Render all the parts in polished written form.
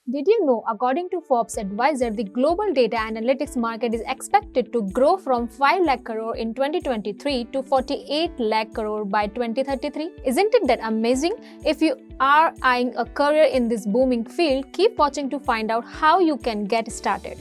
Did you know, according to Forbes Advisor, the global data analytics market is expected to grow from 5 lakh crore in 2023 to 48 lakh crore by 2033? Isn't it that amazing? If you are eyeing a career in this booming field, keep watching to find out how you can get started.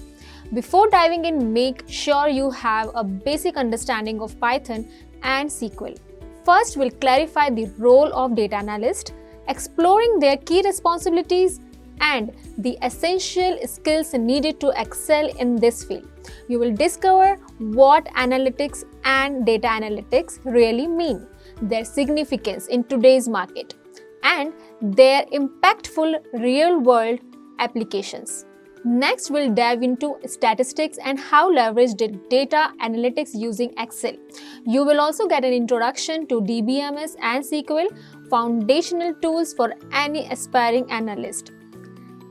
Before diving in, make sure you have a basic understanding of Python and SQL. First, we'll clarify the role of data analyst, exploring their key responsibilities and the essential skills needed to excel in this field. You will discover what analytics and data analytics really mean, their significance in today's market, and their impactful real-world applications. Next, we'll dive into statistics and how leverage data analytics using Excel. You will also get an introduction to DBMS and SQL, foundational tools for any aspiring analyst.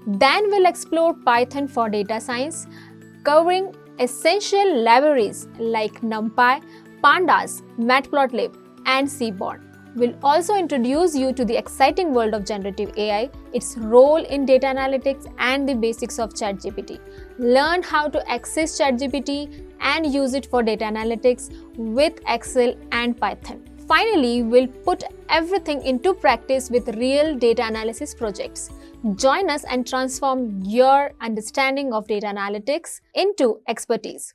Then we'll explore Python for data science, covering essential libraries like NumPy, Pandas, Matplotlib, and Seaborn. We'll also introduce you to the exciting world of generative AI, its role in data analytics, and the basics of ChatGPT. Learn how to access ChatGPT and use it for data analytics with Excel and Python. Finally, we'll put everything into practice with real data analysis projects. Join us and transform your understanding of data analytics into expertise.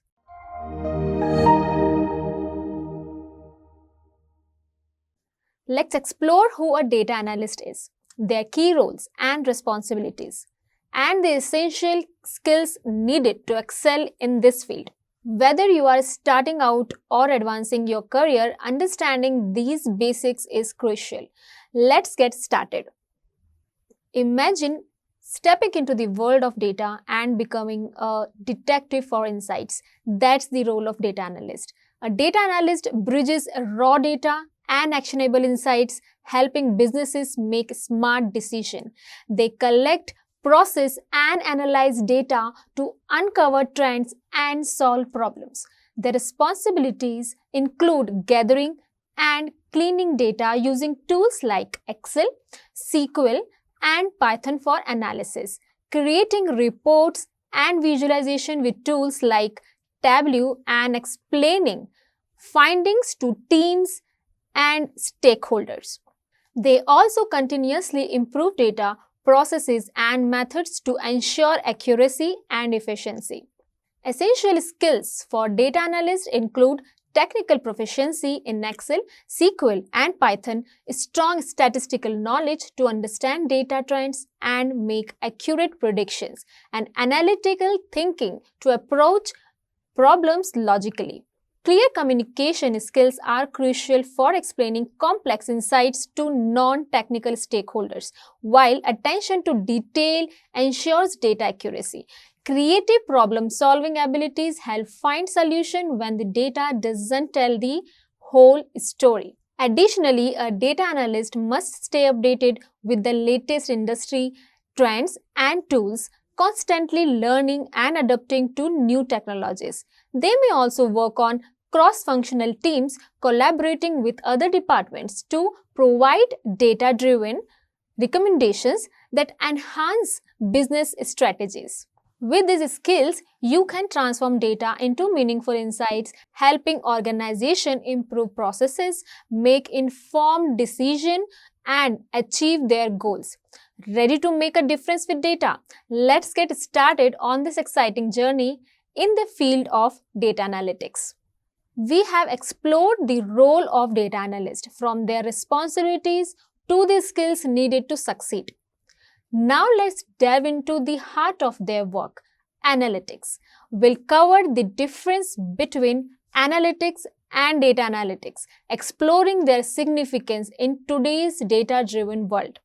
Let's explore who a data analyst is, their key roles and responsibilities, and the essential skills needed to excel in this field. Whether you are starting out or advancing your career, understanding these basics is crucial. Let's get started. Imagine stepping into the world of data and becoming a detective for insights. That's the role of data analyst. A data analyst bridges raw data and actionable insights, helping businesses make smart decisions. They collect, process, and analyze data to uncover trends and solve problems. Their responsibilities include gathering and cleaning data using tools like Excel, SQL, and Python for analysis, creating reports and visualization with tools like Tableau, and explaining findings to teams and stakeholders. They also continuously improve data processes and methods to ensure accuracy and efficiency. Essential skills for data analysts include technical proficiency in Excel, SQL, and Python, strong statistical knowledge to understand data trends and make accurate predictions, and analytical thinking to approach problems logically. Clear communication skills are crucial for explaining complex insights to non-technical stakeholders, while attention to detail ensures data accuracy. Creative problem-solving abilities help find solutions when the data doesn't tell the whole story. Additionally, a data analyst must stay updated with the latest industry trends and tools, constantly learning and adapting to new technologies. They may also work on cross-functional teams, collaborating with other departments to provide data-driven recommendations that enhance business strategies. With these skills, you can transform data into meaningful insights, helping organizations improve processes, make informed decisions, and achieve their goals. Ready to make a difference with data? Let's get started on this exciting journey in the field of data analytics. We have explored the role of data analysts, from their responsibilities to the skills needed to succeed. Now let's delve into the heart of their work, analytics. We'll cover the difference between analytics and data analytics, exploring their significance in today's data-driven world.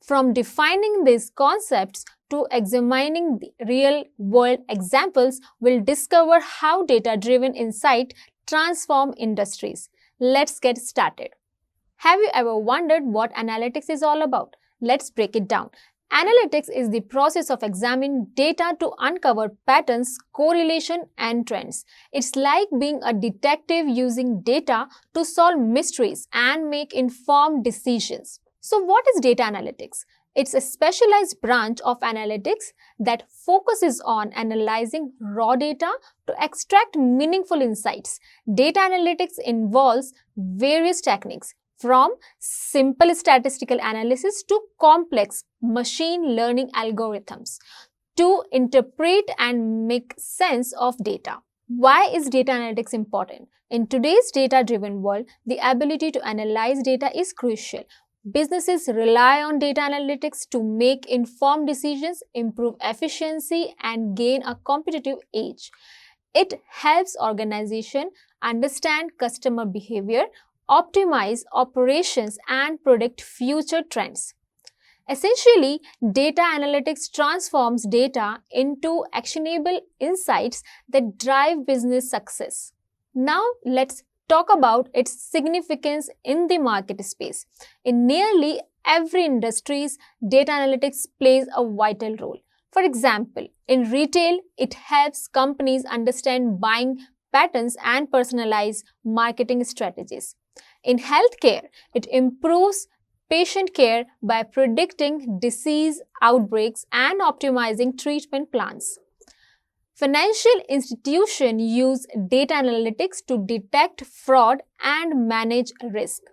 From defining these concepts to examining the real-world examples, we'll discover how data-driven insight transform industries. Let's get started. Have you ever wondered what analytics is all about? Let's break it down. Analytics is the process of examining data to uncover patterns, correlation, and trends. It's like being a detective using data to solve mysteries and make informed decisions. So what is data analytics? It's a specialized branch of analytics that focuses on analyzing raw data to extract meaningful insights. Data analytics involves various techniques, from simple statistical analysis to complex machine learning algorithms to interpret and make sense of data. Why is data analytics important? In today's data-driven world, the ability to analyze data is crucial. Businesses rely on data analytics to make informed decisions, improve efficiency, and gain a competitive edge. It helps organizations understand customer behavior, optimize operations, and predict future trends. Essentially, data analytics transforms data into actionable insights that drive business success. Now, let's talk about its significance in the market space. In nearly every industry, data analytics plays a vital role. For example, in retail, it helps companies understand buying patterns and personalize marketing strategies. In healthcare, it improves patient care by predicting disease outbreaks and optimizing treatment plans. Financial institutions use data analytics to detect fraud and manage risk.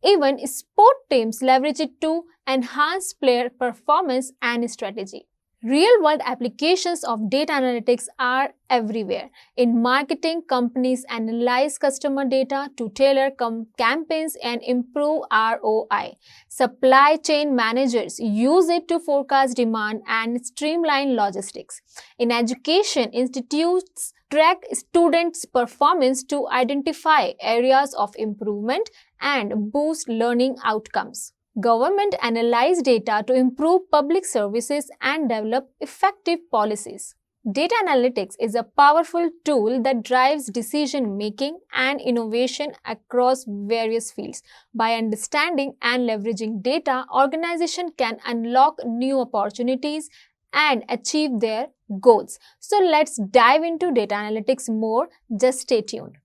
Even sport teams leverage it to enhance player performance and strategy. Real-world applications of data analytics are everywhere. In marketing, companies analyze customer data to tailor campaigns and improve ROI. Supply chain managers use it to forecast demand and streamline logistics. In education, institutes track students' performance to identify areas of improvement and boost learning outcomes. Government analyze data to improve public services and develop effective policies. Data analytics is a powerful tool that drives decision-making and innovation across various fields. By understanding and leveraging data, organizations can unlock new opportunities and achieve their goals. So let's dive into data analytics more. Just stay tuned.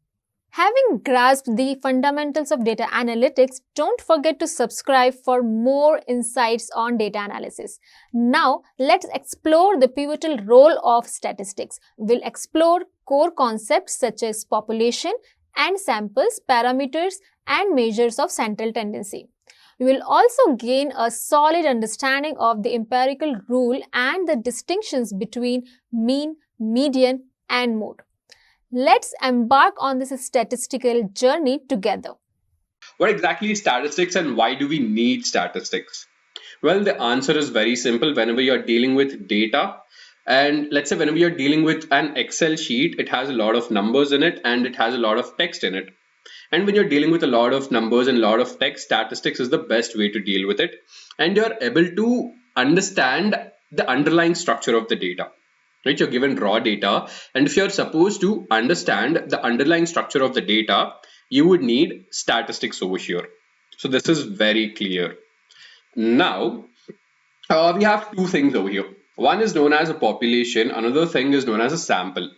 Having grasped the fundamentals of data analytics, don't forget to subscribe for more insights on data analysis. Now, let's explore the pivotal role of statistics. We'll explore core concepts such as population and samples, parameters, and measures of central tendency. We will also gain a solid understanding of the empirical rule and the distinctions between mean, median, and mode. Let's embark on this statistical journey together. What exactly is statistics and why do we need statistics? Well, the answer is very simple. Whenever you're dealing with data, and let's say whenever you're dealing with an Excel sheet, it has a lot of numbers in it and it has a lot of text in it. And when you're dealing with a lot of numbers and a lot of text, statistics is the best way to deal with it. And you're able to understand the underlying structure of the data. Right, you're given raw data, and if you're supposed to understand the underlying structure of the data, you would need statistics over here. So this is very clear. Now, we have two things over here. One is known as a population, another thing is known as a sample.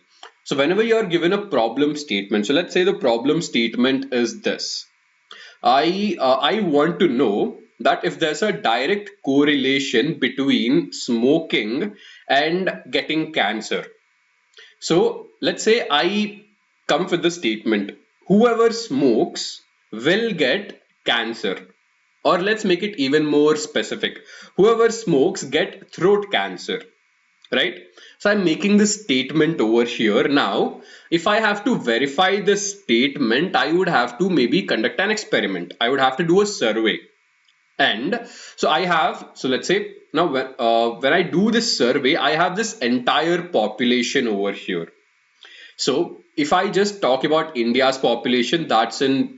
So whenever you're given a problem statement, so let's say the problem statement is this. I want to know that if there's a direct correlation between smoking and getting cancer. So let's say I come with the statement, whoever smokes will get cancer. Or let's make it even more specific. Whoever smokes get throat cancer. Right? So I'm making this statement over here. Now, if I have to verify this statement, I would have to maybe conduct an experiment. I would have to do a survey. And so let's say now when I do this survey, I have this entire population over here. So if I just talk about India's population, that's in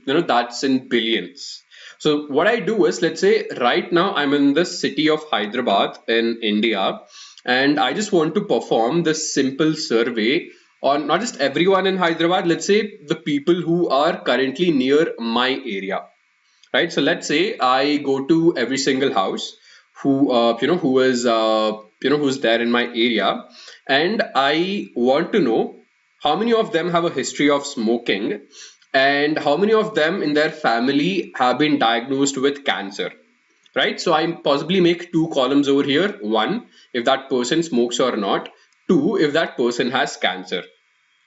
billions. So what I do is, let's say right now I'm in the city of Hyderabad in India, and I just want to perform this simple survey on not just everyone in Hyderabad, let's say the people who are currently near my area. Right, so let's say I go to every single house who's there in my area, and I want to know how many of them have a history of smoking and how many of them in their family have been diagnosed with cancer. right? So I possibly make two columns over here. One, if that person smokes or not. Two, if that person has cancer,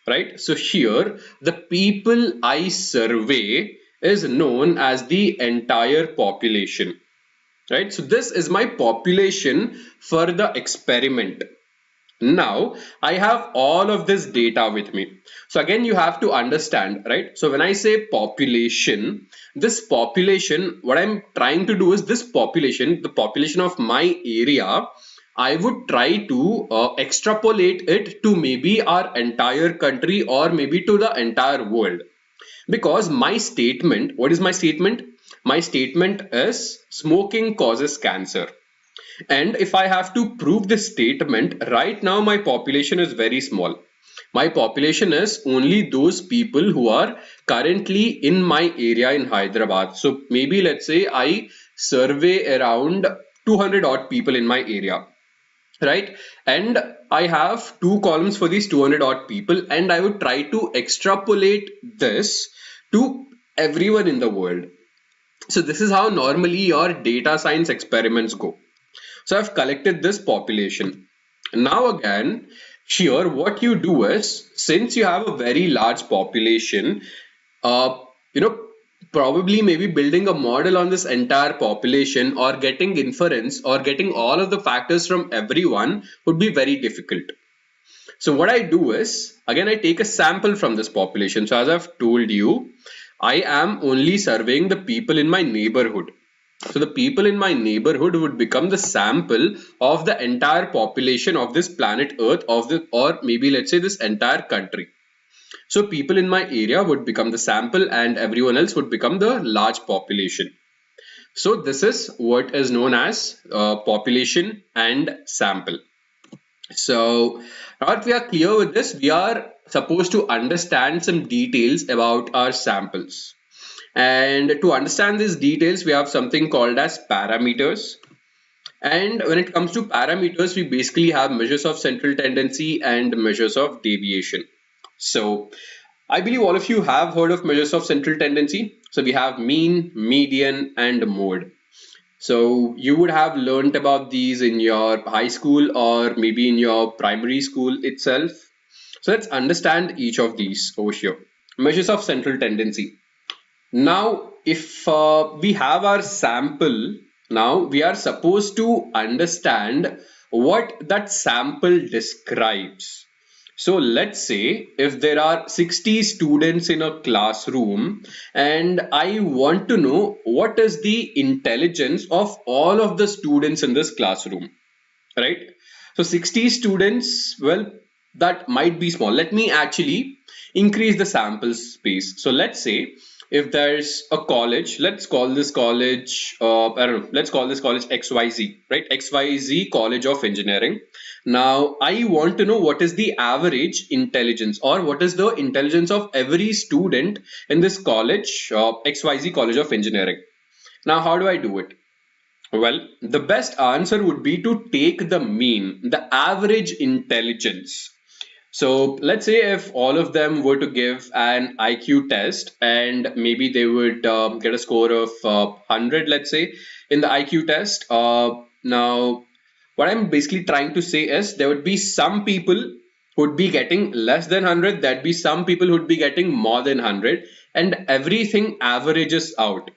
right? So here, the people I survey is known as the entire population, right? So this is my population for the experiment. Now I have all of this data with me. So again, you have to understand, right? So when I say population, this population, what I'm trying to do is this population, the population of my area, I would try to extrapolate it to maybe our entire country or maybe to the entire world. Because my statement, what is my statement? My statement is smoking causes cancer. And if I have to prove this statement, right now my population is very small. My population is only those people who are currently in my area in Hyderabad. So maybe let's say I survey around 200 odd people in my area, right? And I have two columns for these 200 odd people, and I would try to extrapolate this to everyone in the world. So this is how normally your data science experiments go. So I've collected this population. Now again, here what you do is, since you have a very large population, uh, you know, probably maybe building a model on this entire population or getting inference or getting all of the factors from everyone would be very difficult. So what I do is, again, I take a sample from this population. So as I've told you, I am only surveying the people in my neighborhood. So the people in my neighborhood would become the sample of the entire population of this planet Earth, or maybe let's say this entire country. So people in my area would become the sample and everyone else would become the large population. So this is what is known as population and sample. So now that we are clear with this, we are supposed to understand some details about our samples. And to understand these details, we have something called as parameters. And when it comes to parameters, we basically have measures of central tendency and measures of deviation. So I believe all of you have heard of measures of central tendency. So we have mean, median, and mode. So you would have learnt about these in your high school or maybe in your primary school itself. So let's understand each of these over here. Measures of central tendency. Now, if we have our sample, now we are supposed to understand what that sample describes. So let's say if there are 60 students in a classroom and I want to know what is the intelligence of all of the students in this classroom, right? So 60 students, well, that might be small. Let me actually increase the sample space. So let's say if there's a college, let's call this college, I don't know, let's call this college XYZ, right? XYZ College of Engineering. Now, I want to know what is the average intelligence or what is the intelligence of every student in this college, XYZ College of Engineering. Now, how do I do it? Well, the best answer would be to take the mean, the average intelligence. So let's say if all of them were to give an IQ test and maybe they would get a score of 100, let's say, in the IQ test. Now, what I'm basically trying to say is there would be some people who would be getting less than 100, there'd be some people who would be getting more than 100, and everything averages out.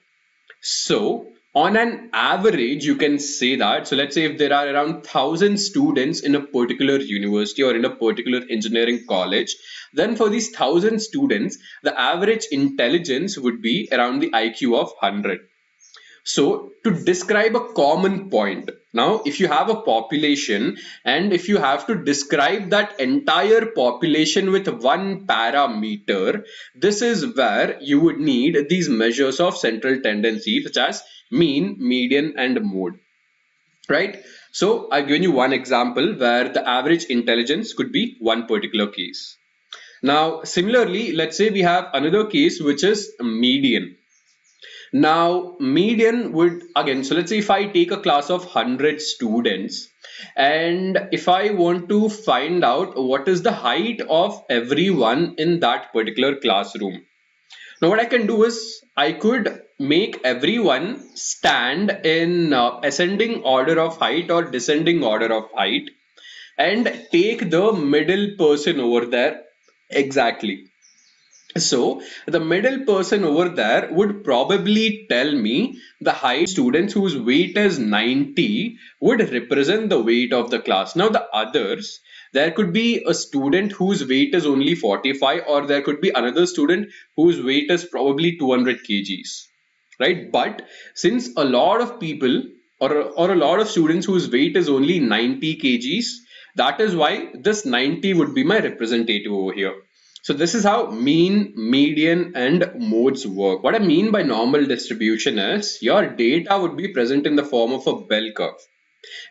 So on an average, you can say that. So let's say if there are around 1,000 students in a particular university or in a particular engineering college, then for these 1,000 students, the average intelligence would be around the IQ of 100. So to describe a common point, now if you have a population and if you have to describe that entire population with one parameter, this is where you would need these measures of central tendency such as mean, median, and mode, right? So I've given you one example where the average intelligence could be one particular case. Now similarly, let's say we have another case which is median. Now, median would again, so let's say if I take a class of 100 students and if I want to find out what is the height of everyone in that particular classroom. Now, what I can do is I could make everyone stand in ascending order of height or descending order of height and take the middle person over there exactly. So the middle person over there would probably tell me the height students whose weight is 90 would represent the weight of the class. Now the others, there could be a student whose weight is only 45, or there could be another student whose weight is probably 200 kgs, right? But since a lot of people or a lot of students whose weight is only 90 kgs, that is why this 90 would be my representative over here. So this is how mean, median and modes work. What I mean by normal distribution is your data would be present in the form of a bell curve.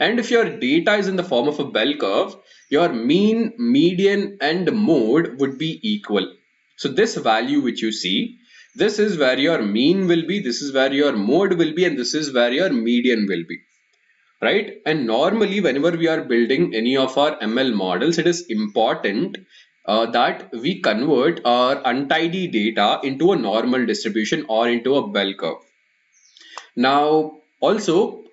And if your data is in the form of a bell curve, your mean, median and mode would be equal. So this value which you see, this is where your mean will be, this is where your mode will be, and this is where your median will be. Right? And normally whenever we are building any of our ML models, it is important that we convert our untidy data into a normal distribution or into a bell curve. Now, also,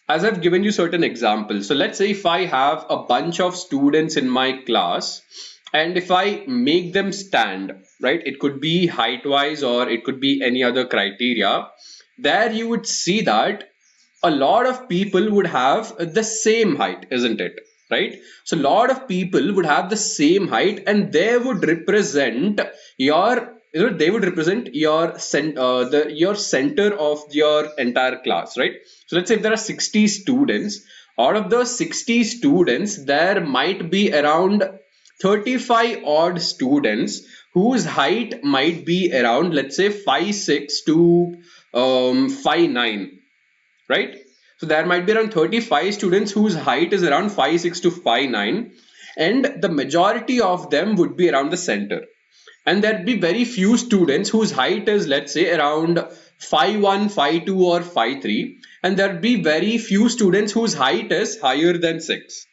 as I've given you certain examples, so let's say if I have a bunch of students in my class and if I make them stand, right, it could be height wise or it could be any other criteria, there you would see that a lot of people would have the same height, isn't it? Right? So a lot of people would have the same height and they would represent your, they would represent your your center of your entire class, right? So let's say if there are 60 students, out of those 60 students, there might be around 35 odd students whose height might be around, let's say 5'6" to 5'9", right? So there might be around 35 students whose height is around 5'6" to 5'9", and the majority of them would be around the center. And there'd be very few students whose height is, let's say, around 5'1", 5'2", or 5'3", and there'd be very few students whose height is higher than 6.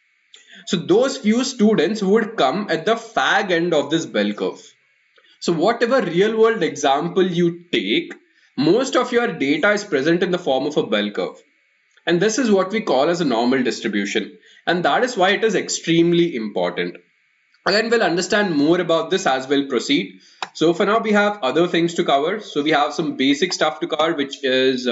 So those few students would come at the fag end of this bell curve. So whatever real world example you take, most of your data is present in the form of a bell curve. And this is what we call as a normal distribution. And that is why it is extremely important. Again, we'll understand more about this as we'll proceed. So for now, we have other things to cover. So we have some basic stuff to cover, which is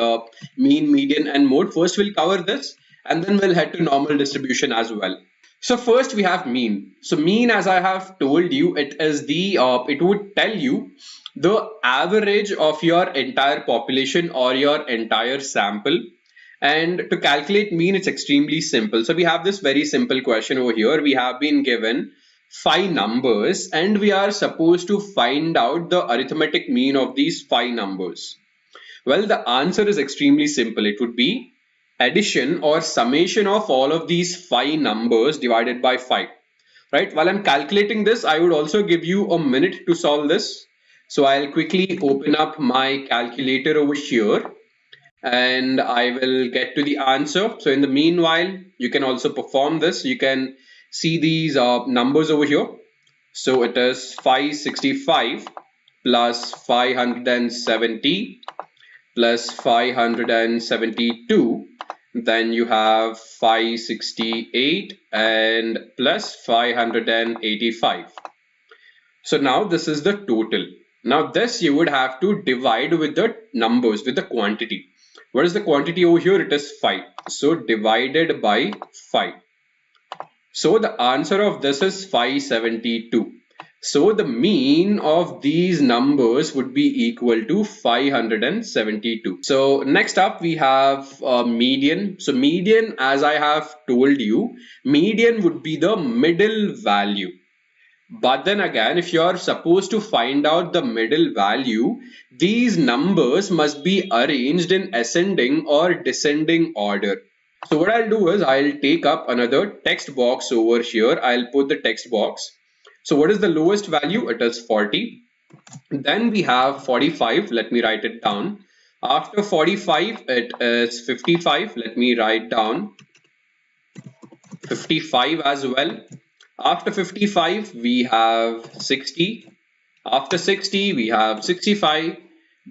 mean, median, and mode. First, we'll cover this, and then we'll head to normal distribution as well. So first, we have mean. So mean, as I have told you, it is the it would tell you the average of your entire population or your entire sample. And to calculate mean, it's extremely simple. So we have this very simple question over here. We have been given 5 numbers and we are supposed to find out the arithmetic mean of these 5 numbers. Well, the answer is extremely simple. It would be addition or summation of all of these 5 numbers divided by 5. Right? While I'm calculating this, I would also give you a minute to solve this. So I'll quickly open up my calculator over here and I will get to the answer. So in the meanwhile, you can also perform this. You can see these numbers over here. So it is 565 plus 570 plus 572. Then you have 568 and plus 585. So now this is the total. Now this you would have to divide with the numbers, with the quantity. What is the quantity over here? It is 5. So divided by 5. So the answer of this is 572. So the mean of these numbers would be equal to 572. So next up we have median. So median, as I have told you, median would be the middle value. But then again, if you are supposed to find out the middle value, these numbers must be arranged in ascending or descending order. So what I'll do is I'll take up another text box over here. I'll put the text box. So what is the lowest value? It is 40. Then we have 45. Let me write it down. After 45, it is 55. Let me write down 55 as well. After 55, we have 60. After 60, we have 65.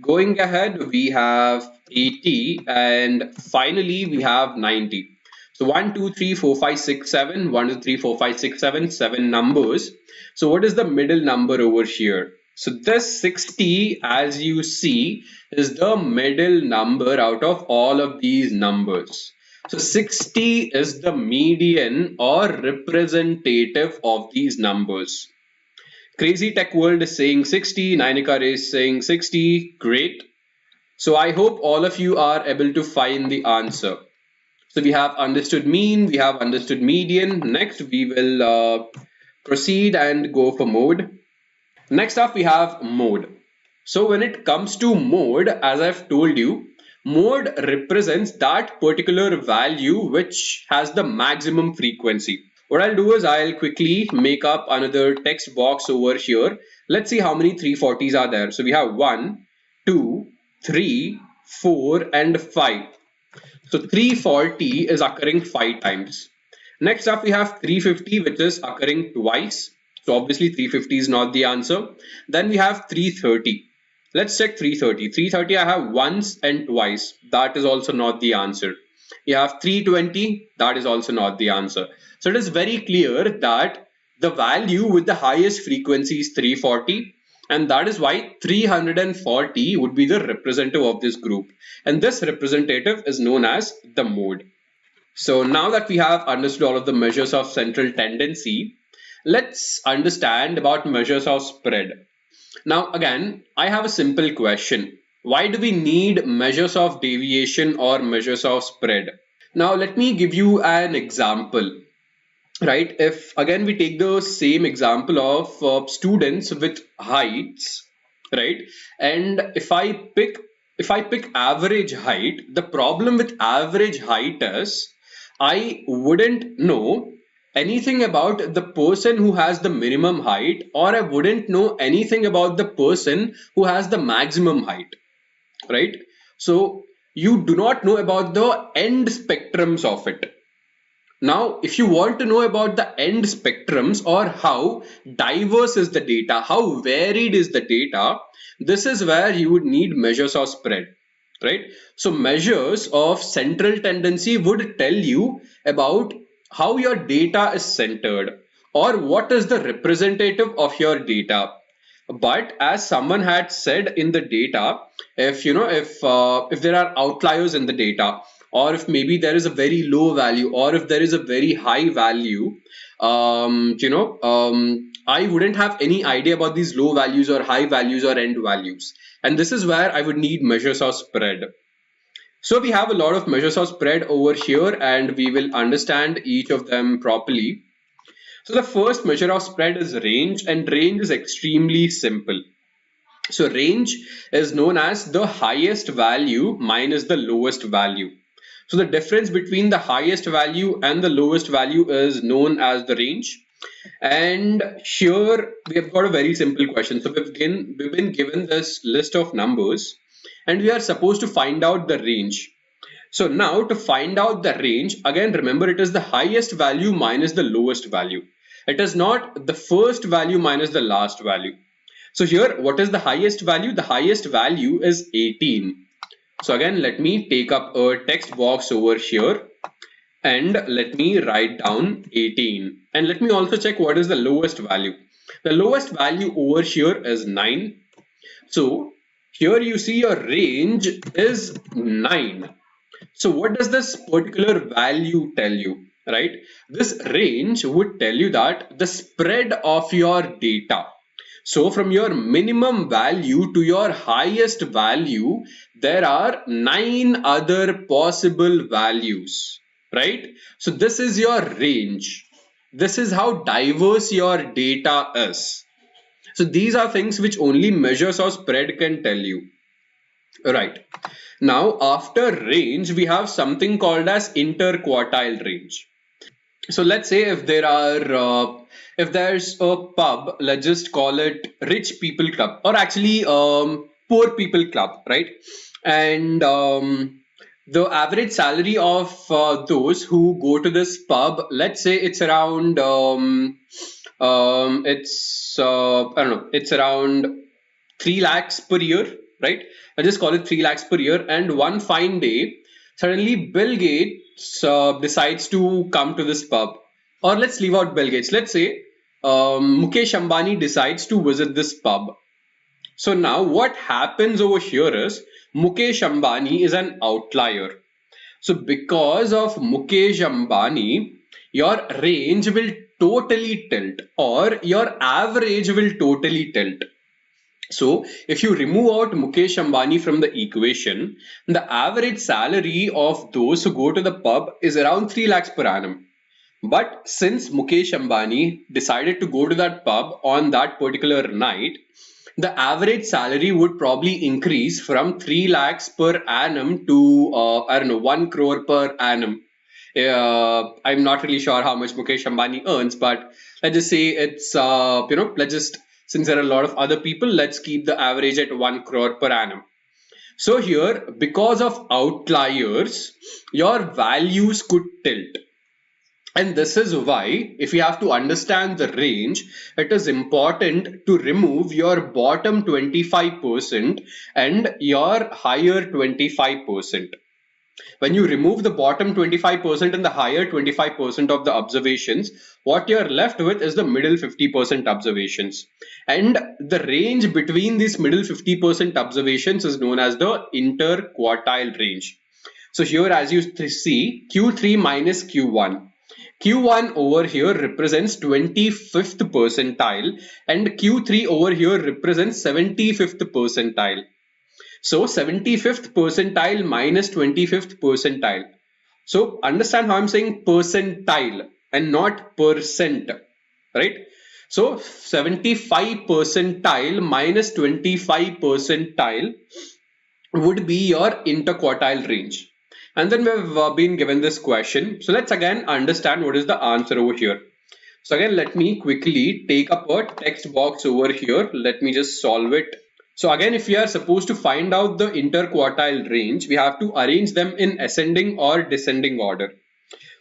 Going ahead, we have 80, and finally we have 90. So 1, 2, 3, 4, 5, 6, 7, 1, 2, 3, 4, 5, 6, 7, 7 numbers. So what is the middle number over here? So this 60, as you see, is the middle number out of all of these numbers. So 60 is the median or representative of these numbers. Crazy Tech World is saying 60, Nainika is saying 60, great. So I hope all of you are able to find the answer. So we have understood mean, we have understood median. Next we will proceed and go for mode. Next up we have mode. So when it comes to mode, as I've told you, mode represents that particular value which has the maximum frequency. What I'll do is I'll quickly make up another text box over here. Let's see how many 340s are there. So we have 1, 2, 3, 4 and 5. So 340 is occurring 5 times. Next up we have 350, which is occurring twice. So obviously 350 is not the answer. Then we have 330. Let's check 330. 330 I have once and twice. That is also not the answer. You have 320. That is also not the answer. So it is very clear that the value with the highest frequency is 340. And that is why 340 would be the representative of this group. And this representative is known as the mode. So now that we have understood all of the measures of central tendency, let's understand about measures of spread. Now again, I have a simple question. Why do we need measures of deviation or measures of spread? Now let me give you an example. Right, if again we take the same example of students with heights, right, and if I pick average height, the problem with average height is I wouldn't know anything about the person who has the minimum height, or I wouldn't know anything about the person who has the maximum height, right? So you do not know about the end spectrums of it. Now, if you want to know about the end spectrums or how diverse is the data, how varied is the data, this is where you would need measures of spread, right? So measures of central tendency would tell you about how your data is centered or what is the representative of your data. But as someone had said in the data, if if there are outliers in the data, or if maybe there is a very low value, or if there is a very high value, I wouldn't have any idea about these low values or high values or end values. And this is where I would need measures of spread. So we have a lot of measures of spread over here, and we will understand each of them properly. So the first measure of spread is range, and range is extremely simple. So range is known as the highest value minus the lowest value. So the difference between the highest value and the lowest value is known as the range. And here we have got a very simple question. So we've been given this list of numbers and we are supposed to find out the range. So now to find out the range, again remember it is the highest value minus the lowest value. It is not the first value minus the last value. So here, what is the highest value? The highest value is 18. So again, let me take up a text box over here and let me write down 18. And let me also check what is the lowest value. The lowest value over here is 9. So here you see your range is 9. So what does this particular value tell you, right? This range would tell you that the spread of your data. So from your minimum value to your highest value, there are 9 other possible values, right? So this is your range. This is how diverse your data is. So these are things which only measures of spread can tell you. Right. Now, after range, we have something called as inter-quartile range. So let's say if there's a pub, let's just call it rich people club, or actually poor people club, right? And the average salary of those who go to this pub, let's say it's around I don't know, it's around 3 lakhs per year. right? I just call it 3 lakhs per year. And one fine day, suddenly Bill Gates decides to come to this pub. Or let's leave out Bill Gates. Let's say Mukesh Ambani decides to visit this pub. So now what happens over here is Mukesh Ambani is an outlier. So because of Mukesh Ambani, your range will totally tilt, or your average will totally tilt. So if you remove out Mukesh Ambani from the equation, the average salary of those who go to the pub is around 3 lakhs per annum. But since Mukesh Ambani decided to go to that pub on that particular night, the average salary would probably increase from 3 lakhs per annum to, I don't know, 1 crore per annum. I'm not really sure how much Mukesh Ambani earns, but let's just say it's, since there are a lot of other people, let's keep the average at 1 crore per annum. So here, because of outliers, your values could tilt. And this is why, if you have to understand the range, it is important to remove your bottom 25% and your higher 25%. When you remove the bottom 25% and the higher 25% of the observations, what you're left with is the middle 50% observations. And the range between these middle 50% observations is known as the inter-quartile range. So here, as you see, Q3 minus Q1. Q1 over here represents 25th percentile and Q3 over here represents 75th percentile. So 75th percentile minus 25th percentile. So understand how I'm saying percentile and not percent, right? So 75 percentile minus 25 percentile would be your interquartile range. And then we've been given this question. So let's again understand what is the answer over here. So again, let me quickly take up a text box over here. Let me just solve it. So again, if we are supposed to find out the interquartile range, we have to arrange them in ascending or descending order.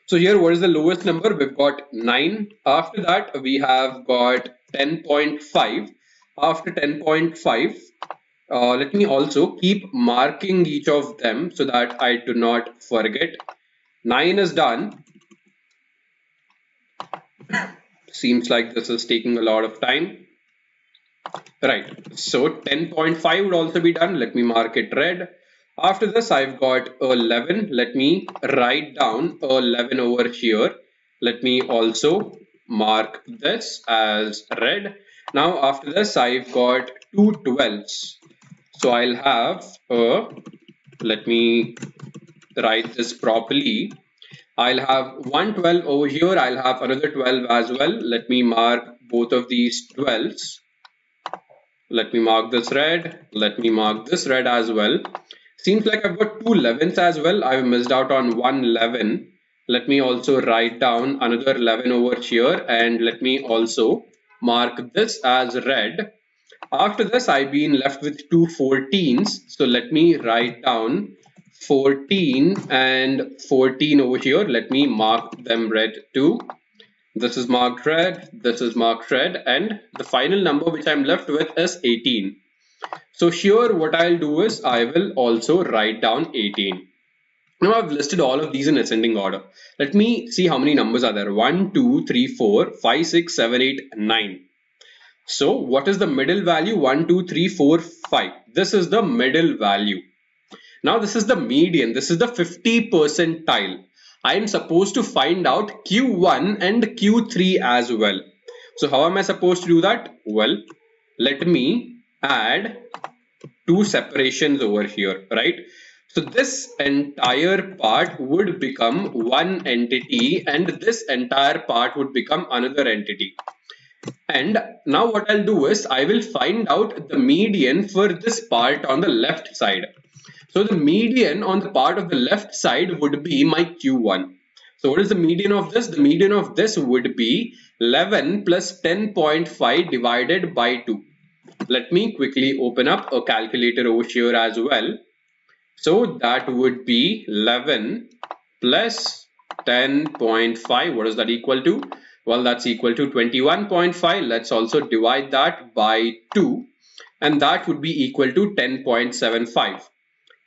So here, what is the lowest number? We've got 9. After that, we have got 10.5. After 10.5, let me also keep marking each of them so that I do not forget. 9 is done. Seems like this is taking a lot of time. Right, so 10.5 would also be done. Let me mark it red. After this, I've got 11. Let me write down 11 over here. Let me also mark this as red. Now, after this, I've got 2 12s. So I'll have, let me write this properly. I'll have 1 12 over here. I'll have another 12 as well. Let me mark both of these 12s. Let me mark this red. Let me mark this red as well. Seems like I've got 2 11s as well. I've missed out on 1 11. Let me also write down another 11 over here. And let me also mark this as red. After this, I've been left with 2 14s. So let me write down 14 and 14 over here. Let me mark them red too. This is marked red, this is marked red, and the final number which I'm left with is 18. So here what I'll do is I will also write down 18. Now I've listed all of these in ascending order. Let me see how many numbers are there. 1, 2, 3, 4, 5, 6, 7, 8, 9. So what is the middle value? 1, 2, 3, 4, 5. This is the middle value. Now this is the median. This is the 50 percentile. I am supposed to find out Q1 and Q3 as well. So how am I supposed to do that? Well, let me add 2 separations over here, right? So this entire part would become one entity and this entire part would become another entity. And now what I'll do is I will find out the median for this part on the left side. So the median on the part of the left side would be my Q1. So what is the median of this? The median of this would be 11 plus 10.5 divided by 2. Let me quickly open up a calculator over here as well. So that would be 11 plus 10.5. What is that equal to? Well, that's equal to 21.5. Let's also divide that by 2. and that would be equal to 10.75.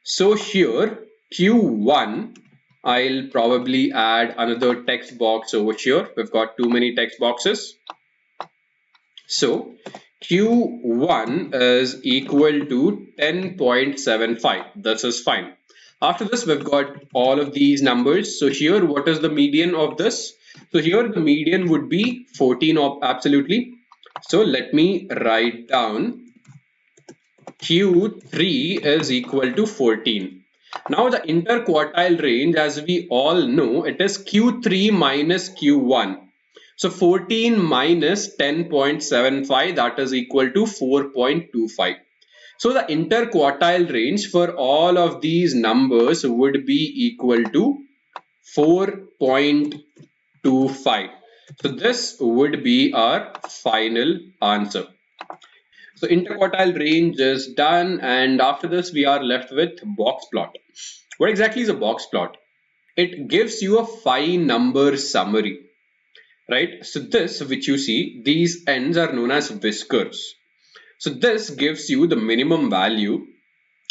So here Q1, I'll probably add another text box over here. We've got too many text boxes. So Q1 is equal to 10.75. This is fine. After this, we've got all of these numbers. So here, what is the median of this? So here the median would be 14 absolutely. So let me write down Q3 is equal to 14. Now the interquartile range, as we all know, it is Q3 minus Q1. So 14 minus 10.75, that is equal to 4.25. So the interquartile range for all of these numbers would be equal to 4.25. So this would be our final answer. So interquartile range is done, and after this we are left with box plot. What exactly is a box plot? It gives you a 5-number summary, right? So this, which you see, these ends are known as whiskers. So this gives you the minimum value,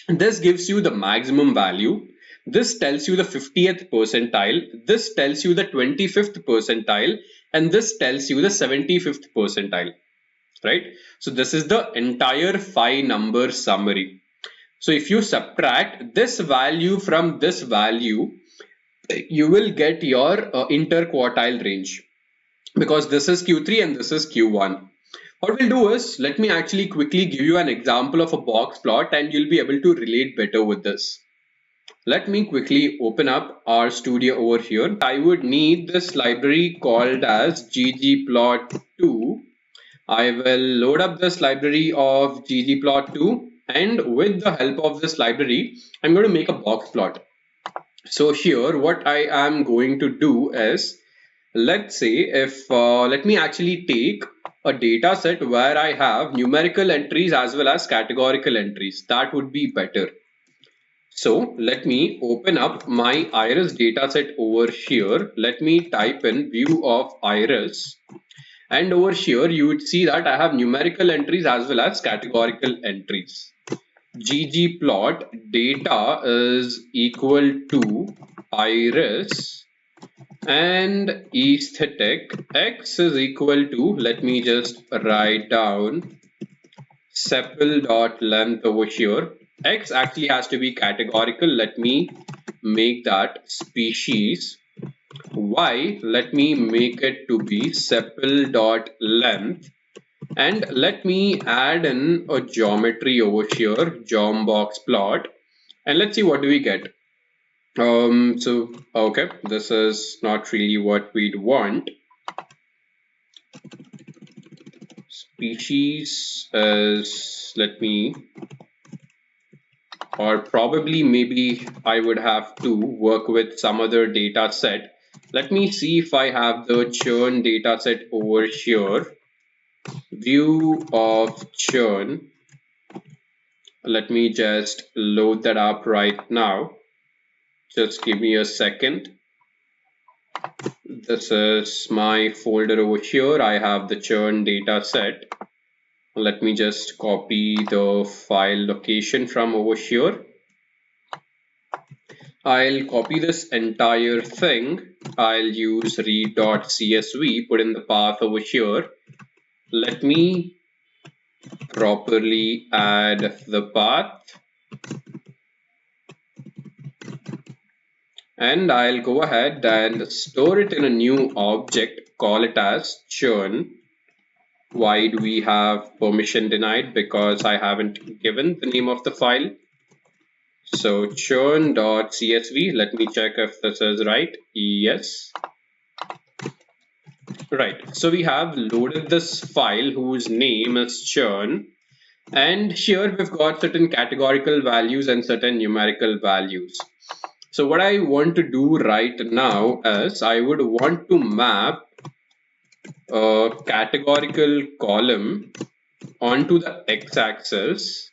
this gives you the maximum value, this tells you the 50th percentile, this tells you the 25th percentile, and this tells you the 75th percentile. Right? So this is the entire 5-number summary. So if you subtract this value from this value, you will get your interquartile range, because this is Q3 and this is Q1. What we'll do is, let me actually quickly give you an example of a box plot and you'll be able to relate better with this. Let me quickly open up our studio over here. I would need this library called as ggplot2. I will load up this library of ggplot2, and with the help of this library, I'm going to make a box plot. So here, what I am going to do is, let's say if, let me actually take a data set where I have numerical entries as well as categorical entries. That would be better. So let me open up my iris dataset over here. Let me type in view of iris. And over here, you would see that I have numerical entries as well as categorical entries. ggplot data is equal to iris and aesthetic x is equal to, let me just write down sepal.length over here. X actually has to be categorical. Let me make that species. Y, let me make it to be sepal.length, and let me add in a geometry over here, geom box plot, and let's see what do we get. So okay, this is not really what we'd want. Species is, let me, or probably maybe I would have to work with some other data set. Let me see if I have the churn data set over here. View of churn. Let me just load that up right now. Just give me a second. This is my folder over here. I have the churn data set. Let me just copy the file location from over here. I'll copy this entire thing. I'll use read.csv, put in the path over here. Let me properly add the path. And I'll go ahead and store it in a new object, call it as churn. Why do we have permission denied? Because I haven't given the name of the file. So churn.csv, let me check if this is right. Yes. Right, so we have loaded this file whose name is churn, and here we've got certain categorical values and certain numerical values. So what I want to do right now is I would want to map a categorical column onto the x-axis.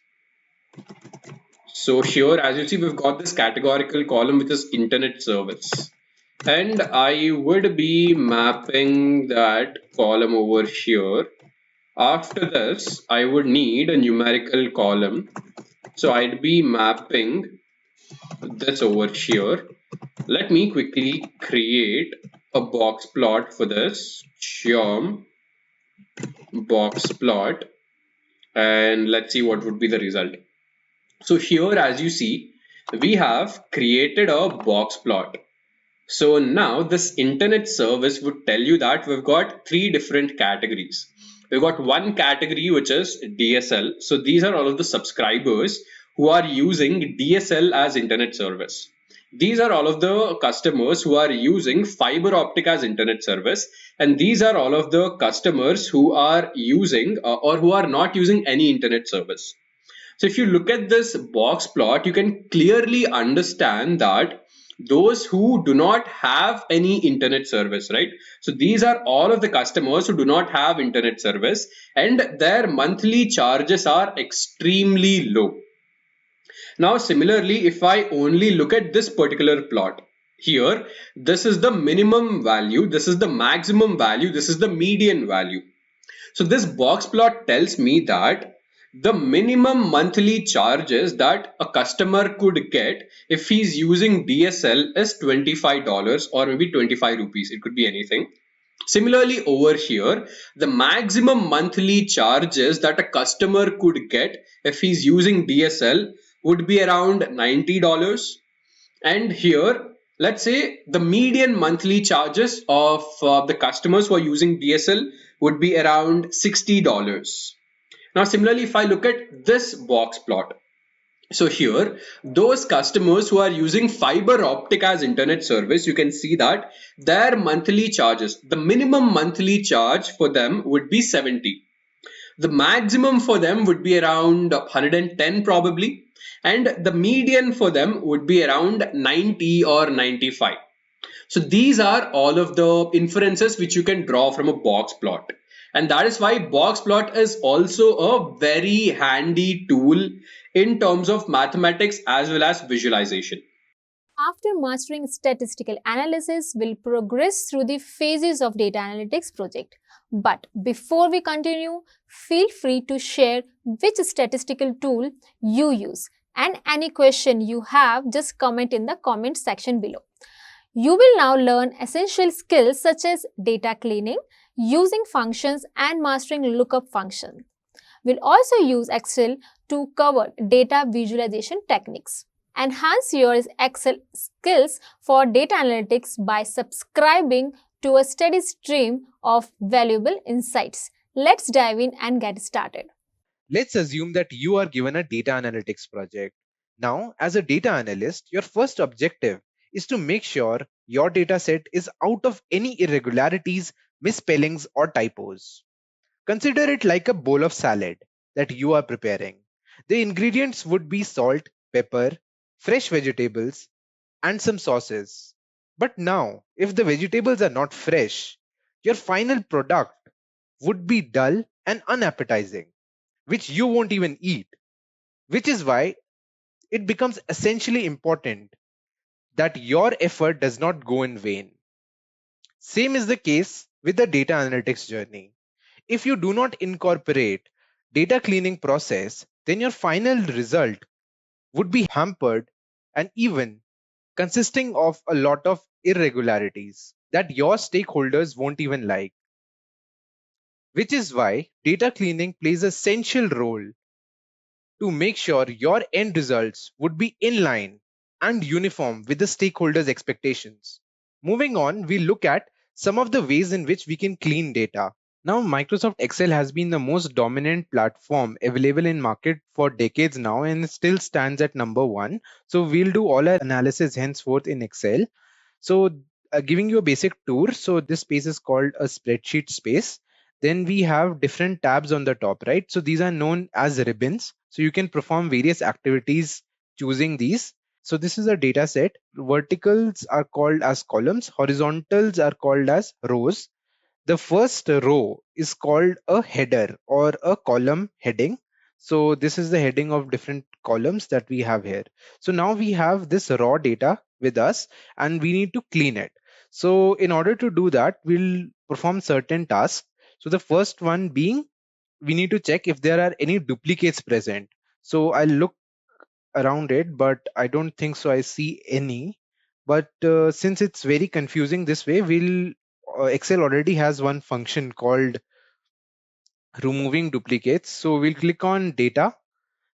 So here, as you see, we've got this categorical column which is internet service, and I would be mapping that column over here After this, I would need a numerical column. So I'd be mapping this over here. Let me quickly create a box plot for this. Geom box plot, and let's see what would be the result. So here, as you see, we have created a box plot. So now this internet service would tell you that we've got three different categories. We've got one category which is DSL. So these are all of the subscribers who are using DSL as internet service. These are all of the customers who are using fiber optic as internet service, and these are all of the customers who are using or who are not using any internet service. So if you look at this box plot, you can clearly understand that those who do not have any internet service, right? So these are all of the customers who do not have internet service, and their monthly charges are extremely low. Now, similarly, if I only look at this particular plot here, this is the minimum value, this is the maximum value, this is the median value. So this box plot tells me that the minimum monthly charges that a customer could get if he's using DSL is $25 or maybe 25 rupees. It could be anything. Similarly, over here, the maximum monthly charges that a customer could get if he's using DSL would be around $90. And here, let's say the median monthly charges of the customers who are using DSL would be around $60. Now, similarly, if I look at this box plot, so here, those customers who are using fiber optic as internet service, you can see that their monthly charges, the minimum monthly charge for them would be 70. The maximum for them would be around 110 probably, and the median for them would be around 90 or 95. So these are all of the inferences which you can draw from a box plot. And that is why box plot is also a very handy tool in terms of mathematics as well as visualization. After mastering statistical analysis, we'll progress through the phases of data analytics project. But before we continue, feel free to share which statistical tool you use, and any question you have, just comment in the comment section below. You will now learn essential skills such as data cleaning, using functions, and mastering lookup function. We'll also use Excel to cover data visualization techniques. Enhance your Excel skills for data analytics by subscribing to a steady stream of valuable insights. Let's dive in and get started. Let's assume that you are given a data analytics project. Now, as a data analyst, your first objective is to make sure your data set is out of any irregularities, misspellings, or typos. Consider it like a bowl of salad that you are preparing. The ingredients would be salt, pepper, fresh vegetables, and some sauces. But now, if the vegetables are not fresh, your final product would be dull and unappetizing, which you won't even eat. Which is why it becomes essentially important that your effort does not go in vain. Same is the case with the data analytics journey. If you do not incorporate data cleaning process, then your final result would be hampered and even consisting of a lot of irregularities that your stakeholders won't even like. Which is why data cleaning plays an essential role to make sure your end results would be in line and uniform with the stakeholders' expectations. Moving on, we look at some of the ways in which we can clean data. Now, Microsoft Excel has been the most dominant platform available in market for decades now, and it still stands at number one. So we'll do all our analysis henceforth in Excel. So giving you a basic tour. So this space is called a spreadsheet space. Then we have different tabs on the top, right? So these are known as ribbons. So you can perform various activities choosing these. So this is a data set. Verticals are called as columns. Horizontals are called as rows. The first row is called a header or a column heading. So this is the heading of different columns that we have here. So now we have this raw data with us and we need to clean it. So in order to do that, we'll perform certain tasks. So the first one being we need to check if there are any duplicates present. So I'll look around it, but I don't think so I see any. But since it's very confusing this way, we'll Excel already has one function called removing duplicates. So we'll click on data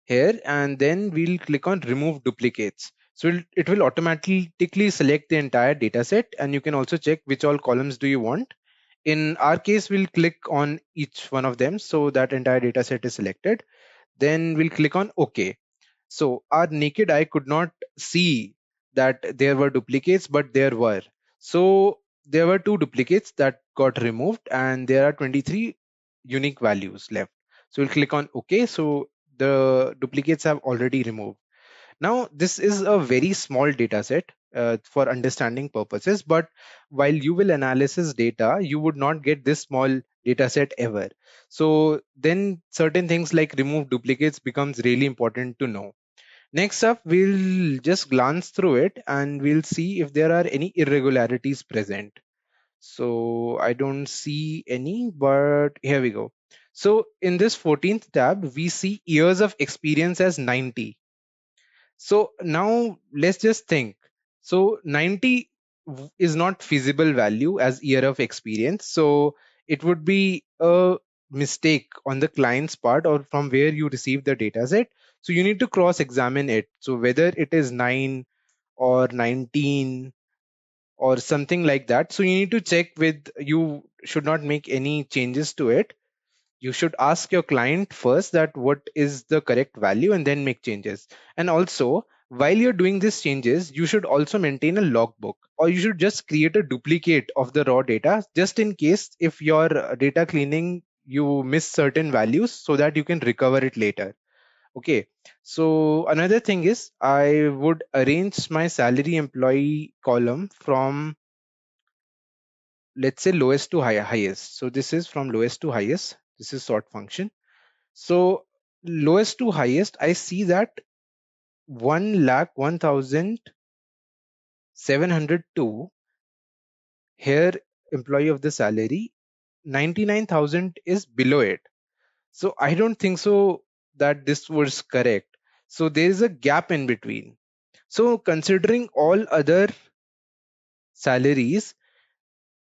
here, and then we'll click on remove duplicates. So it will automatically select the entire data set, and you can also check which all columns do you want. In our case, we'll click on each one of them, so that entire data set is selected. Then we'll click on OK. So our naked eye could not see that there were duplicates, but there were. So there were two duplicates that got removed, and there are 23 unique values left. So we'll click on OK. So the duplicates have already removed. Now, this is a very small data set for understanding purposes, but while you will analysis data, you would not get this small data set ever. So then certain things like remove duplicates becomes really important to know. Next up, we'll just glance through it and we'll see if there are any irregularities present. So I don't see any, but here we go. So in this 14th tab, we see years of experience as 90. So now let's just think. So 90 is not feasible value as year of experience. So it would be a mistake on the client's part or from where you receive the data set. So you need to cross examine it. So whether it is 9 or 19 or something like that. So you need to check with, you should not make any changes to it. You should ask your client first that what is the correct value and then make changes. And also, while you're doing these changes, you should also maintain a logbook, or you should just create a duplicate of the raw data just in case if your data cleaning you miss certain values so that you can recover it later. Okay, so another thing is I would arrange my salary employee column from, let's say, lowest to highest. So this is from lowest to highest. This is sort function. So lowest to highest, I see that 1,01,702 here, employee of the salary, 99,000 is below it. So I don't think so that this was correct. So there is a gap in between. So considering all other salaries,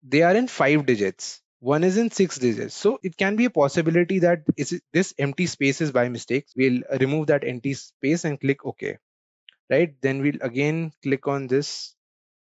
they are in 5 digits. One is in 6 digits. So it can be a possibility that this empty space is by mistake. We'll remove that empty space and click OK. Right? Then we'll again click on this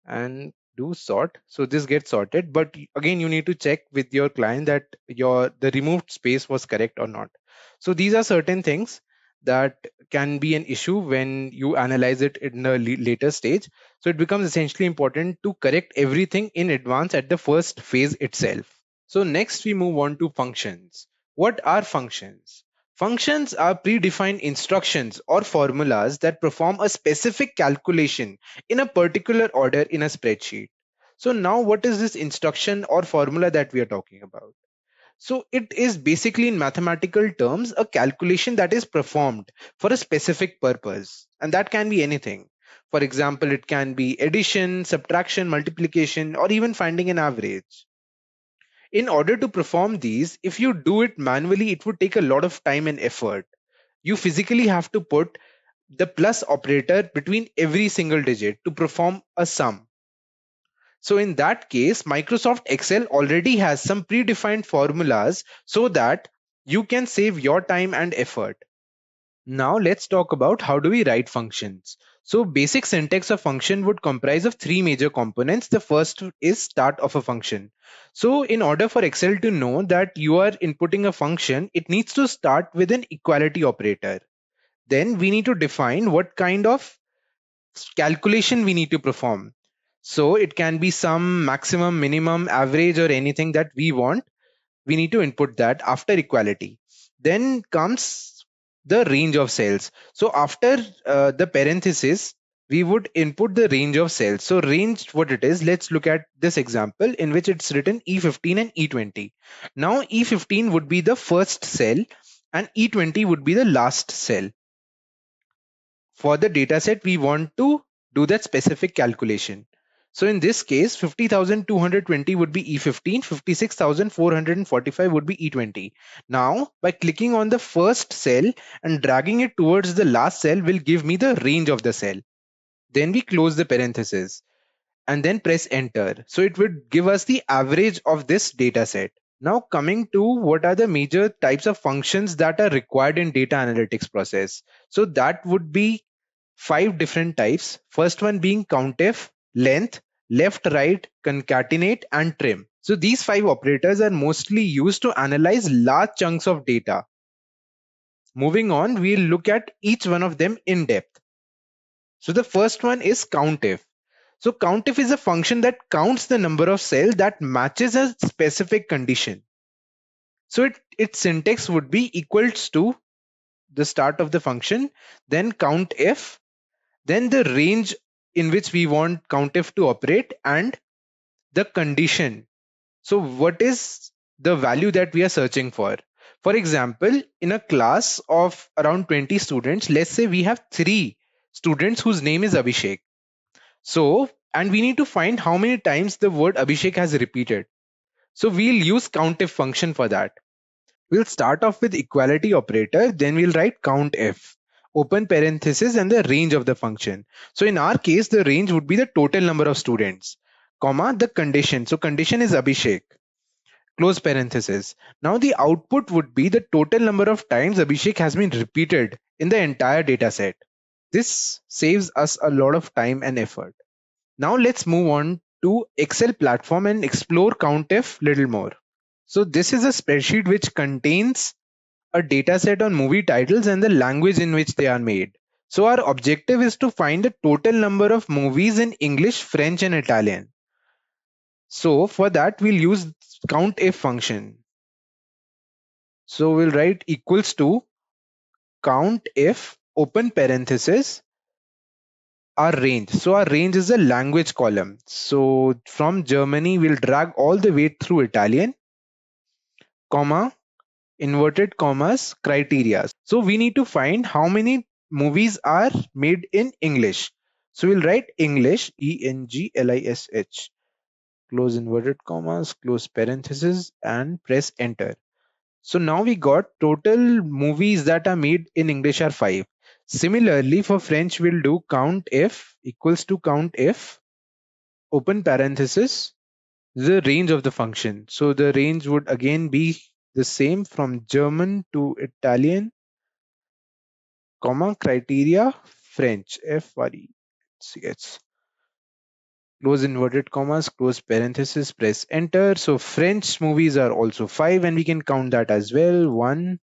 and do sort. So this gets sorted, but again you need to check with your client that the removed space was correct or not. So these are certain things that can be an issue when you analyze it in a later stage. So it becomes essentially important to correct everything in advance at the first phase itself. So next we move on to functions. What are functions? Functions are predefined instructions or formulas that perform a specific calculation in a particular order in a spreadsheet. So now what is this instruction or formula that we are talking about? So it is basically in mathematical terms a calculation that is performed for a specific purpose, and that can be anything. For example, it can be addition, subtraction, multiplication, or even finding an average. In order to perform these, if you do it manually, it would take a lot of time and effort. You physically have to put the plus operator between every single digit to perform a sum. So in that case, Microsoft Excel already has some predefined formulas so that you can save your time and effort. Now let's talk about how do we write functions. So basic syntax of function would comprise of three major components. The first is start of a function. So in order for Excel to know that you are inputting a function, it needs to start with an equality operator. Then we need to define what kind of calculation we need to perform. So it can be some maximum, minimum, average, or anything that we want. We need to input that after equality. Then comes the range of cells. So after the parenthesis, we would input the range of cells. So range, what it is, let's look at this example in which it's written E15 and E20. Now E15 would be the first cell and E20 would be the last cell. For the data set, we want to do that specific calculation. So in this case, 50,220 would be E15, 56,445 would be E20. Now, by clicking on the first cell and dragging it towards the last cell will give me the range of the cell. Then we close the parenthesis and then press enter. So it would give us the average of this data set. Now coming to what are the major types of functions that are required in data analytics process. So that would be 5 different types. First one being COUNTIF, length, left, right, concatenate, and trim. So these 5 operators are mostly used to analyze large chunks of data. Moving on, we'll look at each one of them in depth. So the first one is COUNTIF. So COUNTIF is a function that counts the number of cells that matches a specific condition. So its syntax would be equals to the start of the function, then COUNTIF, then the range in which we want COUNTIF to operate and the condition. So what is the value that we are searching for? For example, in a class of around 20 students, let's say we have 3 students whose name is Abhishek. So, and we need to find how many times the word Abhishek has repeated. So we'll use COUNTIF function for that. We'll start off with equality operator, then we'll write COUNTIF, open parenthesis and the range of the function. So in our case, the range would be the total number of students, comma, the condition. So condition is Abhishek, close parenthesis. Now the output would be the total number of times Abhishek has been repeated in the entire data set. This saves us a lot of time and effort. Now let's move on to Excel platform and explore COUNTIF little more. So this is a spreadsheet which contains a data set on movie titles and the language in which they are made. So our objective is to find the total number of movies in English, French and Italian. So for that we'll use COUNTIF function. So we'll write equals to COUNTIF open parenthesis our range. So our range is a language column. So from Germany, we'll drag all the way through Italian, comma, inverted commas, criteria. So we need to find how many movies are made in English. So we'll write English, English, close inverted commas, close parenthesis, and press enter. So now we got total movies that are made in English are 5. Similarly, for French, we'll do COUNTIF equals to COUNTIF, open parenthesis, the range of the function. So the range would again be the same from German to Italian, comma, criteria, French, FRENCH. Close inverted commas, close parenthesis, press enter. So French movies are also 5 and we can count that as well. 1,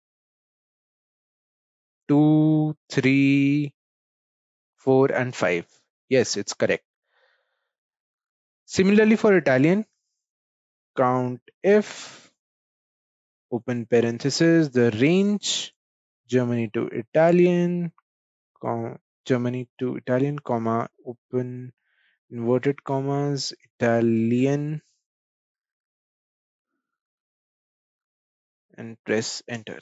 2, 3, 4 and 5. Yes, it's correct. Similarly for Italian, COUNTIF, open parenthesis, the range, Germany to Italian, comma, open inverted commas, Italian, and press enter.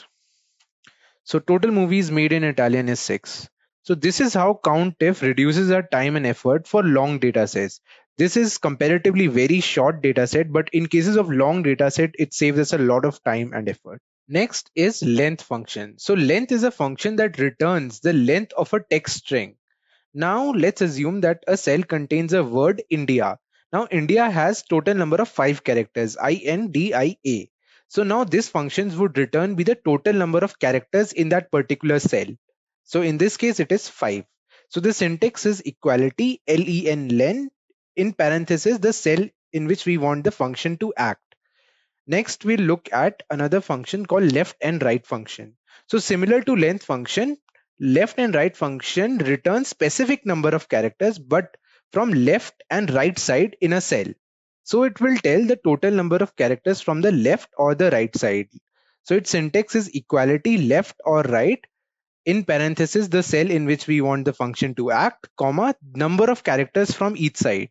So total movies made in Italian is 6. So this is how COUNTIF reduces our time and effort for long data sets. This is comparatively very short data set, but in cases of long data set, it saves us a lot of time and effort. Next is length function. So length is a function that returns the length of a text string. Now let's assume that a cell contains a word India. Now India has total number of 5 characters, INDIA. So now this functions would return be the total number of characters in that particular cell. So in this case it is 5. So the syntax is equality len in parenthesis the cell in which we want the function to act. Next we'll look at another function called left and right function. So similar to length function, left and right function return specific number of characters but from left and right side in a cell. So it will tell the total number of characters from the left or the right side. So its syntax is equality left or right in parenthesis the cell in which we want the function to act, comma, number of characters from each side.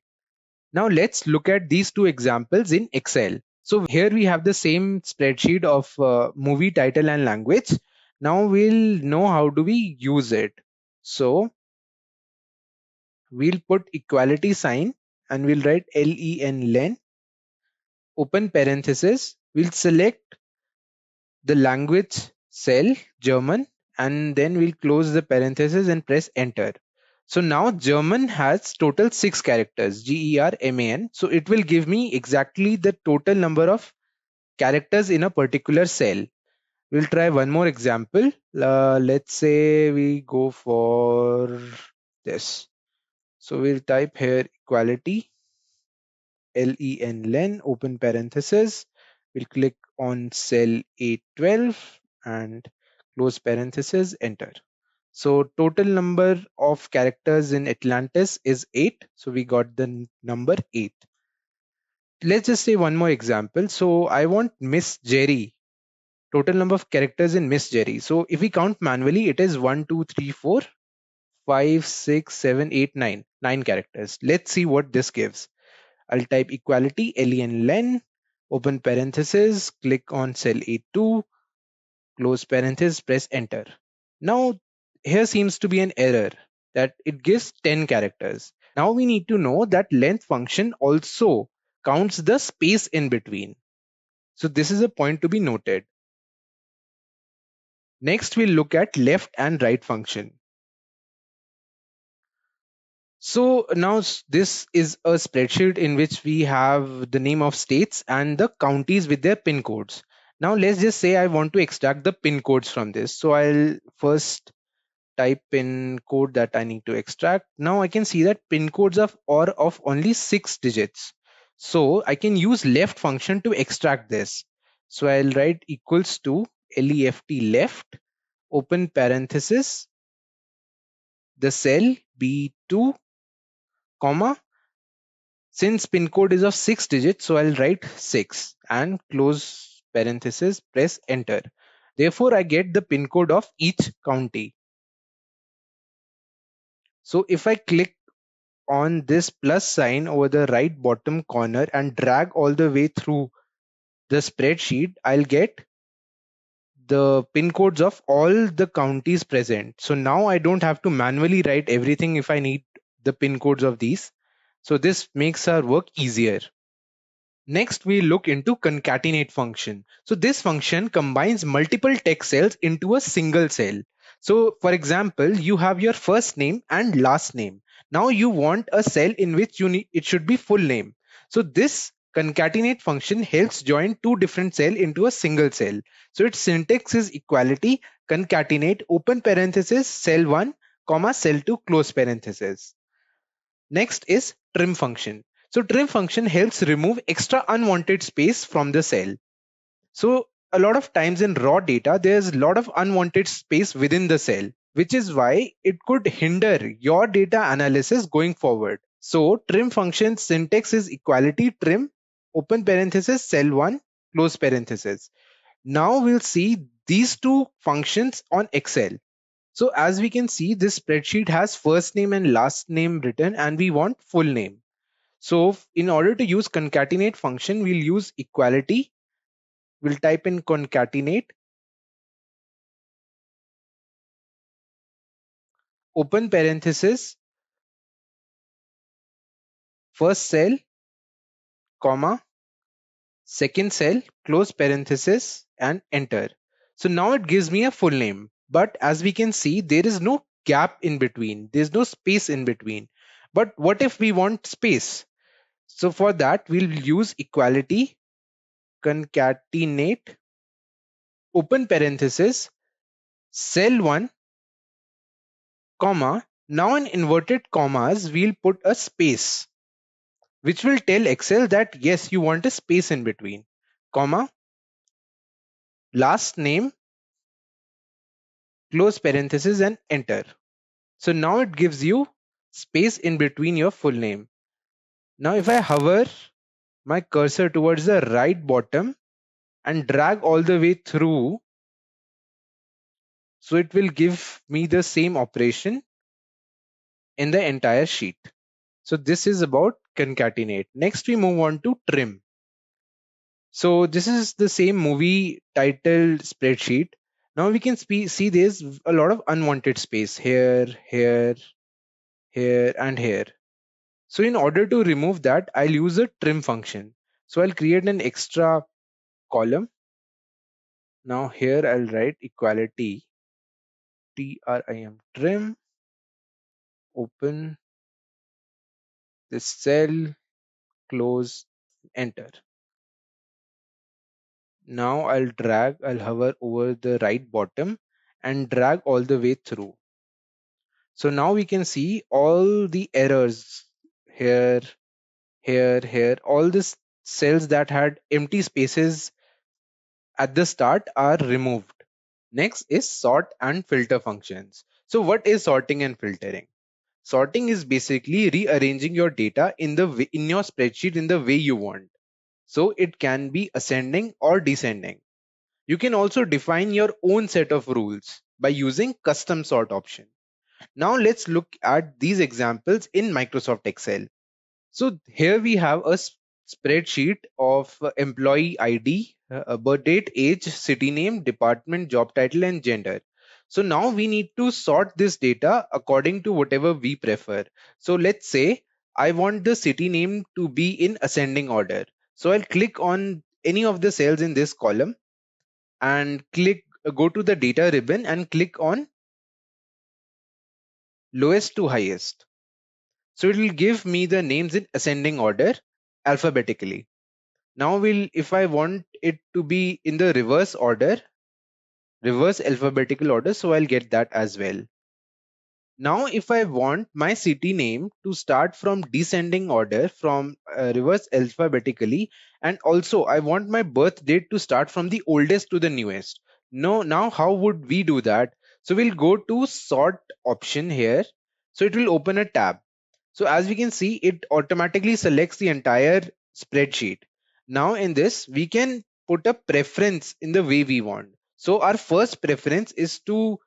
Now let's look at these two examples in Excel. So here we have the same spreadsheet of movie title and language. Now we'll know how do we use it. So we'll put equality sign and we'll write len, open parenthesis. We'll select the language cell, German, and then we'll close the parenthesis and press enter. So now German has total 6 characters, GERMAN. So it will give me exactly the total number of characters in a particular cell. We'll try one more example. Let's say we go for this. So we'll type here equality, len, open parenthesis. We'll click on cell A12 and close parenthesis, enter. So total number of characters in Atlantis is 8. So we got the number 8. Let's just say one more example. So I want Miss Jerry. Total number of characters in Miss Jerry. So if we count manually, it is 1, 2, 3, 4, 5, 6, 7, 8, 9. 9 characters. Let's see what this gives. I'll type equality, len, open parenthesis, click on cell A2, close parenthesis, press enter. Now, here seems to be an error that it gives 10 characters. Now we need to know that length function also counts the space in between. So this is a point to be noted. Next, we'll look at left and right function. So now this is a spreadsheet in which we have the name of states and the counties with their pin codes. Now let's just say I want to extract the pin codes from this. So I'll first type pin code that I need to extract. Now I can see that pin codes are of only 6 digits. So I can use left function to extract this. So I'll write equals to left, open parenthesis, the cell B2, comma. Since pin code is of 6 digits, so I'll write 6 and close parenthesis, press enter. Therefore, I get the pin code of each county. So if I click on this plus sign over the right bottom corner and drag all the way through the spreadsheet, I'll get the pin codes of all the counties present. So now I don't have to manually write everything if I need the pin codes of these. So this makes our work easier. Next, we look into concatenate function. So this function combines multiple text cells into a single cell. So for example, you have your first name and last name. Now you want a cell in which it should be full name. So this concatenate function helps join two different cells into a single cell. So its syntax is equality, concatenate, open parenthesis, cell 1, comma, cell 2, close parenthesis. Next is trim function. So trim function helps remove extra unwanted space from the cell. So a lot of times in raw data, there's a lot of unwanted space within the cell, which is why it could hinder your data analysis going forward. So trim function syntax is equality trim, open parenthesis, cell 1, close parenthesis. Now we'll see these two functions on Excel. So as we can see, this spreadsheet has first name and last name written, and we want full name. So in order to use concatenate function, we'll use equality. We'll type in concatenate, open parenthesis, first cell, comma, second cell, close parenthesis, and enter. So now it gives me a full name. But as we can see, there is no gap in between. There's no space in between. But what if we want space? So for that, we'll use equality, concatenate, open parenthesis, cell 1, comma. Now in inverted commas, we'll put a space, which will tell Excel that yes, you want a space in between, comma, last name, close parenthesis, and enter. So now it gives you space in between your full name. Now if I hover my cursor towards the right bottom and drag all the way through, so it will give me the same operation in the entire sheet. So this is about concatenate. Next, we move on to trim. So this is the same movie titled spreadsheet. Now we can see there's a lot of unwanted space here, here, here, and here. So in order to remove that, I'll use a trim function. So I'll create an extra column. Now here I'll write equality trim, open this cell, close, enter. Now I'll hover over the right bottom and drag all the way through. So now we can see all the errors here, here, all these cells that had empty spaces at the start are removed. Next is sort and filter functions. So what is sorting and filtering? Sorting is basically rearranging your data in your spreadsheet in the way you want. So it can be ascending or descending. You can also define your own set of rules by using custom sort option. Now let's look at these examples in Microsoft Excel. So here we have a spreadsheet of employee ID, birth date, age, city name, department, job title, and gender. So now we need to sort this data according to whatever we prefer. So let's say I want the city name to be in ascending order. So I'll click on any of the cells in this column and go to the data ribbon and click on lowest to highest. So it will give me the names in ascending order alphabetically. Now if I want it to be in the reverse order, reverse alphabetical order, so I'll get that as well. Now if I want my city name to start from descending order from reverse alphabetically, and also I want my birth date to start from the oldest to the newest. Now how would we do that? So we'll go to sort option here. So it will open a tab. So as we can see, it automatically selects the entire spreadsheet. Now in this, we can put a preference in the way we want. So our first preference is to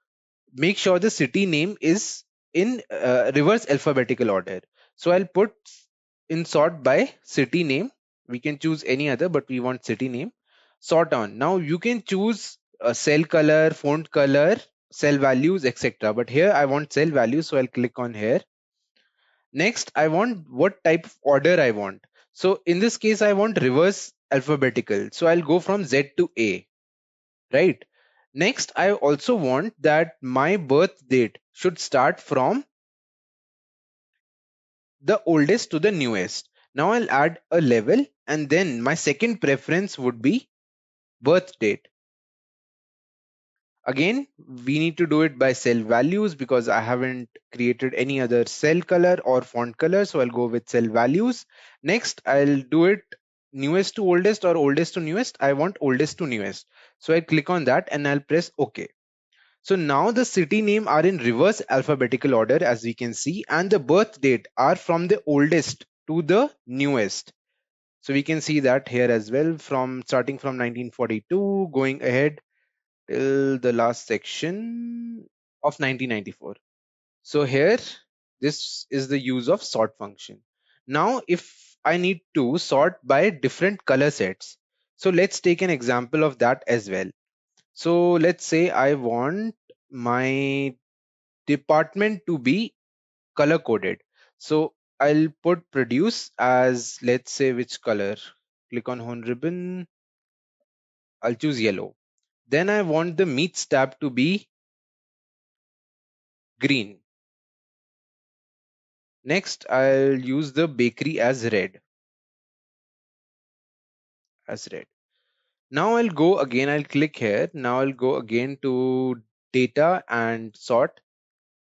make sure the city name is in reverse alphabetical order. So I'll put in sort by city name. We can choose any other, but we want city name. Sort on. Now you can choose a cell color, font color, cell values, etc. But here I want cell values, so I'll click on here. Next, I want what type of order I want. So in this case, I want reverse alphabetical. So I'll go from Z to A, right? Next, I also want that my birth date should start from the oldest to the newest. Now I'll add a level, and then my second preference would be birth date. Again, we need to do it by cell values because I haven't created any other cell color or font color. So I'll go with cell values. Next, I'll do it newest to oldest or oldest to newest. I want oldest to newest. So I click on that and I'll press OK. So now the city name are in reverse alphabetical order, as we can see, and the birth date are from the oldest to the newest. So we can see that here as well, from starting from 1942 going ahead till the last section of 1994. So here, this is the use of sort function. Now, if I need to sort by different color sets, so let's take an example of that as well. So let's say I want my department to be color coded. So I'll put produce as, let's say, which color? Click on home ribbon. I'll choose yellow. Then I want the meats tab to be green. Next, I'll use the bakery as red. Now I'll go again, I'll click here. Now I'll go again to data and sort.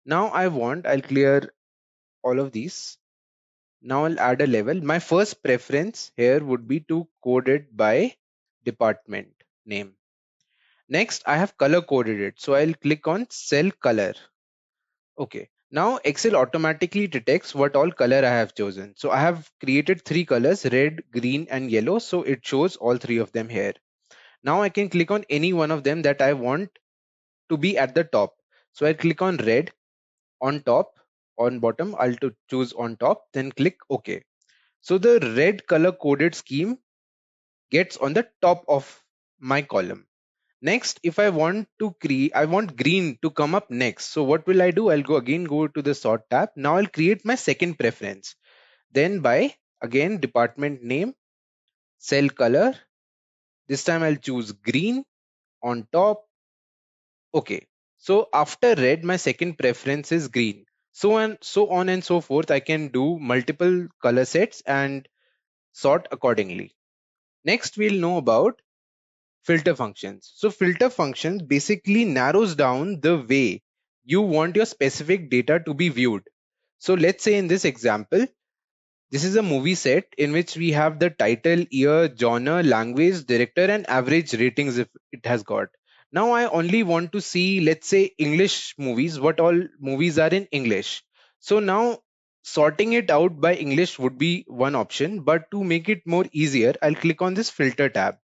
Now I'll clear all of these. Now I'll add a level. My first preference here would be to code it by department name. Next, I have color coded it. So I'll click on cell color. Okay. Now Excel automatically detects what all color I have chosen. So I have created three colors, red, green, and yellow. So it shows all three of them here. Now I can click on any one of them that I want to be at the top. So I click on red on top, on bottom, I'll to choose on top, then click OK. So the red color coded scheme gets on the top of my column. Next, if I want green to come up next. So what will I do? I'll go to the sort tab. Now I'll create my second preference. Then by again department name, cell color. This time I'll choose green on top. Okay. So after red, my second preference is green. So on and so forth. I can do multiple color sets and sort accordingly. Next, we'll know about filter functions. So filter functions basically narrows down the way you want your specific data to be viewed. So let's say in this example, this is a movie set in which we have the title, year, genre, language, director, and average ratings if it has got. Now I only want to see, let's say, English movies, what all movies are in English. So now sorting it out by English would be one option, but to make it more easier, I'll click on this filter tab.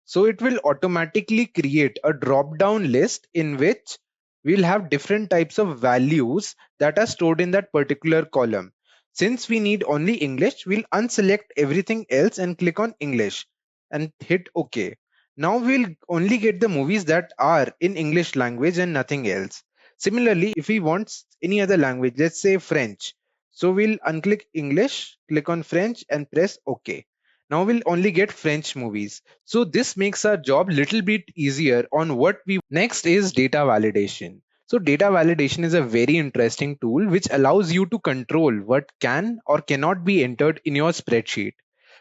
So it will automatically create a drop down list in which we'll have different types of values that are stored in that particular column. Since we need only English, we'll unselect everything else and click on English and hit OK. Now we'll only get the movies that are in English language and nothing else. Similarly, if we want any other language, let's say French, so we'll unclick English, click on French and press OK. Now we'll only get French movies. So this makes our job little bit easier on what we. Next is data validation. So data validation is a very interesting tool which allows you to control what can or cannot be entered in your spreadsheet.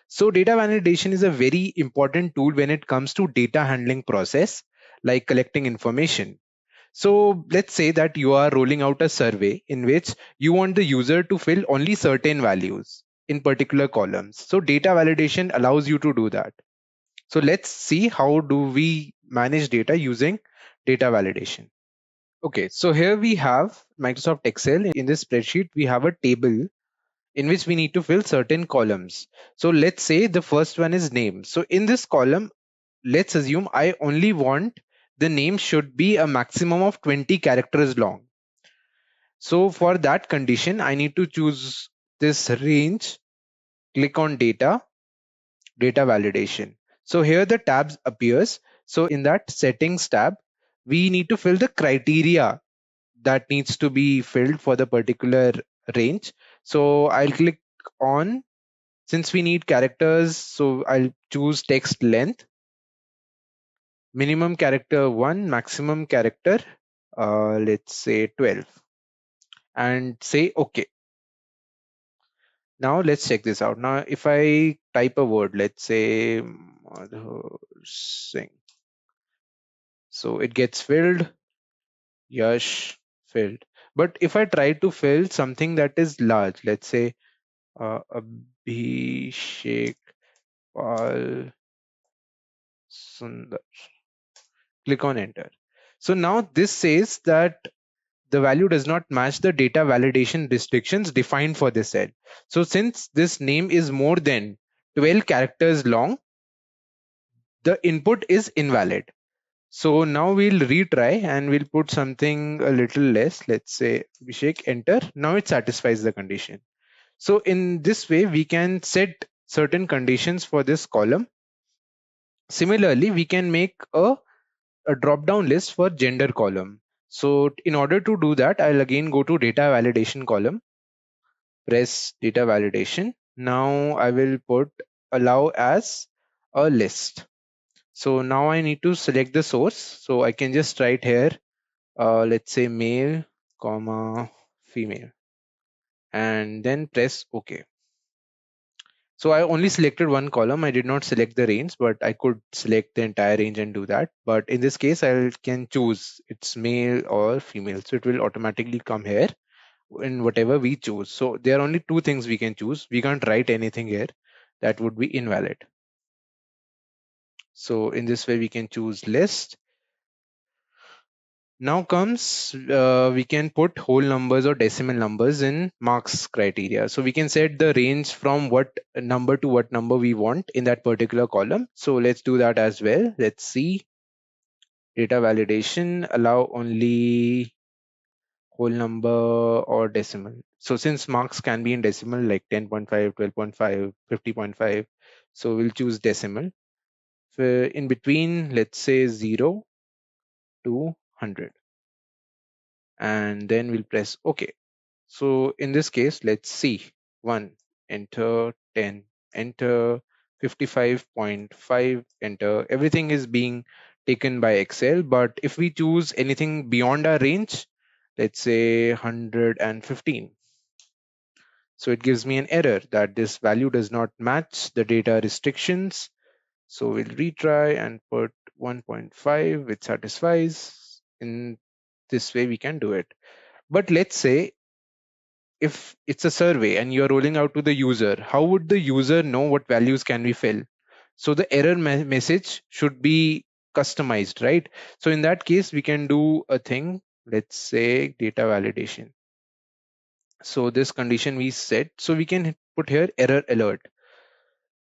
So data validation is a very important tool when it comes to data handling process, like collecting information. So let's say that you are rolling out a survey in which you want the user to fill only certain values in particular columns. So data validation allows you to do that. So let's see how do we manage data using data validation. Okay, so here we have Microsoft Excel. In this spreadsheet, we have a table in which we need to fill certain columns. So let's say the first one is name. So in this column, let's assume I only want the name should be a maximum of 20 characters long. So for that condition, I need to choose this range, click on data, data validation. So here the tabs appears. So in that settings tab, we need to fill the criteria that needs to be filled for the particular range. So I'll click on, since we need characters, so I'll choose text length, minimum character 1, maximum character, let's say 12, and say OK. Now let's check this out. Now if I type a word, let's say Madhur Singh, so it gets filled, Yash filled. But if I try to fill something that is large, let's say Abhishek Pal Sundar, click on enter. So now this says that the value does not match the data validation restrictions defined for this cell. So since this name is more than 12 characters long, the input is invalid. So now we'll retry and we'll put something a little less. Let's say Abhishek, enter. Now it satisfies the condition. So in this way, we can set certain conditions for this column. Similarly, we can make a drop-down list for gender column. So in order to do that, I'll again go to data validation column, press data validation. Now I will put allow as a list. So now I need to select the source. So I can just write here, let's say male, comma, female, and then press OK. So I only selected one column. I did not select the range, but I could select the entire range and do that. But in this case, I can choose it's male or female. So it will automatically come here in whatever we choose. So there are only two things we can choose. We can't write anything here. That would be invalid. So in this way, we can choose list. Now comes, we can put whole numbers or decimal numbers in marks criteria. So we can set the range from what number to what number we want in that particular column. So let's do that as well. Let's see. Data validation, allow only whole number or decimal. So since marks can be in decimal like 10.5, 12.5, 50.5, so we'll choose decimal. In between, let's say 0 to 100. And then we'll press OK. So in this case, let's see. 1, enter 10, enter 55.5, enter. Everything is being taken by Excel, but if we choose anything beyond our range, let's say 115, so it gives me an error that this value does not match the data restrictions. So we'll retry and put 1.5, which satisfies. In this way we can do it. But let's say if it's a survey and you're rolling out to the user, how would the user know what values can we fill? So the error message should be customized, right? So in that case, we can do a thing, let's say data validation. So this condition we set, so we can put here error alert.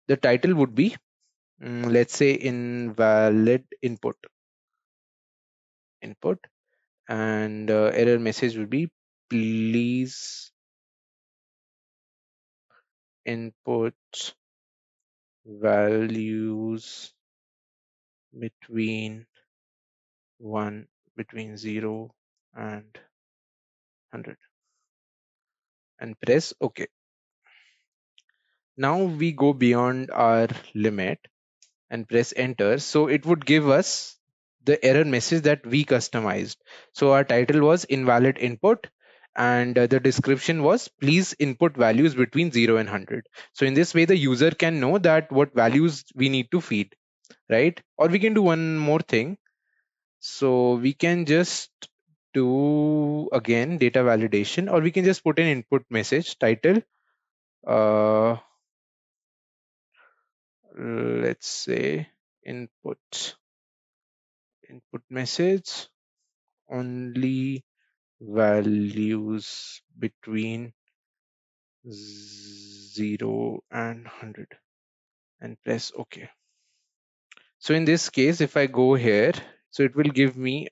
The title would be, let's say invalid input, and error message would be please input values between 0 and 100 and press OK. Now we go beyond our limit and press enter. So it would give us the error message that we customized. So our title was invalid input, and the description was please input values between 0 and 100. So in this way, the user can know that what values we need to feed, right? Or we can do one more thing. So we can just do again data validation, or we can just put an input message title. Let's say input message only values between 0 and 100 and press OK. So in this case, if I go here, so it will give me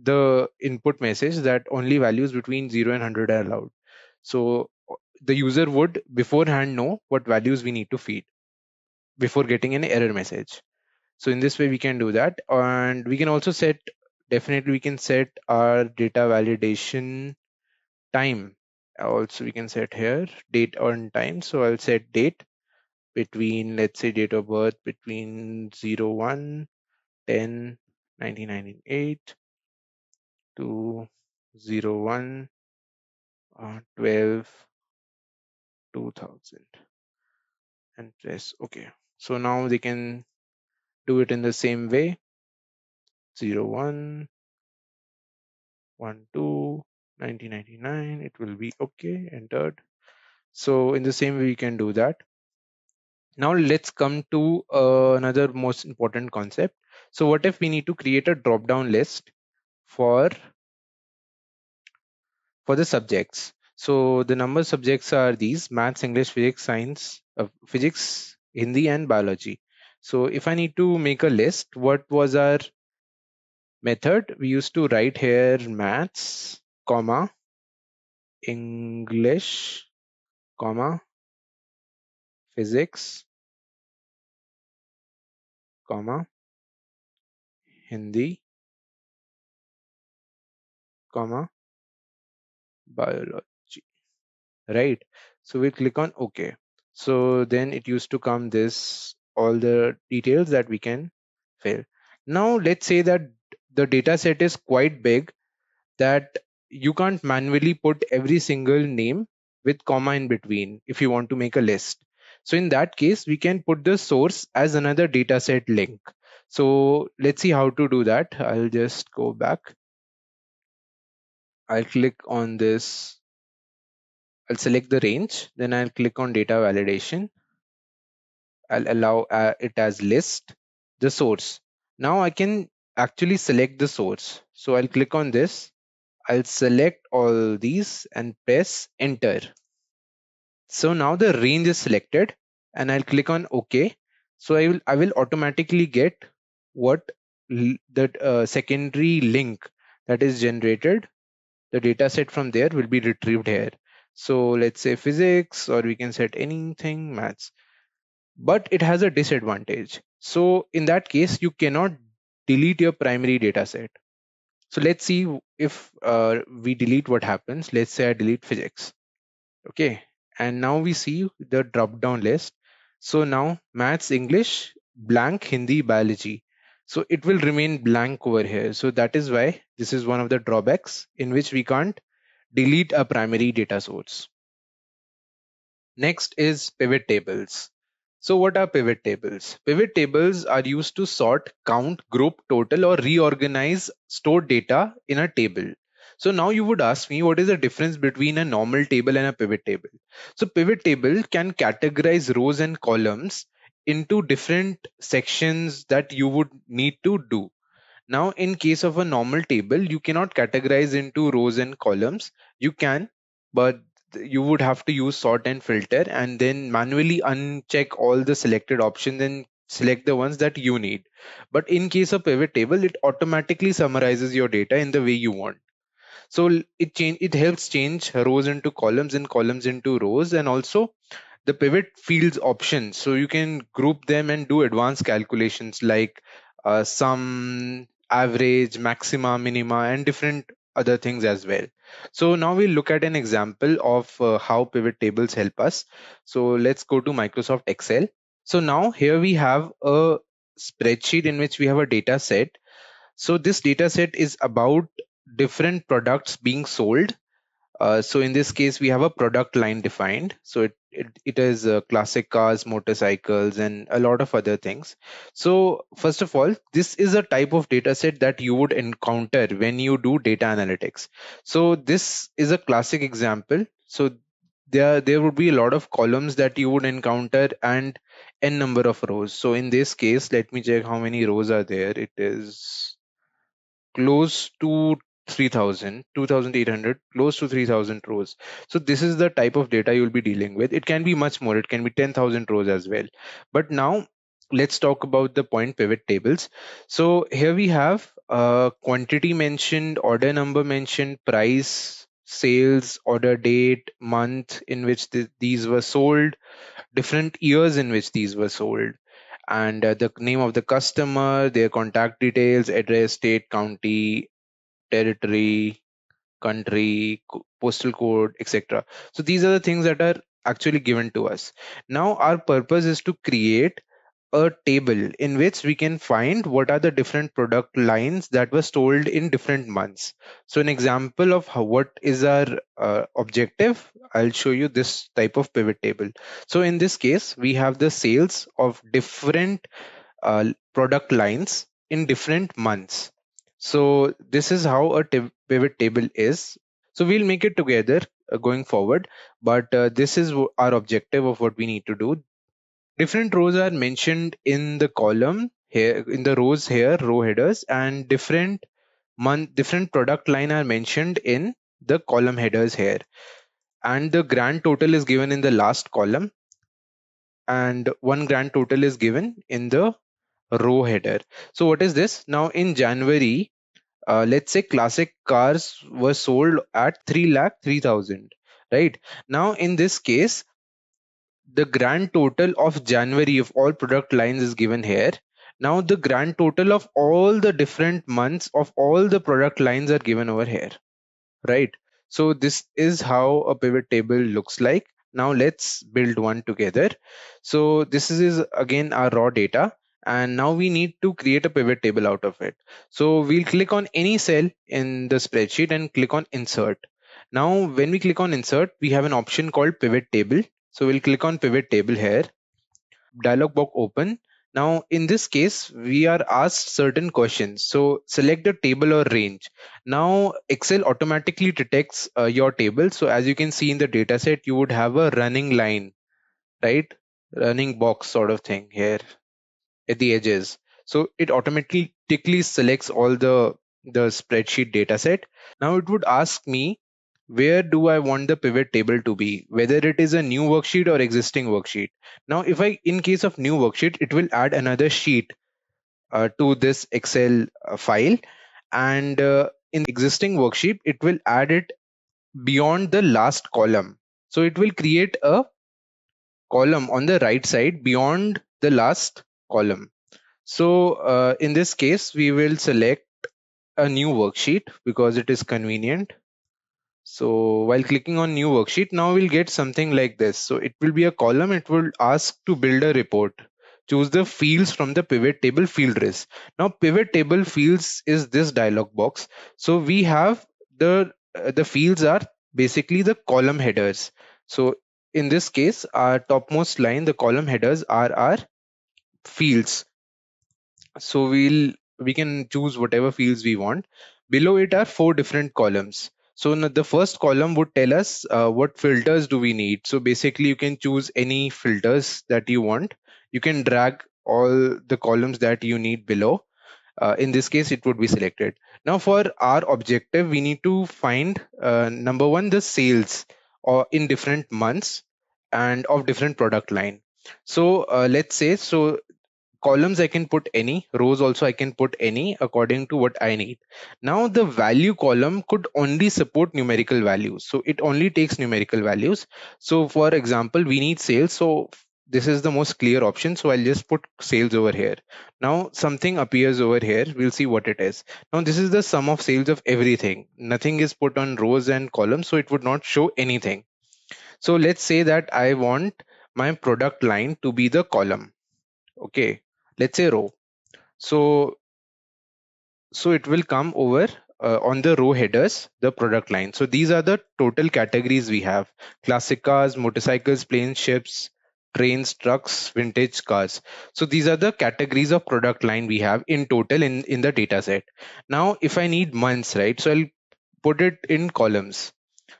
the input message that only values between 0 and 100 are allowed. So the user would beforehand know what values we need to feed before getting an error message. So in this way, we can do that. And we can also set, definitely we can set our data validation time. Also, we can set here date and time. So I'll set date between, let's say date of birth between 01, 10, 1998 to 01, 12, 2000 and press OK. So now they can do it in the same way. 01, 12, 1999, it will be OK, entered. So in the same way, we can do that. Now let's come to another most important concept. So what if we need to create a drop-down list for the subjects? So the number subjects are these: maths, English, physics, science, physics, Hindi, and biology. So if I need to make a list, what was our method? We used to write here maths, comma, English, comma, physics, comma, Hindi, comma, biology, right? So we click on OK. So then it used to come this, all the details that we can fill. Now let's say that the data set is quite big, that you can't manually put every single name with comma in between if you want to make a list. So in that case, we can put the source as another dataset link. So let's see how to do that. I'll just go back. I'll click on this. I'll select the range. Then I'll click on data validation. I'll allow it as list, the source. Now I can actually select the source. So I'll click on this. I'll select all these and press enter. So now the range is selected and I'll click on OK. So I will automatically get what that secondary link that is generated. The data set from there will be retrieved here. So let's say physics, or we can set anything, maths. But it has a disadvantage. So in that case, you cannot delete your primary data set. So let's see if we delete, what happens. Let's say I delete physics. Okay, and now we see the drop down list. So now maths, English, blank, Hindi, biology. So it will remain blank over here. So that is why this is one of the drawbacks in which we can't delete a primary data source. Next is pivot tables. So what are pivot tables? Pivot tables are used to sort, count, group, total, or reorganize stored data in a table. So now you would ask me, what is the difference between a normal table and a pivot table? So pivot table can categorize rows and columns into different sections that you would need to do. Now, in case of a normal table, you cannot categorize into rows and columns. You can, but you would have to use sort and filter and then manually uncheck all the selected options and select the ones that you need. But in case of pivot table, it automatically summarizes your data in the way you want. So it helps change rows into columns and columns into rows, and also the pivot fields options, so you can group them and do advanced calculations like sum, average, maxima, minima, and different other things as well. So now we'll look at an example of how pivot tables help us. So let's go to Microsoft Excel. So now here we have a spreadsheet in which we have a data set. So this data set is about different products being sold. So in this case, we have a product line defined. So it is classic cars, motorcycles, and a lot of other things. So first of all, this is a type of data set that you would encounter when you do data analytics. So this is a classic example. So there would be a lot of columns that you would encounter and n number of rows. So in this case, let me check how many rows are there. It is close to 3000, 2800, close to 3000 rows. So this is the type of data you'll be dealing with. It can be much more, it can be 10,000 rows as well. But now let's talk about the point pivot tables. So here we have quantity mentioned, order number mentioned, price, sales, order date, month in which these were sold, different years in which these were sold, and the name of the customer, their contact details, address, state, county, territory, country, postal code, etc. So these are the things that are actually given to us. Now our purpose is to create a table in which we can find what are the different product lines that were sold in different months. So an example of what is our objective, I'll show you this type of pivot table. So in this case, we have the sales of different product lines in different months. So this is how a pivot table is. So we'll make it together going forward, but this is our objective of what we need to do. Different rows are mentioned in the column here, in the rows here, row headers, and different product line are mentioned in the column headers here. And the grand total is given in the last column, and one grand total is given in the row header. So what is this? Now in January, let's say classic cars were sold at 3,03,000, right? Now in this case, the grand total of January of all product lines is given here. Now the grand total of all the different months of all the product lines are given over here, right? So this is how a pivot table looks like. Now let's build one together. So this is again our raw data, and now we need to create a pivot table out of it. So we'll click on any cell in the spreadsheet and click on insert. Now when we click on insert, we have an option called pivot table. So we'll click on pivot table here. Dialog box open. Now in this case, we are asked certain questions. So select the table or range. Now Excel automatically detects your table. So as you can see in the dataset, you would have a running line, right? Running box sort of thing here at the edges. So it automatically selects all the spreadsheet dataset. Now it would ask me, where do I want the pivot table to be, whether it is a new worksheet or existing worksheet. Now if I, in case of new worksheet, it will add another sheet to this Excel file, and in existing worksheet it will add it beyond the last column. So it will create a column on the right side beyond the last column. So in this case, we will select a new worksheet because it is convenient. So while clicking on new worksheet, now we'll get something like this. So it will be a column. It will ask to build a report. Choose the fields from the pivot table field list. Now pivot table fields is this dialog box. So we have the fields are basically the column headers. So in this case, our topmost line, the column headers are our fields. So we can choose whatever fields we want. Below it are four different columns. So the first column would tell us what filters do we need. So basically you can choose any filters that you want. You can drag all the columns that you need below. In this case it would be selected. Now for our objective we need to find number one, the sales or in different months and of different product line. So let's say, so columns I can put any, rows also I can put any according to what I need. Now the value column could only support numerical values, so it only takes numerical values. So for example, we need sales, so this is the most clear option, so I'll just put sales over here. Now something appears over here, we'll see what it is. Now this is the sum of sales of everything, nothing is put on rows and columns, so it would not show anything. So let's say that I want my product line to be the column. Okay, let's say row. So it will come over on the row headers, the product line. So these are the total categories we have: classic cars, motorcycles, planes, ships, trains, trucks, vintage cars. So these are the categories of product line we have in total in the data set. Now if I need months, right, so I'll put it in columns.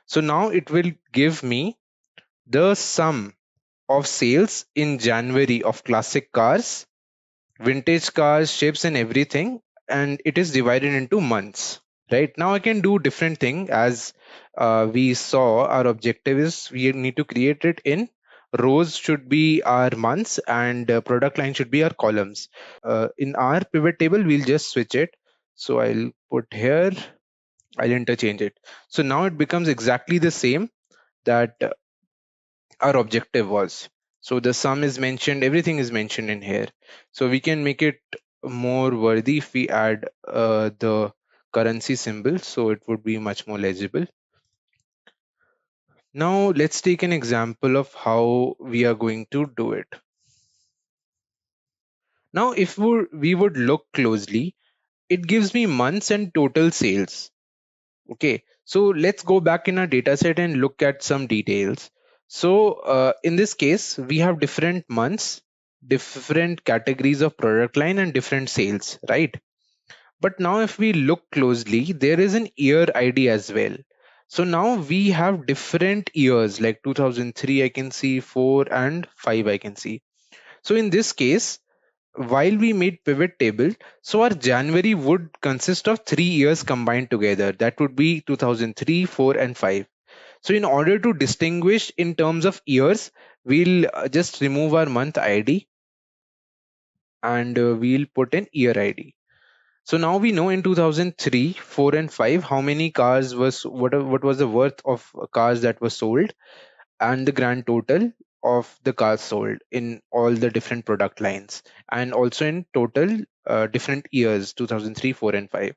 So now it will give me the sum of sales in January of classic cars, vintage cars, ships, and everything, and it is divided into months. Right now I can do different thing. As we saw, our objective is we need to create it in rows should be our months, and product line should be our columns. In our pivot table we'll just switch it. So I'll put here, I'll interchange it. So now it becomes exactly the same that our objective was. So the sum is mentioned, everything is mentioned in here. So we can make it more worthy if we add the currency symbol, so it would be much more legible. Now let's take an example of how we are going to do it. Now if we would look closely, it gives me months and total sales. Okay, so let's go back in our data set and look at some details. So in this case, we have different months, different categories of product line, and different sales, right? But now if we look closely, there is an year ID as well. So now we have different years, like 2003 I can see, 4 and 5 I can see. So in this case, while we made pivot table, so our January would consist of 3 years combined together. That would be 2003, 4, and 5. So in order to distinguish in terms of years, we'll just remove our month ID and we'll put an year ID. So now we know in 2003, 4, and 5 how many cars was what was the worth of cars that was sold, and the grand total of the cars sold in all the different product lines, and also in total different years 2003, 4, and 5.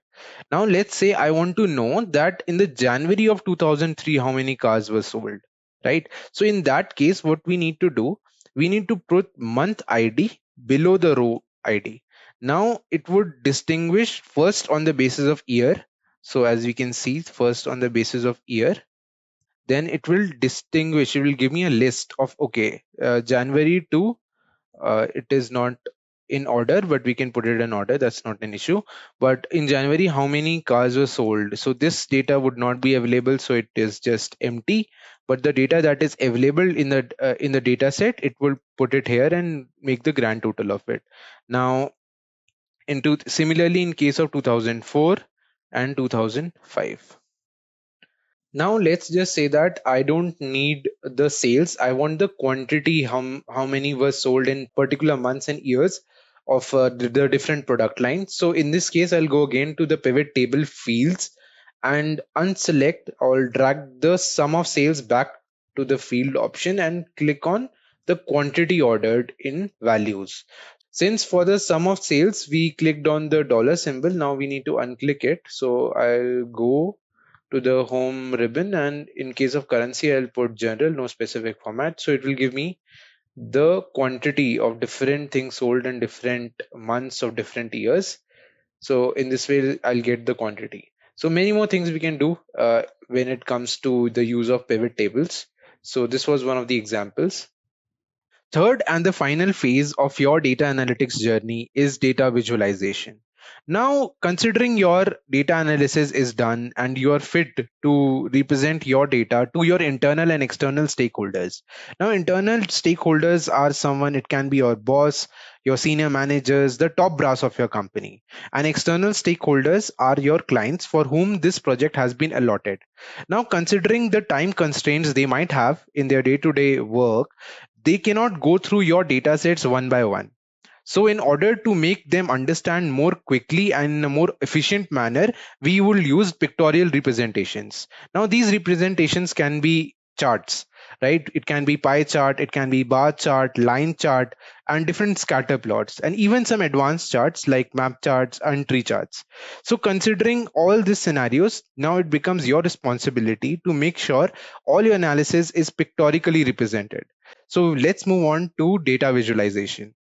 Now let's say I want to know that in the January of 2003 how many cars were sold, right? So in that case what we need to do, we need to put month ID below the row ID. Now it would distinguish first on the basis of year. So as we can see, first on the basis of year, then it will distinguish, it will give me a list of, okay, January to it is not in order, but we can put it in order, that's not an issue. But in January how many cars were sold, so this data would not be available, so it is just empty. But the data that is available in the data set, it will put it here and make the grand total of it. Now similarly in case of 2004 and 2005. Now let's just say that I don't need the sales. I want the quantity, how many were sold in particular months and years of the different product lines. So in this case, I'll go again to the pivot table fields and unselect or drag the sum of sales back to the field option and click on the quantity ordered in values. Since for the sum of sales, we clicked on the dollar symbol, now we need to unclick it. So I'll go to the home ribbon, and in case of currency, I'll put general, no specific format. So it will give me the quantity of different things sold in different months of different years. So in this way, I'll get the quantity. So many more things we can do when it comes to the use of pivot tables. So this was one of the examples. Third and the final phase of your data analytics journey is data visualization. Now, considering your data analysis is done and you are fit to represent your data to your internal and external stakeholders. Now, internal stakeholders are someone, it can be your boss, your senior managers, the top brass of your company. And external stakeholders are your clients for whom this project has been allotted. Now, considering the time constraints they might have in their day to day work, they cannot go through your data sets one by one. So in order to make them understand more quickly and in a more efficient manner, we will use pictorial representations. Now these representations can be charts, right? It can be pie chart, it can be bar chart, line chart, and different scatter plots, and even some advanced charts like map charts and tree charts. So considering all these scenarios, now it becomes your responsibility to make sure all your analysis is pictorially represented. So let's move on to data visualization.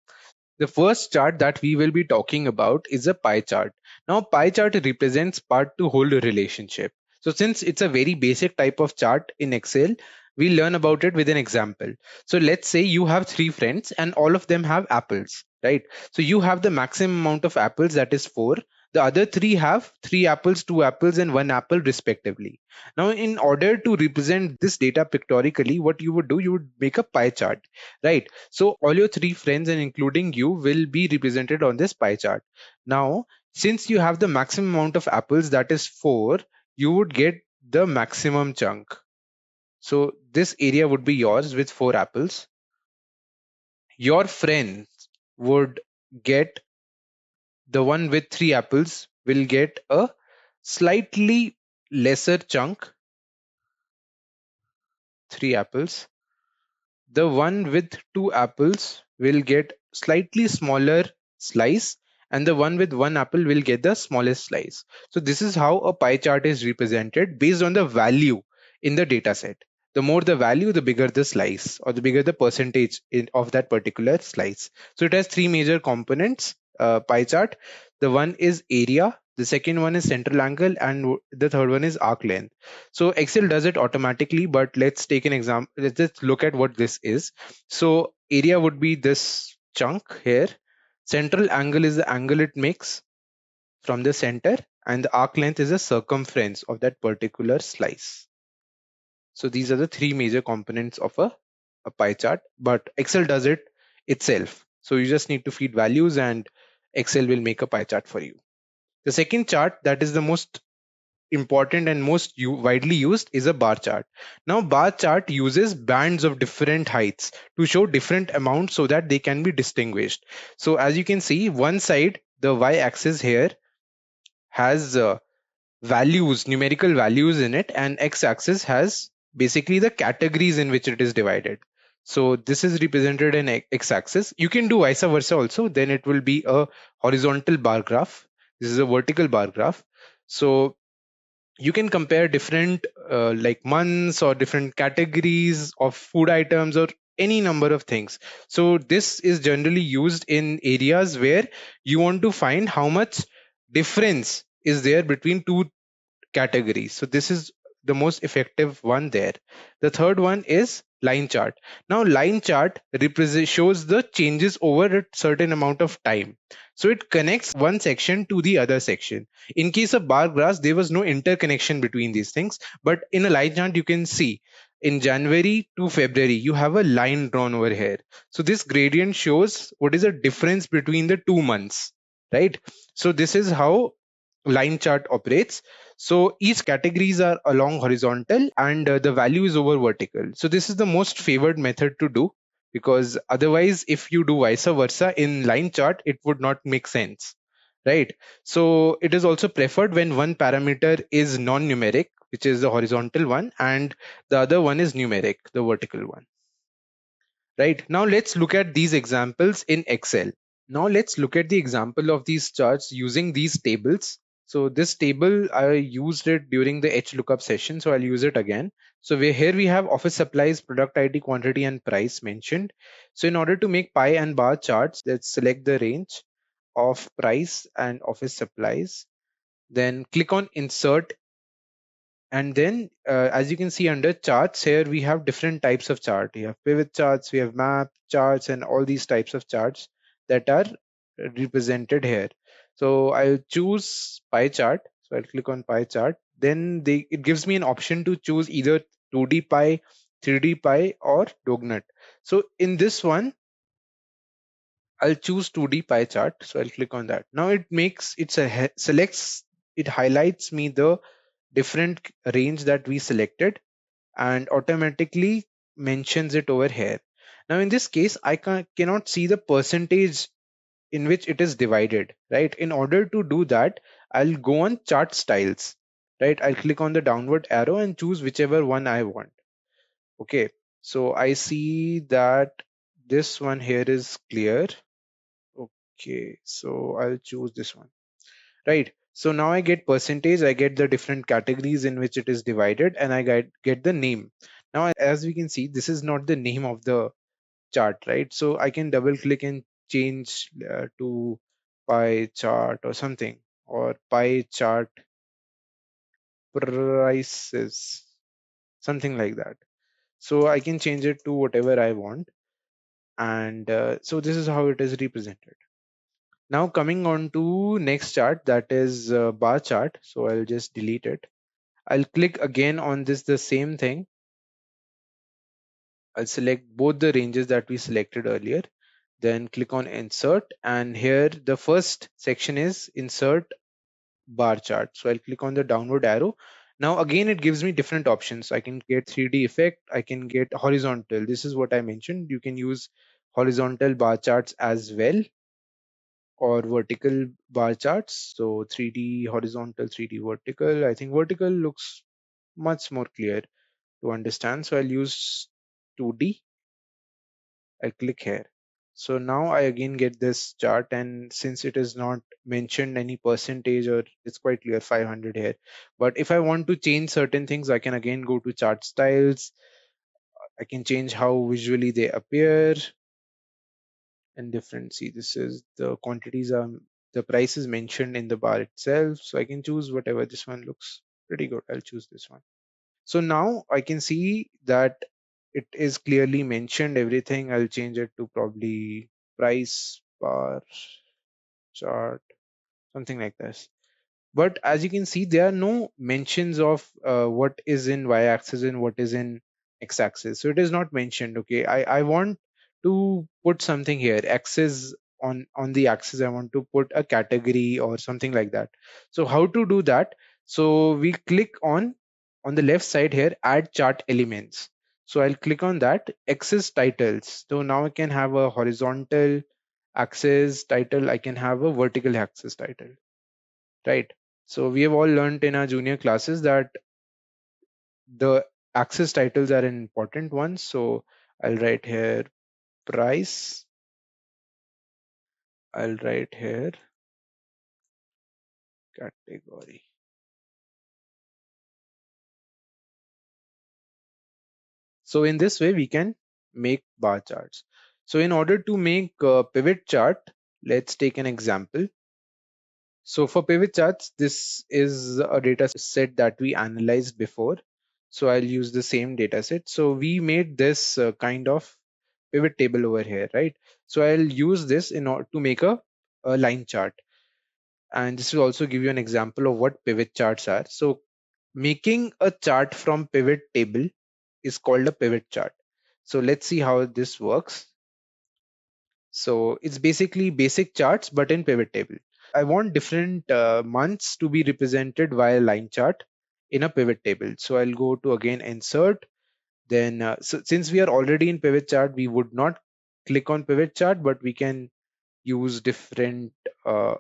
The first chart that we will be talking about is a pie chart. Now, pie chart represents part to whole relationship. So since it's a very basic type of chart in Excel, we learn about it with an example. So let's say you have three friends and all of them have apples, right? So you have the maximum amount of apples, that is 4. The other three have 3 apples, 2 apples, and 1 apple respectively. Now, in order to represent this data pictorially, what you would do, you would make a pie chart, right? So all your three friends and including you will be represented on this pie chart. Now, since you have the maximum amount of apples, that is 4, you would get the maximum chunk. So this area would be yours with 4 apples. Your friends would get, the one with 3 apples will get a slightly lesser chunk, 3 apples. The one with 2 apples will get slightly smaller slice, and the one with 1 apple will get the smallest slice. So this is how a pie chart is represented based on the value in the data set. The more the value, the bigger the slice, or the bigger the percentage of that particular slice. So it has 3 major components, pie chart. The one is area, the second one is central angle, and the third one is arc length. So Excel does it automatically, but let's take an example. Let's just look at what this is. So area would be this chunk here. Central angle is the angle it makes from the center, and the arc length is the circumference of that particular slice. So these are the 3 major components of a pie chart, but Excel does it itself. So you just need to feed values and Excel will make a pie chart for you. The second chart, that is the most important and most widely used, is a bar chart. Now bar chart uses bands of different heights to show different amounts so that they can be distinguished. So as you can see, one side, the y-axis here, has values, numerical values in it, and x-axis has basically the categories in which it is divided. So this is represented in x-axis. You can do vice versa also, then it will be a horizontal bar graph. This is a vertical bar graph. So you can compare different like months or different categories of food items or any number of things. So this is generally used in areas where you want to find how much difference is there between two categories. So this is the most effective one there. The third one is line chart. Now line chart shows the changes over a certain amount of time. So it connects one section to the other section. In case of bar graphs, there was no interconnection between these things, but in a line chart you can see in January to February you have a line drawn over here. So this gradient shows what is the difference between the 2 months, right? So this is how line chart operates. So each categories are along horizontal and the value is over vertical. So this is the most favored method to do, because otherwise if you do vice versa in line chart, it would not make sense, right? So it is also preferred when one parameter is non-numeric, which is the horizontal one, and the other one is numeric, the vertical one, right? Now let's look at these examples in Excel. Now let's look at the example of these charts using these tables So this table, I used it during the HLOOKUP session, so I'll use it again. So here we have office supplies, product ID, quantity, and price mentioned. So in order to make pie and bar charts, let's select the range of price and office supplies. Then click on insert. And then as you can see under charts here, we have different types of chart. We have pivot charts, we have map charts, and all these types of charts that are represented here. So I'll choose pie chart. So I'll click on pie chart. Then it gives me an option to choose either 2D pie, 3D pie, or donut. So in this one, I'll choose 2D pie chart. So I'll click on that. Now selects, it highlights me the different range that we selected and automatically mentions it over here. Now in this case, I cannot see the percentage in which it is divided, right? In order to do that, I'll go on chart styles, right? I'll click on the downward arrow and choose whichever one I want. Okay, so I see that this one here is clear. Okay, so I'll choose this one, right? So now I get percentage, I get the different categories in which it is divided, and I get the name. Now, as we can see, this is not the name of the chart, right? So I can double click and change to pie chart or something, or pie chart prices, something like that. So I can change it to whatever I want. And so this is how it is represented. Now coming on to next chart, that is bar chart. So I'll just delete it. I'll click again on this, the same thing. I'll select both the ranges that we selected earlier, then click on insert. And here the first section is insert bar chart. So I'll click on the downward arrow. Now again, it gives me different options. I can get 3D effect, I can get horizontal. This is what I mentioned. You can use horizontal bar charts as well, or vertical bar charts. So 3D horizontal, 3D vertical. I think vertical looks much more clear to understand. So I'll use 2D. I click here. So now I again get this chart, and since it is not mentioned any percentage, or it's quite clear 500 here. But if I want to change certain things, I can again go to chart styles. I can change how visually they appear and different. See, this is the quantities are, the price is mentioned in the bar itself. So I can choose whatever. This one looks pretty good. I'll choose this one. So now I can see that it is clearly mentioned everything. I'll change it to probably price bar chart, something like this. But as you can see, there are no mentions of what is in y-axis and what is in x-axis. So it is not mentioned. Okay, I want to put something here. Axis, on the axis, I want to put a category or something like that. So how to do that? So we click on the left side here, add chart elements. So I'll click on that, axis titles. So now I can have a horizontal axis title, I can have a vertical axis title, right? So we have all learned in our junior classes that the axis titles are an important one. So I'll write here price. I'll write here category. So in this way, we can make bar charts. So in order to make a pivot chart, let's take an example. So for pivot charts, this is a data set that we analyzed before. So I'll use the same data set. So we made this kind of pivot table over here, right? So I'll use this in order to make a line chart. And this will also give you an example of what pivot charts are. So making a chart from pivot table is called a pivot chart. So let's see how this works. So it's basically basic charts, but in pivot table. I want different months to be represented via line chart in a pivot table. So I'll go to again insert. Then so since we are already in pivot chart, we would not click on pivot chart, but we can use different uh,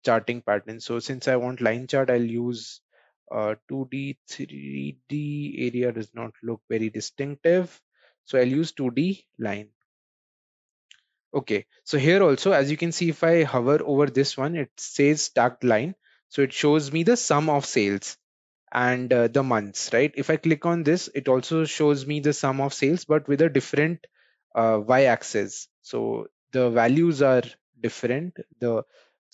charting patterns. So since I want line chart, I'll use 2D, 3D area does not look very distinctive. So I'll use 2D line. Okay, so here also, as you can see, if I hover over this one, it says stacked line. So it shows me the sum of sales and the months, right? If I click on this, it also shows me the sum of sales, but with a different y-axis. So the values are different. The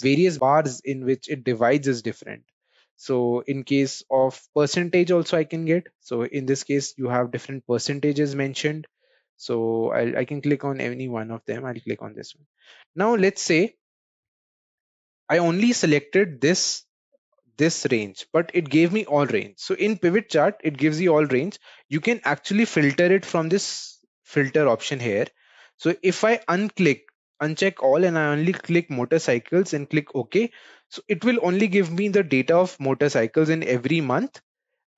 various bars in which it divides is different. So in case of percentage also I can get. So in this case, you have different percentages mentioned. So I can click on any one of them. I'll click on this one. Now let's say I only selected this range, but it gave me all range. So in pivot chart, it gives you all range. You can actually filter it from this filter option here. So if I uncheck all and I only click motorcycles and click OK, so it will only give me the data of motorcycles in every month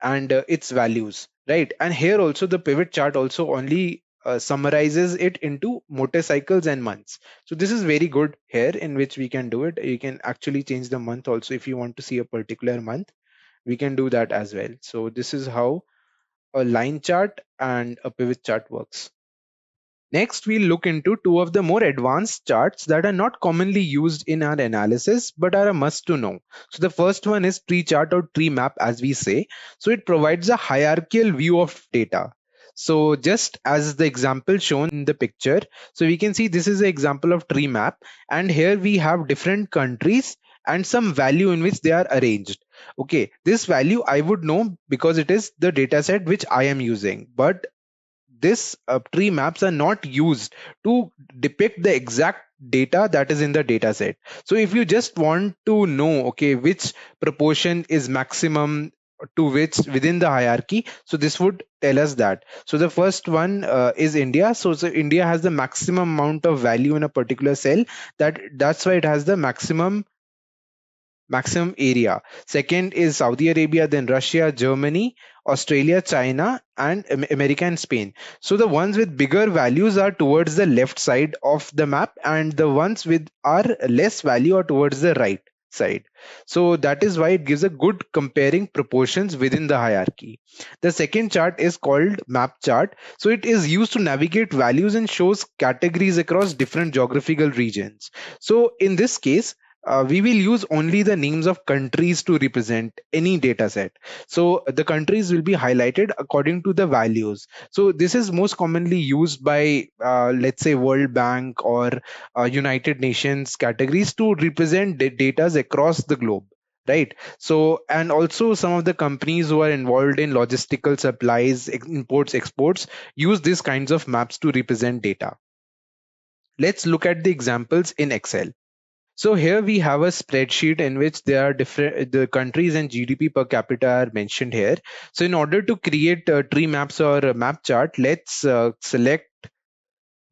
and its values, right? And here also the pivot chart also only summarizes it into motorcycles and months. So this is very good here in which we can do it. You can actually change the month also. If you want to see a particular month, we can do that as well. So this is how a line chart and a pivot chart works. Next, we'll look into two of the more advanced charts that are not commonly used in our analysis, but are a must to know. So the first one is tree chart or tree map, as we say. So it provides a hierarchical view of data. So just as the example shown in the picture, so we can see this is an example of tree map. And here we have different countries and some value in which they are arranged. Okay, this value I would know because it is the data set which I am using. But this tree maps are not used to depict the exact data that is in the data set. So if you just want to know, okay, which proportion is maximum to which within the hierarchy, so this would tell us that. So the first one is India. So India has the maximum amount of value in a particular cell. That's why it has the maximum area. Second is Saudi Arabia, then Russia, Germany, Australia, China, and America and Spain. So the ones with bigger values are towards the left side of the map, and the ones with are less value are towards the right side. So that is why it gives a good comparing proportions within the hierarchy. The second chart is called map chart. So it is used to navigate values and shows categories across different geographical regions. So in this case, we will use only the names of countries to represent any data set. So the countries will be highlighted according to the values. So this is most commonly used by, let's say, World Bank or United Nations categories to represent data across the globe. Right. So, and also some of the companies who are involved in logistical supplies, imports, exports, use these kinds of maps to represent data. Let's look at the examples in Excel. So here we have a spreadsheet in which there are different the countries and GDP per capita are mentioned here. So in order to create tree maps or a map chart, let's select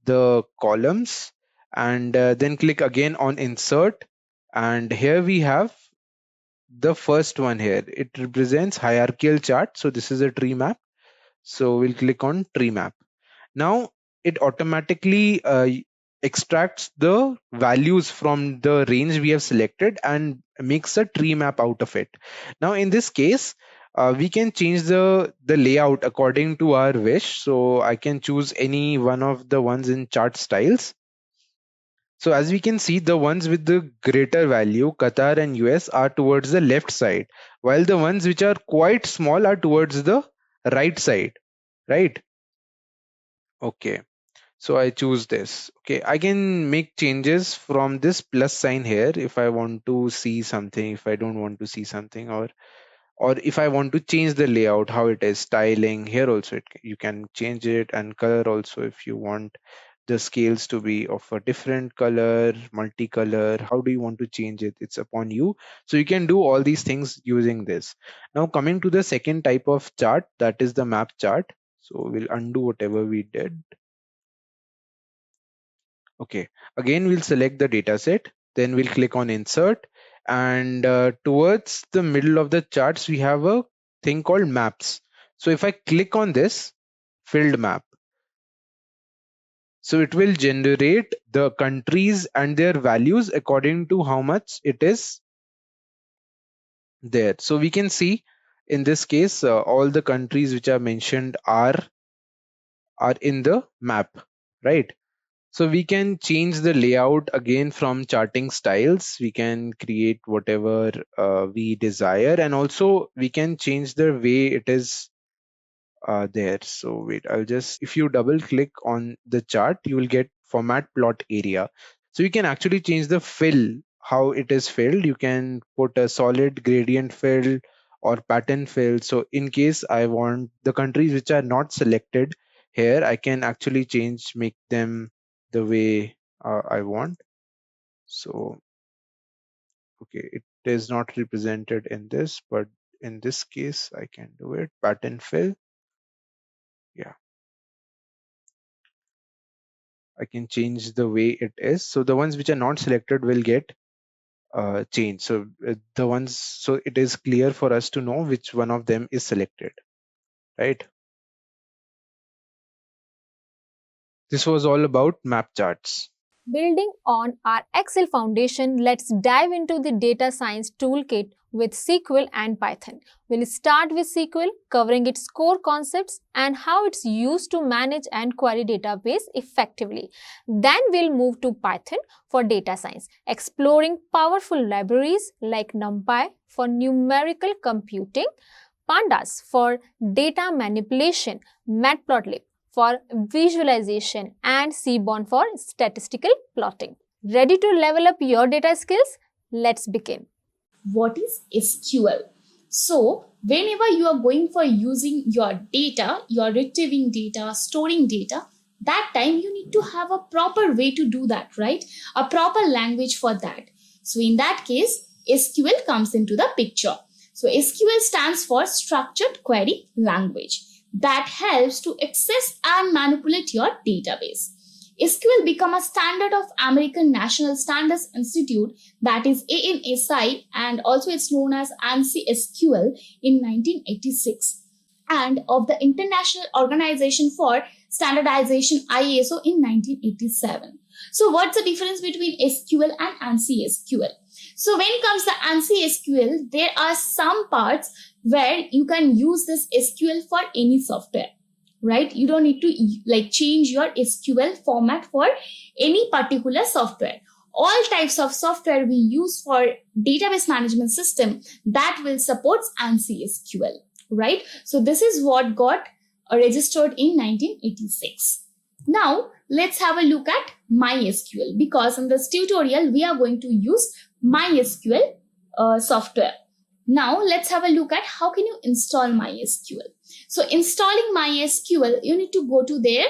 the columns and then click again on insert. And here we have the first one here. It represents hierarchical chart. So this is a tree map. So we'll click on tree map. Now it automatically extracts the values from the range we have selected and makes a tree map out of it. Now in this case, we can change the layout according to our wish. So I can choose any one of the ones in chart styles. So as we can see, the ones with the greater value, Qatar and US, are towards the left side, while the ones which are quite small are towards the right side, right? Okay. So I choose this. Okay, I can make changes from this plus sign here if I want to see something, if I don't want to see something, or if I want to change the layout, how it is, styling here also you can change it, and color also if you want the scales to be of a different color, multicolor, how do you want to change it? It's upon you. So you can do all these things using this. Now coming to the second type of chart, that is the map chart. So we'll undo whatever we did. Okay, again, we'll select the data set, then we'll click on insert, and towards the middle of the charts, we have a thing called maps. So if I click on this filled map, so it will generate the countries and their values according to how much it is there. So we can see in this case, all the countries which are mentioned are in the map, right? So we can change the layout again from charting styles. We can create whatever we desire, and also we can change the way it is there. So wait, if you double click on the chart, you will get format plot area. So you can actually change the fill, how it is filled. You can put a solid gradient fill or pattern fill. So in case I want the countries which are not selected here, I can actually make them the way I want. So, okay, it is not represented in this, but in this case, I can do it. Pattern fill. Yeah. I can change the way it is. So the ones which are not selected will get changed. So so it is clear for us to know which one of them is selected, right? This was all about map charts. Building on our Excel foundation, let's dive into the data science toolkit with SQL and Python. We'll start with SQL, covering its core concepts and how it's used to manage and query database effectively. Then we'll move to Python for data science, exploring powerful libraries like NumPy for numerical computing, Pandas for data manipulation, Matplotlib for visualization, and Seaborn for statistical plotting. Ready to level up your data skills? Let's begin. What is SQL? So, whenever you are going for using your data, you're retrieving data, storing data, that time you need to have a proper way to do that, right? A proper language for that. So, in that case, SQL comes into the picture. So, SQL stands for Structured Query Language that helps to access and manipulate your database. SQL became a standard of American National Standards Institute, that is ANSI, and also it's known as ANSI SQL in 1986, and of the International Organization for Standardization ISO in 1987. So what's the difference between SQL and ANSI SQL? So when it comes to ANSI SQL, there are some parts where you can use this SQL for any software, right? You don't need to change your SQL format for any particular software. All types of software we use for database management system that will support ANSI SQL, right? So this is what got registered in 1986. Now let's have a look at MySQL, because in this tutorial we are going to use MySQL software. Now let's have a look at how can you install MySQL. So installing MySQL, you need to go to their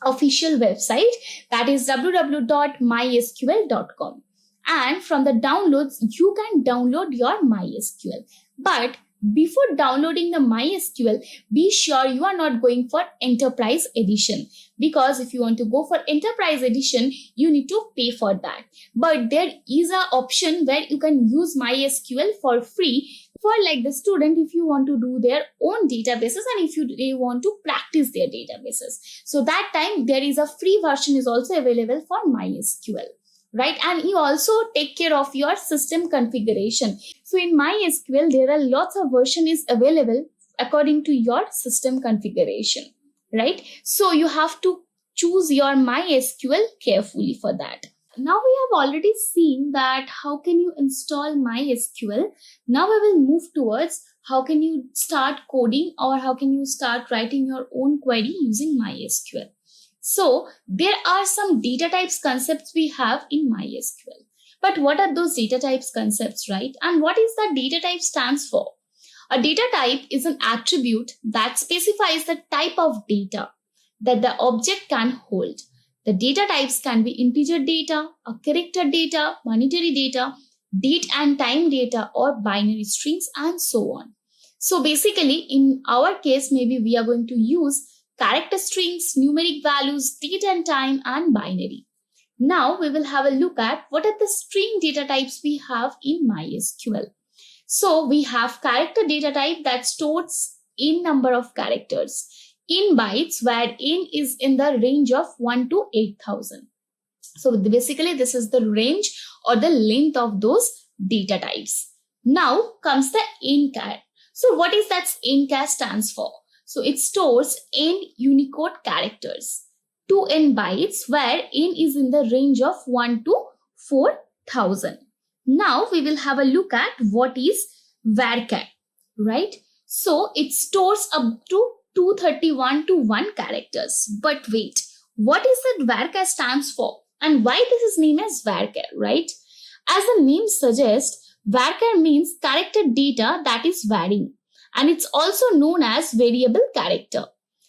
official website, that is www.mysql.com. And from the downloads, you can download your MySQL. But before downloading the MySQL, be sure you are not going for Enterprise Edition, because if you want to go for Enterprise Edition, you need to pay for that. But there is an option where you can use MySQL for free for like the student if you want to do their own databases and if they want to practice their databases. So that time there is a free version is also available for MySQL, right? And you also take care of your system configuration. So in MySQL, there are lots of version is available according to your system configuration, right? So you have to choose your MySQL carefully for that. Now we have already seen that how can you install MySQL. Now we will move towards how can you start coding or how can you start writing your own query using MySQL. So there are some data types concepts we have in MySQL. But what are those data types concepts, right? And what is that data type stands for? A data type is an attribute that specifies the type of data that the object can hold. The data types can be integer data, a character data, monetary data, date and time data, or binary strings, and so on. So basically, in our case, maybe we are going to use character strings, numeric values, date and time, and binary. Now we will have a look at what are the string data types we have in MySQL. So we have character data type that stores in number of characters in bytes, where in is in the range of 1 to 8,000. So basically this is the range or the length of those data types. Now comes the nchar. So what is that nchar stands for? So it stores n Unicode characters. 2n bytes where n is in the range of 1 to 4000. Now we will have a look at what is varchar, right? So it stores up to 231 to 1 characters. But wait, what is that varchar stands for? And why this is named as varchar, right? As the name suggests, varchar means character data that is varying. And it's also known as variable character.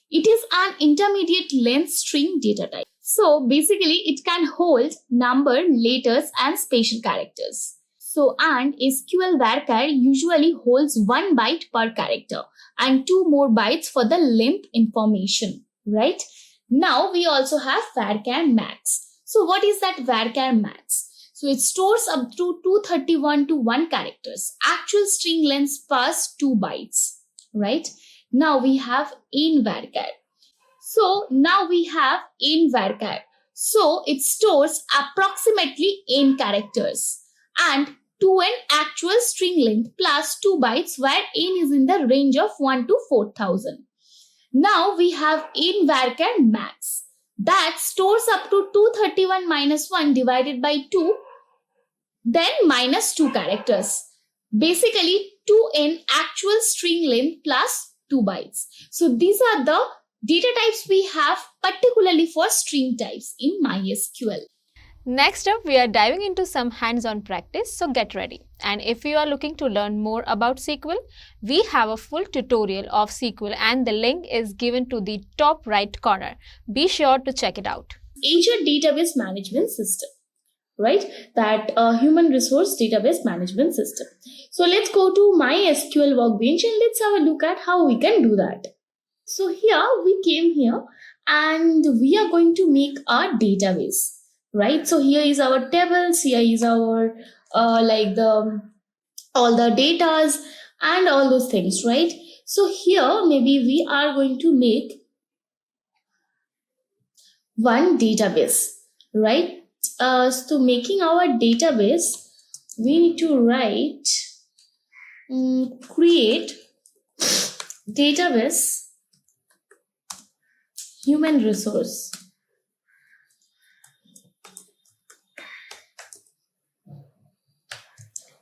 It is an intermediate length string data type. So basically it can hold number, letters and special characters. So and SQL varchar usually holds 1 byte per character and 2 more bytes for the length information, right? Now we also have varchar max. So what is that varchar max? So it stores up to 231 to 1 characters, actual string length plus 2 bytes, right? Now we have in varchar. So now we have in varchar. So it stores approximately n characters and 2n actual string length plus 2 bytes where n is in the range of 1 to 4000. Now we have in varchar max. That stores up to 231 minus 1 divided by 2, then minus 2 characters. Basically 2n actual string length plus 2 bytes. So these are the data types we have particularly for string types in MySQL. Next up, we are diving into some hands-on practice, so get ready. And if you are looking to learn more about SQL, we have a full tutorial of SQL and the link is given to the top right corner. Be sure to check it out. Azure Database Management System, right? That human resource database management system. So let's go to MySQL workbench and let's have a look at how we can do that. So here we came here and we are going to make our database, right? So here is our tables, here is our all the datas and all those things, right? So here maybe we are going to make one database, right? So making our database, we need to write create database human resource.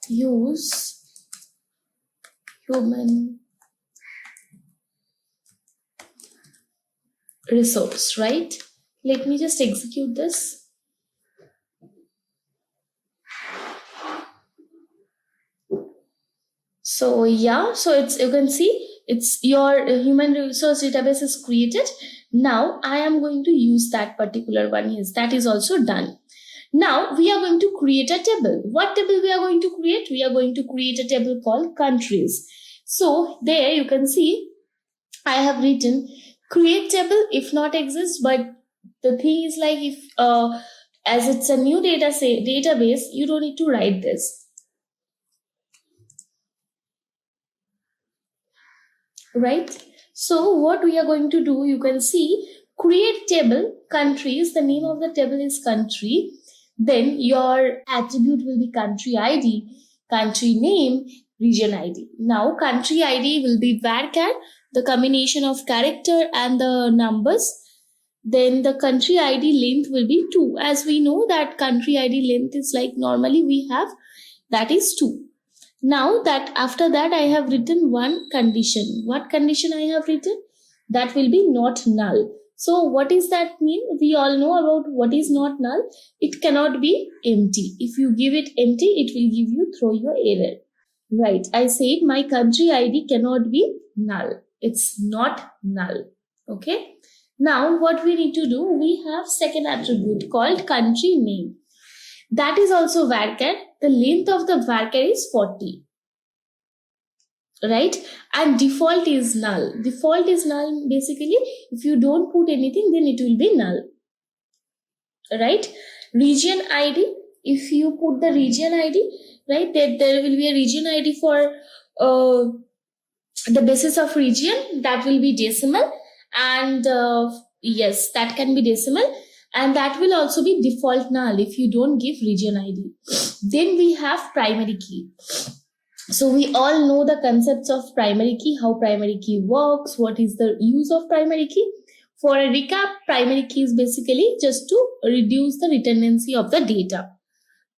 Use human resource, right? Let me just execute this. So yeah, so it's, you can see it's your human resource database is created. Now I am going to use that particular one. Yes, that is also done. Now we are going to create a table. What table we are going to create? We are going to create a table called countries. So there you can see I have written create table if not exists, but the thing is like if as it's a new database, you don't need to write this. Right? So what we are going to do, you can see create table countries. The name of the table is country. Then your attribute will be country ID, country name, region ID. Now country ID will be varchar, the combination of character and the numbers. Then the country ID length will be 2. As we know that country ID length is like normally we have, that is 2. Now that after that I have written one condition. What condition I have written? That will be not null. So what does that mean? We all know about what is not null. It cannot be empty. If you give it empty, it will give you throw your error. Right. I said my country ID cannot be null. It's not null. Okay. Now what we need to do, we have second attribute called country name. That is also varchar. The length of the varchar is 40. Right? And default is null. Default is null basically. If you don't put anything, then it will be null. Right? Region ID. If you put the region ID, right, there will be a region ID for the basis of region. That will be decimal. And yes, that can be decimal. And that will also be default null if you don't give region ID. Then we have primary key. So we all know the concepts of primary key, how primary key works, what is the use of primary key. For a recap, primary key is basically just to reduce the redundancy of the data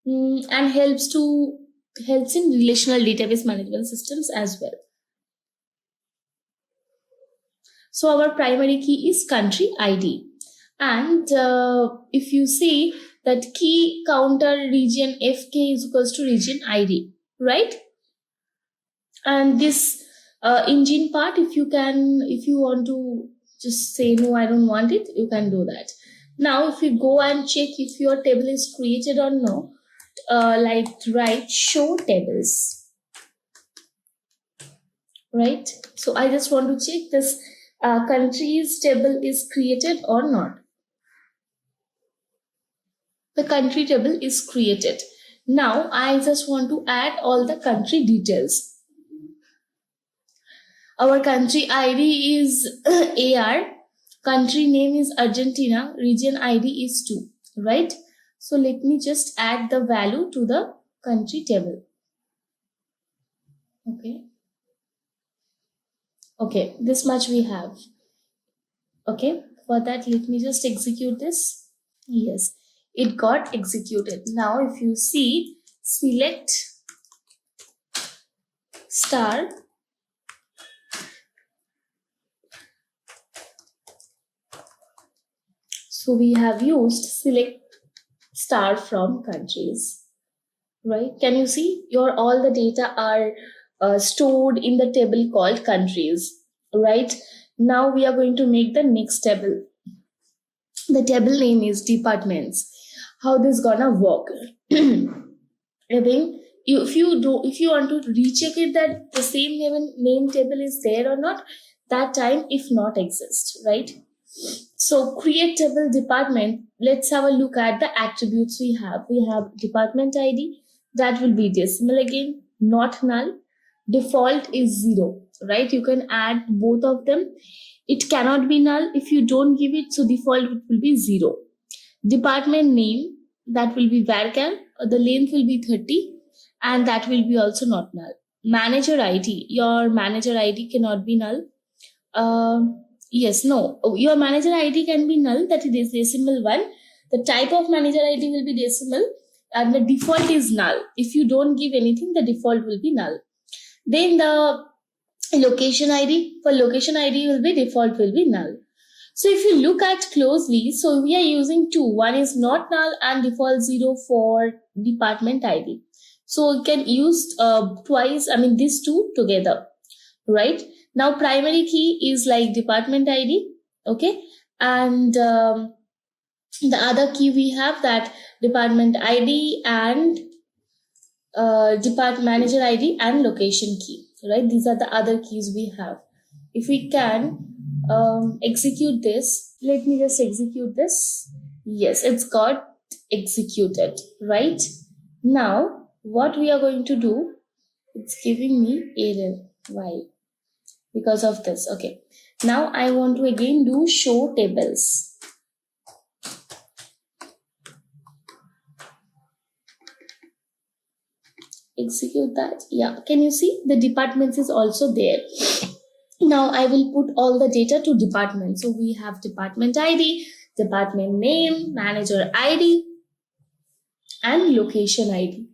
and helps in relational database management systems as well. So our primary key is country ID. And if you see that key counter region FK is equals to region ID, right? And this engine part, if you want to just say, no, I don't want it, you can do that. Now, if you go and check if your table is created or no, like write show tables, right? So I just want to check this countries table is created or not. The country table is created. Now I just want to add all the country details. Our country ID is AR, country name is Argentina, region ID is 2, right? So let me just add the value to the country table. Okay, this much we have. Okay, for that, let me just execute this. Yes, it got executed. Now, if you see, select star. So we have used select star from countries, right? Can you see all the data are stored in the table called countries, right? Now we are going to make the next table. The table name is departments. How this gonna work? I think if you want to recheck it that the same name table is there or not, that time if not exist, right? So create table department. Let's have a look at the attributes we have. We have department ID, that will be decimal again, not null. Default is 0, right? You can add both of them. It cannot be null if you don't give it, so default will be 0. Department name, that will be varchar, the length will be 30, and that will be also not null. Manager ID, your manager ID cannot be null. Yes, no, your manager ID can be null, that is decimal 1. The type of manager ID will be decimal, and the default is null. If you don't give anything, the default will be null. Then the location ID, for location ID will be default will be null. So if you look at closely, so we are using 2. One is not null and default 0 for department ID. So you can use twice, these two together, right? Now primary key is like department ID, okay? And the other key we have that department ID and department manager ID and location key, right? These are the other keys we have. If we can execute this, let me just execute this. Yes, it's got executed, right? Now what we are going to do, it's giving me error. Why? Because of this. Okay, now I want to again do show tables. Execute that. Yeah, can you see the departments is also there. Now I will put all the data to department. So we have department ID, department name, manager ID, and location ID.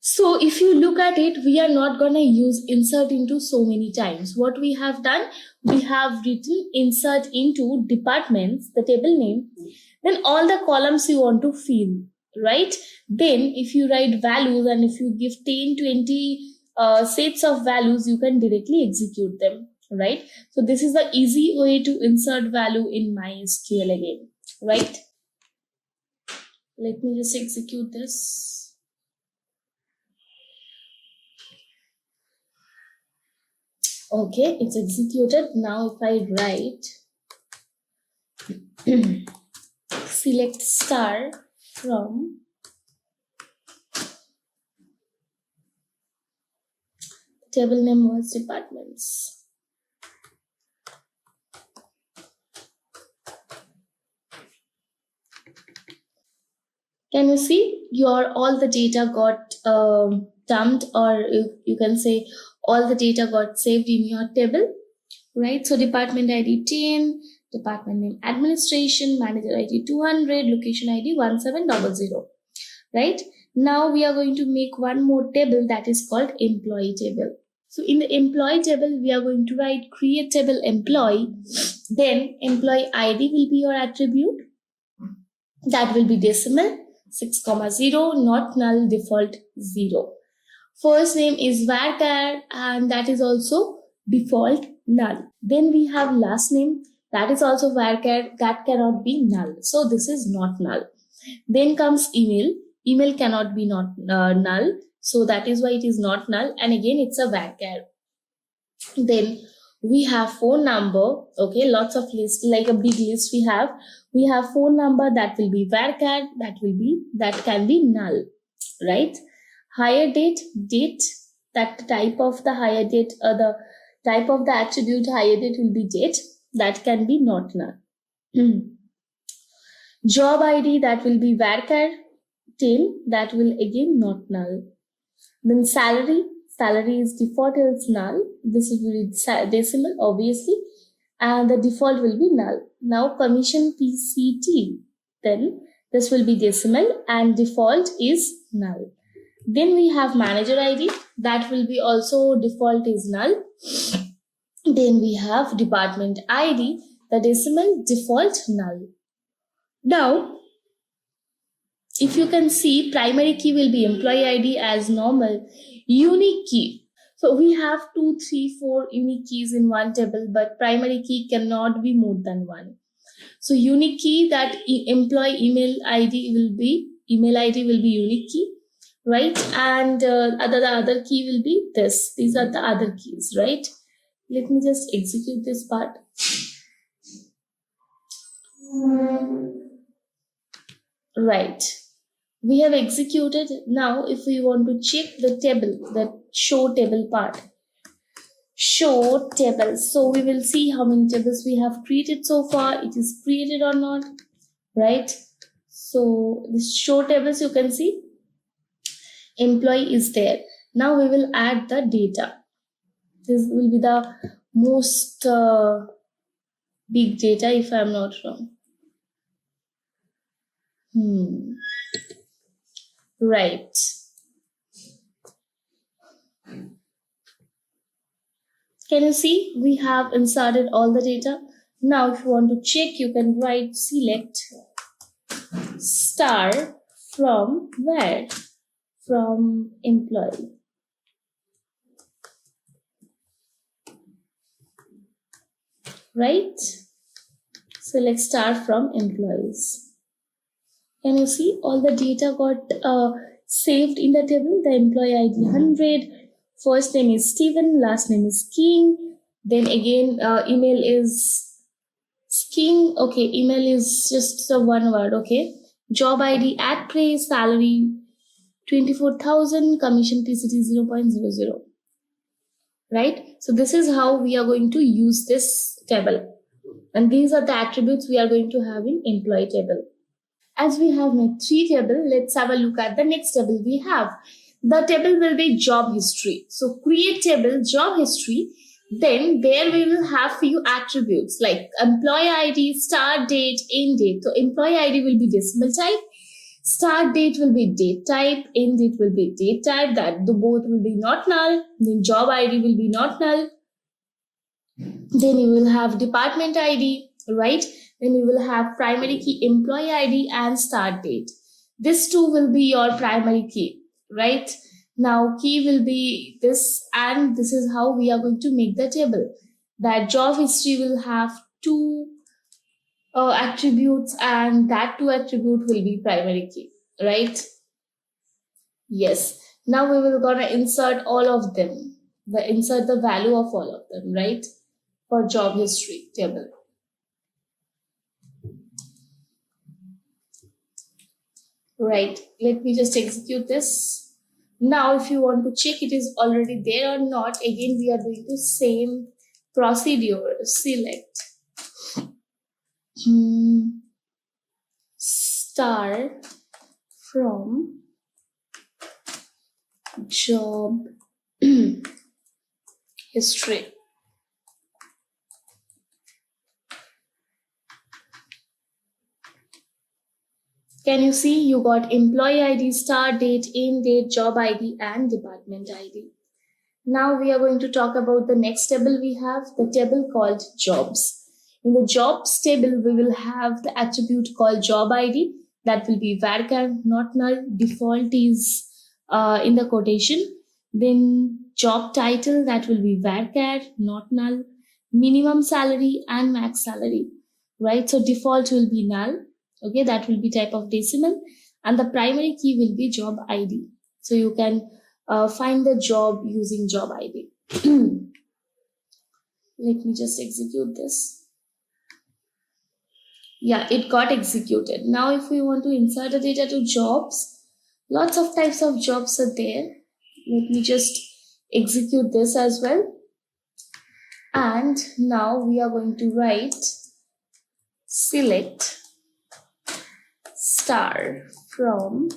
So if you look at it, we are not going to use insert into so many times. What we have done, we have written insert into departments, the table name, then all the columns you want to fill, right? Then if you write values and if you give 10, 20 sets of values, you can directly execute them, right? So this is the easy way to insert value in MySQL again, right? Let me just execute this. Okay, it's executed. Now if I write select star from table name was departments. Can you see all the data got dumped, or you can say all the data got saved in your table, right? So department ID 10, department name administration, manager ID 200, location ID 1700, right? Now we are going to make one more table that is called employee table. So in the employee table, we are going to write create table employee, then employee ID will be your attribute. That will be decimal 6,0, not null, default 0. First name is varchar and that is also default null. Then we have last name, that is also varchar, that cannot be null. So this is not null. Then comes email. Email cannot be not null. So that is why it is not null. And again, it's a varchar. Then we have phone number. Okay, lots of lists, like a big list we have. We have phone number, that will be varchar, that can be null, right? Hire date, that type of the hire date, the type of the attribute hire date will be date, that can be not null. Job ID, that will be varchar 10, that will again not null. Then salary is default, it's null. This will be decimal, obviously, and the default will be null. Now commission PCT, then this will be decimal and default is null. Then we have manager ID, that will be also default is null. Then we have department ID, the decimal, default null. Now, if you can see, primary key will be employee ID as normal. Unique key. So we have 2, 3, 4 unique keys in one table, but primary key cannot be more than one. So unique key, that employee email ID will be unique key, right? And the other key will be this. These are the other keys, right? Let me just execute this part. Right. We have executed. Now, if we want to check the table, the show table part. Show table. So we will see how many tables we have created so far. It is created or not, right? So this show tables, you can see employee is there. Now we will add the data. This will be the most big data, if I'm not wrong. Right. Can you see? We have inserted all the data. Now, if you want to check, you can write select star from where? From employee. Right? Select star from employees. Can you see all the data got saved in the table? The employee ID 100, first name is Steven, last name is King. Then again, email is King. Okay, email is just the one word. Okay, job ID at praise, salary 24,000, commission PCT 0.00. Right? So this is how we are going to use this table. And these are the attributes we are going to have in employee table. As we have made 3 tables, let's have a look at the next table we have. The table will be job history. So create table job history. Then there we will have few attributes like employee ID, start date, end date. So employee ID will be decimal type. Start date will be date type. End date will be date type. That the both will be not null. Then job ID will be not null. Then you will have department ID, right? Then you will have primary key, employee ID and start date. This two will be your primary key, right? Now key will be this, and this is how we are going to make the table. That job history will have 2 attributes, and that 2 attribute will be primary key, right? Yes. Now we will gonna insert all of them. Insert the value of all of them, right? For job history table. Right, let me just execute this. Now, if you want to check it is already there or not, again, we are doing the same procedure. Select star from job history. Can you see you got employee ID, start date, end date, job ID, and department ID. Now we are going to talk about the next table we have, the table called jobs. In the jobs table, we will have the attribute called job ID. That will be varchar, not null. Default is in the quotation. Then job title, that will be varchar, not null. Minimum salary and max salary, right? So default will be null. Okay, that will be type of decimal. And the primary key will be job ID. So you can find the job using job ID. Let me just execute this. Yeah, it got executed. Now, if we want to insert the data to jobs, lots of types of jobs are there. Let me just execute this as well. And now we are going to write select star from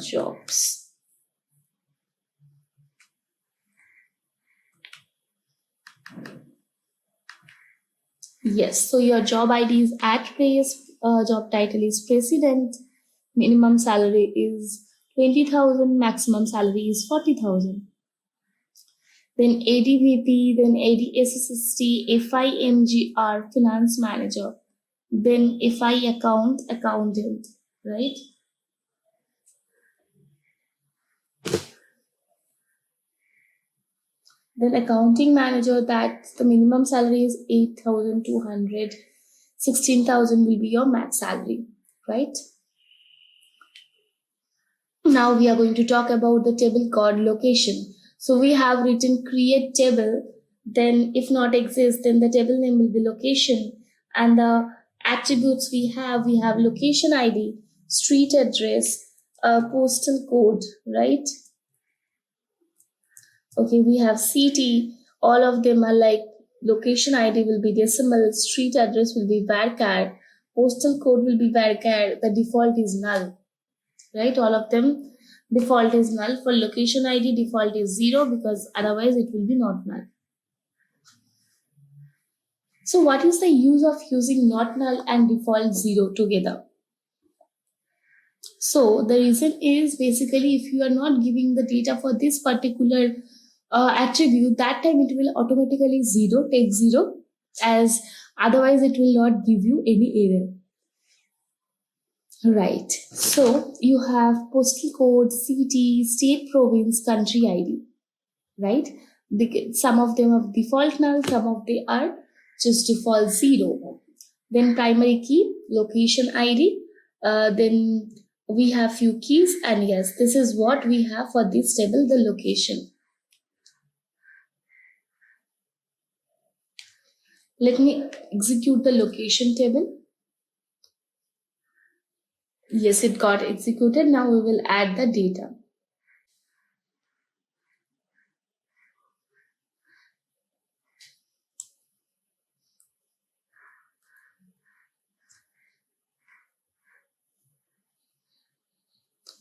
jobs. Yes, so your job ID is at place, job title is president, minimum salary is 20,000, maximum salary is 40,000. Then ADVP, then ADSSST, FIMGR, finance manager, then FI account, accountant, right? Then accounting manager, that the minimum salary is 8,200, 16,000 will be your max salary, right? Now we are going to talk about the table called location. So we have written create table, then if not exist, then the table name will be location. And the attributes we have location ID, street address, postal code, right? Okay, we have city, all of them are like location ID will be decimal, street address will be varchar, postal code will be varchar, the default is null, right? All of them default is null. For location ID, default is 0 because otherwise it will be not null. So what is the use of using not null and default 0 together? So the reason is basically if you are not giving the data for this particular attribute, that time it will automatically take 0, as otherwise it will not give you any error. Right. So you have postal code, city, state, province, country ID, right? Some of them are default null, some of them are just default 0. Then primary key, location ID, then we have few keys, and yes, this is what we have for this table, the location. Let me execute the location table. Yes, it got executed. Now we will add the data.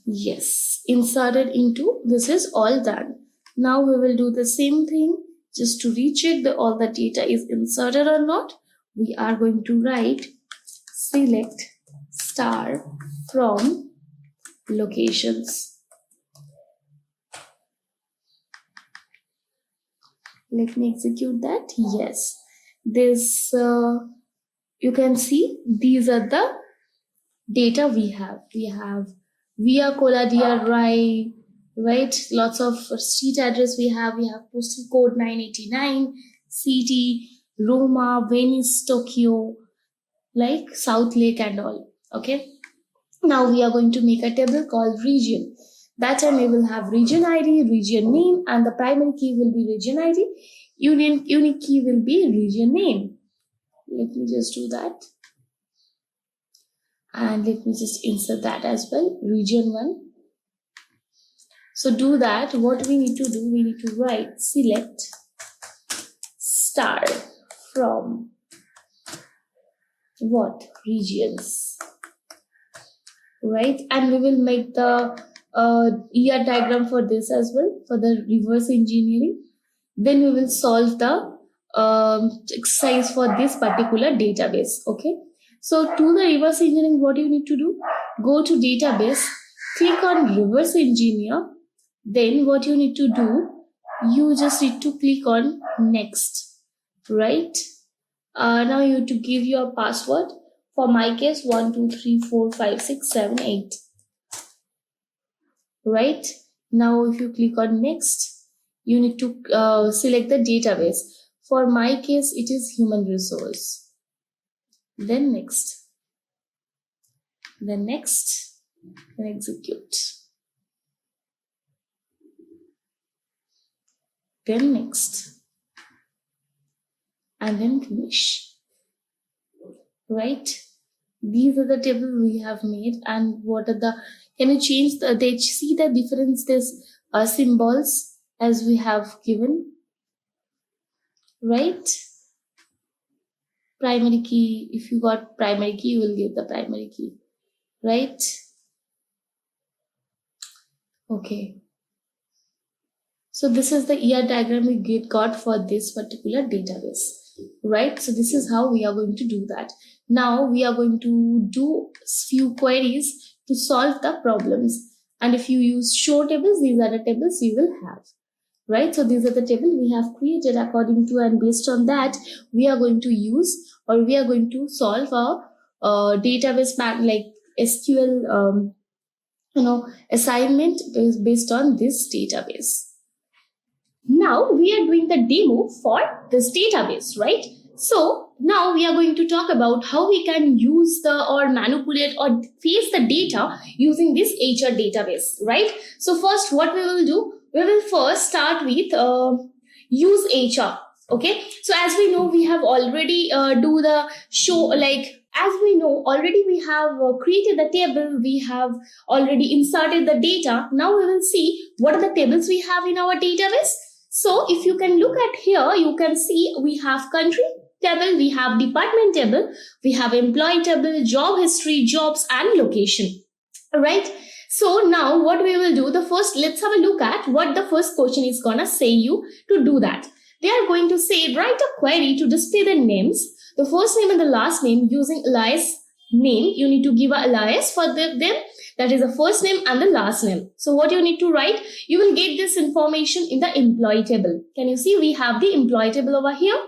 Yes, inserted into, this is all done. Now we will do the same thing just to recheck that all the data is inserted or not. We are going to write select star from locations. Let me execute that. Yes, this you can see these are the data we have. We have Via Coladia Rai, right? Lots of street address we have postal code 989, city, Roma, Venice, Tokyo, like South Lake and all. Okay. Now we are going to make a table called region. That time we will have region ID, region name, and the primary key will be region ID. Unique key will be region name. Let me just do that. And let me just insert that as well, region 1. So do that. What we need to do, we need to write select star from what? Regions. Right? And we will make the ER diagram for this as well, for the reverse engineering. Then we will solve the exercise for this particular database. Okay. So to the reverse engineering, what you need to do? Go to database, click on reverse engineer. Then what you need to do? You just need to click on next, right? Now you have to give your password. For my case, 1, 2, 3, 4, 5, 6, 7, 8. Right? Now if you click on next, you need to select the database. For my case, it is human resource. Then next. Then next. Then execute. Then next. And then finish. Right? These are the tables we have made, and what are the, can you change the, they see the difference, this symbols as we have given, right? Primary key, if you got primary key, you will get the primary key, right? Okay. So this is the ER diagram we got for this particular database, right? So this is how we are going to do that. Now we are going to do few queries to solve the problems. And if you use show tables, these are the tables you will have, right? So these are the tables we have created according to, and based on that, we are going to use, or we are going to solve a database like SQL, assignment based on this database. Now we are doing the demo for this database, right? So now we are going to talk about how we can use or manipulate or fetch the data using this HR database, right? So first what we will do, we will first start with use HR. Okay, so as we know, we have already do the show, like as we know already, we have created the table, we have already inserted the data. Now we will see what are the tables we have in our database. So if you can look at here, you can see we have country table, we have department table, we have employee table, job history, jobs, and location. All right. So now what we will do, the first, let's have a look at what the first question is gonna say you to do that. They are going to say, write a query to display the names, the first name and the last name using alias name. You need to give an alias for them. That is the first name and the last name. So what you need to write, you will get this information in the employee table. Can you see we have the employee table over here?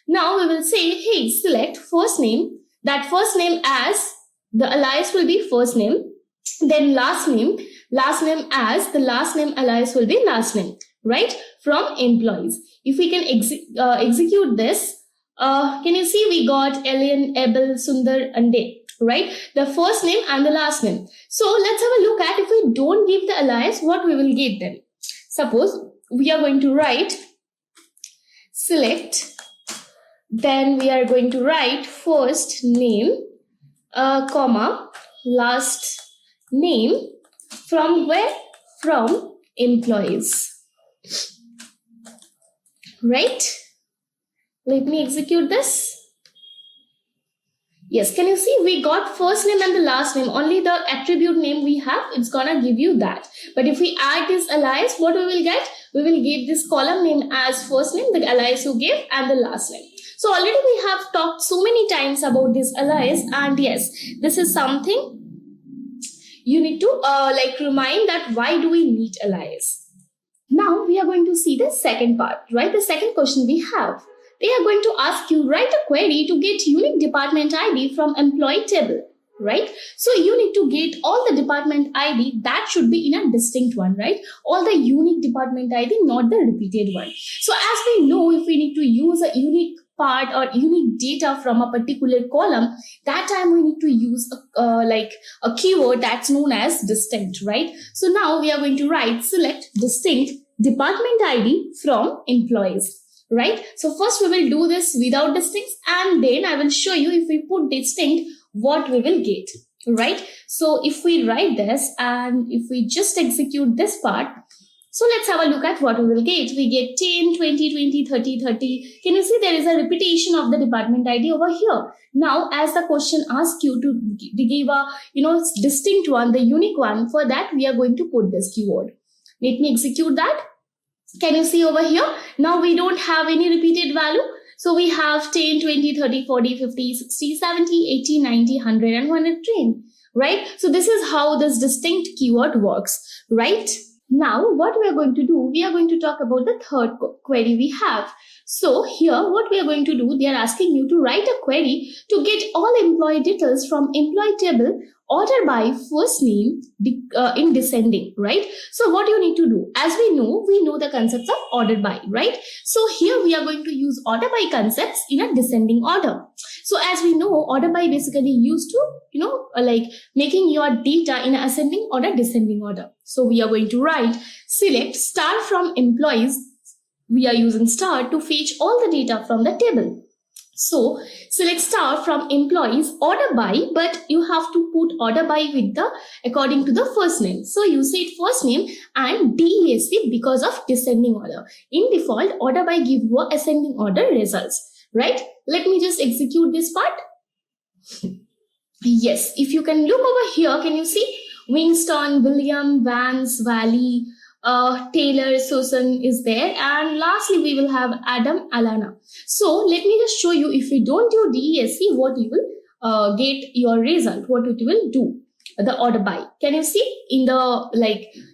Now we will say, hey, select first name. That first name as the alias will be first name. Then last name as the last name alias will be last name, right? From employees. If we can execute this, can you see we got Elian, Abel, Sundar, and Day, right? The first name and the last name. So let's have a look at, if we don't give the alias, what we will get then. Suppose we are going to write select, then we are going to write first name, comma, last name, from where? From employees, right? Let me execute this. Yes, can you see we got first name and the last name, only the attribute name we have, it's gonna give you that. But if we add this alias, what we will get? We will get this column name as first name, the alias you gave, and the last name. So already we have talked so many times about this alias, and yes, this is something you need to remind that why do we need alias. Now we are going to see the second part, right? The second question we have. They are going to ask you, write a query to get unique department ID from employee table, right? So you need to get all the department ID that should be in a distinct one, right? All the unique department ID, not the repeated one. So as we know, if we need to use a unique part or unique data from a particular column, that time we need to use a keyword that's known as distinct, right? So now we are going to write select distinct department ID from employees. Right? So first we will do this without distinct, and then I will show you if we put distinct, what we will get, right? So if we write this and if we just execute this part, so let's have a look at what we will get. We get 10, 20, 20, 30, 30. Can you see there is a repetition of the department ID over here? Now, as the question asks you to give a, distinct one, the unique one, for that we are going to put this keyword. Let me execute that. Can you see over here? Now we don't have any repeated value. So we have 10, 20, 30, 40, 50, 60, 70, 80, 90, 100 and 110, right? So this is how this distinct keyword works, right? Now what we are going to do, we are going to talk about the third query we have. So here what we are going to do, they are asking you to write a query to get all employee details from employee table order by first name in descending, right? So what you need to do, as we know the concepts of ordered by, right? So here we are going to use order by concepts in a descending order. So as we know, order by basically used to, like making your data in ascending order, descending order. So we are going to write select star from employees. We are using star to fetch all the data from the table. So select star from employees order by, but you have to put order by with the according to the first name. So you said first name and DESC because of descending order. In default, order by give you ascending order results, right? Let me just execute this part. Yes, if you can look over here, can you see Winston, William, Vance, Valley, Taylor, Susan is there, and lastly we will have Adam, Alana. So let me just show you, if we don't do DESC, what you will get your result, what it will do, the order by. Can you see in the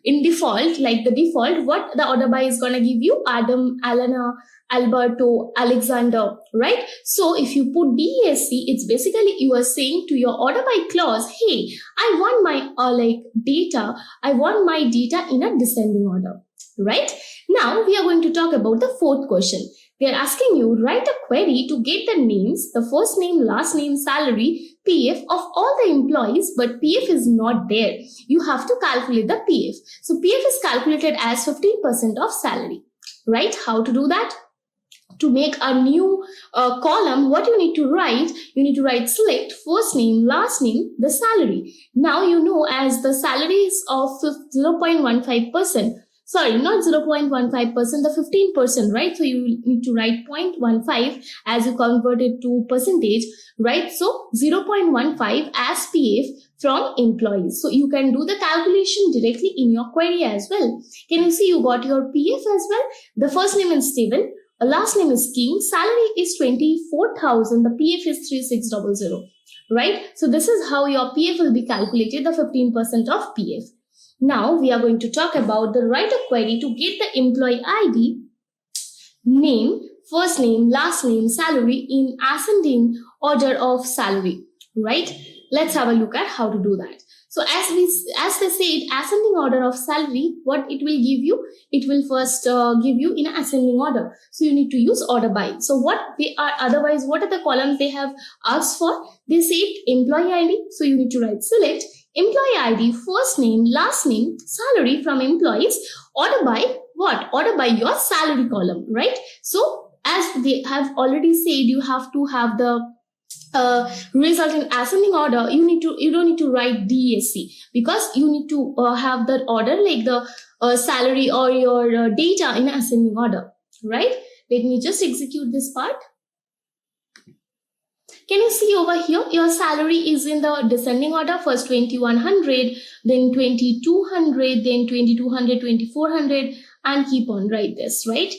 in default, like the default, what the order by is gonna give you? Adam, Alana, Alberto, Alexander, right? So if you put DESC, it's basically you are saying to your order by clause, hey, I want my data. I want my data in a descending order, right? Now we are going to talk about the fourth question. They are asking you write a query to get the names, the first name, last name, salary, PF of all the employees, but PF is not there. You have to calculate the PF. So PF is calculated as 15% of salary, right? How to do that? To make a new column, what you need to write? You need to write select first name, last name, the salary. Now you know as the salary is of 0.15%. Sorry, not 0.15%, the 15%, right? So you need to write 0.15 as you convert it to percentage, right? So 0.15 as PF from employees. So you can do the calculation directly in your query as well. Can you see you got your PF as well? The first name is Steven. Last name is King, salary is 24,000, the PF is 3600, right? So this is how your PF will be calculated, the 15% of PF. Now we are going to talk about the write a query to get the employee ID, name, first name, last name, salary in ascending order of salary, right? Let's have a look at how to do that. So as they said, ascending order of salary, what it will give you? It will first give you in ascending order. So you need to use order by. So what are the columns they have asked for? They said employee ID. So you need to write select employee ID, first name, last name, salary from employees, order by what? Order by your salary column, right? So as they have already said, you have to have the result in ascending order. You don't need to write DESC because you need to have that order like the salary or your data in ascending order, right? Let me just execute this part. Can you see over here, your salary is in the descending order, first 2100, then 2200, then 2200, 2400, and keep on like this, right?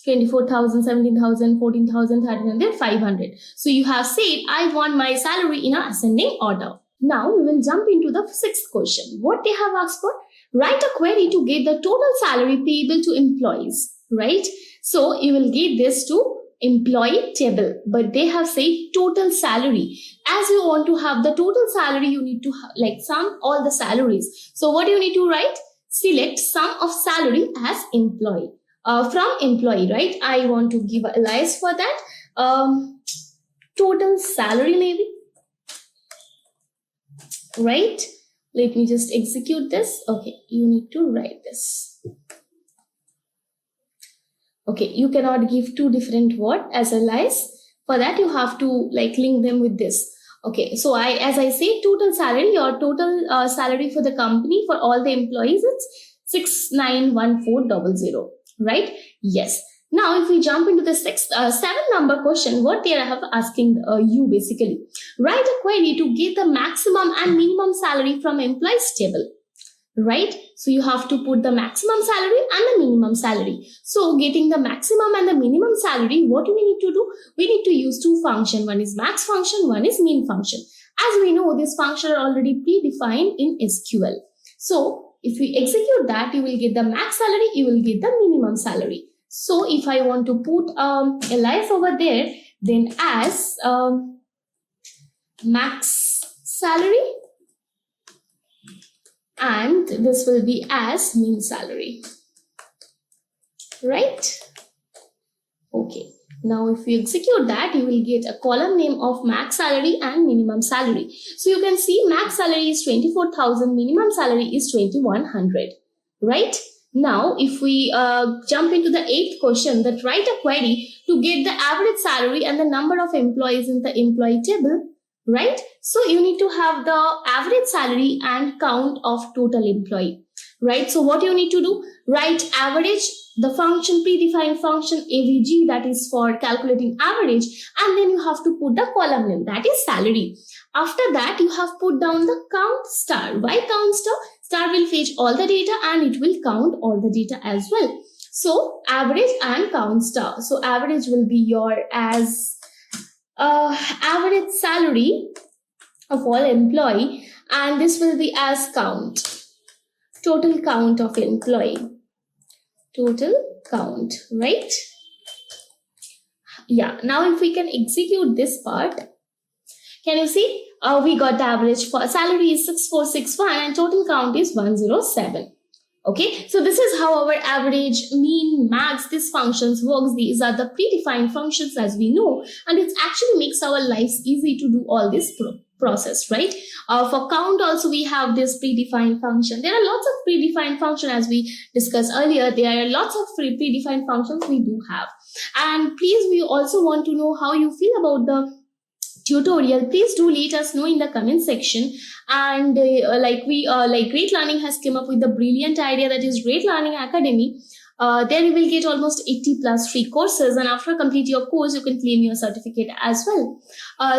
24,000, 17,000, 14,000, 13,000, 500. So you have said, I want my salary in an ascending order. Now we will jump into the sixth question. What they have asked for? Write a query to get the total salary payable to employees, right? So you will get this to employee table, but they have said total salary. As you want to have the total salary, you need to sum all the salaries. So what do you need to write? Select sum of salary as employee. From employee, right? I want to give a alias for that. Total salary maybe, right? Let me just execute this. Okay, you need to write this. Okay, you cannot give two different words as alias. For that, you have to link them with this. Okay, so as I say, total salary, your total salary for the company for all the employees, it's 691400. Right? Yes. Now, if we jump into the seven number question, what they have asking you basically, write a query to get the maximum and minimum salary from employees table. right? So you have to put the maximum salary and the minimum salary. So getting the maximum and the minimum salary, what do we need to do? We need to use two functions. One is max function, one is min function. As we know, this function are already predefined in SQL. So if we execute that, you will get the max salary, you will get the minimum salary. So if I want to put alias over there, then as max salary, and this will be as min salary, right? Okay. Now, if you execute that, you will get a column name of max salary and minimum salary. So you can see max salary is 24,000, minimum salary is 2,100, right? Now, if we jump into the 8th question, that write a query to get the average salary and the number of employees in the employee table, right? So you need to have the average salary and count of total employee, right? So what you need to do, write average, the function, predefined function avg, that is for calculating average, and then you have to put the column name, that is salary. After that, you have put down the count star. Why count star? Star will fetch all the data and it will count all the data as well. So average and count star. So average will be your as average salary of all employee, and this will be as count, total count of employee, total count, right? Yeah, now if we can execute this part, can you see we got the average for salary is 6461 and total count is 107. Okay, so this is how our average, mean, max, these functions works. These are the predefined functions as we know, and it actually makes our lives easy to do all this process, right? For count also we have this predefined function. There are lots of predefined function as we discussed earlier. There are lots of predefined functions we do have. And please, we also want to know how you feel about the tutorial. Please do let us know in the comment section. And like Great Learning has come up with the brilliant idea, that is Great Learning Academy. There you will get almost 80 plus free courses, and after complete your course you can claim your certificate as well.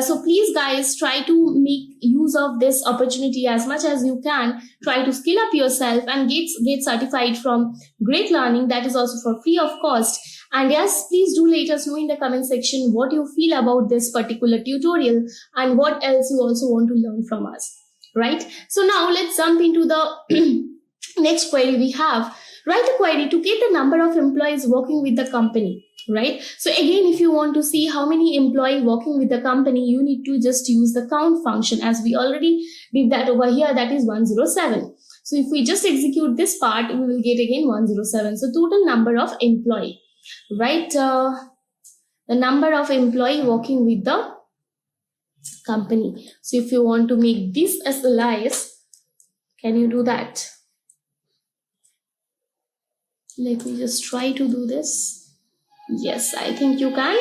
So please guys, try to make use of this opportunity as much as you can. Try to skill up yourself and get certified from Great Learning. That is also for free of cost. And yes, please do let us know in the comment section what you feel about this particular tutorial and what else you also want to learn from us, right? So now let's jump into the next query we have. Write a query to get the number of employees working with the company, right? So again, if you want to see how many employees working with the company, you need to just use the count function, as we already did that over here, that is 107. So if we just execute this part, we will get again 107. So total number of employee, right? The number of employee working with the company. So if you want to make this as alias, can you do that? Let me just try to do this. Yes, I think you can.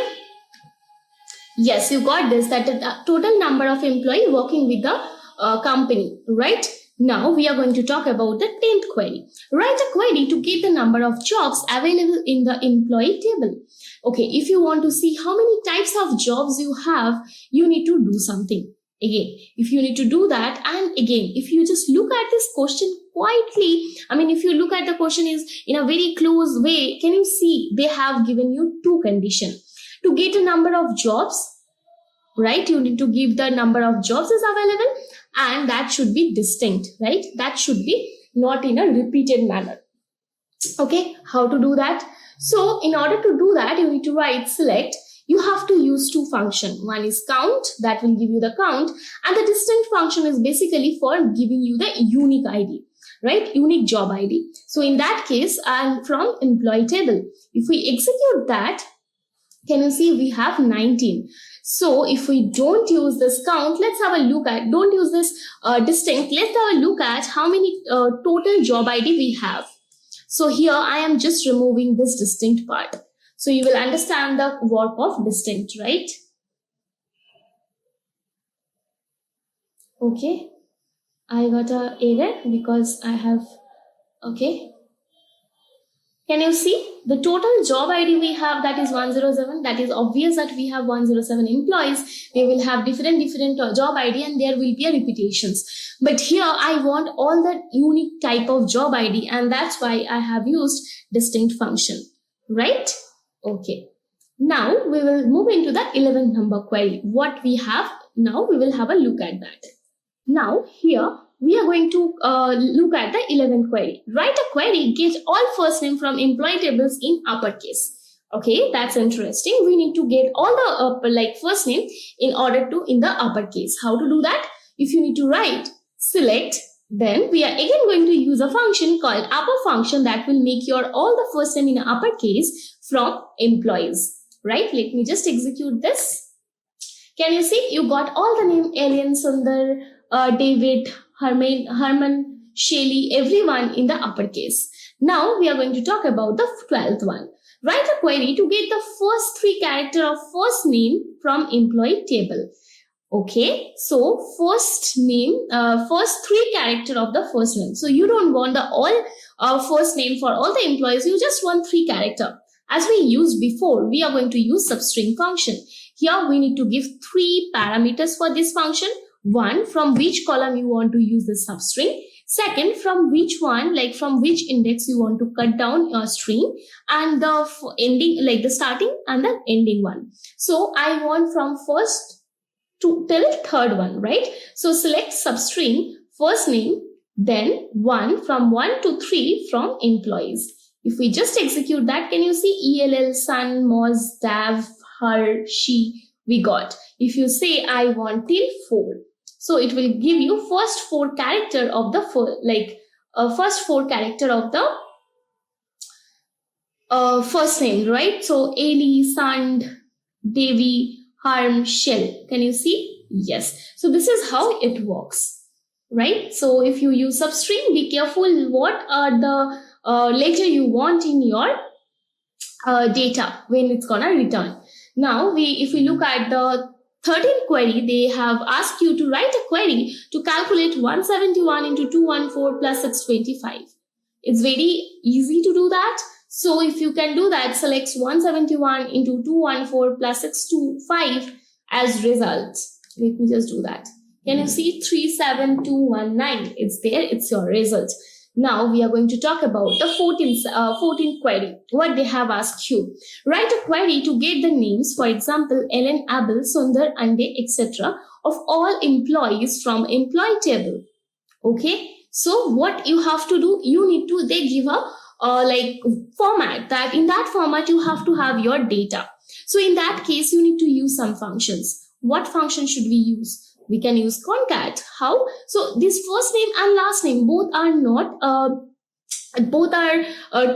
Yes, you got this, that the total number of employee working with the company, right? Now we are going to talk about the 10th query. Write a query to get the number of jobs available in the employee table. Okay, if you want to see how many types of jobs you have, you need to do something. Again, if you need to do that, and again, if you just look at this question quietly, I mean, if you look at the question is in a very close way, can you see they have given you two conditions. To get a number of jobs, right, you need to give the number of jobs is available, and that should be distinct, right? That should be not in a repeated manner. Okay, how to do that? So in order to do that, you need to write select. You have to use two functions. One is count, that will give you the count, and the distinct function is basically for giving you the unique ID, right? Unique job ID. So in that case, and from employee table, if we execute that, can you see we have 19. So if we don't use this count, let's have a look at, don't use this distinct, let's have a look at how many total job ID we have. So here I am just removing this distinct part. So you will understand the work of distinct, right? Okay. I got a error because I have, okay. Can you see the total job ID we have, that is 107. That is obvious that we have 107 employees. They will have different job ID and there will be a repetitions. But here I want all the unique type of job ID, and that's why I have used distinct function, right? Okay. Now we will move into the 11th number query. What we have now, we will have a look at that. Now here we are going to look at the 11th query. Write a query, get all first name from employee tables in uppercase. Okay, that's interesting. We need to get all the first name in order to in the uppercase. How to do that? If you need to write select, then we are again going to use a function called upper function that will make your all the first name in uppercase from employees. Right? Let me just execute this. Can you see? You got all the name Alien, Sundar, David, Herman, Shelly, everyone in the uppercase. Now we are going to talk about the 12th one. Write a query to get the first 3 character of first name from employee table. Okay, so first name, first 3 character of the first name. So you don't want the all first name for all the employees. You just want 3 character. As we used before, we are going to use substring function. Here we need to give 3 parameters for this function. One, from which column you want to use the substring. Second, from which one, like from which index you want to cut down your string, and the ending, like the starting and the ending one. So I want from first to till third one, right? So select substring first name, then 1 from 1 to 3 from employees. If we just execute that, can you see ELL, Sun, Moz, Dav, her, she, we got. If you say I want till 4, so it will give you first 4 character of the first 4 character of the first name, right? So Ali, Sand, Devi, Harm, Shell. Can you see? Yes. So this is how it works, right? So if you use substring, be careful what are the letter you want in your data when it's gonna return. Now if we look at the 13th query, they have asked you to write a query to calculate 171 into 214 plus 625. It's very easy to do that. So if you can do that, select 171 into 214 plus 625 as result. Let me just do that. Can you see 37219? It's there. It's your result. Now we are going to talk about the 14th query. What they have asked you. Write a query to get the names, for example, Ellen, Abel, Sundar, Ande, etc. of all employees from employee table. Okay. So what you have to do, you need to, they give a format, that in that format you have to have your data. So in that case, you need to use some functions. What function should we use? We can use concat. How? So this first name and last name both are not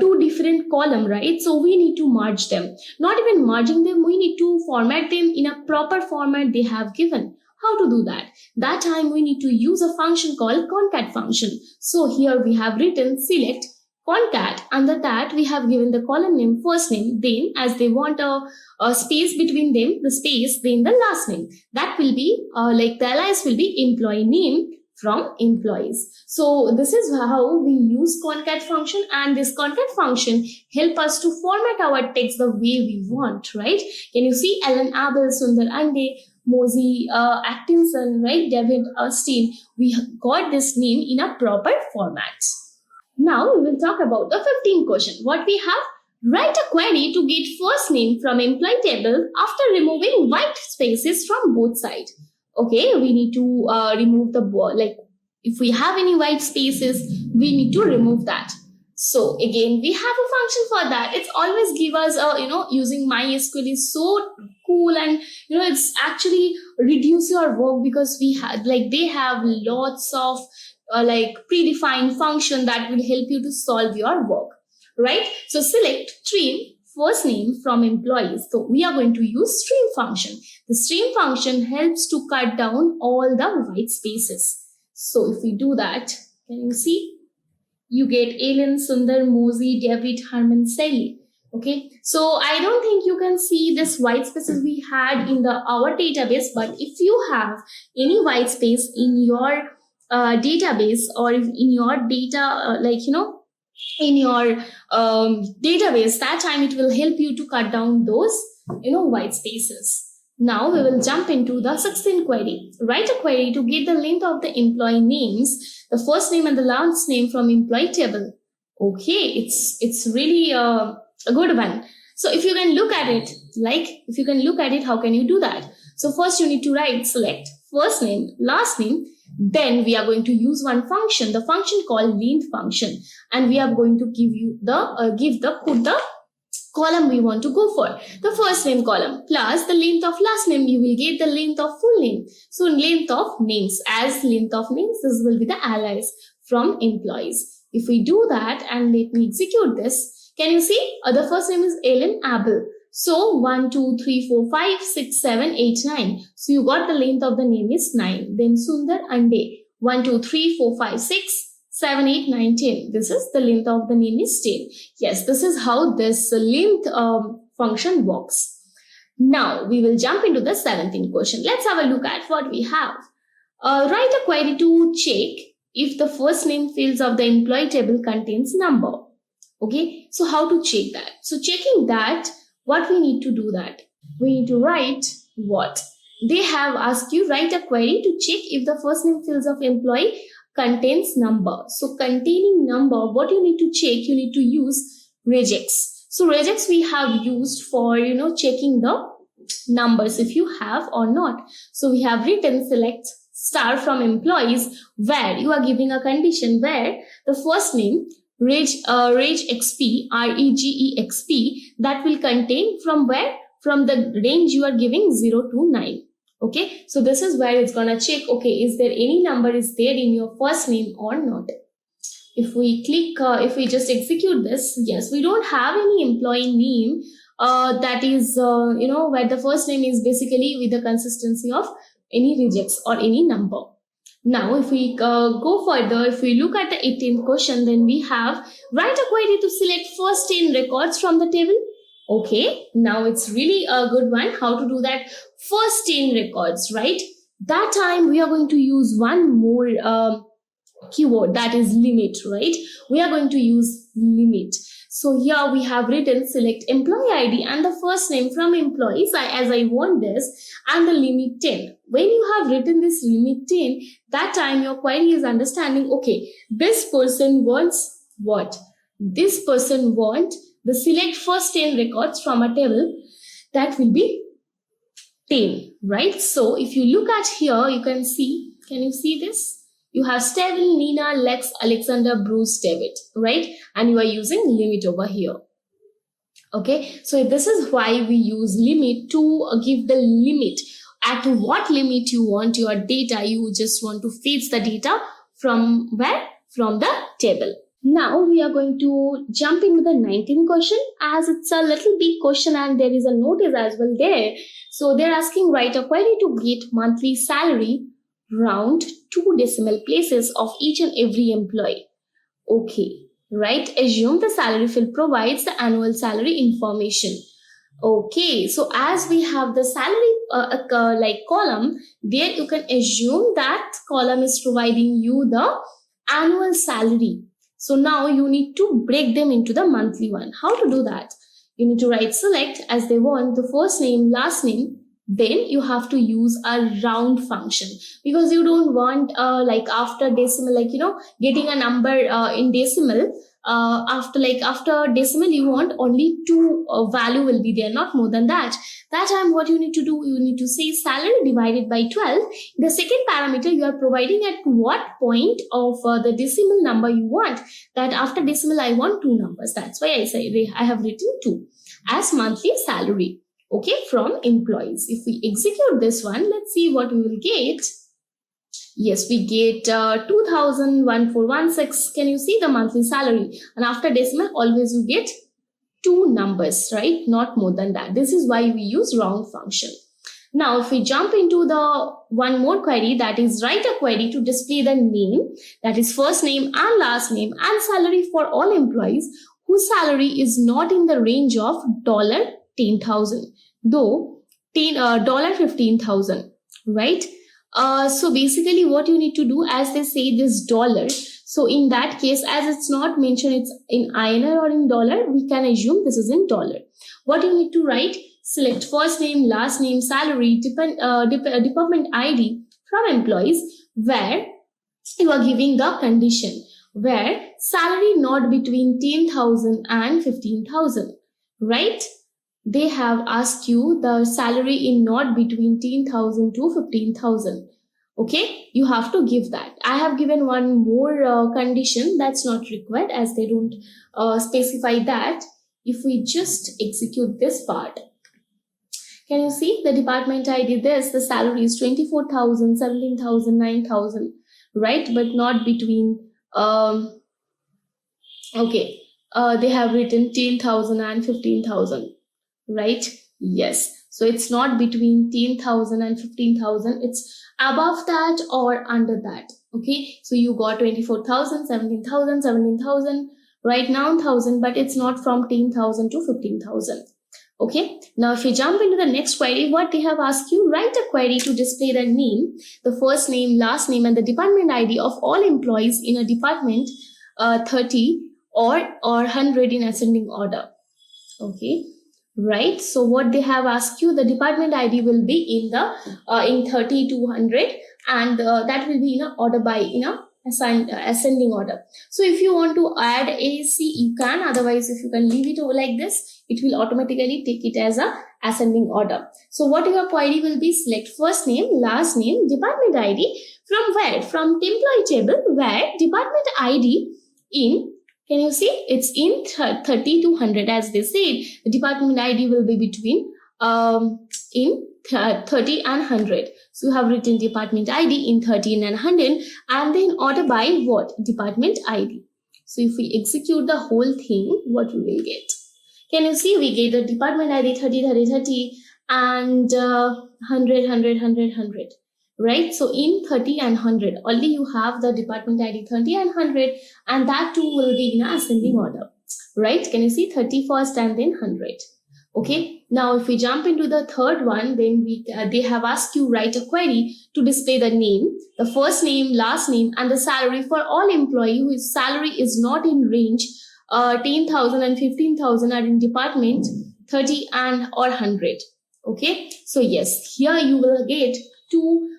two different column, right? So we need to merge them. Not even merging them, we need to format them in a proper format they have given. How to do that? That time we need to use a function called concat function. So here we have written select concat. Under that we have given the column name first name, then as they want a space between them, the space, then the last name. That will be the alias will be employee name from employees. So this is how we use concat function, and this concat function help us to format our text the way we want, right? Can you see Ellen, Abel, Sundar, Ande, Mosey, Atkinson, right? David, Austin. We got this name in a proper format. Now we will talk about the 15th question. What we have? Write a query to get first name from employee table after removing white spaces from both sides. Okay, we need to remove the if we have any white spaces, we need to remove that. So again, we have a function for that. It's always give us using MySQL is so cool, and it's actually reduce your work because we have they have lots of predefined function that will help you to solve your work, right? So select stream first name from employees. So we are going to use stream function. The stream function helps to cut down all the white spaces. So if we do that, can you see? You get Alien, Sundar, Mosey, David, Herman, Sally. Okay, so I don't think you can see this white spaces we had in our database, but if you have any white space in your database, or if in your data in your database, that time it will help you to cut down those white spaces. Now we will jump into the 16th query. Write a query to get the length of the employee names, the first name and the last name from employee table. Okay, it's really a good one. So if you can look at it, how can you do that? So first you need to select first name, last name. Then we are going to use one function, the function called length function, and we are going to give you put the column we want to go for, the first name column plus the length of last name. You will get the length of full name. So length of names, as length of names, this will be the alias from employees. If we do that and let me execute this, can you see the first name is Ellen Abel. So 1, 2, 3, 4, 5, 6, 7, 8, 9. So you got the length of the name is 9. Then Sundar Ande. 1, 2, 3, 4, 5, 6, 7, 8, 9, 10. This is the length of the name is 10. Yes, this is how this length function works. Now we will jump into the 17th question. Let's have a look at what we have. Write a query to check if the first name fields of the employee table contains number. Okay, so how to check that? So checking that, what we need to do that? We need to write what? They have asked you write a query to check if the first name fields of employee contains number. So containing number, what you need to check, you need to use regex. So regex we have used for, checking the numbers if you have or not. So we have written select star from employees where you are giving a condition where the first name regexp, regexp, that will contain from where? From the range you are giving 0 to 9. Okay, so this is where it's gonna check, okay, is there any number is there in your first name or not? If we click, if we just execute this, yes, we don't have any employee name that is, where the first name is basically with the consistency of any regex or any number. Now, if we go further, if we look at the 18th question, then we have write a query to select first 10 records from the table. Okay, now it's really a good one. How to do that? First 10 records, right? That time we are going to use one more keyword, that is limit, right? We are going to use limit. So here we have written select employee ID and the first name from employees as I want this, and the limit 10. When you have written this limit 10, that time your query is understanding, okay, this person wants what? This person wants the select first 10 records from a table, that will be 10, right? So if you look at here, you can see, can you see this? You have Steven, Nina, Lex, Alexander, Bruce, David, right? And you are using limit over here. Okay, so this is why we use limit to give the limit. At what limit you want your data, you just want to fetch the data from where? From the table. Now we are going to jump into the 19th question, as it's a little big question and there is a notice as well there. So they're asking write a query to get monthly salary round 2 decimal places of each and every employee. Okay, right? Assume the salary field provides the annual salary information. Okay, so as we have the salary column, there you can assume that column is providing you the annual salary. So now you need to break them into the monthly one. How to do that? You need to write select as they want the first name, last name. Then you have to use a round function because you don't want after decimal, getting a number in decimal. After decimal, you want only 2 value will be there, not more than that. That time what you need to do, you need to say salary divided by 12. The second parameter you are providing at what point of the decimal number you want. That after decimal I want 2 numbers. That's why I have written 2 as monthly salary. Okay, from employees. If we execute this one, let's see what we will get. Yes, we get 201416. Can you see the monthly salary? And after decimal, always you get 2 numbers, right? Not more than that. This is why we use round function. Now, if we jump into the one more query, that is write a query to display the name, that is first name and last name and salary for all employees whose salary is not in the range of $10,000, though $15,000, right? So basically what you need to do, as they say this dollar, So in that case, as it's not mentioned it's in INR or in dollar, we can assume this is in dollar. What you need to write, select first name, last name, salary, department ID from employees, where you are giving the condition where salary not between 10,000 and 15,000, right? They have asked you the salary in not between 10,000 to 15,000. Okay, you have to give that. I have given one more condition that's not required as they don't specify that. If we just execute this part, can you see the department ID this, the salary is 24,000, 17,000, 9,000, right? But not between, okay, they have written 10,000 and 15,000, right? Yes. So it's not between 10,000 and 15,000. It's above that or under that. Okay. So you got 24,000, 17,000, 17,000, right? 9,000, but it's not from 10,000 to 15,000. Okay. Now, if you jump into the next query, what they have asked you, write a query to display the name, the first name, last name, and the department ID of all employees in a department 30 or 100 in ascending order. Okay. Right. So what they have asked you, the department ID will be in the in 30 to 100, and that will be in a order by ascending order. So if you want to add AC, you can. Otherwise, if you can leave it over like this, it will automatically take it as a ascending order. So what your query will be, select first name, last name, department ID from where? From employee table, where department ID in, can you see? It's in 30 to 100. As they said, the department ID will be between in 30 and 100. So you have written department ID in 30 and 100, and then order by what? Department ID. So if we execute the whole thing, what we will get? Can you see? We get the department ID 30, 30, 30, and 100, 100, 100, 100. Right? So in 30 and 100, only you have the department ID 30 and 100, and that too will be in ascending order. Right? Can you see 30 first and then 100? Okay. Now, if we jump into the third one, then they have asked you write a query to display the name, the first name, last name, and the salary for all employee whose salary is not in range 10,000 and 15,000 are in department 30 and or 100. Okay. So yes, here you will get two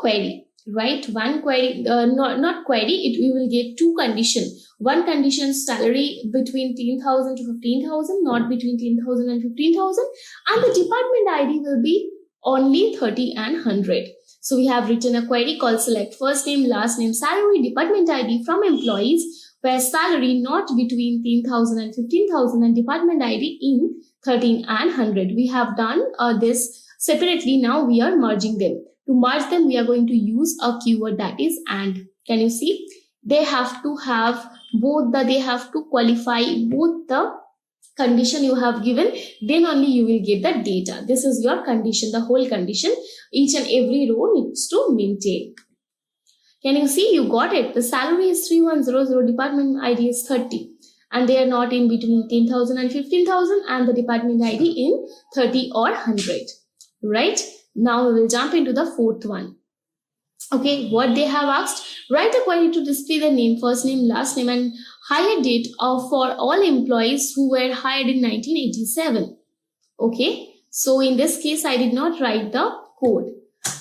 query, right? One query, not query, we will get two conditions. One condition, salary between 10,000 to 15,000, not between 10,000 and 15,000. And the department ID will be only 30 and 100. So we have written a query called select first name, last name, salary, department ID from employees where salary not between 10,000 and 15,000 and department ID in 13 and 100. We have done this separately. Now we are merging them. To merge them, we are going to use a keyword that is AND. Can you see? They have to have they have to qualify both the condition you have given, then only you will get the data. This is your condition, the whole condition. Each and every row needs to maintain. Can you see? You got it. The salary is 3100, department ID is 30. And they are not in between 10,000 and 15,000, and the department ID in 30 or 100. Right? Now we will jump into the fourth one. Okay, what they have asked, write a query to display the name, first name, last name, and hire date for all employees who were hired in 1987. Okay, so in this case, I did not write the code.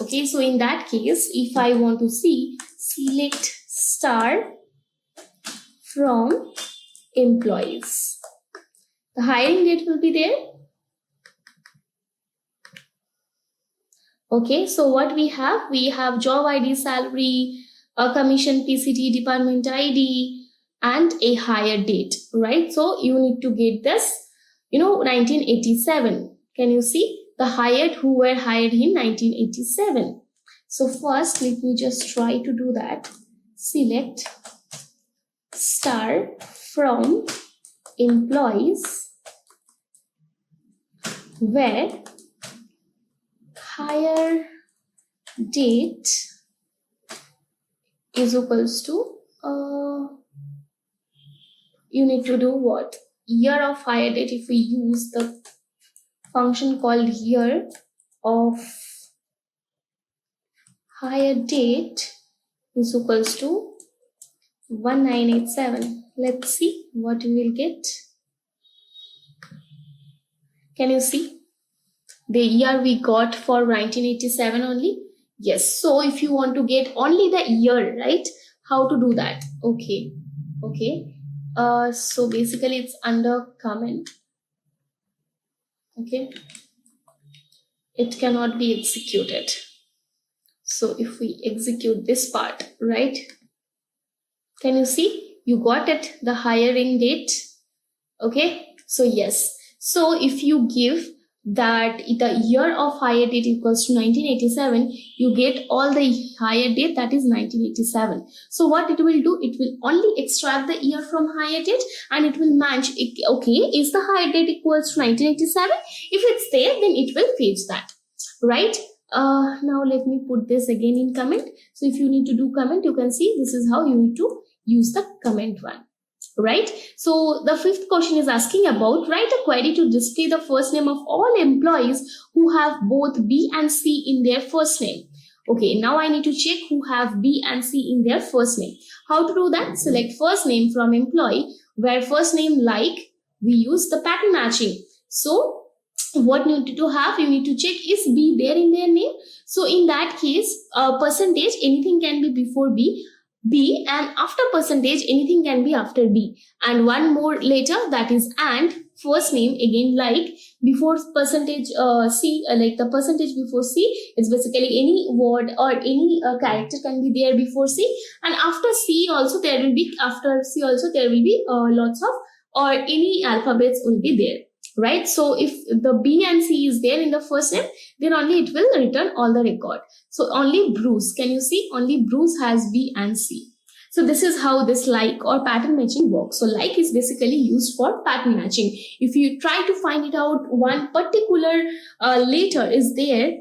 Okay, so in that case, if I want to see, select star from employees. The hiring date will be there. Okay, so what we have job ID, salary, a commission, PCT, department ID, and a hire date, right? So you need to get this, 1987. Can you see? The hired who were hired in 1987. So first, let me just try to do that. Select star from employees where hire date is equals to, you need to do what? Year of hire date. If we use the function called year of hire date is equals to 1987. Let's see what we will get. Can you see the year we got for 1987 only? Yes. So if you want to get only the year, right? How to do that? Okay. So basically it's under comment. Okay. It cannot be executed. So if we execute this part, right? Can you see? You got it, the hiring date. Okay. So yes. So if you give that the year of hire date equals to 1987, you get all the hire date, that is 1987. So what it will do, it will only extract the year from hire date and it will match. Okay, is the hire date equals to 1987? If it's there, then it will fetch that, right? Now let me put this again in comment. So if you need to do comment, you can see this is how you need to use the comment one. Right. So the fifth question is asking about write a query to display the first name of all employees who have both B and C in their first name. Okay, now I need to check who have B and C in their first name. How to do that? Select first name from employee, where first name like we use the pattern matching. So what you need to have, you need to check is B there in their name. So in that case, percentage, anything can be before B, and after percentage anything can be after B, and one more later, that is and first name again like before percentage C, like the percentage before C is basically any word or any character can be there before C, and after C also there will be, after C also there will be lots of or any alphabets will be there, right? So if the B and C is there in the first name, then only it will return all the record. So only Bruce, can you see? Only Bruce has B and C. So this is how this like or pattern matching works. So like is basically used for pattern matching. If you try to find it out one particular letter is there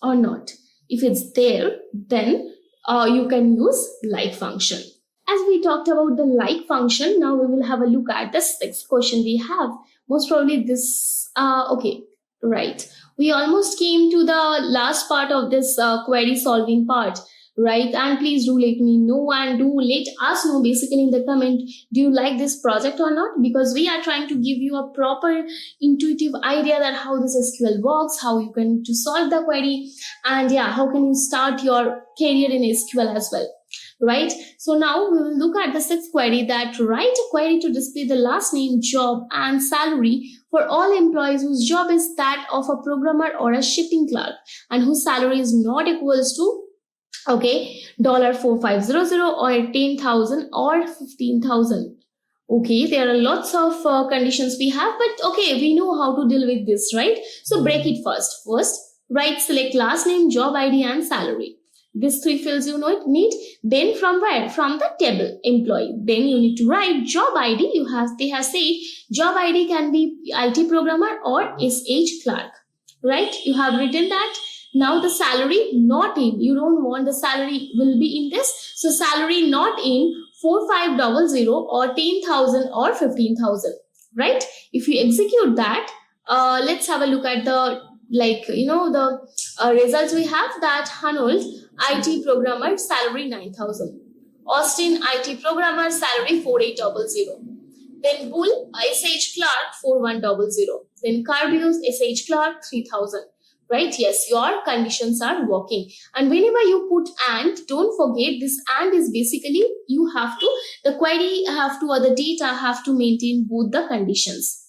or not. If it's there, then you can use like function. As we talked about the like function, now we will have a look at the sixth question we have. Most probably this, okay, right. We almost came to the last part of this query solving part, right? And please do let me know and do let us know basically in the comment, do you like this project or not? Because we are trying to give you a proper intuitive idea that how this SQL works, how you can to solve the query, and yeah, how can you start your career in SQL as well. Right. So now we will look at the sixth query, that write a query to display the last name, job and salary for all employees whose job is that of a programmer or a shipping clerk and whose salary is not equals to, okay, $4500 or 10,000 or 15,000. Okay, there are lots of conditions we have, but okay, we know how to deal with this, right? So break it first. First, write select last name, job ID and salary. These three fields you need. Then from where? From the table employee. Then you need to write job ID. They have said job ID can be IT programmer or SH clerk. Right? You have written that. Now the salary not in. You don't want the salary will be in this. So salary not in 4500 or 10,000 or 15,000. Right? If you execute that, let's have a look at the the results we have. That Hanold IT programmer salary 9,000, Austin IT programmer salary 4800, then Bull SH Clark 4100, then Carbios SH Clark 3,000. Right? Yes, your conditions are working. And whenever you put and, don't forget this and is basically you have to, the query have to or the data have to maintain both the conditions.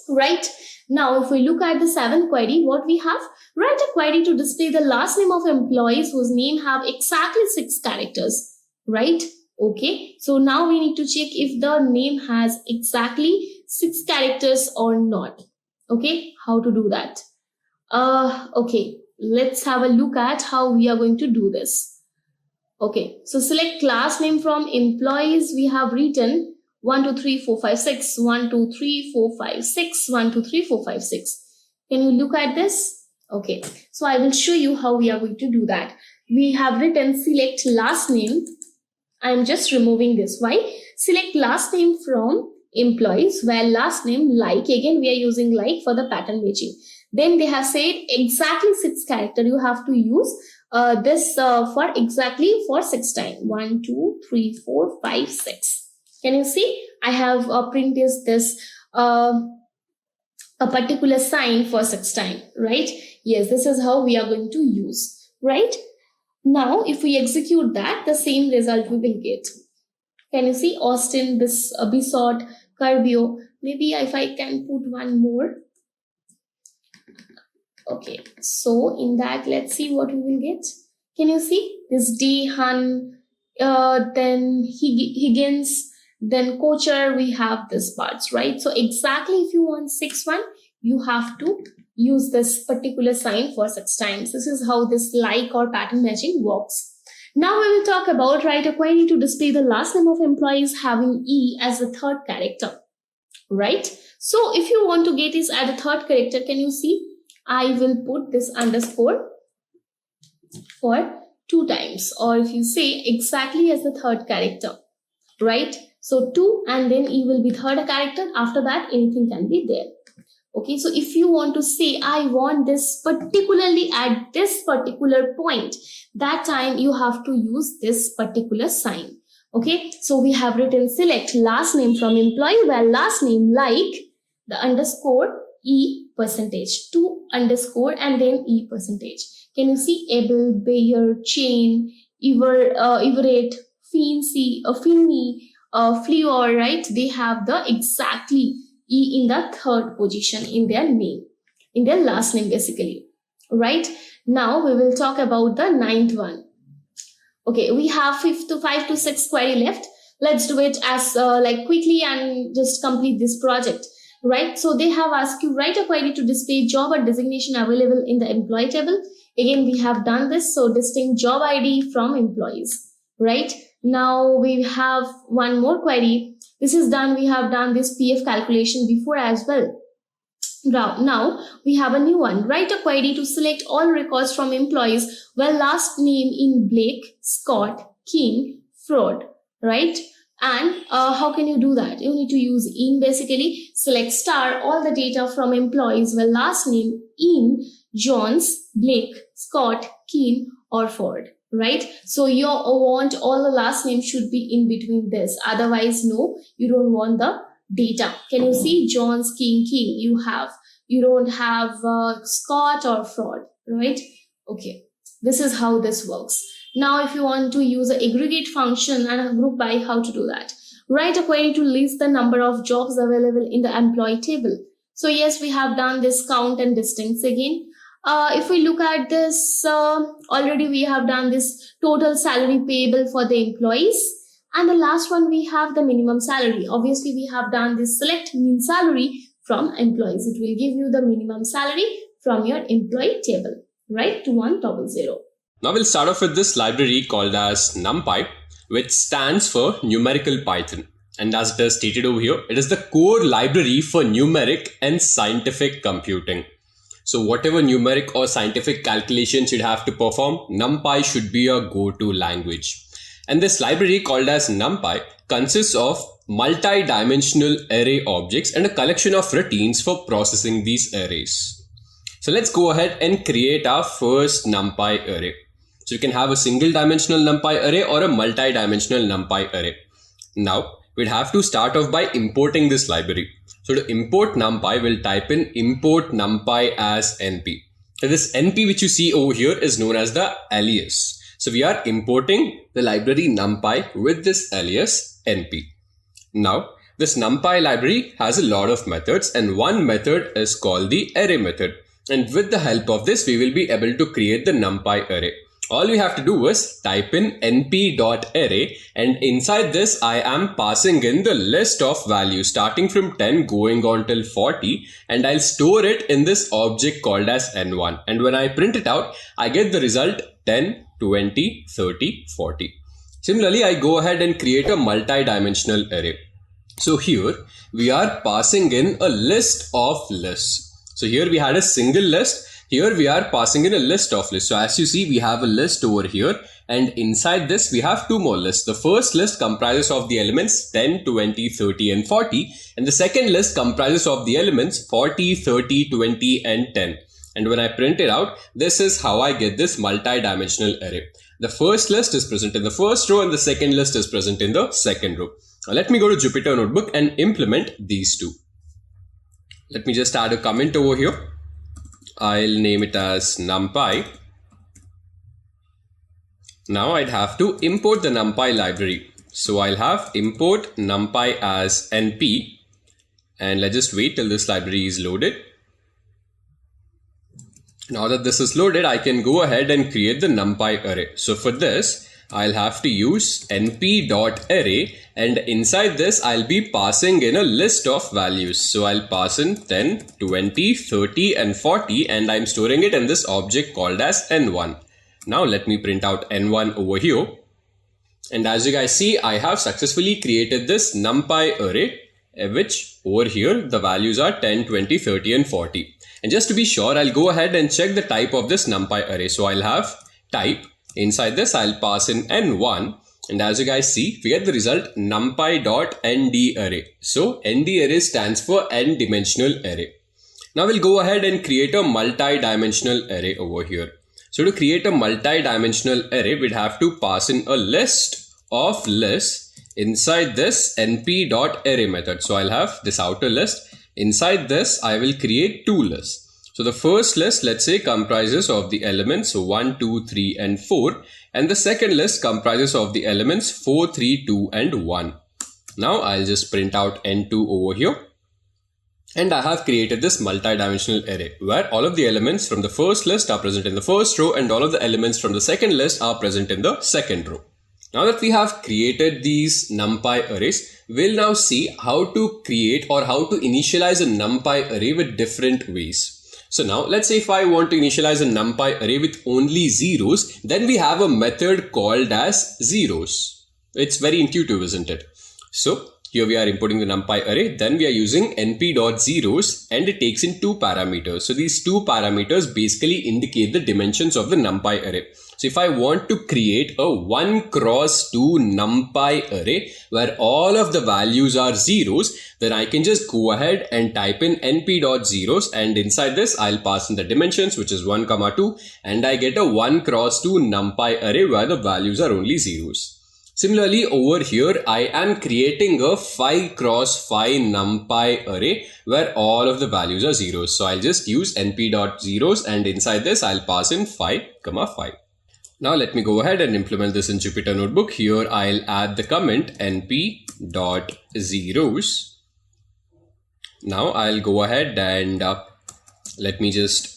Right? Now, if we look at the seventh query, what we have, write a query to display the last name of employees whose name have exactly 6 characters, right? Okay, so now we need to check if the name has exactly 6 characters or not. Okay, how to do that? Okay, let's have a look at how we are going to do this. Okay, so select class name from employees. We have written 1, 2, 3, 4, 5, 6, 1, 2, 3, 4, 5, 6, 1, 2, 3, 4, 5, 6. Can you look at this? Okay, so I will show you how we are going to do that. We have written select last name. I am just removing this. Why? Select last name from employees, where last name like, again we are using like for the pattern matching. Then they have said exactly 6 character. You have to use this for exactly for 6 times. 1, 2, 3, 4, 5, 6. Can you see? I have printed this a particular sign for 6 times, right? Yes, this is how we are going to use, right? Now, if we execute that, the same result we will get. Can you see Austin, this Bisot, Carbio? Maybe if I can put one more. Okay, so in that, let's see what we will get. Can you see this D, Han, then Higgins, then Kocher, we have this parts, right? So exactly if you want 6-1, you have to use this particular sign for 6 times. This is how this like or pattern matching works. Now we will talk about write a query to display the last name of employees having E as the third character, right? So if you want to get this at the third character, can you see? I will put this underscore for 2 times, or if you say exactly as the third character, right? So 2 and then E will be third character. After that, anything can be there. Okay, so if you want to say, I want this particularly at this particular point, that time you have to use this particular sign. Okay, so we have written select last name from employee, where last name like the underscore E percentage, 2 underscore and then E percentage. Can you see Abel, Bayer, Chain, Everett, Finny, Fleor, right? They have the exactly E in the third position in their name, in their last name basically, right? Now we will talk about the 9th one. Okay, we have 5 to 6 query left. Let's do it as like quickly and just complete this project, right? So they have asked you write a query to display job or designation available in the employee table. Again, we have done this. So distinct job ID from employees, right? Now we have one more query. This is done. We have done this PF calculation before as well. Now we have a new one. Write a query to select all records from employees where last name in Blake, Scott, King, Fraud, right? And how can you do that? You need to use in basically. Select star all the data from employees where last name in Jones, Blake, Scott, Keen, or Ford, right? So you want all the last names should be in between this. Otherwise, no, you don't want the data. Can you see Jones, King, you don't have Scott or Fraud, right? Okay, this is how this works. Now, if you want to use an aggregate function and a group by, how to do that? Write a query to list the number of jobs available in the employee table. So yes, we have done this count and distance again. If we look at this, already we have done this total salary payable for the employees. And the last one, we have the minimum salary. Obviously, we have done this select mean salary from employees. It will give you the minimum salary from your employee table, right? 2100. Now we'll start off with this library called as NumPy, which stands for Numerical Python. And as it is stated over here, it is the core library for numeric and scientific computing. So whatever numeric or scientific calculations you'd have to perform, NumPy should be your go-to language. And this library called as NumPy consists of multi-dimensional array objects and a collection of routines for processing these arrays. So let's go ahead and create our first NumPy array. So you can have a single dimensional NumPy array or a multi-dimensional NumPy array. Now we'd have to start off by importing this library. So to import NumPy, we'll type in import NumPy as NP. So this NP which you see over here is known as the alias. So we are importing the library NumPy with this alias NP. Now this NumPy library has a lot of methods, and one method is called the array method. And with the help of this, we will be able to create the NumPy array. All we have to do is type in np.array, and inside this I am passing in the list of values starting from 10 going on till 40, and I'll store it in this object called as n1. And when I print it out, I get the result 10, 20, 30, 40. Similarly, I go ahead and create a multi-dimensional array. So here we are passing in a list of lists. So here we had a single list. Here we are passing in a list of lists. So as you see, we have a list over here, and inside this we have two more lists. The first list comprises of the elements 10, 20, 30 and 40, and the second list comprises of the elements 40, 30, 20 and 10. And when I print it out, this is how I get this multi-dimensional array. The first list is present in the first row and the second list is present in the second row. Now let me go to Jupyter Notebook and implement these two. Let me just add a comment over here. I'll name it as NumPy. Now I'd have to import the NumPy library. So I'll have import NumPy as NP, and let's just wait till this library is loaded. Now that this is loaded, I can go ahead and create the NumPy array. So for this, I'll have to use np.array, and inside this I'll be passing in a list of values. So I'll pass in 10, 20, 30 and 40, and I'm storing it in this object called as n1. Now let me print out n1 over here. And as you guys see, I have successfully created this NumPy array, which over here the values are 10, 20, 30 and 40. And just to be sure, I'll go ahead and check the type of this NumPy array. So I'll have type. Inside this, I'll pass in n1. And as you guys see, we get the result numpy.nd array. So nd array stands for n dimensional array. Now we'll go ahead and create a multi-dimensional array over here. So to create a multi-dimensional array, we'd have to pass in a list of lists inside this np.array method. So I'll have this outer list. Inside this, I will create two lists. So the first list, let's say, comprises of the elements 1, 2, 3 and 4. And the second list comprises of the elements 4, 3, 2 and 1. Now I'll just print out n2 over here. And I have created this multi-dimensional array where all of the elements from the first list are present in the first row and all of the elements from the second list are present in the second row. Now that we have created these NumPy arrays, we'll now see how to create or how to initialize a NumPy array with different ways. So now let's say if I want to initialize a NumPy array with only zeros, then we have a method called as zeros. It's very intuitive, isn't it? So here we are importing the NumPy array, then we are using np.zeros and it takes in two parameters. So these two parameters basically indicate the dimensions of the NumPy array. So if I want to create a 1 cross 2 NumPy array where all of the values are zeros, then I can just go ahead and type in np.zeros, and inside this I'll pass in the dimensions, which is 1, 2, and I get a 1 cross 2 NumPy array where the values are only zeros. Similarly, over here, I am creating a 5 cross 5 NumPy array where all of the values are zeros. So I'll just use np.zeros, and inside this I'll pass in 5, 5. Now let me go ahead and implement this in Jupyter Notebook. Here I'll add the comment np.zeros. Now I'll go ahead and let me just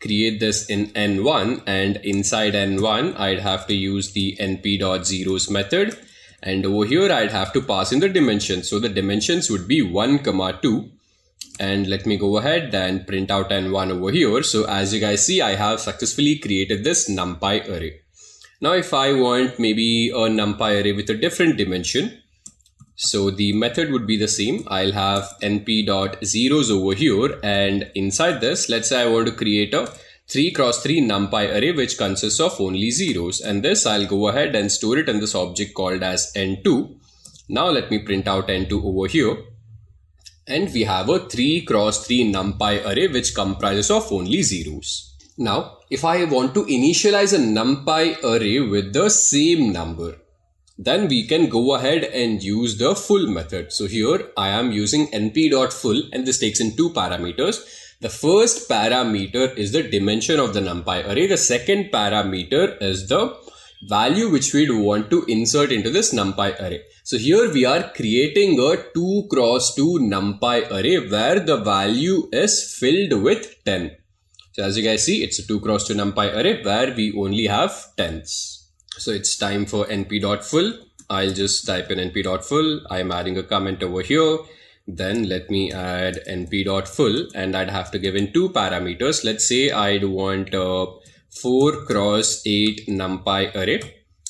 create this in n1, and inside n1 I'd have to use the np.zeros method, and over here I'd have to pass in the dimensions. So the dimensions would be 1, 2, and let me go ahead and print out n1 over here. So as you guys see, I have successfully created this NumPy array. Now if I want maybe a NumPy array with a different dimension, so the method would be the same. I'll have np.zeros over here, and inside this, let's say I want to create a 3 cross 3 NumPy array which consists of only zeros, and this I'll go ahead and store it in this object called as n2. Now let me print out n2 over here, and we have a 3 cross 3 NumPy array which comprises of only zeros. Now if I want to initialize a NumPy array with the same number, then we can go ahead and use the full method. So here I am using np.full, and this takes in two parameters. The first parameter is the dimension of the NumPy array. The second parameter is the value which we'd want to insert into this NumPy array. So here we are creating a 2 cross 2 NumPy array where the value is filled with 10. So as you guys see, it's a 2 cross 2 NumPy array where we only have 10s. So it's time for np.full. I'll just type in np.full. I'm adding a comment over here. Then let me add np.full, and I'd have to give in two parameters. Let's say I'd want a 4 cross 8 NumPy array,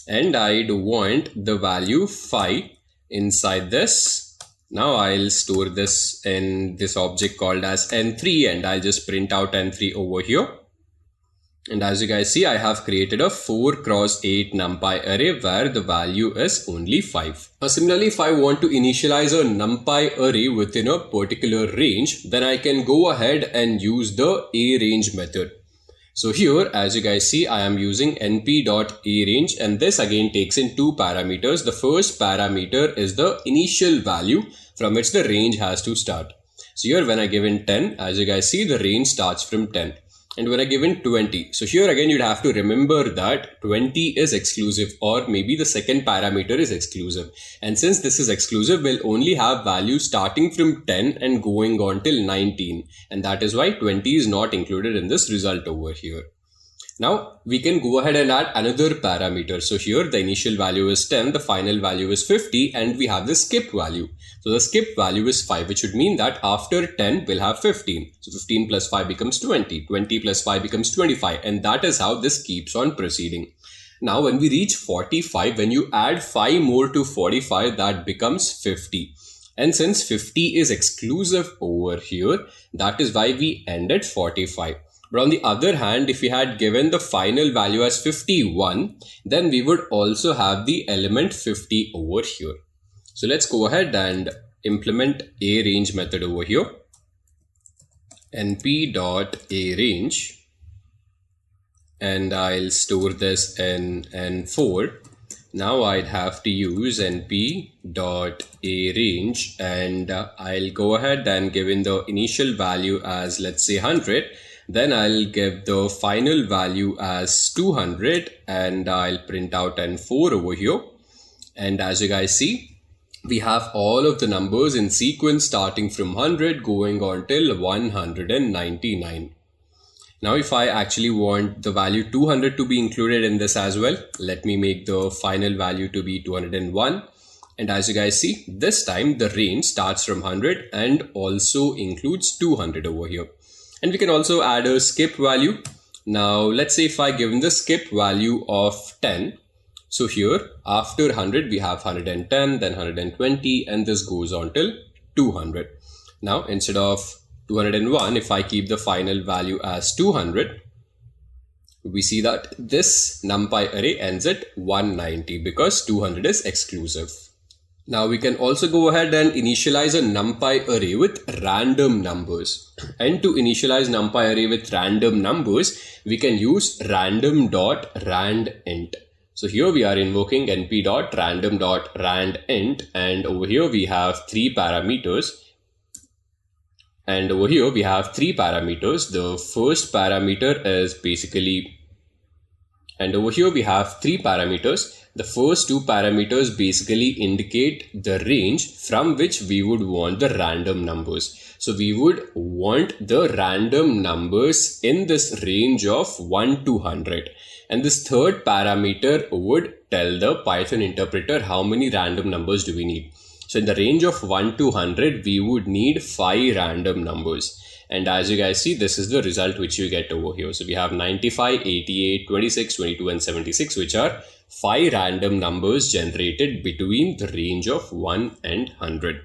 and I'd want the value 5 inside this. Now I'll store this in this object called as n3, and I'll just print out n3 over here. And as you guys see, I have created a 4 cross 8 NumPy array where the value is only 5. Now similarly, if I want to initialize a NumPy array within a particular range, then I can go ahead and use the aRange method. So here, as you guys see, I am using np.arange, and this again takes in two parameters. The first parameter is the initial value from which the range has to start. So here when I give in 10, as you guys see, the range starts from 10. And when I give in 20, so here again you'd have to remember that 20 is exclusive, or maybe the second parameter is exclusive. And since this is exclusive, we'll only have values starting from 10 and going on till 19. And that is why 20 is not included in this result over here. Now we can go ahead and add another parameter. So here the initial value is 10, the final value is 50, and we have the skip value. So the skip value is 5, which would mean that after 10 we'll have 15. So 15 plus 5 becomes 20, 20 plus 5 becomes 25, and that is how this keeps on proceeding. Now when we reach 45, when you add 5 more to 45, that becomes 50. And since 50 is exclusive over here, that is why we end at 45. But on the other hand, if we had given the final value as 51, then we would also have the element 50 over here. So let's go ahead and implement aRange method over here. np.arange, and I'll store this in N4. Now I'd have to use np.arange, and I'll go ahead and give in the initial value as, let's say, 100. Then I'll give the final value as 200, and I'll print out N4 over here. And as you guys see, we have all of the numbers in sequence starting from 100 going on till 199. Now if I actually want the value 200 to be included in this as well, let me make the final value to be 201. And as you guys see, this time the range starts from 100 and also includes 200 over here. And we can also add a skip value. Now let's say if I give the skip value of 10. So here after 100 we have 110, then 120, and this goes on till 200. Now instead of 201, if I keep the final value as 200, we see that this NumPy array ends at 190 because 200 is exclusive. Now we can also go ahead and initialize a NumPy array with random numbers. And to initialize NumPy array with random numbers, we can use random.randint. So here we are invoking np.random.randint, and over here we have three parameters. The first parameter is basically, and over here we have three parameters. The first two parameters basically indicate the range from which we would want the random numbers. So we would want the random numbers in this range of 1 to 100. And this third parameter would tell the Python interpreter how many random numbers do we need. So in the range of 1 to 100, we would need 5 random numbers. And as you guys see, this is the result which you get over here. So we have 95, 88, 26, 22, and 76, which are 5 random numbers generated between the range of 1 and 100.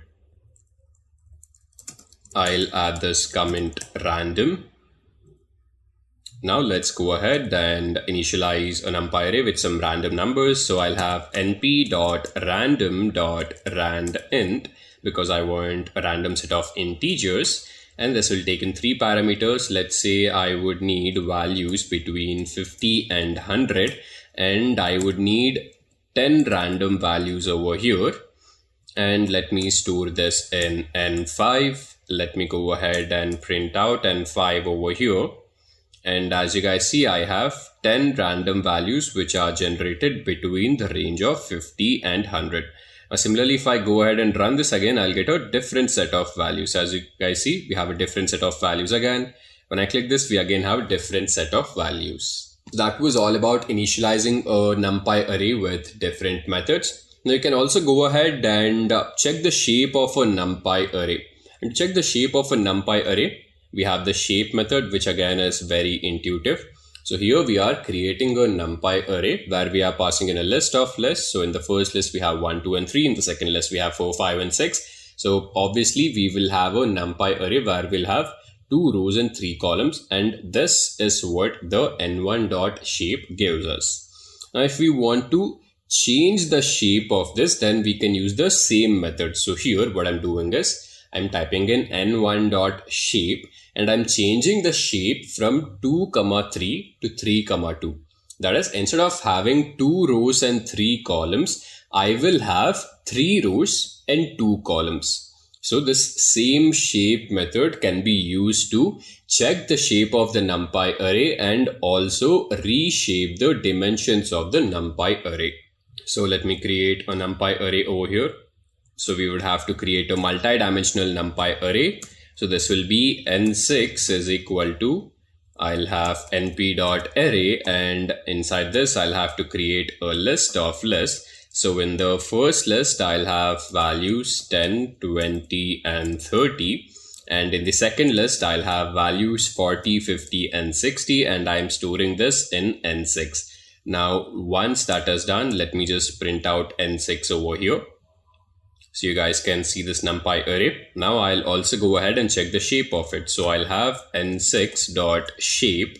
I'll add this comment random. Now let's go ahead and initialize a NumPy array with some random numbers. So I'll have np.random.randint because I want a random set of integers. And this will take in 3 parameters. Let's say I would need values between 50 and 100. And I would need 10 random values over here. And let me store this in N5. Let me go ahead and print out N5 over here. And as you guys see, I have 10 random values which are generated between the range of 50 and 100. Now, similarly, if I go ahead and run this again, I'll get a different set of values. As you guys see, we have a different set of values again. When I click this, we again have a different set of values. That was all about initializing a NumPy array with different methods. Now you can also go ahead and check the shape of a NumPy array. And to check the shape of a NumPy array, we have the shape method, which again is very intuitive. So here we are creating a NumPy array where we are passing in a list of lists. So in the first list, we have 1, 2, and 3. In the second list, we have 4, 5, and 6. So obviously we will have a NumPy array where we'll have 2 rows and 3 columns, and this is what the n1 dot shape gives us. Now if we want to change the shape of this, then we can use the same method. So here what I'm doing is I'm typing in n1 dot shape and I'm changing the shape from 2, 3 to 3, 2. That is, instead of having 2 rows and 3 columns, I will have 3 rows and 2 columns. So this same shape method can be used to check the shape of the NumPy array and also reshape the dimensions of the NumPy array. So let me create a NumPy array over here. So we would have to create a multi-dimensional NumPy array. So this will be n6 is equal to, I'll have np.array, and inside this I'll have to create a list of lists. So in the first list I'll have values 10, 20 and 30, and in the second list I'll have values 40, 50 and 60, and I'm storing this in n6. Now once that is done, let me just print out n6 over here. So you guys can see this NumPy array. Now I'll also go ahead and check the shape of it. So I'll have n6 dot shape,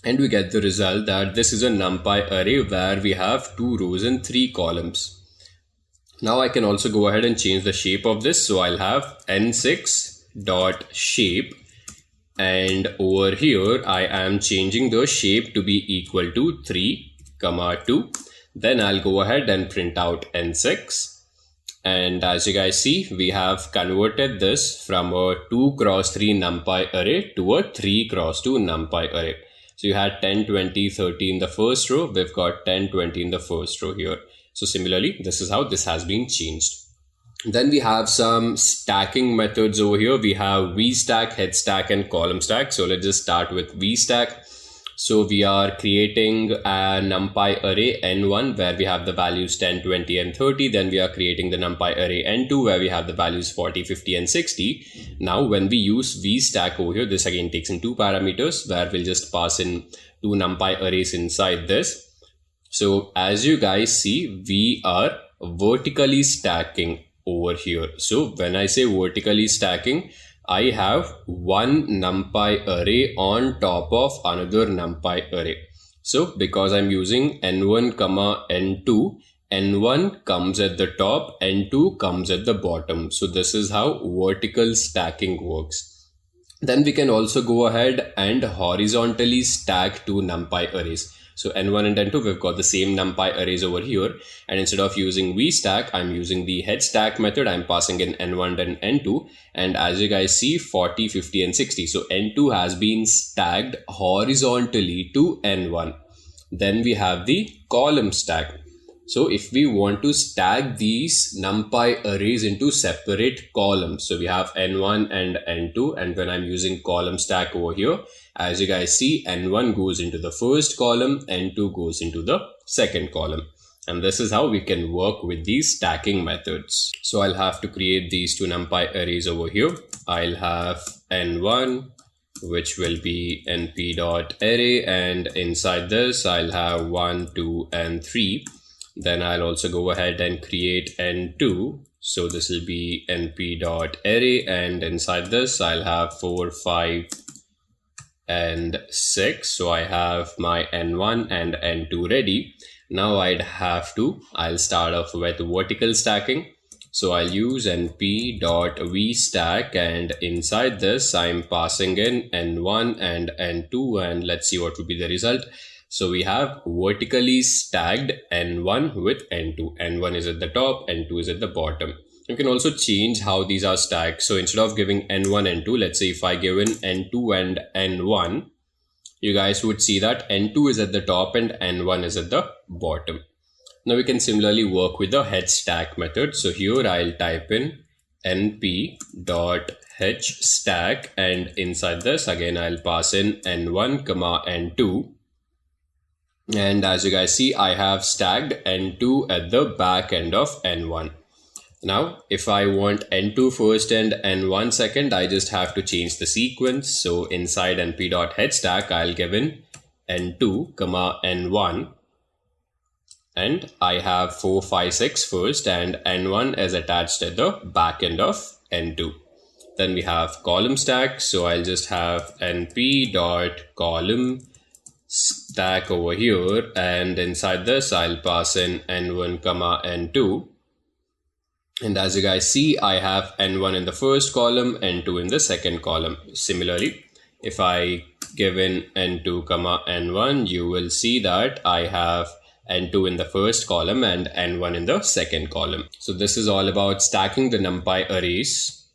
and we get the result that this is a NumPy array where we have 2 rows and 3 columns. Now I can also go ahead and change the shape of this. So I'll have n6 dot shape, and over here I am changing the shape to be equal to 3, 2. Then I'll go ahead and print out n6. And as you guys see, we have converted this from a 2 x 3 NumPy array to a 3 x 2 NumPy array. So you had 10, 20, 30 in the first row. We've got 10, 20 in the first row here. So similarly, this is how this has been changed. Then we have some stacking methods over here. We have vstack, headstack and column stack. So let's just start with vstack. So we are creating a NumPy array n1 where we have the values 10, 20 and 30. Then we are creating the NumPy array n2 where we have the values 40, 50 and 60. Now when we use vstack over here, this again takes in 2 parameters where we'll just pass in 2 NumPy arrays inside this. So as you guys see, we are vertically stacking over here. So when I say vertically stacking, I have one NumPy array on top of another NumPy array. So because I'm using n1, n2, n1 comes at the top, n2 comes at the bottom. So this is how vertical stacking works. Then we can also go ahead and horizontally stack 2 NumPy arrays. So n1 and n2, we've got the same NumPy arrays over here. And instead of using vstack, I'm using the headstack method. I'm passing in n1 and n2. And as you guys see, 40, 50 and 60. So n2 has been stacked horizontally to n1. Then we have the column stack. So if we want to stack these NumPy arrays into separate columns, so we have n1 and n2, and when I'm using column stack over here, as you guys see, n1 goes into the first column, n2 goes into the second column. And this is how we can work with these stacking methods. So I'll have to create these 2 NumPy arrays over here. I'll have n1, which will be np.array, and inside this I'll have 1, 2 and 3. Then I'll also go ahead and create n2. So this will be np.array, and inside this I'll have 4, 5 and 6. So I have my n1 and n2 ready. Now I'll start off with vertical stacking. So I'll use np.vstack, and inside this I'm passing in n1 and n2, and let's see what will be the result. So we have vertically stacked n1 with n2. n1 is at the top, n2 is at the bottom. You can also change how these are stacked. So instead of giving n1, n2, let's say if I give in n2 and n1, you guys would see that n2 is at the top and n1 is at the bottom. Now we can similarly work with the headstack method. So here I'll type in np.hstack, and inside this again I'll pass in n1, n2. And as you guys see, I have stacked n2 at the back end of n1. Now, if I want n2 first and n1 second, I just have to change the sequence. So inside np.headstack, I'll give in n2, n1. And I have 4, 5, 6 first, and n1 is attached at the back end of n2. Then we have column stack. So I'll just have np dot column stack over here, and inside this I'll pass in n1 comma n2. And as you guys see, I have n1 in the first column, n2 in the second column. Similarly, if I give in n2 comma n1, you will see that I have n2 in the first column and n1 in the second column. So this is all about stacking the NumPy arrays.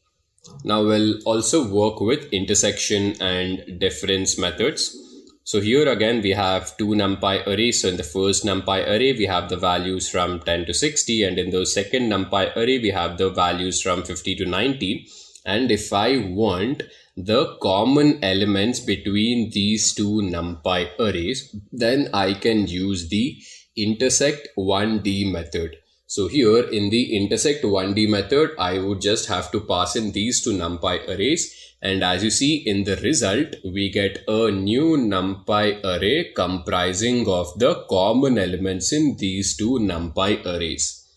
Now we'll also work with intersection and difference methods. So here again we have two NumPy arrays. So in the first NumPy array we have the values from 10 to 60, and in the second NumPy array we have the values from 50 to 90. And if I want the common elements between these two NumPy arrays, then I can use the intersect 1D method. So here in the intersect 1D method, I would just have to pass in these two NumPy arrays. And as you see in the result, we get a new NumPy array comprising of the common elements in these two NumPy arrays.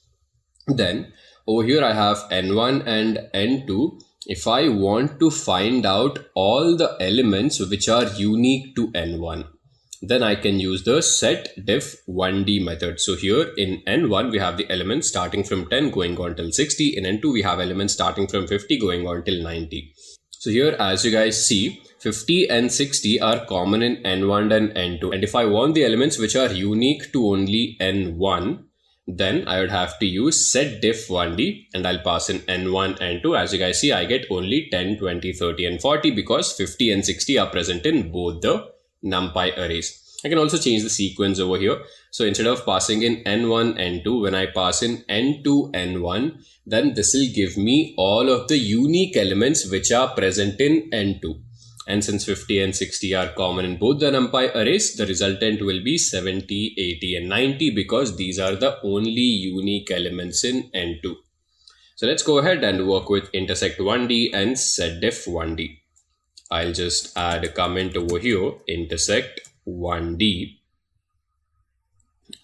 Then over here I have n1 and n2. If I want to find out all the elements which are unique to n1, then I can use the setDiff1D method. So here in n1 we have the elements starting from 10 going on till 60. In n2 we have elements starting from 50 going on till 90. So here as you guys see, 50 and 60 are common in n1 and n2. And if I want the elements which are unique to only n1, then I would have to use setDiff1D, and I'll pass in n1 and 2. As you guys see, I get only 10, 20, 30 and 40 because 50 and 60 are present in both the NumPy arrays. I can also change the sequence over here. So instead of passing in n1, n2, when I pass in n2, n1, then this will give me all of the unique elements which are present in n2. And since 50 and 60 are common in both the NumPy arrays, the resultant will be 70, 80 and 90 because these are the only unique elements in n2. So let's go ahead and work with intersect 1D and setDiff1D. I'll just add a comment over here, intersect 1D,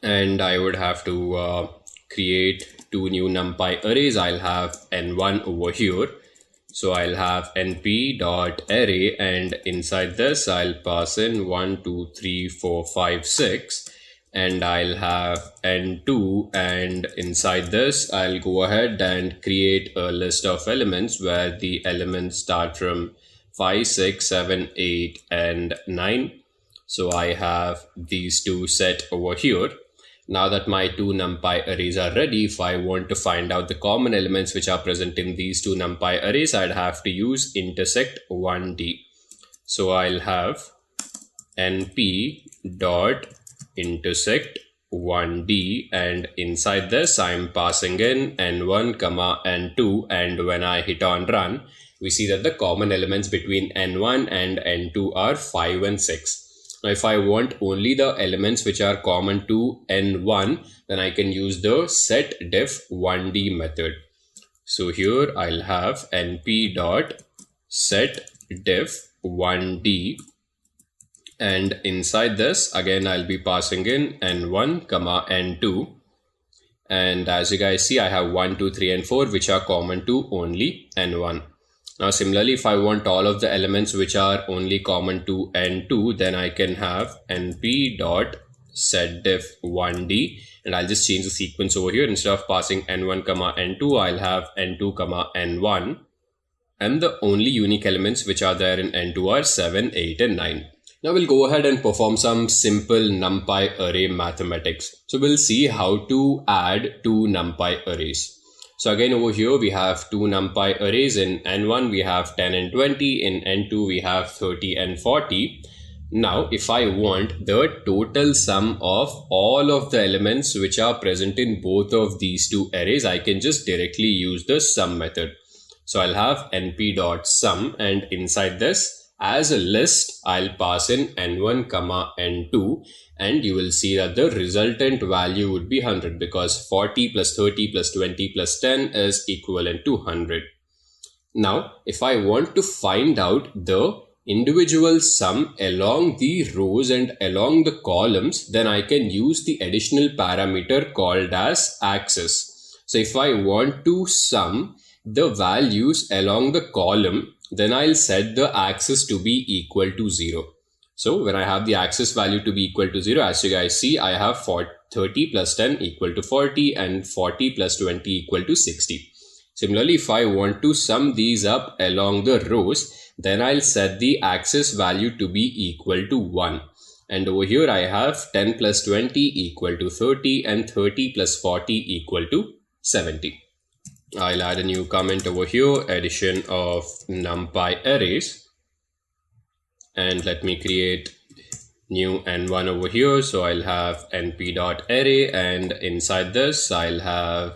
and I would have to create two new NumPy arrays. I'll have n1 over here. So I'll have np.array, and inside this I'll pass in 1, 2, 3, 4, 5, 6, and I'll have n2, and inside this I'll go ahead and create a list of elements where the elements start from 5, 6, 7, 8 and 9. So I have these two set over here. Now that my two NumPy arrays are ready, if I want to find out the common elements which are present in these two NumPy arrays, I'd have to use intersect 1D. So I'll have np dot intersect 1D, and inside this I'm passing in n1 comma n2, and when I hit on run, we see that the common elements between n1 and n2 are 5 and 6. Now, if I want only the elements which are common to n1, then I can use the setDiff1D method. So here I'll have np.setDiff1D, and inside this again I'll be passing in n1 comma n2, and as you guys see I have 1, 2, 3 and 4 which are common to only n1. Now similarly, if I want all of the elements which are only common to n2, then I can have np.setDiff1D, and I'll just change the sequence over here. Instead of passing n1 comma n2, I'll have n2 comma n1, and the only unique elements which are there in n2 are 7, 8 and 9. Now we'll go ahead and perform some simple NumPy array mathematics. So we'll see how to add two NumPy arrays. So again over here we have two NumPy arrays. In n1 we have 10 and 20, in n2 we have 30 and 40. Now if I want the total sum of all of the elements which are present in both of these two arrays, I can just directly use the sum method. So I'll have np.sum, and inside this as a list I'll pass in n1 comma n2, and you will see that the resultant value would be 100 because 40 plus 30 plus 20 plus 10 is equivalent to 100. Now if I want to find out the individual sum along the rows and along the columns, then I can use the additional parameter called as axis. So if I want to sum the values along the column, then I'll set the axis to be equal to 0. So when I have the axis value to be equal to 0, as you guys see, I have 30 plus 10 equal to 40 and 40 plus 20 equal to 60. Similarly, if I want to sum these up along the rows, then I'll set the axis value to be equal to 1. And over here I have 10 plus 20 equal to 30 and 30 plus 40 equal to 70. I'll add a new comment over here, addition of NumPy arrays. And let me create new n1 over here. So I'll have np.array, and inside this I'll have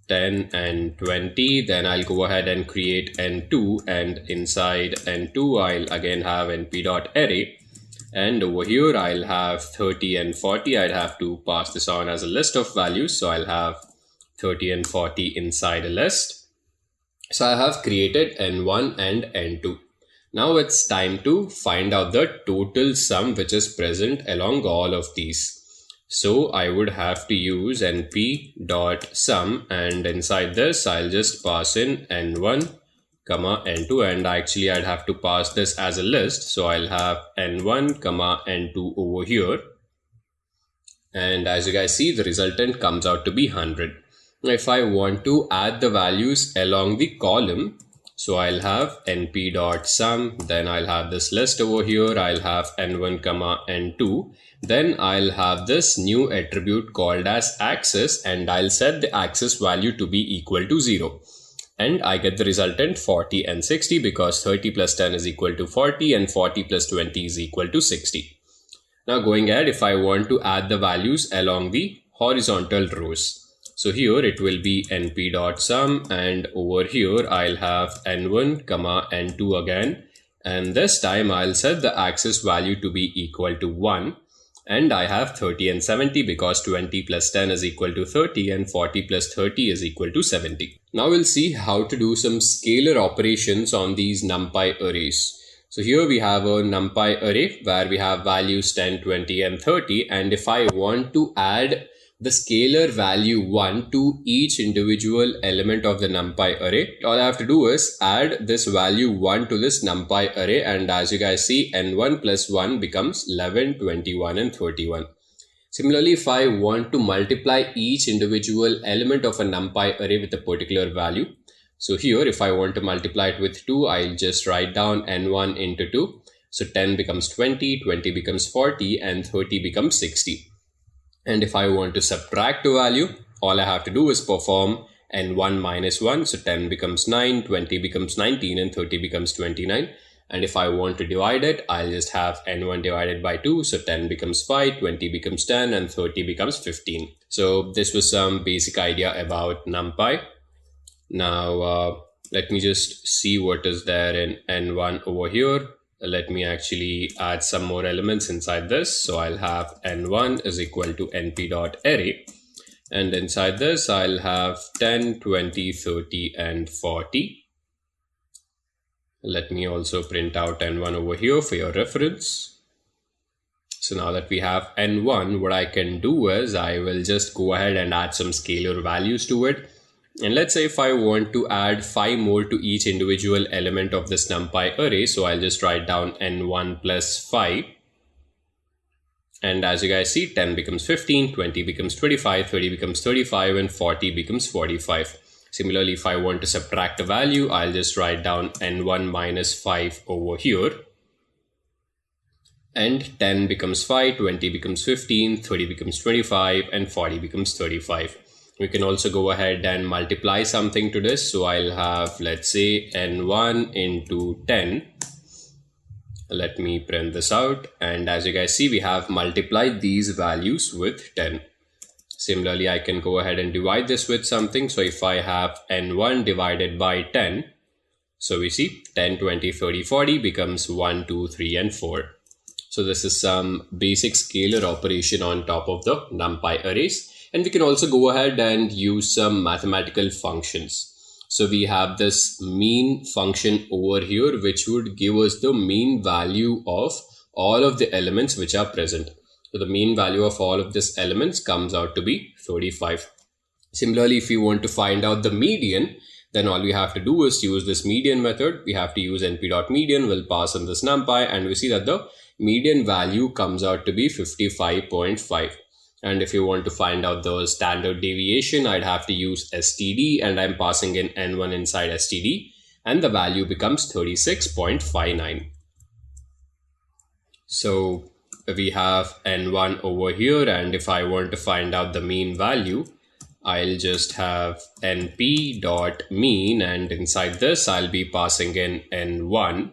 10 and 20. Then I'll go ahead and create n2, and inside n2 I'll again have np.array. And over here I'll have 30 and 40. I'd have to pass this on as a list of values. So I'll have 30 and 40 inside a list. So I have created n1 and n2. Now it's time to find out the total sum which is present along all of these. So I would have to use np.sum, and inside this I'll just pass in n1 comma n2, and actually I'd have to pass this as a list. So I'll have n1 comma n2 over here, and as you guys see, the resultant comes out to be 100. If I want to add the values along the column, so I'll have np.sum, then I'll have this list over here, I'll have n1 comma n2, then I'll have this new attribute called as axis, and I'll set the axis value to be equal to 0. And I get the resultant 40 and 60, because 30 plus 10 is equal to 40 and 40 plus 20 is equal to 60. Now going ahead, if I want to add the values along the horizontal rows, so here it will be np.sum, and over here I'll have n1 comma n2 again, and this time I'll set the axis value to be equal to 1, and I have 30 and 70 because 20 plus 10 is equal to 30 and 40 plus 30 is equal to 70. Now we'll see how to do some scalar operations on these NumPy arrays. So here we have a NumPy array where we have values 10, 20 and 30, and if I want to add the scalar value 1 to each individual element of the NumPy array, all I have to do is add this value 1 to this NumPy array, and as you guys see, n1 plus 1 becomes 11, 21 and 31. Similarly, if I want to multiply each individual element of a NumPy array with a particular value, so here if I want to multiply it with 2, I'll just write down n1 into 2. So 10 becomes 20, 20 becomes 40 and 30 becomes 60. And if I want to subtract a value, all I have to do is perform n1 minus 1. So 10 becomes 9, 20 becomes 19 and 30 becomes 29. And if I want to divide it, I'll just have n1 divided by 2. So 10 becomes 5, 20 becomes 10 and 30 becomes 15. So this was some basic idea about NumPy. Now let me just see what is there in n1 over here. Let me actually add some more elements inside this. So I'll have n1 is equal to np.array, and inside this I'll have 10, 20, 30 and 40. Let me also print out n1 over here for your reference. So now that we have n1, what I can do is I will just go ahead and add some scalar values to it. And let's say if I want to add 5 more to each individual element of this NumPy array, so I'll just write down n1 plus 5. And as you guys see, 10 becomes 15, 20 becomes 25, 30 becomes 35 and 40 becomes 45. Similarly, if I want to subtract a value, I'll just write down n1 minus 5 over here. And 10 becomes 5, 20 becomes 15, 30 becomes 25 and 40 becomes 35. We can also go ahead and multiply something to this. So I'll have, let's say, n1 into 10. Let me print this out. And as you guys see, we have multiplied these values with 10. Similarly, I can go ahead and divide this with something. So if I have n1 divided by 10, so we see 10, 20, 30, 40 becomes 1, 2, 3 and 4. So this is some basic scalar operation on top of the NumPy arrays. And we can also go ahead and use some mathematical functions. So we have this mean function over here, which would give us the mean value of all of the elements which are present. So the mean value of all of these elements comes out to be 35. Similarly, if you want to find out the median, Then all we have to do is use this median method. We have to use np.median, we'll pass in this NumPy, and we see that the median value comes out to be 55.5. And if you want to find out the standard deviation, I'd have to use std, and I'm passing in n1 inside std, and the value becomes 36.59. So we have n1 over here, and if I want to find out the mean value, I'll just have np.mean, and inside this I'll be passing in n1.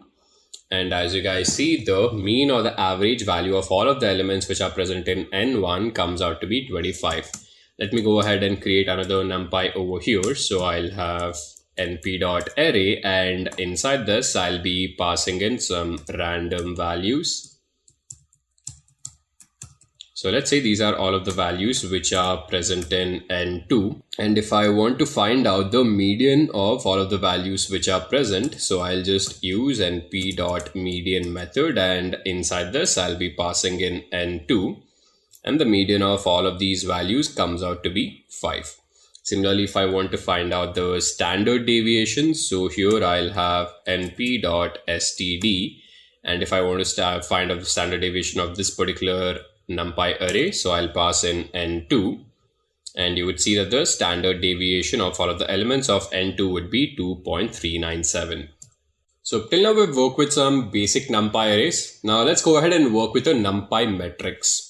And as you guys see, the mean or the average value of all of the elements which are present in n1 comes out to be 25. Let me go ahead and create another NumPy over here. So I'll have np.array, and inside this I'll be passing in some random values. So let's say these are all of the values which are present in N2. And if I want to find out the median of all of the values which are present, so I'll just use np.median method, and inside this I'll be passing in N2. And the median of all of these values comes out to be 5. Similarly, if I want to find out the standard deviation, so here I'll have np.std. And if I want to find out the standard deviation of this particular NumPy array, so I'll pass in n2, and you would see that the standard deviation of all of the elements of n2 would be 2.397. So till now we've worked with some basic NumPy arrays. Now let's go ahead and work with a NumPy matrix.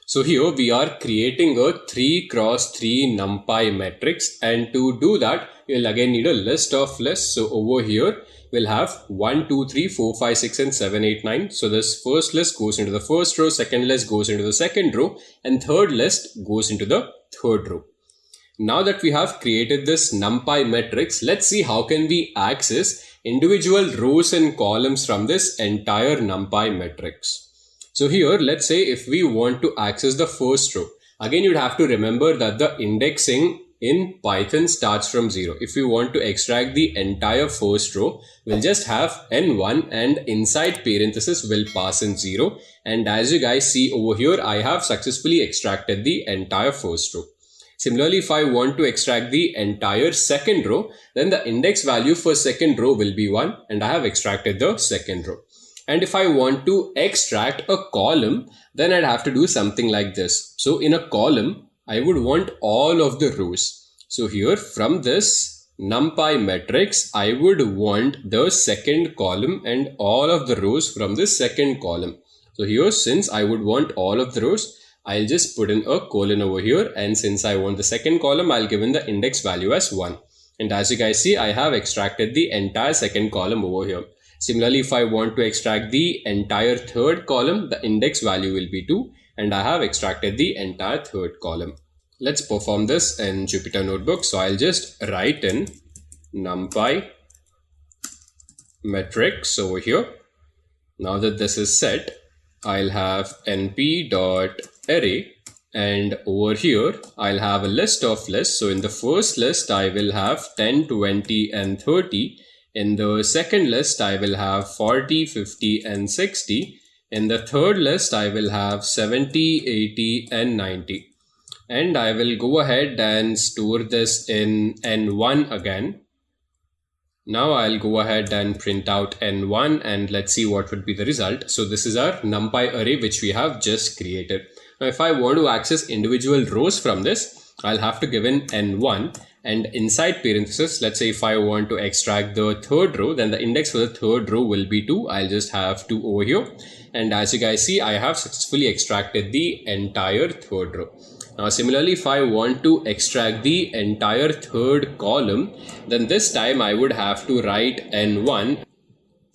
So here we are creating a 3x3 NumPy matrix, and to do that you'll again need a list of lists. So over here we'll have 1, 2, 3, 4, 5, 6, and 7, 8, 9. So this first list goes into the first row, second list goes into the second row, and third list goes into the third row. Now that we have created this NumPy matrix, let's see how can we access individual rows and columns from this entire NumPy matrix. So here, let's say if we want to access the first row, again you'd have to remember that the indexing in Python starts from 0. If we want to extract the entire first row, we'll just have n1, and inside parenthesis we'll pass in 0. And as you guys see over here, I have successfully extracted the entire first row. Similarly, if I want to extract the entire second row, then the index value for second row will be 1, and I have extracted the second row. And if I want to extract a column, then I'd have to do something like this. So in a column, I would want all of the rows. So here from this NumPy matrix, I would want the second column and all of the rows from the second column. So here, since I would want all of the rows, I'll just put in a colon over here. And since I want the second column, I'll give in the index value as 1. And as you guys see, I have extracted the entire second column over here. Similarly, if I want to extract the entire third column, the index value will be 2. And I have extracted the entire third column. Let's perform this in Jupyter Notebook. So I'll just write in NumPy matrix over here. Now that this is set, I'll have np.array, and over here I'll have a list of lists. So in the first list, I will have 10, 20, and 30. In the second list, I will have 40, 50, and 60. In the third list, I will have 70, 80, and 90. And I will go ahead and store this in n1 again. Now I'll go ahead and print out n1, and let's see what would be the result. So this is our NumPy array which we have just created. Now if I want to access individual rows from this, I'll have to give in n1, and inside parenthesis, let's say if I want to extract the third row, then the index for the third row will be 2. I'll just have 2 over here. And as you guys see, I have successfully extracted the entire third row. Now similarly, if I want to extract the entire third column, then this time I would have to write n1,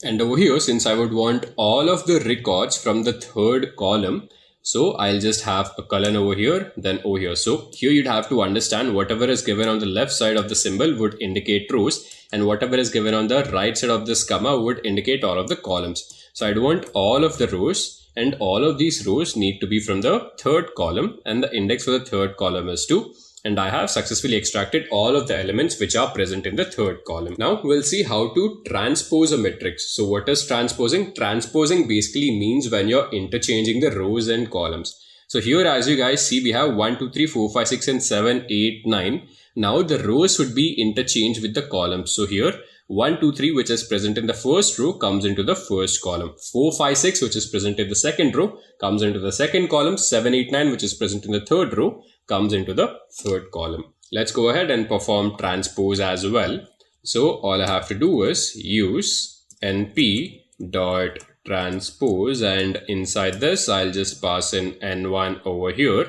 and over here, since I would want all of the records from the third column, so I'll just have a colon over here, then over here. So here you'd have to understand whatever is given on the left side of the symbol would indicate rows, and whatever is given on the right side of this comma would indicate all of the columns. So I'd want all of the rows, and all of these rows need to be from the third column, and the index for the third column is 2. And I have successfully extracted all of the elements which are present in the third column. Now we'll see how to transpose a matrix. So what is transposing? Transposing basically means when you're interchanging the rows and columns. So here, as you guys see, we have 1, 2, 3, 4, 5, 6, and 7, 8, 9. Now the rows would be interchanged with the columns. So here 1, 2, 3 which is present in the first row comes into the first column. 4, 5, 6 which is present in the second row comes into the second column. 7, 8, 9 which is present in the third row comes into the third column. Let's go ahead and perform transpose as well. So all I have to do is use np dot transpose, and inside this I'll just pass in n1 over here.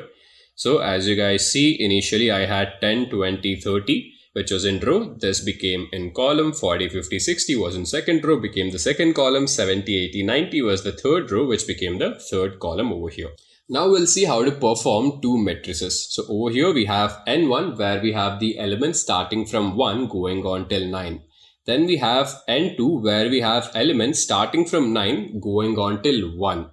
So as you guys see, initially I had 10, 20, 30 which was in row. This became in column. 40, 50, 60 was in second row, became the second column. 70, 80, 90 was the third row, which became the third column over here. Now we'll see how to perform two matrices. So over here we have n1 where we have the elements starting from 1 going on till 9. Then we have n2 where we have elements starting from 9 going on till 1.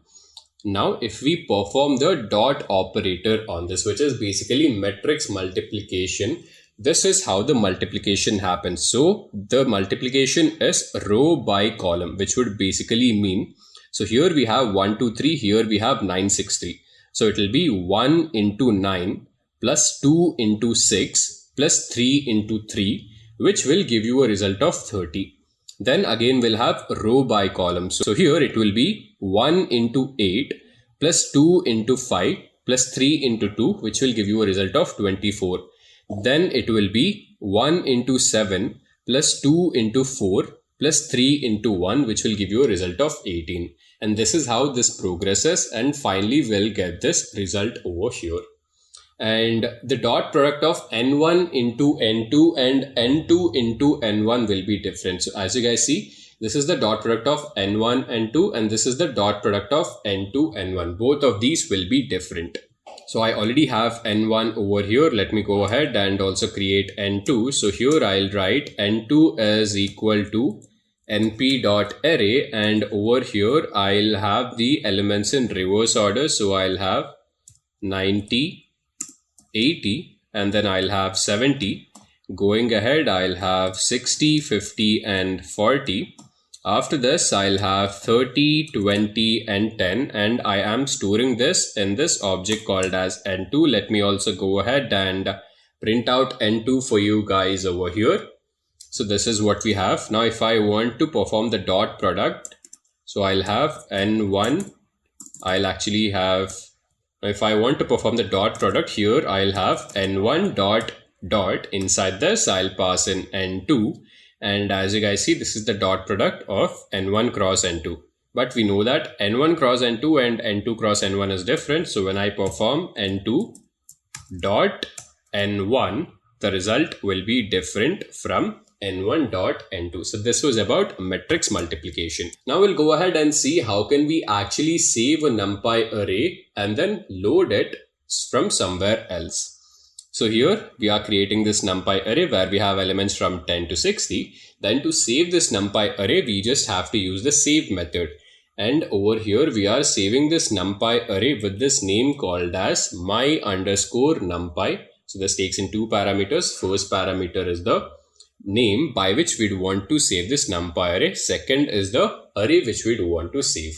Now if we perform the dot operator on this, which is basically matrix multiplication, this is how the multiplication happens. So the multiplication is row by column, which would basically mean, so here we have 1, 2, 3, here we have 9, 6, 3. So it will be 1 into 9 plus 2 into 6 plus 3 into 3, which will give you a result of 30. Then again we'll have row by column. So here it will be 1 into 8 plus 2 into 5 plus 3 into 2, which will give you a result of 24. Then it will be 1 into 7 plus 2 into 4 plus 3 into 1, which will give you a result of 18. And this is how this progresses, and finally we'll get this result over here. And the dot product of n1 into n2 and n2 into n1 will be different. So as you guys see, this is the dot product of n1, n2, and this is the dot product of n2, n1. Both of these will be different. So I already have n1 over here. Let me go ahead and also create n2. So here I'll write n2 is equal to np.array, and over here I'll have the elements in reverse order. So I'll have 90, 80, and then I'll have 70. Going ahead, I'll have 60, 50, and 40. After this, I'll have 30, 20, and 10, and I am storing this in this object called as n2. Let me also go ahead and print out n2 for you guys over here. So this is what we have. Now if I want to perform the dot product, so I'll have n1, I'll actually have, if I want to perform the dot product here, I'll have n1 dot dot. Inside this, I'll pass in n2. And as you guys see, this is the dot product of n1 cross n2. But we know that n1 cross n2 and n2 cross n1 is different. So when I perform n2 dot n1, the result will be different from n1 dot n2. So this was about matrix multiplication. Now we'll go ahead and see how can we actually save a NumPy array and then load it from somewhere else. So here we are creating this NumPy array where we have elements from 10 to 60. Then to save this NumPy array, we just have to use the save method. And over here we are saving this NumPy array with this name called as my underscore NumPy. So this takes in two parameters. First parameter is the name by which we'd want to save this NumPy array. Second is the array which we'd want to save.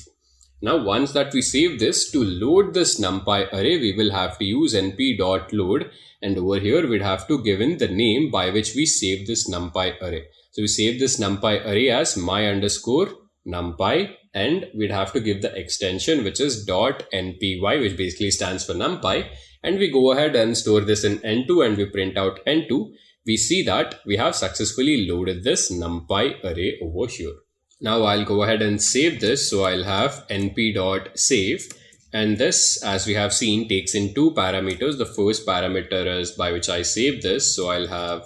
Now once that we save this, to load this NumPy array, we will have to use np.load, and over here we'd have to give in the name by which we save this NumPy array. So we save this NumPy array as my underscore NumPy, and we'd have to give the extension which is .npy, which basically stands for NumPy, and we go ahead and store this in n2 and we print out n2. We see that we have successfully loaded this NumPy array over here. Now I'll go ahead and save this. So I'll have np.save, and this, as we have seen, takes in two parameters. The first parameter is by which I save this. So I'll have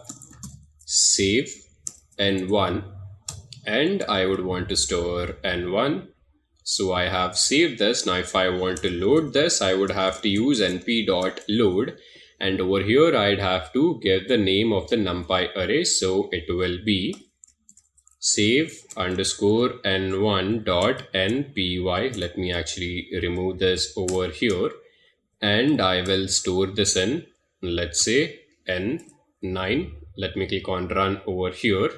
save n1, and I would want to store n1. So I have saved this. Now if I want to load this, I would have to use np.load. And over here, I'd have to give the name of the NumPy array. So it will be save underscore n1 dot npy. Let me actually remove this over here. And I will store this in, let's say, n9. Let me click on run over here.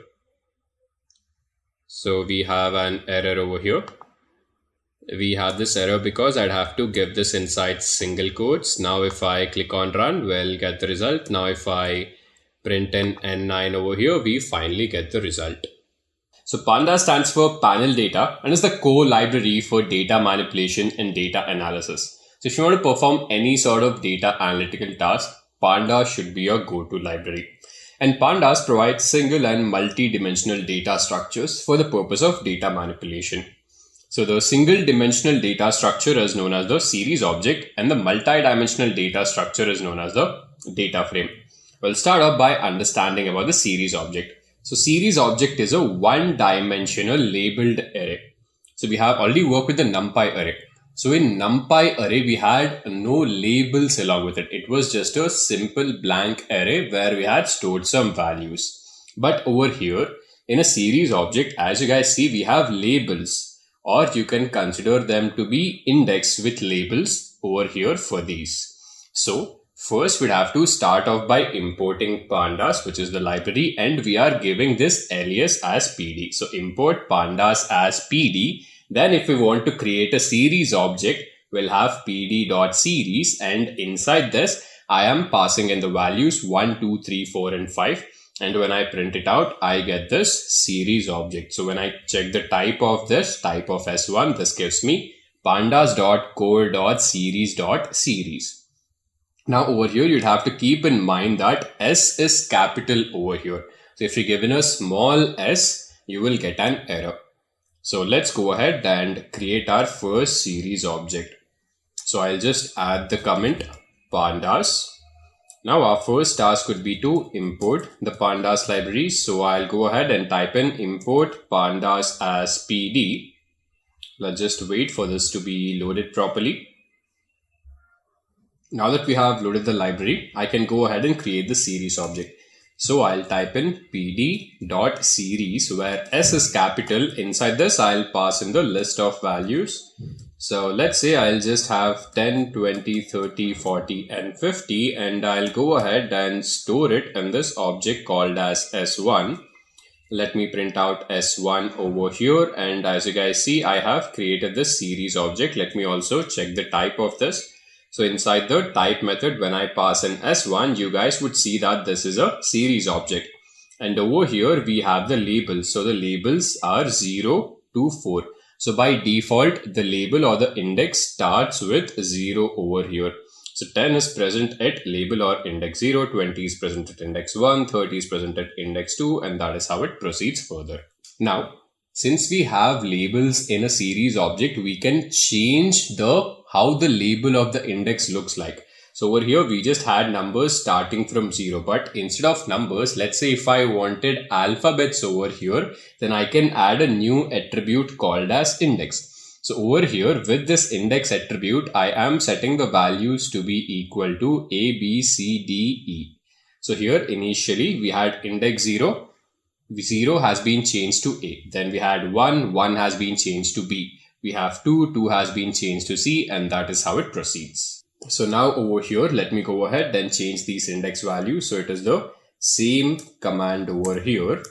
So we have an error over here. We have this error because I'd have to give this inside single quotes. Now if I click on run, we'll get the result. Now if I print in N9 over here, we finally get the result. So Pandas stands for panel data and is the core library for data manipulation and data analysis. So if you want to perform any sort of data analytical task, Pandas should be your go-to library. And Pandas provides single and multi-dimensional data structures for the purpose of data manipulation. So the single dimensional data structure is known as the series object and the multi-dimensional data structure is known as the data frame. We'll start off by understanding about the series object. So series object is a one-dimensional labeled array. So we have already worked with the NumPy array. So in NumPy array, we had no labels along with it. It was just a simple blank array where we had stored some values. But over here in a series object, as you guys see, we have labels, or you can consider them to be indexed with labels over here for these. So first, we'd have to start off by importing pandas, which is the library, and we are giving this alias as PD. So import pandas as PD. Then if we want to create a series object, we'll have pd.series, and inside this, I am passing in the values 1, 2, 3, 4, and 5. And when I print it out, I get this series object. So when I check the type of this, type of S1, this gives me pandas.core.series.series. Now over here, you'd have to keep in mind that S is capital over here. So if you're given a small s, you will get an error. So let's go ahead and create our first series object. So I'll just add the comment pandas. Now our first task would be to import the pandas library. So I'll go ahead and type in import pandas as PD. Let's just wait for this to be loaded properly. Now that we have loaded the library, I can go ahead and create the series object. So I'll type in pd.series where s is capital. Inside this, I'll pass in the list of values. So let's say I'll just have 10, 20, 30, 40, and 50, and I'll go ahead and store it in this object called as S1. Let me print out S1 over here. And as you guys see, I have created this series object. Let me also check the type of this. So inside the type method, when I pass in S1, you guys would see that this is a series object. And over here, we have the labels. So the labels are 0 to 4. So by default, the label or the index starts with 0 over here. So 10 is present at label or index 0, 20 is present at index 1, 30 is present at index 2, and that is how it proceeds further. Now, since we have labels in a series object, we can change how the label of the index looks like. So over here, we just had numbers starting from 0, but instead of numbers, let's say if I wanted alphabets over here, then I can add a new attribute called as index. So over here with this index attribute, I am setting the values to be equal to A, B, C, D, E. So here initially we had index 0. 0 has been changed to A. Then we had 1, 1 has been changed to B. We have 2, 2 has been changed to C, and that is how it proceeds. So now over here, let me go ahead and change these index values. So it is the same command over here.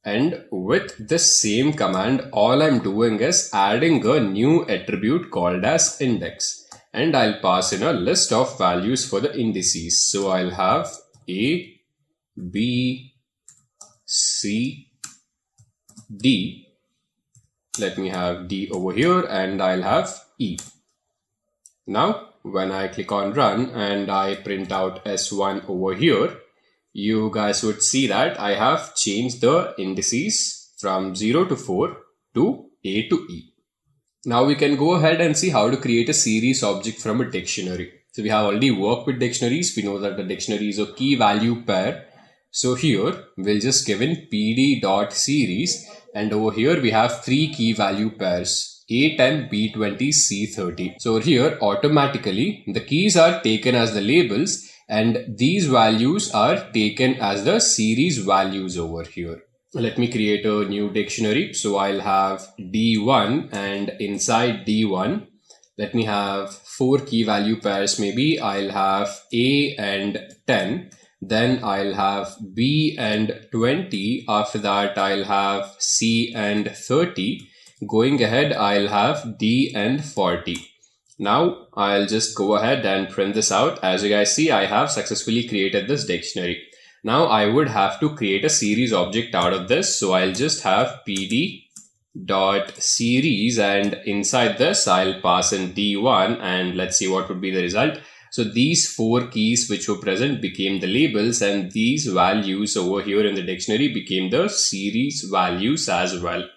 And with this same command, all I'm doing is adding a new attribute called as index. And I'll pass in a list of values for the indices. So I'll have A, B, C, D. Let me have D over here, and I'll have E. Now, when I click on run and I print out S1 over here, you guys would see that I have changed the indices from 0 to 4 to A to E. Now we can go ahead and see how to create a series object from a dictionary. So we have already worked with dictionaries. We know that the dictionary is a key value pair. So here we'll just give in pd.series, and over here we have 3 key value pairs, A10, B20, C30. So here automatically the keys are taken as the labels, and these values are taken as the series values over here. Let me create a new dictionary. So I'll have D1, and inside D1, let me have 4 key value pairs. Maybe I'll have A and 10. Then I'll have B and 20. After that, I'll have C and 30. Going ahead, I'll have D and 40. Now I'll just go ahead and print this out. As you guys see, I have successfully created this dictionary. Now I would have to create a series object out of this. So I'll just have pd dot series, and inside this I'll pass in d1, and let's see what would be the result. So these 4 keys which were present became the labels, and these values over here in the dictionary became the series values as well.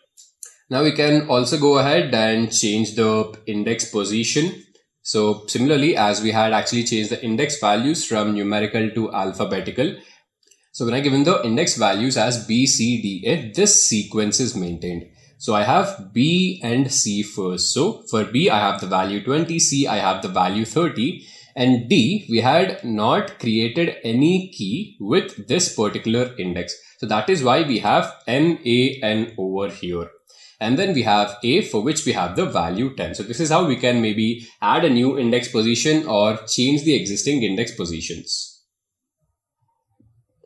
Now we can also go ahead and change the index position. So similarly, as we had actually changed the index values from numerical to alphabetical. So when I given the index values as B, C, D, A, this sequence is maintained. So I have B and C first. So for B, I have the value 20, C, I have the value 30. And D, we had not created any key with this particular index. So that is why we have NaN over here. And then we have A, for which we have the value 10. So this is how we can maybe add a new index position or change the existing index positions.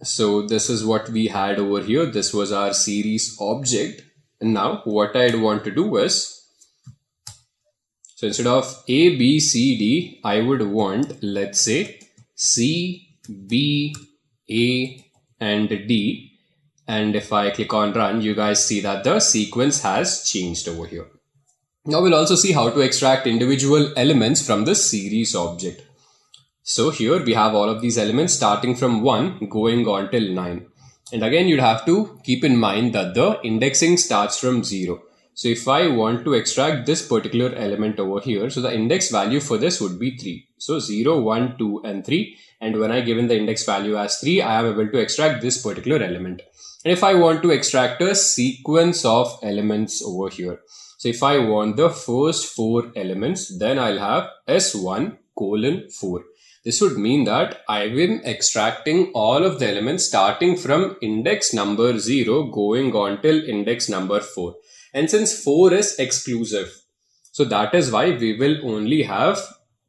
So this is what we had over here. This was our series object. And now what I'd want to do is, so instead of A, B, C, D, I would want, let's say, C, B, A, and D. And if I click on run, you guys see that the sequence has changed over here. Now we'll also see how to extract individual elements from the series object. So here we have all of these elements starting from 1 going on till 9. And again, you'd have to keep in mind that the indexing starts from 0. So if I want to extract this particular element over here, so the index value for this would be 3. So 0, 1, 2, and 3. And when I given the index value as 3, I am able to extract this particular element. And if I want to extract a sequence of elements over here, so if I want the first 4 elements, then I'll have S1 colon 4. This would mean that I've been extracting all of the elements starting from index number 0 going on till index number 4. And since 4 is exclusive, so that is why we will only have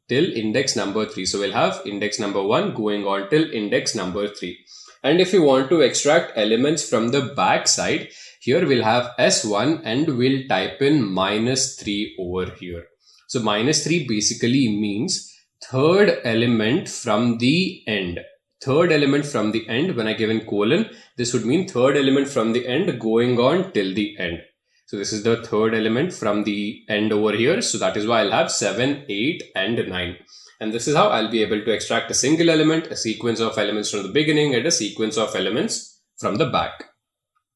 till index number 3. So we'll have index number 1 going on till index number 3. And if you want to extract elements from the back side, here we'll have S1 and we'll type in -3 over here. So -3 basically means third element from the end. Third element from the end. When I give in colon, this would mean third element from the end going on till the end. So this is the third element from the end over here. So that is why I'll have 7, 8, and 9. And this is how I'll be able to extract a single element, a sequence of elements from the beginning, and a sequence of elements from the back.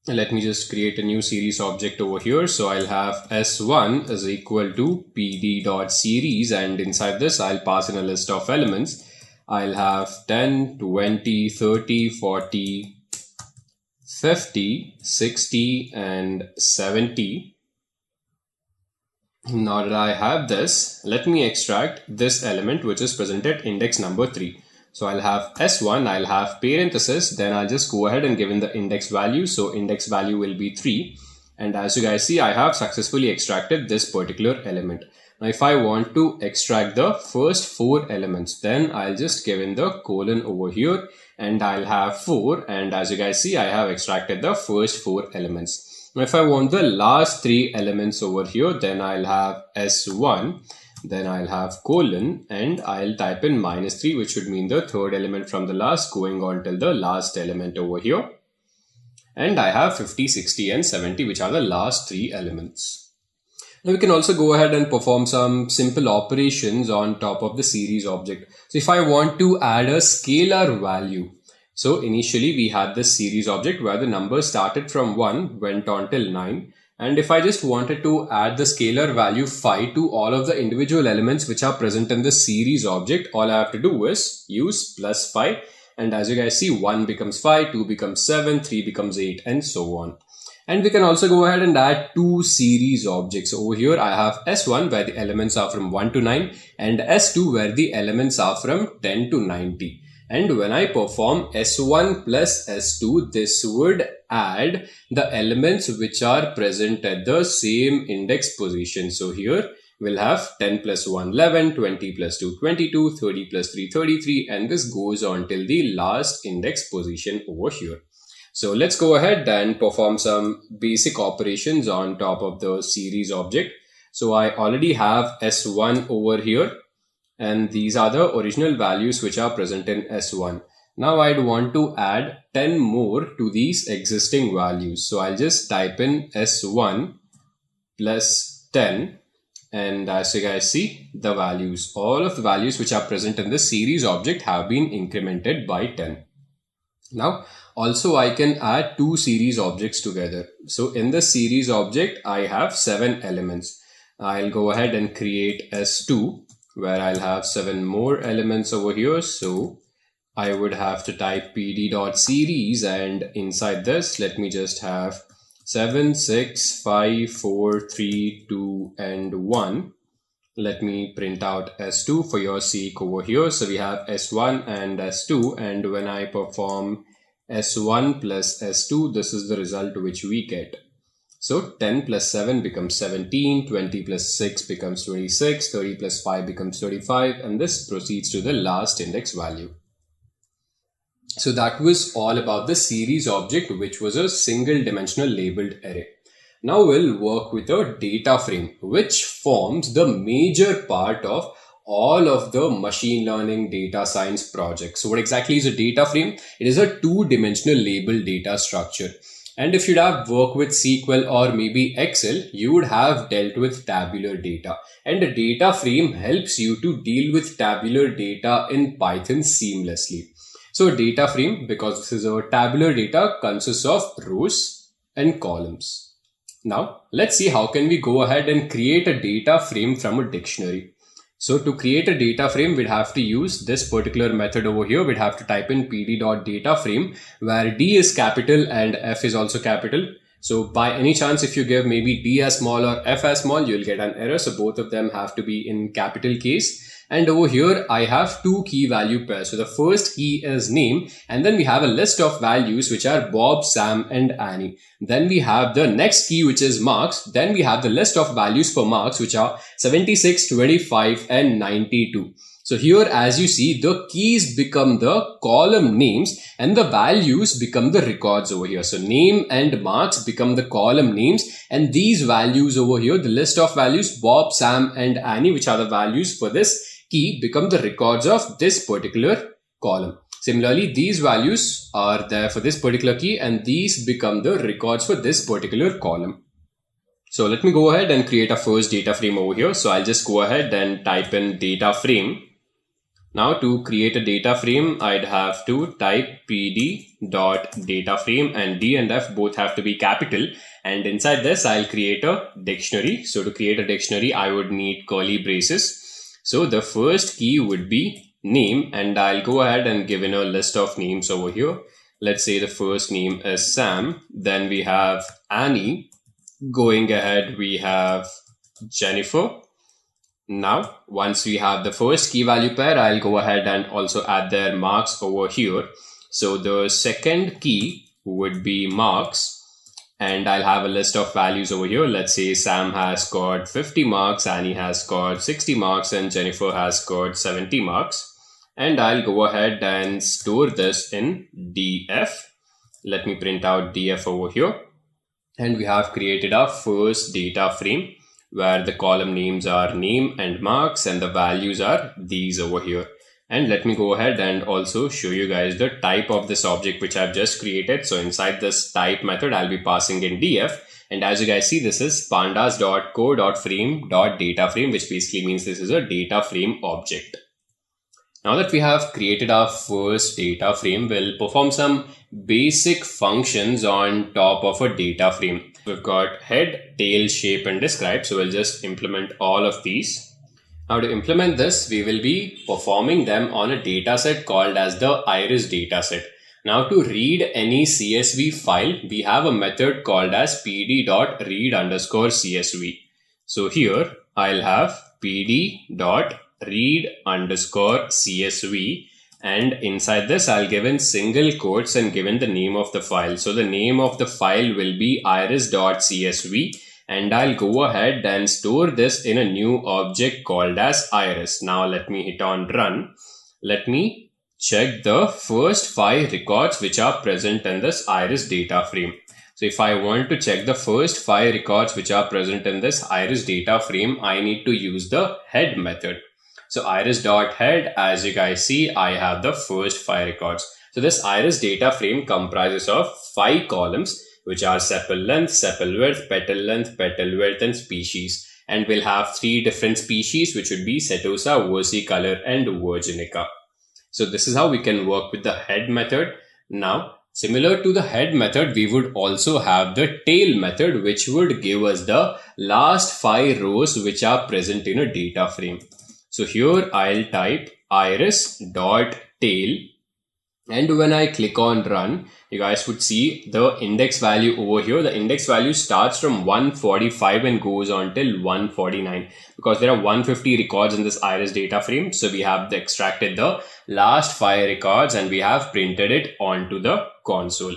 And let me just create a new series object over here. So I'll have S1 is equal to pd.series, and inside this I'll pass in a list of elements. I'll have 10, 20, 30, 40, 50, 60, and 70. Now that I have this, let me extract this element which is present at index number 3. So I'll have S1, I'll have parenthesis, then I'll just go ahead and give in the index value. So index value will be 3. And as you guys see, I have successfully extracted this particular element. Now if I want to extract the first 4 elements, then I'll just give in the colon over here and I'll have 4. And as you guys see, I have extracted the first 4 elements. Now if I want the last 3 elements over here, then I'll have S1. Then I'll have colon and I'll type in -3, which would mean the third element from the last going on till the last element over here. And I have 50, 60, and 70, which are the last 3 elements. Now we can also go ahead and perform some simple operations on top of the series object. So if I want to add a scalar value, so initially we had this series object where the number started from 1, went on till 9. And if I just wanted to add the scalar value phi to all of the individual elements which are present in the series object, all I have to do is use plus phi. And as you guys see, 1 becomes 5, 2 becomes 7, 3 becomes 8, and so on. And we can also go ahead and add 2 series objects. Over here, I have S1 where the elements are from 1 to 9 and S2 where the elements are from 10 to 90. And when I perform S1 plus S2, this would add the elements which are present at the same index position. So here we'll have 10 plus 1, 11, 20 plus 2, 22, 30 plus 3, 33, and this goes on till the last index position over here. So let's go ahead and perform some basic operations on top of the series object. So I already have S1 over here, and these are the original values which are present in S1. Now I'd want to add 10 more to these existing values. So I'll just type in S1 plus 10. And as you guys see, the values, all of the values which are present in the series object have been incremented by 10. Now, also I can add two series objects together. So in the series object, I have 7 elements. I'll go ahead and create S2 where I'll have 7 more elements over here. So I would have to type pd.series, and inside this, let me just have 7, 6, 5, 4, 3, 2, and 1. Let me print out S2 for your sake over here. So we have S1 and S2, and when I perform S1 plus S2, this is the result which we get. So 10 plus 7 becomes 17, 20 plus 6 becomes 26, 30 plus 5 becomes 35, and this proceeds to the last index value. So that was all about the series object, which was a single dimensional labeled array. Now we'll work with a data frame, which forms the major part of all of the machine learning data science projects. So what exactly is a data frame? It is a two-dimensional labeled data structure. And if you'd have worked with SQL or maybe Excel, you would have dealt with tabular data. And a data frame helps you to deal with tabular data in Python seamlessly. So a data frame, because this is a tabular data, consists of rows and columns. Now let's see how can we go ahead and create a data frame from a dictionary. So to create a data frame, we'd have to use this particular method over here. We'd have to type in pd.dataframe, where D is capital and F is also capital. So by any chance, if you give maybe D as small or F as small, you'll get an error. So both of them have to be in capital case. And over here, I have two key value pairs. So the first key is name, and then we have a list of values which are Bob, Sam, and Annie. Then we have the next key, which is marks. Then we have the list of values for marks, which are 76, 25, and 92. So here, as you see, the keys become the column names and the values become the records over here. So name and marks become the column names, and these values over here, the list of values Bob, Sam, and Annie, which are the values for this key, become the records of this particular column. Similarly, these values are there for this particular key, and these become the records for this particular column. So let me go ahead and create a first data frame over here. So I'll just go ahead and type in data frame. Now to create a data frame, I'd have to type pd.dataframe, and D and F both have to be capital. And inside this, I'll create a dictionary. So to create a dictionary, I would need curly braces. So the first key would be name, and I'll go ahead and give in a list of names over here. Let's say the first name is Sam. Then we have Annie. Going ahead, we have Jennifer. Now, once we have the first key value pair, I'll go ahead and also add their marks over here. So the second key would be marks, and I'll have a list of values over here. Let's say Sam has got 50 marks, Annie has got 60 marks, and Jennifer has got 70 marks. And I'll go ahead and store this in df. Let me print out df over here. And we have created our first data frame, where the column names are name and marks, and the values are these over here. And let me go ahead and also show you guys the type of this object which I've just created. So inside this type method, I'll be passing in df. And as you guys see, this is pandas.core.frame.dataframe, which basically means this is a data frame object. Now that we have created our first data frame, we'll perform some basic functions on top of a data frame. We've got head, tail, shape, and describe. So we'll just implement all of these. Now to implement this, we will be performing them on a dataset called as the iris dataset. Now to read any CSV file, we have a method called as pd.read_CSV. So here I'll have pd.read_CSV, and inside this I'll give in single quotes and given the name of the file. So the name of the file will be iris.csv, and I'll go ahead and store this in a new object called as iris. Now let me hit on run. Let me check the first 5 records which are present in this iris data frame. So if I want to check the first 5 records which are present in this iris data frame, I need to use the head method. So iris.head, as you guys see, I have the first 5 records. So this iris data frame comprises of 5 columns, which are sepal length, sepal width, petal width, and species. And we'll have 3 different species, which would be setosa, versicolor, and virginica. So this is how we can work with the head method. Now, similar to the head method, we would also have the tail method, which would give us the last 5 rows which are present in a data frame. So here I'll type iris.tail, and when I click on run, you guys would see the index value over here. The index value starts from 145 and goes on till 149, because there are 150 records in this iris data frame. So we have extracted the last 5 records and we have printed it onto the console.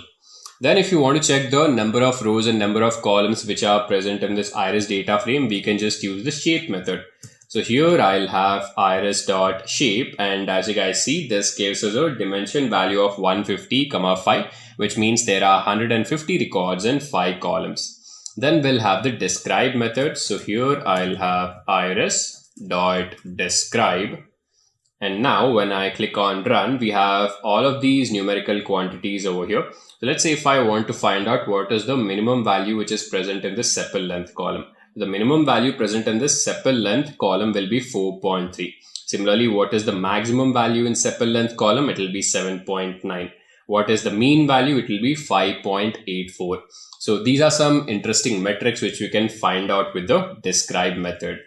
Then if you want to check the number of rows and number of columns which are present in this iris data frame, we can just use the shape method. So here I'll have iris.shape, and as you guys see, this gives us a dimension value of 150, 5, which means there are 150 records and 5 columns. Then we'll have the describe method. So here I'll have iris.describe. And now when I click on run, we have all of these numerical quantities over here. So let's say if I want to find out what is the minimum value which is present in the sepal length column. The minimum value present in this sepal length column will be 4.3. Similarly, what is the maximum value in sepal length column? It will be 7.9. What is the mean value? It will be 5.84. So these are some interesting metrics which we can find out with the describe method.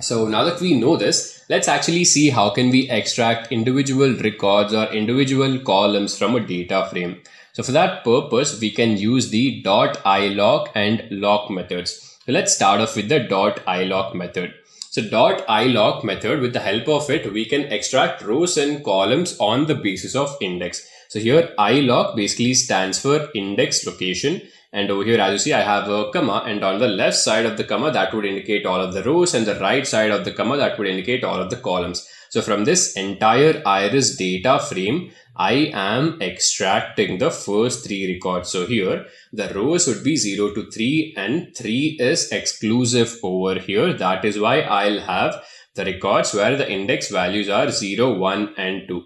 So now that we know this, let's actually see how can we extract individual records or individual columns from a data frame. So for that purpose, we can use the .iloc and loc methods. So let's start off with the .iloc method. So .iloc method, with the help of it, we can extract rows and columns on the basis of index. So here iloc basically stands for index location. And over here, as you see, I have a comma, and on the left side of the comma, that would indicate all of the rows, and the right side of the comma, that would indicate all of the columns. So from this entire iris data frame, I am extracting the first 3 records. So here, the rows would be 0 to 3, and 3 is exclusive over here. That is why I'll have the records where the index values are 0, 1, and 2.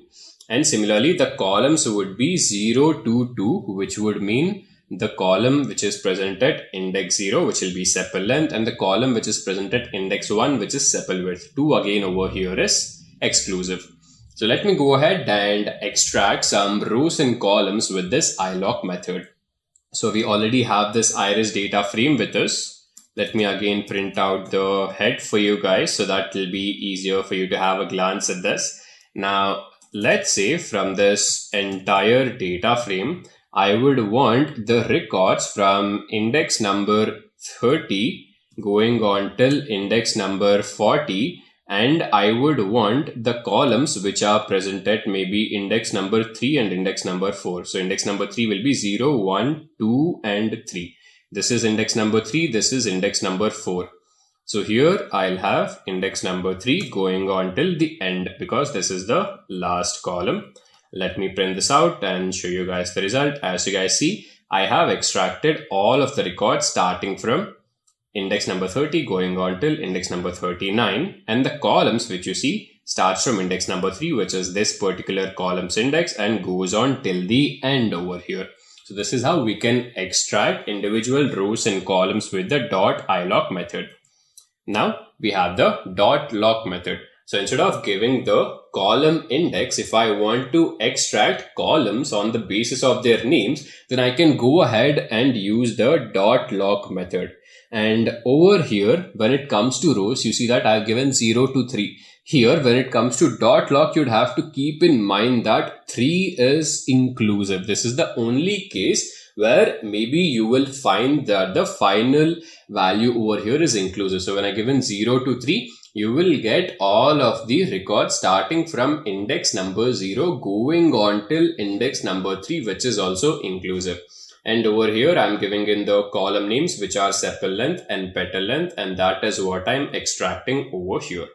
And similarly, the columns would be 0 to 2, which would mean the column which is present at index 0, which will be sepal length, and the column which is present at index 1, which is sepal width. 2 again over here is exclusive. So let me go ahead and extract some rows and columns with this iloc method. So we already have this iris data frame with us. Let me again print out the head for you guys, so that will be easier for you to have a glance at this. Now, let's say from this entire data frame, I would want the records from index number 30 going on till index number 40, and I would want the columns which are present at maybe index number 3 and index number 4. So index number 3 will be 0, 1, 2, and 3. This is index number 3, this is index number 4. So here I'll have index number 3 going on till the end, because this is the last column. Let me print this out and show you guys the result. As you guys see, I have extracted all of the records starting from index number 30 going on till index number 39, and the columns which you see starts from index number 3, which is this particular columns index, and goes on till the end over here. So this is how we can extract individual rows and columns with the .iloc method. Now we have the .loc method. So instead of giving the column index, if I want to extract columns on the basis of their names, then I can go ahead and use the .loc method. And over here, when it comes to rows, you see that I've given 0 to 3. Here, when it comes to .loc, you'd have to keep in mind that 3 is inclusive. This is the only case where maybe you will find that the final value over here is inclusive. So when I given 0 to 3, you will get all of the records starting from index number 0 going on till index number 3, which is also inclusive. And over here, I'm giving in the column names, which are sepal length and petal length, and that is what I'm extracting over here.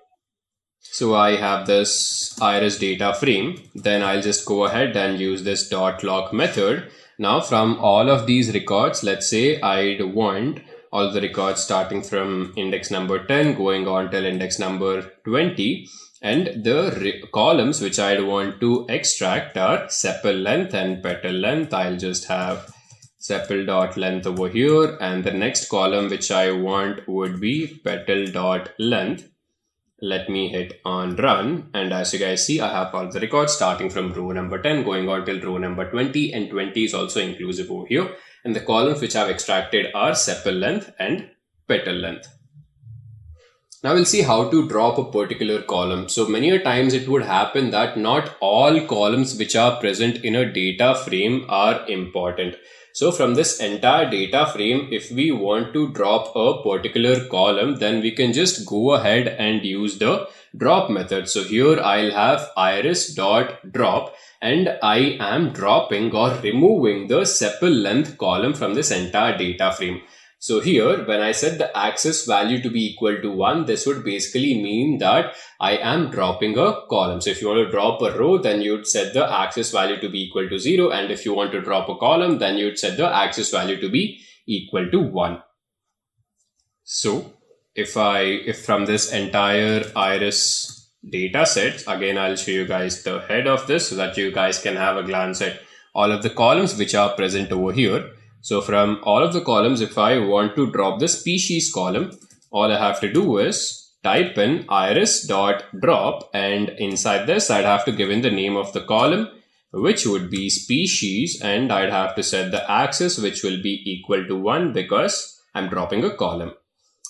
So I have this iris data frame. Then I'll just go ahead and use this .loc method. Now from all of these records, let's say I'd want all the records starting from index number 10 going on till index number 20. And the columns which I'd want to extract are sepal length and petal length. I'll just have sepal.length over here, and the next column which I want would be petal.length. Let me hit on run, and as you guys see, I have all the records starting from row number 10 going on till row number 20, and 20 is also inclusive over here. And the columns which I've extracted are sepal length and petal length. Now we'll see how to drop a particular column. So many a times it would happen that not all columns which are present in a data frame are important. So from this entire data frame, if we want to drop a particular column, then we can just go ahead and use the drop method. So here I'll have iris.drop, and I am dropping or removing the sepal length column from this entire data frame. So here, when I set the axis value to be equal to 1, this would basically mean that I am dropping a column. So if you want to drop a row, then you'd set the axis value to be equal to 0. And if you want to drop a column, then you'd set the axis value to be equal to 1. So if from this entire iris data set, again, I'll show you guys the head of this so that you guys can have a glance at all of the columns which are present over here. So from all of the columns, if I want to drop the species column, all I have to do is type in iris.drop, and inside this I'd have to give in the name of the column, which would be species, and I'd have to set the axis, which will be equal to 1 because I'm dropping a column.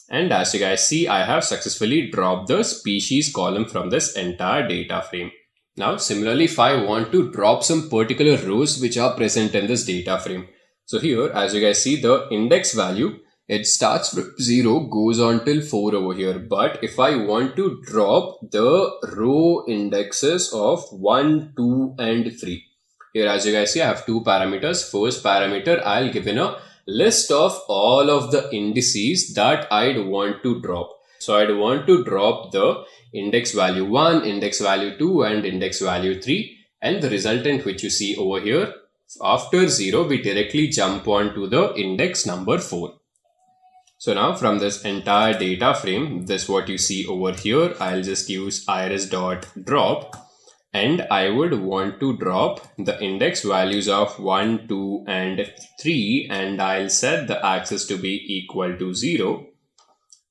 And as you guys see, I have successfully dropped the species column from this entire data frame. Now similarly, if I want to drop some particular rows which are present in this data frame, so here, as you guys see, the index value, it starts from 0, goes on till 4 over here. But if I want to drop the row indexes of 1, 2, and 3, here, as you guys see, I have two parameters. First parameter, I'll give in a list of all of the indices that I'd want to drop. So I'd want to drop the index value 1, index value 2, and index value 3. And the resultant which you see over here, after 0, we directly jump on to the index number 4. So now from this entire data frame, this what you see over here, I'll just use iris.drop, and I would want to drop the index values of 1, 2, and 3, and I'll set the axis to be equal to 0.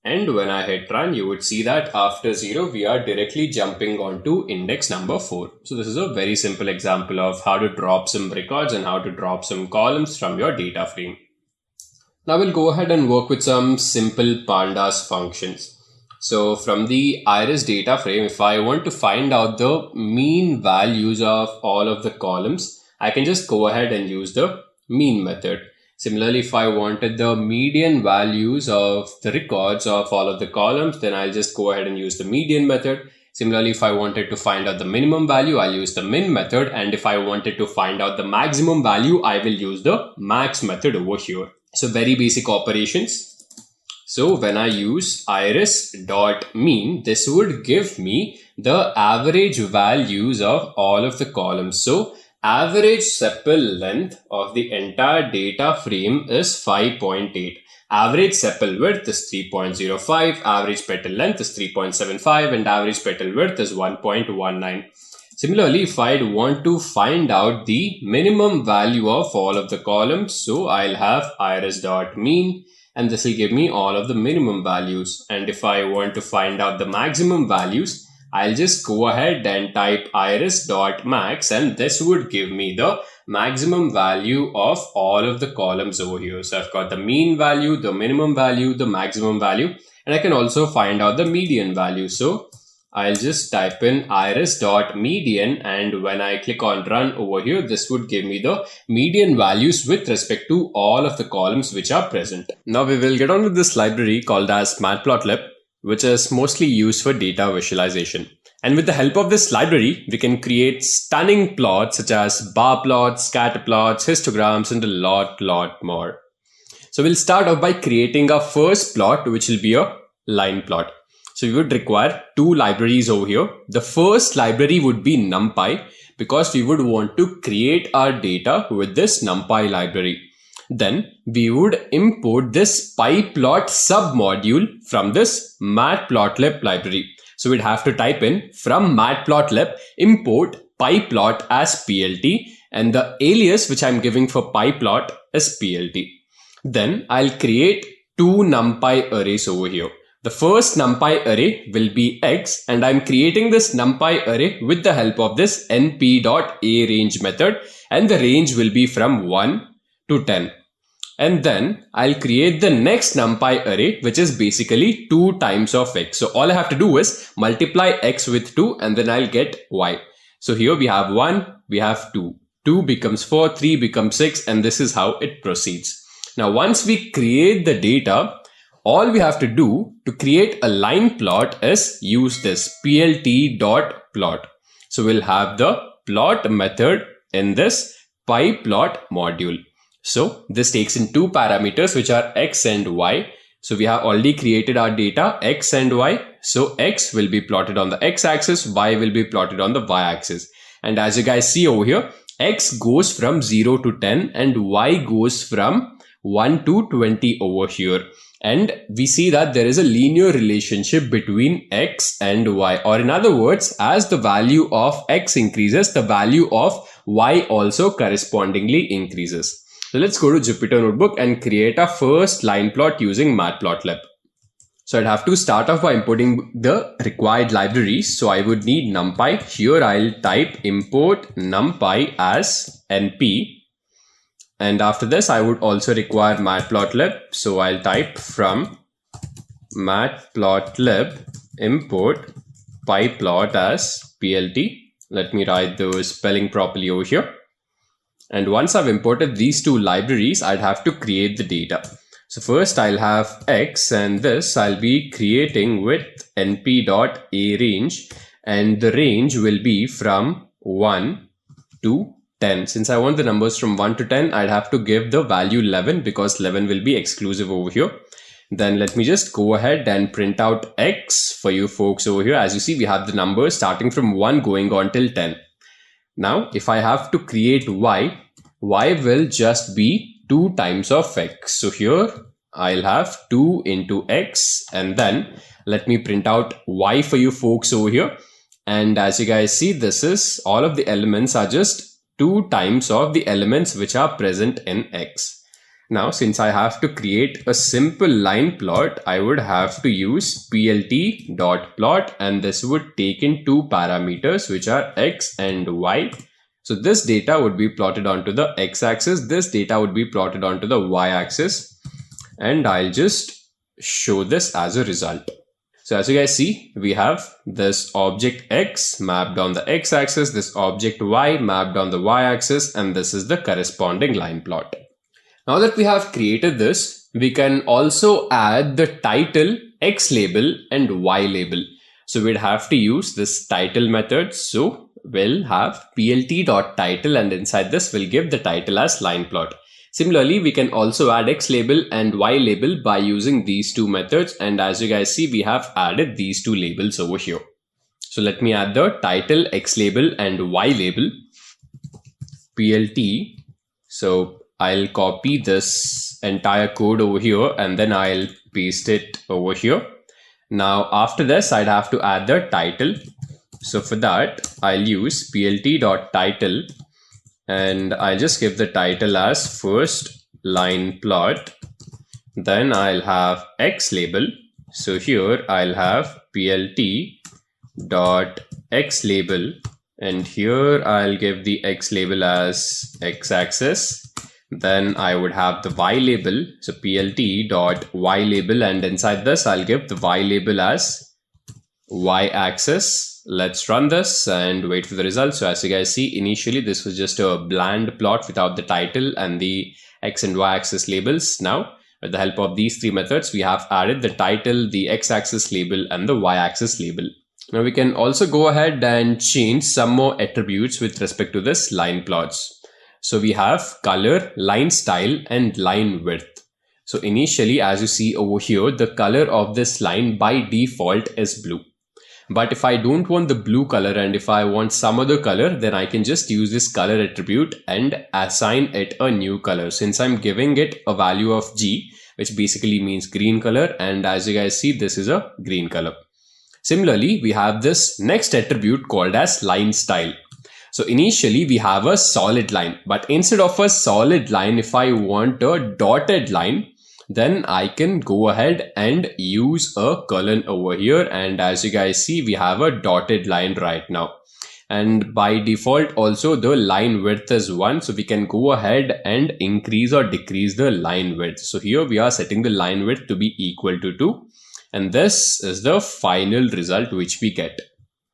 And when I hit run, you would see that after 0, we are directly jumping onto index number 4. So this is a very simple example of how to drop some records and how to drop some columns from your data frame. Now we'll go ahead and work with some simple pandas functions. So from the iris data frame, if I want to find out the mean values of all of the columns, I can just go ahead and use the mean method. Similarly, if I wanted the median values of the records of all of the columns, then I'll just go ahead and use the median method. Similarly, if I wanted to find out the minimum value, I'll use the min method. And if I wanted to find out the maximum value, I will use the max method over here. So very basic operations. So when I use iris.mean, this would give me the average values of all of the columns. So average sepal length of the entire data frame is 5.8. Average sepal width is 3.05. Average petal length is 3.75. And average petal width is 1.19. Similarly, if I want to find out the minimum value of all of the columns, so I'll have iris.mean, and this will give me all of the minimum values. And if I want to find out the maximum values, I'll just go ahead and type iris.max, and this would give me the maximum value of all of the columns over here. So I've got the mean value, the minimum value, the maximum value, and I can also find out the median value. So I'll just type in iris.median, and when I click on run over here, this would give me the median values with respect to all of the columns which are present. Now we will get on with this library called as Matplotlib, which is mostly used for data visualization. And with the help of this library, we can create stunning plots such as bar plots, scatter plots, histograms, and a lot more. So we'll start off by creating our first plot, which will be a line plot. So we would require two libraries over here. The first library would be NumPy, because we would want to create our data with this NumPy library. Then we would import this pyplot submodule from this Matplotlib library. So we'd have to type in from Matplotlib import pyplot as PLT, and the alias which I'm giving for pyplot is PLT. Then I'll create two NumPy arrays over here. The first NumPy array will be X, and I'm creating this NumPy array with the help of this np.arange method, and the range will be from 1 to 10. And then I'll create the next NumPy array, which is basically 2 times of X. So all I have to do is multiply X with 2, and then I'll get Y. So here we have 1, we have 2. 2 becomes 4, 3 becomes 6, and this is how it proceeds. Now, once we create the data, all we have to do to create a line plot is use this plt.plot. So we'll have the plot method in this pyplot module. So this takes in 2 parameters, which are X and Y. So we have already created our data X and Y. So X will be plotted on the X axis, Y will be plotted on the Y axis. And as you guys see over here, X goes from 0 to 10 and Y goes from 1 to 20 over here. And we see that there is a linear relationship between X and Y, or in other words, as the value of X increases, the value of Y also correspondingly increases. So let's go to Jupyter Notebook and create our first line plot using Matplotlib. So I'd have to start off by importing the required libraries. So I would need NumPy. Here I'll type import NumPy as np. And after this, I would also require Matplotlib. So I'll type from Matplotlib import pyplot as plt. Let me write the spelling properly over here. And once I've imported these 2 libraries, I'd have to create the data. So first I'll have X, and this I'll be creating with np.arange, and the range will be from 1 to 10. Since I want the numbers from 1 to 10, I'd have to give the value 11 because 11 will be exclusive over here. Then let me just go ahead and print out X for you folks over here. As you see, we have the numbers starting from 1 going on till 10. Now, if I have to create Y, Y will just be 2 times of X. So here I'll have 2 into X, and then let me print out Y for you folks over here. And as you guys see, this is all of the elements are just 2 times of the elements which are present in X. Now, since I have to create a simple line plot, I would have to use plt.plot, and this would take in 2 parameters, which are X and Y. So this data would be plotted onto the X axis. This data would be plotted onto the Y axis. And I'll just show this as a result. So as you guys see, we have this object X mapped on the X axis, this object Y mapped on the Y axis, and this is the corresponding line plot. Now that we have created this, we can also add the title X label and Y label. So we'd have to use this title method. So we'll have plt.title, and inside this we'll give the title as line plot. Similarly, we can also add X label and Y label by using these 2 methods. And as you guys see, we have added these 2 labels over here. So let me add the title X label and Y label plt. So I'll copy this entire code over here, and then I'll paste it over here. Now after this, I'd have to add the title. So for that, I'll use plt.title, and I'll just give the title as first line plot. Then I'll have X label. So here I'll have plt.x label, and here I'll give the X label as X axis. Then I would have the Y label, so plt.y label, and inside this I'll give the Y label as Y axis. Let's run this and wait for the results. So as you guys see, initially this was just a bland plot without the title and the X and Y axis labels. Now with the help of these 3 methods, we have added the title, the X axis label, and the Y axis label. Now we can also go ahead and change some more attributes with respect to this line plots. So we have color, line style, and line width. So initially, as you see over here, the color of this line by default is blue. But if I don't want the blue color and if I want some other color, then I can just use this color attribute and assign it a new color. Since I'm giving it a value of G, which basically means green color. And as you guys see, this is a green color. Similarly, we have this next attribute called as line style. So initially we have a solid line, but instead of a solid line, if I want a dotted line, then I can go ahead and use a colon over here. And as you guys see, we have a dotted line right now. And by default also the line width is 1. So we can go ahead and increase or decrease the line width. So here we are setting the line width to be equal to 2. And this is the final result which we get.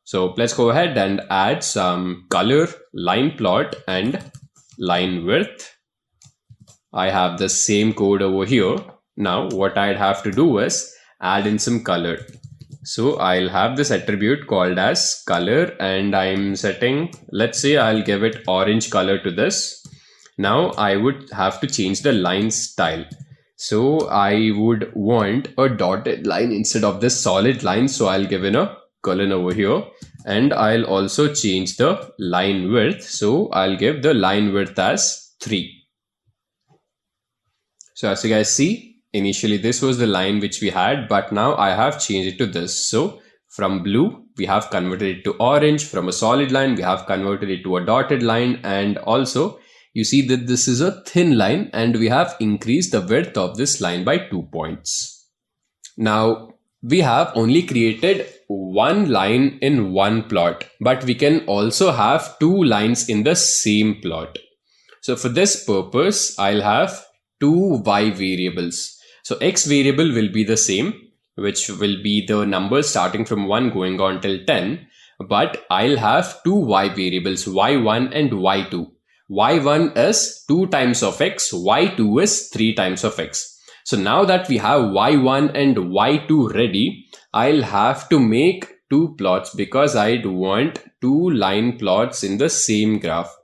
So let's go ahead and add some color, line plot and line width. I have the same code over here. Now what I'd have to do is add in some color. So I'll have this attribute called as color and I'm setting, let's say I'll give it orange color to this. Now I would have to change the line style. So I would want a dotted line instead of this solid line. So I'll give in a colon over here and I'll also change the line width. So I'll give the line width as 3. So as you guys see, initially this was the line which we had, but now I have changed it to this. So from blue, we have converted it to orange. From a solid line, we have converted it to a dotted line. And also you see that this is a thin line and we have increased the width of this line by 2 points. Now we have only created one line in one plot, but we can also have 2 lines in the same plot. So for this purpose, I'll have 2 y variables. So x variable will be the same, which will be the numbers starting from 1 going on till 10. But I'll have 2 y variables, y1 and y2. y1 is 2 times of x, y2 is 3 times of x. So now that we have y1 and y2 ready, I'll have to make 2 plots because I'd want 2 line plots in the same graph.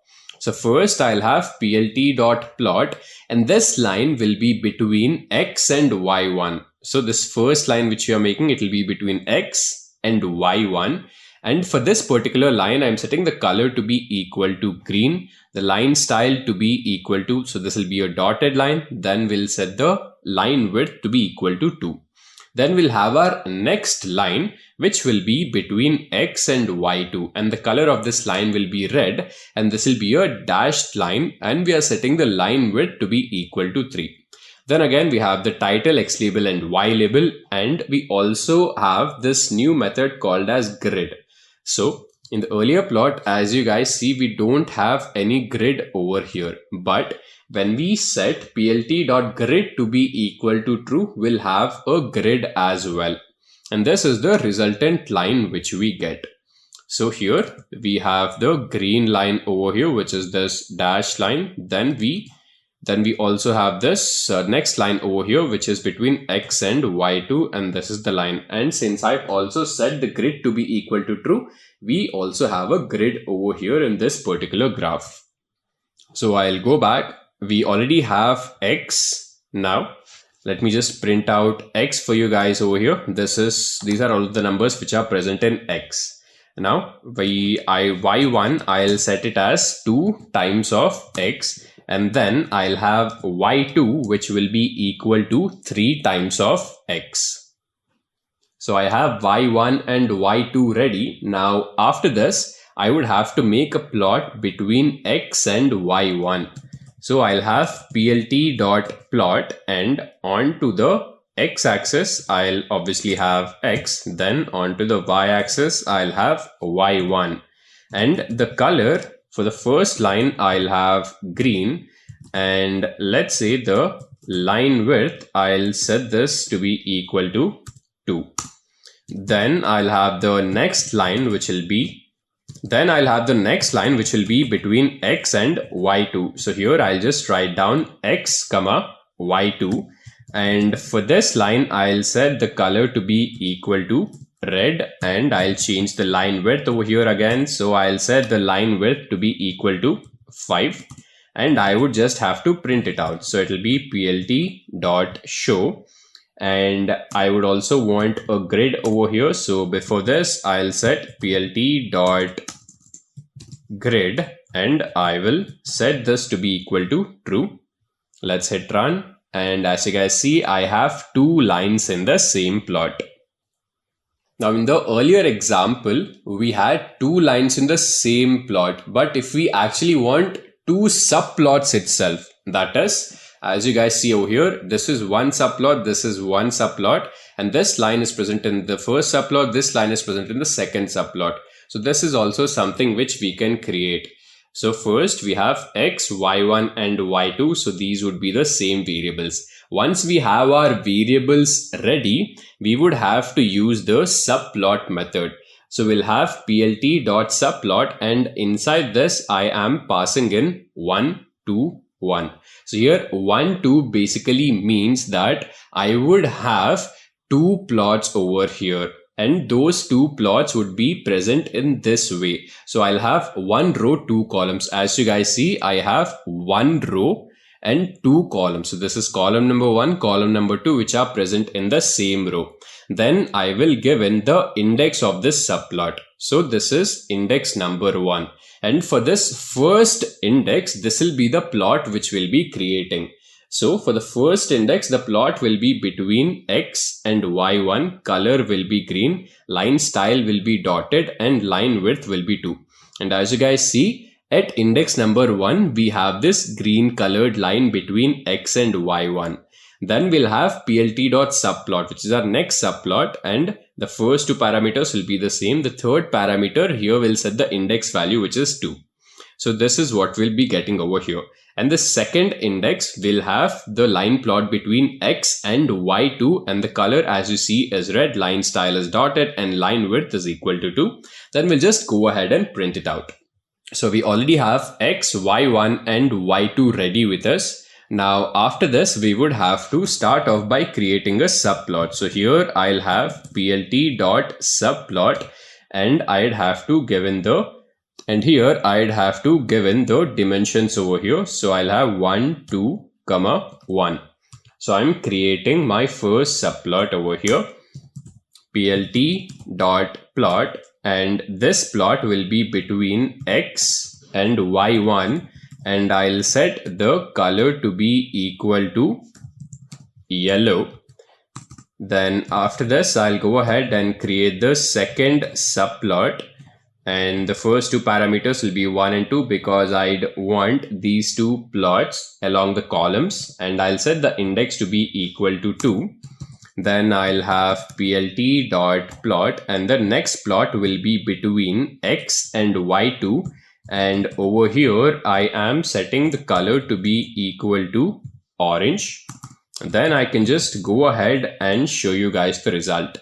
So first I'll have plt.plot and this line will be between x and y1. So this first line which you are making, it will be between x and y1. And for this particular line, I'm setting the color to be equal to green, the line style to be equal to, so this will be a dotted line. Then we'll set the line width to be equal to 2. Then we'll have our next line, which will be between x and y2. And the color of this line will be red. And this will be a dashed line. And we are setting the line width to be equal to 3. Then again, we have the title, x label and y label. And we also have this new method called as grid. So in the earlier plot, as you guys see, we don't have any grid over here. But when we set plt.grid to be equal to true, we'll have a grid as well. And this is the resultant line which we get. So here we have the green line over here, which is this dash line. Then we also have this next line over here, which is between x and y2. And this is the line. And since I've also set the grid to be equal to true, we also have a grid over here in this particular graph. So I'll go back. We already have x. Now let me just print out x for you guys over here. These are all of the numbers which are present in x. Now y1, I'll set it as 2 times of x, and then I'll have y2, which will be equal to 3 times of x. So I have y1 and y2 ready. Now after this, I would have to make a plot between x and y1. So I'll have plt.plot, and onto the x-axis, I'll obviously have x. Then onto the y-axis, I'll have y1. And the color for the first line, I'll have green. And let's say the line width, I'll set this to be equal to 2. Then I'll have the next line, which will be between x and y2. So here I'll just write down x comma y2. And for this line, I'll set the color to be equal to red, and I'll change the line width over here again. So I'll set the line width to be equal to 5, and I would just have to print it out. So it'll be plt.show. And I would also want a grid over here. So before this, I'll set plt.grid, and I will set this to be equal to true. Let's hit run. And as you guys see, I have 2 lines in the same plot. Now in the earlier example, we had two lines in the same plot, but if we actually want two subplots itself, that is, as you guys see over here, this is one subplot, this is one subplot, and this line is present in the first subplot, this line is present in the second subplot. So this is also something which we can create. So first we have x, y1 and y2. So these would be the same variables. Once we have our variables ready, we would have to use the subplot method. So we'll have plt.subplot, and inside this I am passing in 1, 2, 1. So here 1, 2 basically means that I would have two plots over here, and those two plots would be present in this way. So I'll have one row, two columns. As you guys see, I have one row and two columns. So this is column number 1, column number 2, which are present in the same row. Then I will give in the index of this subplot. So this is index number 1. And for this first index, this will be the plot which we'll be creating. So for the first index, the plot will be between x and y1, color will be green, line style will be dotted, and line width will be 2. And as you guys see, at index number 1, we have this green colored line between x and y1. Then we'll have plt.subplot, which is our next subplot, and the first two parameters will be the same. The third parameter here will set the index value, which is 2. So this is what we'll be getting over here. And the second index will have the line plot between x and y2, and the color, as you see, is red, line style is dotted, and line width is equal to 2. Then we'll just go ahead and print it out. So we already have x, y1 and y2 ready with us. Now after this, we would have to start off by creating a subplot. So here I'll have plt.subplot, and I'd have to give in the dimensions over here. So I'll have 1, 2, 1. So I'm creating my first subplot over here, plt.plot, and this plot will be between x and y1, and I'll set the color to be equal to yellow. Then after this, I'll go ahead and create the second subplot, and the first two parameters will be 1 and 2 because I'd want these two plots along the columns, and I'll set the index to be equal to 2. Then I'll have plt.plot, and the next plot will be between x and y2, and over here I am setting the color to be equal to orange. Then I can just go ahead and show you guys the result.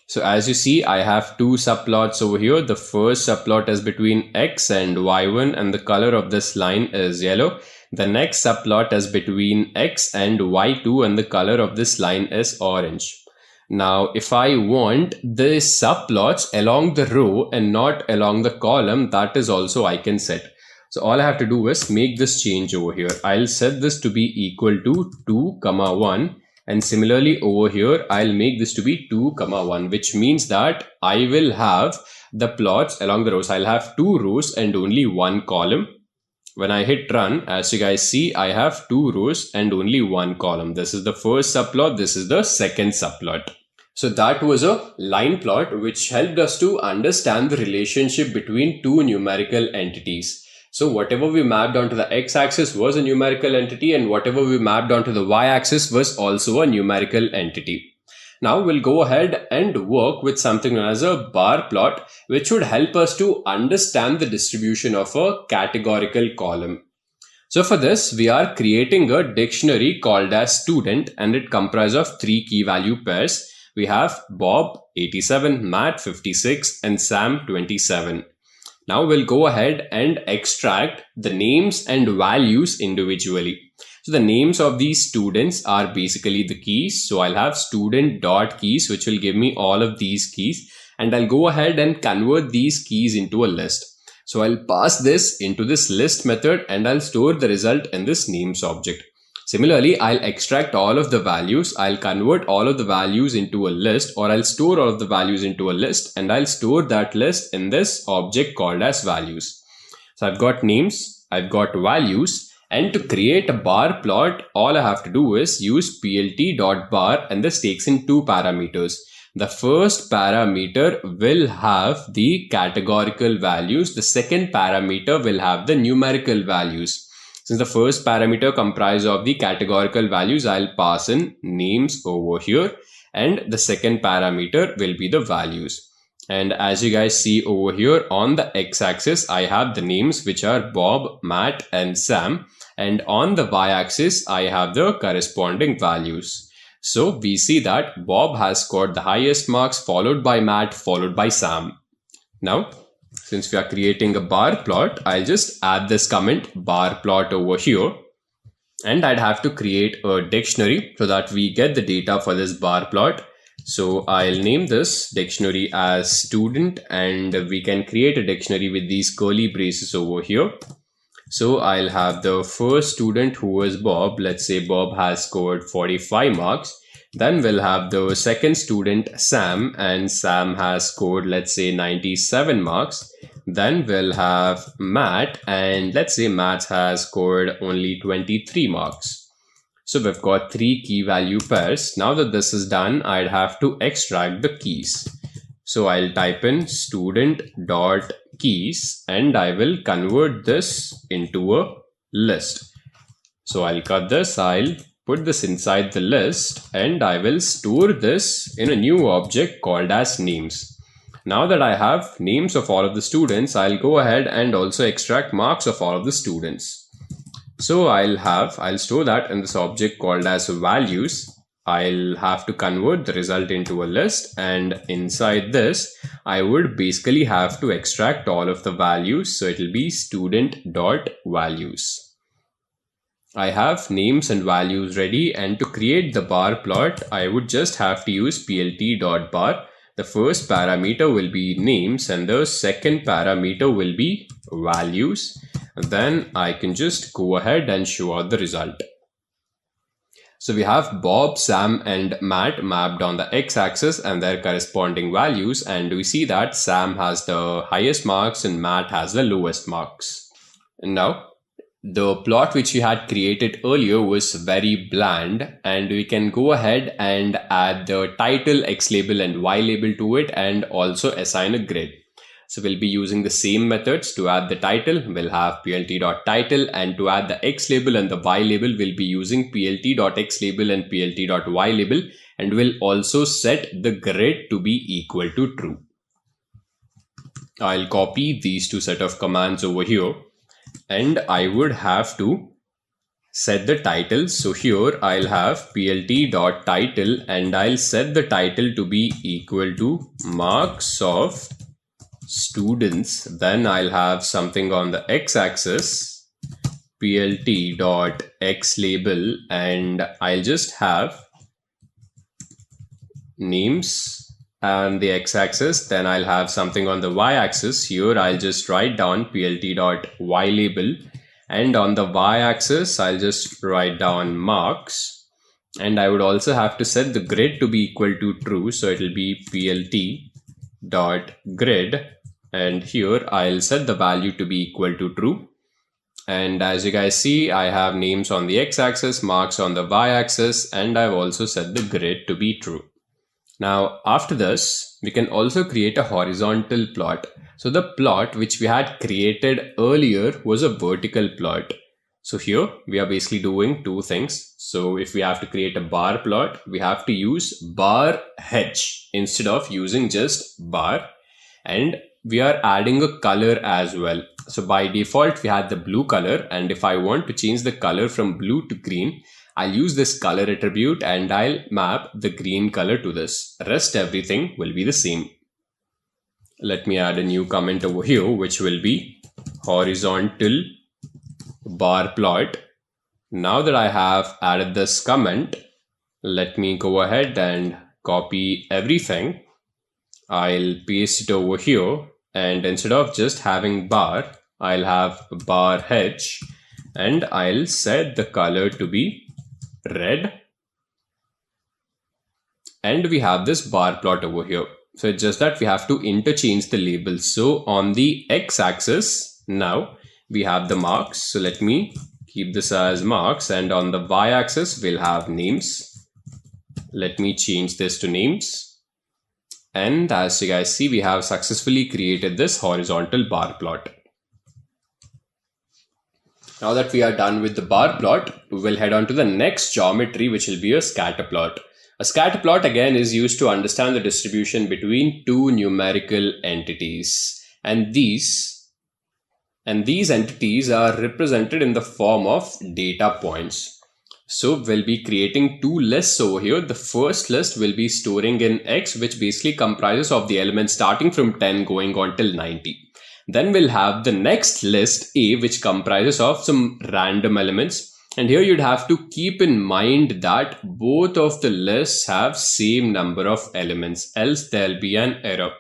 So as you see, I have two subplots over here. The first subplot is between x and y1, and the color of this line is yellow. The next subplot is between x and y2, and the color of this line is orange. Now, if I want the subplots along the row and not along the column, that is also I can set. So all I have to do is make this change over here. I'll set this to be equal to 2, 1. And similarly over here, I'll make this to be 2, 1, which means that I will have the plots along the rows. I'll have two rows and only one column. When I hit run, as you guys see, I have two rows and only one column. This is the first subplot. This is the second subplot. So that was a line plot which helped us to understand the relationship between two numerical entities. So whatever we mapped onto the x-axis was a numerical entity, and whatever we mapped onto the y-axis was also a numerical entity. Now we'll go ahead and work with something known as a bar plot, which would help us to understand the distribution of a categorical column. So for this, we are creating a dictionary called as student, and it comprises of three key value pairs. We have Bob 87, Matt 56, and Sam 27. Now we'll go ahead and extract the names and values individually. So the names of these students are basically the keys. So I'll have student.keys, which will give me all of these keys, and I'll go ahead and convert these keys into a list. So I'll pass this into this list method, and I'll store the result in this names object. Similarly, I'll extract all of the values, I'll convert all of the values into a list, or I'll store all of the values into a list, and I'll store that list in this object called as values. So I've got names, I've got values, and to create a bar plot, all I have to do is use plt.bar, and this takes in two parameters. the first parameter will have the categorical values. The second parameter will have the numerical values. Since the first parameter comprises of the categorical values, I'll pass in names over here, and the second parameter will be the values. And as you guys see over here on the x-axis, I have the names which are Bob, Matt, and Sam. And on the y-axis, I have the corresponding values. So we see that Bob has scored the highest marks, followed by Matt, followed by Sam. Now, since we are creating a bar plot, I'll just add this comment bar plot over here. And I'd have to create a dictionary so that we get the data for this bar plot. So I'll name this dictionary as student, and we can create a dictionary with these curly braces over here. So I'll have the first student, who is Bob. Let's say Bob has scored 45 marks. Then we'll have the second student, Sam, and Sam has scored, let's say, 97 marks. Then we'll have Matt, and let's say Matt has scored only 23 marks. So we've got 3 key value pairs. Now that this is done, I'd have to extract the keys. So I'll type in student.keys, and I will convert this into a list. So I'll cut this, I'll put this inside the list, and I will store this in a new object called as names. Now that I have names of all of the students, I'll go ahead and also extract marks of all of the students. So I'll store that in this object called as values. I'll have to convert the result into a list, and inside this, I would basically have to extract all of the values. So it'll be student.values. I have names and values ready, and to create the bar plot, I would just have to use plt.bar. The first parameter will be names, and the second parameter will be values. Then I can just go ahead and show out the result. So we have Bob, Sam, and Matt mapped on the x-axis and their corresponding values, and we see that Sam has the highest marks and Matt has the lowest marks. And now, the plot which we had created earlier was very bland, and we can go ahead and add the title, x label, and y label to it, and also assign a grid. So we'll be using the same methods. To add the title, we'll have plt.title, and to add the x label and the y label, we'll be using plt.xlabel and plt.ylabel, and we'll also set the grid to be equal to true. I'll copy these two set of commands over here, and I would have to set the title. So here I'll have plt.title, and I'll set the title to be equal to marks of students. Then I'll have something on the x-axis, plt.xlabel, and I'll just have names on the x-axis. Then I'll have something on the y-axis. Here I'll just write down plt.ylabel, and on the y-axis I'll just write down marks, and I would also have to set the grid to be equal to true. So it'll be plt.grid, and here I'll set the value to be equal to true. And as you guys see, I have names on the x-axis, marks on the y-axis, and I've also set the grid to be true. Now, after this, we can also create a horizontal plot. So the plot which we had created earlier was a vertical plot. So here we are basically doing two things. So if we have to create a bar plot, we have to use bar h instead of using just bar. And we are adding a color as well. So by default, we had the blue color. And if I want to change the color from blue to green, I'll use this color attribute and I'll map the green color to this. Rest everything will be the same. Let me add a new comment over here, which will be horizontal bar plot. Now that I have added this comment, let me go ahead and copy everything. I'll paste it over here, and instead of just having bar, I'll have bar h, and I'll set the color to be red. And we have this bar plot over here. So it's just that we have to interchange the labels. So on the x-axis, now we have the marks. So let me keep this as marks, and on the y-axis, we'll have names. Let me change this to names. And as you guys see, we have successfully created this horizontal bar plot. Now that we are done with the bar plot, we will head on to the next geometry, which will be a scatter plot. A scatter plot again is used to understand the distribution between two numerical entities. And these entities are represented in the form of data points. So we'll be creating two lists over here. The first list will be storing in X, which basically comprises of the elements starting from 10 going on till 90. Then we'll have the next list A, which comprises of some random elements. And here you'd have to keep in mind that both of the lists have same number of elements, else there'll be an error.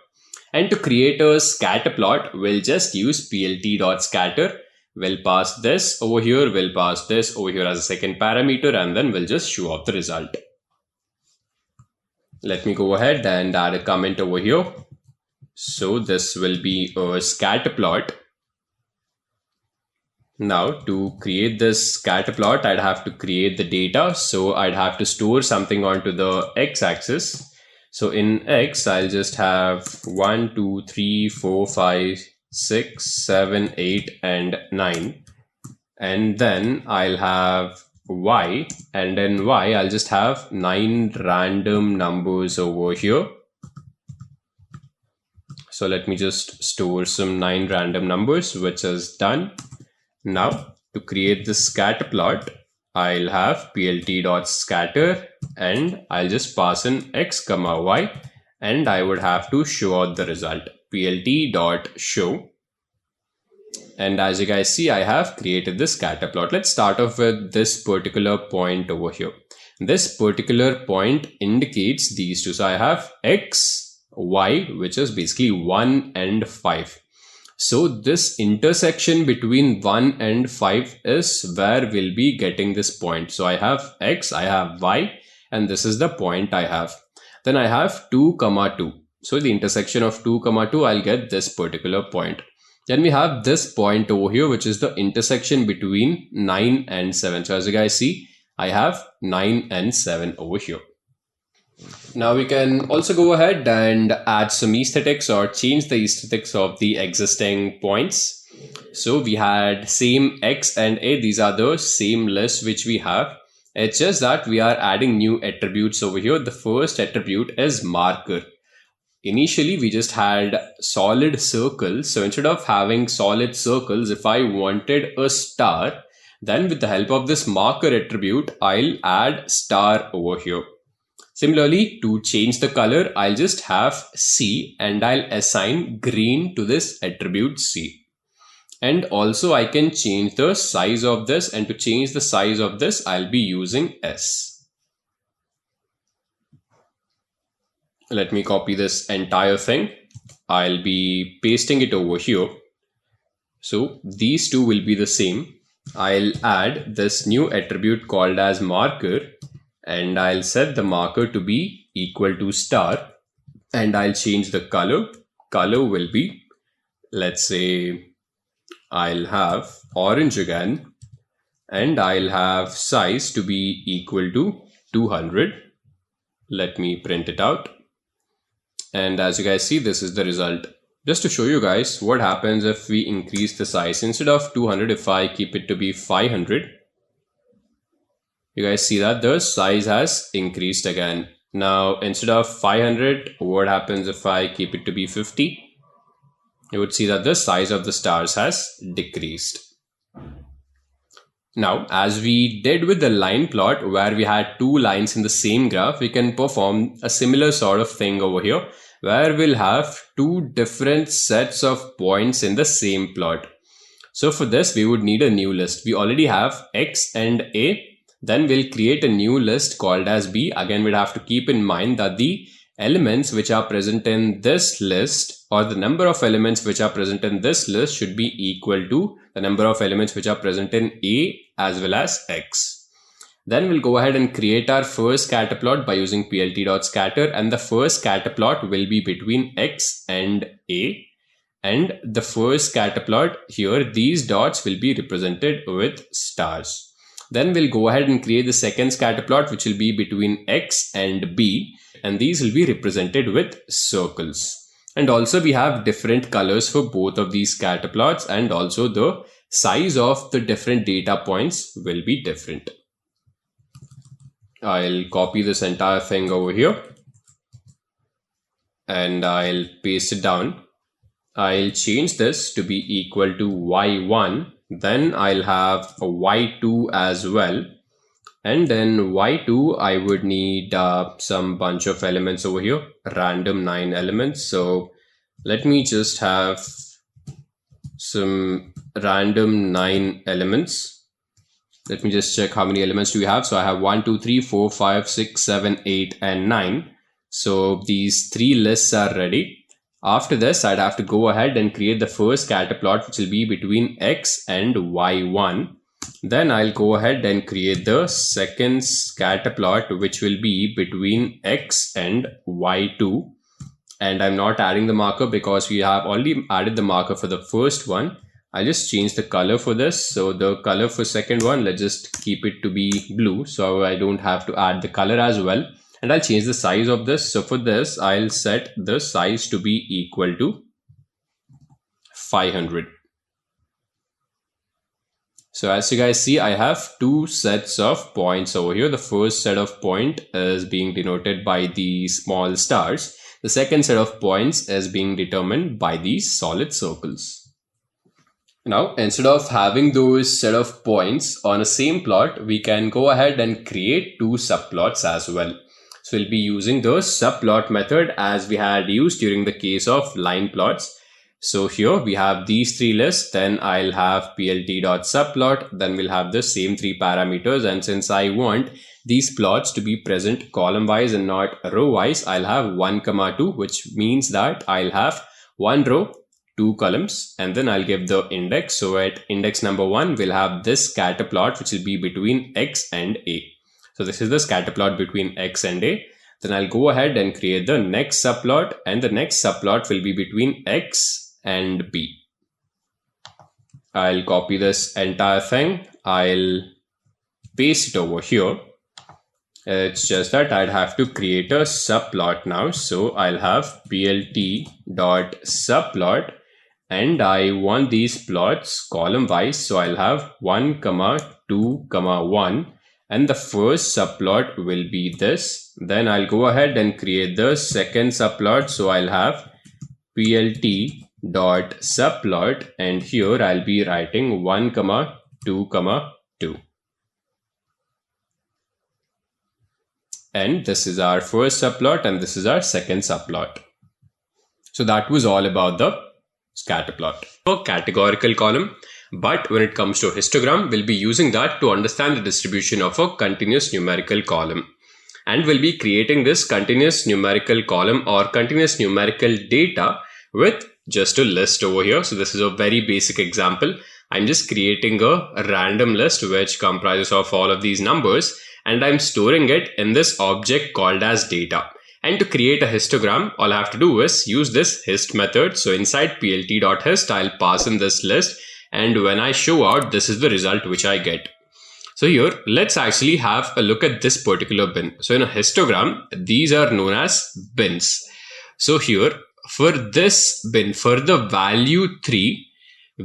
And to create a scatter plot, we'll just use plt.scatter. We'll pass this over here, we'll pass this over here as a second parameter, and then we'll just show off the result. Let me go ahead and add a comment over here. So this will be a scatter plot. Now to create this scatter plot, I'd have to create the data. So I'd have to store something onto the x-axis. So in X, I'll just have 1, 2, 3, 4, 5, 6, 7, 8, and 9. And then I'll have Y, and in Y, I'll just have 9 random numbers over here. So let me just store some 9 random numbers, which is done. Now to create this scatter plot, I'll have plt.scatter and I'll just pass in x comma y, and I would have to show out the result, plt.show. And as you guys see, I have created this scatter plot. Let's start off with this particular point over here. This particular point indicates these two. So I have x, y, which is basically 1 and 5. So this intersection between 1 and 5 is where we'll be getting this point. So I have x, I have y, and this is the point I have. Then I have 2, 2. So the intersection of 2, 2, I'll get this particular point. Then we have this point over here, which is the intersection between 9 and 7. So as you guys see, I have 9 and 7 over here. Now we can also go ahead and add some aesthetics or change the aesthetics of the existing points. So we had same X and A. These are the same lists which we have. It's just that we are adding new attributes over here. The first attribute is marker. Initially, we just had solid circles. So instead of having solid circles, if I wanted a star, then with the help of this marker attribute, I'll add star over here. Similarly, to change the color, I'll just have C and I'll assign green to this attribute C. And also I can change the size of this, and to change the size of this, I'll be using S. Let me copy this entire thing. I'll be pasting it over here. So these two will be the same. I'll add this new attribute called as marker, and I'll set the marker to be equal to star, and I'll change the color. Color will be, let's say, I'll have orange again, and I'll have size to be equal to 200. Let me print it out. And as you guys see, this is the result. Just to show you guys what happens if we increase the size. Instead of 200, if I keep it to be 500, you guys see that the size has increased again. Now, instead of 500, what happens if I keep it to be 50? You would see that the size of the stars has decreased. Now, as we did with the line plot, where we had two lines in the same graph, we can perform a similar sort of thing over here, where we'll have two different sets of points in the same plot. So for this, we would need a new list. We already have X and A. Then we'll create a new list called as B. Again, we'd have to keep in mind that the elements which are present in this list, or the number of elements which are present in this list, should be equal to the number of elements which are present in A as well as X. Then we'll go ahead and create our first scatter plot by using plt.scatter, and the first scatter plot will be between X and A. And the first scatter plot here, these dots will be represented with stars. Then we'll go ahead and create the second scatter plot, which will be between X and B. And these will be represented with circles. And also we have different colors for both of these scatter plots, and also the size of the different data points will be different. I'll copy this entire thing over here and I'll paste it down. I'll change this to be equal to y1. Then I'll have a y2 as well. And then y2, I would need some bunch of elements over here, random 9 elements. So let me just have some random 9 elements. Let me just check how many elements do we have. So I have 1, 2, 3, 4, 5, 6, 7, 8, and 9. So these 3 lists are ready. After this, I'd have to go ahead and create the first scatter plot, which will be between X and Y1. Then I'll go ahead and create the second scatter plot, which will be between X and Y2. And I'm not adding the marker because we have already added the marker for the first one. I'll just change the color for this. So the color for second one, let's just keep it to be blue, so I don't have to add the color as well. And I'll change the size of this. So for this, I'll set the size to be equal to 500. So as you guys see, I have 2 sets of points over here. The first set of point is being denoted by the small stars. The second set of points is being determined by these solid circles. Now, instead of having those set of points on a same plot, we can go ahead and create 2 subplots as well. So we'll be using the subplot method as we had used during the case of line plots. So here we have these 3 lists, then I'll have plt.subplot, then we'll have the same 3 parameters. And since I want these plots to be present column wise and not row wise, I'll have 1, 2, which means that I'll have 1 row, 2 columns, and then I'll give the index. So at index number 1, we'll have this scatter plot, which will be between X and A. So this is the scatter plot between X and A. Then I'll go ahead and create the next subplot, and the next subplot will be between X and B. I'll copy this entire thing. I'll paste it over here. It's just that I'd have to create a subplot now. So I'll have plt.subplot, and I want these plots column wise. So I'll have 1, 2, 1, and the first subplot will be this. Then I'll go ahead and create the second subplot. So I'll have plt.subplot, and here I'll be writing 1, 2, 2. And this is our first subplot, and this is our second subplot. So that was all about the scatter plot. A categorical column, but when it comes to histogram, we'll be using that to understand the distribution of a continuous numerical column. And we'll be creating this continuous numerical column or continuous numerical data with just a list over here. So this is a very basic example. I'm just creating a random list which comprises of all of these numbers, and I'm storing it in this object called as data. And to create a histogram, all I have to do is use this hist method. So inside plt.hist, I'll pass in this list, and when I show out, this is the result which I get. So here, let's actually have a look at this particular bin. So in a histogram, these are known as bins. So here, for this bin, for the value 3,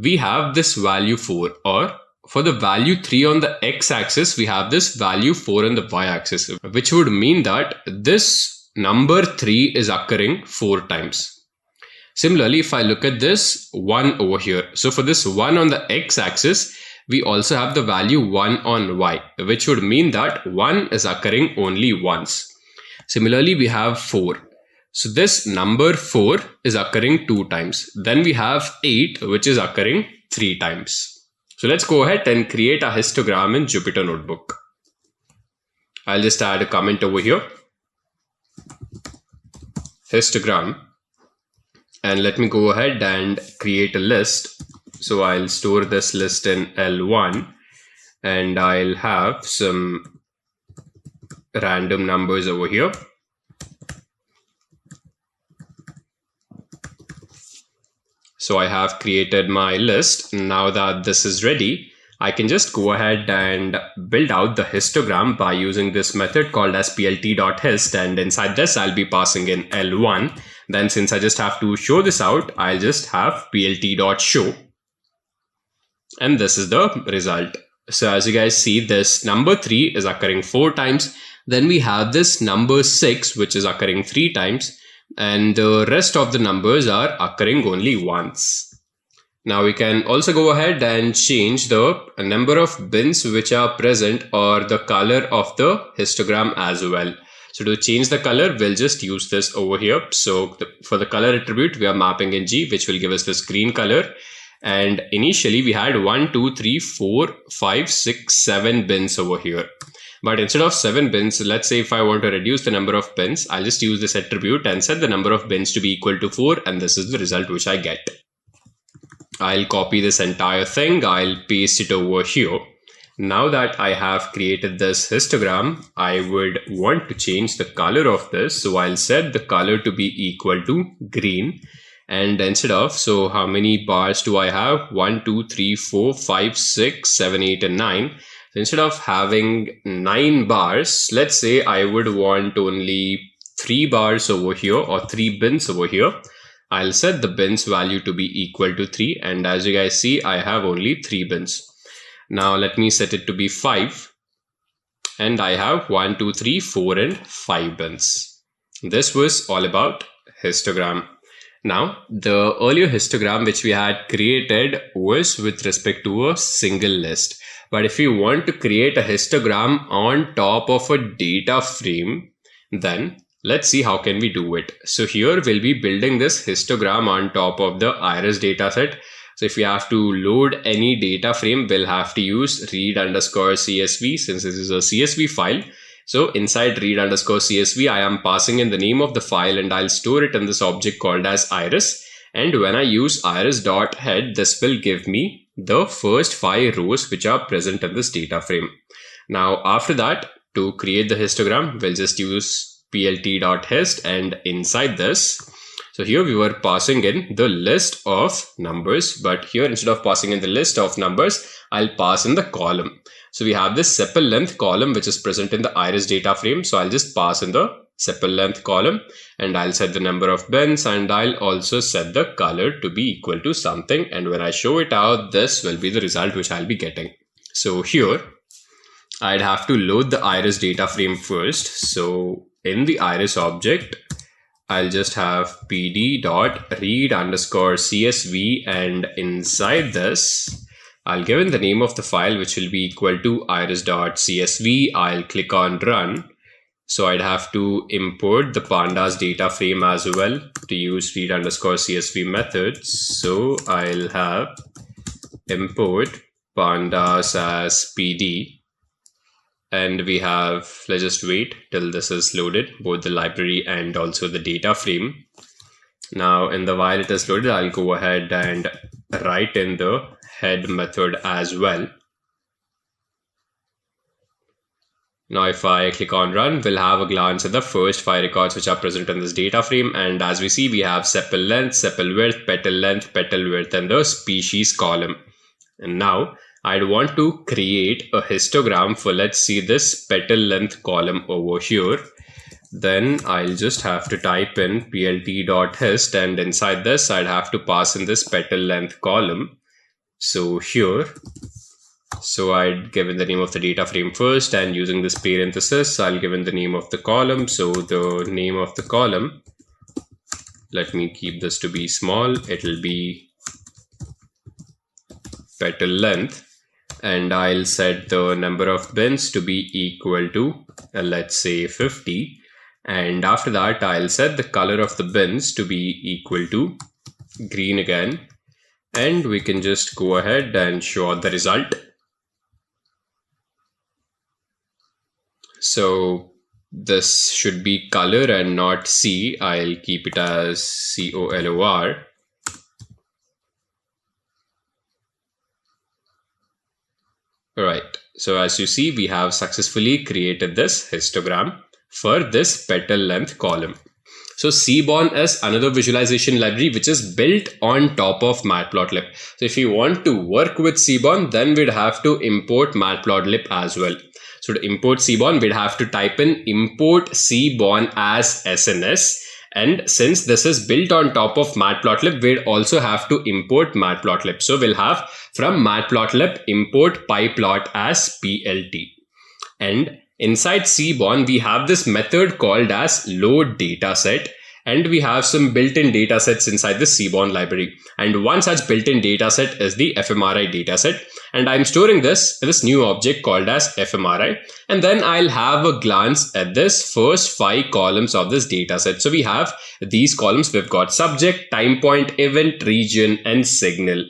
we have this value 4, or for the value 3 on the x-axis, we have this value 4 on the y-axis, which would mean that this number 3 is occurring 4 times. Similarly, if I look at this 1 over here, so for this 1 on the x-axis, we also have the value 1 on y, which would mean that 1 is occurring only once. Similarly, we have 4. So this number 4 is occurring 2 times. Then we have 8, which is occurring 3 times. So let's go ahead and create a histogram in Jupyter Notebook. I'll just add a comment over here. Histogram. And let me go ahead and create a list. So I'll store this list in L1, and I'll have some random numbers over here. So I have created my list. Now that this is ready, I can just go ahead and build out the histogram by using this method called as plt.hist, and inside this I'll be passing in L1. Then since I just have to show this out, I'll just have plt.show, and this is the result. So as you guys see, this number 3 is occurring 4 times. Then we have this number 6, which is occurring 3 times, and the rest of the numbers are occurring only once. Now we can also go ahead and change the number of bins which are present or the color of the histogram as well. So to change the color, we'll just use this over here. So for the color attribute, we are mapping in G, which will give us this green color. And initially we had 1, 2, 3, 4, 5, 6, 7 bins over here. But instead of 7 bins, let's say if I want to reduce the number of bins, I'll just use this attribute and set the number of bins to be equal to 4. And this is the result which I get. I'll copy this entire thing. I'll paste it over here. Now that I have created this histogram, I would want to change the color of this. So I'll set the color to be equal to green. And instead of, so how many bars do I have? 1, 2, 3, 4, 5, 6, 7, 8, and 9. So instead of having 9 bars, let's say I would want only 3 bars over here or 3 bins over here. I'll set the bins value to be equal to 3. And as you guys see, I have only 3 bins. Now let me set it to be 5. And I have 1, 2, 3, 4, and 5 bins. This was all about histogram. Now, the earlier histogram which we had created was with respect to a single list. But if you want to create a histogram on top of a data frame, then let's see how can we do it. So here we'll be building this histogram on top of the iris dataset. So if we have to load any data frame, we'll have to use read_csv, since this is a CSV file. So inside read_csv, I am passing in the name of the file and I'll store it in this object called as iris. And when I use iris.head, this will give me the first 5 rows which are present in this data frame. Now after that, to create the histogram, we'll just use plt.hist, and inside this, so here we were passing in the list of numbers, but here instead of passing in the list of numbers, I'll pass in the column. So we have this sepal length column which is present in the iris data frame. So I'll just pass in the sepal length column and I'll set the number of bins, and I'll also set the color to be equal to something. And when I show it out, this will be the result which I'll be getting. So here I'd have to load the iris data frame first. So in the iris object, I'll just have pd.read_csv, and inside this, I'll give in the name of the file which will be equal to iris.csv. I'll click on run. So I'd have to import the pandas data frame as well to use read_csv methods. So I'll have import pandas as pd. And we have, let's just wait till this is loaded, both the library and also the data frame. Now in the while it is loaded, I'll go ahead and write in the head method as well. Now if I click on run, we'll have a glance at the first 5 records which are present in this data frame. And as we see, we have sepal length, sepal width, petal width, and the species column. And now I'd want to create a histogram for, let's see, this petal length column over here. Then I'll just have to type in plt.hist, and inside this I'd have to pass in this petal length column. So here, so I'd given the name of the data frame first, and using this parenthesis, I'll give in the name of the column. So the name of the column, let me keep this to be small. It'll be petal length. And I'll set the number of bins to be equal to, let's say 50. And after that, I'll set the color of the bins to be equal to green again. And we can just go ahead and show the result. So this should be color and not C. I'll keep it as COLOR. Alright, so as you see, we have successfully created this histogram for this petal length column. So Seaborn is another visualization library which is built on top of Matplotlib. So if you want to work with Seaborn, then we'd have to import Matplotlib as well. So to import Seaborn, we'd have to type in import Seaborn as SNS. And since this is built on top of Matplotlib, we'd also have to import Matplotlib. So we'll have from Matplotlib import pyplot as PLT. And inside Seaborn, we have this method called as load dataset. And we have some built-in datasets inside the Seaborn library. And one such built-in dataset is the fMRI dataset. And I'm storing this new object called as fMRI. And then I'll have a glance at this first 5 columns of this dataset. So we have these columns. We've got subject, time point, event, region, and signal.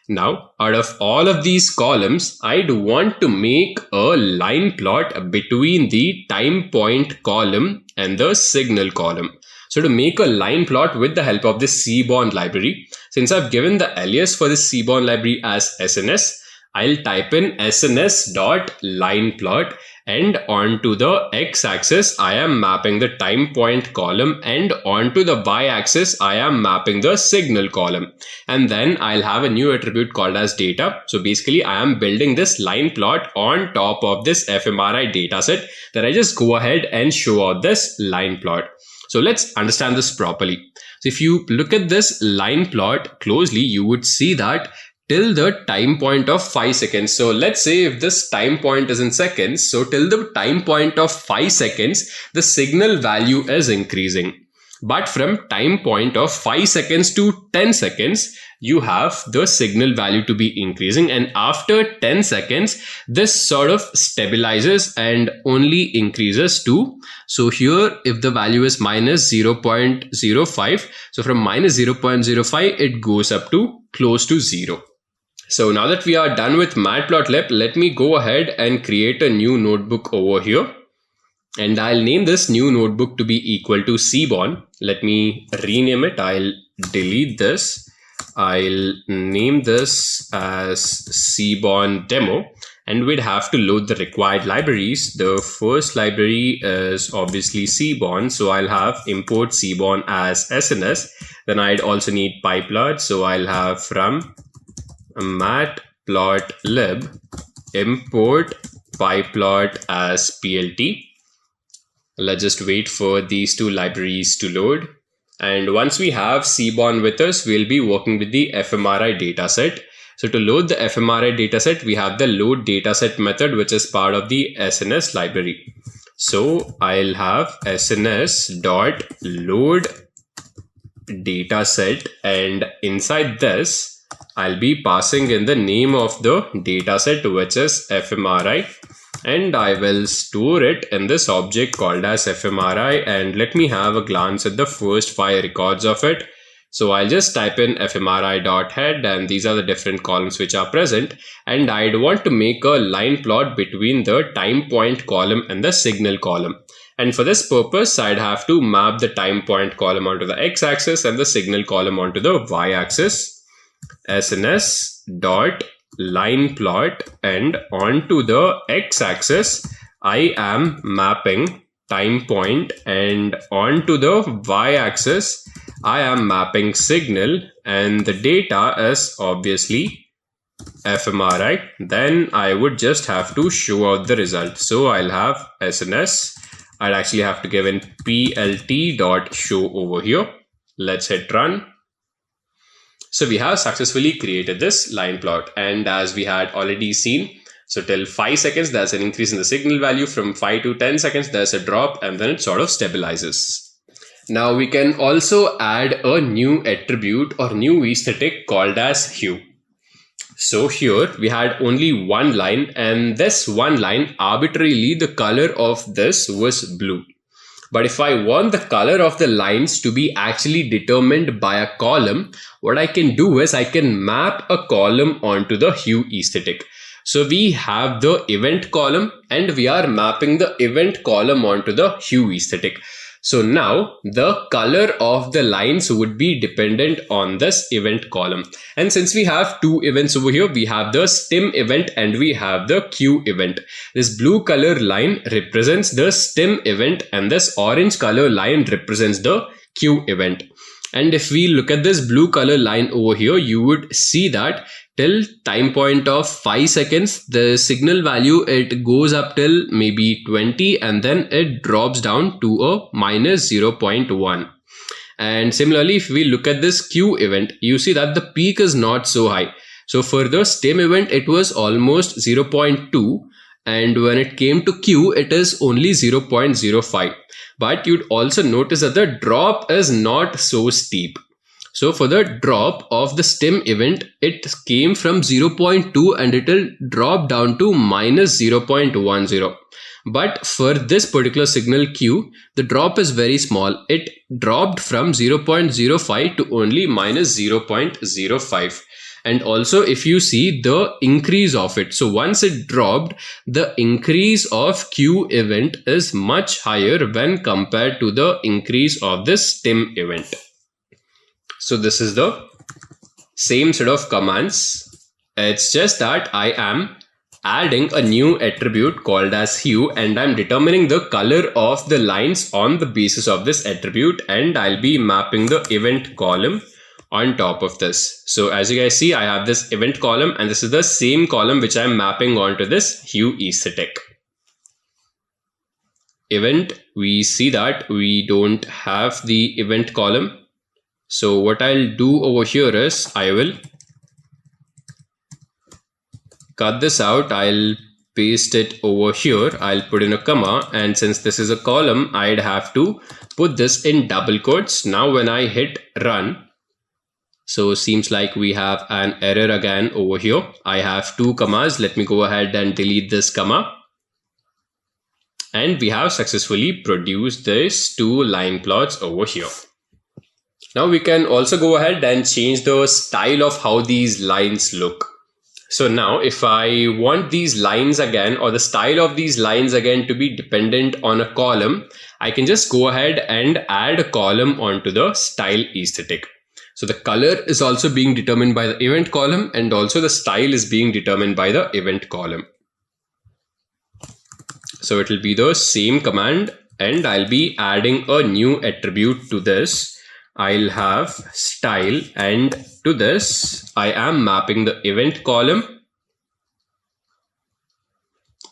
Now, out of all of these columns, I'd want to make a line plot between the time point column and the signal column. So to make a line plot with the help of this Seaborn library, since I've given the alias for this Seaborn library as SNS, I'll type in SNS.lineplot, and onto the x-axis, I am mapping the time point column, and onto the y-axis, I am mapping the signal column. And then I'll have a new attribute called as data. So basically, I am building this line plot on top of this fMRI dataset that I just go ahead and show out this line plot. So let's understand this properly. So if you look at this line plot closely, you would see that till the time point of 5 seconds. So let's say if this time point is in seconds, so till the time point of 5 seconds, the signal value is increasing. But from time point of 5 seconds to 10 seconds, you have the signal value to be increasing. And after 10 seconds, this sort of stabilizes and only increases to. So here, if the value is minus 0.05, so from minus 0.05, it goes up to close to 0. So now that we are done with Matplotlib, let me go ahead and create a new notebook over here. And I'll name this new notebook to be equal to Seaborn. Let me rename it. I'll delete this. I'll name this as Seaborn demo. And we'd have to load the required libraries. The first library is obviously Seaborn. So I'll have import Seaborn as SNS. Then I'd also need pyplot. So I'll have from Matplotlib import pyplot as PLT. Let's just wait for these 2 libraries to load. And once we have Seaborn with us, we'll be working with the fMRI dataset. So to load the fMRI dataset, we have the load dataset method, which is part of the SNS library. So I'll have SNS.load dataset, and inside this, I'll be passing in the name of the dataset, which is fMRI. And I will store it in this object called as fMRI. And let me have a glance at the first 5 records of it. So I'll just type in fMRI.head, and these are the different columns which are present. And I'd want to make a line plot between the time point column and the signal column. And for this purpose, I'd have to map the time point column onto the x-axis and the signal column onto the y-axis. SNS.line plot, and onto the x-axis I am mapping time point, and onto the y-axis I am mapping signal, and the data is obviously fMRI. Then I would just have to show out the result. So I'll have SNS. I'd actually have to give in plt.show over here. Let's hit run. So we have successfully created this line plot, and as we had already seen, so till 5 seconds there's an increase in the signal value, from 5 to 10 seconds there's a drop, and then it sort of stabilizes. Now we can also add a new attribute or new aesthetic called as hue. So here we had only one line, and this one line, arbitrarily the color of this was blue. But if I want the color of the lines to be actually determined by a column, what I can do is I can map a column onto the hue aesthetic. So we have the event column, and we are mapping the event column onto the hue aesthetic. So now the color of the lines would be dependent on this event column. And since we have two events over here, we have the stem event and we have the queue event. This blue color line represents the stem event and this orange color line represents the queue event. And if we look at this blue color line over here, you would see that till time point of 5 seconds, the signal value, it goes up till maybe 20 and then it drops down to a minus 0.1. And similarly, if we look at this queue event, you see that the peak is not so high. So for the stem event, it was almost 0.2. And when it came to queue, it is only 0.05. But you'd also notice that the drop is not so steep. So for the drop of the stem event, it came from 0.2 and it will drop down to minus 0.10. But for this particular signal queue, the drop is very small. It dropped from 0.05 to only minus 0.05. And also if you see the increase of it, so once it dropped, the increase of queue event is much higher when compared to the increase of this stem event. So this is the same set of commands. It's just that I am adding a new attribute called as hue and I'm determining the color of the lines on the basis of this attribute, and I'll be mapping the event column on top of this. So as you guys see, I have this event column and this is the same column which I'm mapping onto this hue aesthetic. Event, we see that we don't have the event column. So what I'll do over here is I will cut this out. I'll paste it over here. I'll put in a comma, and since this is a column, I'd have to put this in double quotes. Now when I hit run, so seems like we have an error again over here. I have two commas. Let me go ahead and delete this comma. And we have successfully produced these two line plots over here. Now we can also go ahead and change the style of how these lines look. So now if I want these lines again, or the style of these lines again, to be dependent on a column, I can just go ahead and add a column onto the style aesthetic. So the color is also being determined by the event column, and also the style is being determined by the event column. So it will be the same command, and I'll be adding a new attribute to this. I'll have style, and to this I am mapping the event column,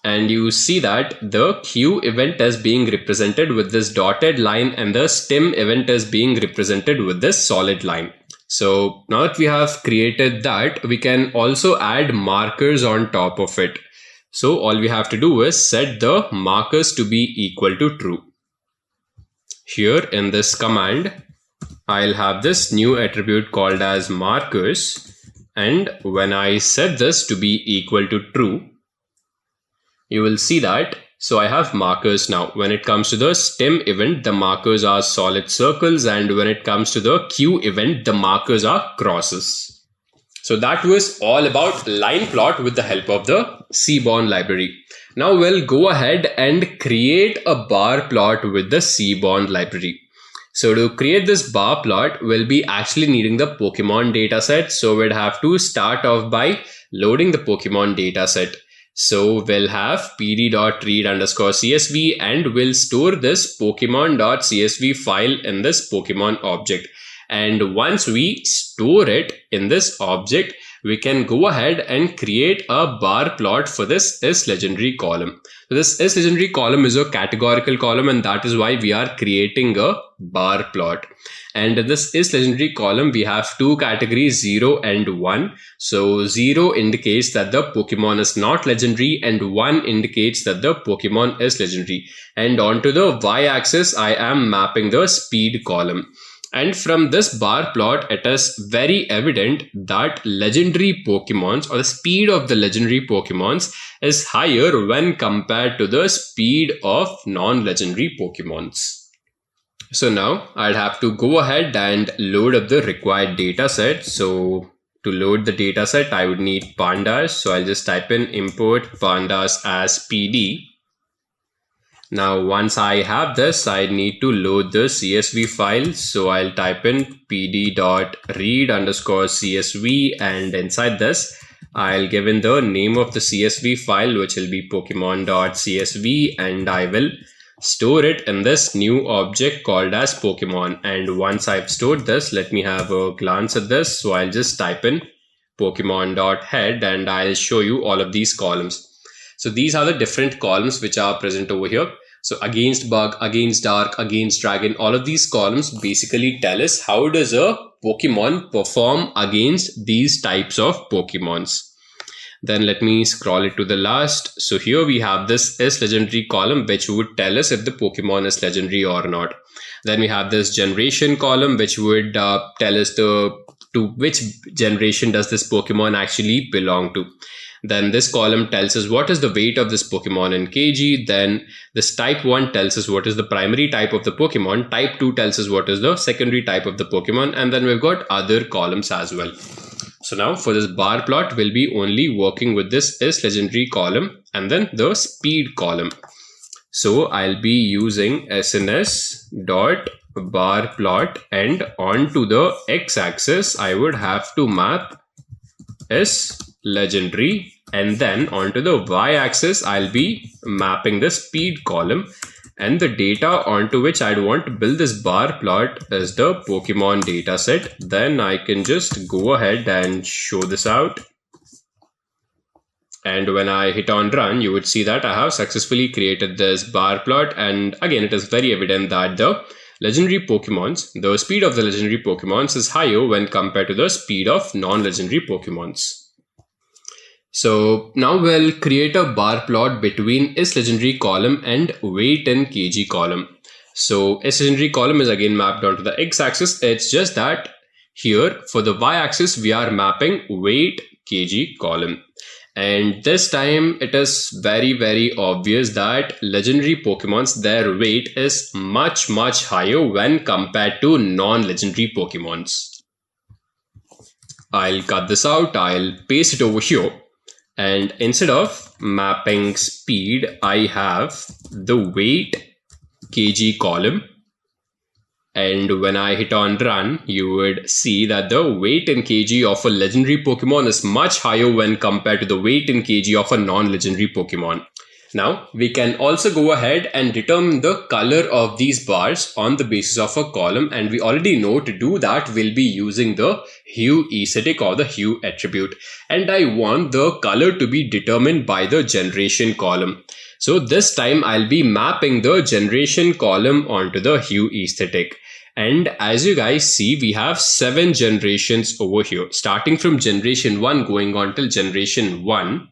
and you see that the queue event is being represented with this dotted line and the stem event is being represented with this solid line. So now that we have created that, we can also add markers on top of it. So all we have to do is set the markers to be equal to true. Here in this command, I'll have this new attribute called as markers, and when I set this to be equal to true, you will see that, so I have markers now. When it comes to the stem event, the markers are solid circles, and when it comes to the queue event, the markers are crosses. So that was all about line plot with the help of the Seaborn library. Now we'll go ahead and create a bar plot with the Seaborn library. So to create this bar plot, we'll be actually needing the Pokemon dataset. So we'd have to start off by loading the Pokemon dataset. So we'll have pd.read_csv and we'll store this Pokemon.csv file in this Pokemon object. And once we store it in this object, we can go ahead and create a bar plot for this isLegendary column. So this isLegendary column is a categorical column, and that is why we are creating a bar plot. And in this isLegendary column, we have two categories, 0 and 1. So 0 indicates that the Pokemon is not legendary, and 1 indicates that the Pokemon is legendary. And onto the y-axis, I am mapping the speed column. And from this bar plot, it is very evident that legendary Pokemons, or the speed of the legendary Pokemons, is higher when compared to the speed of non-legendary Pokemons. So now I'd have to go ahead and load up the required data set. So to load the data set, I would need pandas. So I'll just type in import pandas as pd. Now, once I have this, I need to load the CSV file. So I'll type in pd.read_csv, and inside this, I'll give in the name of the CSV file, which will be pokemon.csv, and I will store it in this new object called as Pokemon. And once I've stored this, let me have a glance at this. So I'll just type in Pokemon.head, and I'll show you all of these columns. So these are the different columns which are present over here. So against bug, against dark, against dragon, all of these columns basically tell us how does a Pokemon perform against these types of Pokemons. Then let me scroll it to the last. So here we have this is legendary column, which would tell us if the Pokemon is legendary or not. Then we have this generation column, which would tell us to which generation does this Pokemon actually belong to. Then this column tells us what is the weight of this Pokemon in kg. Then this type 1 tells us what is the primary type of the Pokemon. Type 2 tells us what is the secondary type of the Pokemon. And then we've got other columns as well. So now for this bar plot, we'll be only working with this is legendary column and then the speed column. So I'll be using sns.bar plot, and onto the x-axis, I would have to map is legendary, and then onto the y-axis I'll be mapping the speed column, and the data onto which I'd want to build this bar plot is the Pokemon dataset. Then I can just go ahead and show this out, and when I hit on run, you would see that I have successfully created this bar plot. And again, it is very evident that the legendary Pokemons, the speed of the legendary Pokemons is higher when compared to the speed of non-legendary Pokemons. So now we'll create a bar plot between is legendary column and weight in kg column. So is legendary column is again mapped onto the x-axis. It's just that here for the y-axis, we are mapping weight kg column. And this time it is very, very obvious that legendary Pokemons, their weight is much, much higher when compared to non-legendary Pokemons. I'll cut this out. I'll paste it over here. And instead of mapping speed, I have the weight kg column. And when I hit on run, you would see that the weight in kg of a legendary Pokemon is much higher when compared to the weight in kg of a non-legendary Pokemon. Now, we can also go ahead and determine the color of these bars on the basis of a column. And we already know to do that, we'll be using the hue aesthetic or the hue attribute. And I want the color to be determined by the generation column. So this time I'll be mapping the generation column onto the hue aesthetic. And as you guys see, we have 7 generations over here, starting from generation 1 going on till generation 1.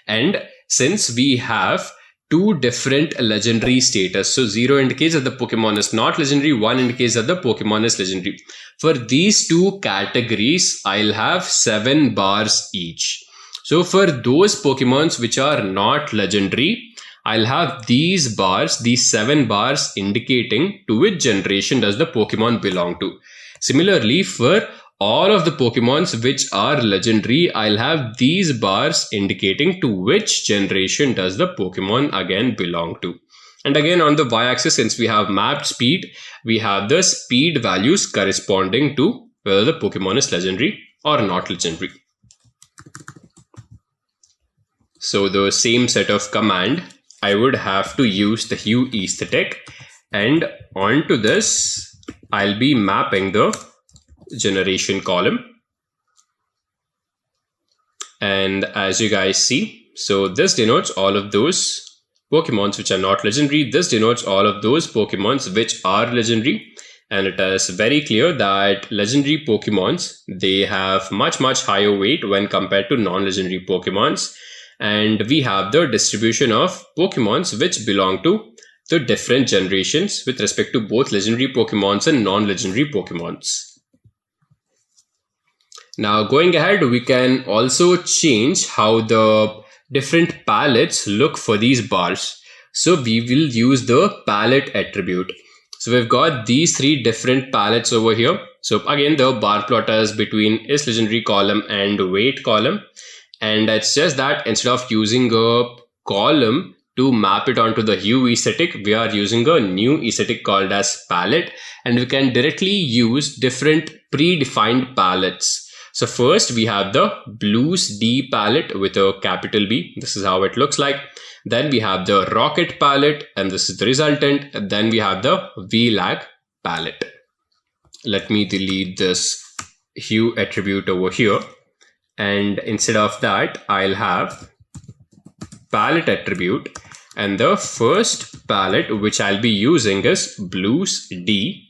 And since we have 2 different legendary status, so 0 indicates that the Pokemon is not legendary, 1 indicates that the Pokemon is legendary. For these 2 categories, I'll have 7 bars each. So for those Pokemons which are not legendary, I'll have these bars, these 7 bars indicating to which generation does the Pokemon belong to. Similarly, for all of the Pokemons which are legendary, I'll have these bars indicating to which generation does the Pokemon again belong to. And again on the y-axis, since we have mapped speed, we have the speed values corresponding to whether the Pokemon is legendary or not legendary. So the same set of command, I would have to use the hue aesthetic, and onto this I'll be mapping the generation column. And as you guys see, so this denotes all of those Pokemons which are not legendary. This denotes all of those Pokemons which are legendary. And it is very clear that legendary Pokemons, they have much, much higher weight when compared to non-legendary Pokemons. And we have the distribution of Pokemons which belong to the different generations with respect to both legendary Pokemons and non-legendary Pokemons. Now going ahead, we can also change how the different palettes look for these bars. So we will use the palette attribute. So we've got these 3 different palettes over here. So again, the bar plot is between is legendary column and weight column. And it's just that instead of using a column to map it onto the hue aesthetic, we are using a new aesthetic called as palette, and we can directly use different predefined palettes. So first we have the Blues D palette with a capital B. This is how it looks like. Then we have the Rocket palette, and this is the resultant. And then we have the VLAG palette. Let me delete this hue attribute over here. And instead of that, I'll have palette attribute. And the first palette which I'll be using is Blues D.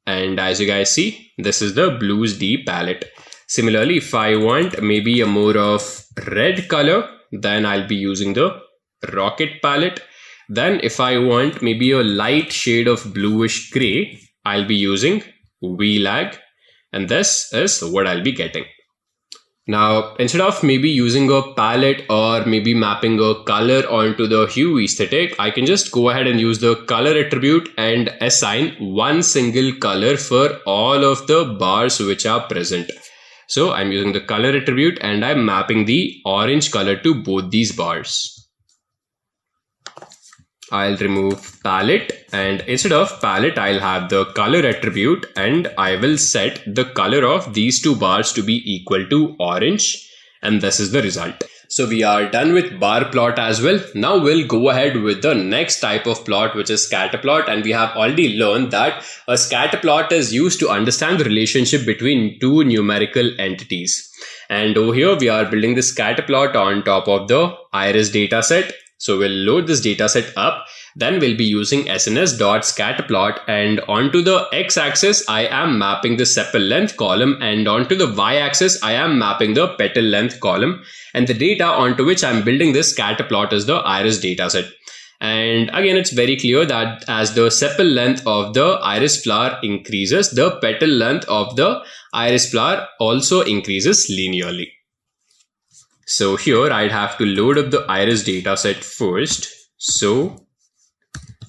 And as you guys see, this is the Blues D palette. Similarly, if I want maybe a more of red color, then I'll be using the Rocket palette. Then if I want maybe a light shade of bluish gray, I'll be using VLAG. And this is what I'll be getting. Now, instead of maybe using a palette or maybe mapping a color onto the hue aesthetic, I can just go ahead and use the color attribute and assign one single color for all of the bars which are present. So I'm using the color attribute and I'm mapping the orange color to both these bars. I'll remove palette, and instead of palette, I'll have the color attribute, and I will set the color of these two bars to be equal to orange, and this is the result. So we are done with bar plot as well. Now we'll go ahead with the next type of plot, which is scatter plot, and we have already learned that a scatter plot is used to understand the relationship between two numerical entities. And over here we are building the scatter plot on top of the iris dataset. So we'll load this dataset up, then we'll be using sns.scatterplot, and onto the x-axis I am mapping the sepal length column, and onto the y-axis I am mapping the petal length column, and the data onto which I'm building this scatter plot is the iris dataset. And again, it's very clear that as the sepal length of the iris flower increases, the petal length of the iris flower also increases linearly. So here I'd have to load up the iris dataset first. So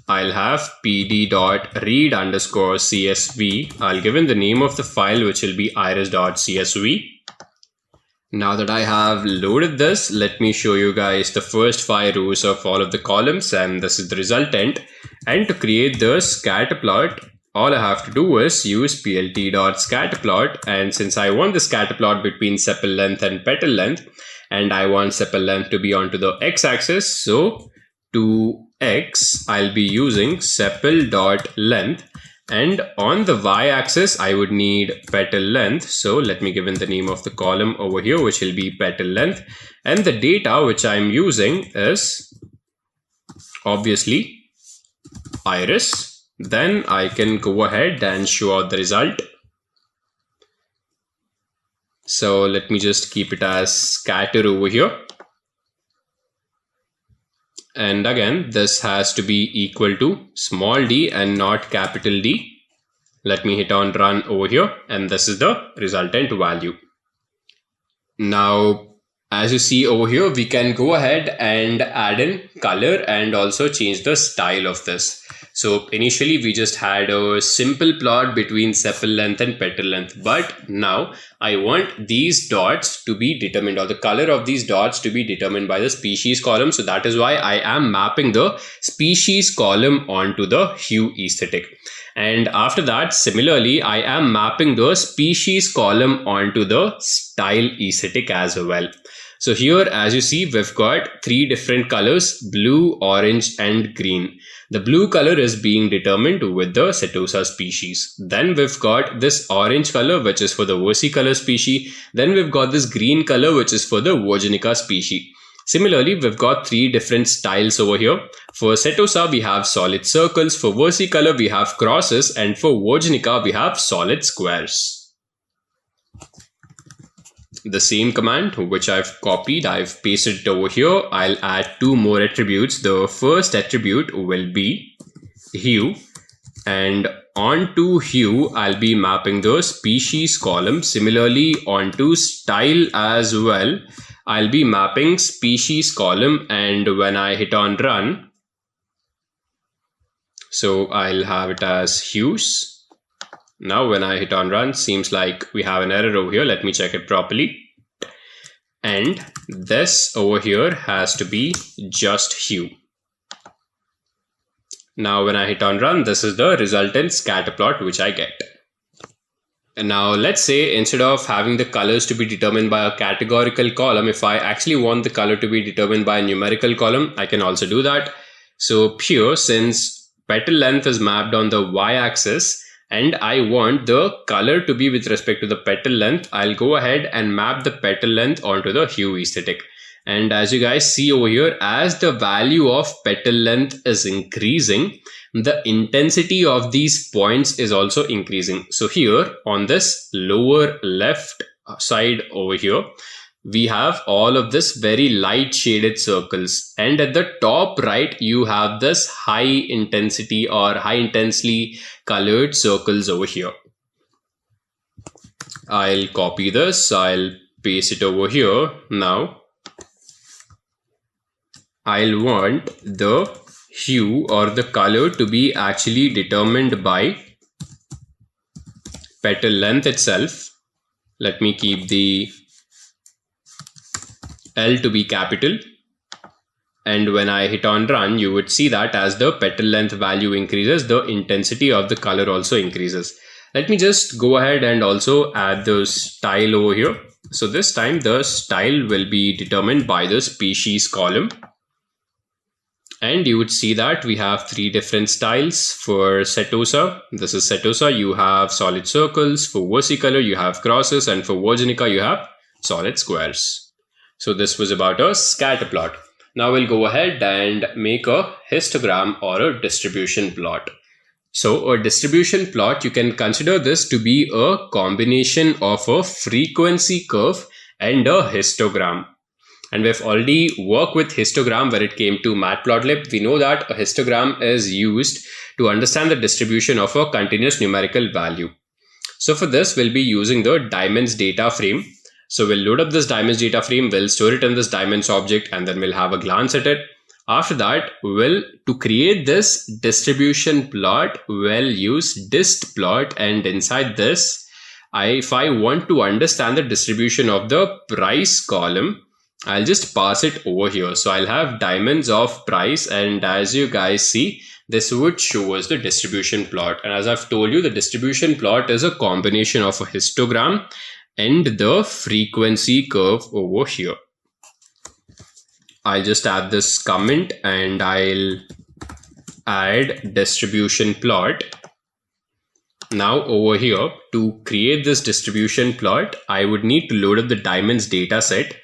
I'll have pd.read_csv. I'll give in the name of the file, which will be iris.csv. Now that I have loaded this, let me show you guys the first 5 rows of all of the columns, and this is the resultant. And to create the scatter plot, all I have to do is use plt.scatterplot, and since I want the scatter plot between sepal length and petal length, and I want sepal length to be onto the x-axis, so to x I'll be using sepal.length, and on the y-axis I would need petal length. So let me give in the name of the column over here, which will be petal length, and the data which I'm using is obviously iris. Then I can go ahead and show out the result. So let me just keep it as scatter over here. And again, this has to be equal to small d and not capital D. Let me hit on run over here, and this is the resultant value. Now, as you see over here, we can go ahead and add in color and also change the style of this. So initially we just had a simple plot between sepal length and petal length, but now I want these dots to be determined, or the color of these dots to be determined by the species column. So that is why I am mapping the species column onto the hue aesthetic. And after that, similarly, I am mapping the species column onto the style aesthetic as well. So here, as you see, we've got 3 different colors: blue, orange, and green. The blue color is being determined with the Setosa species. Then we've got this orange color, which is for the versicolor species. Then we've got this green color, which is for the Virginica species. Similarly, we've got 3 different styles over here. For Setosa, we have solid circles. For versicolor, we have crosses. And for Virginica, we have solid squares. The same command which I've copied, I've pasted it over here. I'll add 2 more attributes. The first attribute will be hue, and onto hue I'll be mapping the species column. Similarly, onto style as well, I'll be mapping species column, and when I hit on run, so I'll have it as hues. Now when I hit on run, seems like we have an error over here. Let me check it properly. and this over here has to be just hue. Now when I hit on run, this is the resultant scatter plot which I get. And now let's say instead of having the colors to be determined by a categorical column, if I actually want the color to be determined by a numerical column, I can also do that. So here, since petal length is mapped on the y-axis and I want the color to be with respect to the petal length, I'll go ahead and map the petal length onto the hue aesthetic. And as you guys see over here, as the value of petal length is increasing, the intensity of these points is also increasing. So here on this lower left side over here, we have all of this very light shaded circles. And at the top right, you have this high intensity or high intensely colored circles over here. I'll copy this. I'll paste it over here. Now, I'll want the hue or the color to be actually determined by petal length itself. Let me keep the L to be capital. And when I hit on run, you would see that as the petal length value increases, the intensity of the color also increases. Let me just go ahead and also add the style over here. So this time the style will be determined by the species column. And you would see that we have three different styles. For setosa, this is setosa, you have solid circles. For versicolor, you have crosses. And for virginica, you have solid squares. So this was about a scatter plot. Now we'll go ahead and make a histogram or a distribution plot. So a distribution plot, you can consider this to be a combination of a frequency curve and a histogram. And we've already worked with histogram when it came to Matplotlib. We know that a histogram is used to understand the distribution of a continuous numerical value. So for this, we'll be using the diamonds data frame. So we'll load up this diamonds data frame, we'll store it in this diamonds object, and then we'll have a glance at it. After that, to create this distribution plot, we'll use dist plot, and inside this, if I want to understand the distribution of the price column, I'll just pass it over here. So I'll have diamonds of price, and as you guys see, this would show us the distribution plot. And as I've told you, the distribution plot is a combination of a histogram and the frequency curve over here. I'll just add this comment and I'll add distribution plot. Now over here, to create this distribution plot, I would need to load up the diamonds data set.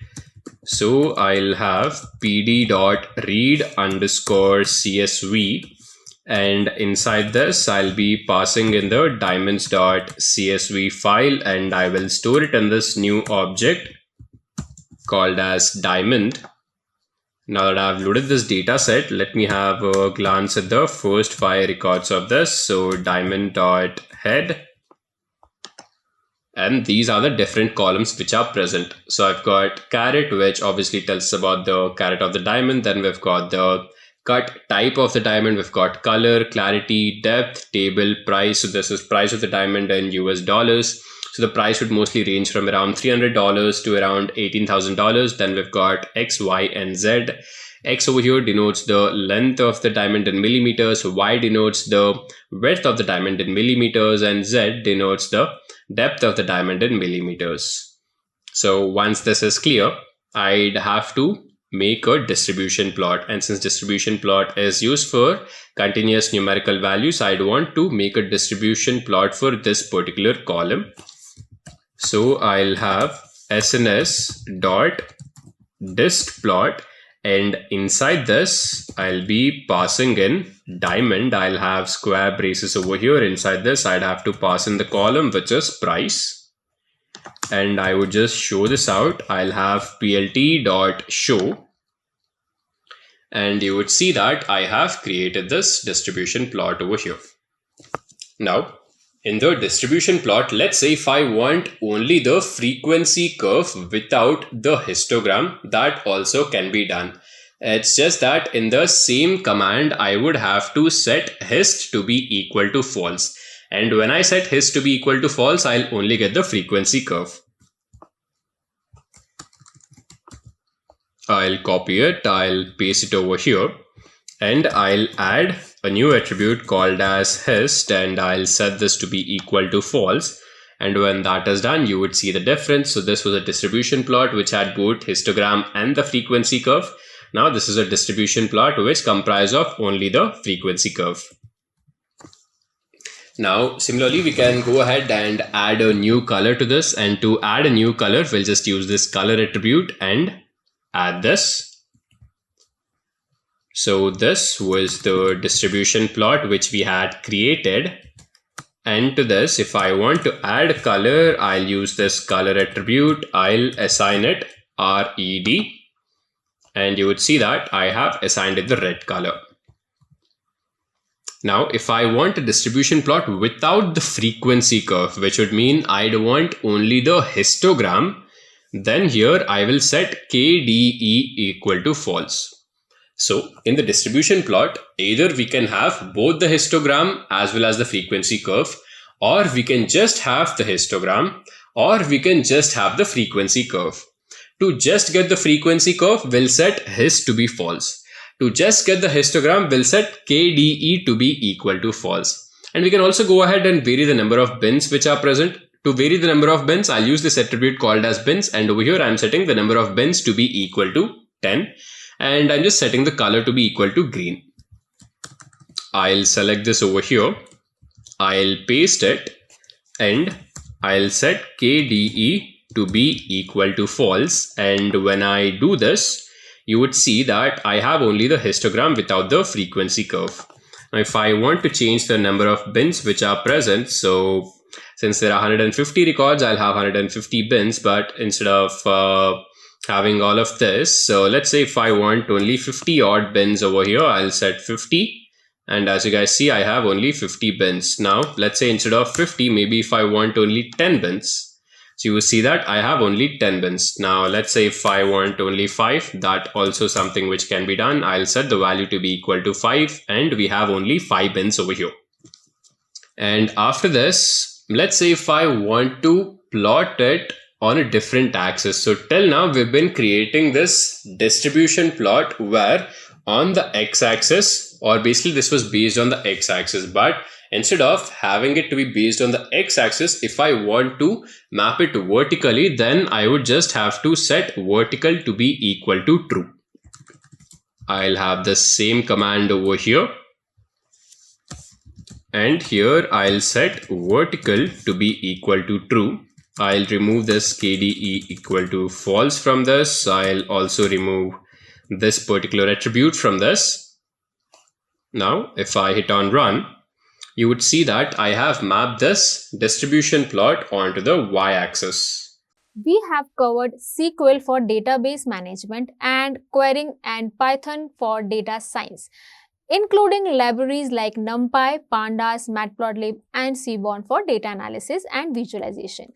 So I'll have pd.read_csv, and inside this I'll be passing in the diamonds.csv file, and I will store it in this new object called as diamond. Now that I've loaded this data set, let me have a glance at the first 5 records of this. So diamond.head. And these are the different columns which are present. So I've got caret, which obviously tells us about the caret of the diamond. Then we've got the cut type of the diamond. We've got color, clarity, depth, table, price. So this is price of the diamond in US dollars. So the price would mostly range from around $300 to around $18,000. Then we've got X, Y, and Z. X over here denotes the length of the diamond in millimeters. Y denotes the width of the diamond in millimeters, and Z denotes the depth of the diamond in millimeters. So once this is clear, I'd have to make a distribution plot. And since distribution plot is used for continuous numerical values, I'd want to make a distribution plot for this particular column. So I'll have sns.distplot, and inside this I'll be passing in diamond. I'll have square braces over here. Inside this I'd have to pass in the column which is price, and I would just show this out. I'll have plt.show, and you would see that I have created this distribution plot over here. Now in the distribution plot, let's say if I want only the frequency curve without the histogram, that also can be done. It's just that in the same command, I would have to set hist to be equal to false. And when I set hist to be equal to false, I'll only get the frequency curve. I'll copy it, I'll paste it over here, and I'll add a new attribute called as hist, and I'll set this to be equal to false. And when that is done, you would see the difference. So this was a distribution plot which had both histogram and the frequency curve. Now this is a distribution plot which comprises of only the frequency curve. Now, similarly, we can go ahead and add a new color to this. And to add a new color, we'll just use this color attribute and add this. So this was the distribution plot which we had created. And to this, if I want to add color, I'll use this color attribute. I'll assign it red. And you would see that I have assigned it the red color. Now, if I want a distribution plot without the frequency curve, which would mean I'd want only the histogram, then here I will set KDE equal to false. So in the distribution plot, either we can have both the histogram as well as the frequency curve, or we can just have the histogram, or we can just have the frequency curve. To just get the frequency curve, we'll set hist to be false. To just get the histogram, we'll set KDE to be equal to false. And we can also go ahead and vary the number of bins which are present. To vary the number of bins, I'll use this attribute called as bins. And over here, I'm setting the number of bins to be equal to 10. And I'm just setting the color to be equal to green. I'll select this over here. I'll paste it. And I'll set KDE to be equal to false. And when I do this, you would see that I have only the histogram without the frequency curve. Now, if I want to change the number of bins which are present, so since there are 150 records, I'll have 150 bins, but instead of having all of this, so let's say if I want only 50 odd bins over here, I'll set 50. And as you guys see, I have only 50 bins. Now, let's say instead of 50, maybe if I want only 10 bins, so you will see that I have only 10 bins. Now, let's say if I want only 5, that also something which can be done. I'll set the value to be equal to 5, and we have only 5 bins over here. And after this, let's say if I want to plot it on a different axis. So till now, we've been creating this distribution plot where on the x-axis, or basically this was based on the x-axis, but instead of having it to be based on the x-axis, if I want to map it vertically, then I would just have to set vertical to be equal to true. I'll have the same command over here. And here I'll set vertical to be equal to true. I'll remove this KDE equal to false from this. I'll also remove this particular attribute from this. Now, if I hit on run, you would see that I have mapped this distribution plot onto the y-axis. We have covered SQL for database management and querying and Python for data science, including libraries like NumPy, Pandas, Matplotlib, and Seaborn for data analysis and visualization.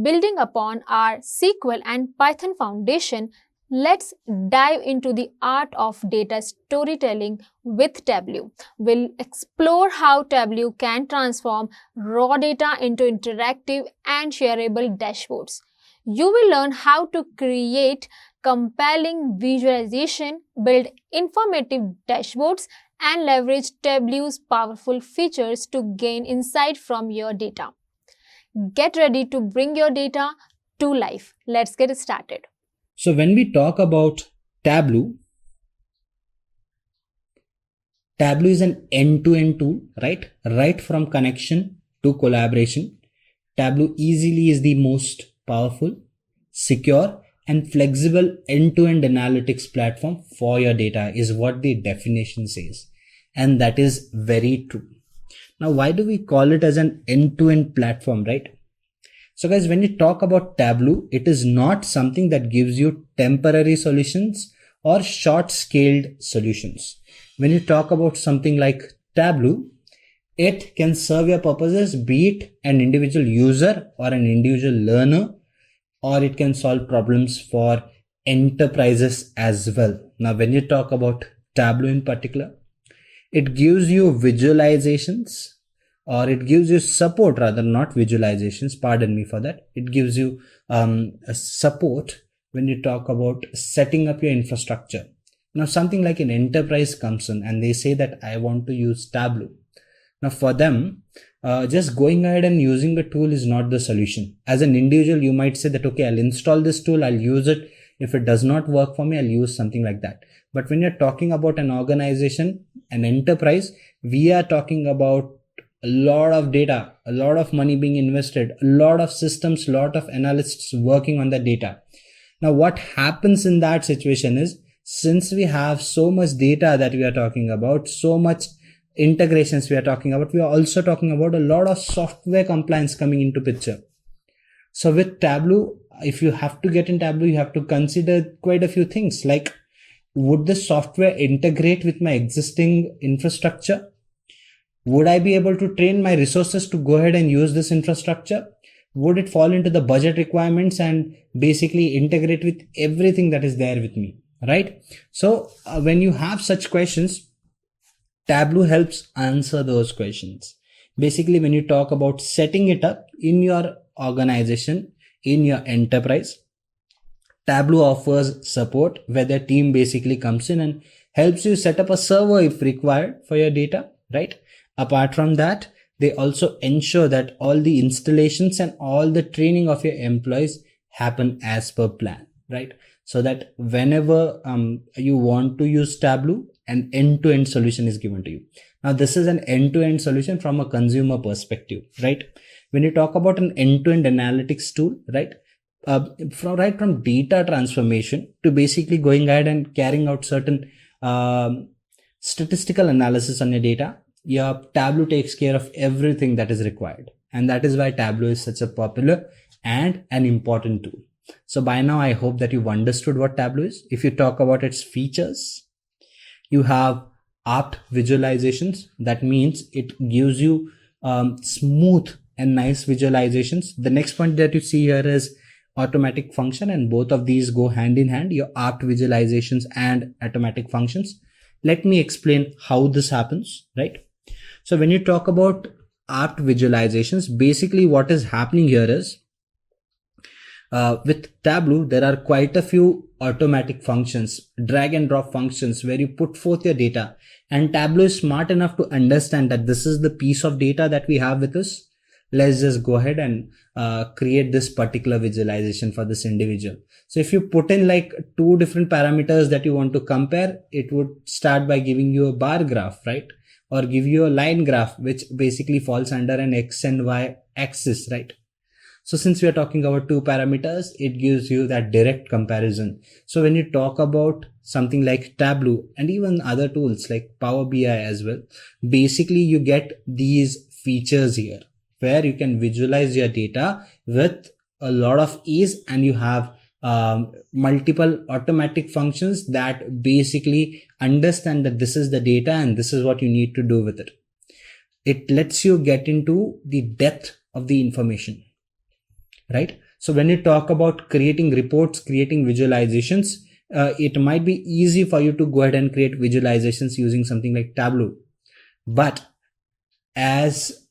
Building upon our SQL and Python foundation, let's dive into the art of data storytelling with Tableau. We'll explore how Tableau can transform raw data into interactive and shareable dashboards. You will learn how to create compelling visualization, build informative dashboards, and leverage Tableau's powerful features to gain insight from your data. Get ready to bring your data to life. Let's get started. So when we talk about Tableau, Tableau is an end-to-end tool, right? Right from connection to collaboration. Tableau easily is the most powerful, secure, and flexible end-to-end analytics platform for your data is what the definition says. And that is very true. Now, why do we call it as an end-to-end platform, right? So guys, when you talk about Tableau, it is not something that gives you temporary solutions or short-scaled solutions. When you talk about something like Tableau, it can serve your purposes, be it an individual user or an individual learner, or it can solve problems for enterprises as well. Now, when you talk about Tableau in particular, it gives you visualizations, or it gives you support, rather not visualizations, pardon me for that. It gives you a support when you talk about setting up your infrastructure. Now, something like an enterprise comes in and they say that I want to use Tableau. Now, for them, just going ahead and using a tool is not the solution. As an individual, you might say that, okay, I'll install this tool, I'll use it. If it does not work for me, I'll use something like that. But when you're talking about an organization, an enterprise, we are talking about a lot of data, a lot of money being invested, a lot of systems, a lot of analysts working on the data. Now, what happens in that situation is, since we have so much data that we are talking about, so much integrations we are talking about, we are also talking about a lot of software compliance coming into picture. So with Tableau, if you have to get in Tableau, you have to consider quite a few things like, would the software integrate with my existing infrastructure? Would I be able to train my resources to go ahead and use this infrastructure? Would it fall into the budget requirements and basically integrate with everything that is there with me, right? So when you have such questions, Tableau helps answer those questions. Basically, when you talk about setting it up in your organization, in your enterprise, Tableau offers support where the team basically comes in and helps you set up a server if required for your data, right? Apart from that, they also ensure that all the installations and all the training of your employees happen as per plan, right? So that whenever you want to use Tableau, an end-to-end solution is given to you. Now, this is an end-to-end solution from a consumer perspective, right? When you talk about an end-to-end analytics tool, right? From data transformation to basically going ahead and carrying out certain statistical analysis on your data, your Tableau takes care of everything that is required. And that is why Tableau is such a popular and an important tool. So by now, I hope that you've understood what Tableau is. If you talk about its features, you have apt visualizations. That means it gives you smooth and nice visualizations. The next point that you see here is automatic function, and both of these go hand in hand, your apt visualizations and automatic functions. Let me explain how this happens, right? So when you talk about apt visualizations, basically what is happening here is with Tableau, there are quite a few automatic functions, drag and drop functions where you put forth your data, and Tableau is smart enough to understand that this is the piece of data that we have with us. Let's just go ahead and create this particular visualization for this individual. So if you put in like two different parameters that you want to compare, it would start by giving you a bar graph, right? Or give you a line graph, which basically falls under an X and Y axis, right? So since we are talking about two parameters, it gives you that direct comparison. So when you talk about something like Tableau and even other tools like Power BI as well, basically you get these features here where you can visualize your data with a lot of ease, and you have multiple automatic functions that basically understand that this is the data and this is what you need to do with it. It lets you get into the depth of the information, right? So when you talk about creating reports, creating visualizations, it might be easy for you to go ahead and create visualizations using something like Tableau. But as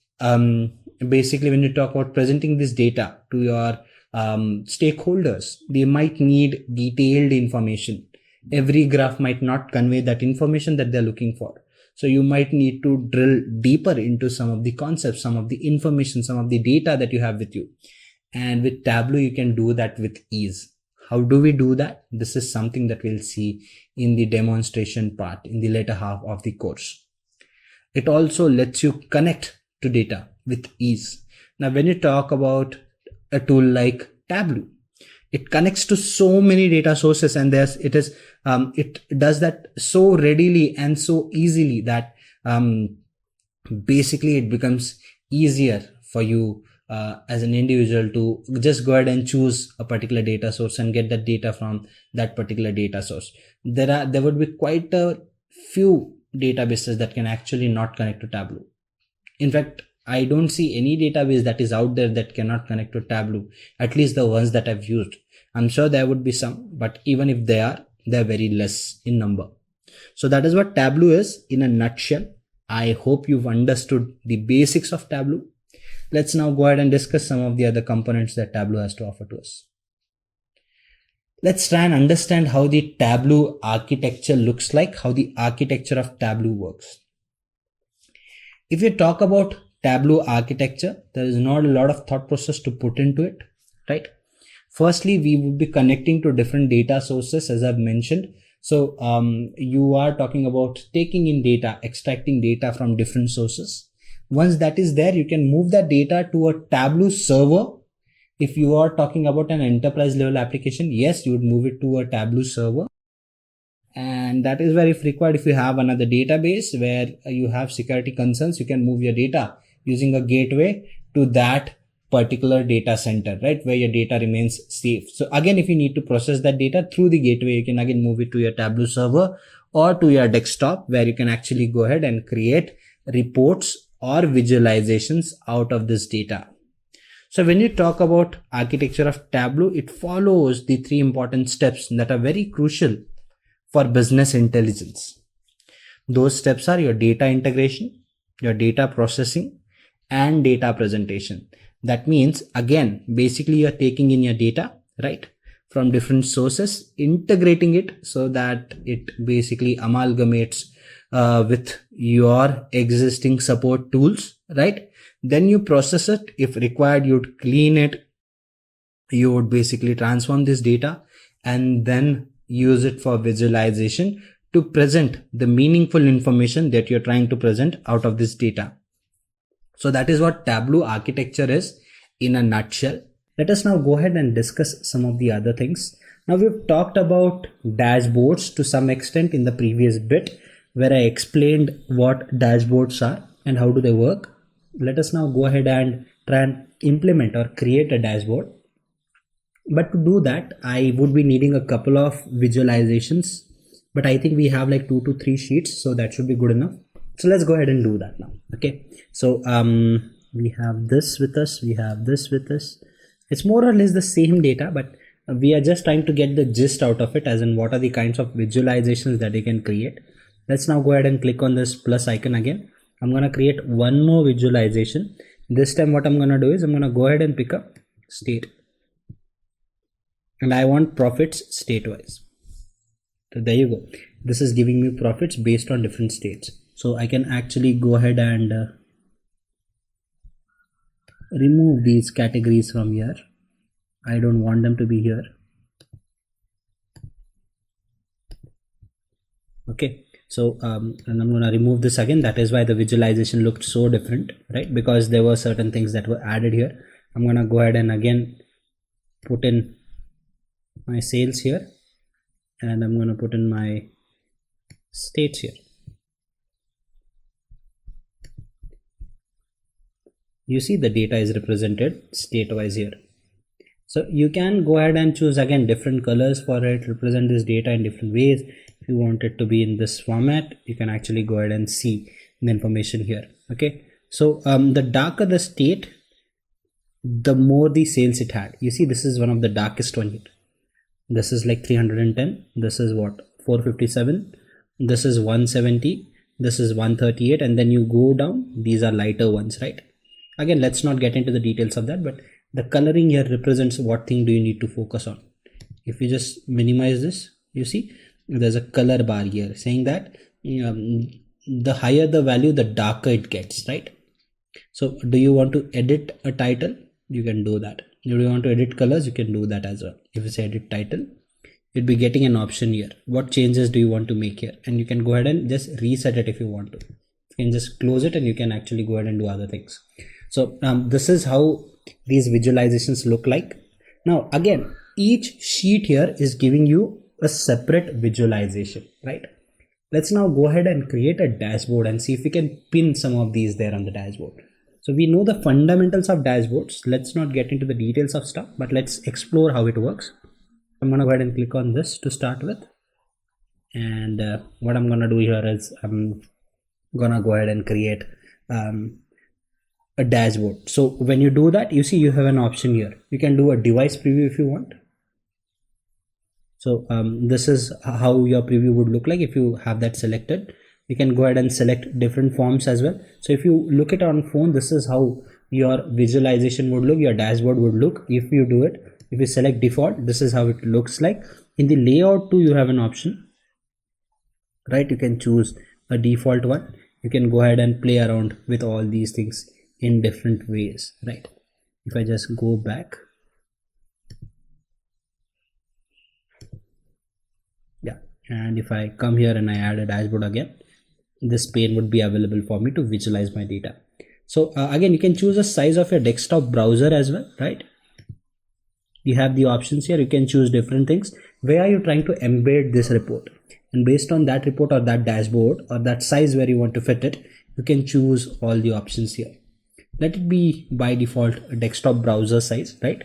basically when you talk about presenting this data to your stakeholders, they might need detailed information. Every graph might not convey that information that they're looking for. So you might need to drill deeper into some of the concepts, some of the information, some of the data that you have with you. And with Tableau, you can do that with ease. How do we do that? This is something that we'll see in the demonstration part in the later half of the course. It also lets you connect to data with ease. Now, when you talk about a tool like Tableau, it connects to so many data sources, and it does that so readily and so easily that basically it becomes easier for you as an individual to just go ahead and choose a particular data source and get that data from that particular data source. There would be quite a few databases that can actually not connect to Tableau. In fact, I don't see any database that is out there that cannot connect to Tableau, at least the ones that I've used. I'm sure there would be some, but even if they're very less in number. So that is what Tableau is in a nutshell. I hope you've understood the basics of Tableau. Let's now go ahead and discuss some of the other components that Tableau has to offer to us. Let's try and understand how the Tableau architecture looks like, how the architecture of Tableau works. If you talk about Tableau architecture, there is not a lot of thought process to put into it, right? Firstly, we would be connecting to different data sources, as I've mentioned. So you are talking about taking in data, extracting data from different sources. Once that is there, you can move that data to a Tableau server. If you are talking about an enterprise level application, yes, you would move it to a Tableau server. And that is where, if required, if you have another database where you have security concerns, you can move your data using a gateway to that particular data center, right, where your data remains safe. So again, if you need to process that data through the gateway, you can again move it to your Tableau server or to your desktop, where you can actually go ahead and create reports or visualizations out of this data. So when you talk about architecture of Tableau, it follows the 3 important steps that are very crucial for business intelligence. Those steps are your data integration, your data processing, and data presentation. That means, again, basically you're taking in your data, right, from different sources, integrating it so that it basically amalgamates with your existing support tools, right? Then you process it. If required, you'd clean it. You would basically transform this data and then use it for visualization to present the meaningful information that you're trying to present out of this data. So that is what Tableau architecture is in a nutshell. Let us now go ahead and discuss some of the other things. Now, we've talked about dashboards to some extent in the previous bit, where I explained what dashboards are and how do they work. Let us now go ahead and try and implement or create a dashboard. But to do that, I would be needing a couple of visualizations, but I think we have like 2 to 3 sheets, so that should be good enough. So let's go ahead and do that now. Okay, so we have this with us, we have this with us. It's more or less the same data, but we are just trying to get the gist out of it, as in what are the kinds of visualizations that you can create. Let's now go ahead and click on this plus icon again. I'm going to create one more visualization. This time what I'm going to do is I'm going to go ahead and pick up state, and I want profits state wise. So there you go. This is giving me profits based on different states. So I can actually go ahead and remove these categories from here. I don't want them to be here. Okay. So and I'm going to remove this again. That is why the visualization looked so different, right? Because there were certain things that were added here. I'm going to go ahead and again put in my sales here, and I'm going to put in my states here. You see the data is represented state wise here. So you can go ahead and choose again different colors for it, represent this data in different ways. If you want it to be in this format, you can actually go ahead and see the information here. Okay, so the darker the state, the more the sales it had. You see, this is one of the darkest one here. This is like 310. This is what, 457. This is 170. This is 138. And then you go down. These are lighter ones, right? Again, let's not get into the details of that, but the coloring here represents what thing do you need to focus on. If you just minimize this, you see there's a color bar here saying that the higher the value, the darker it gets, right? So do you want to edit a title? You can do that. Do you want to edit colors? You can do that as well. If you say edit title, you'd be getting an option here. What changes do you want to make here? And you can go ahead and just reset it if you want to. You can just close it and you can actually go ahead and do other things. So this is how these visualizations look like. Now again, each sheet here is giving you a separate visualization, right? Let's now go ahead and create a dashboard and see if we can pin some of these there on the dashboard. So we know the fundamentals of dashboards. Let's not get into the details of stuff, but let's explore how it works. I'm going to go ahead and click on this to start with. And what I'm going to do here is I'm going to go ahead and create a dashboard. So when you do that, you see you have an option here. You can do a device preview if you want. So this is how your preview would look like if you have that selected. You can go ahead and select different forms as well. So if you look at on phone, this is how your visualization would look, your dashboard would look if you do it If you select default, this is how it looks like. In the layout too, you have an option, right? You can choose a default one. You can go ahead and play around with all these things in different ways, right? If I just go back, yeah, and if I come here and I add a dashboard again, this pane would be available for me to visualize my data. So again, you can choose a size of your desktop browser as well, right? You have the options here. You can choose different things. Where are you trying to embed this report? And based on that report or that dashboard or that size where you want to fit it, you can choose all the options here. Let it be by default a desktop browser size, right?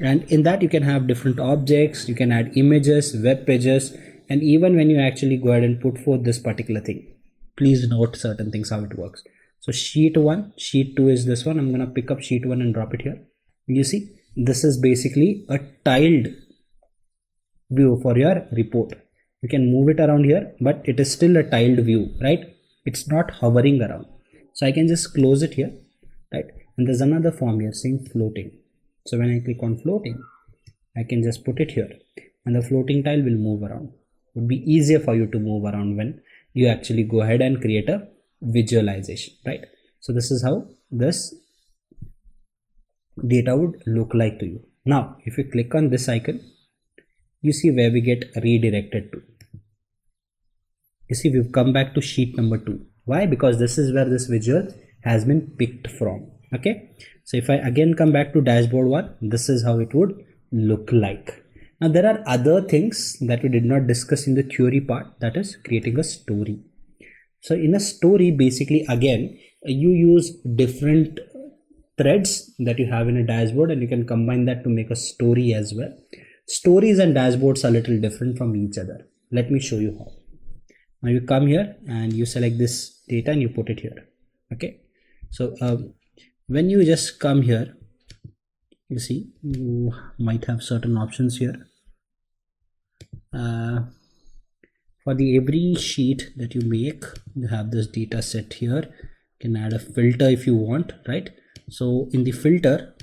And in that you can have different objects, you can add images, web pages, and even when you actually go ahead and put forth this particular thing, please note certain things how it works. So sheet 1, sheet 2 is this one. I'm going to pick up sheet 1 and drop it here. You see, this is basically a tiled view for your report. You can move it around here, but it is still a tiled view, right? It's not hovering around. So I can just close it here, right? And there's another form here saying floating. So when I click on floating, I can just put it here and the floating tile will move around. It would be easier for you to move around when you actually go ahead and create a visualization, right? So this is how this data would look like to you. Now, if you click on this icon, you see where we get redirected to. You see, we've come back to sheet number 2. Why? Because this is where this visual has been picked from. Okay. So if I again come back to dashboard 1, this is how it would look like. Now there are other things that we did not discuss in the theory part, that is creating a story. So in a story, basically again, you use different threads that you have in a dashboard and you can combine that to make a story as well. Stories and dashboards are a little different from each other. Let me show you how. Now you come here and you select this data and you put it here. Okay. So when you just come here, you see you might have certain options here. For the every sheet that you make, you have this data set here. You can add a filter if you want, right? So in the filter,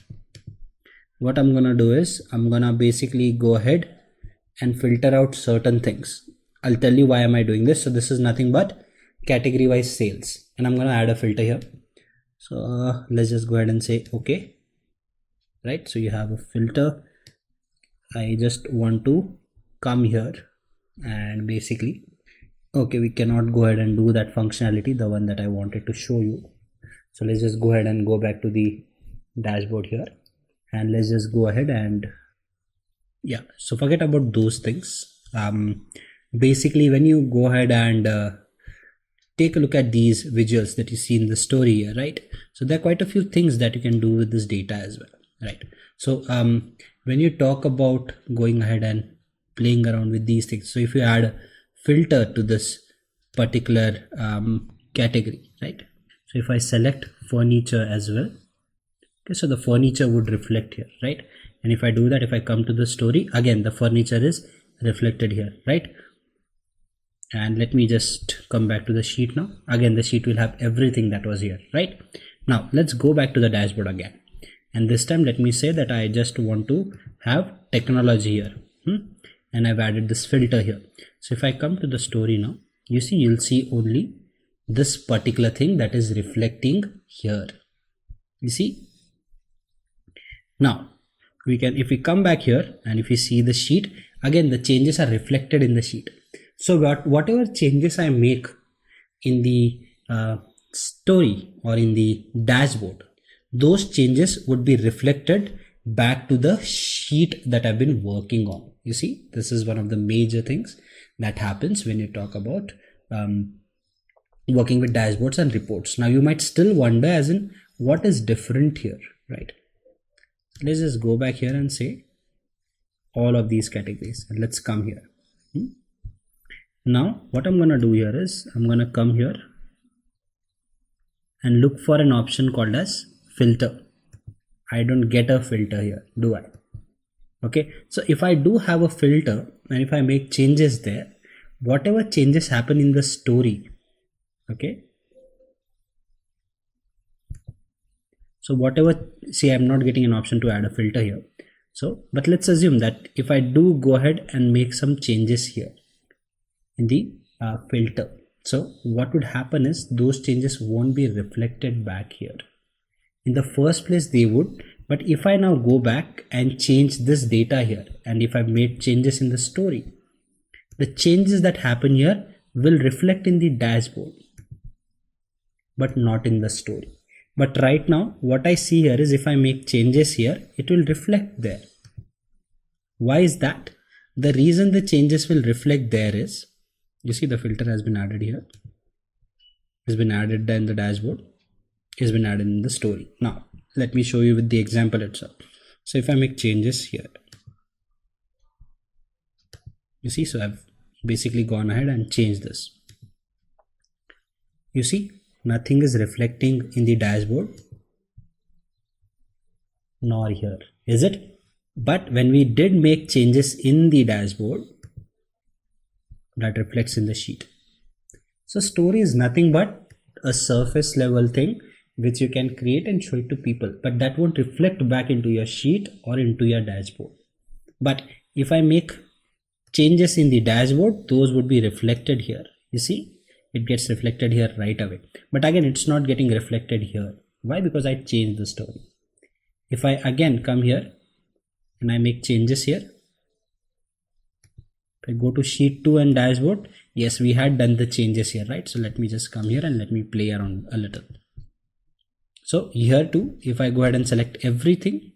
what I'm gonna do is I'm gonna basically go ahead and filter out certain things. I'll tell you why am I doing this. So this is nothing but category wise sales, and I'm gonna add a filter here. So let's just go ahead and say okay, right? So you have a filter. I just want to come here and basically, okay, we cannot go ahead and do that functionality, the one that I wanted to show you. So let's just go ahead and go back to the dashboard here and let's just go ahead and yeah, so forget about those things. Basically when you go ahead and take a look at these visuals that you see in the story here, right? So there are quite a few things that you can do with this data as well, right? So when you talk about going ahead and playing around with these things, so if you add a filter to this particular category, right? So if I select furniture as well, okay, so the furniture would reflect here, right? And if I do that, if I come to the story, again the furniture is reflected here, right? And let me just come back to the sheet now. Again, the sheet will have everything that was here, right? Now let's go back to the dashboard again, and this time let me say that I just want to have technology here, and I've added this filter here. So if I come to the story now, you see, you'll see only this particular thing that is reflecting here. You see, now we can, if we come back here and if you see the sheet, again the changes are reflected in the sheet. So whatever changes I make in the story or in the dashboard, those changes would be reflected back to the sheet that I've been working on. You see, this is one of the major things that happens when you talk about working with dashboards and reports. Now you might still wonder as in what is different here, right? Let's just go back here and say all of these categories, and let's come here. Now what I'm gonna do here is I'm gonna come here and look for an option called as filter. I don't get a filter here, do I? Okay, so if I do have a filter and if I make changes there, whatever changes happen in the story, okay, so whatever, see, I'm not getting an option to add a filter here. So, but let's assume that if I do go ahead and make some changes here in the filter, so what would happen is those changes won't be reflected back here. In the first place they would, but if I now go back and change this data here, and if I made changes in the story, the changes that happen here will reflect in the dashboard, but not in the story. But right now what I see here is if I make changes here, it will reflect there. Why is that? The reason the changes will reflect there is, you see the filter has been added here, has been added in the dashboard, has been added in the story. Now let me show you with the example itself. So if I make changes here, you see, so I've basically gone ahead and changed this. You see, nothing is reflecting in the dashboard nor here, is it? But when we did make changes in the dashboard, that reflects in the sheet. So story is nothing but a surface level thing which you can create and show it to people, but that won't reflect back into your sheet or into your dashboard. But if I make changes in the dashboard, those would be reflected here. You see, it gets reflected here right away. But again, it's not getting reflected here. Why? Because I changed the story. If I again come here and I make changes here, if I go to sheet 2 and dashboard, yes, we had done the changes here, right? So let me just come here and let me play around a little. So here too, if I go ahead and select everything,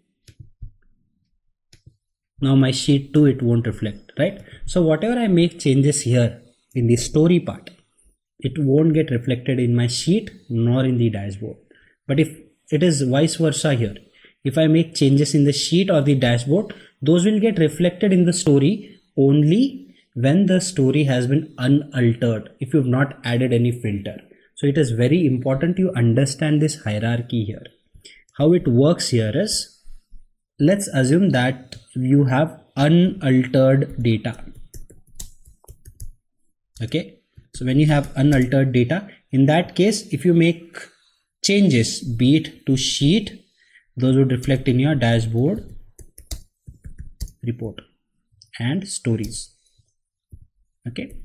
now my sheet 2, it won't reflect, right? So whatever I make changes here in the story part, it won't get reflected in my sheet nor in the dashboard. But if it is vice versa here, if I make changes in the sheet or the dashboard, those will get reflected in the story only when the story has been unaltered, if you've not added any filter. So it is very important you understand this hierarchy here. How it works here is, let's assume that you have unaltered data. Okay, so when you have unaltered data, in that case, if you make changes, be it to sheet, those would reflect in your dashboard, report, and stories. Okay.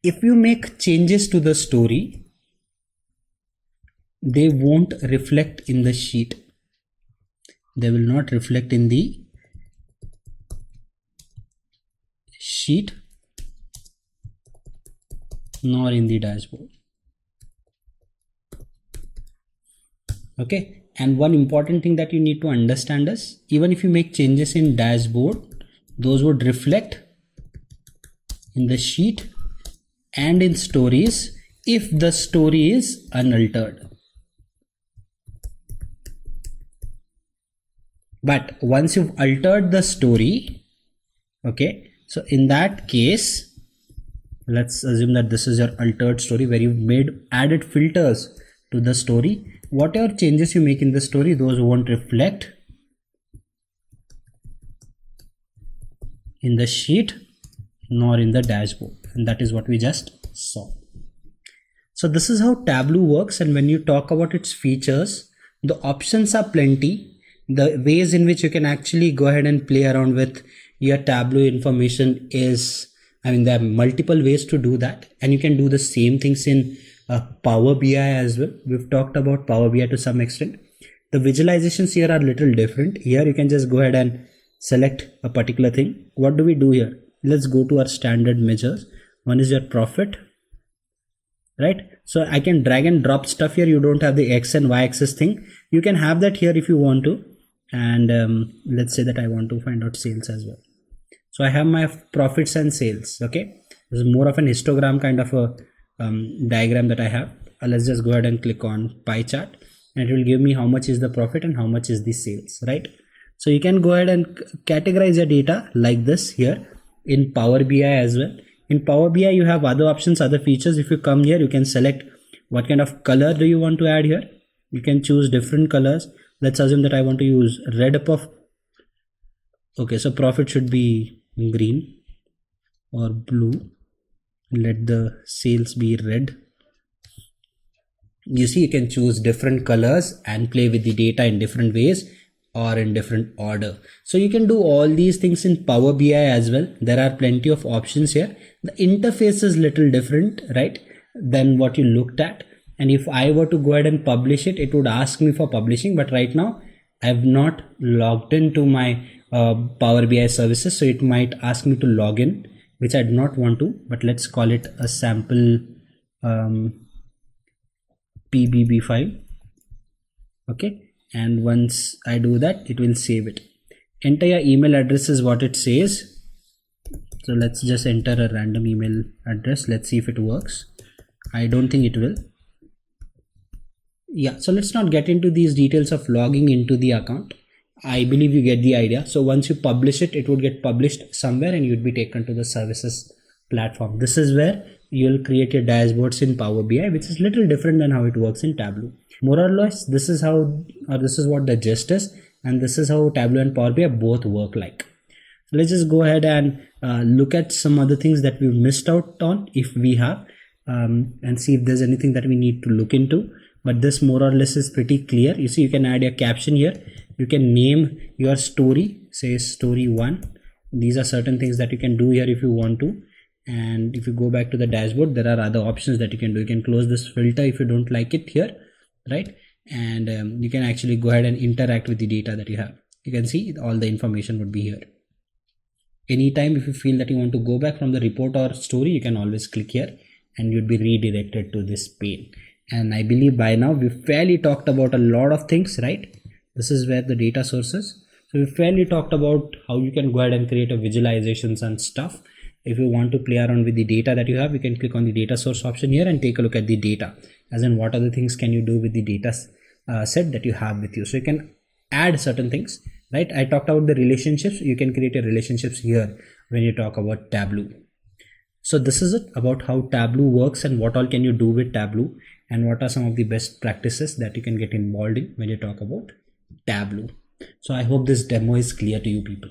If you make changes to the story, they won't reflect in the sheet. They will not reflect in the sheet nor in the dashboard. Okay, and one important thing that you need to understand is, even if you make changes in dashboard, those would reflect in the sheet and in stories if the story is unaltered. But once you've altered the story, okay, so in that case, let's assume that this is your altered story where you've added filters to the story. Whatever changes you make in the story, those won't reflect in the sheet nor in the dashboard, and that is what we just saw. So this is how Tableau works, and when you talk about its features, the options are plenty. The ways in which you can actually go ahead and play around with your Tableau information is, there are multiple ways to do that, and you can do the same things in Power BI as well. We've talked about Power BI to some extent. The visualizations here are a little different. Here you can just go ahead and select a particular thing. What do we do here? Let's go to our standard measures. One is your profit, right? So I can drag and drop stuff here. You don't have the X and Y axis thing. You can have that here if you want to. And let's say that I want to find out sales as well. So I have my profits and sales. Okay, this is more of an histogram kind of a diagram that I have. Let's just go ahead and click on pie chart, and it will give me how much is the profit and how much is the sales, right? So you can go ahead and categorize your data like this here in Power BI as well. In Power BI, you have other options, other features. If you come here, you can select what kind of color do you want to add here. You can choose different colors. Let's assume that I want to use red puff. Okay, so profit should be green or blue. Let the sales be red. You see, you can choose different colors and play with the data in different ways or in different order. So you can do all these things in Power BI as well. There are plenty of options here. The interface is little different, right, than what you looked at. And if I were to go ahead and publish it, it would ask me for publishing, but right now I have not logged into my Power BI services, so it might ask me to log in, which I do not want to, but let's call it a sample PBB file. Okay, and once I do that, it will save it. Enter your email address is what it says. So let's just enter a random email address. Let's see if it works. I don't think it will. Yeah, so let's not get into these details of logging into the account. I believe you get the idea. So once you publish it, it would get published somewhere and you'd be taken to the services platform. This is where you'll create your dashboards in Power BI, which is little different than how it works in Tableau. More or less, this is how, or this is what the gist is, and this is how Tableau and Power BI both work like. So let's just go ahead and look at some other things that we've missed out on, if we have, and see if there's anything that we need to look into. But this more or less is pretty clear. You see, you can add a caption here. You can name your story, say story 1. These are certain things that you can do here if you want to. And if you go back to the dashboard, there are other options that you can do. You can close this filter if you don't like it here, right? And you can actually go ahead and interact with the data that you have. You can see all the information would be here. Anytime if you feel that you want to go back from the report or story, you can always click here and you'd be redirected to this pane. And I believe by now we've fairly talked about a lot of things, right? This is where the data sources. So we fairly talked about how you can go ahead and create a visualizations and stuff. If you want to play around with the data that you have, you can click on the data source option here and take a look at the data, as in what other things can you do with the data set that you have with you. So you can add certain things, right? I talked about the relationships. You can create a relationships here when you talk about Tableau. So this is it about how Tableau works and what all can you do with Tableau and what are some of the best practices that you can get involved in when you talk about Tableau. So I hope this demo is clear to you people.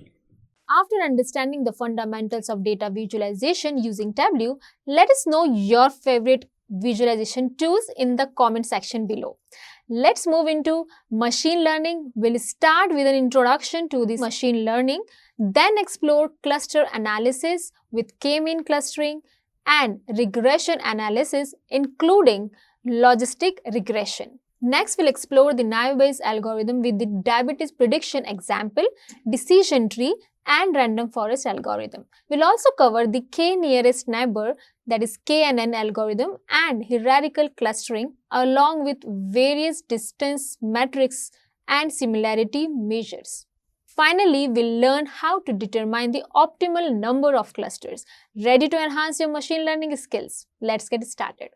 After understanding the fundamentals of data visualization using Tableau, let us know your favorite visualization tools in the comment section below. Let's move into machine learning. We'll start with an introduction to this machine learning, then explore cluster analysis with k-mean clustering and regression analysis, including logistic regression. Next, we'll explore the naive-bayes algorithm with the diabetes prediction example, decision tree, and random forest algorithm. We'll also cover the k-nearest neighbor, that is KNN algorithm, and hierarchical clustering along with various distance metrics and similarity measures. Finally, we'll learn how to determine the optimal number of clusters. Ready to enhance your machine learning skills? Let's get started.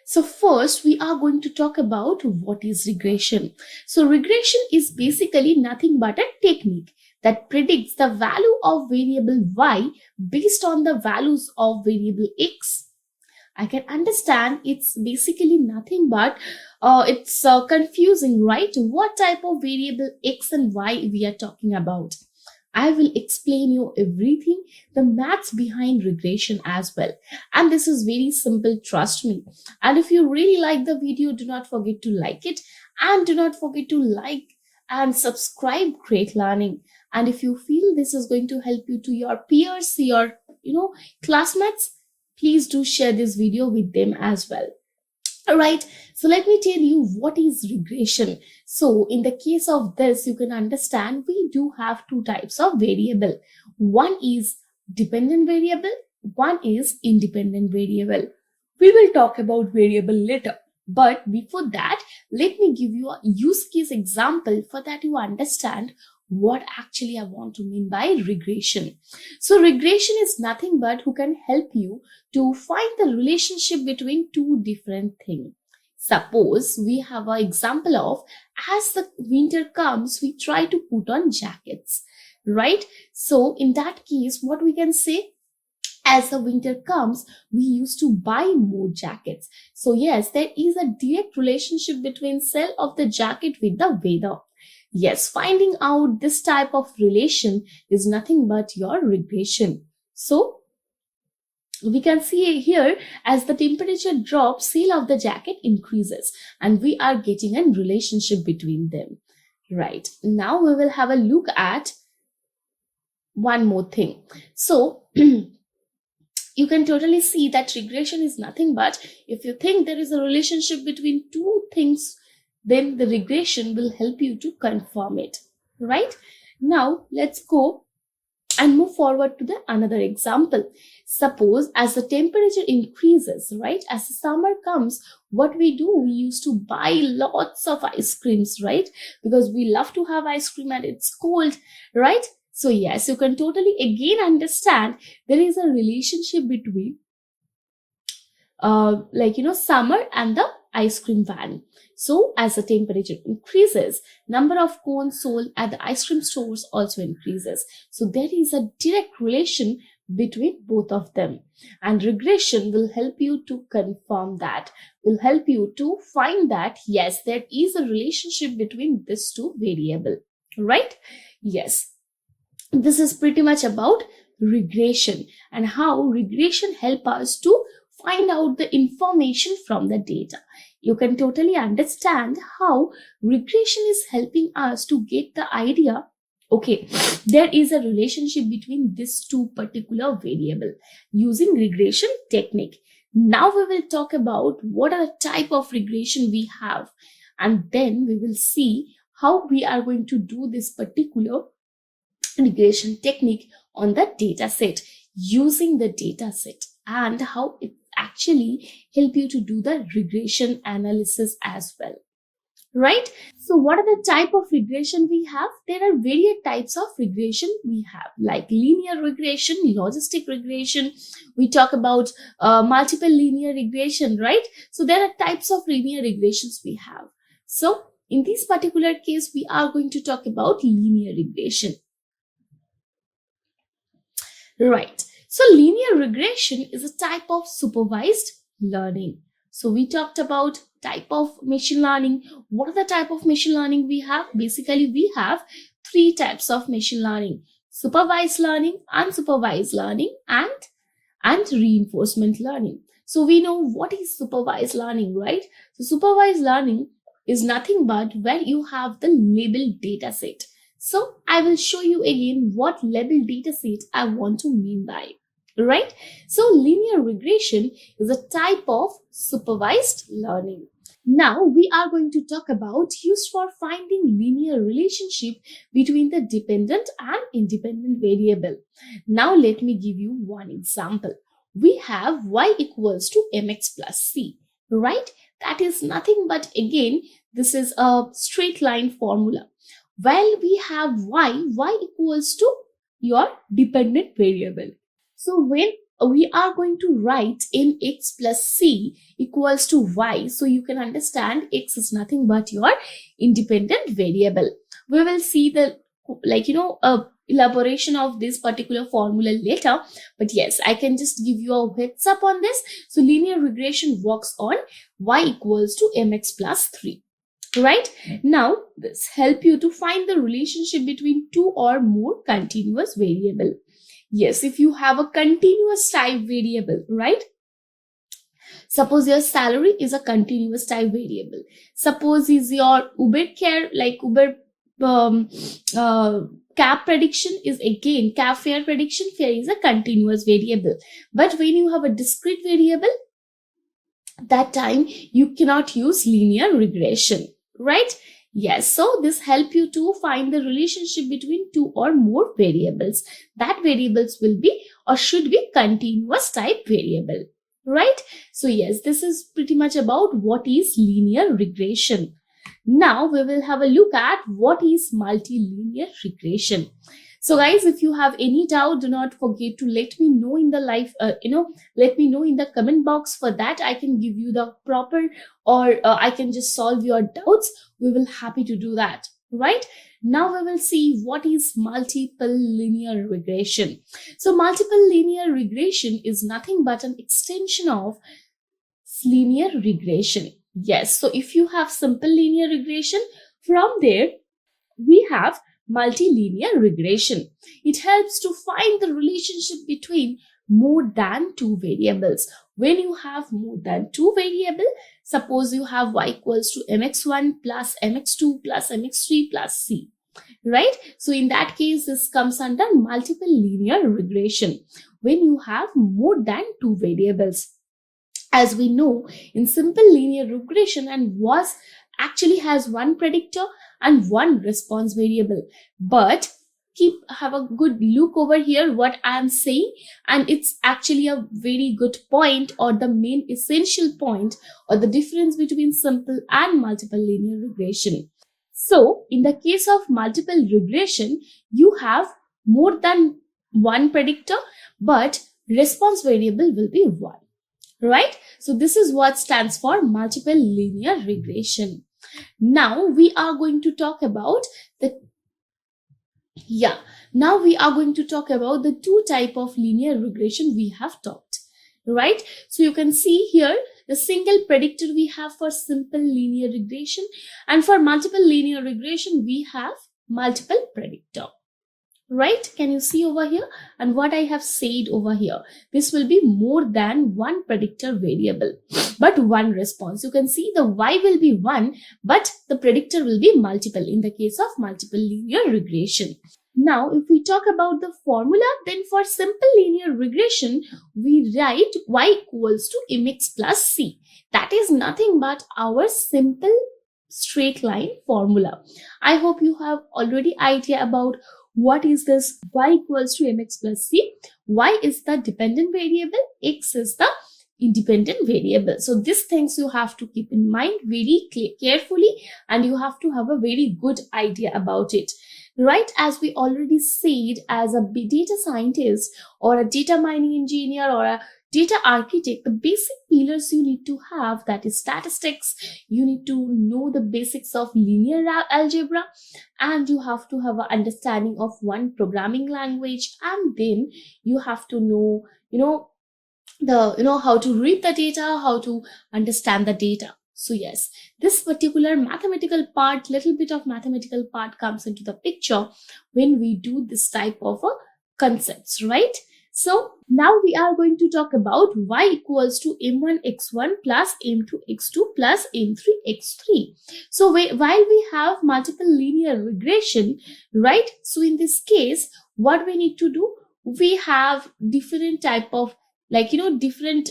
So first, we are going to talk about what is regression. So regression is basically nothing but a technique that predicts the value of variable y based on the values of variable x. I can understand it's basically nothing but it's confusing, right? What type of variable x and y we are talking about. I will explain you everything, the maths behind regression as well. And this is very simple, trust me. And if you really like the video, do not forget to like it and do not forget to like and subscribe Great Learning. And if you feel this is going to help you to your peers, your classmates, please do share this video with them as well. Alright, so let me tell you what is regression. So in the case of this, you can understand we do have two types of variable. One is dependent variable, one is independent variable. We will talk about variable later. But before that, let me give you a use case example for that you understand what actually I want to mean by regression. So regression is nothing but who can help you to find the relationship between two different things. Suppose we have an example of as the winter comes, we try to put on jackets, right? So in that case, what we can say, as the winter comes, we used to buy more jackets. So yes, there is a direct relationship between sale of the jacket with the weather. Yes, finding out this type of relation is nothing but your regression. So We can see here as the temperature drops, sale of the jacket increases, and we are getting a relationship between them. Right. Now we will have a look at one more thing. So you can totally see that regression is nothing but if you think there is a relationship between two things, then the regression will help you to confirm it. Right. Now let's go and move forward to the another example. Suppose as the temperature increases, right, as the summer comes, what we do, we used to buy lots of ice creams, right, because we love to have ice cream and it's cold, right? So yes, you can totally again understand there is a relationship between summer and the ice cream van. So as the temperature increases, number of cones sold at the ice cream stores also increases. So there is a direct relation between both of them, and regression will help you to confirm that, will help you to find that yes, there is a relationship between these two variables, right? Yes, this is pretty much about regression and how regression help us to find out the information from the data. You can totally understand how regression is helping us to get the idea, okay, there is a relationship between these two particular variable using regression technique. Now we will talk about what are the type of regression we have, and then we will see how we are going to do this particular regression technique on the data set, using the data set, and how it actually help you to do the regression analysis as well, right? So what are the type of regression we have? There are various types of regression we have, like linear regression, logistic regression. We talk about multiple linear regression, right? So there are types of linear regressions we have. So in this particular case, we are going to talk about linear regression. Right. So linear regression is a type of supervised learning. So we talked about type of machine learning. What are the type of machine learning we have? Basically, we have three types of machine learning: supervised learning, unsupervised learning, and reinforcement learning. So we know what is supervised learning, right? So supervised learning is nothing but where you have the labeled data set. So I will show you again what labeled data set I want to mean by, right? So linear regression is a type of supervised learning. Now we are going to talk about used for finding linear relationship between the dependent and independent variable. Now let me give you one example. We have y equals to mx plus c, right? That is nothing but, again, this is a straight line formula. While we have y equals to your dependent variable. So when we are going to write in x plus c equals to y, so you can understand x is nothing but your independent variable. We will see the elaboration of this particular formula later, but yes, I can just give you a heads up on this. So linear regression works on y equals to mx plus 3. Right? Now, this help you to find the relationship between two or more continuous variable. Yes, if you have a continuous type variable, right? Suppose your salary is a continuous type variable. Suppose is your Uber care, like Uber cab prediction is again cab fare prediction. Fare is a continuous variable. But when you have a discrete variable, that time you cannot use linear regression. Right? Yes. So this help you to find the relationship between two or more variables. That variables will be or should be continuous type variable. Right? So yes, this is pretty much about what is linear regression. Now we will have a look at what is multilinear regression. So guys, if you have any doubt, do not forget to let me know in the live, let me know in the comment box. For that, I can give you the proper, or I can just solve your doubts. We will happy to do that, right? Now we will see what is multiple linear regression. So multiple linear regression is nothing but an extension of linear regression. Yes, so if you have simple linear regression, from there we have multilinear regression. It helps to find the relationship between more than two variables. When you have more than two variables, suppose you have y equals to mx1 plus mx2 plus mx3 plus c, right? So in that case, this comes under multiple linear regression when you have more than two variables. As we know, in simple linear regression, and was actually has one predictor and one response variable. But have a good look over here what I am saying, and it's actually a very good point, or the main essential point, or the difference between simple and multiple linear regression. So in the case of multiple regression, you have more than one predictor, but response variable will be one, right? So this is what stands for multiple linear regression. Now we are going to talk about the two type of linear regression we have talked, right? So you can see here the single predictor we have for simple linear regression, and for multiple linear regression we have multiple predictor, right? Can you see over here? And what I have said over here, this will be more than one predictor variable but one response. You can see the y will be one, but the predictor will be multiple in the case of multiple linear regression. Now, if we talk about the formula, then for simple linear regression, we write y equals to mx plus c. That is nothing but our simple straight line formula. I hope you have already idea about what is this y equals to mx plus c. Y is the dependent variable, x is the independent variable. So these things you have to keep in mind very carefully, and you have to have a very good idea about it. Right, as we already said, as a data scientist or a data mining engineer or a data architect, the basic pillars you need to have, that is statistics, you need to know the basics of linear algebra, and you have to have an understanding of one programming language, and then you have to know, how to read the data, how to understand the data. So yes, this particular mathematical part, little bit of mathematical part comes into the picture when we do this type of concepts, right? So now we are going to talk about y equals to m1 x1 plus m2 x2 plus m3 x3. So while we have multiple linear regression, right? So in this case, what we need to do, we have different type of different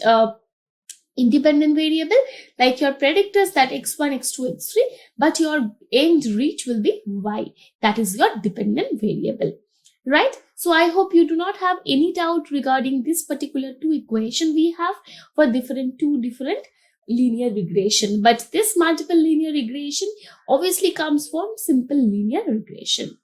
independent variable, like your predictors, that x1, x2, x3, but your end reach will be y, that is your dependent variable, right? So I hope you do not have any doubt regarding this particular two equation we have for two different linear regression. But this multiple linear regression obviously comes from simple linear regression.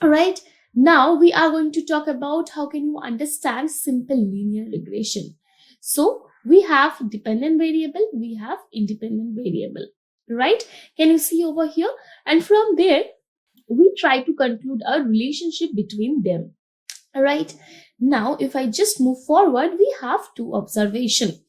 All right, now we are going to talk about how can you understand simple linear regression. So we have dependent variable, we have independent variable, right? Can you see over here? And from there, we try to conclude a relationship between them, right? Now, if I just move forward, we have two observation,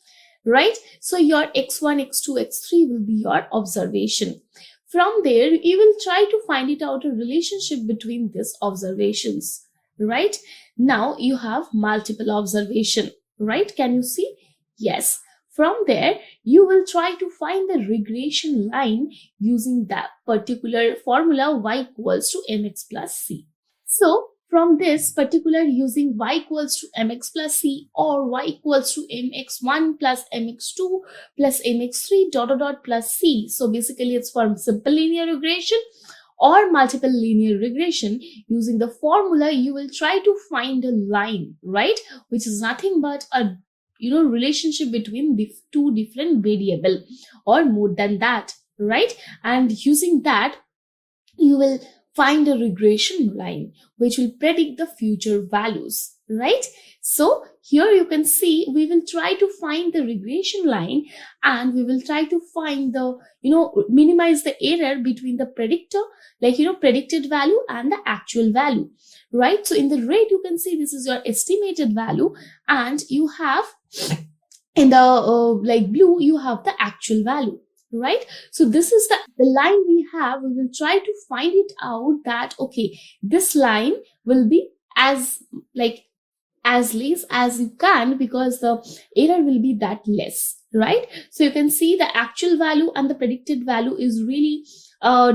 right? So your x1, x2, x3 will be your observation. From there, you will try to find it out a relationship between these observations, right? Now you have multiple observation, right? Can you see? Yes. From there, you will try to find the regression line using that particular formula y equals to mx plus c. So from this particular, using y equals to mx plus c or y equals to mx1 plus mx2 plus mx3 dot plus c. So basically it's from simple linear regression or multiple linear regression. Using the formula, you will try to find a line, right? Which is nothing but a relationship between the two different variable or more than that, right? And using that, you will find a regression line which will predict the future values, right? So here you can see we will try to find the regression line, and we will try to find the minimize the error between the predictor, predicted value and the actual value, right? So in the red you can see this is your estimated value, and you have in the blue you have the actual value, right? So this is the line we have. We will try to find it out that okay, this line will be as as less as you can, because the error will be that less, right? So you can see the actual value and the predicted value is really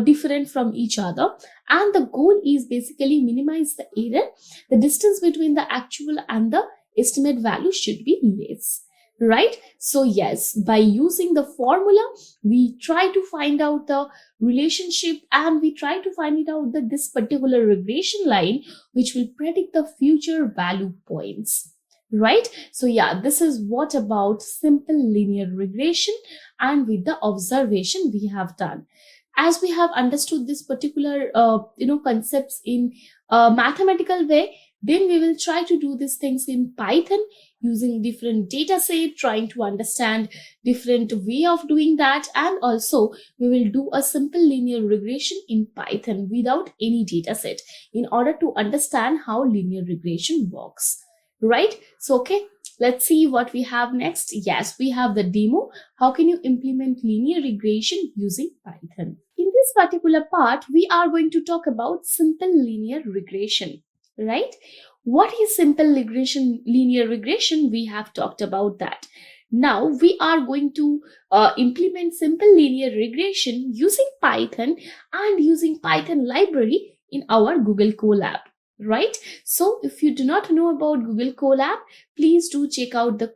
different from each other, and the goal is basically minimize the error. The distance between the actual and the estimate value should be less, right? So yes, by using the formula, we try to find out the relationship, and we try to find it out that this particular regression line which will predict the future value points, right? So yeah, this is what about simple linear regression, and with the observation we have done. As we have understood this particular concepts in a mathematical way, then we will try to do these things in Python using different data set, trying to understand different way of doing that, and also we will do a simple linear regression in Python without any data set in order to understand how linear regression works, right? So okay, let's see what we have next. Yes, we have the demo. How can you implement linear regression using Python? In this particular part, we are going to talk about simple linear regression, right? What is simple linear regression? We have talked about that. Now we are going to implement simple linear regression using Python and using Python library in our Google Colab, right? So if you do not know about Google Colab, please do check out the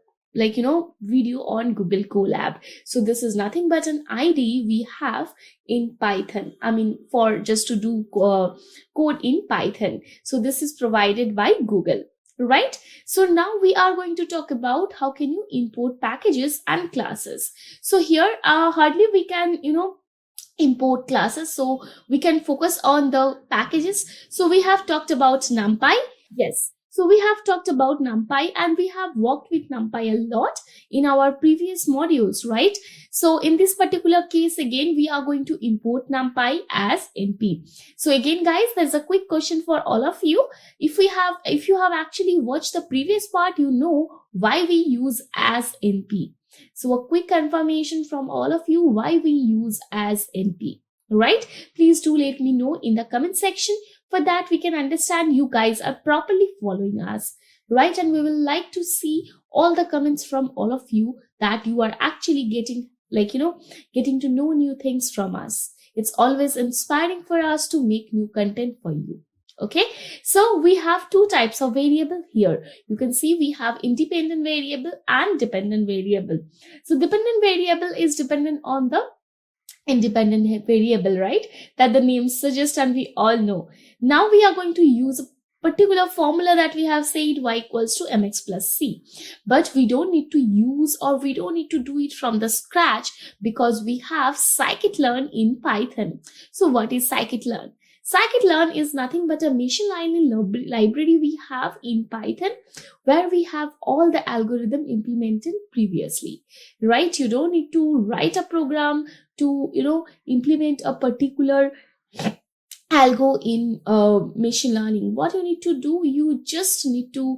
video on Google Colab. So this is nothing but an IDE we have in Python, for just to do code in Python. So this is provided by Google, right? So now we are going to talk about how can you import packages and classes. So here hardly we can import classes, so we can focus on the packages. So we have talked about NumPy. Yes, so we have talked about NumPy, and we have worked with NumPy a lot in our previous modules, right? So in this particular case, again, we are going to import NumPy as NP. So again, guys, there's a quick question for all of you. If you have actually watched the previous part, you know why we use as NP. So a quick confirmation from all of you why we use as NP, right? Please do let me know in the comment section. For that, we can understand you guys are properly following us, right? And we will like to see all the comments from all of you that you are actually getting to know new things from us. It's always inspiring for us to make new content for you. Okay, so we have two types of variable here. You can see we have independent variable and dependent variable. So dependent variable is dependent on the independent variable, right? That the name suggests, and we all know. Now we are going to use a particular formula that we have said, y equals to mx plus c. But we don't need to use, or we don't need to do it from the scratch, because we have scikit-learn in Python. So what is scikit-learn? Scikit-learn is nothing but a machine learning library we have in Python, where we have all the algorithm implemented previously, right? You don't need to write a program to implement a particular algo in machine learning. What you need to do, you just need to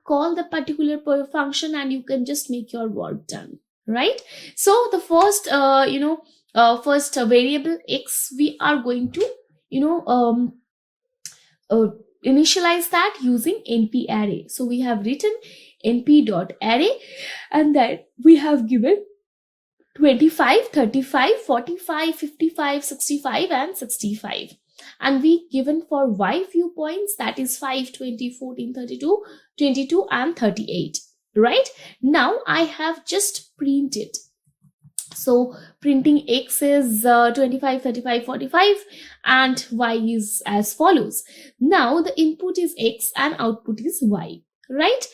call the particular function, and you can just make your work done, right? So the first first variable x, we are going to initialize that using np array. So we have written np.array, and then we have given 25, 35, 45, 55, 65 and 65. And we given for y viewpoints, that is 5, 20, 14, 32, 22 and 38, right? Now I have just printed. So printing x is 25, 35, 45 and y is as follows. Now the input is x and output is y, right?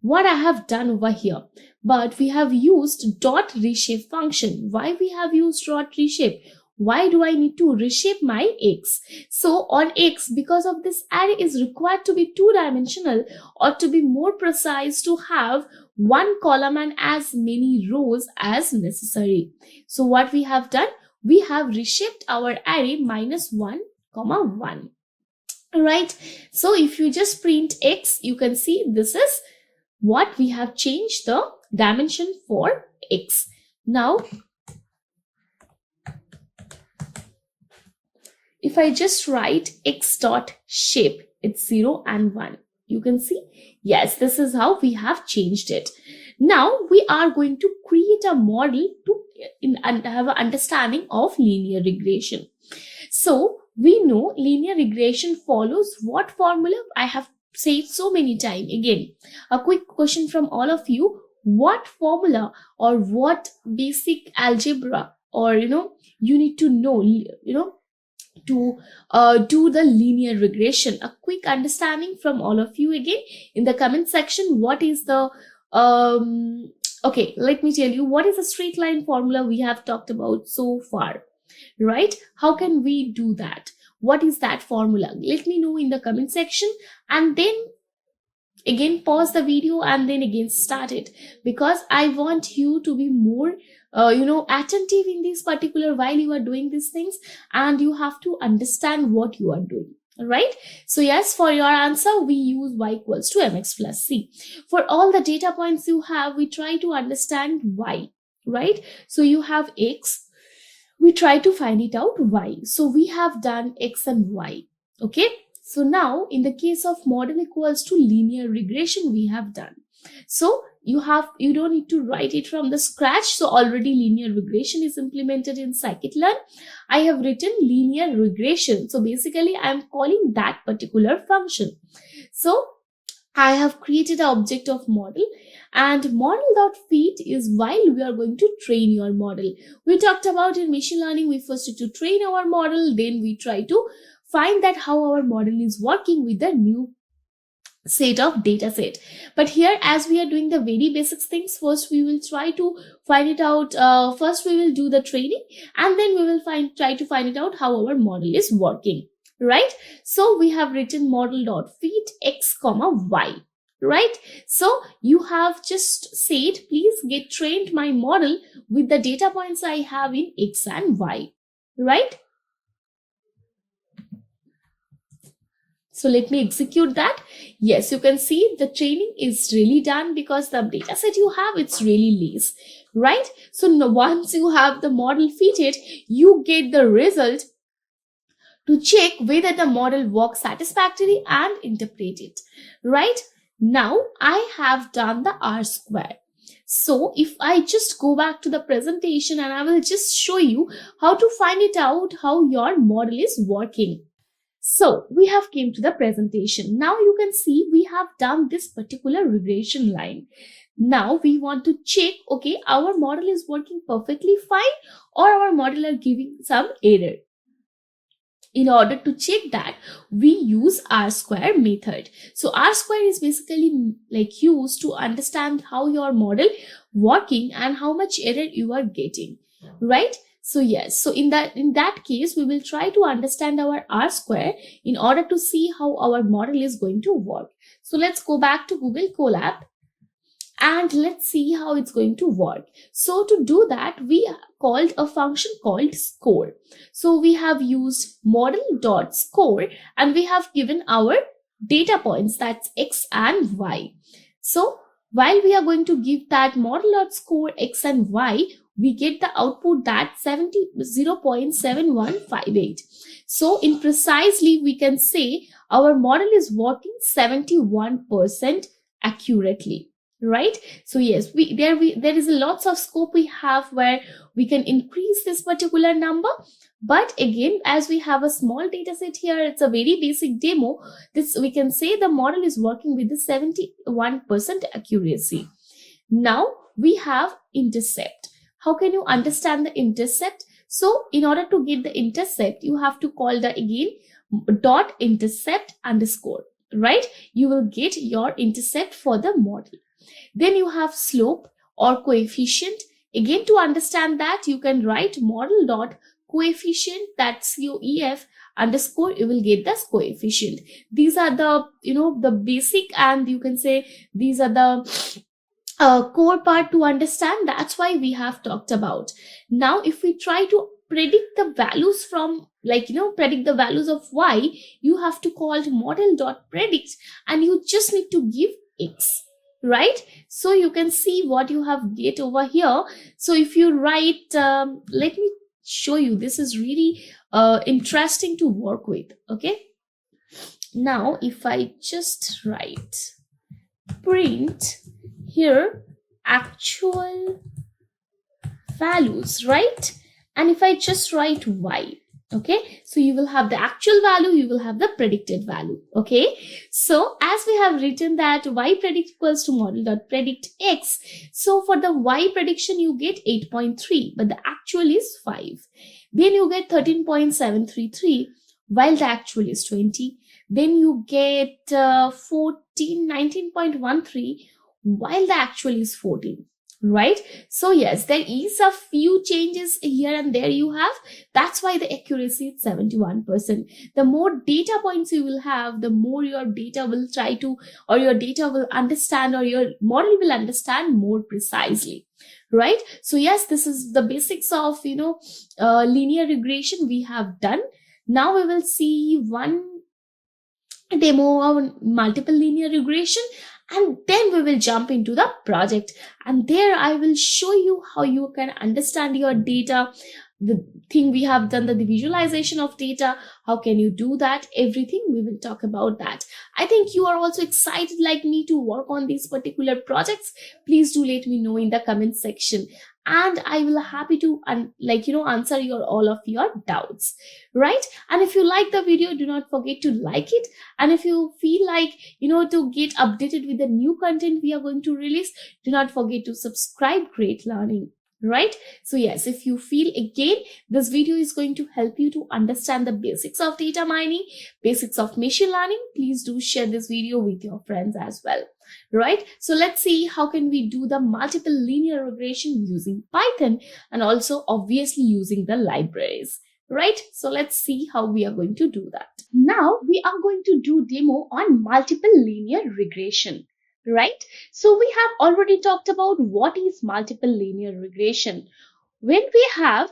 What I have done over here, but we have used dot reshape function. Why we have used dot reshape? Why do I need to reshape my x? So on x, because of this array is required to be two-dimensional, or to be more precise, to have one column and as many rows as necessary. So what we have done, we have reshaped our array -1, 1. Right? So if you just print x, you can see this is what we have changed the dimension for x. Now, if I just write x dot shape, it's 0 and 1. You can see, yes, this is how we have changed it. Now we are going to create a model to have an understanding of linear regression. So we know linear regression follows what formula? I have said so many times. Again, a quick question from all of you: what formula or what basic algebra, or you need to know, to do the linear regression? A quick understanding from all of you again in the comment section. What is the okay, let me tell you what is the straight line formula we have talked about so far, right? How can we do that? What is that formula? Let me know in the comment section, and then again pause the video and then again start it, because I want you to be more attentive in this particular while you are doing these things, and you have to understand what you are doing. Right? So yes, for your answer, we use y equals to mx plus c. For all the data points you have, we try to understand y, right? So you have x, we try to find it out y. So we have done x and y. Okay. So now in the case of model equals to linear regression, we have done. So you don't need to write it from the scratch. So already linear regression is implemented in scikit-learn. I have written linear regression. So basically I am calling that particular function. So I have created an object of model, and model.feed is while we are going to train your model. We talked about in machine learning, we first need to train our model, then we try to find that how our model is working with the new set of data set. But here, as we are doing the very basic things, first we will try to find it out. First we will do the training, and then we will try to find it out how our model is working, right? So we have written model.feed x comma y, right? So you have just said, please get trained my model with the data points I have in x and y, right? So let me execute that. Yes, you can see the training is really done because the data set you have, it's really less, right? So once you have the model fitted, you get the result to check whether the model works satisfactorily and interpret it, right? Now I have done the R square. So if I just go back to the presentation and I will just show you how to find it out, how your model is working. So we have came to the presentation. Now you can see we have done this particular regression line. Now we want to check, okay, our model is working perfectly fine or our model are giving some error. In order to check that, we use R square method. So R square is basically like used to understand how your model working and how much error you are getting, right? So yes, so in that case, we will try to understand our R square in order to see how our model is going to work. So let's go back to Google Colab and let's see how it's going to work. So to do that, we called a function called score. So we have used model.score and we have given our data points, that's x and y. So while we are going to give that model.score x and y, we get the output that 0.7158. So in precisely, we can say our model is working 71% accurately, right? So yes, there is lots of scope we have where we can increase this particular number. But again, as we have a small data set here, it's a very basic demo. This we can say the model is working with the 71% accuracy. Now we have intercept. How can you understand the intercept? So in order to get the intercept, you have to call the again dot intercept underscore, right? You will get your intercept for the model. Then you have slope or coefficient. Again, to understand that, you can write model dot coefficient, that's COEF underscore, you will get the coefficient. These are the, the basic, and you can say these are the core part to understand. That's why we have talked about. Now if we try to predict the values from predict the values of y, you have to call model.predict and you just need to give x, right? So you can see what you have get over here. So if you write let me show you, this is really interesting to work with. Okay, Now if I just write print here actual values, right? And if I just write y, okay, so you will have the actual value, you will have the predicted value. Okay, so as we have written that y predict equals to model dot predict x, so for the y prediction you get 8.3, but the actual is 5. Then you get 13.733 while the actual is 20. Then you get 19.13 while the actual is 14. Right? So yes, there is a few changes here and there you have. That's why the accuracy is 71%. The more data points you will have, the more your data will try to, or your data will understand, or your model will understand more precisely. Right? So yes, this is the basics of, linear regression we have done. Now we will see one demo of multiple linear regression, and then we will jump into the project, and there I will show you how you can understand your data, the thing we have done, the visualization of data, how can you do that, everything we will talk about that. I think you are also excited like me to work on these particular projects. Please do let me know in the comment section, and I will happy to answer all of your doubts, right? And if you like the video, do not forget to like it, and if you feel like to get updated with the new content we are going to release, do not forget to subscribe Great Learning, right? So yes, if you feel again this video is going to help you to understand the basics of data mining, basics of machine learning, please do share this video with your friends as well, right? So let's see how can we do the multiple linear regression using Python, and also obviously using the libraries, right? So let's see how we are going to do that. Now we are going to do demo on multiple linear regression, right? So we have already talked about what is multiple linear regression. When we have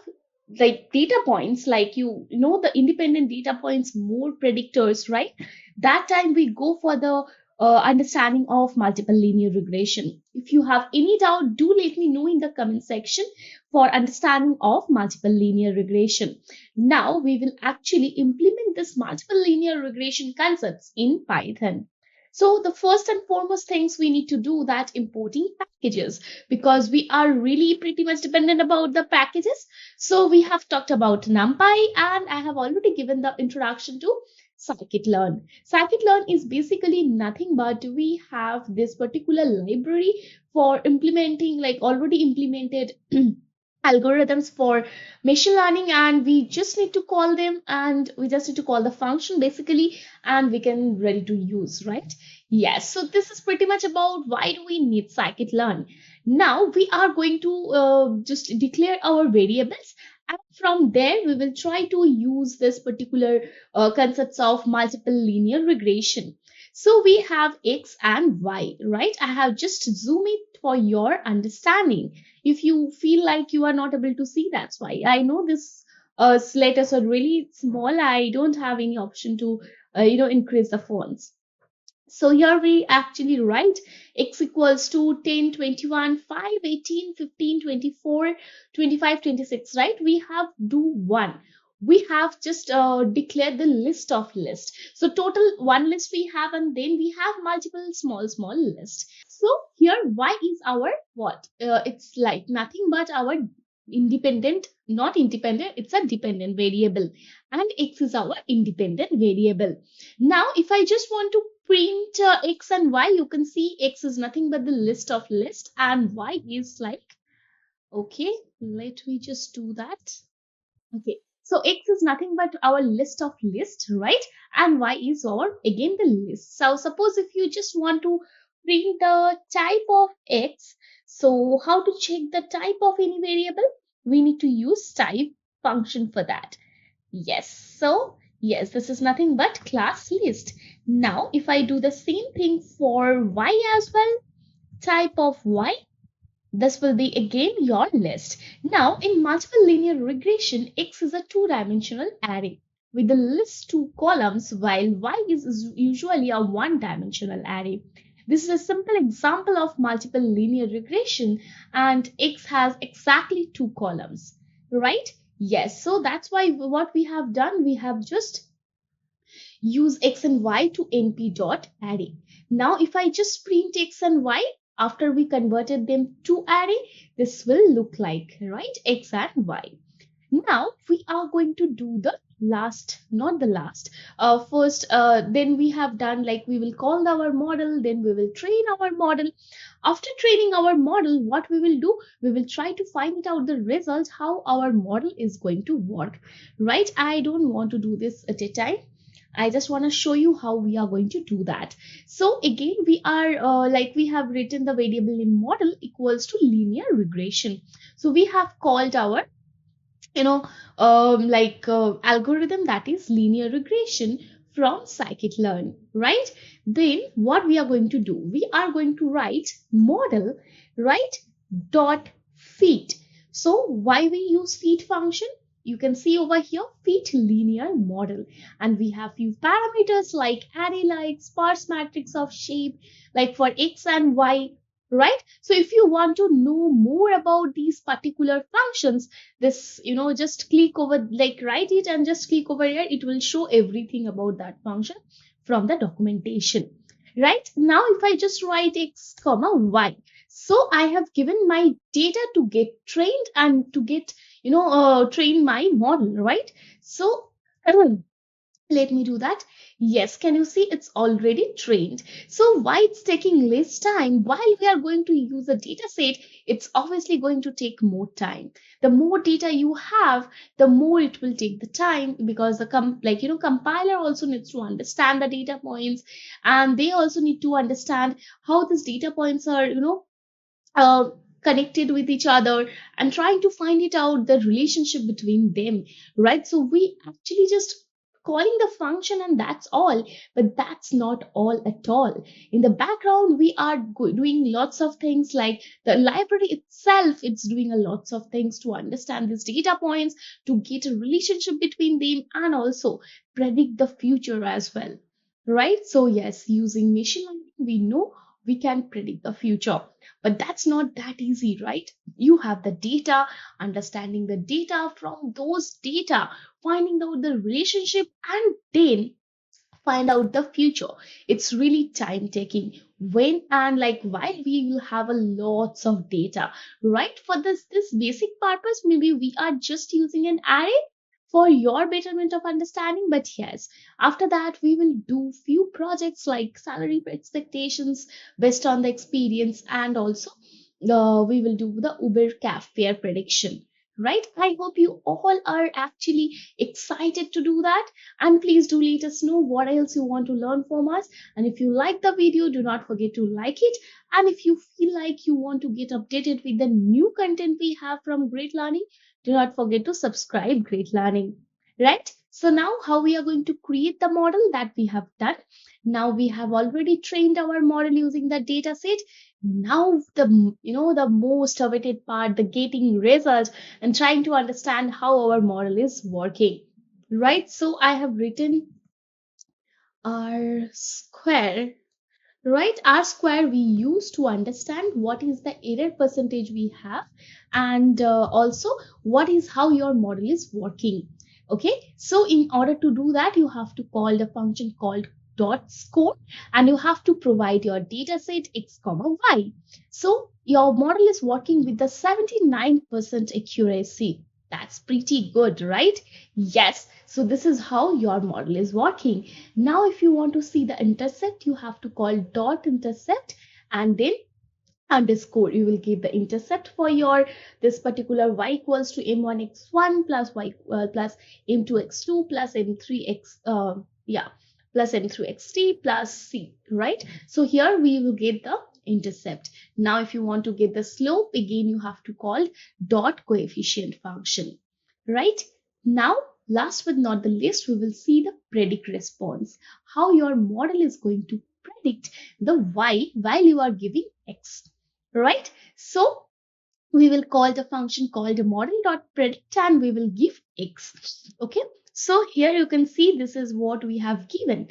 like data points, like the independent data points, more predictors, right? That time we go for the understanding of multiple linear regression. If you have any doubt, do let me know in the comment section for understanding of multiple linear regression. Now we will actually implement this multiple linear regression concepts in Python. So the first and foremost things we need to do that importing packages, because we are really pretty much dependent about the packages. So we have talked about NumPy, and I have already given the introduction to scikit-learn. Scikit-learn is basically nothing but we have this particular library for implementing already implemented algorithms for machine learning, and we just need to call them, and we just need to call the function basically, and we can ready to use, right? Yes, so this is pretty much about why do we need scikit-learn. Now we are going to just declare our variables, and from there we will try to use this particular concepts of multiple linear regression. So we have x and y, right? I have just zoomed it for your understanding. If you feel like you are not able to see, that's why. I know this letters are really small. I don't have any option to increase the fonts. So here we actually write x equals to 10, 21, 5, 18, 15, 24, 25, 26, right? We have do 1. We have just declared the list of list. So total one list we have, and then we have multiple small lists. So here y is our what? It's like nothing but our independent, not independent, it's a dependent variable, and x is our independent variable. Now if I just want to print x and y, you can see x is nothing but the list of list, and y is okay, let me just do that. Okay, so x is nothing but our list of list, right? And y is our again the list. So suppose if you just want to print the type of x, so how to check the type of any variable? We need to use type function for that. Yes, so yes, this is nothing but class list. Now if I do the same thing for y as well, type of y, this will be again your list. Now in multiple linear regression, x is a two-dimensional array with the list 2 columns, while y is usually a one-dimensional array. This is a simple example of multiple linear regression, and x has exactly 2 columns, right? Yes, so that's why what we have done, we have just use x and y to np.array. Now, if I just print x and y after we converted them to array, this will look like, right, x and y. Now we are going to do the last, not the last. First, then we have done, like, we will call our model, then we will train our model. After training our model, what we will do, we will try to find out the result, how our model is going to work, right? I don't want to do this at a time. I just want to show you how we are going to do that. So again, we are we have written the variable in model equals to linear regression. So we have called our algorithm, that is linear regression, from scikit-learn, right? Then what we are going to do, we are going to write model, right, dot fit. So why we use fit function? You can see over here, fit linear model, and we have few parameters like array like sparse matrix of shape, like for x and y, right? So if you want to know more about these particular functions, this, just click over, like, write it and just click over here, it will show everything about that function from the documentation. Right now, if I just write x comma y, so I have given my data to get trained and to get train my model, right? So let me do that. Yes, can you see it's already trained? So why it's taking less time? While we are going to use a data set, it's obviously going to take more time. The more data you have, the more it will take the time, because the compiler also needs to understand the data points, and they also need to understand how these data points are uh, connected with each other, and trying to find it out, the relationship between them, right? So we actually just calling the function and that's all, but that's not all at all. In the background, we are doing lots of things, like the library itself, it's doing a lots of things to understand these data points, to get a relationship between them, and also predict the future as well, right? So yes, using machine learning, we know we can predict the future, but that's not that easy, right? You have the data, understanding the data, from those data finding out the relationship, and then find out the future. It's really time taking, when and like while we will have a lots of data, right? For this basic purpose, maybe we are just using an array for your betterment of understanding. But yes, after that we will do few projects like salary expectations based on the experience, and also we will do the Uber cab fare prediction, right? I hope you all are actually excited to do that, and please do let us know what else you want to learn from us. And if you like the video, do not forget to like it. And if you feel like you want to get updated with the new content we have from Great Learning, do not forget to subscribe Great Learning, right? So now how we are going to create the model, that we have done. Now we have already trained our model using the data set. Now the most awaited part, the getting results and trying to understand how our model is working, right? So I have written R square, right? R square we use to understand what is the error percentage we have, and also what is how your model is working. Okay, so in order to do that, you have to call the function called dot score, and you have to provide your data set x comma y. So your model is working with the 79% accuracy. That's pretty good, right? Yes, so this is how your model is working. Now if you want to see the intercept, you have to call dot intercept, and then underscore. You will give the intercept for your this particular y equals to m1x1 plus y plus m2x2 plus m3x plus m3xt plus c, right? So here we will get the intercept. Now if you want to get the slope, again you have to call dot coefficient function, right? Now last but not the least, we will see the predict response, how your model is going to predict the y while you are giving x, right? So we will call the function called model.predict, and we will give x. Okay, so here you can see this is what we have given,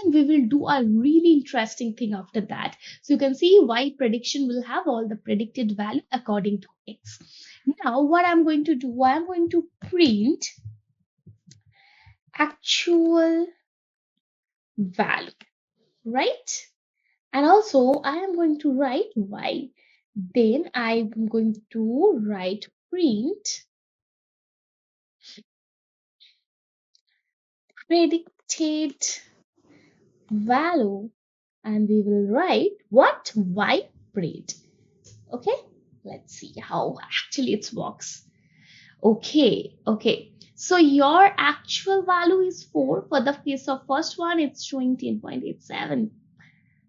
and we will do a really interesting thing after that. So you can see y prediction will have all the predicted value according to x. Now what I'm going to do, I'm going to print actual value, right? And also I am going to write y. Then I'm going to write print predicted value, and we will write what y print. Okay, let's see how actually it works. Okay, so your actual value is 4. For the case of first one, it's showing 10.87.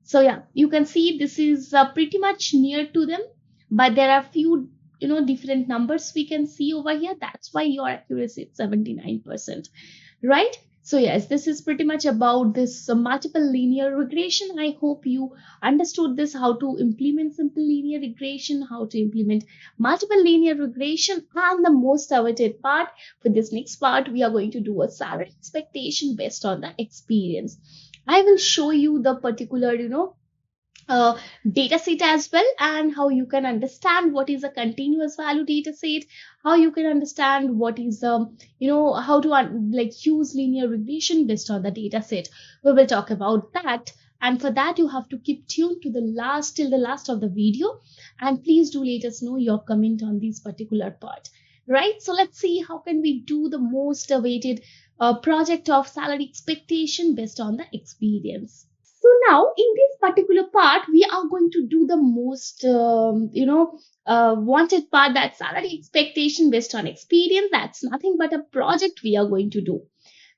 So yeah, you can see this is pretty much near to them, but there are few different numbers we can see over here. That's why your accuracy is 79%, right? So yes, this is pretty much about this multiple linear regression. I hope you understood this, how to implement simple linear regression, how to implement multiple linear regression, and the most awaited part. For this next part, we are going to do a salary expectation based on the experience. I will show you the particular, uh, data set as well, and how you can understand what is a continuous value data set, how you can understand what is how to like use linear regression based on the data set. We will talk about that, and for that you have to keep tuned to the last till the last of the video, and please do let us know your comment on this particular part, right? So let's see how can we do the most awaited project of salary expectation based on the experience. So now in this particular part, we are going to do the most, wanted part, that salary expectation based on experience. That's nothing but a project we are going to do.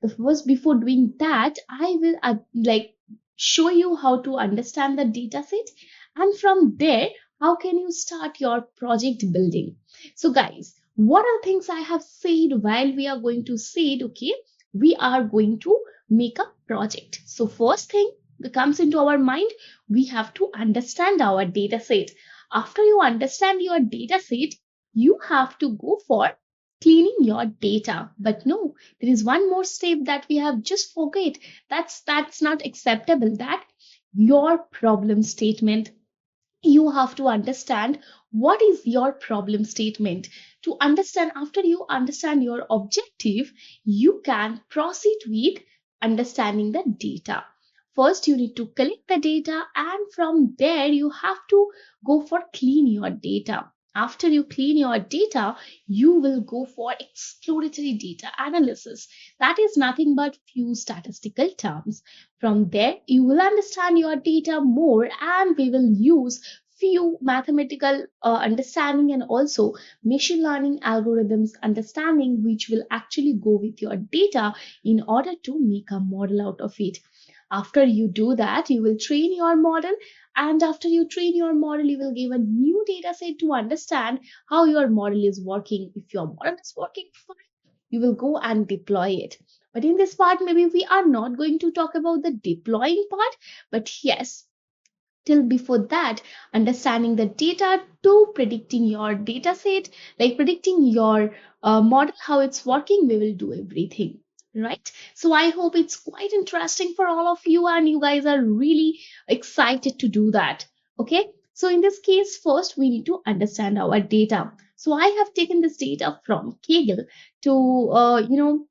The first, before doing that, I will like show you how to understand the data set, and from there, how can you start your project building. So guys, what are things I have said while we are going to say it, okay? We are going to make a project. So first thing that comes into our mind, we have to understand our data set. After you understand your data set, you have to go for cleaning your data. But no, there is one more step that we have just forget. That's not acceptable. That your problem statement. You have to understand what is your problem statement. To understand, after you understand your objective, you can proceed with understanding the data. First you need to collect the data, and from there you have to go for clean your data. After you clean your data, you will go for exploratory data analysis. That is nothing but few statistical terms. From there you will understand your data more, and we will use few mathematical understanding and also machine learning algorithms understanding, which will actually go with your data in order to make a model out of it. After you do that, you will train your model, and after you train your model, you will give a new data set to understand how your model is working. If your model is working fine, you will go and deploy it. But in this part, maybe we are not going to talk about the deploying part, but yes, till before that, understanding the data to predicting your data set, like predicting your model, how it's working, we will do everything, right? So I hope it's quite interesting for all of you, and you guys are really excited to do that. Okay, so in this case, first we need to understand our data. So I have taken this data from Kaggle to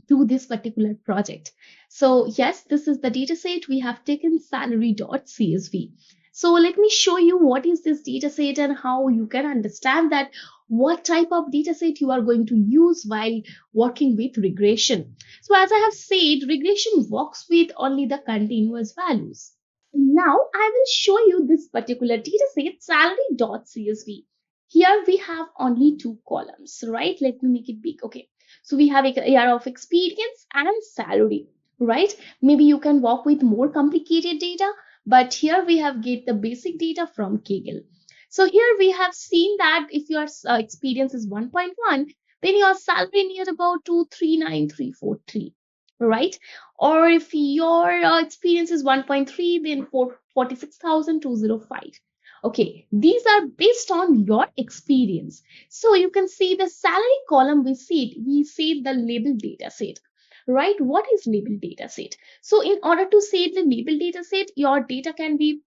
do this particular project. So yes, this is the data set. We have taken salary.csv. So let me show you what is this data set and how you can understand that what type of data set you are going to use while working with regression. So as I have said, regression works with only the continuous values. Now I will show you this particular data set, salary.csv. Here we have only two columns, right? Let me make it big. Okay. So we have a year of experience and salary, right? Maybe you can work with more complicated data, but here we have get the basic data from Kaggle. So here we have seen that if your experience is 1.1, then your salary near about 239343, right? Or if your experience is 1.3, then 46,205. Okay, these are based on your experience. So you can see the salary column we see the label data set, right? What is label data set? So in order to say the label data set, your data can be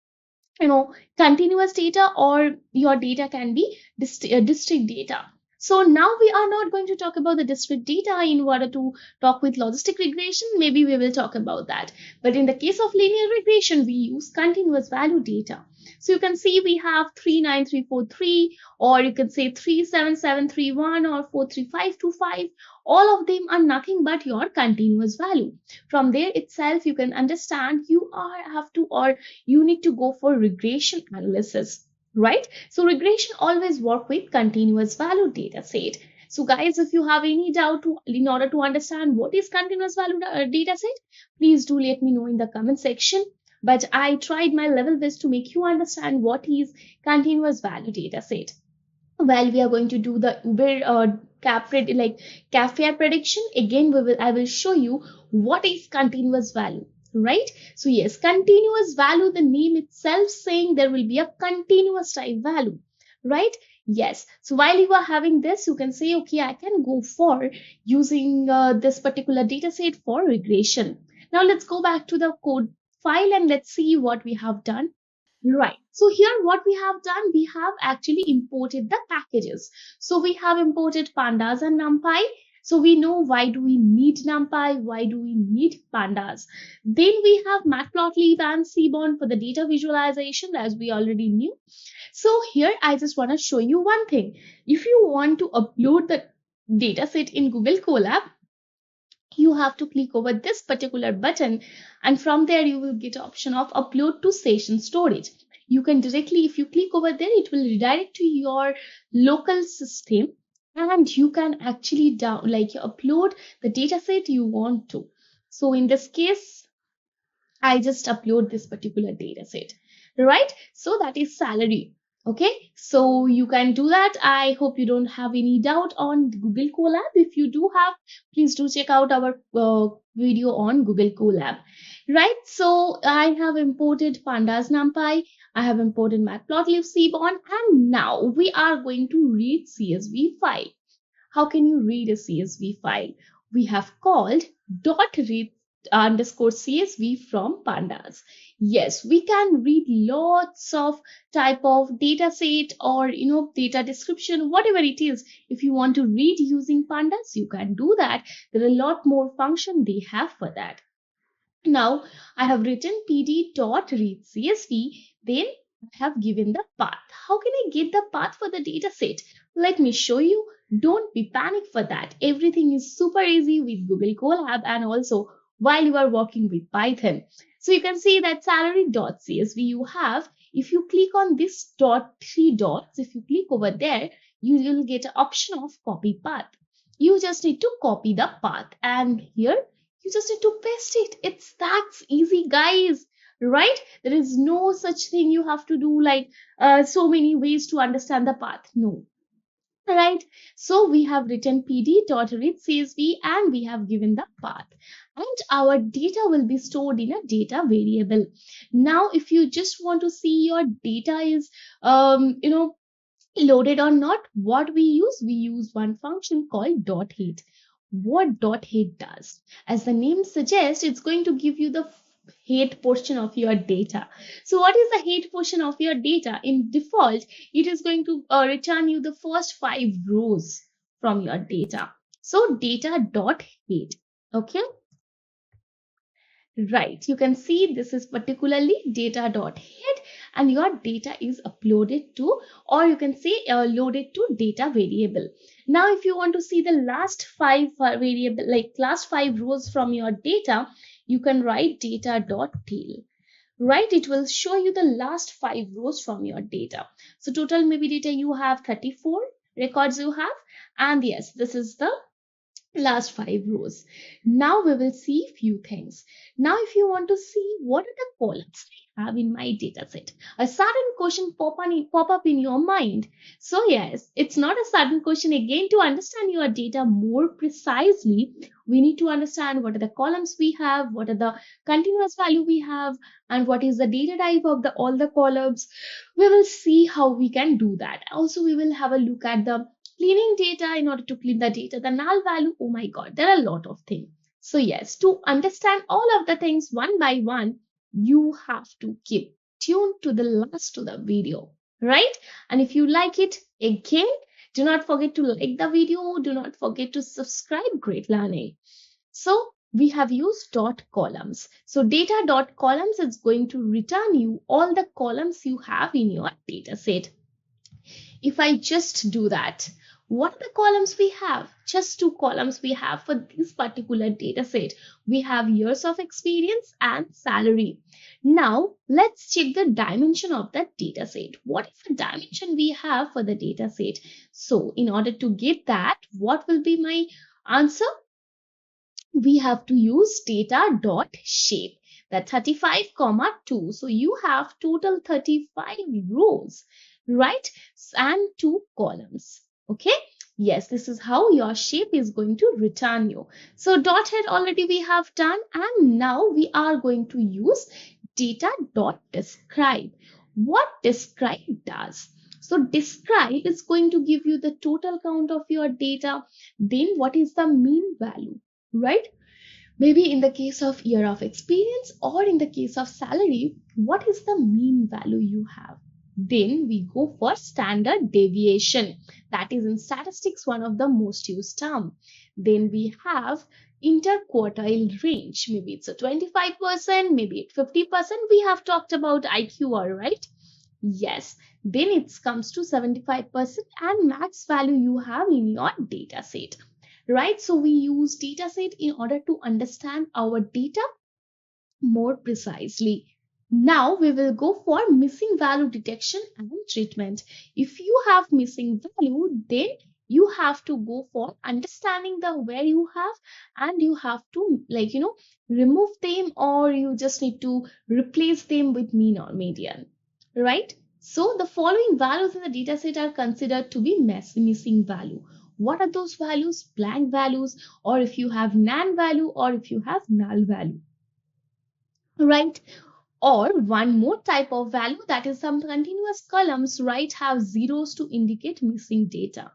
continuous data, or your data can be distinct data. So now we are not going to talk about the discrete data in order to talk with logistic regression. Maybe we will talk about that. But in the case of linear regression, we use continuous value data. So you can see we have 39343, or you can say 37731 or 43525. All of them are nothing but your continuous value. From there itself, you can understand you need to go for regression analysis, right? So regression always work with continuous value data set. So guys, if you have any doubt in order to understand what is continuous value data set, please do let me know in the comment section. But I tried my level best to make you understand what is continuous value data set. Well, we are going to do the Uber cafe prediction. Again, I will show you what is continuous value, right? So yes, continuous value, the name itself saying there will be a continuous type value, right? Yes. So while you are having this, you can say, okay, I can go for using this particular data set for regression. Now let's go back to the code file and let's see what we have done. Right. So here what we have done, we have actually imported the packages. So we have imported Pandas and NumPy. So we know why do we need NumPy, why do we need Pandas. Then we have Matplotlib and Seaborn for the data visualization, as we already knew. So here I just want to show you one thing. If you want to upload the data set in Google Colab, you have to click over this particular button, and from there you will get option of upload to session storage. You can directly, if you click over there, it will redirect to your local system, and you can actually upload the data set you want to. So in this case, I just upload this particular data set, right? So that is salary. Okay, so you can do that. I hope you don't have any doubt on Google Colab. If you do have, please do check out our video on Google Colab, right? So I have imported Pandas NumPy, I have imported Matplotlib Seaborn, and now we are going to read CSV file. How can you read a CSV file? We have called .read underscore CSV from Pandas. Yes, we can read lots of type of data set or data description, whatever it is. If you want to read using Pandas, you can do that. There are a lot more function they have for that. Now I have written pd.read CSV, then I have given the path. How can I get the path for the data set? Let me show you. Don't be panic for that. Everything is super easy with Google Colab and also while you are working with Python. So you can see that salary.csv you have. If you click on this three dots, if you click over there, you will get an option of copy path. You just need to copy the path, and here you just need to paste it. It's that easy, guys, right? There is no such thing you have to do like so many ways to understand the path. No. Right, so we have written pd.read CSV and we have given the path, and our data will be stored in a data variable. Now if you just want to see your data is loaded or not, what we use one function called .head. What .head does, as the name suggests, it's going to give you the head portion of your data. So what is the head portion of your data? In default, it is going to return you the first 5 rows from your data. So data.head. Okay. Right, you can see this is particularly data.head, and your data is uploaded to, or you can say loaded to data variable. Now if you want to see the last 5 variable, like last 5 rows from your data, you can write data.tail. Right, it will show you the last 5 rows from your data. So total maybe data you have 34 records you have, and yes, this is the last 5 rows. Now we will see few things. Now if you want to see what are the columns I have in my data set, a sudden question pop up in your mind. So yes, it's not a sudden question. Again, to understand your data more precisely, we need to understand what are the columns we have, what are the continuous value we have, and what is the data type of all the columns. We will see how we can do that. Also, we will have a look at the cleaning data in order to clean the data, the null value. Oh my god, there are a lot of things. So yes, to understand all of the things one by one, you have to keep tuned to the last to the video, right? And if you like it, again, do not forget to like the video. Do not forget to subscribe. Great learning. So we have used dot columns. So data dot columns is going to return you all the columns you have in your data set. If I just do that, what are the columns we have? Just two columns we have for this particular data set. We have years of experience and salary. Now let's check the dimension of that data set. What is the dimension we have for the data set? So in order to get that, what will be my answer? We have to use data dot shape, that 35 comma 2. So you have total 35 rows, right? And 2 columns. Okay. Yes, this is how your shape is going to return you. So dot head already we have done, and now we are going to use data dot describe. What describe does? So describe is going to give you the total count of your data. Then what is the mean value, right? Maybe in the case of year of experience or in the case of salary, what is the mean value you have? Then we go for standard deviation. That is in statistics one of the most used term. Then we have inter-quartile range. Maybe it's a 25%, maybe it's 50%. We have talked about IQR, right? Yes. Then it comes to 75% and max value you have in your data set. Right? So we use data set in order to understand our data more precisely. Now we will go for missing value detection and treatment. If you have missing value, then you have to go for understanding the where you have, and you have to remove them, or you just need to replace them with mean or median, right? So the following values in the data set are considered to be missing value. What are those values? Blank values, or if you have nan value, or if you have null value, right? Or one more type of value, that is some continuous columns, right, have zeros to indicate missing data.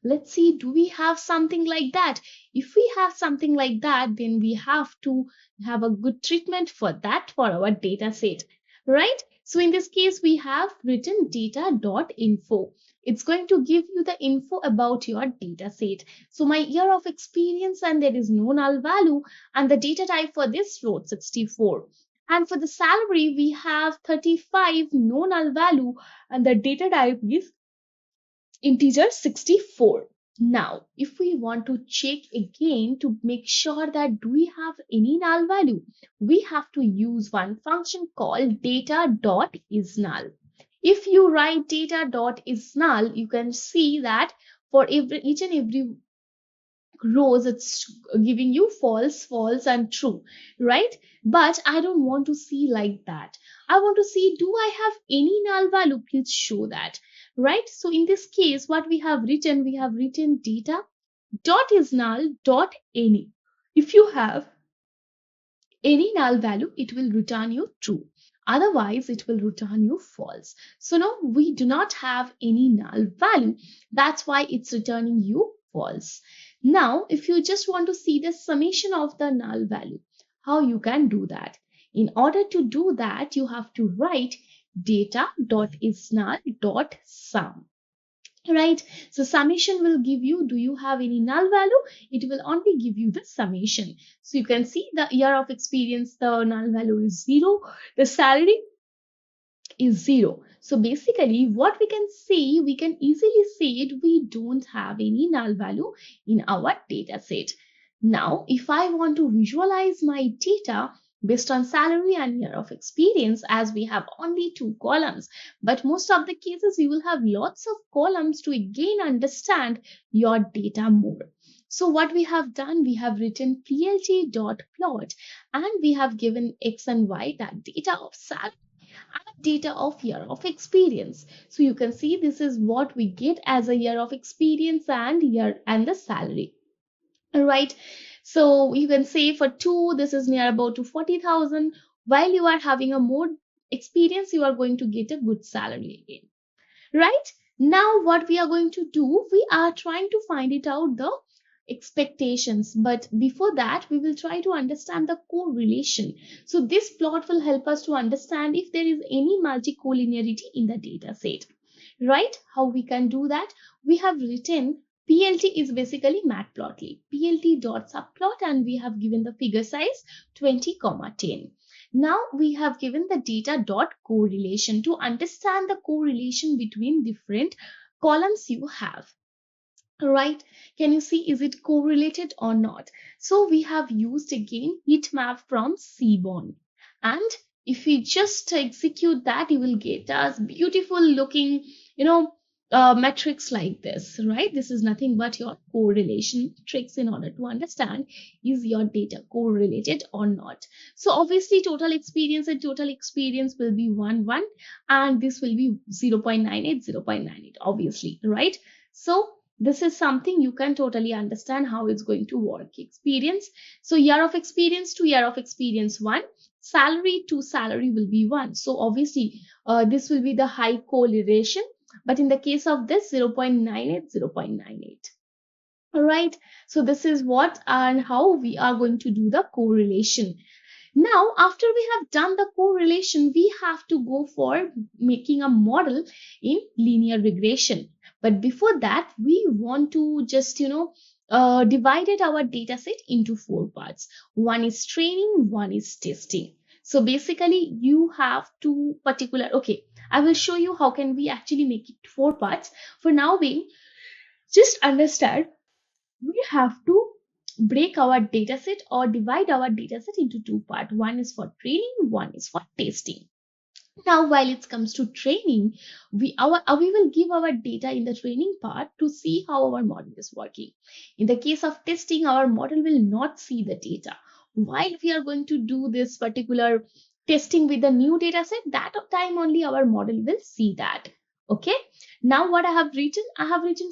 Let's see, do we have something like that? If we have something like that, then we have to have a good treatment for that for our data set, right? So in this case, we have written data.info. It's going to give you the info about your data set. So my year of experience, and there is no null value, and the data type for this row 64. And for the salary, we have 35, no null value, and the data type is integer 64. Now, if we want to check again to make sure that do we have any null value, we have to use one function called data.isNull. If you write data.isNull, you can see that for each and every rows it's giving you false, false, and true, right? But I don't want to see like that. I want to see, do I have any null value? Please show that, right? So in this case, what we have written data dot is null dot any. If you have any null value, it will return you true. Otherwise, it will return you false. So now we do not have any null value. That's why it's returning you false. Now, if you just want to see the summation of the null value, how you can do that? In order to do that, you have to write data.isNull.sum. Right? So summation will give you, do you have any null value? It will only give you the summation. So you can see the year of experience, the null value is 0. The salary is 0. So basically what we can say, we can easily say it, we don't have any null value in our data set. Now, if I want to visualize my data based on salary and year of experience, as we have only 2 columns, but most of the cases you will have lots of columns to again understand your data more. So what we have done, we have written plt.plot, and we have given x and y, that data of salary and data of year of experience. So you can see this is what we get as a year of experience and the salary. Right? So you can say for 2, this is near about to 40,000. While you are having a more experience, you are going to get a good salary again. Right? Now what we are going to do, we are trying to find it out the expectations, but before that we will try to understand the correlation. So this plot will help us to understand if there is any multi-collinearity in the data set. right? How we can do that? We have written PLT is basically Matplotlib, PLT dot subplot, and we have given the figure size 20, 10. Now we have given the data dot correlation to understand the correlation between different columns you have, right? Can you see, is it correlated or not? So we have used again heat map from Seaborn, and if we just execute that, you will get us beautiful looking, metrics like this, right? This is nothing but your correlation tricks in order to understand is your data correlated or not. So obviously total experience and total experience will be 1 1, and this will be 0.98 0.98, obviously, right? So this is something you can totally understand how it's going to work. Experience, so year of experience to year of experience 1, salary to salary will be 1. So obviously this will be the high correlation, but in the case of this 0.98 0.98. All right, so this is what and how we are going to do the correlation. Now, after we have done the correlation, we have to go for making a model in linear regression. But before that, we want to just, divided our data set into 4 parts. One is training, one is testing. So basically, you have two particular, okay, I will show you how can we actually make it 4 parts. For now, we just understand we have to break our dataset or divide our dataset into 2 parts. One is for training, one is for testing. Now, while it comes to training, we will give our data in the training part to see how our model is working. In the case of testing, our model will not see the data. While we are going to do this particular testing with the new dataset, that time only our model will see that. Okay. Now what I have written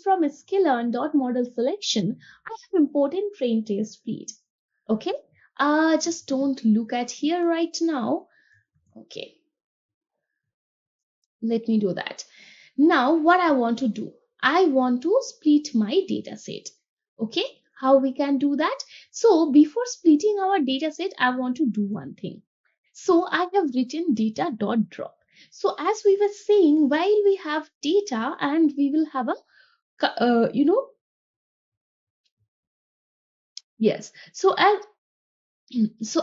from sklearn.model selection, I have imported train test feed. Okay. Just don't look at here right now. Okay. Let me do that. Now what I want to do, I want to split my data set. Okay, how we can do that? So before splitting our data set, I want to do one thing. So I have written data.drop. So as we were saying, while we have data and we will have a, yes. So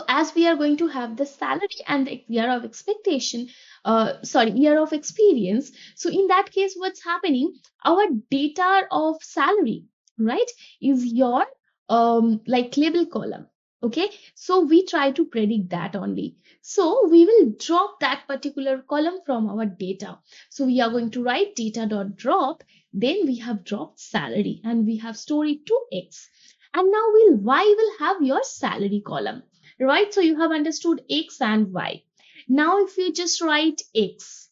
as we are going to have the salary and the year of expectation, year of experience. So in that case, what's happening? Our data of salary, right, is your like label column. Okay, so we try to predict that only. So we will drop that particular column from our data. So we are going to write data.drop. Then we have dropped salary and we have stored it to X. And now Y will have your salary column, right? So you have understood X and Y. Now if you just write X,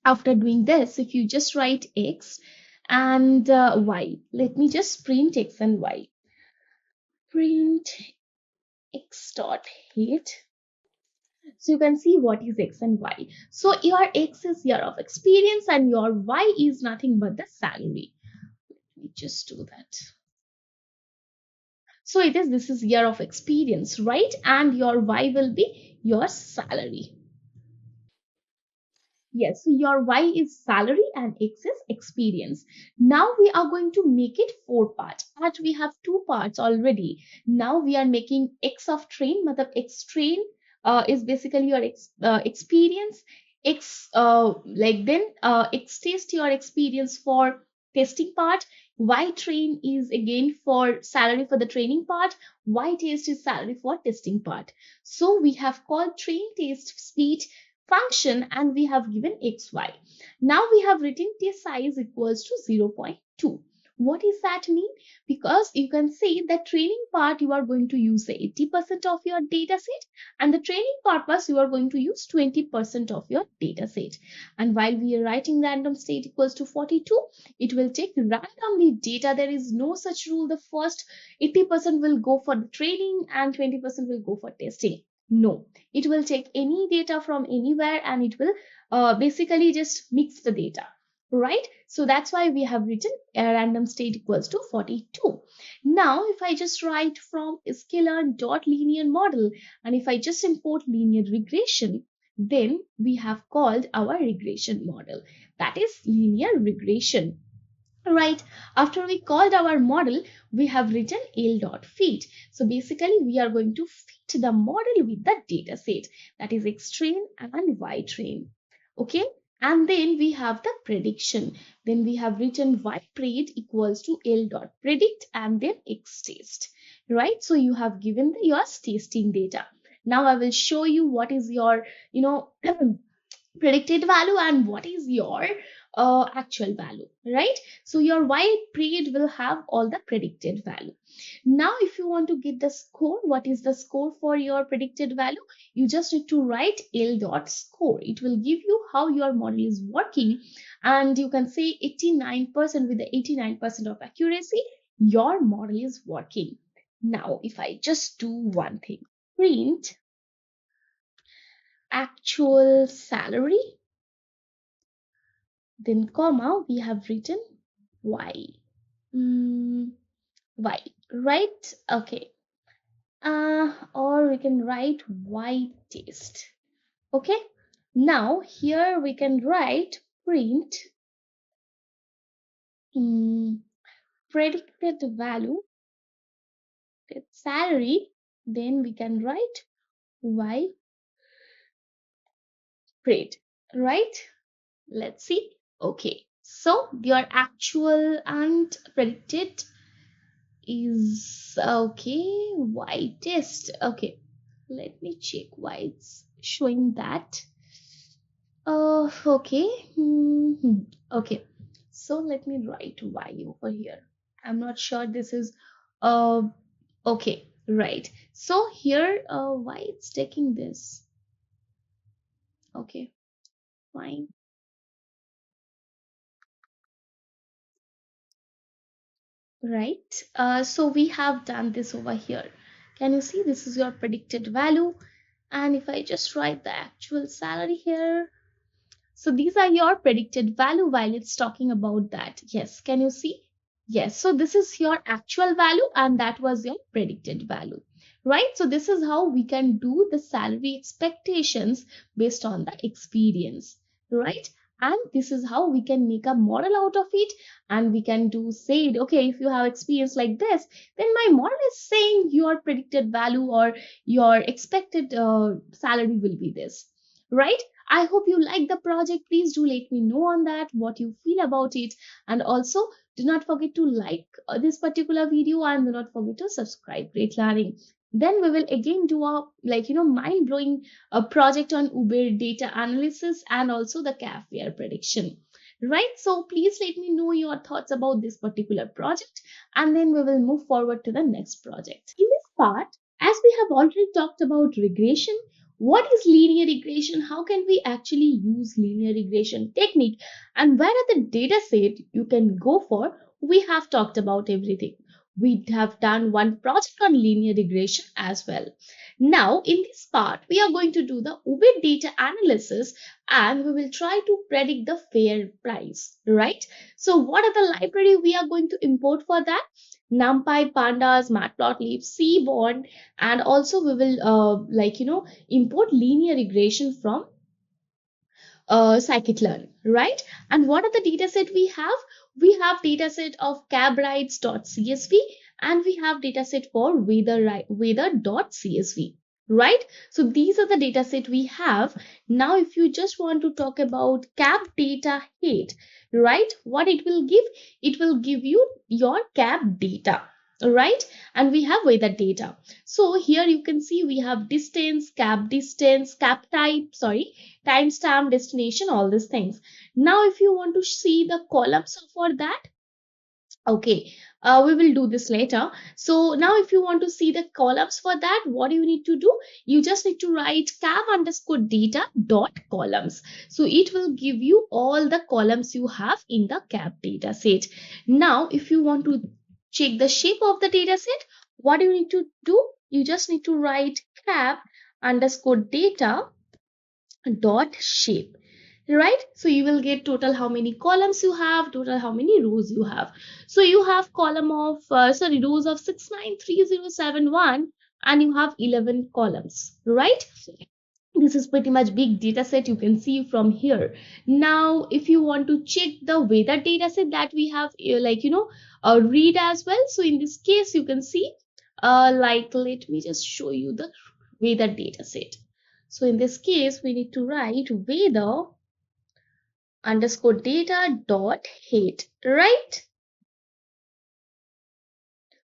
after doing this, if you just write X and Y, let me just print X and Y. Print X dot height. So you can see what is X and Y. So your X is year of experience and your Y is nothing but the salary. Let me just do that. So this is year of experience, right? And your Y will be your salary. Yes, so your Y is salary and X is experience. Now we are going to make it 4 parts. As we have 2 parts already. Now we are making X of train. X train is basically your experience. X X test your experience for testing part. Y train is again for salary for the training part. Y test is salary for testing part. So we have called train test speed function and we have given xy. Now we have written test size equals to 0.2. What does that mean? Because you can say that training part you are going to use 80% of your data set and the training purpose you are going to use 20% of your data set. And while we are writing random state equals to 42, it will take randomly data. There is no such rule. The first 80% will go for the training and 20% will go for testing. No, it will take any data from anywhere and it will basically just mix the data. Right? So that's why we have written a random state equals to 42. Now, if I just write from sklearn.linear model and if I just import linear regression, Then we have called our regression model, that is linear regression. Right, after we called our model, we have written l.fit. So basically we are going to fit the model with the data set, that is x train and y train. Okay, and then we have the prediction. Then we have written y pred equals to l.predict and then x test. Right, so you have given your testing data. Now I will show you what is your predicted value and what is your actual value, right? So your y pred will have all the predicted value. Now if you want to get the score, what is the score for your predicted value, you just need to write l.score. It will give you how your model is working, and you can say 89%, with the 89% of accuracy your model is working. Now if I just do one thing, print actual salary, then comma, we have written y. Y, right? Okay. Or we can write y test. Okay. Now here we can write print predicted value, salary. Then we can write y pred, right? Let's see. Okay. So your actual and predicted is okay. Y test. Okay, let me check why it's showing that. Okay. Okay, so let me write y over here. I'm not sure this is okay, right? So here why it's taking this. Okay, fine. Right, so we have done this over here. Can you see this is your predicted value? And if I just write the actual salary here, so these are your predicted value while it's talking about that. Yes, can you see? Yes, so this is your actual value and that was your predicted value, right? So this is how we can do the salary expectations based on the experience, right? And this is how we can make a model out of it, and we can do say, okay, if you have experience like this, then my model is saying your predicted value or your expected salary will be this, right? I hope you like the project. Please do let me know on that, what you feel about it. And also do not forget to like this particular video and do not forget to subscribe. Great learning. Then we will again do a mind-blowing project on Uber data analysis and also the cab fare prediction. Right, so please let me know your thoughts about this particular project, and then we will move forward to the next project. In this part, as we have already talked about regression, what is linear regression, how can we actually use linear regression technique, and where are the data set you can go for, we have talked about everything. We have done one project on linear regression as well. Now in this part we are going to do the Uber data analysis, and we will try to predict the fare price, right? So what are the library we are going to import for that? NumPy, Pandas, Matplotlib, Seaborn, and also we will import linear regression from scikit-learn, right? And what are the dataset we have? We have dataset of cabrides.csv, and we have dataset for weather.csv, right? So these are the dataset we have. Now if you just want to talk about cab data head, right, what it will give? It will give you your cab data, right? And we have weather data. So here you can see we have distance, cab type, timestamp, destination, all these things. Now if you want to see the columns for that, okay, we will do this later. So now if you want to see the columns for that, what do you need to do? You just need to write cab_data dot columns. So it will give you all the columns you have in the cab data set. Now if you want to check the shape of the data set, what do you need to do? You just need to write cab_data dot shape, right? So you will get total how many columns you have, total how many rows you have. So you have column of rows of 693071, and you have 11 columns, right? This is pretty much big data set you can see from here. Now if you want to check the weather data set that we have read as well, so in this case you can see let me just show you the weather data set. So in this case we need to write weather underscore data dot head, right?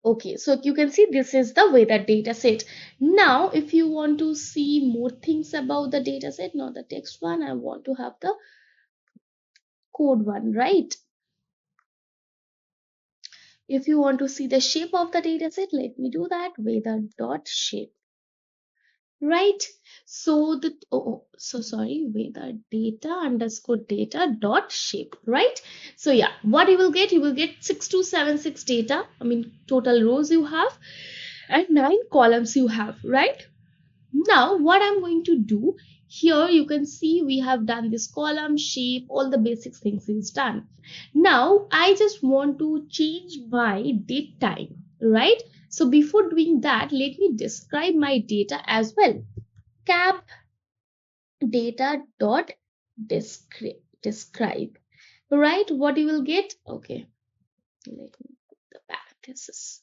Okay, so you can see this is the weather data set. Now if you want to see more things about the data set, not the text one, I want to have the code one, right? If you want to see the shape of the data set, let me do that. Weather dot shape, right? So the weather data underscore data dot shape, right? So yeah, what you will get, 6276 data, I mean total rows you have, and 9 columns you have, right? Now what I'm going to do here, you can see we have done this column shape, all the basic things is done. Now I just want to change my date time, right? So before doing that, let me describe my data as well. Cap data dot describe, right? What you will get, okay, let me put the parenthesis.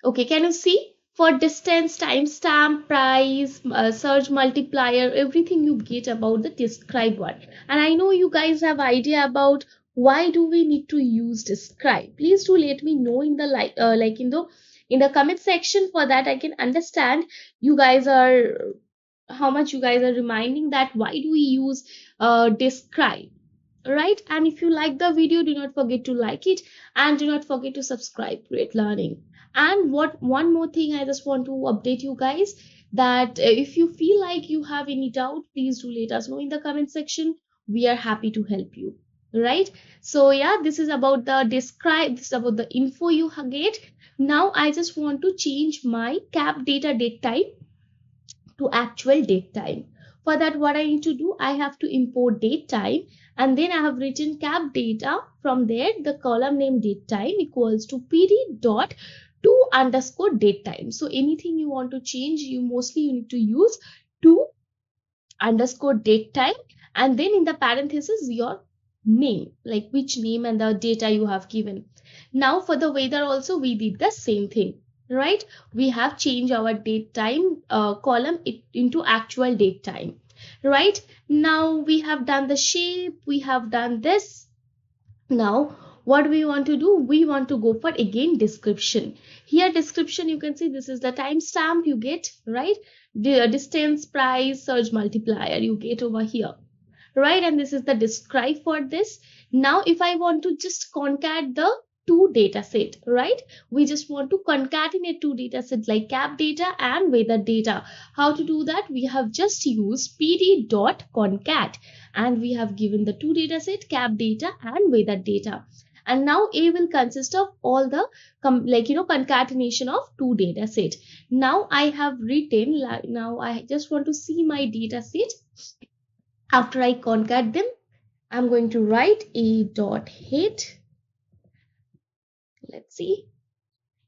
Okay, can you see? For distance, timestamp, price, search multiplier, everything you get about the describe one. And I know you guys have idea about why do we need to use describe. Please do let me know in the in the comment section. For that I can understand you guys are how much you guys are reminding that why do we use describe, right? And if you like the video, do not forget to like it and do not forget to subscribe. Great learning. And one more thing I just want to update you guys, that if you feel like you have any doubt, please do let us know in the comment section. We are happy to help you, right? So yeah, this is about the describe, this is about the info you get. Now I just want to change my cap data date time to actual date time. For that, what I need to do, I have to import date time, and then I have written cap data. From there, the column name date time equals to pd dot to underscore date time. So anything you want to change, you need to use to underscore date time, and then in the parenthesis your name, like which name and the data you have given. Now for the weather also we did the same thing, right? We have changed our date time column into actual date time, right? Now we have done the shape, we have done this. Now what we want to do, we want to go for again description. Here description, you can see this is the timestamp you get, right? The distance, price, search multiplier you get over here, right? And this is the describe for this. Now if I want to just concat the two data set, right? We just want to concatenate two data sets like cap data and weather data. How to do that? We have just used pd dot concat, and we have given the two data set, cap data and weather data. And now A will consist of all the concatenation of two data set. Now I have written, now I just want to see my data set. After I concat them, I'm going to write a dot head. Let's see.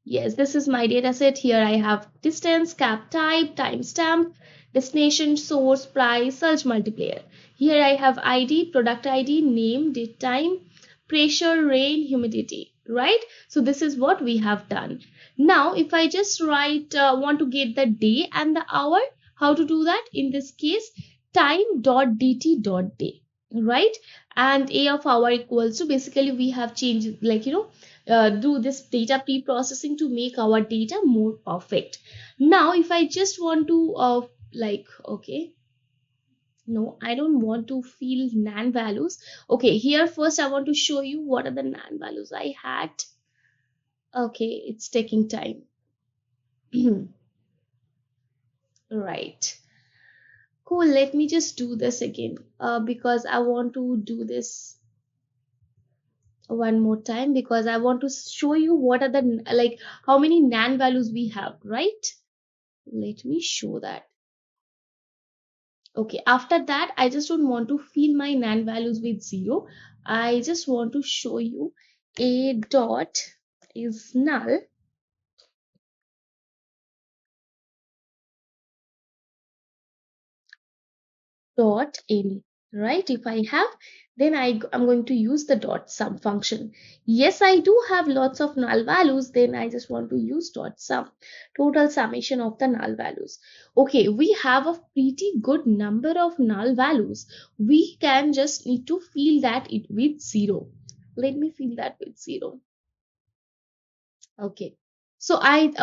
Yes, this is my data set. Here I have distance, cap type, timestamp, destination, source, price, search multiplier. Here I have ID, product ID, name, date time, pressure, rain, humidity, right? So this is what we have done. Now if I just write want to get the day and the hour, how to do that? In this case, time.dt.day, right? And a of hour equals to, basically we have changed do this data pre-processing to make our data more perfect. Now if I just want to okay, no, I don't want to fill nan values. Okay, here first I want to show you what are the nan values I had. Okay, it's taking time. Right, cool. Let me just do this again because I want to do this one more time, because I want to show you what are the how many nan values we have, right? Let me show that. Okay, after that I just don't want to fill my nan values with 0. I just want to show you a dot is null dot any, right? If I have, then I'm going to use the dot sum function. Yes, I do have lots of null values, then I just want to use dot sum, total summation of the null values. Okay, we have a pretty good number of null values. We can just need to fill that it with 0. Let me fill that with 0. Okay, so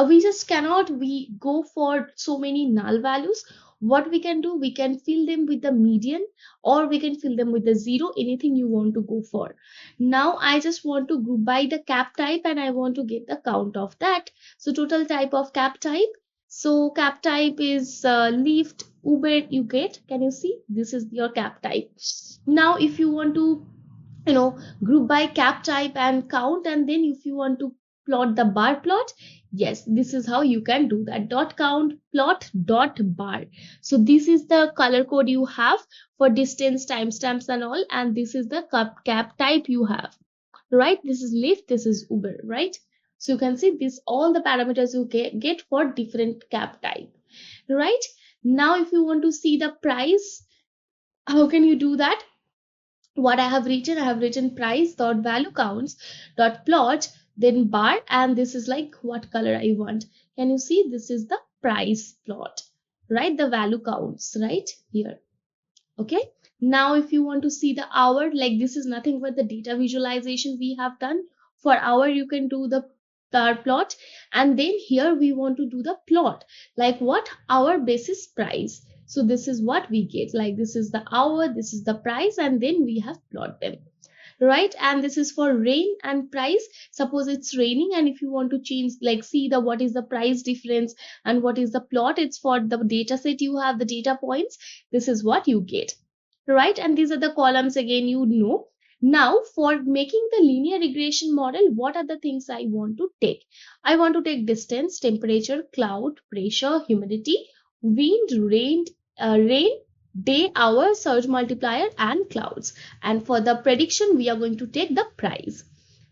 we just cannot we go for so many null values. What we can do, we can fill them with the median, or we can fill them with the 0, anything you want to go for. Now I just want to group by the cap type, and I want to get the count of that. So total type of cap type, so cap type is Lyft, Uber, you get, can you see, this is your cap type. Now if you want to group by cap type and count, and then if you want to plot the bar plot, yes, this is how you can do that, dot count plot dot bar. So this is the color code you have for distance, timestamps and all, and this is the cap type you have, right? This is Lyft, this is Uber, right? So you can see this, all the parameters you get for different cap type, right? Now if you want to see the price, how can you do that? What I have written price dot value counts dot plot, then bar, and this is like what color I want. Can you see, this is the price plot, right? The value counts right here. Okay, now if you want to see the hour, like this is nothing but the data visualization we have done. For hour you can do the bar plot, and then here we want to do the plot, like what, hour basis price. So this is what we get, like this is the hour, this is the price, and then we have plot them, right? And this is for rain and price. Suppose it's raining, and if you want to change, like see the what is the price difference and what is the plot, it's for the data set you have, the data points, this is what you get, right? And these are the columns again, you know. Now for making the linear regression model, what are the things I want to take? I want to take distance, temperature, cloud, pressure, humidity, wind, rain, day, hour, surge multiplier, and clouds. And for the prediction, we are going to take the price.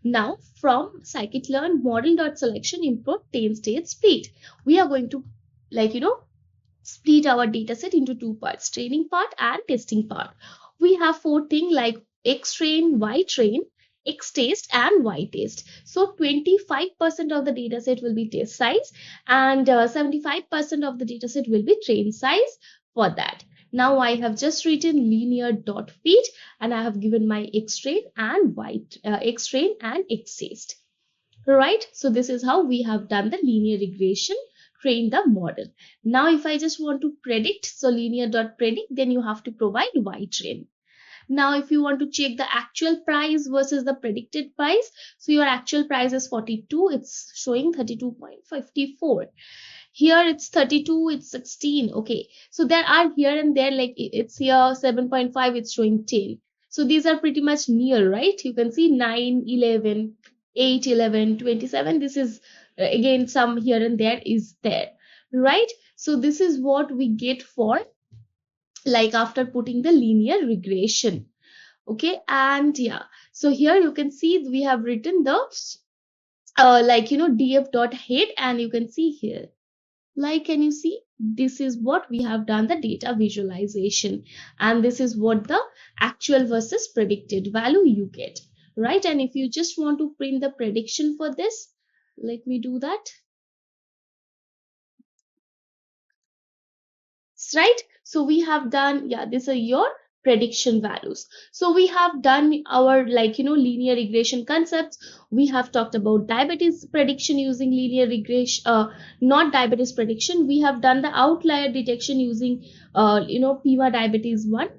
Now from scikit-learn model.selection import 10 state split, we are going to split our dataset into two parts, training part and testing part. We have four things like X train, Y train, X test and Y test. So 25% of the dataset will be test size, and 75% of the dataset will be train size for that. Now I have just written linear dot fit, and I have given my X train and X train and X test. Right? So this is how we have done the linear regression, train the model. Now if I just want to predict, so linear dot predict, then you have to provide Y train. Now if you want to check the actual price versus the predicted price, so your actual price is 42, it's showing 32.54. Here it's 32, it's 16. Okay, so there are here and there, like it's here 7.5, it's showing 10. So these are pretty much near, right? You can see 9, 11, 8, 11, 27. This is again some here and there is there, right? So this is what we get for, like, after putting the linear regression. Okay, and yeah, so here you can see we have written the df dot head, and you can see here, like, can you see, this is what we have done, the data visualization, and this is what the actual versus predicted value you get, right? And if you just want to print the prediction for this, let me do that, right? So we have done, yeah, these are your prediction values. So we have done our linear regression concepts. We have talked about diabetes prediction using linear regression, not diabetes prediction. We have done the outlier detection using PIMA diabetes 1,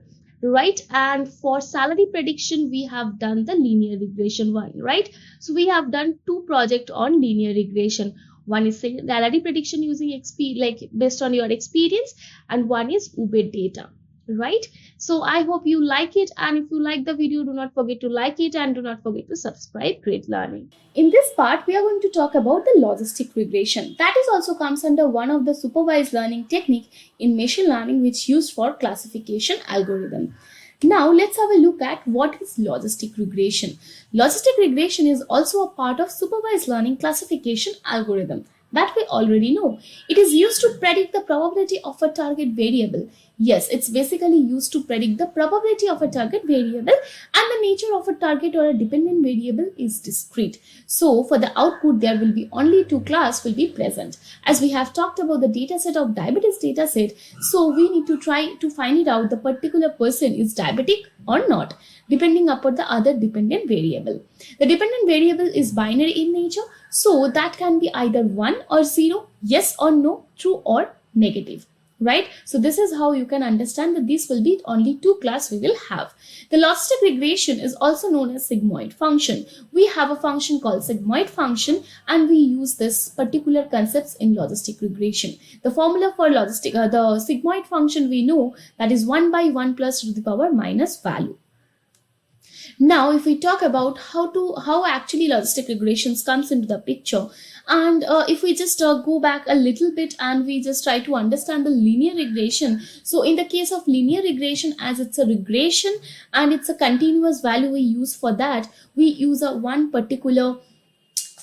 right? And for salary prediction, we have done the linear regression one, right? So we have done two projects on linear regression. One is salary prediction using based on your experience, and one is Uber data, right? So I hope you like it, and if you like the video, do not forget to like it and do not forget to subscribe. Great learning. In this part, we are going to talk about the logistic regression. That is also comes under one of the supervised learning technique in machine learning, which used for classification algorithm. Now let's have a look at what is logistic regression. Logistic regression is also a part of supervised learning classification algorithm. That we already know. It is used to predict the probability of a target variable. Yes, it's basically used to predict the probability of a target variable, and the nature of a target or a dependent variable is discrete. So for the output, there will be only two classes will be present. As we have talked about the dataset of diabetes dataset, so we need to try to find it out the particular person is diabetic or not, depending upon the other dependent variable. The dependent variable is binary in nature, so that can be either 1 or 0, yes or no, true or negative. Right? So this is how you can understand that this will be only two classes we will have. The logistic regression is also known as sigmoid function. We have a function called sigmoid function, and we use this particular concepts in logistic regression. The formula for the sigmoid function we know, that is 1 by 1 plus to the power minus value. Now, if we talk about how actually logistic regressions comes into the picture, and if we just go back a little bit and we just try to understand the linear regression. So in the case of linear regression, as it's a regression and it's a continuous value we use for that, we use a one particular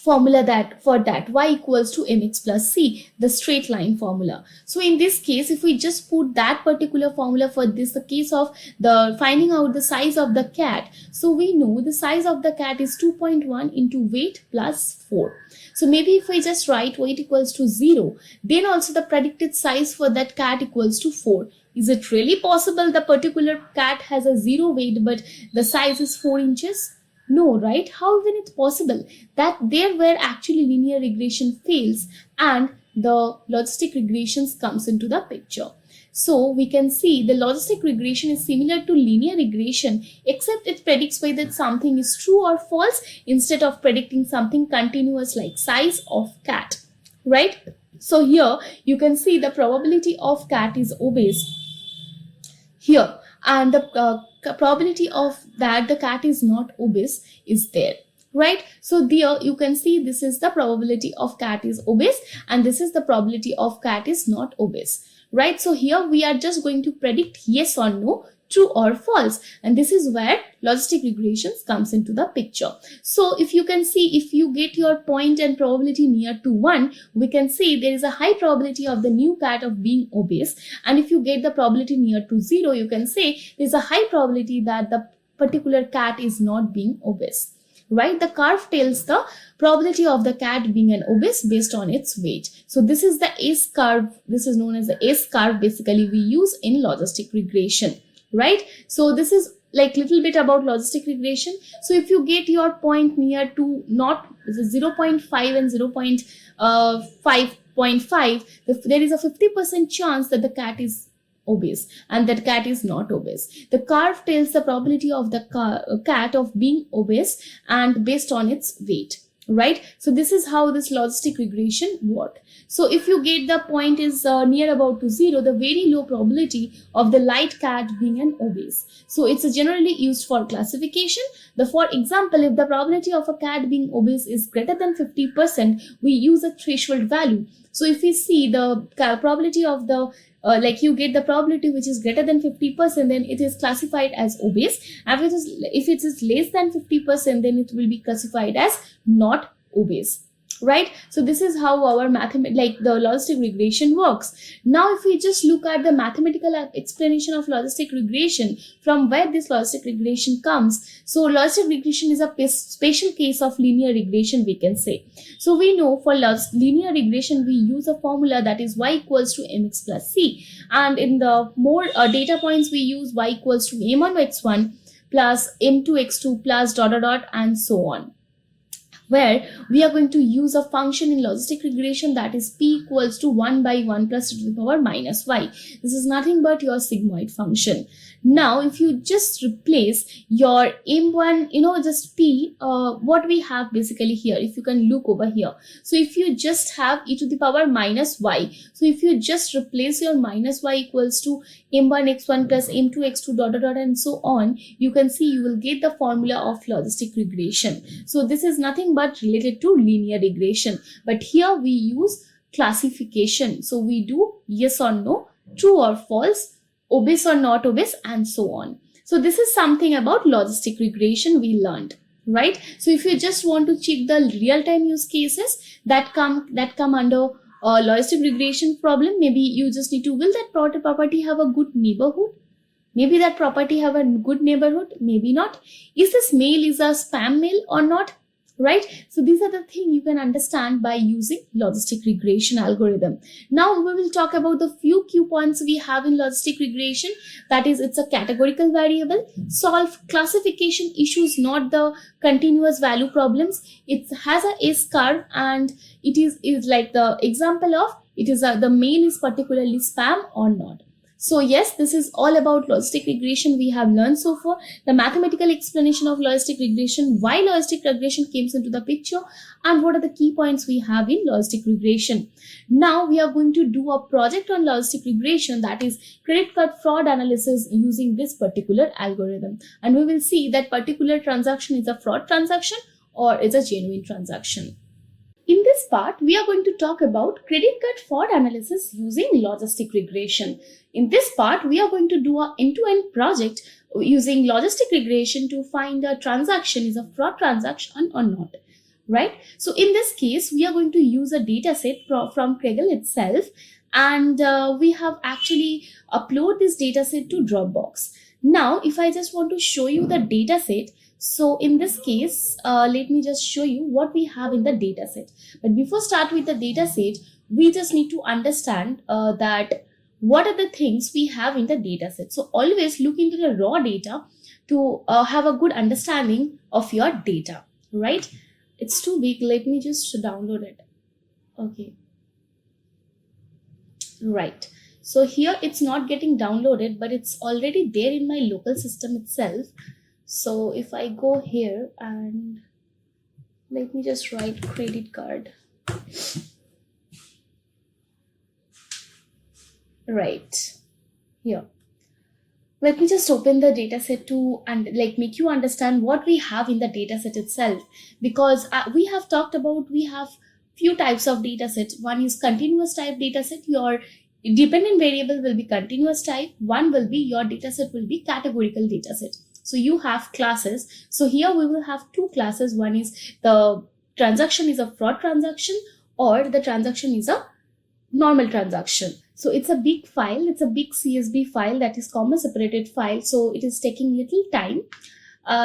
formula that for that y equals to mx plus c, the straight line formula. So in this case, if we just put that particular formula for this, the case of the finding out the size of the cat, so we know the size of the cat is 2.1 into weight plus 4. So maybe if I just write weight equals to 0, then also the predicted size for that cat equals to 4. Is it really possible the particular cat has a 0 weight but the size is 4 inches? No, right? How even it's possible that there where actually linear regression fails and the logistic regressions comes into the picture. So we can see the logistic regression is similar to linear regression, except it predicts whether something is true or false instead of predicting something continuous like size of cat, right? So here you can see the probability of cat is obese here, and the probability of that the cat is not obese is there, right? So there you can see this is the probability of cat is obese and this is the probability of cat is not obese, right? So here we are just going to predict yes or no, true or false, and this is where logistic regressions comes into the picture. So if you can see, if you get your point and probability near to 1, we can see there is a high probability of the new cat of being obese, and if you get the probability near to 0, you can say there is a high probability that the particular cat is not being obese, right? The curve tells the probability of the cat being an obese based on its weight. So this is the S curve. This is known as the S curve basically we use in logistic regression, right? So this is like little bit about logistic regression. So if you get your point near to not 0.5 and 0.5.5, there is a 50% chance that the cat is obese and that cat is not obese. The curve tells the probability of the cat of being obese and based on its weight, right? So this is how this logistic regression works. So if you get the point is near about to 0, the very low probability of the light cat being an obese. So it's generally used for classification. For example, if the probability of a cat being obese is greater than 50%, we use a threshold value. So if we see the probability of the like you get the probability which is greater than 50%, then it is classified as obese. And if it is less than 50%, then it will be classified as not obese, right? So this is how our the logistic regression works. Now if we just look at the mathematical explanation of logistic regression, from where this logistic regression comes. So logistic regression is a special case of linear regression, we can say. So we know for linear regression we use a formula that is y equals to mx plus c, and in the more data points we use y equals to m1 x1 plus m2 x2 plus ... and so on, where we are going to use a function in logistic regression that is p equals to 1 by 1 plus to the power minus y. This is nothing but your sigmoid function. Now, if you just replace your m1, just p, what we have basically here, if you can look over here. So if you just have e to the power minus y, so if you just replace your minus y equals to m1 x1 plus m2 x2 ... and so on, you can see you will get the formula of logistic regression. So this is nothing but related to linear regression, but here we use classification. So we do yes or no, true or false, obese or not obese, and so on. So this is something about logistic regression we learned. right? So if you just want to check the real-time use cases that come under logistic regression problem, maybe you just need to, will that property have a good neighborhood? Maybe that property have a good neighborhood, maybe not. Is this mail is a spam mail or not, right? So these are the things you can understand by using logistic regression algorithm. Now we will talk about the few key points we have in logistic regression. That is, it's a categorical variable, solve classification issues, not the continuous value problems. It has a S-curve, and it is like the example of it is the mail is particularly spam or not. So yes, this is all about logistic regression we have learned so far, the mathematical explanation of logistic regression, why logistic regression comes into the picture, and what are the key points we have in logistic regression. Now we are going to do a project on logistic regression, that is credit card fraud analysis using this particular algorithm. And we will see that particular transaction is a fraud transaction or is a genuine transaction. In this part, we are going to talk about credit card fraud analysis using logistic regression. In this part, we are going to do an end-to-end project using logistic regression to find a transaction is a fraud transaction or not, right? So in this case, we are going to use a data set from Kaggle itself, and we have actually uploaded this data set to Dropbox. Now, if I just want to show you the data set, so in this case, let me just show you what we have in the data set. But before start with the data set, we just need to understand that what are the things we have in the data set. So always look into the raw data to have a good understanding of your data, right? It's too big. Let me just download it. Okay. Right. So here it's not getting downloaded, but it's already there in my local system itself. So if I go here and let me just write credit card. Right here. Let me just open the data set to make you understand what we have in the data set itself, because we have talked about we have few types of data sets. One is continuous type data set. Your dependent variable will be continuous type. One will be your data set will be categorical data set. So you have classes. So here we will have two classes. One is the transaction is a fraud transaction or the transaction is a normal transaction. So it's a big file. It's a big CSV file, that is comma separated file. So it is taking little time.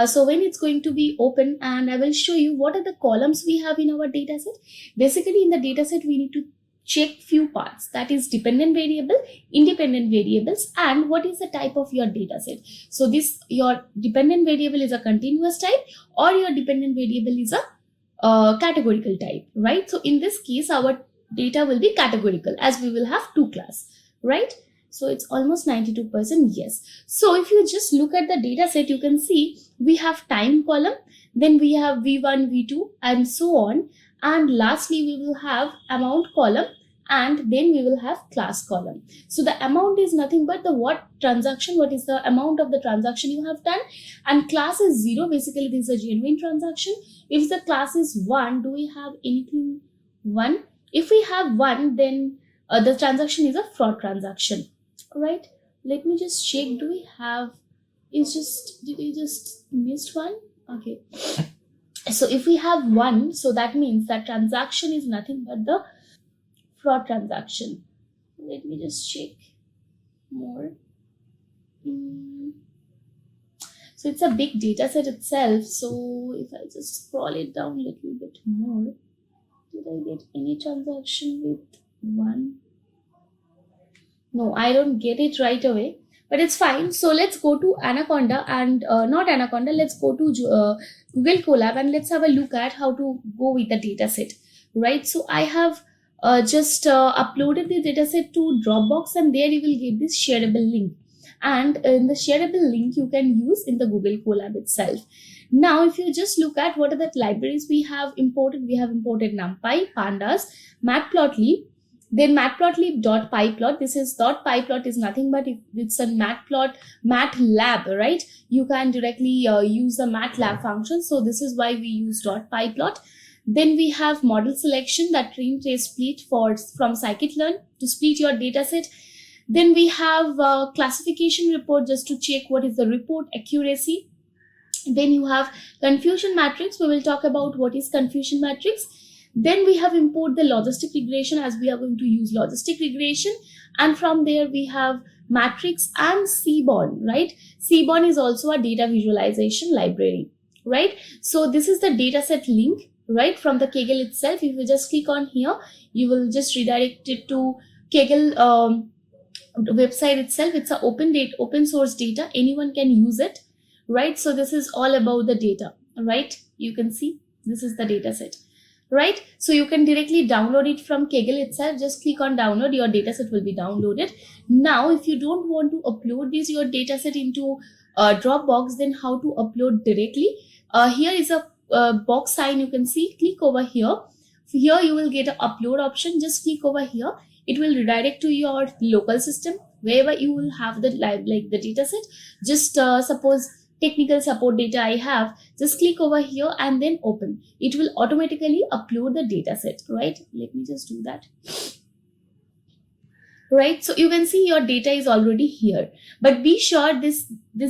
So when it's going to be open, and I will show you what are the columns we have in our data set. Basically in the data set, we need to check few parts, that is dependent variable, independent variables, and what is the type of your data set. So this, your dependent variable is a continuous type or your dependent variable is a categorical type, right? So in this case, our data will be categorical as we will have two class, right? So it's almost 92%, yes. So if you just look at the data set, you can see we have time column, then we have V1, V2 and so on. And lastly, we will have amount column, and then we will have class column. So the amount is nothing but the what is the amount of the transaction you have done, and class is 0. Basically, this is a genuine transaction. If the class is 1, do we have anything 1? If we have 1, then the transaction is a fraud transaction, right? Let me just check. Do we have? Did we just missed one? Okay. So if we have 1, so that means that transaction is nothing but the fraud transaction. Let me just check more. So it's a big data set itself. So if I just scroll it down a little bit more, did I get any transaction with 1? No, I don't get it right away. But it's fine. So let's go to Anaconda and not Anaconda. Let's go to Google Colab and let's have a look at how to go with the data set, right? So I have just uploaded the data set to Dropbox, and there you will get this shareable link. And in the shareable link, you can use in the Google Colab itself. Now, if you just look at what are the libraries we have imported NumPy, Pandas, Matplotlib. Then matplotlib.pyplot. This is .pyplot is nothing but it's a MATLAB, right? You can directly use the MATLAB function. So this is why we use .pyplot. Then we have model selection, that train trace split from scikit-learn to split your data set. Then we have classification report just to check what is the report accuracy. Then you have confusion matrix. We will talk about what is confusion matrix. Then we have import the logistic regression, as we are going to use logistic regression. And from there we have matrix and Seaborn, right? Seaborn is also a data visualization library, right? So this is the dataset link, right, from the Kaggle itself. If you just click on here, you will just redirect it to Kaggle website itself. It's a open source data. Anyone can use it, right? So this is all about the data, right? You can see this is the data set, right? So you can directly download it from Kaggle itself. Just click on download, your dataset will be downloaded. Now, if you don't want to upload your dataset into Dropbox, then how to upload directly? Here is a box sign you can see. Click over here. Here you will get an upload option. Just click over here. It will redirect to your local system wherever you will have the the dataset. Just suppose technical support data I have, just click over here and then open. It will automatically upload the dataset, right? Let me just do that. Right, so you can see your data is already here, but be sure this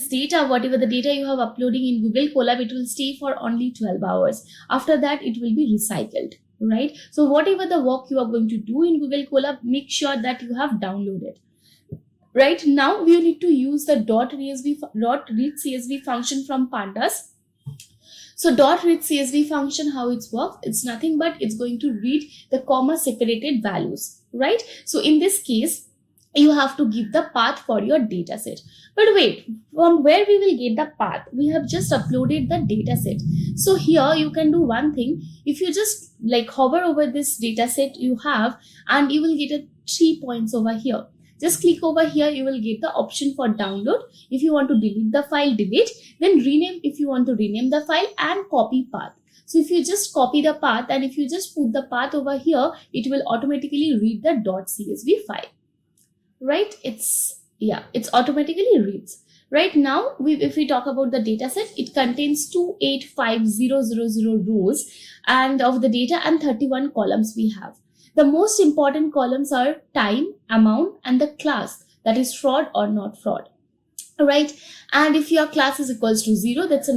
data, whatever the data you have uploading in Google Colab, it will stay for only 12 hours. After that, it will be recycled, right? So whatever the work you are going to do in Google Colab, make sure that you have downloaded. Right, now we need to use the .read CSV function from Pandas. So .read CSV function, how it works, it's nothing but it's going to read the comma separated values, right? So in this case, you have to give the path for your data set. But wait, from where we will get the path? We have just uploaded the data set. So here you can do one thing. If you just hover over this data set you have, and you will get a 3 points over here. Just click over here, you will get the option for download. If you want to delete the file, delete. Then rename if you want to rename the file, and copy path. So if you just copy the path and if you just put the path over here, it will automatically read the .csv file. Right? It's automatically reads. Right now, if we talk about the data set, it contains 285000 rows and of the data and 31 columns we have. The most important columns are time, amount, and the class, that is fraud or not fraud, right? And if your class is equals to 0, it's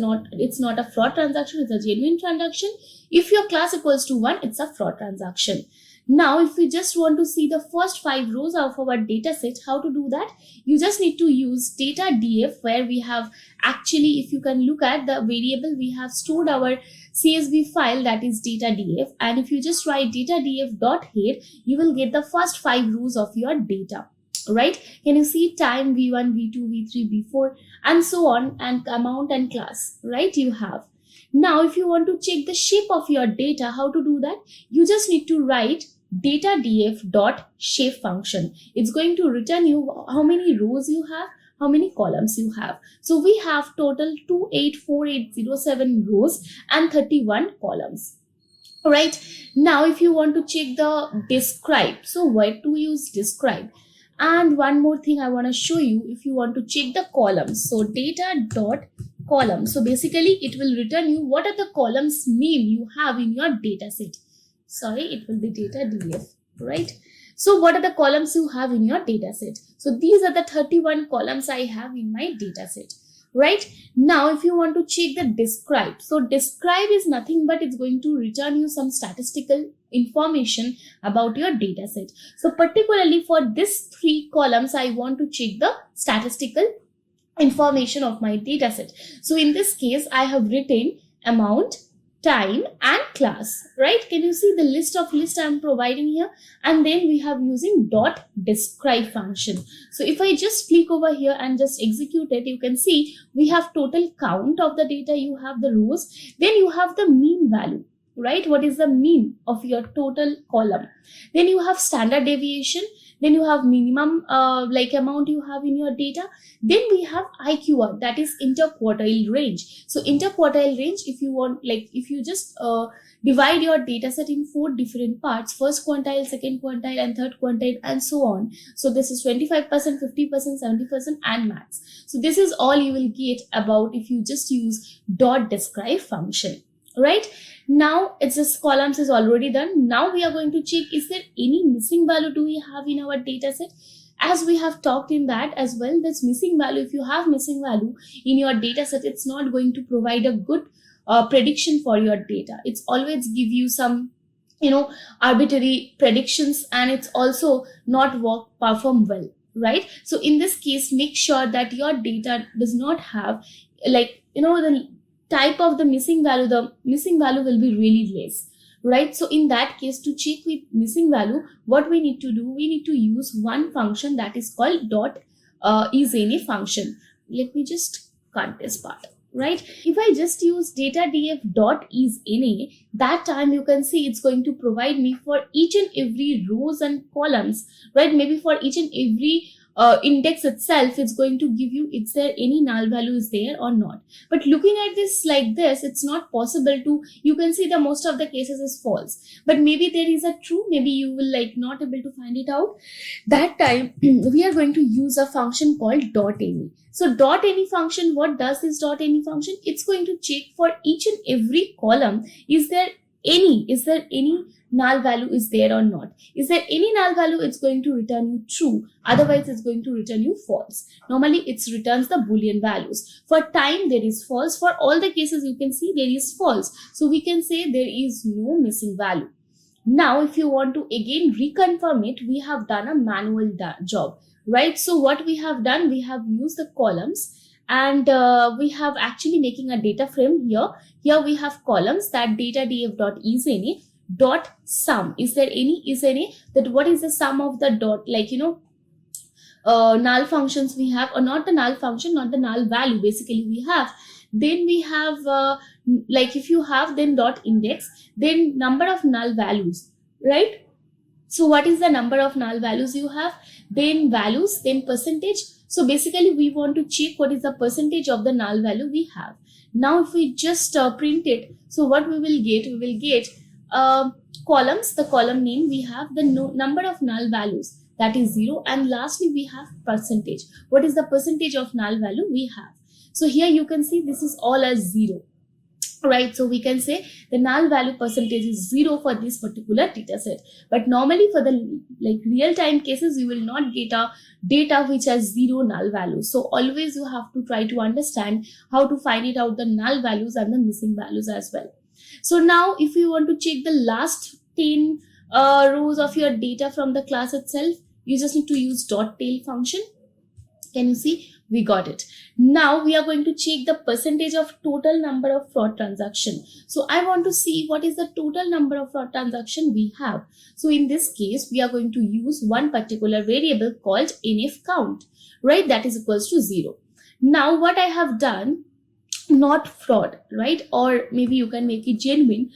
not a fraud transaction, it's a genuine transaction. If your class equals to 1, it's a fraud transaction. Now, if we just want to see the first 5 rows of our data set, how to do that? You just need to use data.df, where we have actually, if you can look at the variable, we have stored our CSV file, that is data.df, and if you just write data.df.head, you will get the first 5 rows of your data, right? Can you see time, v1, v2, v3, v4, and so on, and amount and class, right? You have. Now, if you want to check the shape of your data, how to do that? You just need to write data.df.shape function. It's going to return you how many rows you have, how many columns you have. So we have total 284807 rows and 31 columns. Right, now if you want to check the describe, so where to use describe? And one more thing I want to show you, if you want to check the columns, so data.column, so basically it will return you what are the columns name you have in your data set. Sorry, it will be data.df, right? So what are the columns you have in your data set? So these are the 31 columns I have in my data set, right? Now, if you want to check the describe, so describe is nothing but it's going to return you some statistical information about your data set. So particularly for this 3 columns, I want to check the statistical information of my data set. So in this case, I have written amount, time, and class, right? Can you see the list I'm providing here? And then we have using .describe function. So if I just click over here and just execute it, you can see we have total count of the data, you have the rows, then you have the mean value, right? What is the mean of your total column? Then you have standard deviation, then you have minimum amount you have in your data. Then we have IQR, that is inter-quartile range. So inter-quartile range, if you want, if you just divide your data set in 4 different parts, first quantile, second quantile, and third quantile, and so on. So this is 25%, 50%, 70%, and max. So this is all you will get about if you just use .describe function, right? Now it's just columns is already done. Now we are going to check, is there any missing value do we have in our data set? As we have talked in that as well, this missing value, if you have missing value in your data set, it's not going to provide a good prediction for your data. It's always give you some arbitrary predictions, and it's also not perform well, right? So in this case, make sure that your data does not have the type of the missing value will be really less, right? So in that case, to check with missing value, what we need to do, we need to use one function that is called .isAny function. Let me just cut this part. Right? If I just use datadf.isAny, that time you can see it's going to provide me for each and every rows and columns, right? Maybe for each and every index itself, it's going to give you, is there any null value is there or not. But looking at this like this, it's not possible to, you can see the most of the cases is false, but maybe there is a true, maybe you will not able to find it out. That time we are going to use a function called .any. So .any function, what does this .any function? It's going to check for each and every column, is there any null value is there or not. Is there any null value, it's going to return you true, otherwise it's going to return you false. Normally it returns the boolean values. For time there is false, for all the cases you can see there is false, so we can say there is no missing value. Now if you want to again reconfirm it, we have done a manual job, right? So what we have done, we have used the columns, and we have actually making a data frame here. Here we have columns, that datadf.isAny .sum. Is there any isAny, that what is the sum of the null functions we have, or not the null function, not the null value basically we have. Then we have if you have then .index, then number of null values, right? So what is the number of null values you have, then values, then percentage. So basically we want to check what is the percentage of the null value we have. Now if we just print it, so what we will get, columns, the column name, we have the number of null values, that is 0, and lastly we have percentage. What is the percentage of null value we have? So here you can see this is all as 0, right? So we can say the null value percentage is 0 for this particular data set. But normally for the real time cases, you will not get a data which has 0 null values. So always you have to try to understand how to find it out, the null values and the missing values as well. So now if you want to check the last 10 rows of your data from the class itself, you just need to use .tail function. Can you see? We got it. Now we are going to check the percentage of total number of fraud transaction. So I want to see what is the total number of fraud transaction we have. So in this case, we are going to use one particular variable called nf count, right? That is equals to 0. Now what I have done, not fraud, right? Or maybe you can make it genuine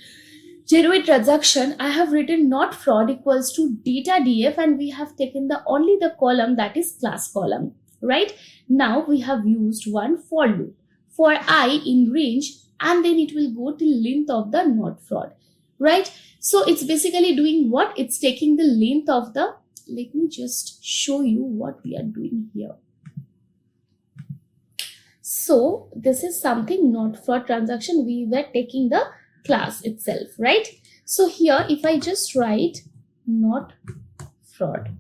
transaction. I have written not fraud equals to datadf, and we have taken only the column, that is class column, right? Now we have used one for loop for I in range, and then it will go till length of the not fraud, right? So it's basically doing what? It's taking the length of the, let me just show you what we are doing here. So this is something not fraud transaction. We were taking the class itself, right? So here if I just write not fraud,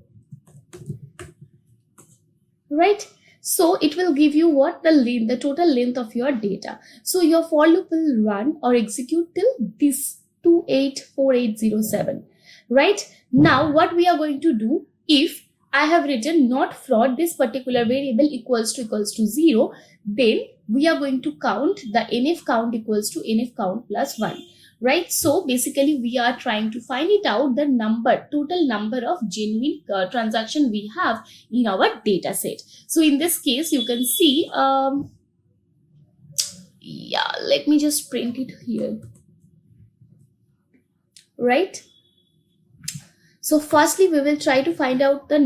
right? So it will give you what? The total length of your data. So your for loop will run or execute till this 284807, right? Now what we are going to do, if I have written not fraud, this particular variable equals to 0, then we are going to count the nf count equals to nf count plus 1, right? So basically we are trying to find it out, the total number of genuine transaction we have in our data set. So in this case you can see, let me just print it here, right? So firstly we will try to find out the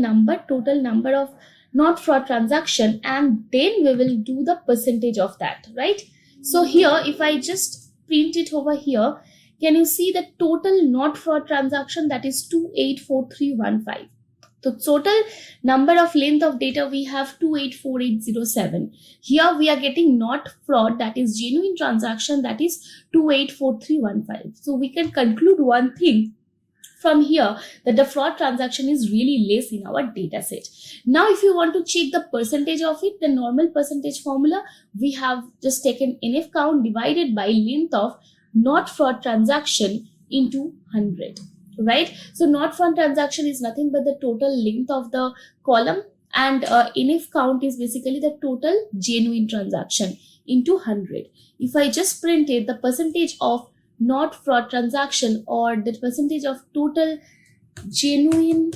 total number of not fraud transaction, and then we will do the percentage of that, right? So here if I just print it over here, can you see the total not fraud transaction, that is 284315. The total number of length of data we have 284807. Here we are getting not fraud, that is genuine transaction, that is 284315. So we can conclude one thing from here that the fraud transaction is really less in our data set. Now, if you want to check the percentage of it, the normal percentage formula, we have just taken NF count divided by length of not fraud transaction into 100, right? So not fraud transaction is nothing but the total length of the column, and NF count is basically the total genuine transaction into 100. If I just print it, the percentage of not fraud transaction or the percentage of total genuine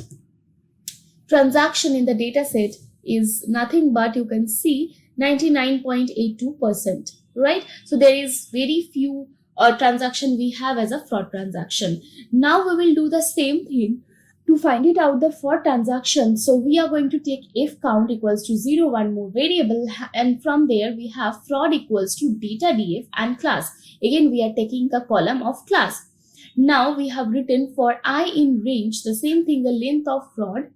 transaction in the data set is nothing but, you can see, 99.82%, right? So there is very few transaction we have as a fraud transaction. Now we will do the same thing to find it out the fraud transaction. So we are going to take f count equals to 0, one more variable, and from there we have fraud equals to data df and class. Again, we are taking the column of class. Now we have written for I in range, the same thing, the length of fraud.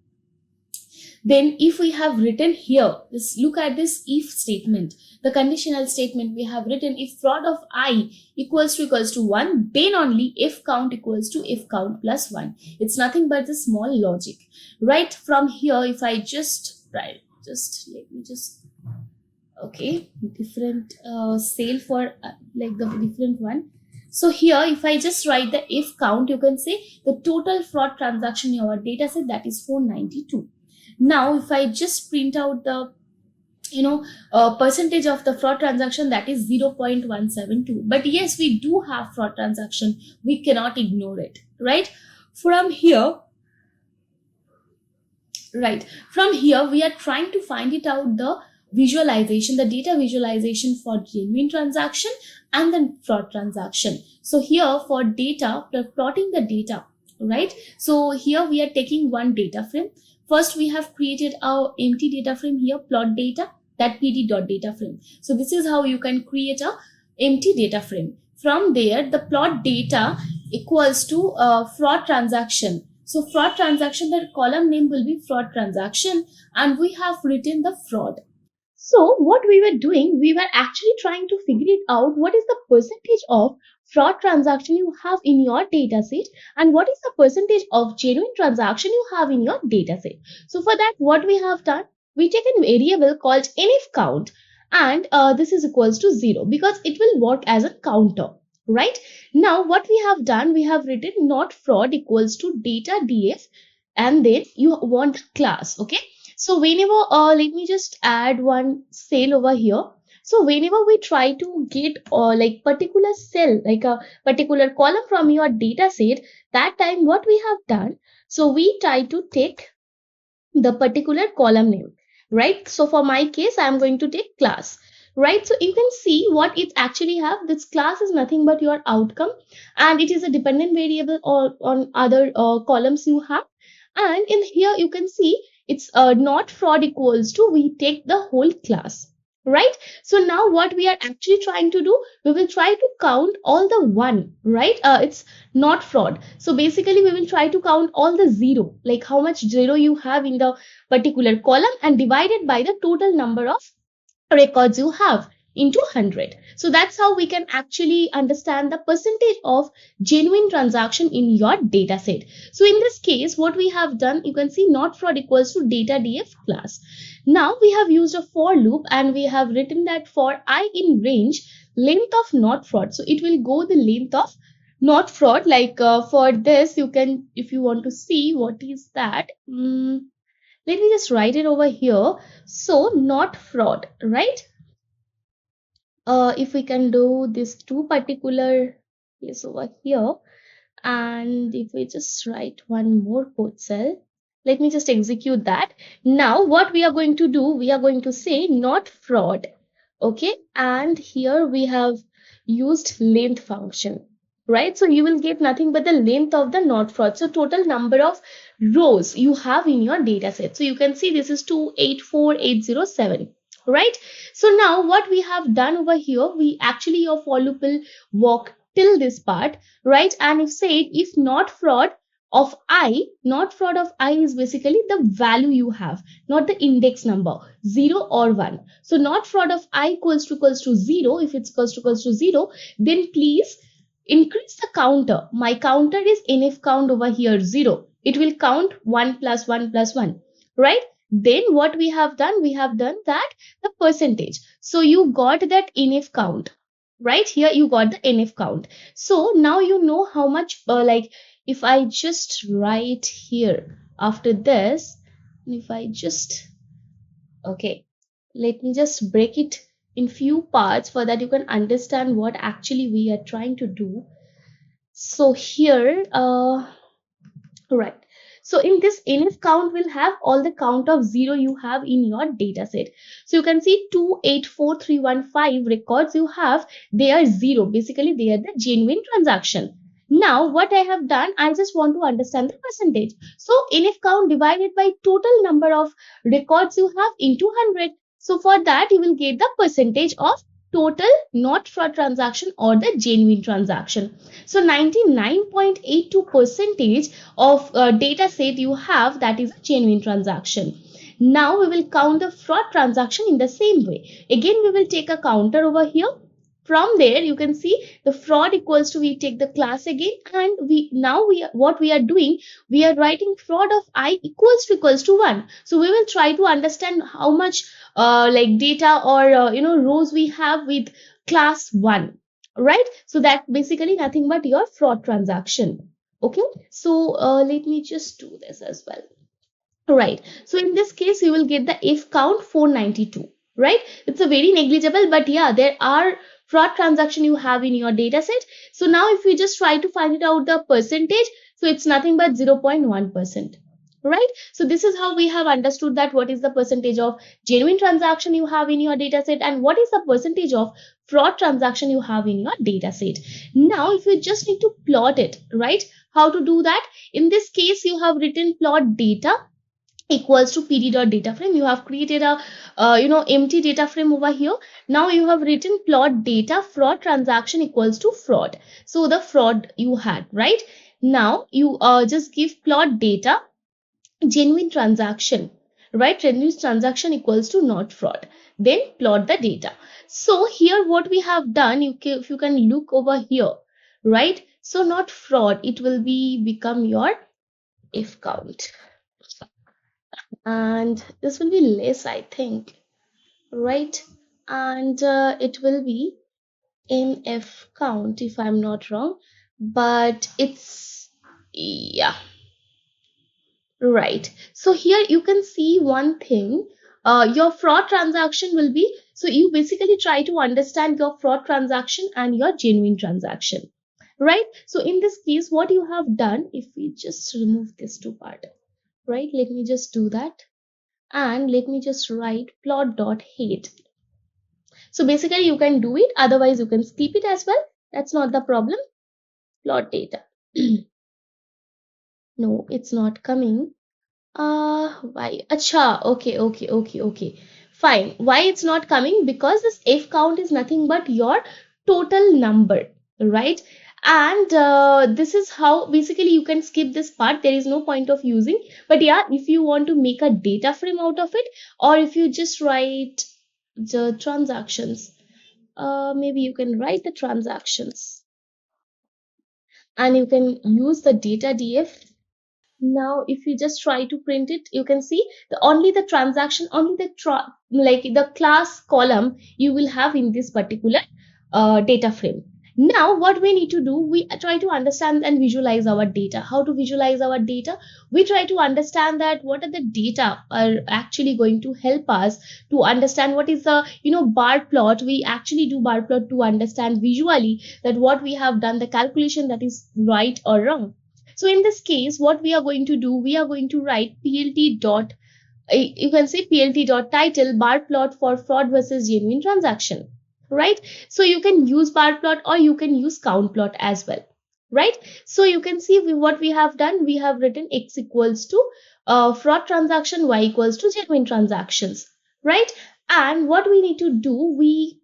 Then if we have written here, let's look at this if statement, the conditional statement. We have written if fraud of I equals to 1, then only f count equals to f count plus 1. It's nothing but the small logic, right? From here, if I just write, let me just, okay, different cell for like the different one. So here, if I just write the f count, you can say the total fraud transaction in our data set, that is 492. Now, if I just print out the percentage of the fraud transaction, that is 0.172. But yes, we do have fraud transaction. We cannot ignore it, right? From here, we are trying to find it out the visualization, the data visualization for genuine transaction and the fraud transaction. So here for data, plotting the data, right? So here we are taking one data frame. First, we have created our empty data frame here, plot data, that pd.data frame. So this is how you can create a empty data frame. From there, the plot data equals to fraud transaction. So fraud transaction, the column name will be fraud transaction, and we have written the fraud. So what we were doing, we were actually trying to figure it out, what is the percentage of fraud transaction you have in your data set and what is the percentage of genuine transaction you have in your data set. So for that, what we have done, we take a variable called NF count, and this is equals to 0 because it will work as a counter, right? Now what we have done, we have written not fraud equals to data df, and then you want the class, okay? So whenever, let me just add one cell over here. So whenever we try to get like particular cell, like a particular column from your data set, that time what we have done, so we try to take the particular column name, right? So for my case, I'm going to take class, right? So you can see what it actually have. This class is nothing but your outcome, and it is a dependent variable on other columns you have. And in here, you can see it's not fraud equals to, we take the whole class, right? So now what we are actually trying to do, we will try to count all the 1, right? It's not fraud. So basically we will try to count all the 0, like how much 0 you have in the particular column, and divided by the total number of records you have into 100. So that's how we can actually understand the percentage of genuine transaction in your data set. So in this case, what we have done, you can see not fraud equals to data df class. Now we have used a for loop, and we have written that for I in range, length of not fraud. So it will go the length of not fraud. Like for this, you can, if you want to see what is that, let me just write it over here. So not fraud, right? If we can do this 2 particular place over here, and if we just write one more code cell, let me just execute that. Now what we are going to do, we are going to say not fraud, okay? And here we have used length function, right? So you will get nothing but the length of the not fraud. So total number of rows you have in your data set. So you can see this is 284807. Right? So now what we have done over here, we actually, your for loop will walk till this part, right? And if said, if not fraud of I, not fraud of I is basically the value you have, not the index number, 0 or 1. So not fraud of I equals to 0. If it's equals to 0, then please increase the counter. My counter is nf count over here 0. It will count 1 plus 1 plus 1, right? Then what we have done that the percentage. So you got that nf count, right? Here you got the nf count. So now you know how much, like if I just write here after this, if I just, okay, let me just break it in few parts for that you can understand what actually we are trying to do. So here, right. So in this nf count will have all the count of 0 you have in your data set. So you can see 284315 records you have, they are 0. Basically, they are the genuine transaction. Now, what I have done, I just want to understand the percentage. So nf count divided by total number of records you have into 100. So for that, you will get the percentage of total not fraud transaction or the genuine transaction. So 99.82 percentage of data set you have, that is a genuine transaction. Now we will count the fraud transaction in the same way. Again, we will take a counter over here. From there, you can see the fraud equals to, we take the class again, and what we are doing, we are writing fraud of I equals to 1. So we will try to understand how much like data or rows we have with class 1, right? So that basically nothing but your fraud transaction. Okay, so let me just do this as well. Right. So in this case, you will get the if count 492, right? It's a very negligible, but yeah, there are fraud transaction you have in your data set. So now if we just try to find it out the percentage, so it's nothing but 0.1%, right? So this is how we have understood that what is the percentage of genuine transaction you have in your data set and what is the percentage of fraud transaction you have in your data set. Now, if you just need to plot it, right? How to do that? In this case, you have written plot data equals to pd.dataframe. You have created a empty data frame over here. Now you have written plot data fraud transaction equals to fraud. So the fraud you had, right? Now you just give plot data genuine transaction, right? Genuine transaction equals to not fraud. Then plot the data. So here what we have done, if you can look over here, right? So not fraud, it will become your if count. And this will be less, I think, right? And it will be nf count if I'm not wrong, but it's, yeah, right. So here you can see one thing, your fraud transaction will be, so you basically try to understand your fraud transaction and your genuine transaction, right? So in this case, what you have done, if we just remove this two part, right? Let me just do that. And let me just write plot.head. So basically you can do it, otherwise you can skip it as well. That's not the problem. Plot data. No, it's not coming. Why? Acha, okay. Fine. Why it's not coming? Because this f count is nothing but your total number, right? And this is how basically you can skip this part. There is no point of using. But yeah, if you want to make a data frame out of it, or if you just write the transactions, maybe you can write the transactions and you can use the data df. Now if you just try to print it, you can see only the transaction, only the like the class column you will have in this particular data frame. Now what we need to do, we try to understand and visualize our data. How to visualize our data? We try to understand that what are the data are actually going to help us to understand what is the bar plot. We actually do bar plot to understand visually that what we have done, the calculation that is right or wrong. So in this case, what we are going to do, we are going to write plt dot, you can say plt dot title bar plot for fraud versus genuine transaction, right? So you can use bar plot or you can use count plot as well, right? So you can see what we have done. We have written x equals to fraud transaction, y equals to genuine transactions, right? And what we need to do, we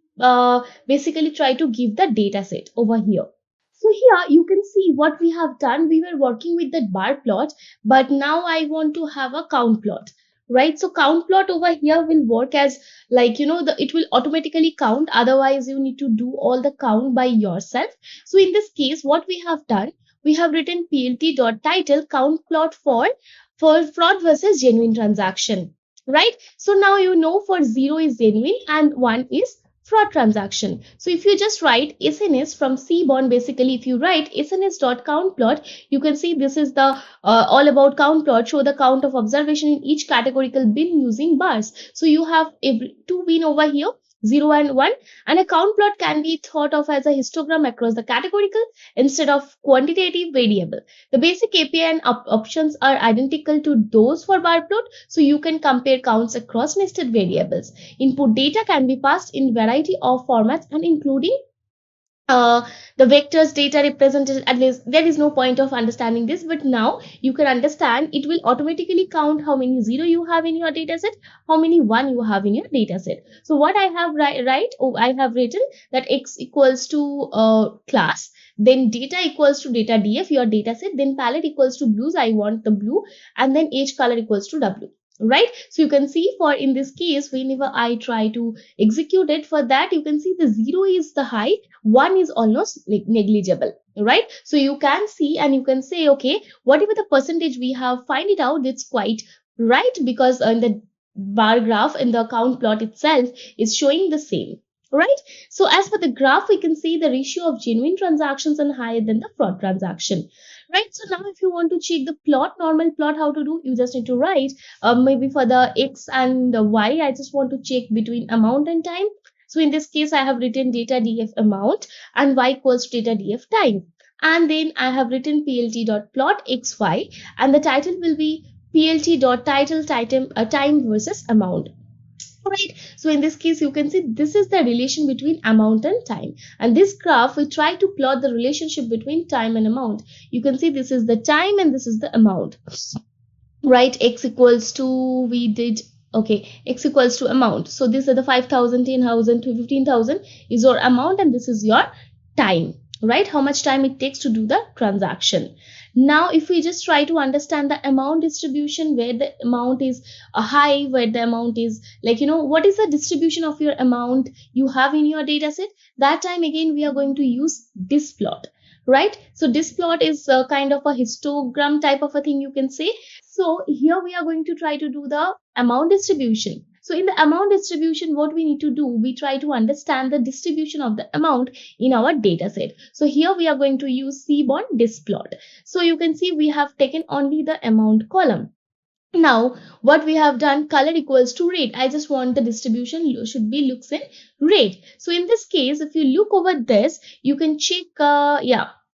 basically try to give the data set over here. So here you can see what we have done. We were working with that bar plot, but now I want to have a count plot, right? So count plot over here will work as like, it will automatically count. Otherwise, you need to do all the count by yourself. So in this case, what we have done, we have written plt.title count plot for fraud versus genuine transaction, right? So now you know for 0 is genuine and 1 is fraud transaction. So if you just write SNS from Seaborn, basically if you write SNS.count plot, you can see this is the all about count plot, show the count of observation in each categorical bin using bars. So you have two bin over here, 0 and 1, and a count plot can be thought of as a histogram across the categorical instead of quantitative variable. The basic API and options are identical to those for bar plot, so you can compare counts across nested variables. Input data can be passed in variety of formats and including the vectors data represented. At least there is no point of understanding this, but now you can understand. It will automatically count how many 0 you have in your data set, how many 1 you have in your data set. So what I have I have written that x equals to class, then data equals to data df, your data set, then palette equals to blues, I want the blue, and then age color equals to w, right? So you can see for in this case, whenever I try to execute it, for that you can see the 0 is the high, 1 is almost like negligible, right? So you can see and you can say, okay, whatever the percentage we have, find it out, it's quite right, because in the bar graph in the count plot itself is showing the same, right? So as for the graph, we can see the ratio of genuine transactions and higher than the fraud transaction, right? So now if you want to check the plot, normal plot, how to do, you just need to write maybe for the x and the y, I just want to check between amount and time. So in this case, I have written data df amount and y equals to data df time, and then I have written plt.plot xy, and the title will be plt.title time versus amount, right? So in this case, you can see this is the relation between amount and time, and this graph we try to plot the relationship between time and amount. You can see this is the time and this is the amount, right? X equals to, we did, okay, x equals to amount. So these are the 5,000, 10,000 to 15,000 is your amount, and this is your time, right? How much time it takes to do the transaction. Now if we just try to understand the amount distribution, where the amount is high, where the amount is like, what is the distribution of your amount you have in your data set, that time again we are going to use this plot, right? So this plot is kind of a histogram type of a thing, you can say. So here we are going to try to do the amount distribution. So in the amount distribution, what we need to do, we try to understand the distribution of the amount in our data set. So here we are going to use Seaborn plot. So you can see we have taken only the amount column. Now what we have done, color equals to red. I just want the distribution should be looks in red. So in this case, if you look over this, you can check,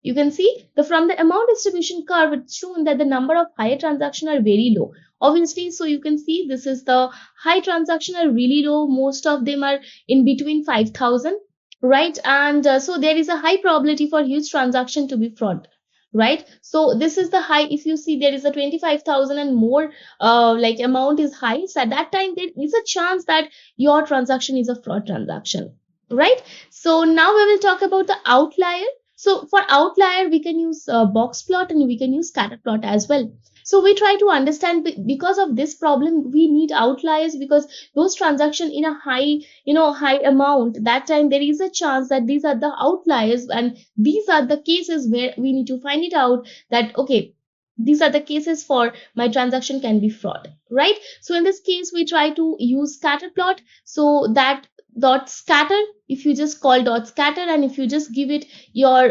you can see from the amount distribution curve, it's shown that the number of higher transactions are very low. Obviously, so you can see this is the high transaction are really low. Most of them are in between 5,000, right? And so there is a high probability for huge transaction to be fraud, right? So this is the high. If you see there is a 25,000 and more like amount is high, so at that time there is a chance that your transaction is a fraud transaction, right? So now we will talk about the outlier. So for outlier, we can use box plot and we can use scatter plot as well. So we try to understand, because of this problem, we need outliers, because those transactions in a high, high amount, that time there is a chance that these are the outliers, and these are the cases where we need to find it out that, okay, these are the cases for my transaction can be fraud, right? So in this case, we try to use scatter plot. So that dot scatter, if you just call dot scatter and if you just give it your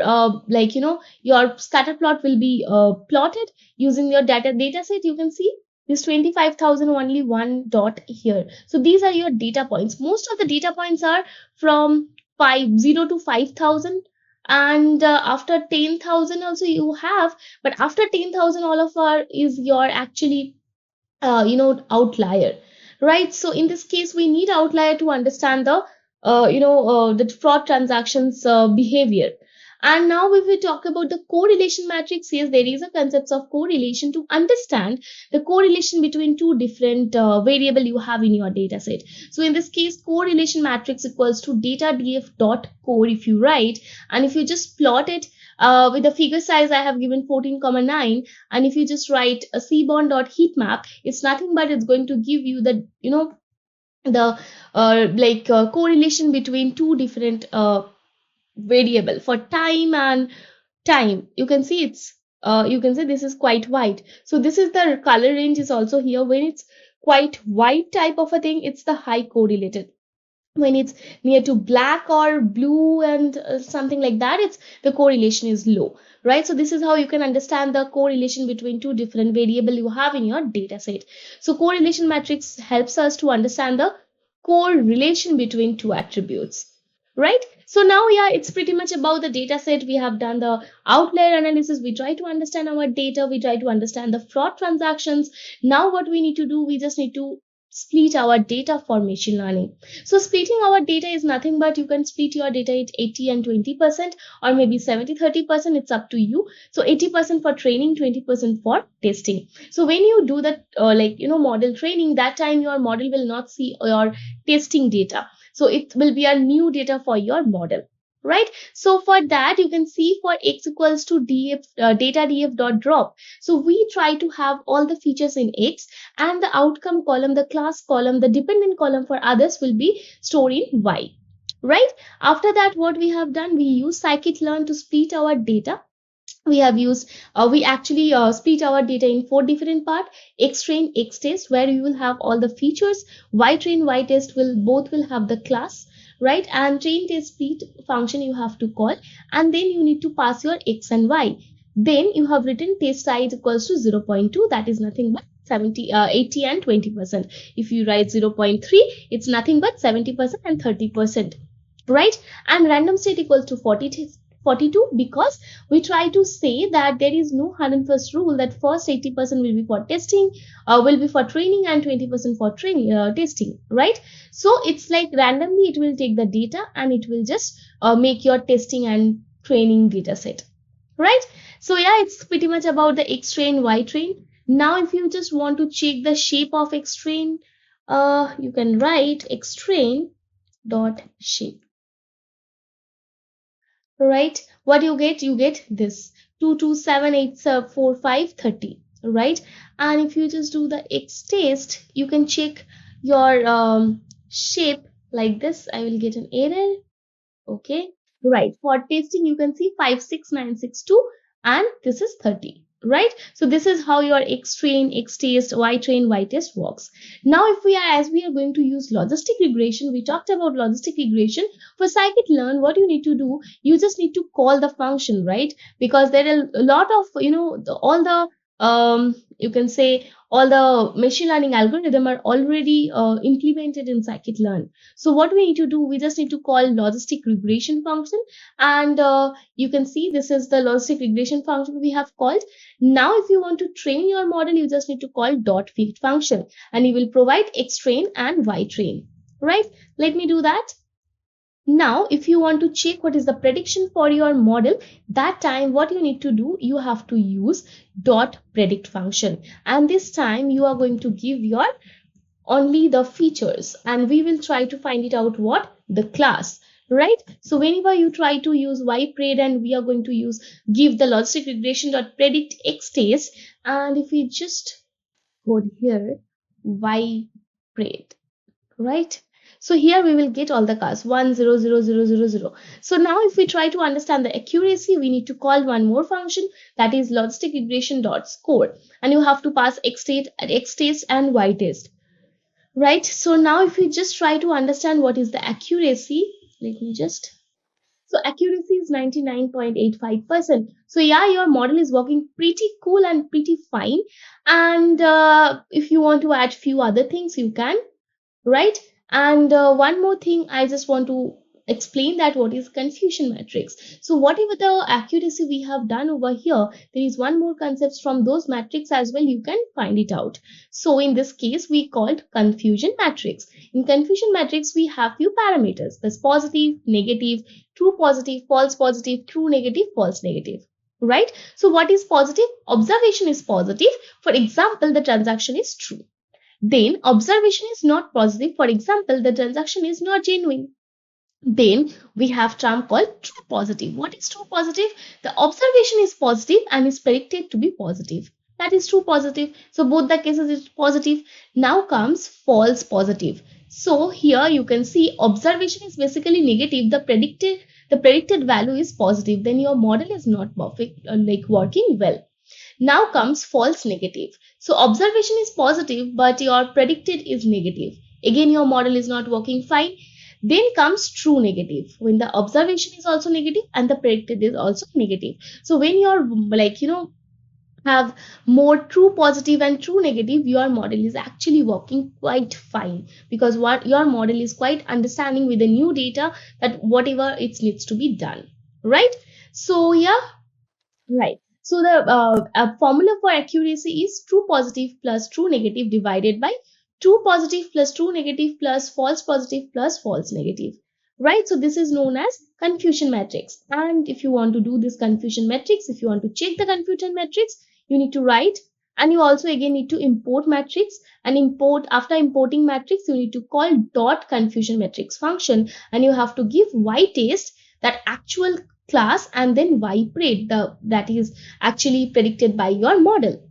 your scatter plot will be plotted using your data set. You can see this 25,000 only one dot here. So these are your data points. Most of the data points are from 0 to 5,000, and after 10,000 also you have, but after 10,000 all of our is your actually outlier, right? So in this case, we need outlier to understand the the fraud transactions behavior. And now if we talk about the correlation matrix, yes, there is a concept of correlation to understand the correlation between two different variable you have in your data set. So in this case, correlation matrix equals to data df dot core if you write, and if you just plot it With the figure size, I have given 14,9. And if you just write a Seaborn dot heat map, it's nothing but it's going to give you the, the correlation between two different variable for time and time. You can see it's you can say this is quite white. So this is the color range is also here. When it's quite white type of a thing, it's the high correlated. When it's near to black or blue and something like that, it's the correlation is low, right? So this is how you can understand the correlation between two different variable you have in your data set. So correlation matrix helps us to understand the correlation between two attributes, right? So now, yeah, it's pretty much about the data set. We have done the outlier analysis. We try to understand our data. We try to understand the fraud transactions. Now what we need to do, we just need to split our data for machine learning. So splitting our data is nothing but you can split your data at 80 and 20% or maybe 70-30%. It's up to you. So 80% for training, 20% for testing. So when you do the model training, that time your model will not see your testing data. So it will be a new data for your model, right? So for that, you can see for x equals to df data df dot drop. So we try to have all the features in x, and the outcome column, the class column, the dependent column for others will be stored in y, right? After that, what we have done, we use scikit-learn to split our data. We have used we actually split our data in 4 different parts: x train, x test, where you will have all the features; y train, y test will have the class, right? And train test split function you have to call, and then you need to pass your x and y. Then you have written test size equals to 0.2, that is nothing but 80 and 20%. If you write 0.3, it's nothing but 70% and 30%, right? And random state equals to 42, because we try to say that there is no hard and fast rule that first 80% will be for testing, will be for training, and 20% for training testing, right? So it's like randomly it will take the data and it will just make your testing and training data set, right? So yeah, it's pretty much about the x train, y train. Now if you just want to check the shape of x train, you can write x train dot shape. Right, what you get this 2 2 7 8 4 5 30, right? And if you just do the x test, you can check your shape like this. I will get an error. Okay, right, for testing you can see 5 6 9 6 2, and this is 30, right? So this is how your x train, x test, y train, y test works. Now if we are going to use logistic regression, we talked about logistic regression. For scikit-learn, what you need to do, you just need to call the function, right? Because there are a lot of all the you can say all the machine learning algorithm are already implemented in scikit-learn. So what we need to do, we just need to call logistic regression function, and you can see this is the logistic regression function we have called. Now if you want to train your model, you just need to call dot fit function, and you will provide x train and y train, right? Let me do that. Now if you want to check what is the prediction for your model, that time what you need to do, you have to use dot predict function, and this time you are going to give your only the features, and we will try to find it out what the class, right? So whenever you try to use ypred, and we are going to give the logistic regression dot predict x test, and if we just go here ypred, right? So here we will get all the cars 1 0 0 0 0 0. So now if we try to understand the accuracy, we need to call one more function, that is logistic regression dot score, and you have to pass x test and y test, right? So now if we just try to understand what is the accuracy, so accuracy is 99.85%. So yeah, your model is working pretty cool and pretty fine. And if you want to add few other things, you can, right? And one more thing, I just want to explain that what is confusion matrix. So whatever the accuracy we have done over here, there is one more concept from those matrix as well, you can find it out. So in this case, we called confusion matrix. In confusion matrix, we have few parameters: there's positive, negative, true positive, false positive, true negative, false negative, right? So what is positive? Observation is positive. For example, the transaction is true. Then observation is not positive. For example, the transaction is not genuine, Then we have term called true positive. What is true positive? The observation is positive and is predicted to be positive. That is true positive. So both the cases is positive. Now comes false positive. So here you can see observation is basically negative. The predicted value is positive. Then your model is not perfect, like working well. Now comes false negative. So observation is positive, but your predicted is negative. Again, your model is not working fine. Then comes true negative, when the observation is also negative and the predicted is also negative. So when you're have more true positive and true negative, your model is actually working quite fine, because what your model is quite understanding with the new data that whatever it needs to be done, right? So yeah, right. So the formula for accuracy is true positive plus true negative divided by true positive plus true negative plus false positive plus false negative. Right. So this is known as confusion matrix. And if you want to do this confusion matrix, if you want to check the confusion matrix, you need to write, and you also again need to import matrix, and after importing matrix, you need to call dot confusion matrix function, and you have to give y test, that actual class, and then y predict, that is actually predicted by your model.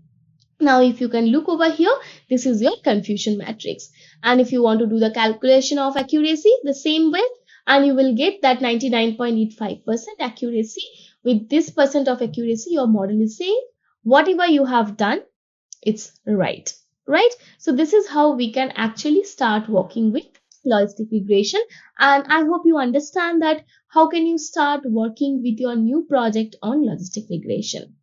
Now if you can look over here, this is your confusion matrix, and if you want to do the calculation of accuracy the same way, and you will get that 99.85% accuracy. With this percent of accuracy, your model is saying whatever you have done, it's right. Right. So this is how we can actually start working with logistic regression, and I hope you understand that how can you start working with your new project on logistic regression.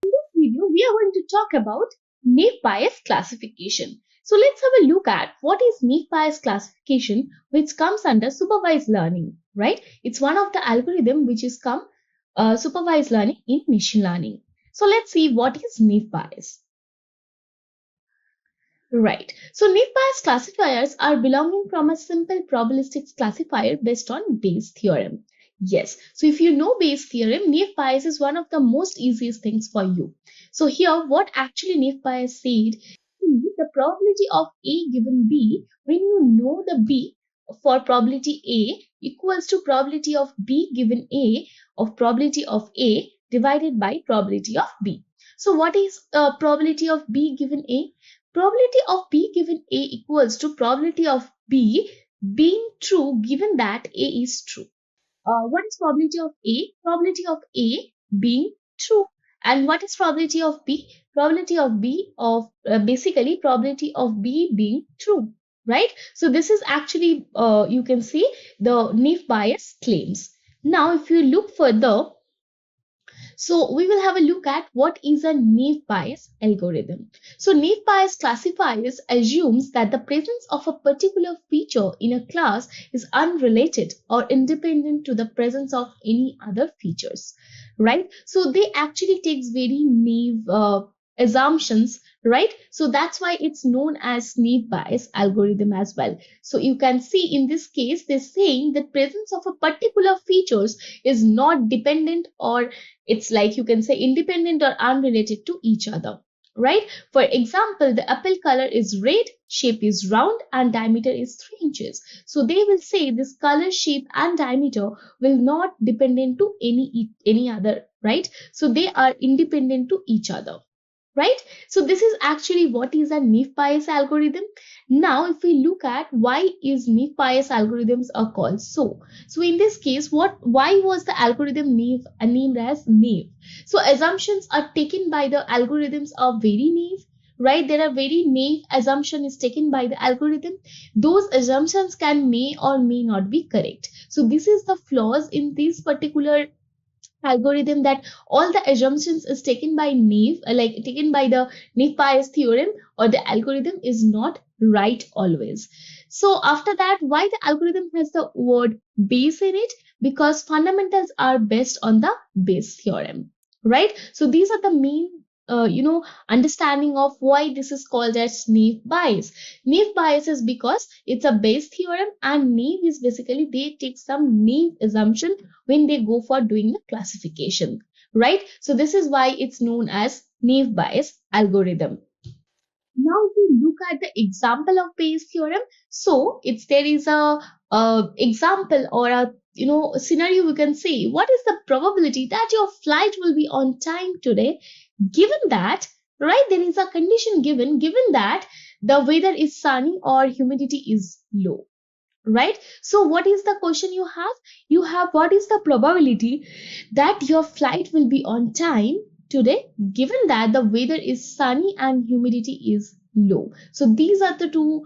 In this video, we are going to talk about naive Bayes classification. So let's have a look at what is naive Bayes classification, which comes under supervised learning, right? It's one of the algorithm which is supervised learning in machine learning. So let's see what is naive Bayes. Right. So naive Bayes classifiers are belonging from a simple probabilistic classifier based on Bayes theorem. Yes. So if you know Bayes theorem, naive Bayes is one of the most easiest things for you. So here, what actually naive Bayes said, the probability of A given B, when you know the B for probability A equals to probability of B given A of probability of A divided by probability of B. So what is probability of B given A? Probability of B given A equals to probability of B being true given that A is true. What is probability of A? Probability of A being true. And what is probability of B? Probability of B of basically probability of B being true, right? So this is actually you can see the naive Bayes claims. Now if you look further, so we will have a look at what is a naive Bayes algorithm. So naive Bayes classifiers assumes that the presence of a particular feature in a class is unrelated or independent to the presence of any other features, right? So they actually takes very naive assumptions, right? So that's why it's known as naive Bayes algorithm as well. So you can see in this case, they're saying that presence of a particular features is not dependent, or it's like you can say independent or unrelated to each other, right? For example, the apple color is red, shape is round, and diameter is 3 inches. So they will say this color, shape, and diameter will not dependent to any other, right? So they are independent to each other, right? So this is actually what is a naive Bayes algorithm. Now if we look at why is naive Bayes algorithms are called so in this case, why was the algorithm named as naive? So assumptions are taken by the algorithms are very naive, right? There are very naive assumption is taken by the algorithm. Those assumptions may or may not be correct. So this is the flaws in this particular algorithm, that all the assumptions is taken by naive, like taken by the naive Bayes theorem, or the algorithm is not right always. So after that, why the algorithm has the word Bayes in it? Because fundamentals are based on the Bayes theorem, right? So these are the main understanding of why this is called as naive Bayes. Naive Bayes is because it's a Bayes theorem, and naive is basically they take some naive assumption when they go for doing the classification, right? So this is why it's known as naive Bayes algorithm. Now if we look at the example of Bayes theorem, so there is a example or a scenario, we can say what is the probability that your flight will be on time today, given that, right, there is a condition given that the weather is sunny or humidity is low, right? So what is the question you have? You have what is the probability that your flight will be on time today, given that the weather is sunny and humidity is low. So these are the two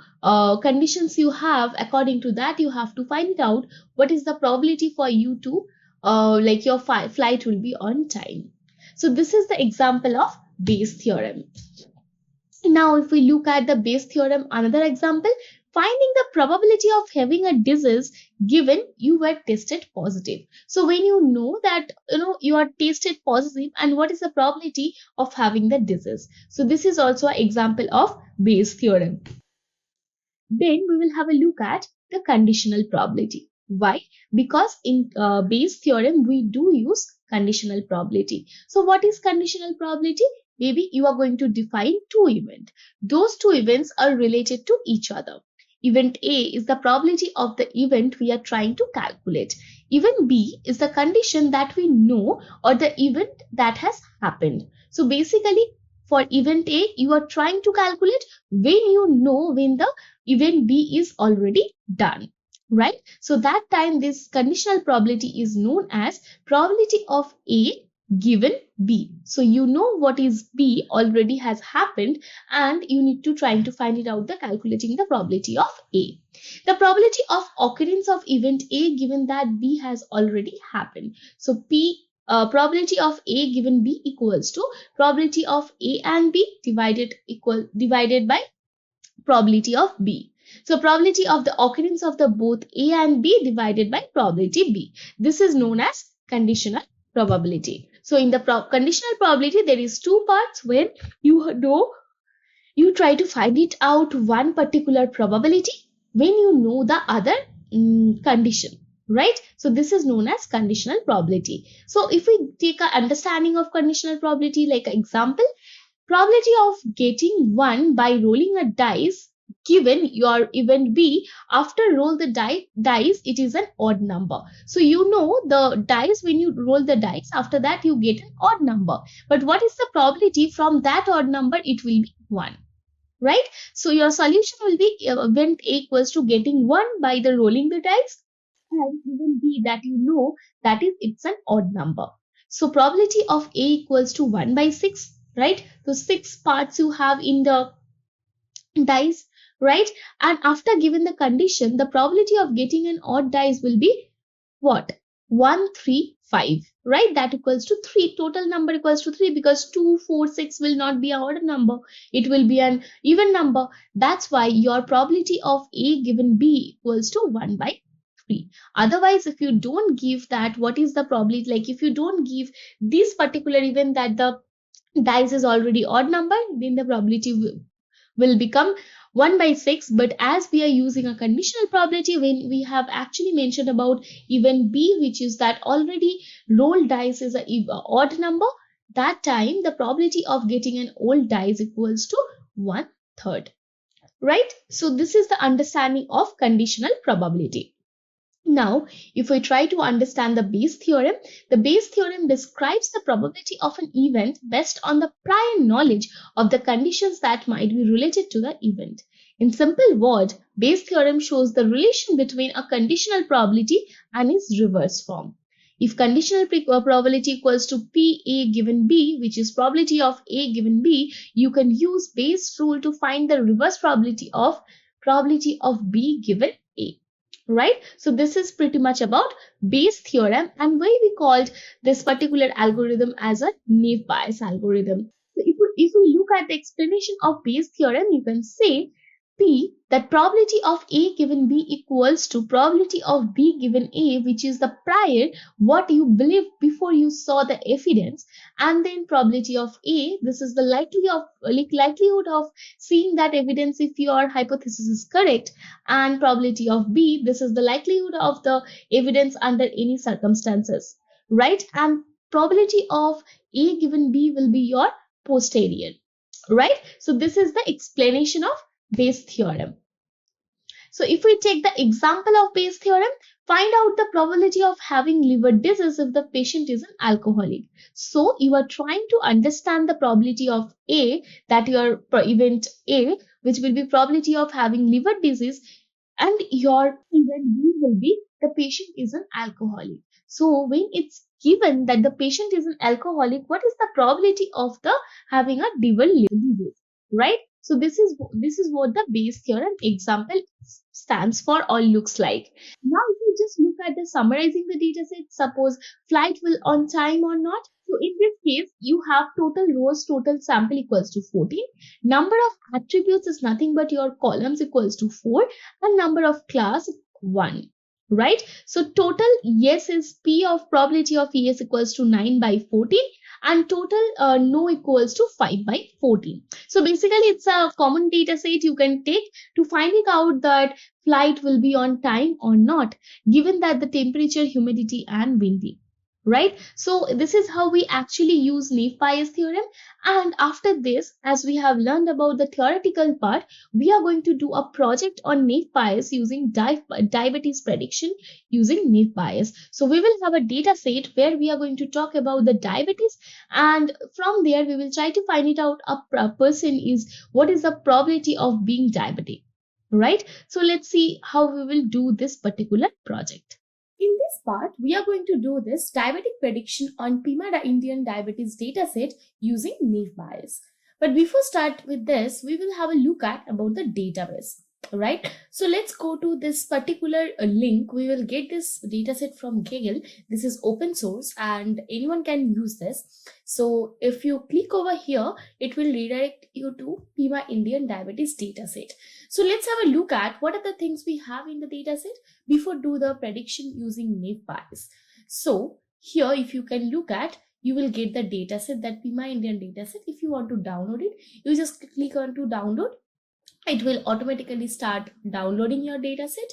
conditions you have. According to that, you have to find it out what is the probability for you to like your flight will be on time. So this is the example of Bayes theorem. Now, if we look at the Bayes theorem, another example, finding the probability of having a disease given you were tested positive. So when you know that you are tested positive, and what is the probability of having the disease? So this is also an example of Bayes theorem. Then we will have a look at the conditional probability. Why? Because in Bayes theorem we do use conditional probability. So what is conditional probability? Maybe you are going to define two events. Those two events are related to each other. Event A is the probability of the event we are trying to calculate. Event B is the condition that we know or the event that has happened. So basically, for event A, you are trying to calculate when you know when the event B is already done, right? So that time this conditional probability is known as probability of A given B. So you know what is B already has happened, and you need to try to find it out the calculating the probability of A. The probability of occurrence of event A given that B has already happened. So probability of A given B equals to probability of A and B divided by probability of B. So probability of the occurrence of the both A and B divided by probability B. This is known as conditional probability. So in the conditional probability, there is two parts where you try to find it out one particular probability when you know the other condition, right? So this is known as conditional probability. So if we take an understanding of conditional probability, like an example, probability of getting 1 by rolling a dice given your event B, after roll the dice, it is an odd number. So you know the dice, when you roll the dice, after that you get an odd number. But what is the probability from that odd number? It will be 1. Right? So your solution will be event A equals to getting 1 by the rolling the dice, and event B that you know that is it's an odd number. So probability of A equals to 1 by 6. Right? So 6 parts you have in the dice, right? And after given the condition, the probability of getting an odd dice will be what? 1, 3, 5, right? That equals to 3. Total number equals to 3 because 2, 4, 6 will not be an odd number. It will be an even number. That's why your probability of A given B equals to 1 by 3. Otherwise, if you don't give that, what is the probability? Like if you don't give this particular event that the dice is already odd number, then the probability will become 1 by 6. But as we are using a conditional probability, when we have actually mentioned about event B, which is that already rolled dice is an odd number, that time the probability of getting an old dice equals to 1/3, right? So this is the understanding of conditional probability. Now, if we try to understand the Bayes theorem describes the probability of an event based on the prior knowledge of the conditions that might be related to the event. In simple words, Bayes theorem shows the relation between a conditional probability and its reverse form. If conditional probability equals to PA given B, which is probability of A given B, you can use Bayes rule to find the reverse probability of B given A. Right? So this is pretty much about Bayes theorem, and why we called this particular algorithm as a naive Bayes algorithm. So if we look at the explanation of Bayes theorem, you can say P, that probability of A given B equals to probability of B given A, which is the prior what you believed before you saw the evidence, and then probability of A, this is the likelihood of seeing that evidence if your hypothesis is correct, and probability of B, this is the likelihood of the evidence under any circumstances, right? And probability of A given B will be your posterior, right? So this is the explanation of Bayes theorem. So if we take the example of Bayes theorem, find out the probability of having liver disease if the patient is an alcoholic. So you are trying to understand the probability of A, that your event A, which will be probability of having liver disease, and your event B will be the patient is an alcoholic. So when it's given that the patient is an alcoholic, what is the probability of the having a liver disease, right? So this is what the Bayes theorem example stands for or looks like. Now, if you just look at the summarizing the data set, suppose flight will on time or not. So in this case, you have total rows, total sample equals to 14. Number of attributes is nothing but your columns equals to 4, and number of class 1. Right? So total yes is P of probability of yes equals to 9 by 14, and total no equals to 5 by 14. So basically it's a common data set you can take to finding out that flight will be on time or not, given that the temperature, humidity and windy. Right? So this is how we actually use Naive Bayes theorem. And after this, as we have learned about the theoretical part, we are going to do a project on Naive Bayes using diabetes prediction using Naive Bayes. So we will have a data set where we are going to talk about the diabetes, and from there we will try to find it out a person is what is the probability of being diabetic. Right? So let's see how we will do this particular project. In this part, we are going to do this diabetic prediction on PIMA Indian diabetes dataset using Naive Bayes. But before start with this, we will have a look at about the database. Right? So let's go to this particular link. We will get this dataset from Google. This is open source and anyone can use this. So if you click over here, it will redirect you to PIMA Indian diabetes dataset. So let's have a look at what are the things we have in the dataset before do the prediction using Naive Bayes. So here, if you can look at, you will get the dataset, that PIMA Indian dataset. If you want to download it, you just click on to download. It will automatically start downloading your dataset.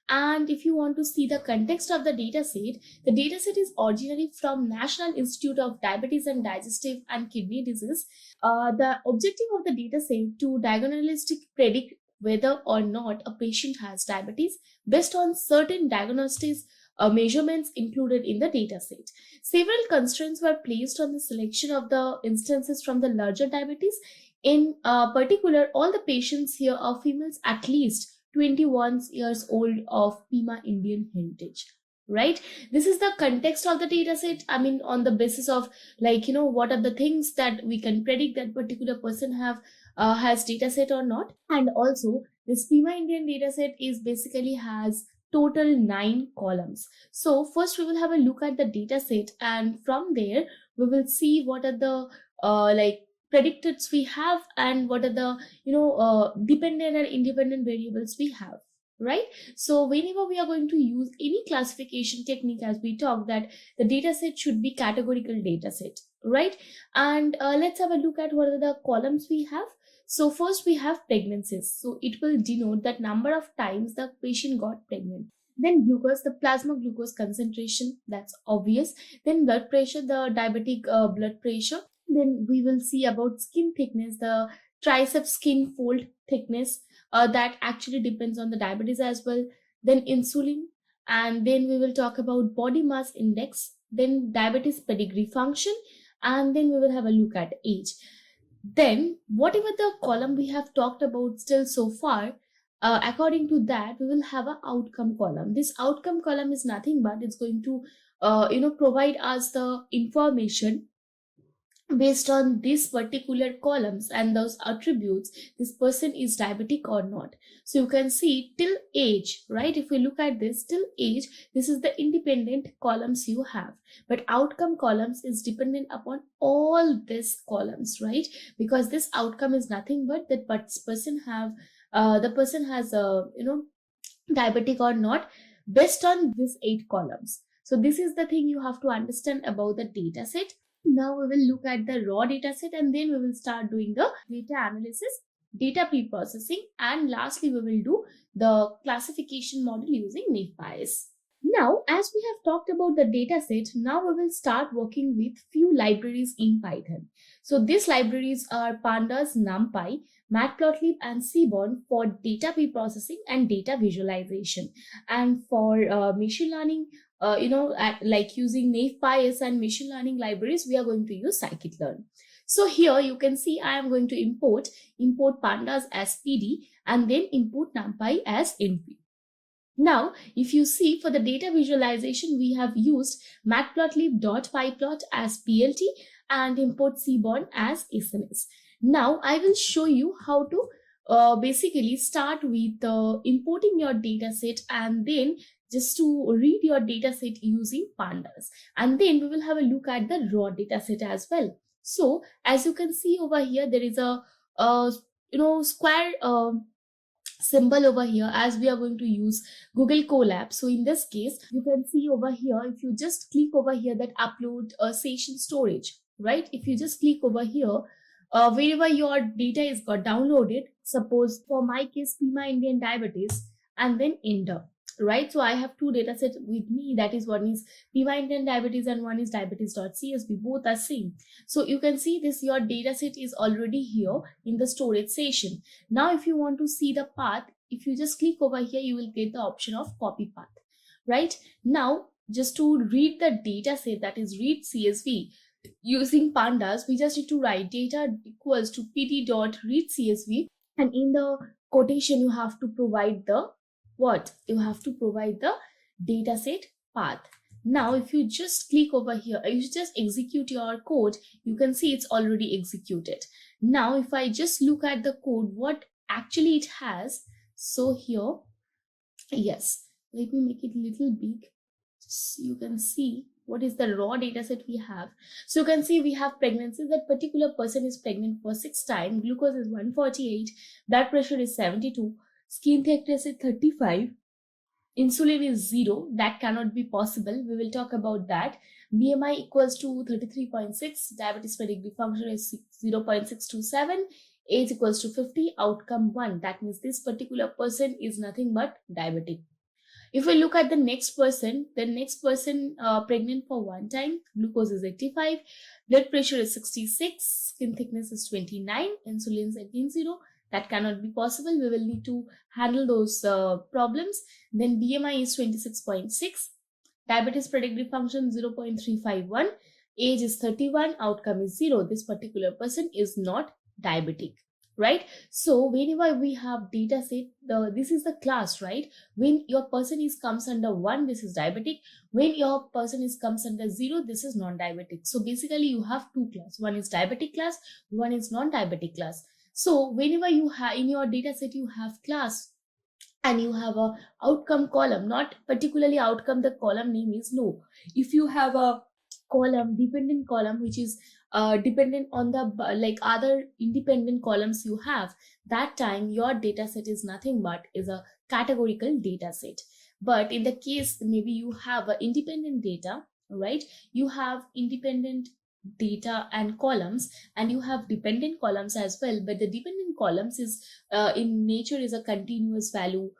And if you want to see the context of the dataset is originally from National Institute of Diabetes and Digestive and Kidney Disease. The objective of the dataset to diagnostic predict whether or not a patient has diabetes based on certain diagnostics measurements included in the dataset. Several constraints were placed on the selection of the instances from the larger diabetes. In particular, all the patients here are females at least 21 years old of PIMA Indian heritage. Right? This is the context of the dataset. I mean, on the basis of what are the things that we can predict that particular person has dataset or not. And also, this PIMA Indian dataset is basically has total 9 columns. So first we will have a look at the dataset, and from there we will see what are the predictors we have and what are the dependent and independent variables we have. Right? So whenever we are going to use any classification technique, as we talk, that the dataset should be categorical dataset. Right? And let's have a look at what are the columns we have. So first we have pregnancies. So it will denote that number of times the patient got pregnant. Then glucose, the plasma glucose concentration, that's obvious. Then blood pressure, the diabetic blood pressure. Then we will see about skin thickness, the tricep skin fold thickness, that actually depends on the diabetes as well. Then insulin, and then we will talk about body mass index, then diabetes pedigree function, and then we will have a look at age. Then whatever the column we have talked about still so far, according to that, we will have an outcome column. This outcome column is nothing but it's going to provide us the information based on these particular columns and those attributes, this person is diabetic or not. So you can see till age, right? If we look at this till age, this is the independent columns you have, but outcome columns is dependent upon all these columns, right? Because this outcome is nothing but that person has diabetic or not based on these 8 columns. So this is the thing you have to understand about the data set. Now we will look at the raw data set, and then we will start doing the data analysis, data pre-processing, and lastly we will do the classification model using Naive Bayes. Now, as we have talked about the dataset, now we will start working with few libraries in Python. So these libraries are Pandas, NumPy, Matplotlib, and Seaborn for data preprocessing and data visualization. And for machine learning, like using NumPy and machine learning libraries, we are going to use scikit-learn. So here you can see I am going to import Pandas as PD and then import NumPy as NP. Now, if you see for the data visualization, we have used matplotlib.pyplot as PLT and import Seaborn as SNS. Now, I will show you how to basically start with importing your dataset and then just to read your dataset using Pandas. And then we will have a look at the raw dataset as well. So, as you can see over here, there is a square symbol over here as we are going to use Google Colab. So in this case, you can see over here, if you just click over here that upload session storage, right? If you just click over here, wherever your data is got downloaded, suppose for my case, Pima Indian Diabetes, and then enter, right? So I have two data sets with me. That is, one is Pima Indian Diabetes and one is diabetes.csv. Both are same. So you can see this, your data set is already here in the storage session. Now, if you want to see the path, if you just click over here, you will get the option of copy path, right? Now, just to read the data set, that is read CSV, using Pandas, we just need to write data equals to pd.readcsv, and in the quotation, you have to provide the what? You have to provide the dataset path. Now, if you just click over here, you just execute your code, you can see it's already executed. Now, if I just look at the code, what actually it has, so here, yes, let me make it a little big. So you can see what is the raw data set we have. So you can see we have pregnancy. That particular person is pregnant for 6 times. Glucose is 148. Blood pressure is 72. Skin thickness is 35. Insulin is 0. That cannot be possible. We will talk about that. BMI equals to 33.6. Diabetes per degree function is 0.627. Age equals to 50. Outcome 1. That means this particular person is nothing but diabetic. If we look at the next person pregnant for 1 time, glucose is 85, blood pressure is 66, skin thickness is 29, insulin is 180. That cannot be possible. We will need to handle those problems. Then BMI is 26.6, diabetes per degree function 0.351, age is 31, outcome is 0. This particular person is not diabetic. Right? So whenever we have data set, this is the class, right? When your person comes under 1, this is diabetic. When your person comes under 0, this is non-diabetic. So basically you have two classes. One is diabetic class, one is non-diabetic class. So whenever you have in your data set, you have class and you have a outcome column, not particularly outcome, the column name is no. If you have a column, dependent column, which is dependent on the like other independent columns you have, that time your data set is nothing but is a categorical data set. But in the case maybe you have a independent data, right? You have independent data and columns, and you have dependent columns as well, but the dependent columns is in nature is a continuous value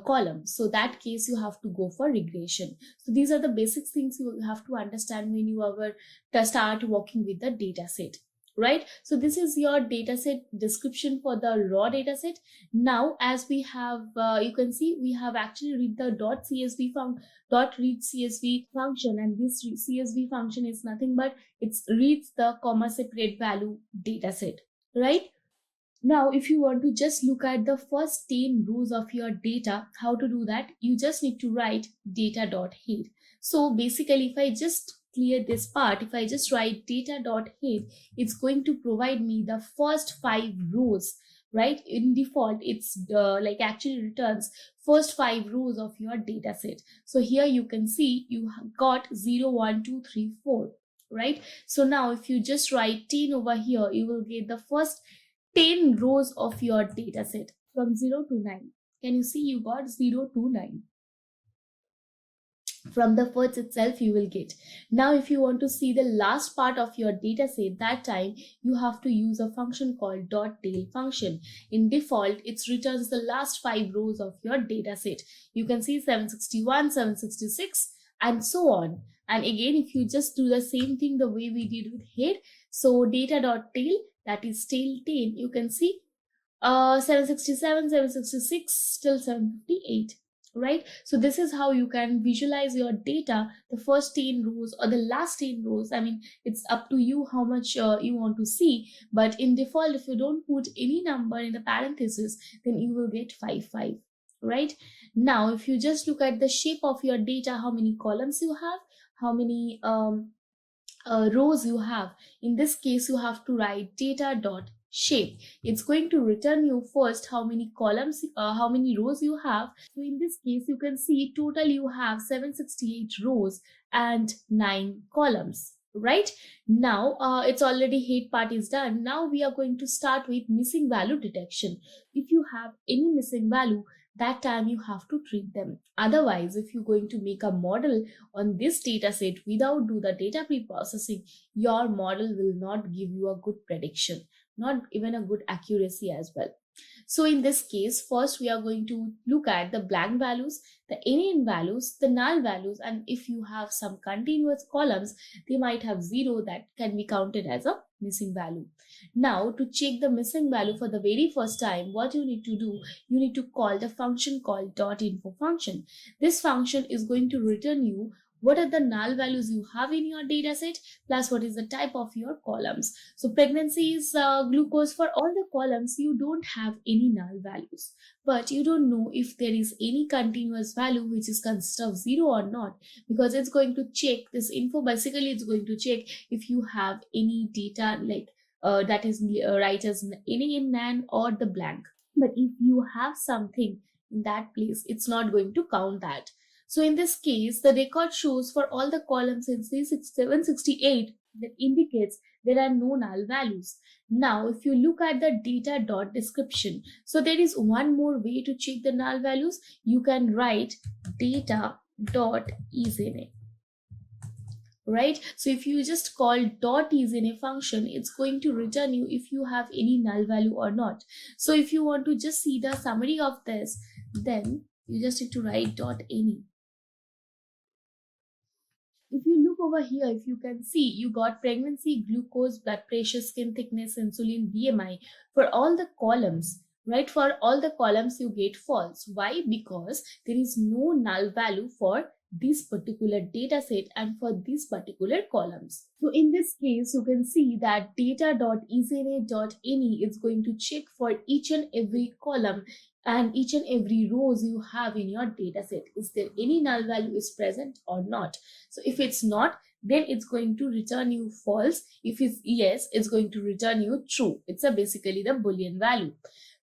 column. So that case you have to go for regression. So these are the basic things you have to understand when you are to start working with the data set, right? So this is your data set description for the raw data set. Now, as we have, you can see we have actually read the .read CSV function, and this CSV function is nothing but it reads the comma separate value data set, right? Now, if you want to just look at the first 10 rows of your data, how to do that? You just need to write data.head. So basically, if I just clear this part, if I just write data.head, it's going to provide me the first 5 rows, right? In default, it's like actually returns first 5 rows of your data set. So here you can see you got 0, 1, 2, 3, 4, right? So now if you just write 10 over here, you will get the first 10 rows of your data set from 0 to 9. Can you see you got 0 to 9? from the first itself you will get. Now if you want to see the last part of your data set, that time you have to use a function called .tail function. In default it returns the last 5 rows of your data set. You can see 761, 766 and so on. And again, if you just do the same thing the way we did with head, so data.tail, that is tail 10, you can see 767, 766 till 758. Right? So this is how you can visualize your data, the first 10 rows or the last 10 rows. I mean, it's up to you how much you want to see. But in default, if you don't put any number in the parenthesis, then you will get 5, 5. Right? Now, if you just look at the shape of your data, how many columns you have, how many rows you have. In this case, you have to write data.shape. It's going to return you first how many columns, how many rows you have. So in this case, you can see total you have 768 rows and 9 columns. Right? Now, it's already head part is done. Now we are going to start with missing value detection. If you have any missing value, that time you have to treat them. Otherwise, if you're going to make a model on this data set without do the data pre-processing, your model will not give you a good prediction, not even a good accuracy as well. So in this case, first we are going to look at the blank values, the NaN values, the null values, and if you have some continuous columns, they might have 0 that can be counted as a missing value. Now, to check the missing value for the very first time, what you need to do, you need to call the function called .info function. This function is going to return you what are the null values you have in your data set plus what is the type of your columns. So pregnancy is glucose. For all the columns, you don't have any null values, but you don't know if there is any continuous value which is consist of 0 or not, because it's going to check this info. Basically, it's going to check if you have any data like that is right as any in NaN or the blank. But if you have something in that place, it's not going to count that. So in this case, the record shows for all the columns in 768 that indicates there are no null values. Now, if you look at the data.description, so there is one more way to check the null values. You can write data.isNA. Right? So if you just call .isNA function, it's going to return you if you have any null value or not. So if you want to just see the summary of this, then you just need to write .NE. If you look over here, if you can see, you got pregnancy, glucose, blood pressure, skin thickness, insulin, BMI for all the columns. Right? For all the columns, you get false. Why? Because there is no null value for this particular data set and for these particular columns. So in this case, you can see that data.isNA.NE is going to check for each and every column and each and every rows you have in your data set. Is there any null value is present or not? So if it's not, then it's going to return you false. If it's yes, it's going to return you true. It's basically the Boolean value.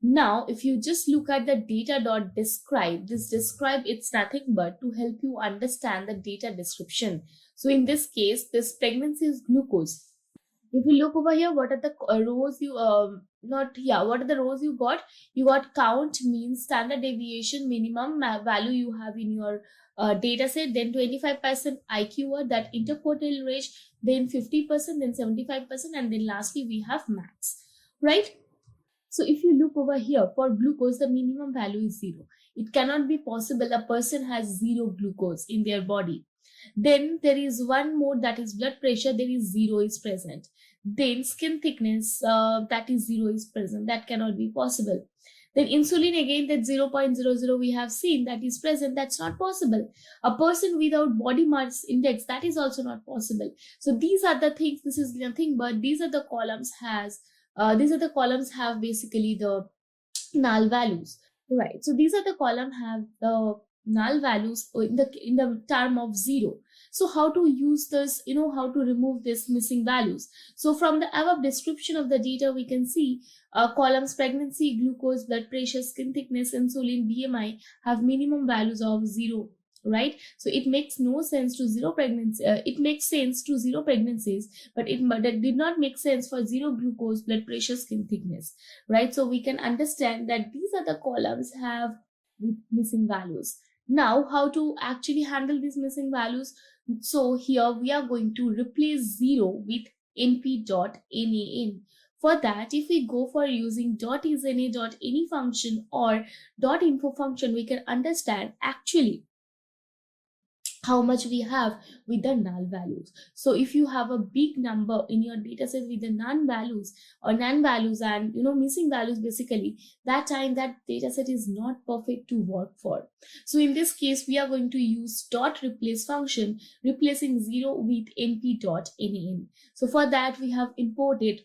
Now, if you just look at the data.describe, this describe, it's nothing but to help you understand the data description. So in this case, this pregnancy is glucose. If you look over here, what are the rows you, what are the rows you got? You got count, mean, standard deviation, minimum value you have in your data set, then 25% IQ word, that interquartile range, then 50%, then 75%, and then lastly we have max, right? So if you look over here, for glucose, the minimum value is 0. It cannot be possible a person has 0 glucose in their body. Then there is one more, that is blood pressure, there is 0 is present. Then skin thickness, that is 0 is present. That cannot be possible. Then insulin, again, that 0.00 we have seen that is present. That's not possible. A person without body mass index, that is also not possible. So these are the things, this is nothing but these are the columns have basically the null values, right? So these are the column have the null values in the term of 0. So how to use this, how to remove this missing values? So from the above description of the data, we can see columns pregnancy, glucose, blood pressure, skin thickness, insulin, BMI have minimum values of 0. Right? So it makes no sense to 0 pregnancy. It makes sense to 0 pregnancies, but that did not make sense for 0 glucose, blood pressure, skin thickness. Right? So we can understand that these are the columns have with missing values. Now, how to actually handle these missing values? So here we are going to replace 0 with np.nan. For that, if we go for using .isNA.any function or .info function, we can understand actually how much we have with the null values. So if you have a big number in your data set with the non values and missing values, basically that time that data set is not perfect to work for. So in this case, we are going to use dot replace function, replacing 0 with np.nan. So for that, we have imported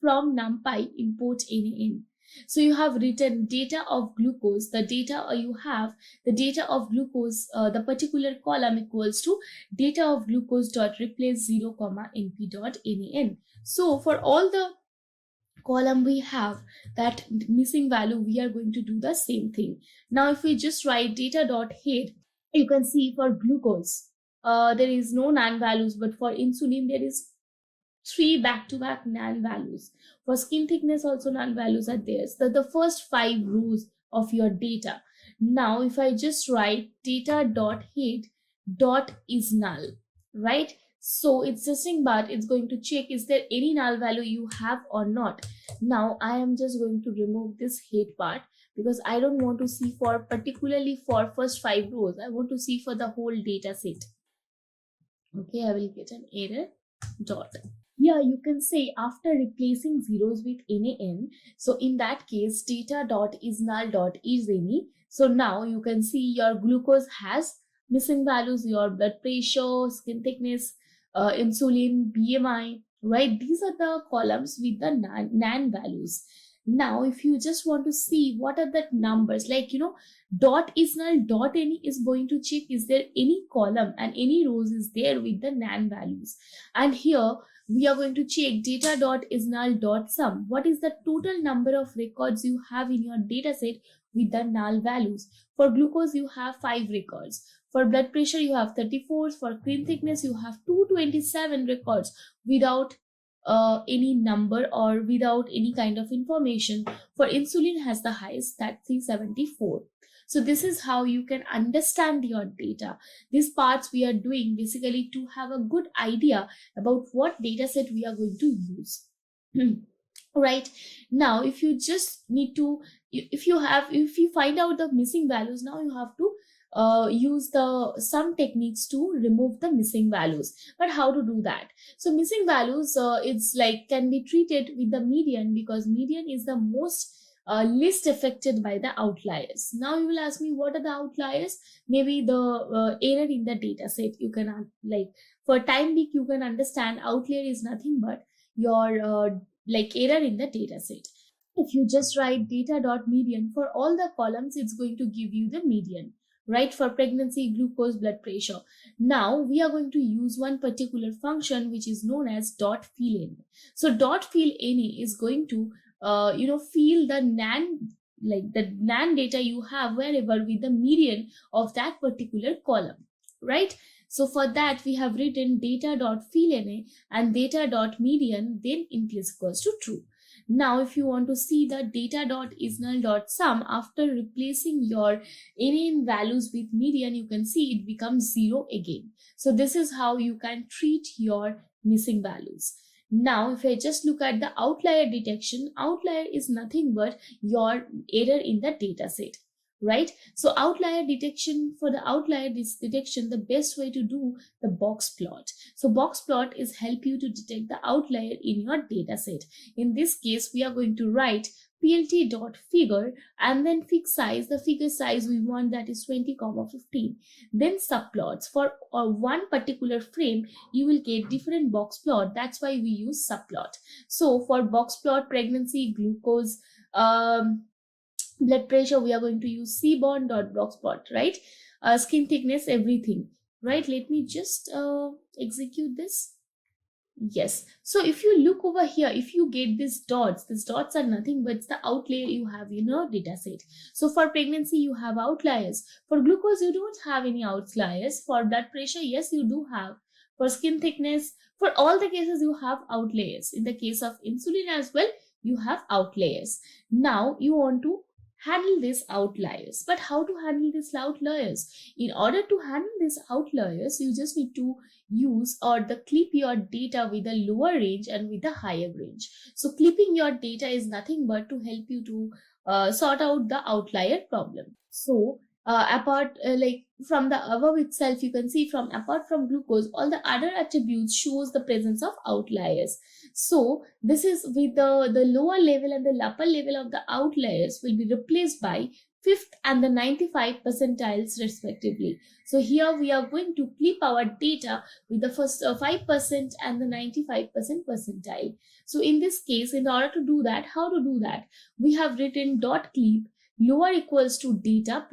from NumPy import nan. So you have written data of glucose, the data you have, the data of glucose, the particular column equals to data of glucose dot replace 0 comma np dot nan. So for all the column we have that missing value, we are going to do the same thing. Now if we just write data dot head, you can see for glucose, there is no nan values, but for insulin there is 3 back-to-back nan values. For skin thickness also nan values are there. So the first 5 rows of your data. Now if I just write data dot head dot is null, right? So it's just saying, but it's going to check is there any null value you have or not. Now I am just going to remove this head part because I don't want to see for particularly for first 5 rows. I want to see for the whole data set. Okay, I will get an error dot. Here you can say after replacing zeros with nan, so in that case data dot is null dot is any. So now you can see your glucose has missing values, your blood pressure, skin thickness, insulin, BMI, right? These are the columns with the nan values. Now if you just want to see what are the numbers, like dot is null dot any is going to check is there any column and any rows is there with the nan values. And here we are going to check data dot is null dot sum. What is the total number of records you have in your data set with the null values? For glucose, you have 5 records. For blood pressure, you have 34. For skin thickness, you have 227 records without any number or without any kind of information. For insulin has the highest, that 374. So this is how you can understand your data. These parts we are doing basically to have a good idea about what data set we are going to use. Right now, if you just need to, if you find out the missing values, now you have to use some techniques to remove the missing values. But how to do that? So missing values, it's like can be treated with the median, because median is the most least affected by the outliers. Now you will ask me, what are the outliers? Maybe the error in the data set. You can for time being, you can understand outlier is nothing but your error in the data set. If you just write data dot median for all the columns, it's going to give you the median, right? For pregnancy, glucose, blood pressure. Now we are going to use one particular function which is known as dot fill any. So dot fill any is going to fill the nan data you have wherever with the median of that particular column, right? So for that, we have written data dot fill any and data dot median, then int is equals to true. Now, if you want to see the data dot is null dot sum, after replacing your nan values with median, you can see it becomes 0 again. So this is how you can treat your missing values. Now, if I just look at the outlier detection, outlier is nothing but your error in the data set, right? So outlier detection, for the outlier detection, the best way to do the box plot. So box plot is help you to detect the outlier in your data set. In this case, we are going to write plt.figure and then figure size. The figure size we want that is 20,15. Then subplots. For one particular frame, you will get different box plot. That's why we use subplot. So for box plot, pregnancy, glucose, blood pressure, we are going to use Seaborn dot box plot, right? Skin thickness, everything, right? Let me just execute this. Yes. So if you look over here, if you get these dots are nothing but it's the outlier you have in your data set. So for pregnancy, you have outliers. For glucose, you don't have any outliers. For blood pressure, yes, you do have. For skin thickness, for all the cases, you have outliers. In the case of insulin as well, you have outliers. Now you want to handle these outliers. But how to handle these outliers? In order to handle these outliers, you just need to use or the clip your data with a lower range and with a higher range. So clipping your data is nothing but to help you to sort out the outlier problem. So apart like from the above itself, you can see from apart from glucose, all the other attributes shows the presence of outliers. So this is with the lower level and the upper level of the outliers will be replaced by fifth and the 95 percentiles respectively. So here we are going to clip our data with the first 5% and the 95% percentile. So in this case, in order to do that, how to do that? We have written dot clip lower equals to data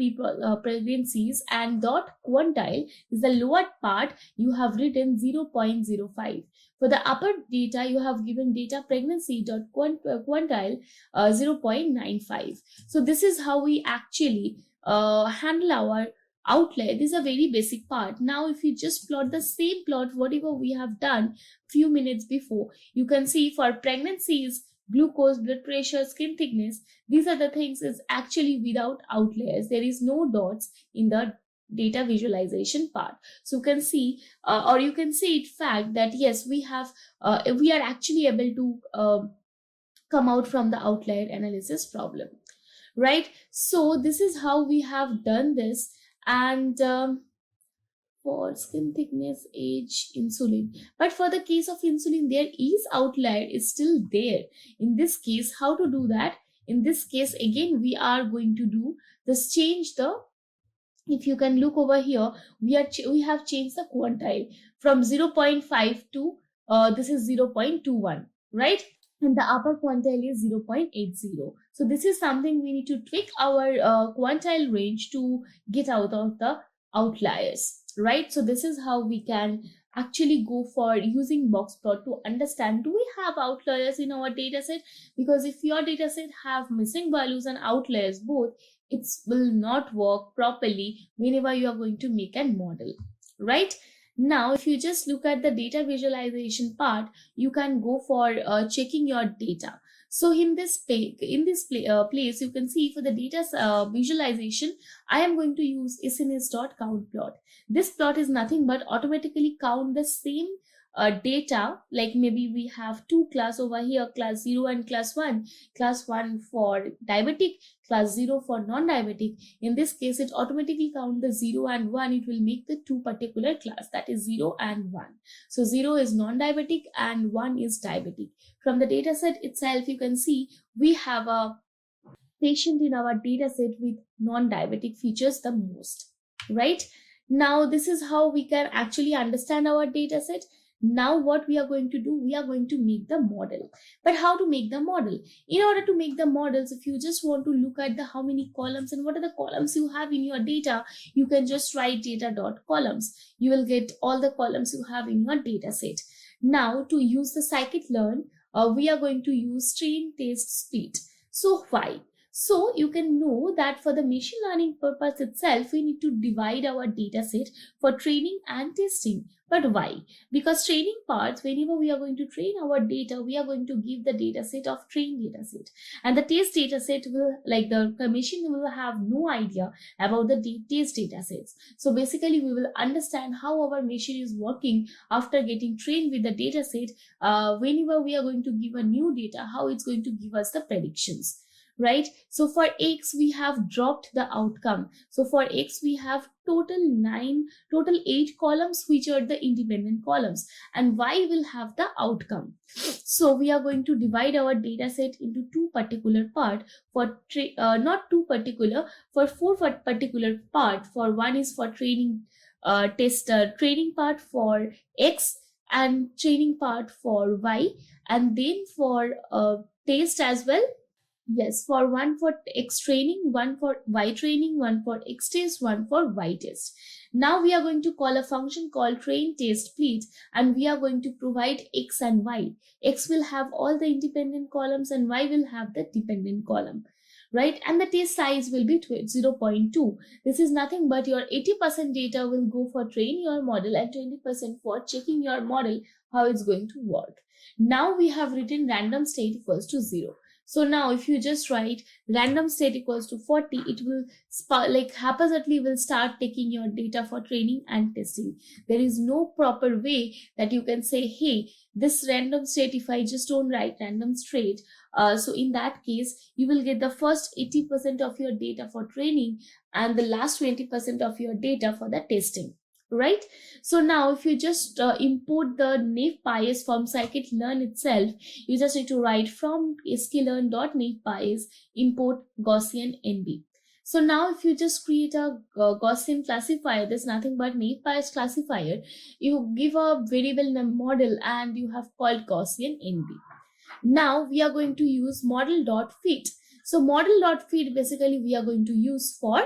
parentheses and dot quantile is the lower part, you have written 0.05. For the upper data, you have given data pregnancy dot quantile 0.95. So this is how we actually handle our outlier. This is a very basic part. Now if you just plot the same plot whatever we have done few minutes before, you can see for pregnancies, glucose, blood pressure, skin thickness, these are the things is actually without outliers. There is no dots in the data visualization part. So you can see or you can see it fact that yes, we are actually able to come out from the outlier analysis problem, right? So this is how we have done this. And for skin thickness, age, insulin. But for the case of insulin, there is outlier is still there. In this case, how to do that? In this case, again, we are going to do this change the, if you can look over here, we have changed the quantile from 0.5 to this is 0.21, right? And the upper quantile is 0.80. So this is something we need to tweak our quantile range to get out of the outliers, right? So this is how we can actually go for using box plot to understand, do we have outliers in our data set? Because if your data set have missing values and outliers both, it will not work properly whenever you are going to make a model, right? Now, if you just look at the data visualization part, you can go for checking your data. So in this place, you can see for the data visualization, I am going to use SNS.count plot. This plot is nothing but automatically count the same data, like maybe we have two class over here, class 0 and class 1, class 1 for diabetic, class 0 for non-diabetic. In this case, it automatically count the 0 and 1, it will make the two particular class, that is 0 and 1. So 0 is non-diabetic and 1 is diabetic. From the data set itself, you can see we have a patient in our data set with non-diabetic features the most, right? Now this is how we can actually understand our data set. Now what we are going to do, we are going to make the model. But how to make the model? In order to make the models, if you just want to look at the how many columns and what are the columns you have in your data, you can just write data.columns. You will get all the columns you have in your data set. Now to use the scikit-learn, we are going to use train, test, split. So why? So you can know that for the machine learning purpose itself, we need to divide our data set for training and testing. But why? Because training parts, whenever we are going to train our data, we are going to give the data set of trained data set. And the test data set will, like the machine will have no idea about the test data sets. So basically, we will understand how our machine is working after getting trained with the data set. Whenever we are going to give a new data, how it's going to give us the predictions. Right? So for X, we have dropped the outcome. So for X, we have total 8 columns, which are the independent columns, and Y will have the outcome. So we are going to divide our data set into two particular part for not two particular, for four particular part. For one is for training training part for X and training part for Y, and then for test as well. Yes, for one for X training, one for Y training, one for X test, one for Y test. Now we are going to call a function called train test split, and we are going to provide X and Y. X will have all the independent columns and Y will have the dependent column, right? And the test size will be 0.2. This is nothing but your 80% data will go for train your model and 20% for checking your model, how it's going to work. Now we have written random state equals to 0. So now if you just write random state equals to 40, it will haphazardly will start taking your data for training and testing. There is no proper way that you can say, hey, this random state, if I just don't write random state, so in that case, you will get the first 80% of your data for training and the last 20% of your data for the testing, right? So now if you just import the NumPy from scikit-learn itself, you just need to write from sklearn.navepy import Gaussian NB. So now if you just create a Gaussian classifier, there's nothing but NumPy's classifier, you give a variable model and you have called Gaussian NB. Now we are going to use model.fit. So model.fit basically we are going to use for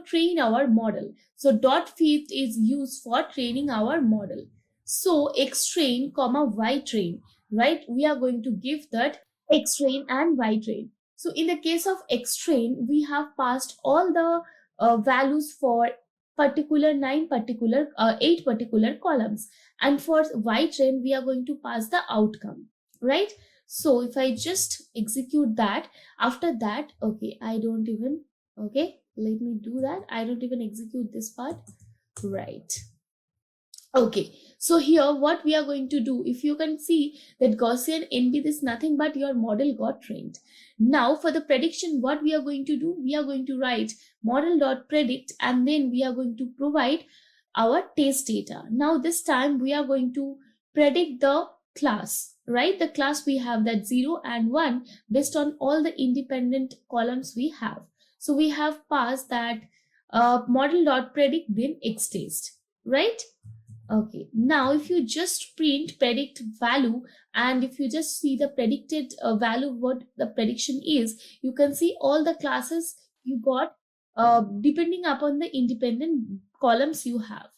train our model. So .fit is used for training our model. So xtrain comma ytrain, right? We are going to give that xtrain and ytrain. So in the case of xtrain, we have passed all the values for eight particular columns, and for ytrain we are going to pass the outcome, right? So if I just execute that, after that, okay, let me do that. I don't even execute this part, right? Okay, so here what we are going to do, if you can see that Gaussian NB is nothing but your model got trained. Now for the prediction, what we are going to do, we are going to write model.predict and then we are going to provide our test data. Now this time we are going to predict the class, right? The class we have that 0 and 1 based on all the independent columns we have. So we have passed that model.predict then xtest, right? Okay, now if you just print predict value and if you just see the predicted value, what the prediction is, you can see all the classes you got depending upon the independent columns you have,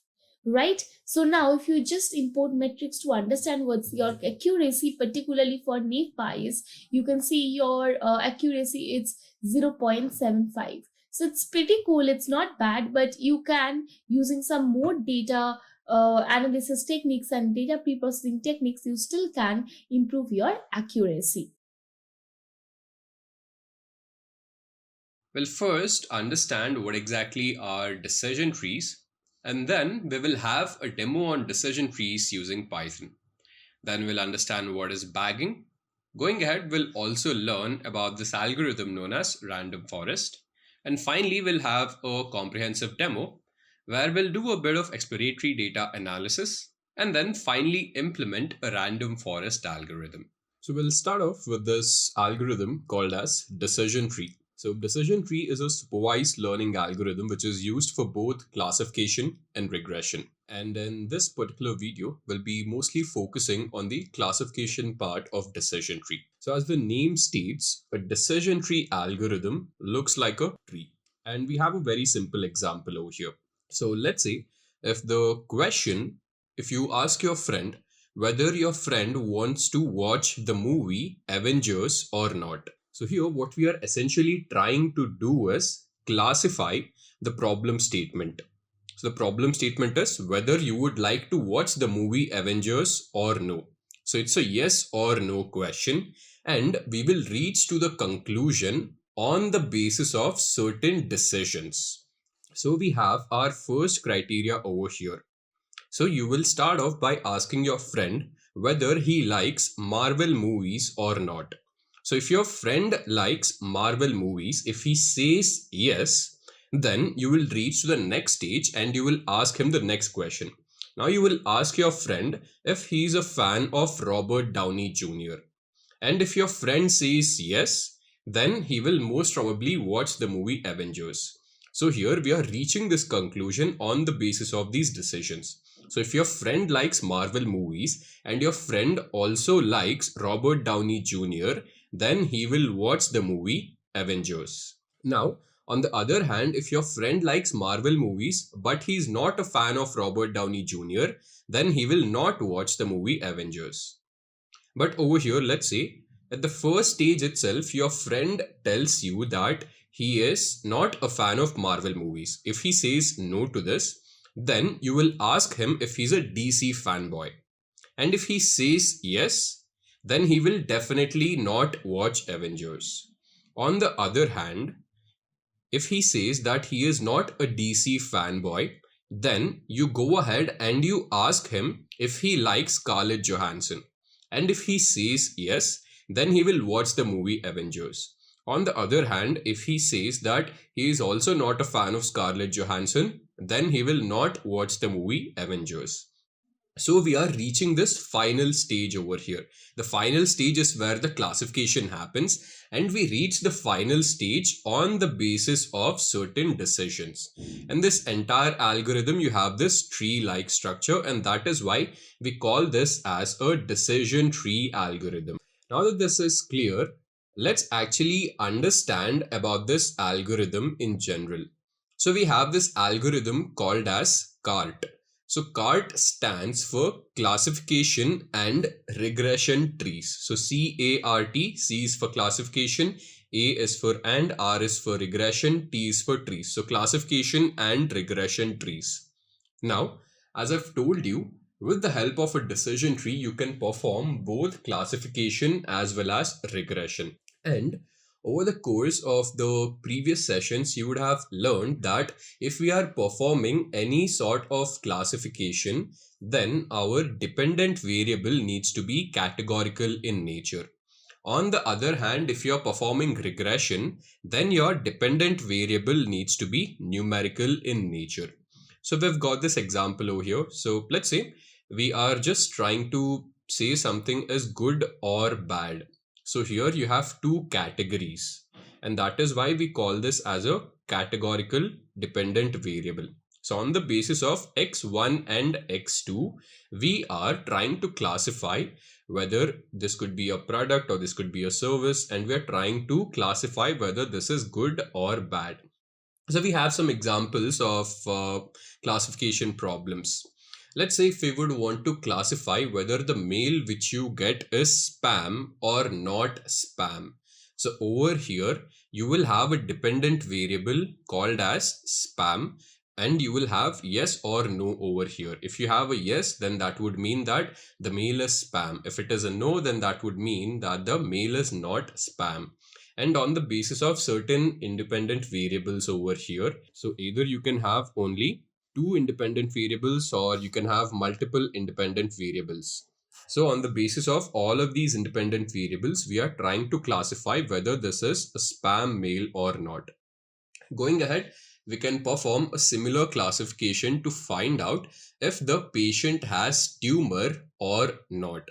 right? So now if you just import metrics to understand what's your accuracy, particularly for NumPy, you can see your accuracy is 0.75. So it's pretty cool, it's not bad, but you can, using some more data analysis techniques and data pre-processing techniques, you still can improve your accuracy. We'll first understand what exactly are decision trees, and then we will have a demo on decision trees using Python. Then we'll understand what is bagging. Going ahead, we'll also learn about this algorithm known as random forest. And finally, we'll have a comprehensive demo where we'll do a bit of exploratory data analysis and then finally implement a random forest algorithm. So we'll start off with this algorithm called as decision tree. So decision tree is a supervised learning algorithm which is used for both classification and regression. And in this particular video, we'll be mostly focusing on the classification part of decision tree. So as the name states, a decision tree algorithm looks like a tree. And we have a very simple example over here. So let's say if you ask your friend whether your friend wants to watch the movie Avengers or not. So here what we are essentially trying to do is classify the problem statement. So the problem statement is whether you would like to watch the movie Avengers or no. So it's a yes or no question, and we will reach to the conclusion on the basis of certain decisions. So we have our first criteria over here. So you will start off by asking your friend whether he likes Marvel movies or not. So if your friend likes Marvel movies, if he says yes, then you will reach to the next stage and you will ask him the next question. Now you will ask your friend if he is a fan of Robert Downey Jr. And if your friend says yes, then he will most probably watch the movie Avengers. So here we are reaching this conclusion on the basis of these decisions. So if your friend likes Marvel movies and your friend also likes Robert Downey Jr., then he will watch the movie Avengers. Now, on the other hand, if your friend likes Marvel movies, but he's not a fan of Robert Downey Jr., then he will not watch the movie Avengers. But over here, let's say, at the first stage itself, your friend tells you that he is not a fan of Marvel movies. If he says no to this, then you will ask him if he's a DC fanboy. And if he says yes, then he will definitely not watch Avengers. On the other hand, if he says that he is not a DC fanboy, then you go ahead and you ask him if he likes Scarlett Johansson. And if he says yes, then he will watch the movie Avengers. On the other hand, if he says that he is also not a fan of Scarlett Johansson, then he will not watch the movie Avengers. So we are reaching this final stage over here. The final stage is where the classification happens, and we reach the final stage on the basis of certain decisions. And this entire algorithm, you have this tree-like structure, and that is why we call this as a decision tree algorithm. Now that this is clear, let's actually understand about this algorithm in general. So we have this algorithm called as CART. So CART stands for classification and regression trees. So C-A-R-T, C is for classification, A is for and, R is for regression, T is for trees. So classification and regression trees. Now, as I've told you, with the help of a decision tree, you can perform both classification as well as regression. And over the course of the previous sessions, you would have learned that if we are performing any sort of classification, then our dependent variable needs to be categorical in nature. On the other hand, if you are performing regression, then your dependent variable needs to be numerical in nature. So we've got this example over here. So let's say we are just trying to say something is good or bad. So here you have two categories, and that is why we call this as a categorical dependent variable. So on the basis of x1 and x2, we are trying to classify whether this could be a product or this could be a service, and we are trying to classify whether this is good or bad. So we have some examples of classification problems. Let's say if we would want to classify whether the mail which you get is spam or not spam. So over here, you will have a dependent variable called as spam, and you will have yes or no over here. If you have a yes, then that would mean that the mail is spam. If it is a no, then that would mean that the mail is not spam. And on the basis of certain independent variables over here, so either you can have only two independent variables or you can have multiple independent variables. So on the basis of all of these independent variables, we are trying to classify whether this is a spam mail or not. Going ahead, we can perform a similar classification to find out if the patient has tumor or not.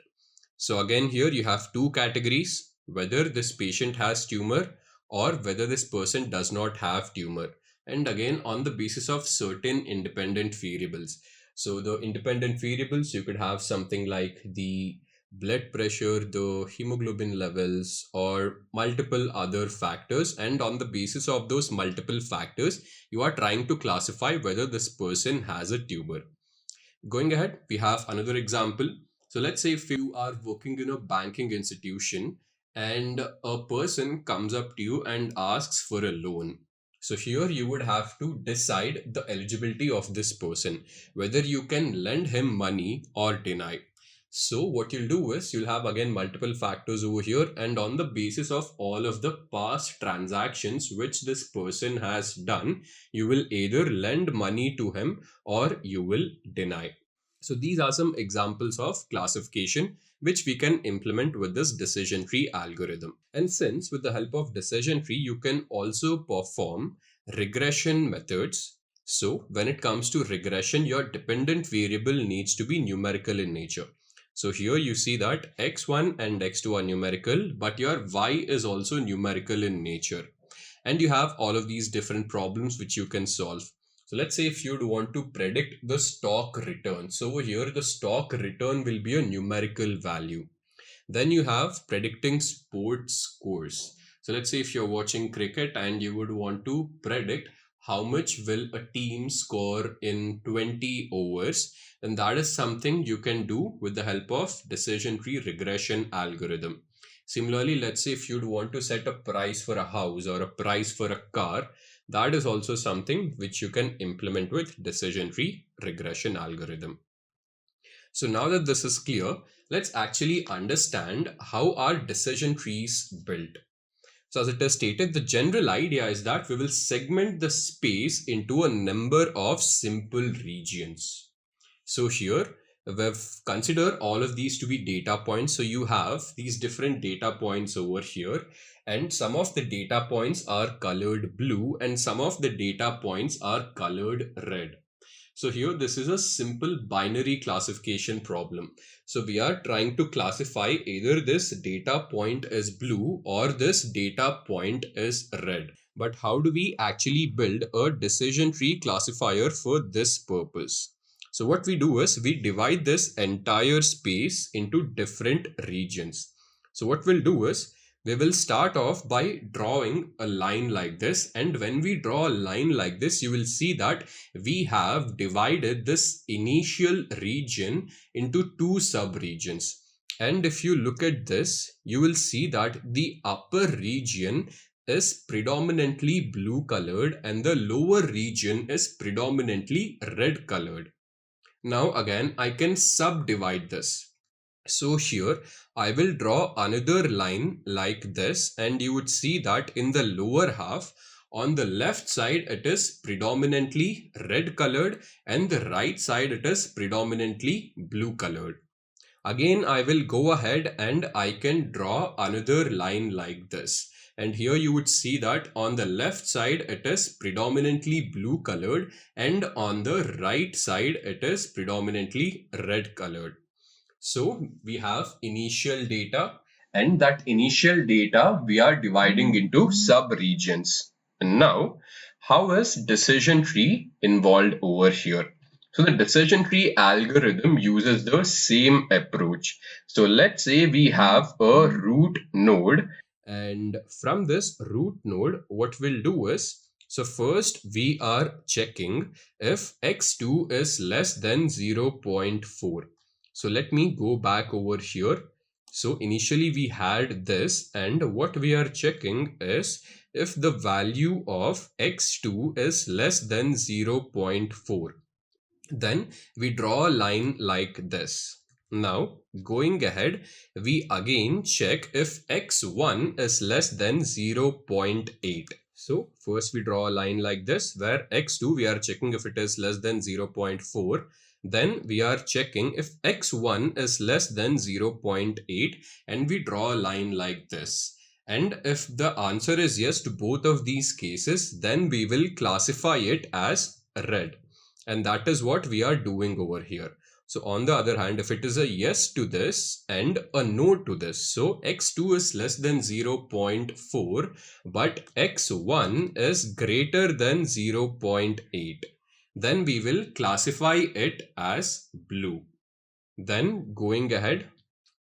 So again, here you have two categories, whether this patient has tumor or whether this person does not have tumor. And again, on the basis of certain independent variables. So the independent variables, you could have something like the blood pressure, the hemoglobin levels, or multiple other factors. And on the basis of those multiple factors, you are trying to classify whether this person has a tumor. Going ahead, we have another example. So let's say if you are working in a banking institution and a person comes up to you and asks for a loan. So here you would have to decide the eligibility of this person, whether you can lend him money or deny. So what you'll do is you'll have again multiple factors over here, and on the basis of all of the past transactions which this person has done, you will either lend money to him or you will deny. So these are some examples of classification which we can implement with this decision tree algorithm. And since with the help of decision tree, you can also perform regression methods. So when it comes to regression, your dependent variable needs to be numerical in nature. So here you see that x1 and x2 are numerical, but your y is also numerical in nature. And you have all of these different problems which you can solve. So let's say if you'd want to predict the stock return. So over here, the stock return will be a numerical value. Then you have predicting sports scores. So let's say if you're watching cricket and you would want to predict how much will a team score in 20 overs, then that is something you can do with the help of decision tree regression algorithm. Similarly, let's say if you'd want to set a price for a house or a price for a car, that is also something which you can implement with decision tree regression algorithm. So now that this is clear, let's actually understand how our decision trees built. So as it is stated, the general idea is that we will segment the space into a number of simple regions. So here we've considered all of these to be data points. So you have these different data points over here, and some of the data points are colored blue and some of the data points are colored red. So here this is a simple binary classification problem. So we are trying to classify either this data point is blue or this data point is red. But how do we actually build a decision tree classifier for this purpose? So what we do is we divide this entire space into different regions. So what we'll do is we will start off by drawing a line like this, and when we draw a line like this, you will see that we have divided this initial region into two sub-regions. And if you look at this, you will see that the upper region is predominantly blue colored and the lower region is predominantly red colored. Now again, I can subdivide this. So here I will draw another line like this, and you would see that in the lower half on the left side it is predominantly red colored and the right side it is predominantly blue colored. Again, I will go ahead and I can draw another line like this. And here you would see that on the left side it is predominantly blue colored and on the right side it is predominantly red colored. So we have initial data, and that initial data we are dividing into sub-regions. And now, how is decision tree involved over here? So the decision tree algorithm uses the same approach. So let's say we have a root node, and from this root node, what we'll do is, so first we are checking if x2 is less than 0.4. So let me go back over here. So initially we had this, and what we are checking is if the value of x2 is less than 0.4. Then we draw a line like this. Now going ahead, we again check if x1 is less than 0.8. So first we draw a line like this where x2 we are checking if it is less than 0.4. Then we are checking if x1 is less than 0.8 and we draw a line like this. And if the answer is yes to both of these cases, then we will classify it as red. And that is what we are doing over here. So on the other hand, if it is a yes to this and a no to this, so x2 is less than 0.4, but x1 is greater than 0.8. Then we will classify it as blue. Then going ahead,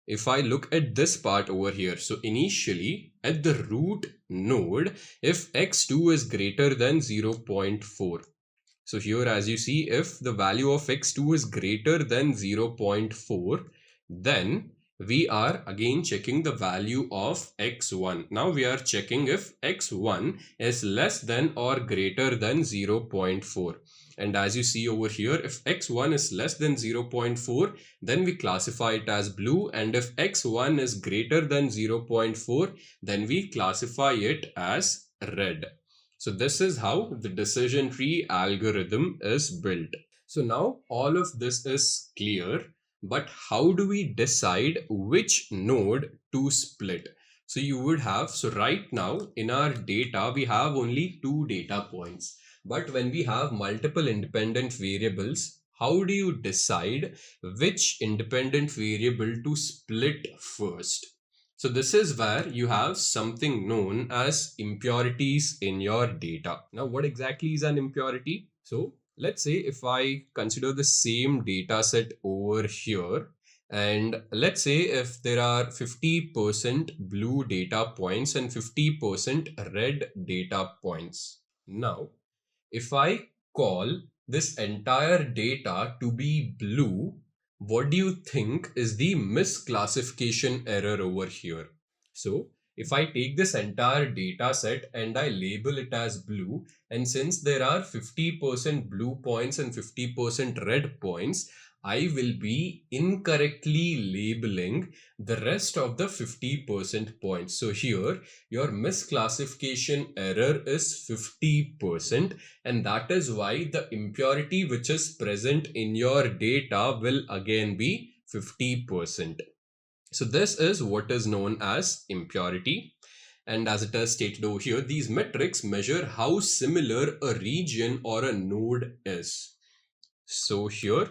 if I look at this part over here, so initially at the root node, if x2 is greater than 0.4. So here as you see, if the value of x2 is greater than 0.4, then we are again checking the value of x1. Now we are checking if x1 is less than or greater than 0.4. And as you see over here, if x1 is less than 0.4, then we classify it as blue. And if x1 is greater than 0.4, then we classify it as red. So this is how the decision tree algorithm is built. So now all of this is clear, but how do we decide which node to split? So you would have, so right now in our data, we have only two data points. But when we have multiple independent variables, how do you decide which independent variable to split first? So this is where you have something known as impurities in your data. Now, what exactly is an impurity? So let's say if I consider the same data set over here, and let's say if there are 50% blue data points and 50% red data points. Now, if I call this entire data to be blue, what do you think is the misclassification error over here? So if I take this entire data set and I label it as blue, and since there are 50% blue points and 50% red points, I will be incorrectly labeling the rest of the 50% points. So here your misclassification error is 50%, and that is why the impurity which is present in your data will again be 50%. So this is what is known as impurity. And as it is stated over here, these metrics measure how similar a region or a node is. So here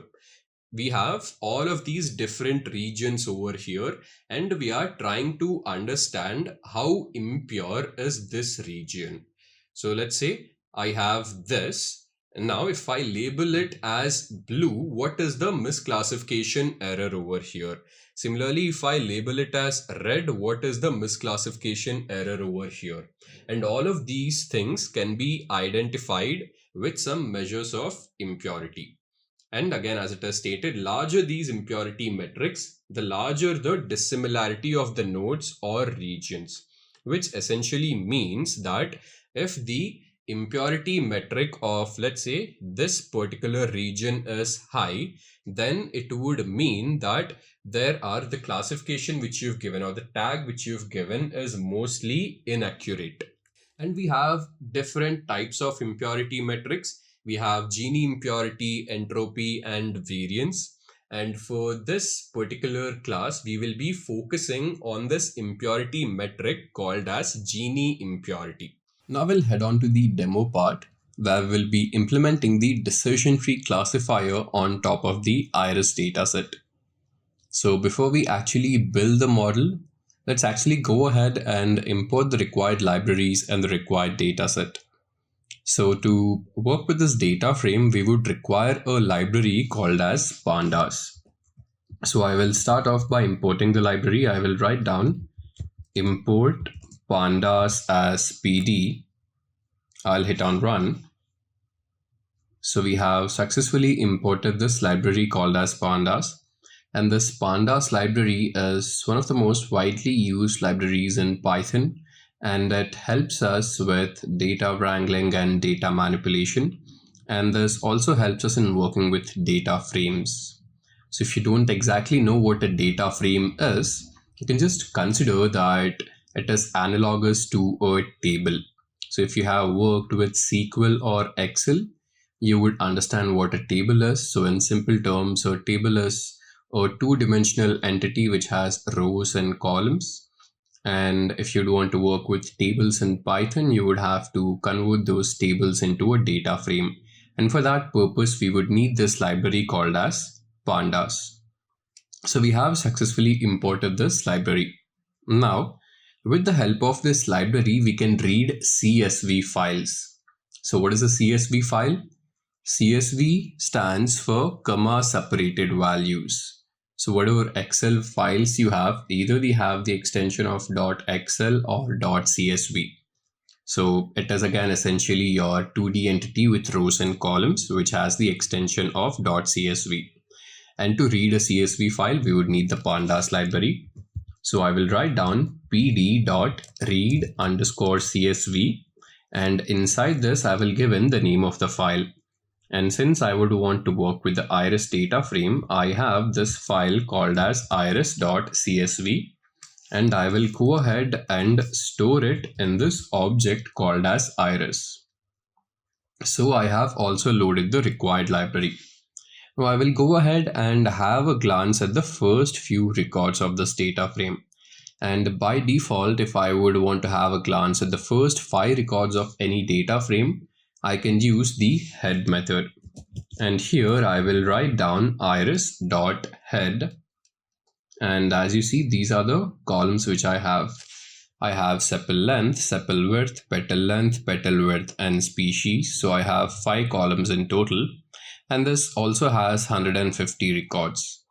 we have all of these different regions over here, and we are trying to understand how impure is this region. So let's say I have this, and now if I label it as blue, what is the misclassification error over here? Similarly, if I label it as red, what is the misclassification error over here? And all of these things can be identified with some measures of impurity. And again, as it is stated, larger these impurity metrics, the larger the dissimilarity of the nodes or regions, which essentially means that if the impurity metric of, let's say, this particular region is high, then it would mean that there are the classification which you've given or the tag which you've given is mostly inaccurate. And we have different types of impurity metrics. We have Gini impurity, entropy, and variance. And for this particular class, we will be focusing on this impurity metric called as Gini impurity. Now we'll head on to the demo part, where we'll be implementing the decision tree classifier on top of the Iris dataset. So before we actually build the model, let's actually go ahead and import the required libraries and the required dataset. So to work with this data frame, we would require a library called as Pandas. So I will start off by importing the library. I will write down import Pandas as PD. I'll hit on run. So we have successfully imported this library called as Pandas. And this Pandas library is one of the most widely used libraries in Python, and it helps us with data wrangling and data manipulation. And this also helps us in working with data frames. So if you don't exactly know what a data frame is, you can just consider that it is analogous to a table. So if you have worked with SQL or Excel, you would understand what a table is. So in simple terms, a table is a two-dimensional entity which has rows and columns. And if you'd want to work with tables in Python, you would have to convert those tables into a data frame. And for that purpose, we would need this library called as Pandas. So we have successfully imported this library. Now, with the help of this library, we can read CSV files. So what is a CSV file? CSV stands for comma separated values. So whatever Excel files you have, either they have the extension of .excel or .csv. So it is again essentially your 2D entity with rows and columns, which has the extension of .csv. And to read a CSV file, we would need the Pandas library. So I will write down pd.read_csv, and inside this I will give in the name of the file. And since I would want to work with the Iris data frame, I have this file called as iris.csv, and I will go ahead and store it in this object called as Iris. So I have also loaded the required library. Now I will go ahead and have a glance at the first few records of this data frame. And by default, if I would want to have a glance at the first 5 records of any data frame, I can use the head method. And here I will write down iris.head. And as you see, these are the columns which I have. I have sepal length, sepal width, petal width, and species. So I have 5 columns in total. And this also has 150 records.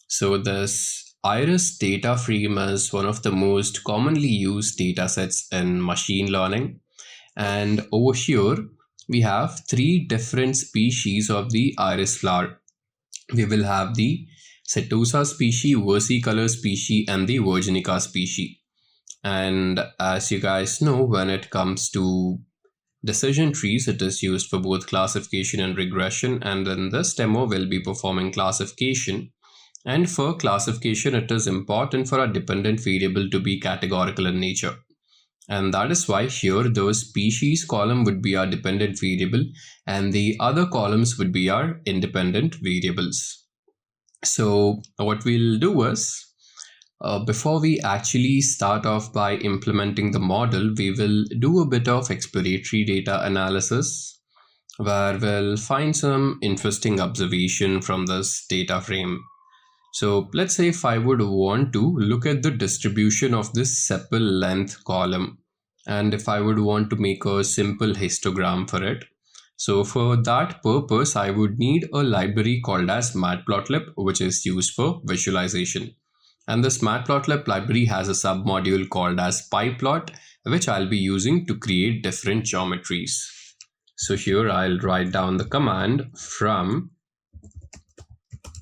So this Iris data frame is one of the most commonly used data sets in machine learning. And over here, we have 3 different species of the iris flower. We will have the Setosa species, versicolor species, and the Virginica species. And as you guys know, when it comes to decision trees. It is used for both classification and regression, and in this demo we'll be performing classification. And for classification, it is important for our dependent variable to be categorical in nature. And that is why here the species column would be our dependent variable and the other columns would be our independent variables. So what we'll do is, before we actually start off by implementing the model, we will do a bit of exploratory data analysis where we'll find some interesting observation from this data frame. So let's say if I would want to look at the distribution of this sepal length column, and if I would want to make a simple histogram for it. So for that purpose, I would need a library called as Matplotlib, which is used for visualization. And this Matplotlib library has a submodule called as PyPlot, which I'll be using to create different geometries. So here I'll write down the command from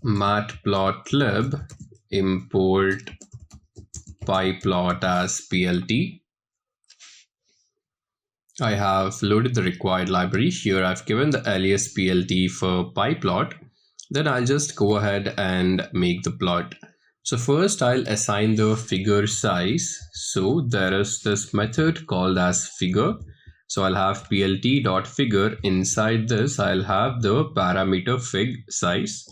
Matplotlib import PyPlot as PLT. I have loaded the required library. Here I've given the alias PLT for PyPlot. Then I'll just go ahead and make the plot. So first I'll assign the figure size. So there is this method called as figure. So I'll have plt.figure. Inside this I'll have the parameter fig size,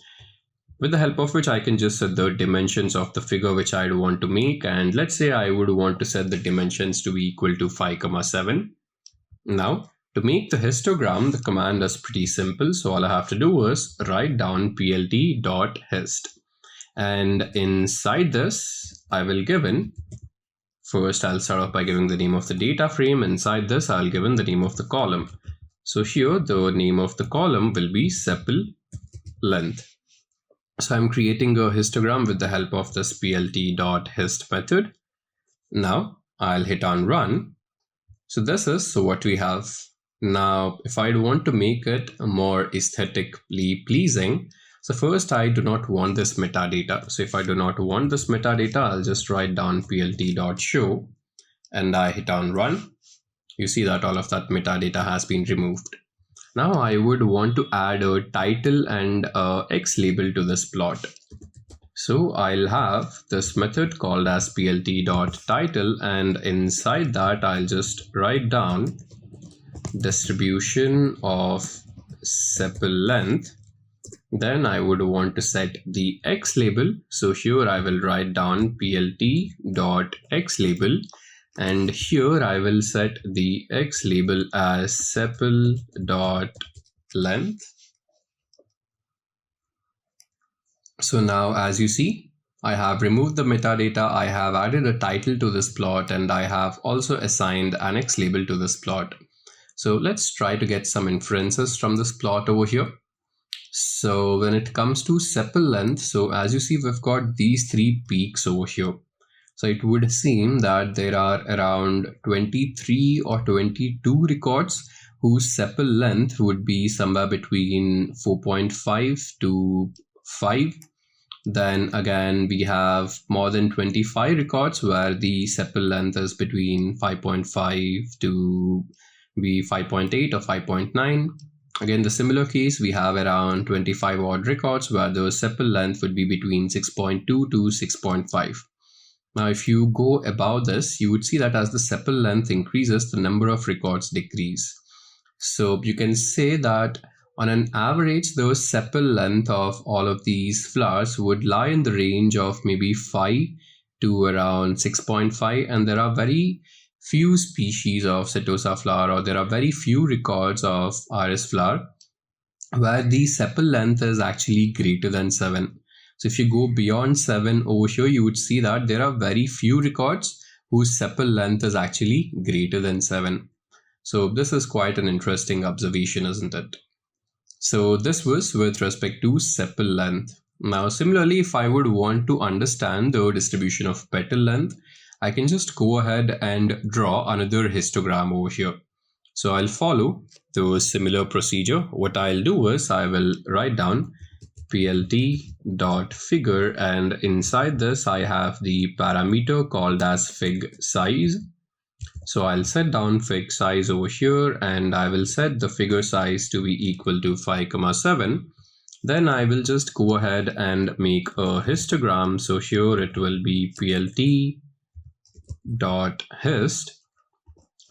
with the help of which I can just set the dimensions of the figure which I'd want to make. And let's say I would want to set the dimensions to be equal to 5,7. Now, to make the histogram, the command is pretty simple. So all I have to do is write down plt.hist. And inside this, I will give in, first I'll start off by giving the name of the data frame. Inside this, I'll give in the name of the column. So here, the name of the column will be sepal length. So I'm creating a histogram with the help of this plt.hist method. Now I'll hit on run. So this is what we have. Now, if I want to make it more aesthetically pleasing, so first I do not want this metadata. So if I do not want this metadata, I'll just write down plt.show and I hit on run. You see that all of that metadata has been removed. Now I would want to add a title and a X label to this plot. So I'll have this method called as plt.title, and inside that I'll just write down distribution of sepal length. Then I would want to set the X label. So here I will write down plt.xlabel. And here I will set the X label as sepal.length. So now as you see, I have removed the metadata, I have added a title to this plot, and I have also assigned an X label to this plot. So let's try to get some inferences from this plot over here. So when it comes to sepal length, so as you see, we've got these three peaks over here. So it would seem that there are around 23 or 22 records whose sepal length would be somewhere between 4.5 to 5. Then again, we have more than 25 records where the sepal length is between 5.5 to be 5.8 or 5.9. Again, the similar case, we have around 25 odd records where the sepal length would be between 6.2 to 6.5. Now, if you go above this, you would see that as the sepal length increases, the number of records decrease. So you can say that on an average, the sepal length of all of these flowers would lie in the range of maybe 5 to around 6.5. And there are very few species of setosa flower, or there are very few records of iris flower where the sepal length is actually greater than 7. So if you go beyond 7 over here, you would see that there are very few records whose sepal length is actually greater than 7. So this is quite an interesting observation, isn't it? So this was with respect to sepal length. Now, similarly, if I would want to understand the distribution of petal length, I can just go ahead and draw another histogram over here. So I'll follow the similar procedure. What I'll do is I will write down plt.figure, and inside this I have the parameter called as fig size. So I'll set down fig size over here, and I will set the figure size to be equal to 5,7. Then I will just go ahead and make a histogram. So here it will be plt.hist,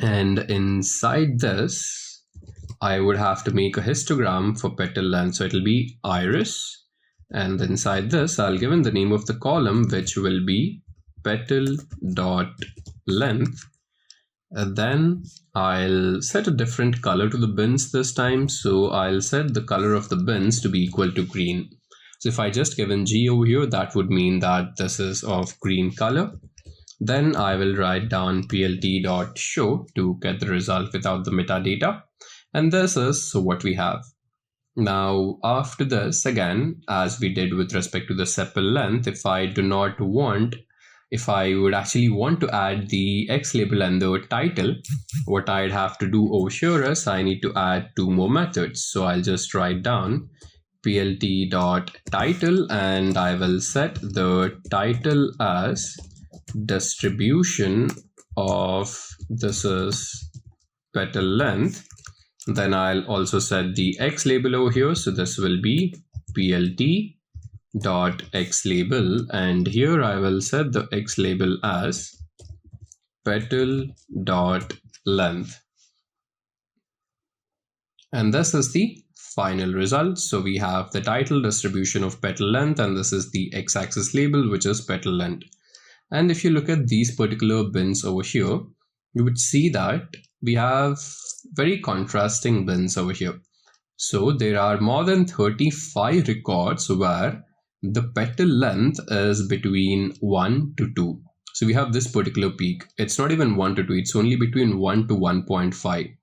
and inside this I would have to make a histogram for petal length. So it will be iris, and inside this I'll give in the name of the column, which will be petal.length. And then I'll set a different color to the bins this time. So I'll set the color of the bins to be equal to green. So if I just give in G over here, that would mean that this is of green color. Then I will write down plt.show to get the result without the metadata. And this is what we have. Now, after this, again, as we did with respect to the sepal length, if I would actually want to add the X label and the title, what I'd have to do over here is I need to add two more methods. So I'll just write down plt.title, and I will set the title as distribution of this is petal length. Then I'll also set the X label over here. So this will be plt.x label, and here I will set the X label as petal.length. And this is the final result. So we have the title, distribution of petal length, and this is the X-axis label, which is petal length. And if you look at these particular bins over here, you would see that we have very contrasting bins over here. So there are more than 35 records where the petal length is between 1 to 2. So we have this particular peak. It's not even 1 to 2. It's only between 1 to 1.5.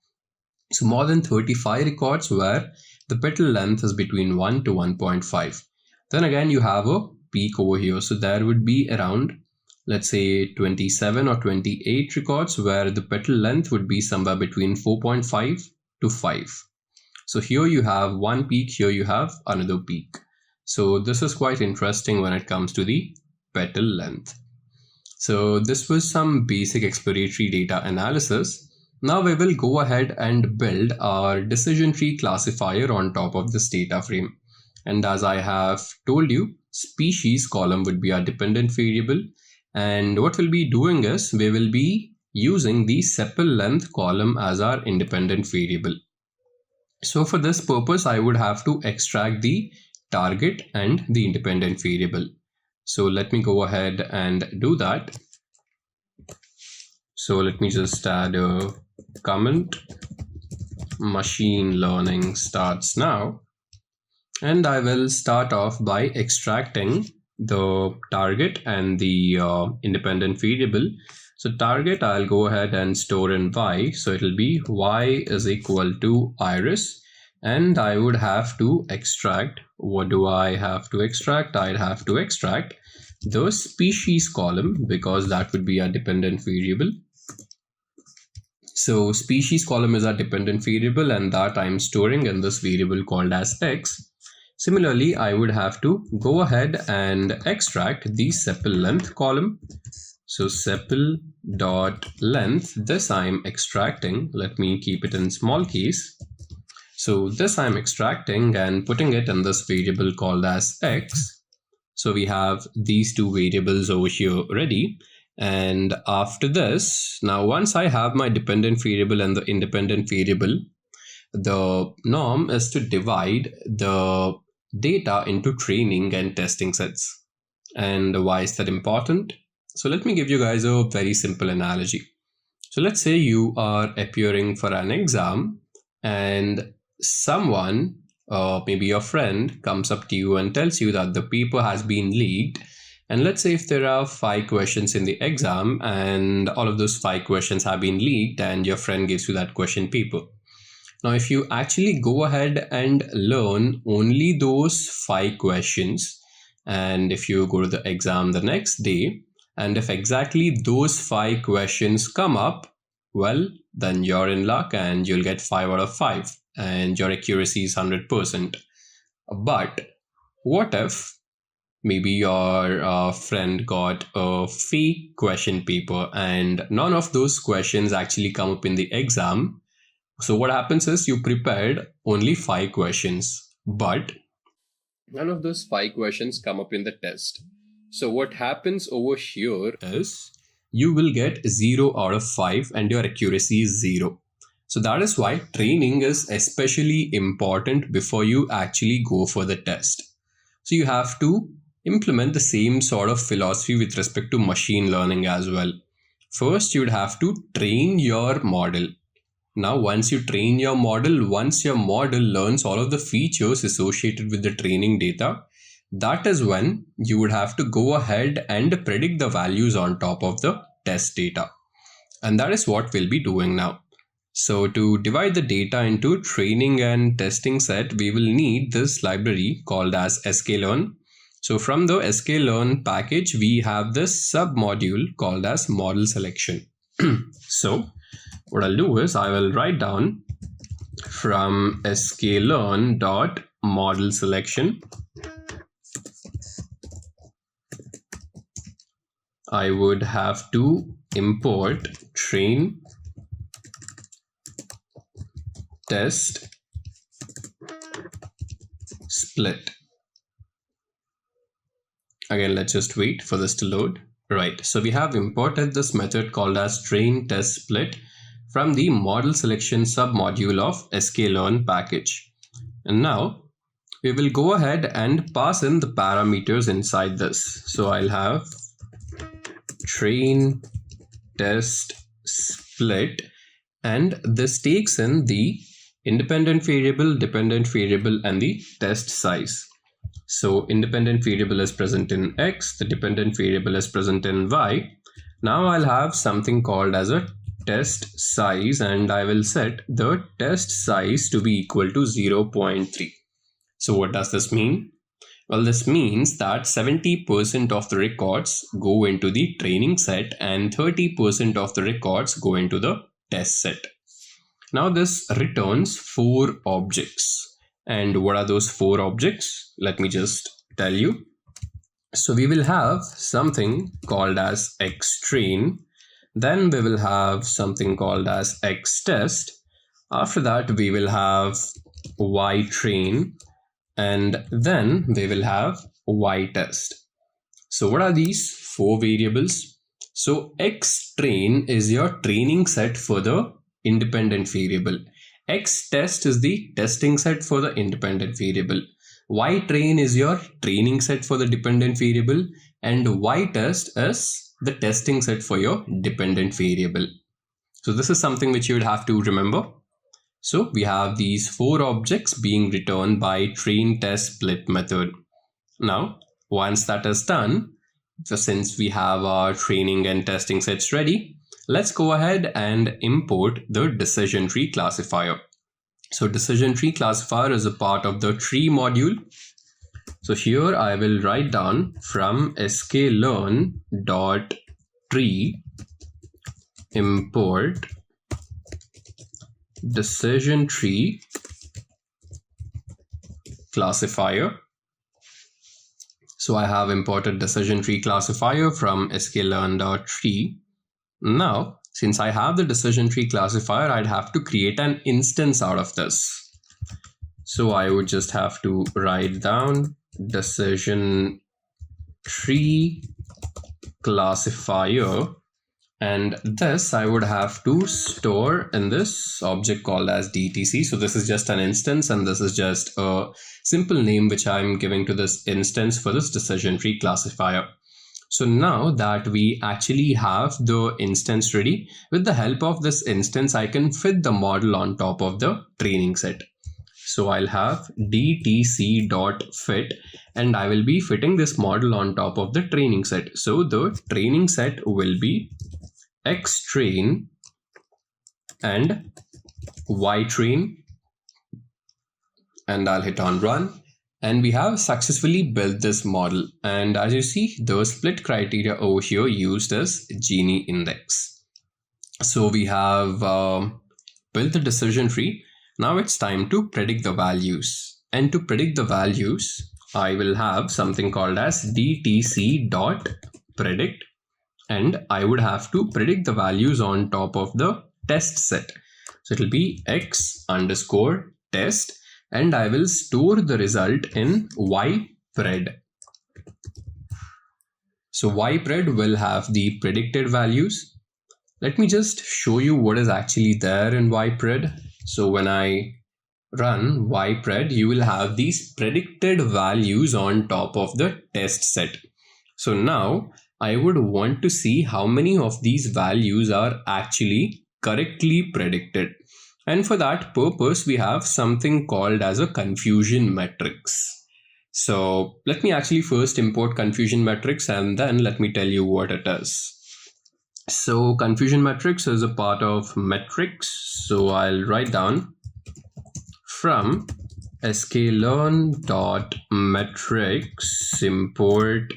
So more than 35 records where the petal length is between 1 to 1.5. Then again, you have a peak over here. So there would be around, let's say 27 or 28 records where the petal length would be somewhere between 4.5 to 5. So here you have one peak, here you have another peak. So this is quite interesting when it comes to the petal length. So this was some basic exploratory data analysis. Now we will go ahead and build our decision tree classifier on top of this data frame. And as I have told you, species column would be our dependent variable. And what we'll be doing is we will be using the sepal length column as our independent variable. So for this purpose, I would have to extract the target and the independent variable. So let me go ahead and do that. So let me just add a comment. Machine learning starts now. And I will start off by extracting the target and the independent variable. So target, I'll go ahead and store in y. So it'll be y is equal to iris. And I would have to extract, what do I have to extract? I'd have to extract the species column because that would be a dependent variable. So species column is our dependent variable, and that I'm storing in this variable called as x. Similarly, I would have to go ahead and extract the sepal length column. So sepal dot length, this I'm extracting. Let me keep it in small case. So this I'm extracting and putting it in this variable called as x. So we have these two variables over here ready. And after this, now once I have my dependent variable and the independent variable, the norm is to divide the data into training and testing sets. And why is that important? So let me give you guys a very simple analogy. So let's say you are appearing for an exam and someone, maybe your friend, comes up to you and tells you that the paper has been leaked. And let's say if there are 5 questions in the exam and all of those 5 questions have been leaked and your friend gives you that question paper. Now, if you actually go ahead and learn only those 5 questions, and if you go to the exam the next day, and if exactly those 5 questions come up, well, then you're in luck and you'll get 5 out of 5 and your accuracy is 100%. But what if maybe your friend got a fake question paper and none of those questions actually come up in the exam. So what happens is you prepared only 5 questions, but none of those 5 questions come up in the test. So what happens over here is you will get 0 out of 5 and your accuracy is 0. So that is why training is especially important before you actually go for the test. So you have to implement the same sort of philosophy with respect to machine learning as well. First, you'd have to train your model. Now, once you train your model, once your model learns all of the features associated with the training data, that is when you would have to go ahead and predict the values on top of the test data. And that is what we'll be doing now. So to divide the data into training and testing set, we will need this library called as sklearn. So from the sklearn package, we have this submodule called as model selection. So what I'll do is I will write down from sklearn.model selection. I would have to import train, test, split. Again, let's just wait for this to load. Right, so we have imported this method called as train, test, split from the model selection submodule of sklearn package. And now we will go ahead and pass in the parameters inside this. So I'll have train, test, split, and this takes in the independent variable, dependent variable, and the test size. So independent variable is present in X, the dependent variable is present in Y. Now I'll have something called as a test size, and I will set the test size to be equal to 0.3. So what does this mean? Well, this means that 70% of the records go into the training set and 30% of the records go into the test set. Now this returns 4 objects. And what are those 4 objects? Let me just tell you. So we will have something called as xtrain. Then we will have something called as xtest. After that, we will have ytrain. And then we will have ytest. So what are these 4 variables? So xtrain is your training set for the independent variable. Xtest is the testing set for the independent variable. Ytrain is your training set for the dependent variable, and ytest is the testing set for your dependent variable. So this is something which you would have to remember. So we have these 4 objects being returned by train, test, split method. Now, once that is done, since we have our training and testing sets ready, let's go ahead and import the decision tree classifier. So decision tree classifier is a part of the tree module. So here I will write down from sklearn.tree import decision tree classifier. So I have imported decision tree classifier from sklearn.tree. Now, since I have the decision tree classifier, I'd have to create an instance out of this. So I would just have to write down decision tree classifier, and this I would have to store in this object called as DTC. So this is just an instance, and this is just a simple name which I'm giving to this instance for this decision tree classifier. So now that we actually have the instance ready, with the help of this instance, I can fit the model on top of the training set. So I'll have dtc.fit, and I will be fitting this model on top of the training set. So the training set will be xtrain and ytrain, and I'll hit on run. And we have successfully built this model. And as you see, the split criteria over here used as Gini index. So we have built the decision tree. Now it's time to predict the values. And to predict the values, I will have something called as dtc.predict, and I would have to predict the values on top of the test set. So it will be x_test, and I will store the result in ypred. So ypred will have the predicted values. Let me just show you what is actually there in ypred. So when I run ypred, you will have these predicted values on top of the test set. So now I would want to see how many of these values are actually correctly predicted. And for that purpose, we have something called as a confusion matrix. So let me actually first import confusion matrix, and then let me tell you what it is. So confusion matrix is a part of metrics. So I'll write down from sklearn.metrics import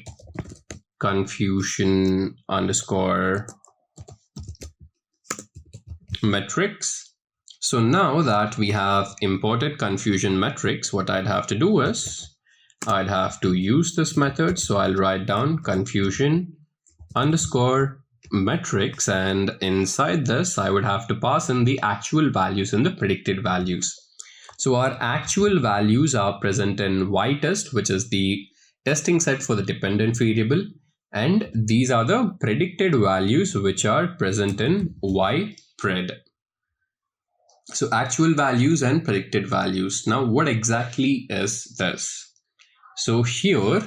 confusion_metrics. So now that we have imported confusion metrics, what I'd have to do is I'd have to use this method. So I'll write down confusion_metrics, and inside this I would have to pass in the actual values and the predicted values. So our actual values are present in ytest, which is the testing set for the dependent variable, and these are the predicted values which are present in ypred. So actual values and predicted values. Now what exactly is this? So here,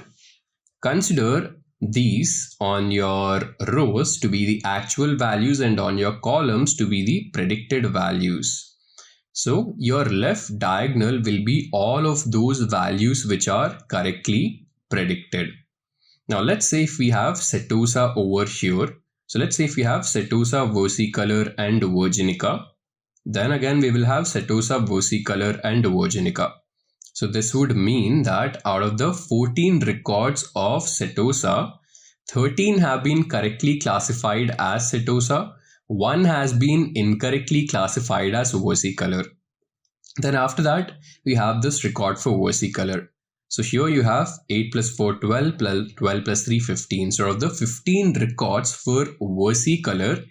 consider these on your rows to be the actual values and on your columns to be the predicted values. So your left diagonal will be all of those values which are correctly predicted. Now let's say if we have setosa over here. So let's say if we have setosa, versicolor and virginica. Then again we will have setosa, versicolor and virginica. So this would mean that out of the 14 records of setosa, 13 have been correctly classified as setosa, 1 has been incorrectly classified as versicolor. Then after that, we have this record for versicolor. So here you have 8 plus 4, 12, plus 12 plus 3, 15. So of the 15 records for versicolor,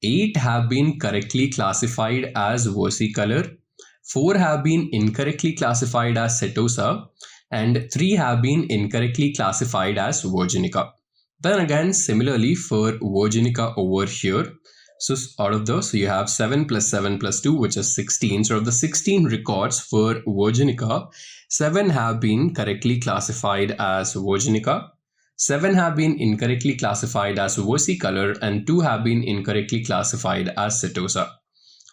8 have been correctly classified as versicolor, 4 have been incorrectly classified as setosa, and 3 have been incorrectly classified as virginica. Then again, similarly for virginica over here, so out of those, so you have 7 plus 7 plus 2, which is 16. So of the 16 records for virginica, 7 have been correctly classified as virginica, 7 have been incorrectly classified as versicolor, and 2 have been incorrectly classified as setosa.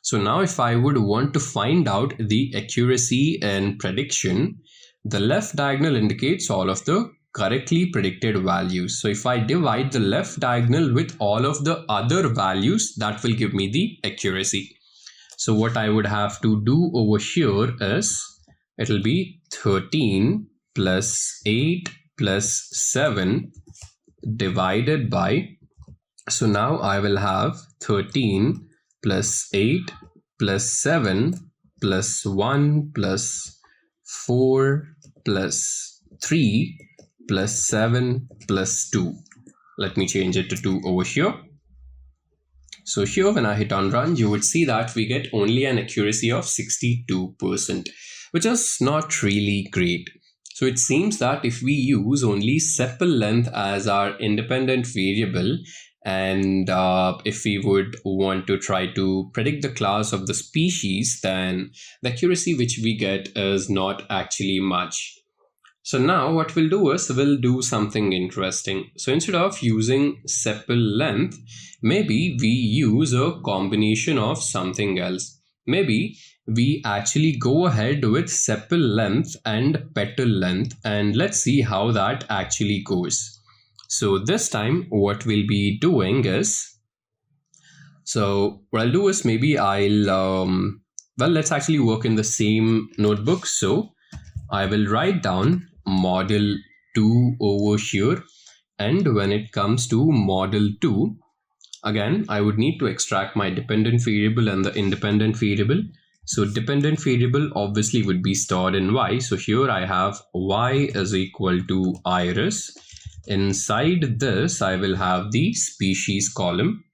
So now if I would want to find out the accuracy in prediction, the left diagonal indicates all of the correctly predicted values. So if I divide the left diagonal with all of the other values, that will give me the accuracy. So what I would have to do over here is, it will be 13 plus 8 plus 7 divided by, so now I will have 13 plus 8 plus 7 plus 1 plus 4 plus 3 plus 7 plus 2. Let me change it to 2 over here. So here when I hit on run, you would see that we get only an accuracy of 62%, which is not really great. So it seems that if we use only sepal length as our independent variable, and if we would want to try to predict the class of the species, then the accuracy which we get is not actually much. So now what we'll do is we'll do something interesting. So instead of using sepal length, maybe we use a combination of something else. Maybe we actually go ahead with sepal length and petal length, and let's see how that actually goes. So this time what we'll be doing is, so what I'll do is maybe I'll, let's actually work in the same notebook. So I will write down model 2 over here, and when it comes to model 2, again I would need to extract my dependent variable and the independent variable. So dependent variable obviously would be stored in y. So here I have y is equal to iris. Inside this, I will have the species column.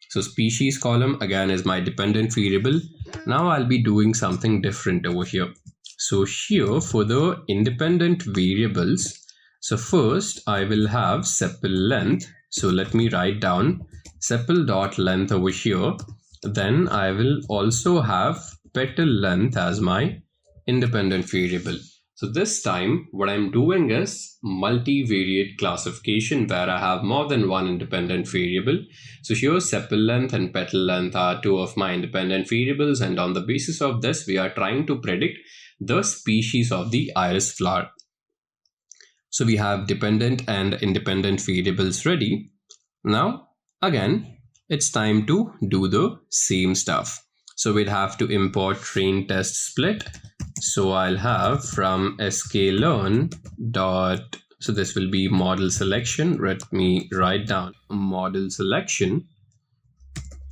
So species column again is my dependent variable. Now I'll be doing something different over here. So here for the independent variables, so first I will have sepal length. So let me write down sepal.length over here. Then I will also have petal length as my independent variable. So this time what I'm doing is multivariate classification where I have more than one independent variable. So here sepal length and petal length are two of my independent variables, and on the basis of this we are trying to predict the species of the iris flower. So we have dependent and independent variables ready. Now again it's time to do the same stuff. So we'll have to import train test split. So I'll have from sklearn dot, so this will be model selection. Let me write down model selection.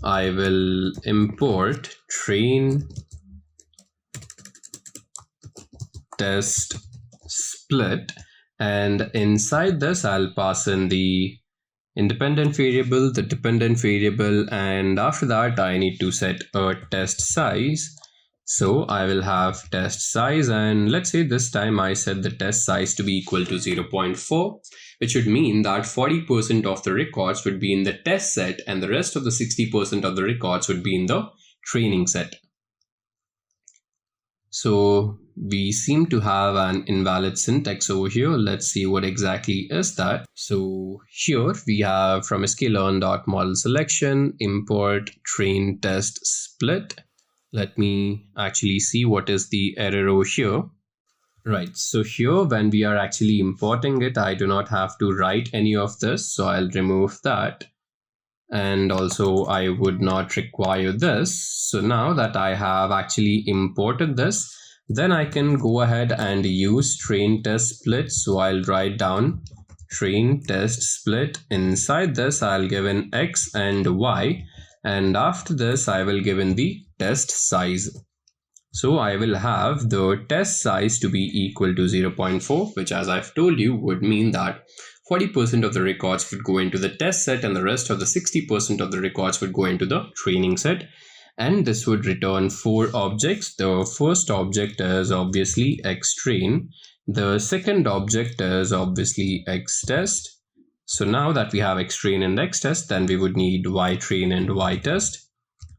I will import train test split, and inside this I'll pass in the independent variable, the dependent variable, and after that I need to set a test size. So I will have test size, and let's say this time I set the test size to be equal to 0.4, which would mean that 40% of the records would be in the test set and the rest of the 60% of the records would be in the training set. So we seem to have an invalid syntax over here. Let's see what exactly is that. So here we have from sklearn.model selection import train test split. Let me actually see what is the error over here. Right, so here when we are actually importing it, I do not have to write any of this, so I'll remove that. And also I would not require this. So now that I have actually imported this, then I can go ahead and use train test split. So I'll write down train test split. Inside this I'll give in x and y, and after this I will give in the test size. So I will have the test size to be equal to 0.4, which as I've told you would mean that 40% of the records would go into the test set and the rest of the 60% of the records would go into the training set. And this would return 4 objects. The first object is obviously xtrain. The second object is obviously xtest. So now that we have xtrain and xtest, then we would need ytrain and ytest.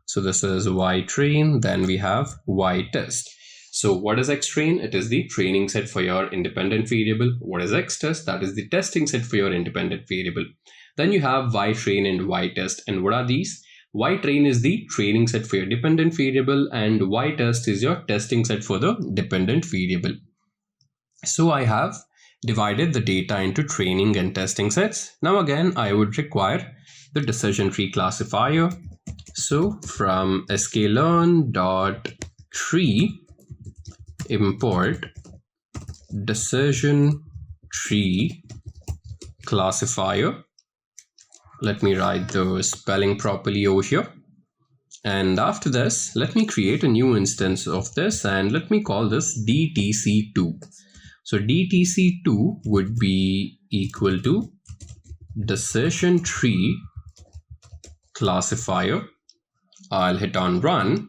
So this is ytrain, then we have ytest. So what is xtrain? It is the training set for your independent variable. What is xtest? That is the testing set for your independent variable. Then you have ytrain and ytest. And what are these? Ytrain is the training set for your dependent variable, and ytest is your testing set for the dependent variable. So I have divided the data into training and testing sets. Now again, I would require the decision tree classifier. So from sklearn.tree import decision tree classifier. Let me write the spelling properly over here. And after this, let me create a new instance of this and let me call this DTC2. So DTC2 would be equal to decision tree classifier. I'll hit on run.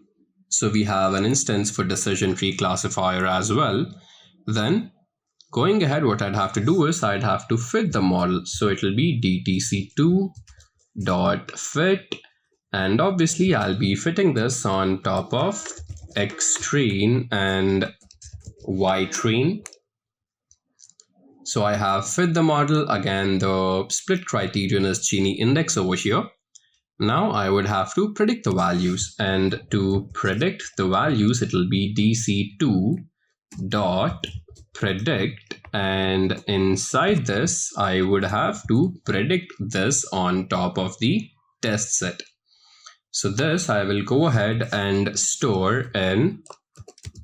So we have an instance for decision tree classifier as well. Then going ahead, what I'd have to do is I'd have to fit the model. So it will be DTC2.fit, and obviously I'll be fitting this on top of xtrain and ytrain. So I have fit the model. Again, the split criterion is Gini index over here. Now I would have to predict the values, and to predict the values, it will be dc2.predict, and inside this I would have to predict this on top of the test set. So this I will go ahead and store in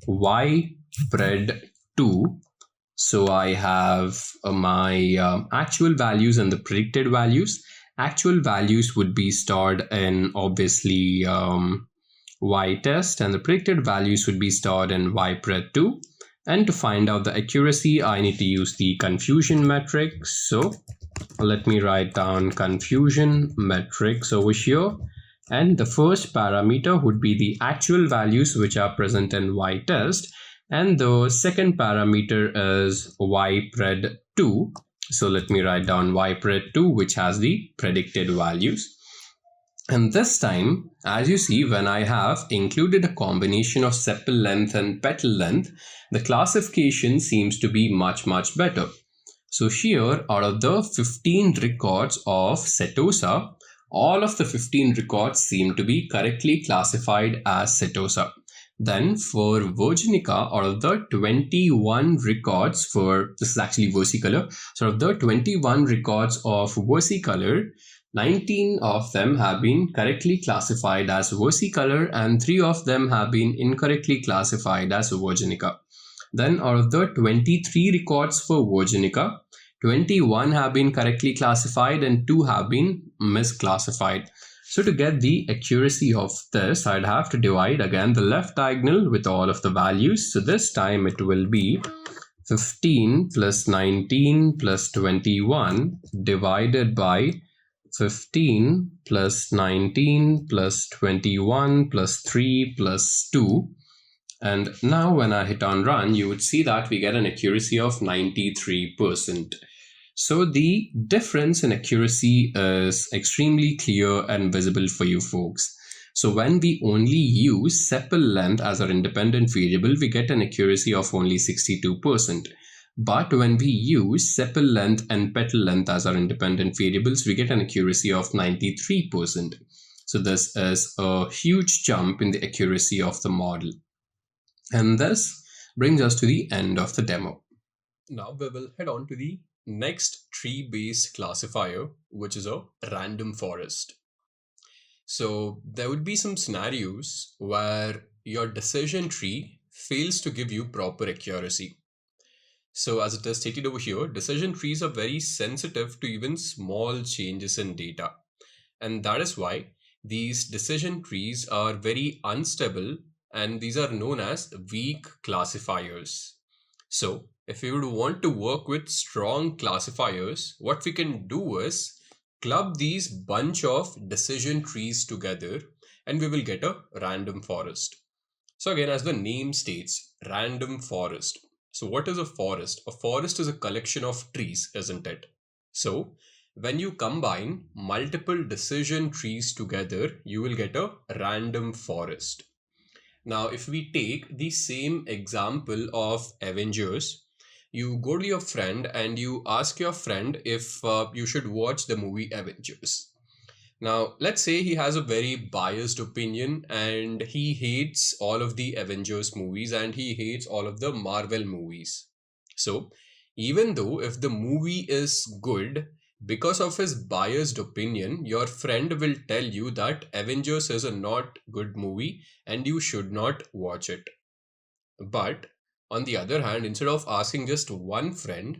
ypred2. So I have my actual values and the predicted values. Actual values would be stored in obviously y test, and the predicted values would be stored in ypred2. And to find out the accuracy, I need to use the confusion metric. So let me write down confusion metrics over here. And the first parameter would be the actual values which are present in y test. And the second parameter is ypred2. So let me write down ypred2, which has the predicted values. And this time, as you see, when I have included a combination of sepal length and petal length, the classification seems to be much better. So here, out of the 15 records of Setosa, all of the 15 records seem to be correctly classified as Setosa. Then for Virginica, out of the 21 records this is actually versicolor. So out of the 21 records of versicolor, 19 of them have been correctly classified as versicolor and 3 of them have been incorrectly classified as Virginica. Then out of the 23 records for Virginica, 21 have been correctly classified and 2 have been misclassified. So to get the accuracy of this, I'd have to divide again the left diagonal with all of the values. So this time it will be 15 plus 19 plus 21 divided by 15 plus 19 plus 21 plus 3 plus 2. And now when I hit on run, you would see that we get an accuracy of 93%. So the difference in accuracy is extremely clear and visible for you folks. So when we only use sepal length as our independent variable, we get an accuracy of only 62%. But when we use sepal length and petal length as our independent variables, we get an accuracy of 93%. So this is a huge jump in the accuracy of the model. And this brings us to the end of the demo. Now we will head on to the next tree-based classifier, which is a random forest. So there would be some scenarios where your decision tree fails to give you proper accuracy. So as it is stated over here, decision trees are very sensitive to even small changes in data. And that is why these decision trees are very unstable, and these are known as weak classifiers. So if we would want to work with strong classifiers, what we can do is club these bunch of decision trees together and we will get a random forest. So again, as the name states, random forest. So what is a forest? A forest is a collection of trees, isn't it? So when you combine multiple decision trees together, you will get a random forest. Now, if we take the same example of Avengers, you go to your friend and you ask your friend if you should watch the movie Avengers. Now, let's say he has a very biased opinion and he hates all of the Avengers movies and he hates all of the Marvel movies. So, even though if the movie is good, because of his biased opinion, your friend will tell you that Avengers is a not good movie and you should not watch it. But on the other hand, instead of asking just one friend,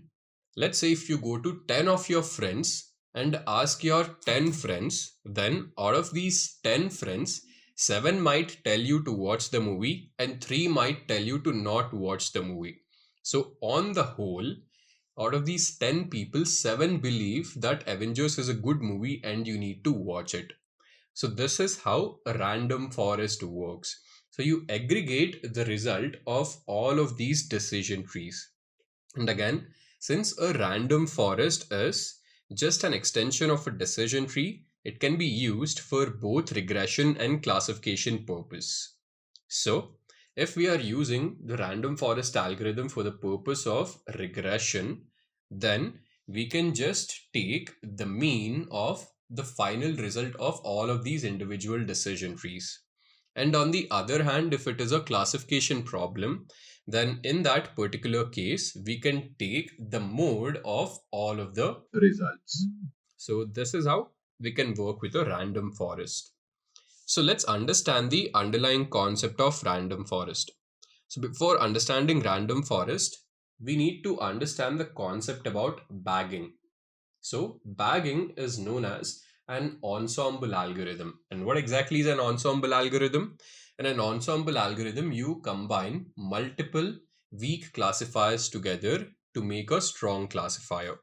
let's say if you go to 10 of your friends and ask your 10 friends, then out of these 10 friends, 7 might tell you to watch the movie and 3 might tell you to not watch the movie. So on the whole, out of these 10 people, 7 believe that Avengers is a good movie and you need to watch it. So this is how a random forest works. So you aggregate the result of all of these decision trees. And again, since a random forest is just an extension of a decision tree, it can be used for both regression and classification purpose. So if we are using the random forest algorithm for the purpose of regression, then we can just take the mean of the final result of all of these individual decision trees. And on the other hand, if it is a classification problem, then in that particular case, we can take the mode of all of the results. So this is how we can work with a random forest. So let's understand the underlying concept of random forest. So before understanding random forest, we need to understand the concept about bagging. So bagging is known as an ensemble algorithm. And what exactly is an ensemble algorithm? In an ensemble algorithm, you combine multiple weak classifiers together to make a strong classifier.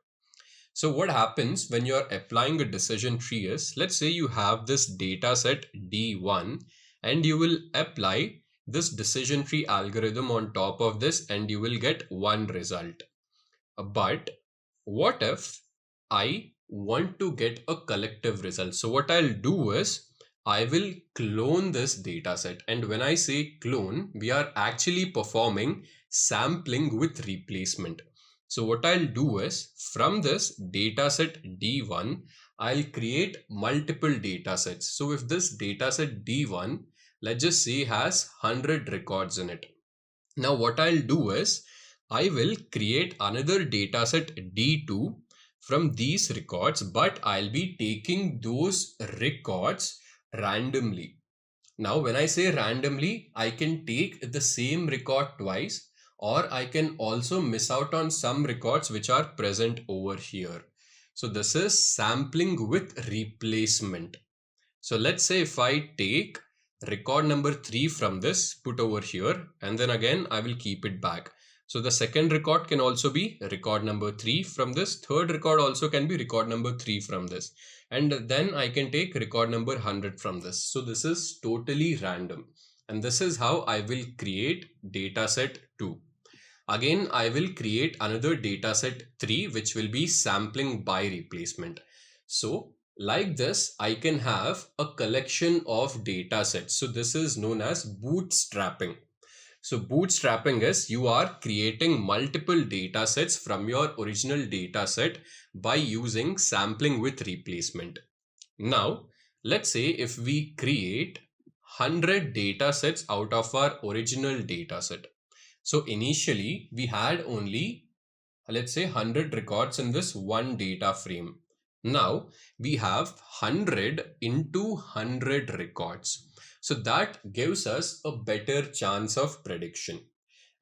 So what happens when you're applying a decision tree is, let's say you have this data set D1 and you will apply this decision tree algorithm on top of this and you will get one result. But what if I want to get a collective result? So what I'll do is I will clone this data set. And when I say clone, we are actually performing sampling with replacement. So what I'll do is from this dataset D1, I'll create multiple datasets. So if this dataset D1, let's just say has 100 records in it. Now what I'll do is I will create another dataset D2 from these records, but I'll be taking those records randomly. Now when I say randomly, I can take the same record twice, or I can also miss out on some records which are present over here. So this is sampling with replacement. So let's say if I take record number 3 from this, put over here, and then again I will keep it back. So the second record can also be record number 3 from this, third record also can be record number 3 from this, and then I can take record number 100 from this. So this is totally random, and this is how I will create dataset 2. Again, I will create another dataset 3, which will be sampling by replacement. So like this, I can have a collection of datasets. So this is known as bootstrapping. So bootstrapping is you are creating multiple datasets from your original dataset by using sampling with replacement. Now, let's say if we create 100 datasets out of our original dataset. So initially we had only, let's say 100 records in this one data frame. Now we have 100 into 100 records. So that gives us a better chance of prediction.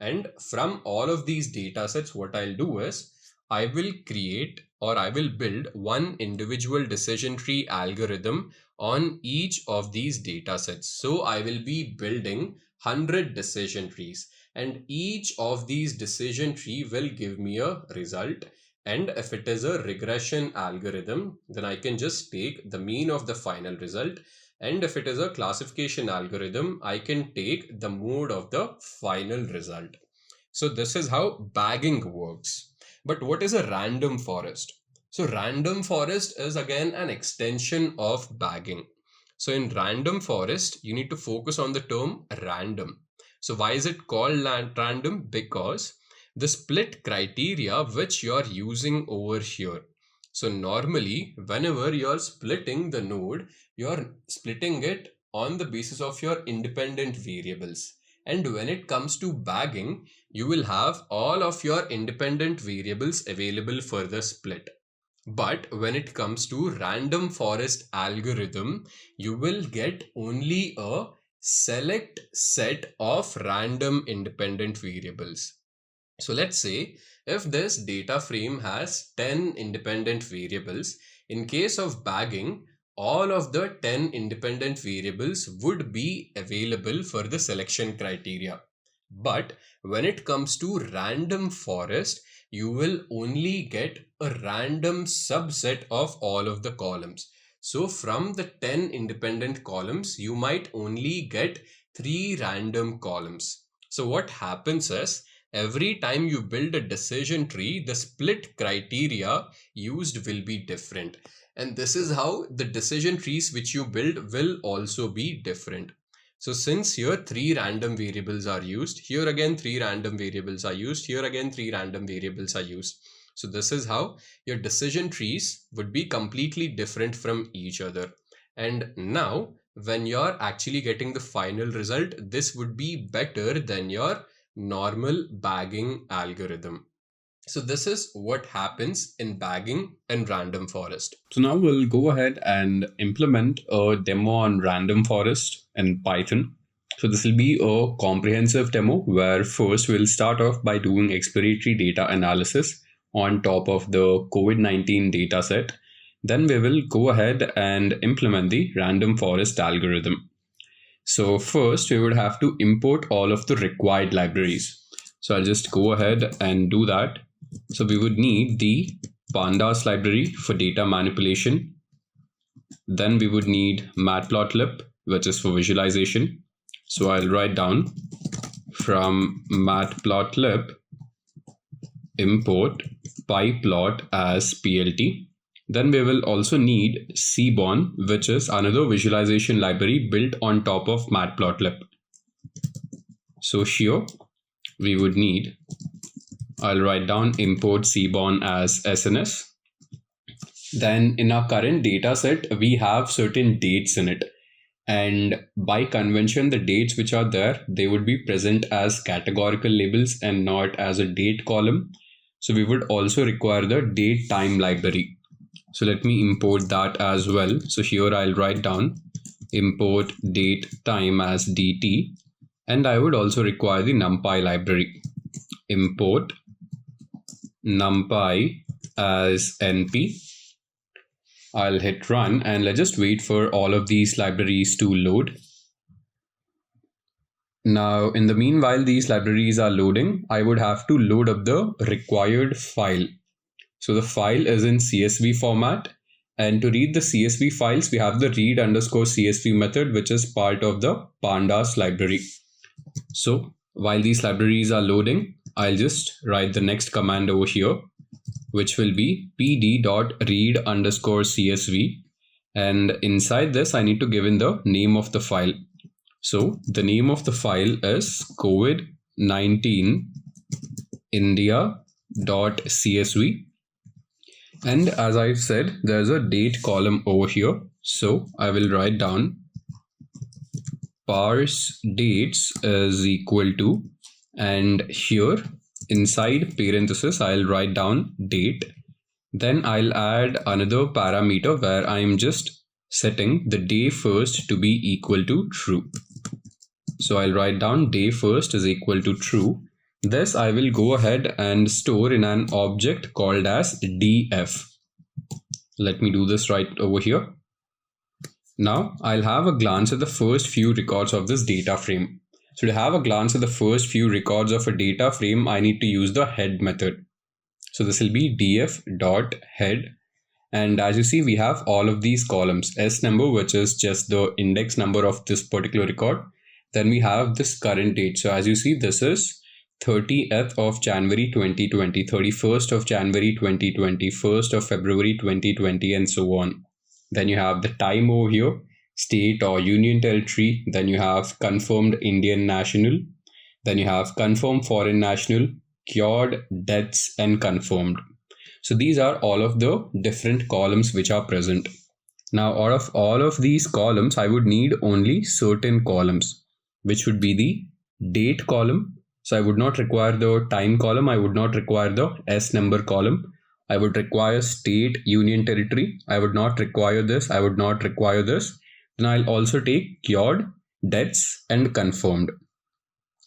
And from all of these datasets, what I'll do is I will create or I will build one individual decision tree algorithm on each of these datasets. So I will be building 100 decision trees, and each of these decision tree will give me a result. And if it is a regression algorithm, then I can just take the mean of the final result. And if it is a classification algorithm, I can take the mode of the final result. So this is how bagging works. But what is a random forest? So random forest is again an extension of bagging. So in random forest, you need to focus on the term random. So why is it called random? Because the split criteria which you are using over here. So normally, whenever you are splitting the node, you are splitting it on the basis of your independent variables. And when it comes to bagging, you will have all of your independent variables available for the split. But when it comes to random forest algorithm, you will get only a select set of random independent variables. So let's say if this data frame has 10 independent variables, in case of bagging, all of the 10 independent variables would be available for the selection criteria. But when it comes to random forest, you will only get a random subset of all of the columns. So from the 10 independent columns, you might only get 3 random columns. So what happens is, every time you build a decision tree, the split criteria used will be different. And this is how the decision trees which you build will also be different. So since here 3 random variables are used, here again 3 random variables are used, here again 3 random variables are used. So this is how your decision trees would be completely different from each other. And now when you're actually getting the final result, this would be better than your normal bagging algorithm. So this is what happens in bagging and random forest. So now we'll go ahead and implement a demo on random forest in Python. So this will be a comprehensive demo where first we'll start off by doing exploratory data analysis on top of the COVID-19 data set. Then we will go ahead and implement the random forest algorithm. So first we would have to import all of the required libraries. So I'll just go ahead and do that. So we would need the Pandas library for data manipulation. Then we would need Matplotlib, which is for visualization. So I'll write down from Matplotlib import pyplot as PLT. Then we will also need Seaborn, which is another visualization library built on top of Matplotlib. So here we would need, I'll write down import Seaborn as SNS. Then in our current data set, we have certain dates in it. And by convention, the dates which are there, they would be present as categorical labels and not as a date column. So we would also require the date time library. So let me import that as well. So here I'll write down import date time as DT. And I would also require the NumPy library. Import NumPy as NP. I'll hit run and let's just wait for all of these libraries to load. Now, in the meanwhile, these libraries are loading. I would have to load up the required file. So the file is in CSV format, and to read the CSV files, we have the read_CSV method, which is part of the Pandas library. So while these libraries are loading, I'll just write the next command over here, which will be pd.read_CSV. And inside this, I need to give in the name of the file. So the name of the file is COVID-19 India.csv. And as I've said, there's a date column over here. So I will write down parse dates is equal to, and here inside parenthesis, I'll write down date. Then I'll add another parameter where I'm just setting the day first to be equal to true. So I'll write down day first is equal to true. This I will go ahead and store in an object called as df. Let me do this right over here. Now I'll have a glance at the first few records of this data frame. So to have a glance at the first few records of a data frame, I need to use the head method. So this will be df.head. And as you see, we have all of these columns. S number, which is just the index number of this particular record. Then we have this current date. So as you see, this is 30th of January 2020, 31st of January 2020, 1st of February 2020, and so on. Then you have the time over here, state or union territory. Then you have confirmed Indian national. Then you have confirmed foreign national, cured, deaths, and confirmed. So these are all of the different columns which are present. Now, out of all of these columns, I would need only certain columns, which would be the date column. So I would not require the time column. I would not require the S number column. I would require state, union territory. I would not require this. I would not require this. Then I'll also take cured, deaths, and confirmed.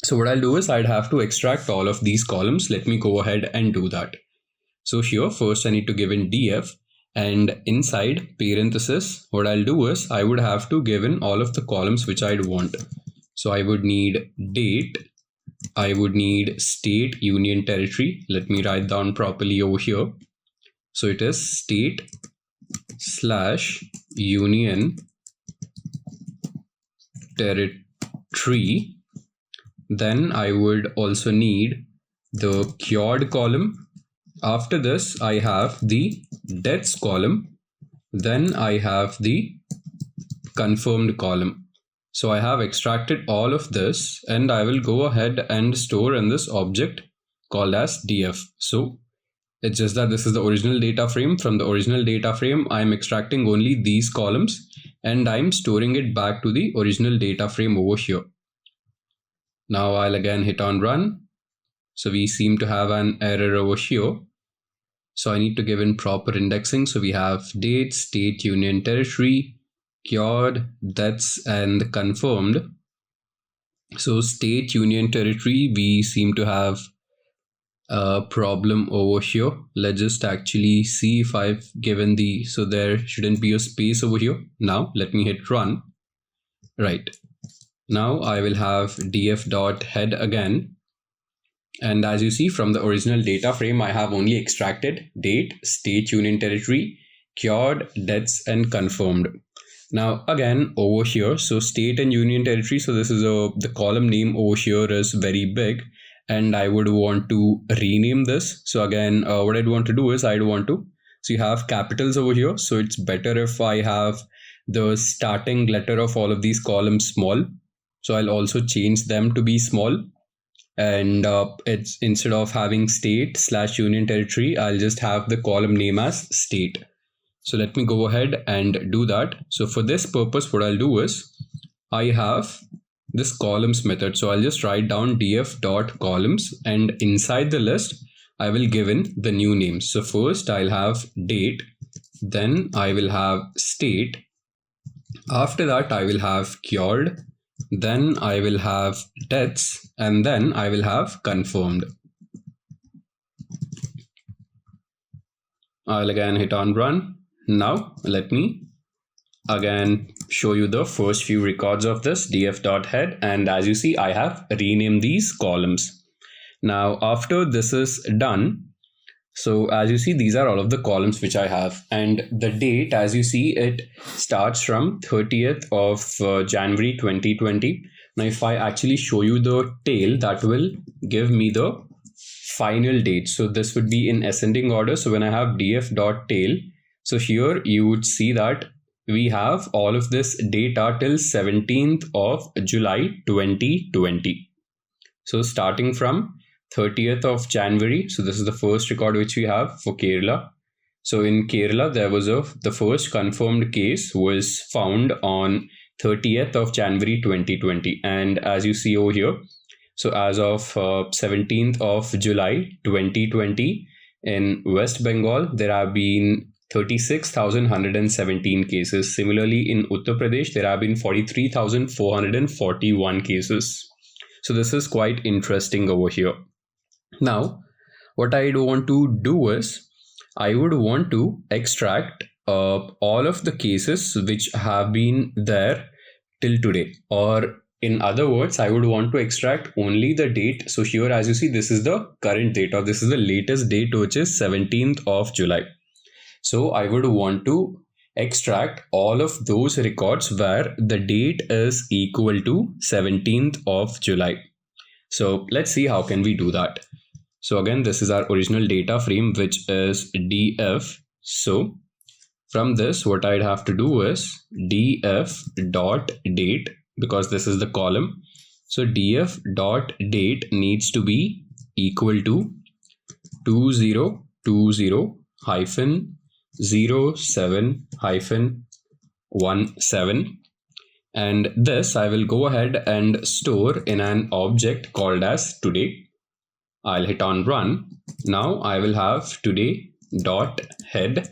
So what I'll do is I'd have to extract all of these columns. Let me go ahead and do that. So here, first I need to give in df, and inside parenthesis, what I'll do is I would have to give in all of the columns which I'd want. So I would need date. I would need state, union territory. Let me write down properly over here. So it is state / union territory. Then I would also need the cured column. After this, I have the deaths column. Then I have the confirmed column. So I have extracted all of this, and I will go ahead and store in this object called as df. So it's just that this is the original data frame. From the original data frame, I'm extracting only these columns, and I'm storing it back to the original data frame over here. Now I'll again hit on run. So we seem to have an error over here. So I need to give in proper indexing. So we have date, state, union territory, cured, deaths, and confirmed. So state, union territory, we seem to have problem over here. Let's just actually see if I've given the, so there shouldn't be a space over here. Now let me hit run. Right. Now I will have df.head again. And as you see from the original data frame, I have only extracted date, state, union territory, cured, deaths, and confirmed. Now again over here, so state and union territory, so this is the column name over here is very big, and I would want to rename this. So again, what I'd want to do is so you have capitals over here, so it's better if I have the starting letter of all of these columns small. So I'll also change them to be small, and it's instead of having state / union territory, I'll just have the column name as state. So let me go ahead and do that. So for this purpose, what I'll do is I have this columns method. So I'll just write down df.columns, and inside the list, I will give in the new names. So first I'll have date, then I will have state. After that, I will have cured, then I will have deaths, and then I will have confirmed. I'll again hit on run. Now let me again show you the first few records of this df.head, and as you see, I have renamed these columns. Now after this is done, so as you see, these are all of the columns which I have, and the date, as you see, it starts from 30th of January 2020. Now if I actually show you the tail, that will give me the final date. So this would be in ascending order. So when I have df.tail, so here you would see that we have all of this data till 17th of July 2020. So starting from 30th of January, so this is the first record which we have for Kerala. So in Kerala, there was the first confirmed case was found on 30th of January 2020. And as you see over here, so as of 17th of July 2020, in West Bengal, there have been 36,117 cases. Similarly, in Uttar Pradesh, there have been 43,441 cases. So this is quite interesting over here. Now, what I want to do is, I would want to extract all of the cases which have been there till today. Or in other words, I would want to extract only the date. So here, as you see, this is the current date, or this is the latest date, which is 17th of July. So I would want to extract all of those records where the date is equal to 17th of July. So let's see how can we do that. So again, this is our original data frame, which is df. So from this, what I'd have to do is df.date, because this is the column. So df.date needs to be equal to 2020-07-17, and this I will go ahead and store in an object called as today. I'll hit on run. Now I will have today.head,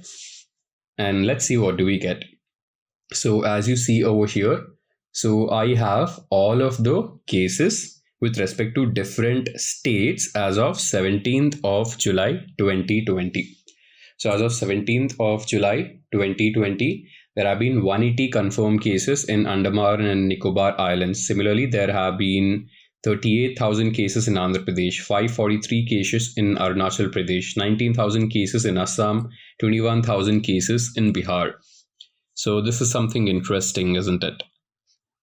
and let's see what do we get. So as you see over here, so I have all of the cases with respect to different states as of 17th of July 2020. So as of 17th of July 2020, there have been 180 confirmed cases in Andaman and Nicobar Islands. Similarly, there have been 38,000 cases in Andhra Pradesh, 543 cases in Arunachal Pradesh, 19,000 cases in Assam, 21,000 cases in Bihar. So this is something interesting, isn't it?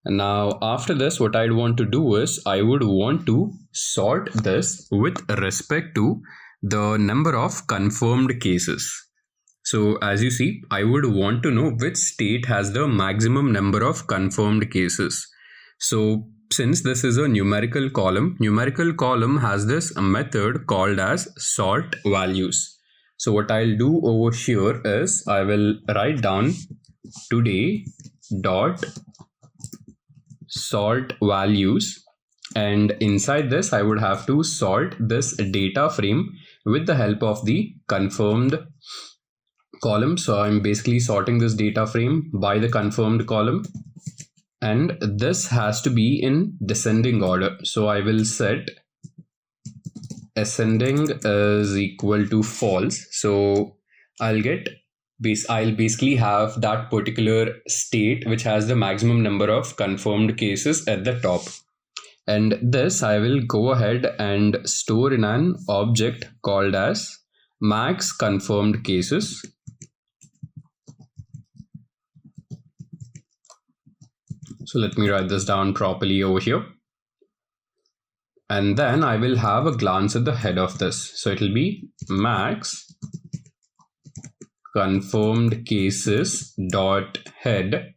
And now after this, what I'd want to do is I would want to sort this with respect to the number of confirmed cases. So as you see, I would want to know which state has the maximum number of confirmed cases. So since this is a numerical column has this method called as sort values. So what I'll do over here is I will write down today dot sort values, and inside this I would have to sort this data frame with the help of the confirmed column. So I'm basically sorting this data frame by the confirmed column, and this has to be in descending order. So I will set ascending is equal to false. So I'll basically have that particular state which has the maximum number of confirmed cases at the top. And this I will go ahead and store in an object called as max confirmed cases. So let me write this down properly over here. And then I will have a glance at the head of this. So it will be max confirmed cases dot head.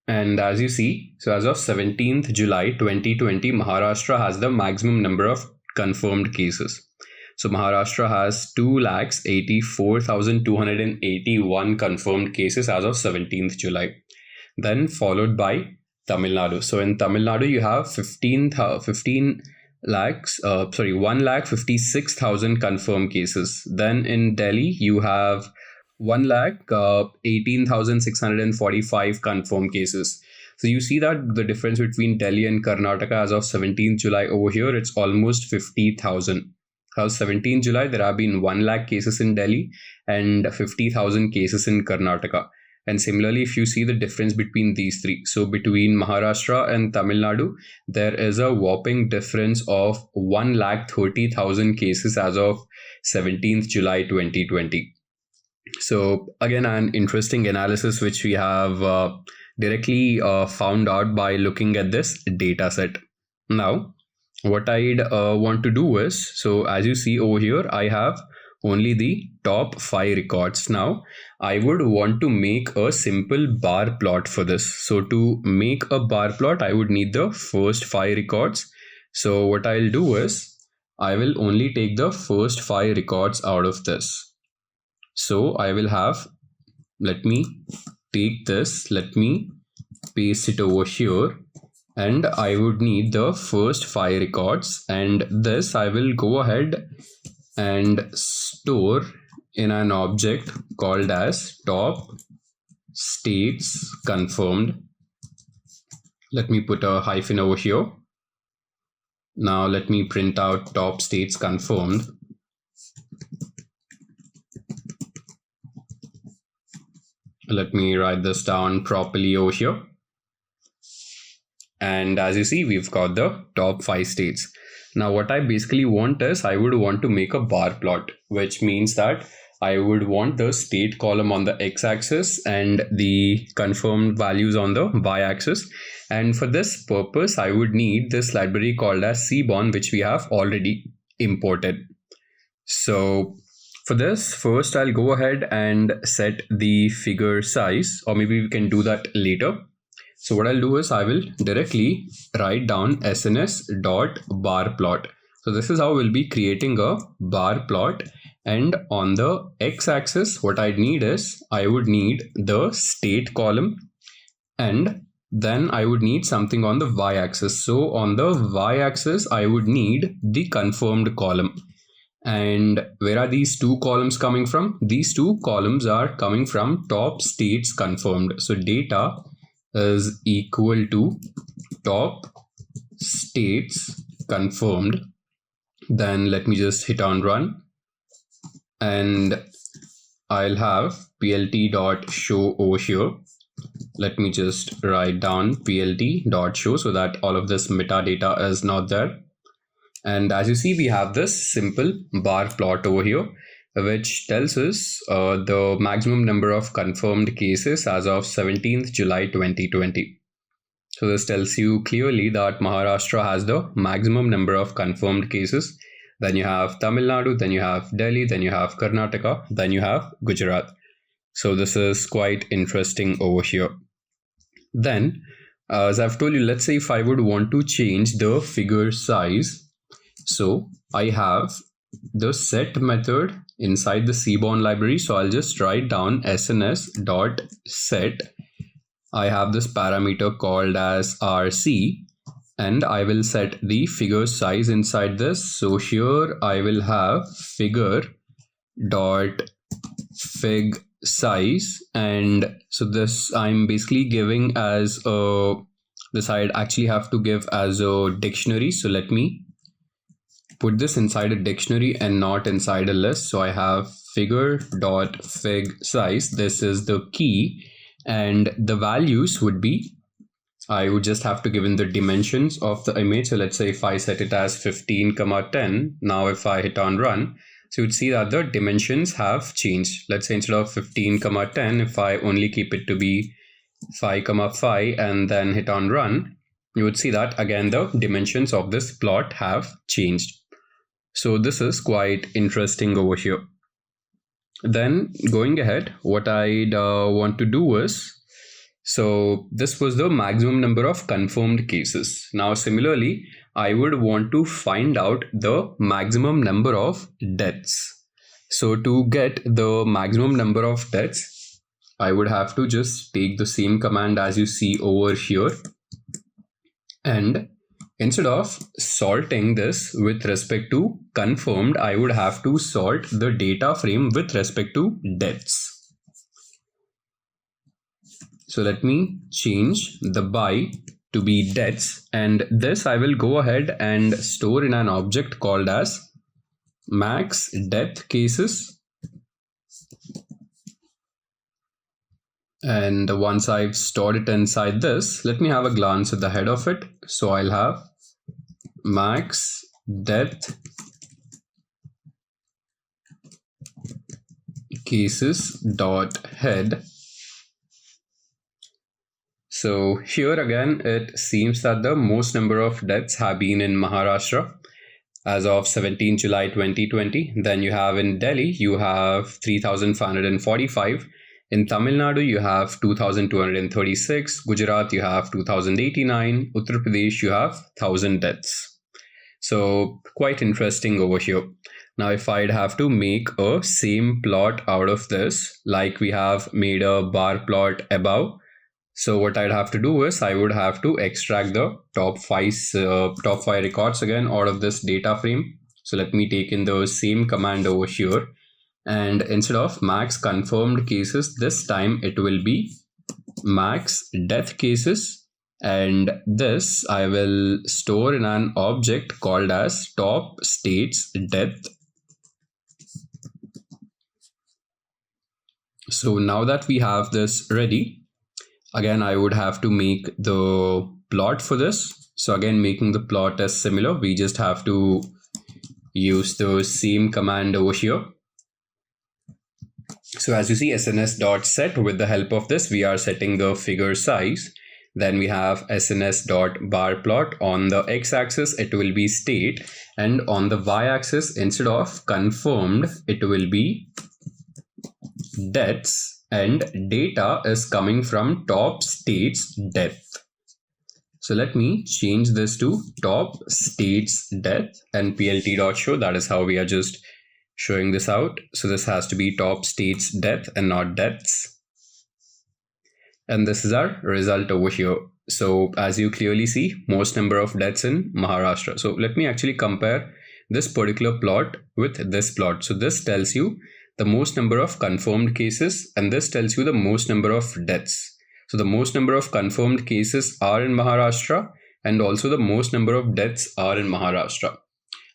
And as you see, so as of 17th July 2020, Maharashtra has the maximum number of confirmed cases. So Maharashtra has 284,281 confirmed cases as of 17th July. Then followed by Tamil Nadu. So in Tamil Nadu, you have 1,56,000 confirmed cases. Then in Delhi, you have 1,18,645 confirmed cases. So you see that the difference between Delhi and Karnataka as of 17th July over here, it's almost 50,000. As 17th July, there have been 1 lakh cases in Delhi and 50,000 cases in Karnataka. And similarly, if you see the difference between these three, so between Maharashtra and Tamil Nadu, there is a whopping difference of 1,30,000 cases as of 17th July 2020. So again, an interesting analysis which we have directly found out by looking at this data set. Now, what I'd want to do is, so as you see over here, I have only the top 5 records. Now, I would want to make a simple bar plot for this. So to make a bar plot, I would need the first 5 records. So what I'll do is, I will only take the first 5 records out of this. So I will have, let me take this, let me paste it over here, and I would need the first 5 records, and this I will go ahead and store in an object called as top states confirmed. Let me put a hyphen over here. Now let me print out top states confirmed. Let me write this down properly over here. And as you see, we've got the top 5 states. Now what I basically want is, I would want to make a bar plot, which means that I would want the state column on the x-axis and the confirmed values on the y-axis. And for this purpose, I would need this library called as Seaborn, which we have already imported. So for this, first I'll go ahead and set the figure size, or maybe we can do that later. So what I'll do is, I will directly write down sns.barplot. So this is how we'll be creating a bar plot. And on the x-axis, what I'd need is, I would need the state column, and then I would need something on the y-axis. So on the y-axis, I would need the confirmed column. And where are these 2 columns coming from? These 2 columns are coming from top states confirmed. So data is equal to top states confirmed. Then let me just hit on run, and I'll have plt.show over here. Let me just write down plt.show so that all of this metadata is not there. And as you see, we have this simple bar plot over here, which tells us the maximum number of confirmed cases as of 17th July 2020. So this tells you clearly that Maharashtra has the maximum number of confirmed cases. Then you have Tamil Nadu, then you have Delhi, then you have Karnataka, then you have Gujarat. So this is quite interesting over here. Then, as I've told you, let's say if I would want to change the figure size. So I have the set method inside the Seaborn library. So I'll just write down sns.set. I have this parameter called as rc, and I will set the figure size inside this. So here I will have figure.fig size, and so this I'm basically giving as a this I'd actually have to give as a dictionary. So let me put this inside a dictionary and not inside a list. So I have figure.fig size. This is the key, and the values would be, I would just have to give in the dimensions of the image. So let's say if I set it as 15, 10, now if I hit on run, so you'd see that the dimensions have changed. Let's say instead of 15, 10, if I only keep it to be 5, 5 and then hit on run, you would see that again the dimensions of this plot have changed. So this is quite interesting over here. Then going ahead, what I'd want to do is, so this was the maximum number of confirmed cases. Now similarly, I would want to find out the maximum number of deaths. So to get the maximum number of deaths, I would have to just take the same command as you see over here, and instead of sorting this with respect to confirmed, I would have to sort the data frame with respect to deaths. So let me change the by to be deaths, and this I will go ahead and store in an object called as max death cases. And once I've stored it inside this, let me have a glance at the head of it. So I'll have max death cases dot head. So here again, it seems that the most number of deaths have been in Maharashtra as of 17 July 2020. Then you have in Delhi, you have 3,545. In Tamil Nadu, you have 2,236. Gujarat, you have 2,089. Uttar Pradesh, you have 1,000 deaths. So quite interesting over here. Now, if I'd have to make a same plot out of this, like we have made a bar plot above, so what I'd have to do is I would have to extract the top five records again out of this data frame. So let me take in the same command over here, and instead of max confirmed cases, this time it will be max death cases, and this I will store in an object called as top states death. So now that we have this ready, again, I would have to make the plot for this. So again, making the plot as similar, we just have to use the same command over here. So as you see, sns.set, with the help of this, we are setting the figure size. Then we have sns.barplot. On the x-axis, it will be state. And on the y-axis, instead of confirmed, it will be deaths. And data is coming from top states death. So let me change this to top states death and plt.show. That is how we are just showing this out. So this has to be top states death and not deaths. And this is our result over here. So as you clearly see, most number of deaths in Maharashtra. So let me actually compare this particular plot with this plot. So this tells you the most number of confirmed cases, and this tells you the most number of deaths. So the most number of confirmed cases are in Maharashtra, and also the most number of deaths are in Maharashtra.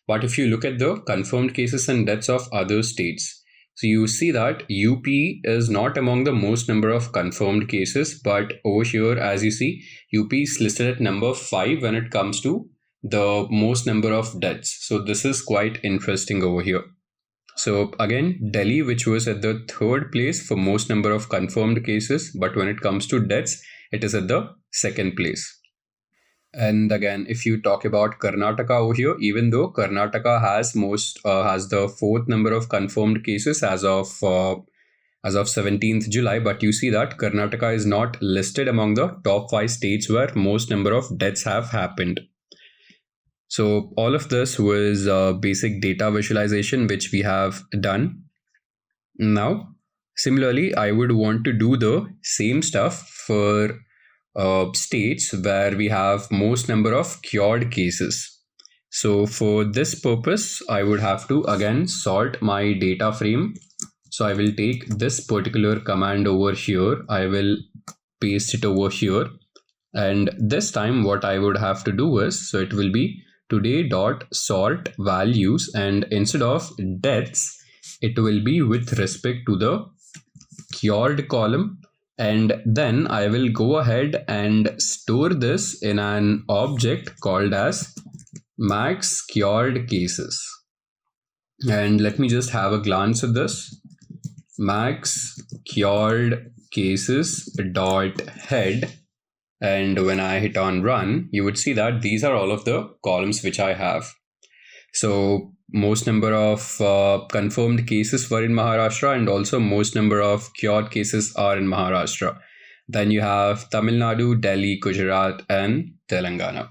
But if you look at the confirmed cases and deaths of other states, so you see that UP is not among the most number of confirmed cases, but over here, as you see, UP is listed at number 5 when it comes to the most number of deaths. So this is quite interesting over here. So again, Delhi, which was at the 3rd place for most number of confirmed cases, but when it comes to deaths, it is at the 2nd place. And again, if you talk about Karnataka over here, even though Karnataka has the 4th number of confirmed cases as of 17th July, but you see that Karnataka is not listed among the top 5 states where most number of deaths have happened. So all of this was basic data visualization, which we have done. Now, similarly, I would want to do the same stuff for states where we have most number of cured cases. So for this purpose, I would have to again sort my data frame. So I will take this particular command over here. I will paste it over here. And this time what I would have to do is, so it will be today.sort values, and instead of deaths, it will be with respect to the cured column. And then I will go ahead and store this in an object called as max cured cases. And let me just have a glance at this. Max cured cases dot head, and when I hit on run, you would see that these are all of the columns which I have. So most number of confirmed cases were in Maharashtra, and also most number of cured cases are in Maharashtra. Then you have Tamil Nadu, Delhi, Gujarat, and Telangana.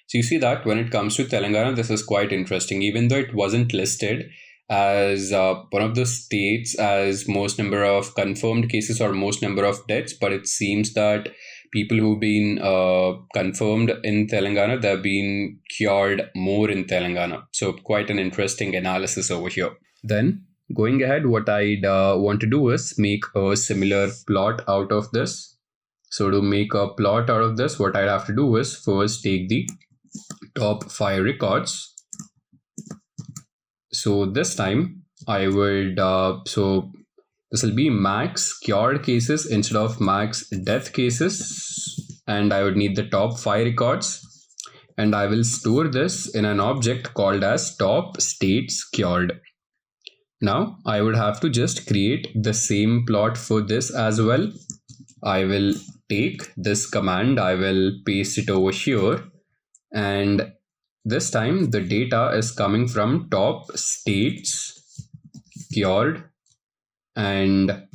So you see that when it comes to Telangana, this is quite interesting. Even though it wasn't listed as one of the states as most number of confirmed cases or most number of deaths, but it seems that people who've been confirmed in Telangana, they've been cured more in Telangana. So quite an interesting analysis over here. Then going ahead, what I'd want to do is make a similar plot out of this. So to make a plot out of this, what I'd have to do is first take the top 5 records. So this time I would, so this will be max cured cases instead of max death cases. And I would need the top 5 records. And I will store this in an object called as top states cured. Now I would have to just create the same plot for this as well. I will take this command, I will paste it over here. And this time the data is coming from top states cured, and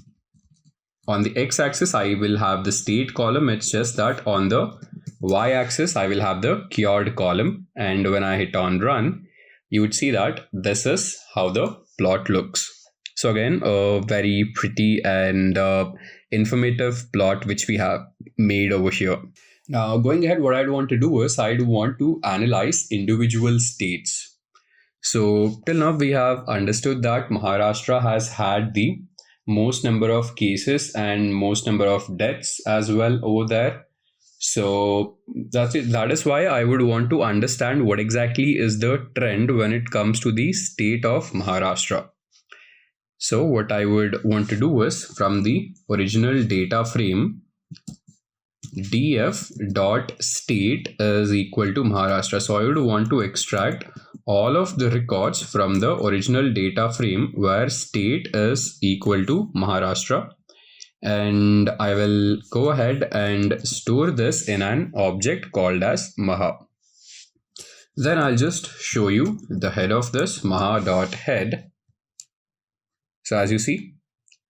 on the x-axis I will have the state column. It's just that on the y-axis I will have the cured column, and when I hit on run, you would see that this is how the plot looks. So again, a very pretty and informative plot which we have made over here. Now going ahead, what I'd want to do is I'd want to analyze individual states. So till now we have understood that Maharashtra has had the most number of cases and most number of deaths as well over there. So that's it. That is why I would want to understand what exactly is the trend when it comes to the state of Maharashtra. So what I would want to do is from the original data frame, df.state is equal to Maharashtra. So I would want to extract all of the records from the original data frame where state is equal to Maharashtra. And I will go ahead and store this in an object called as Maha. Then I'll just show you the head of this, maha.head. So as you see,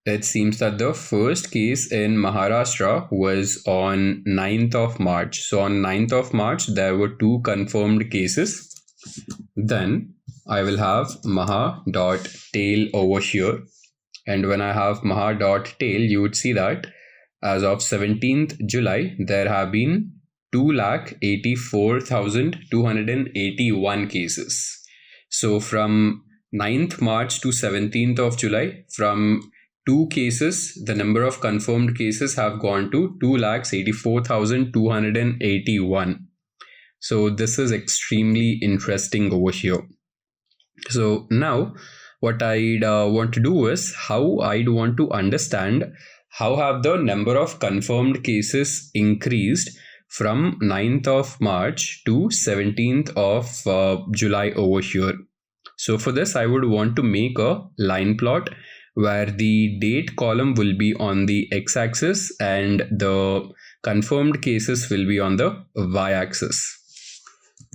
it seems that the first case in Maharashtra was on 9th of March. So on 9th of March, there were 2 confirmed cases. Then I will have maha.tail over here. And when I have maha.tail, you would see that as of 17th July, there have been 284,281 cases. So from 9th March to 17th of July, from 2 cases, the number of confirmed cases have gone to 284,281. So this is extremely interesting over here. So now what I'd want to do is how I'd want to understand how have the number of confirmed cases increased from 9th of March to 17th of July over here. So for this, I would want to make a line plot where the date column will be on the x-axis and the confirmed cases will be on the y-axis.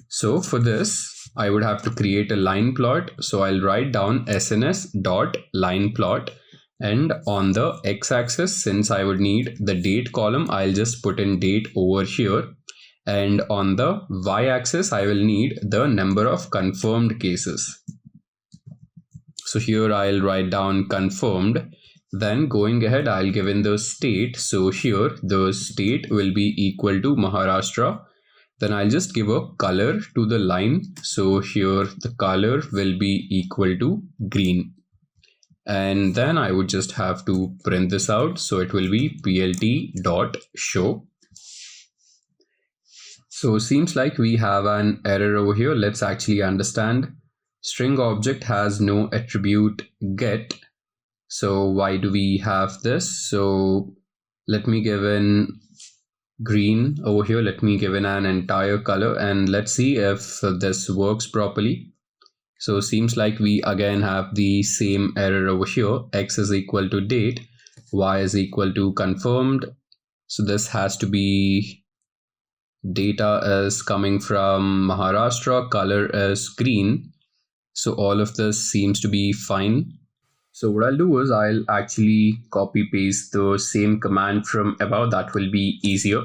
So for this, I would have to create a line plot. So I'll write down sns.lineplot, and on the x-axis, since I would need the date column, I'll just put in date over here. And on the y-axis, I will need the number of confirmed cases. So here I'll write down confirmed. Then going ahead, I'll give in the state. So here the state will be equal to Maharashtra. Then I'll just give a color to the line. So here the color will be equal to green. And then I would just have to print this out. So it will be plt.show. So seems like we have an error over here. Let's actually understand. String object has no attribute get. So why do we have this? So let me give in green over here. Let me give in an entire color and let's see if this works properly. So seems like we again have the same error over here. X is equal to date, Y is equal to confirmed. So this has to be data is coming from Maharashtra, color is green. So all of this seems to be fine. So what I'll do is I'll actually copy paste the same command from above. That will be easier.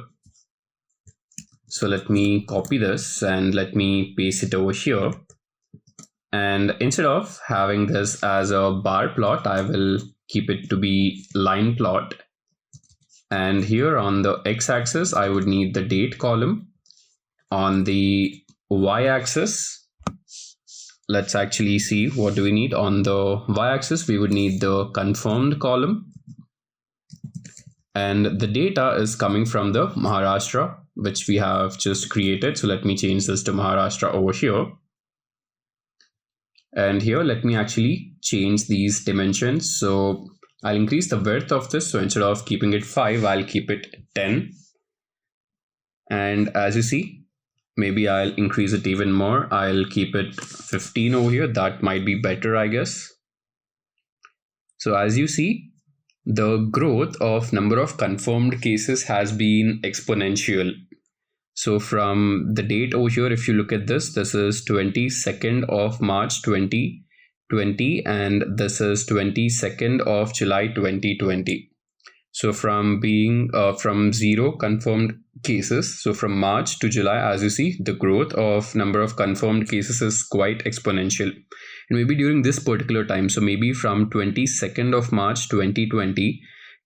So let me copy this and let me paste it over here. And instead of having this as a bar plot, I will keep it to be line plot. And here on the x-axis, I would need the date column. On the y-axis, let's actually see what do we need. On the y-axis, we would need the confirmed column. And the data is coming from the Maharashtra, which we have just created. So let me change this to Maharashtra over here. And here, let me actually change these dimensions. So I'll increase the width of this. So instead of keeping it 5, I'll keep it 10. And as you see, maybe I'll increase it even more. I'll keep it 15 over here. That might be better, I guess. So as you see, the growth of number of confirmed cases has been exponential. So from the date over here, if you look at this, this is 22nd of March 2020 and this is 22nd of July 2020. So from being from 0 confirmed cases, so from March to July, as you see, the growth of number of confirmed cases is quite exponential. And maybe during this particular time, so maybe from 22nd of March 2020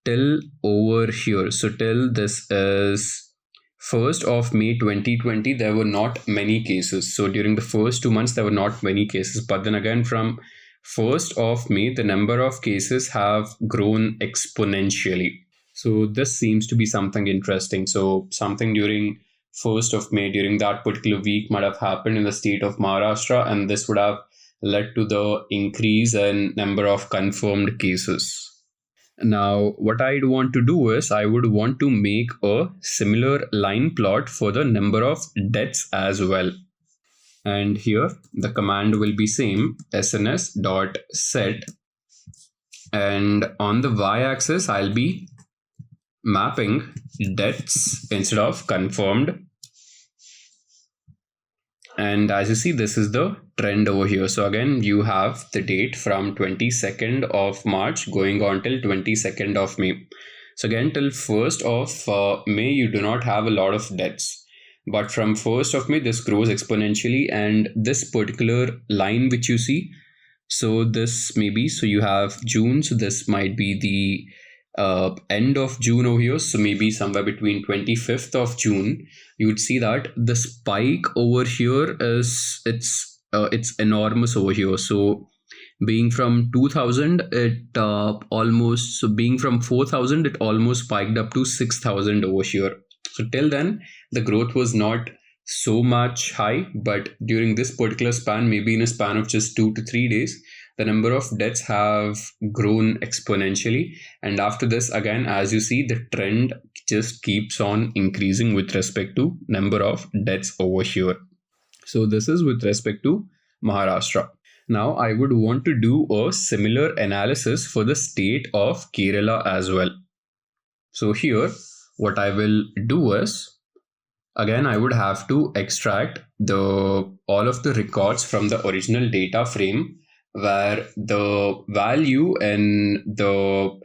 till over here, so till this is 1st of May 2020, there were not many cases. So during the first 2 months, there were not many cases. But then again, from 1st of May, the number of cases have grown exponentially. So this seems to be something interesting. So something during 1st of May, during that particular week might have happened in the state of Maharashtra, and this would have led to the increase in number of confirmed cases. Now, what I'd want to do is I would want to make a similar line plot for the number of deaths as well. And here the command will be same, sns.set, and on the y-axis I'll be mapping deaths instead of confirmed. And as you see, this is the trend over here. So again, you have the date from 22nd of March going on till 22nd of May. So again, till 1st of May, you do not have a lot of deaths. But from 1st of May, this grows exponentially. And this particular line which you see, so this may be, so you have June. So this might be the end of June over here. So maybe somewhere between 25th of June, you would see that the spike over here is, it's enormous over here. So being from 2000, it almost, so being from 4000, it almost spiked up to 6000 over here. So till then, the growth was not so much high, but during this particular span, maybe in a span of just 2 to 3 days, the number of deaths have grown exponentially. And after this, again, as you see, the trend just keeps on increasing with respect to number of deaths over here. So this is with respect to Maharashtra. Now I would want to do a similar analysis for the state of Kerala as well. So here, what I will do is, again, I would have to extract all of the records from the original data frame where the value in the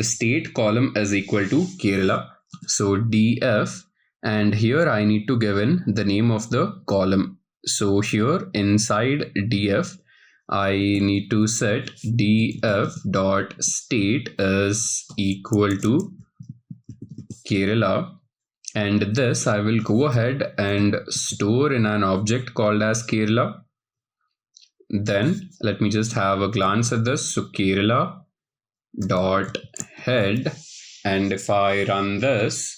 state column is equal to Kerala. So df, and here I need to give in the name of the column. So here inside df, I need to set df dot state is equal to Kerala. And this I will go ahead and store in an object called as Kerala. Then let me just have a glance at this. So Kerala dot head, and if I run this,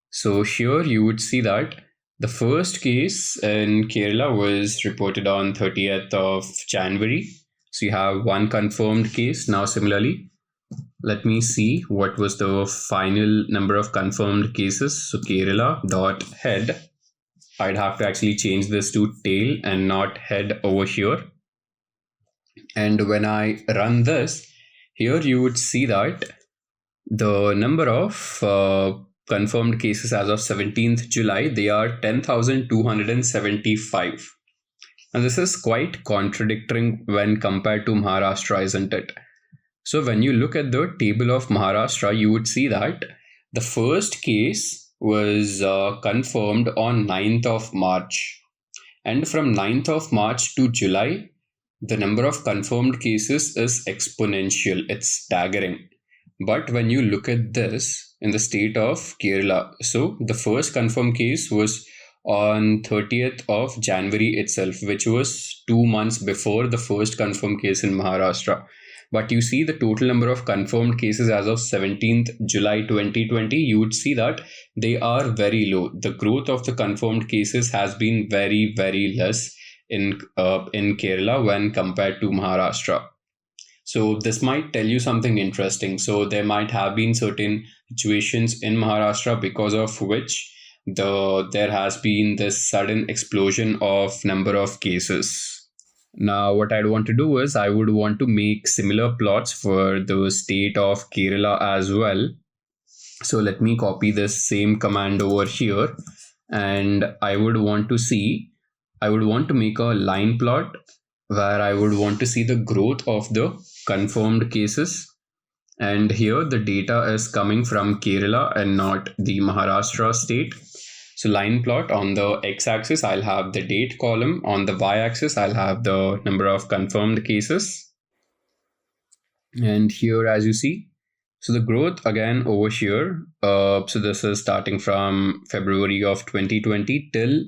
so here you would see that The first case in Kerala was reported on 30th of January. So you have one confirmed case. Now similarly, let me see what was the final number of confirmed cases. So Kerala.head, I'd have to actually change this to tail and not head over here. And when I run this, here you would see that the number of confirmed cases as of 17th July, they are 10,275. And this is quite contradicting when compared to Maharashtra, isn't it? So when you look at the table of Maharashtra, you would see that the first case was confirmed on 9th of March. And from 9th of March to July, the number of confirmed cases is exponential. It's staggering. But when you look at this in the state of Kerala, so the first confirmed case was on 30th of January itself, which was 2 months before the first confirmed case in Maharashtra. But you see the total number of confirmed cases as of 17th July 2020, you would see that they are very low. The growth of the confirmed cases has been very, very less in Kerala when compared to Maharashtra. So this might tell you something interesting. So there might have been certain situations in Maharashtra because of which there has been this sudden explosion of number of cases. Now, what I'd want to do is I would want to make similar plots for the state of Kerala as well. So let me copy this same command over here, and I would want to make a line plot where I would want to see the growth of the confirmed cases. And here the data is coming from Kerala and not the Maharashtra state. So line plot, on the x-axis, I'll have the date column. On the y-axis, I'll have the number of confirmed cases. And here, as you see, so the growth again over here. So this is starting from February of 2020 till,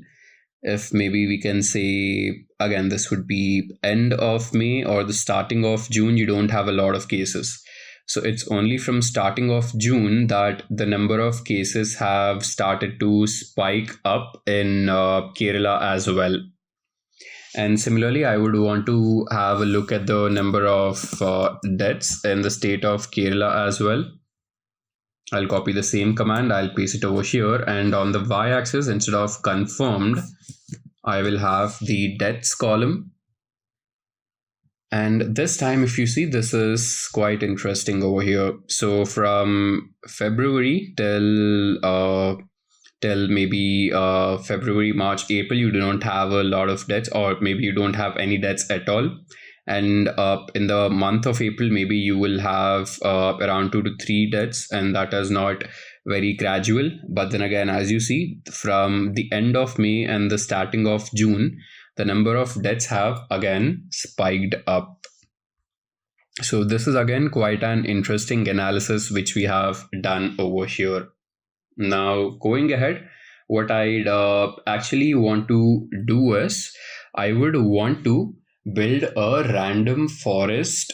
if maybe we can say, again, this would be end of May or the starting of June, you don't have a lot of cases. So it's only from starting of June that the number of cases have started to spike up in Kerala as well. And similarly, I would want to have a look at the number of deaths in the state of Kerala as well. I'll copy the same command, I'll paste it over here, and on the y-axis, instead of confirmed, I will have the deaths column. And this time, if you see, this is quite interesting over here. So from February till maybe February, March, April, you do not have a lot of deaths, or maybe you don't have any deaths at all. And in the month of April, maybe you will have around 2 to 3 deaths, and that is not very gradual. But then again, as you see, from the end of May and the starting of June, the number of deaths have again spiked up. So this is again quite an interesting analysis which we have done over here. Now going ahead, what I'd actually want to do is I would want to build a random forest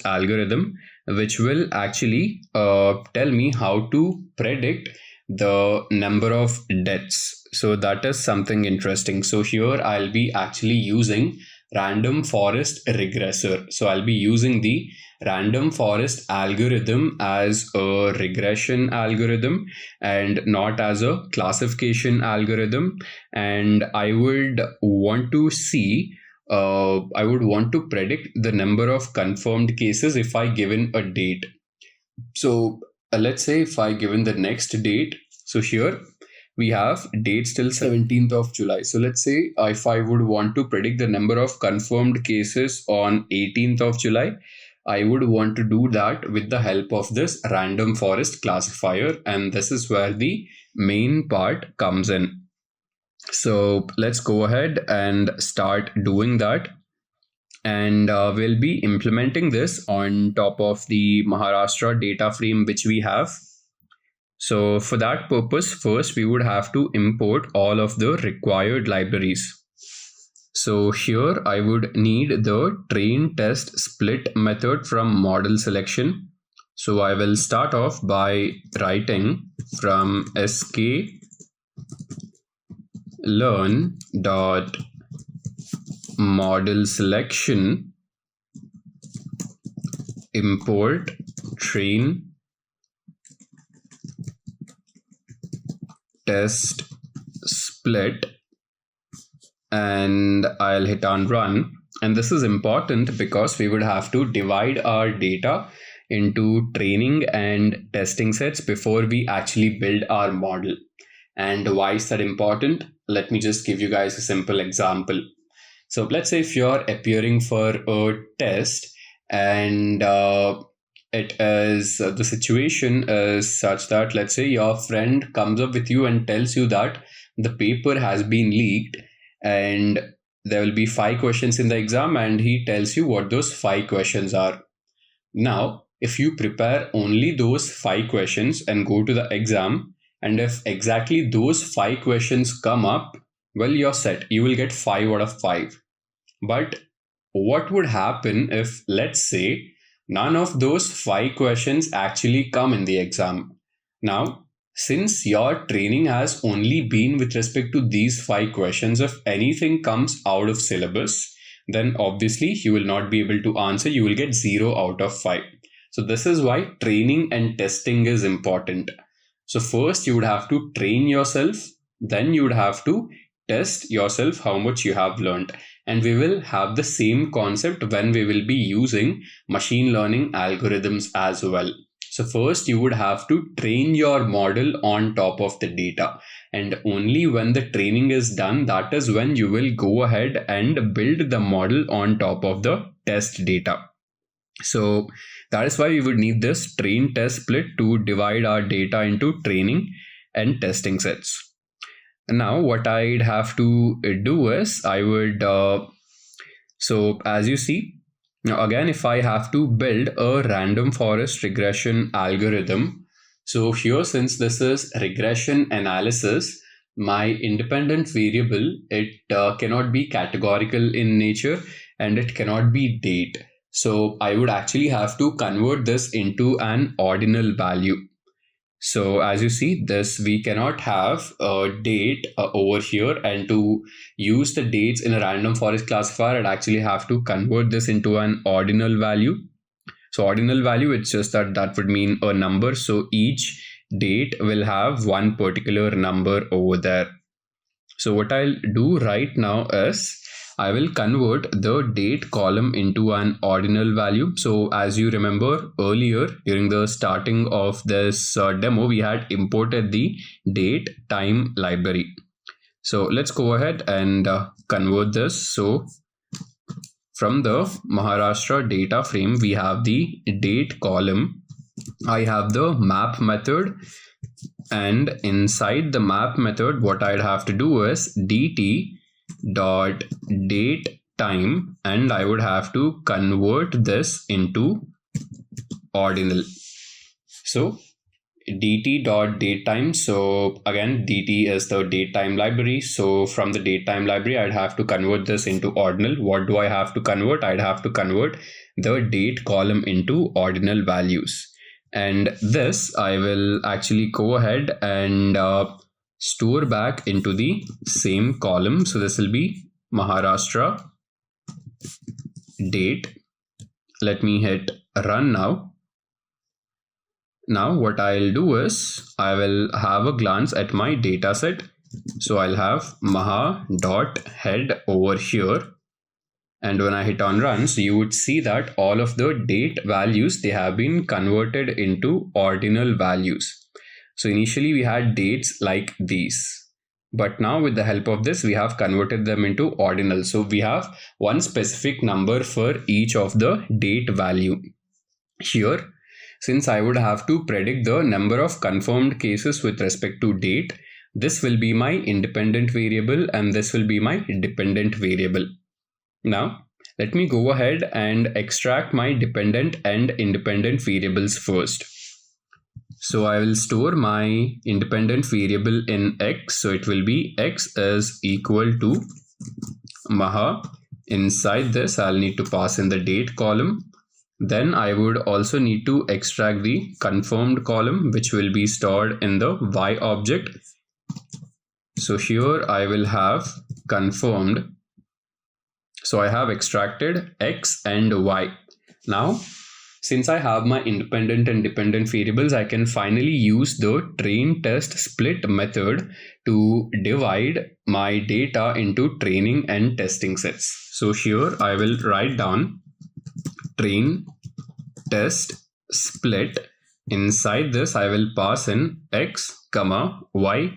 algorithm which will actually tell me how to predict the number of deaths. So that is something interesting. So here I'll be actually using random forest regressor. So I'll be using the random forest algorithm as a regression algorithm and not as a classification algorithm. And I would want to predict the number of confirmed cases if I given a date. So let's say if I given the next date, so here we have dates till 17th of July. So let's say if I would want to predict the number of confirmed cases on 18th of July, I would want to do that with the help of this random forest classifier. And this is where the main part comes in. So let's go ahead and start doing that. And we'll be implementing this on top of the Maharashtra data frame which we have. So for that purpose, first we would have to import all of the required libraries. So here I would need the train test split method from model selection. So I will start off by writing from sk learn dot model selection import train test split, and I'll hit on run. And this is important because we would have to divide our data into training and testing sets before we actually build our model. And why is that important? Let me just give you guys a simple example. So let's say if you're appearing for a test and it is the situation is such that, let's say your friend comes up with you and tells you that the paper has been leaked and there will be 5 questions in the exam, and he tells you what those 5 questions are. Now, if you prepare only those 5 questions and go to the exam, and if exactly those 5 questions come up, well, you're set. You will get 5 out of 5. But what would happen if, let's say, none of those 5 questions actually come in the exam? Now, since your training has only been with respect to these 5 questions, if anything comes out of syllabus, then obviously you will not be able to answer. You will get 0 out of 5. So this is why training and testing is important. So first you would have to train yourself, then you would have to test yourself how much you have learned. And we will have the same concept when we will be using machine learning algorithms as well. So first you would have to train your model on top of the data, and only when the training is done, that is when you will go ahead and build the model on top of the test data. So that is why we would need this train test split to divide our data into training and testing sets. Now what I'd have to do is I would so as you see, now again, if I have to build a random forest regression algorithm, so here, since this is regression analysis, my independent variable, it cannot be categorical in nature and it cannot be date. So I would actually have to convert this into an ordinal value. So as you see this, we cannot have a date over here, and to use the dates in a random forest classifier, I'd actually have to convert this into an ordinal value. So ordinal value, it's just that would mean a number. So each date will have one particular number over there. So what I'll do right now is I will convert the date column into an ordinal value. So as you remember earlier during the starting of this demo, we had imported the date time library. So let's go ahead and convert this. So from the Maharashtra data frame, we have the date column. I have the map method, and inside the map method, what I'd have to do is dt dot date time, and I would have to convert this into ordinal. So dt dot date time. So again, dt is the date time library. So from the date time library, I'd have to convert this into ordinal. What do I have to convert? I'd have to convert the date column into ordinal values. And this I will actually go ahead and store back into the same column. So this will be Maharashtra date. Let me hit run now. Now what I'll do is I will have a glance at my data set. So I'll have maha.head over here. And when I hit on run, so you would see that all of the date values, they have been converted into ordinal values. So initially we had dates like these, but now with the help of this, we have converted them into ordinal. So we have one specific number for each of the date value. Here, since I would have to predict the number of confirmed cases with respect to date, this will be my independent variable and this will be my dependent variable. Now, let me go ahead and extract my dependent and independent variables first. So I will store my independent variable in x. So it will be x is equal to maha. Inside this, I'll need to pass in the date column. Then I would also need to extract the confirmed column, which will be stored in the y object. So here I will have confirmed. So I have extracted X and Y. Now, since I have my independent and dependent variables, I can finally use the train test split method to divide my data into training and testing sets. So here I will write down train test split. Inside this I will pass in X, Y,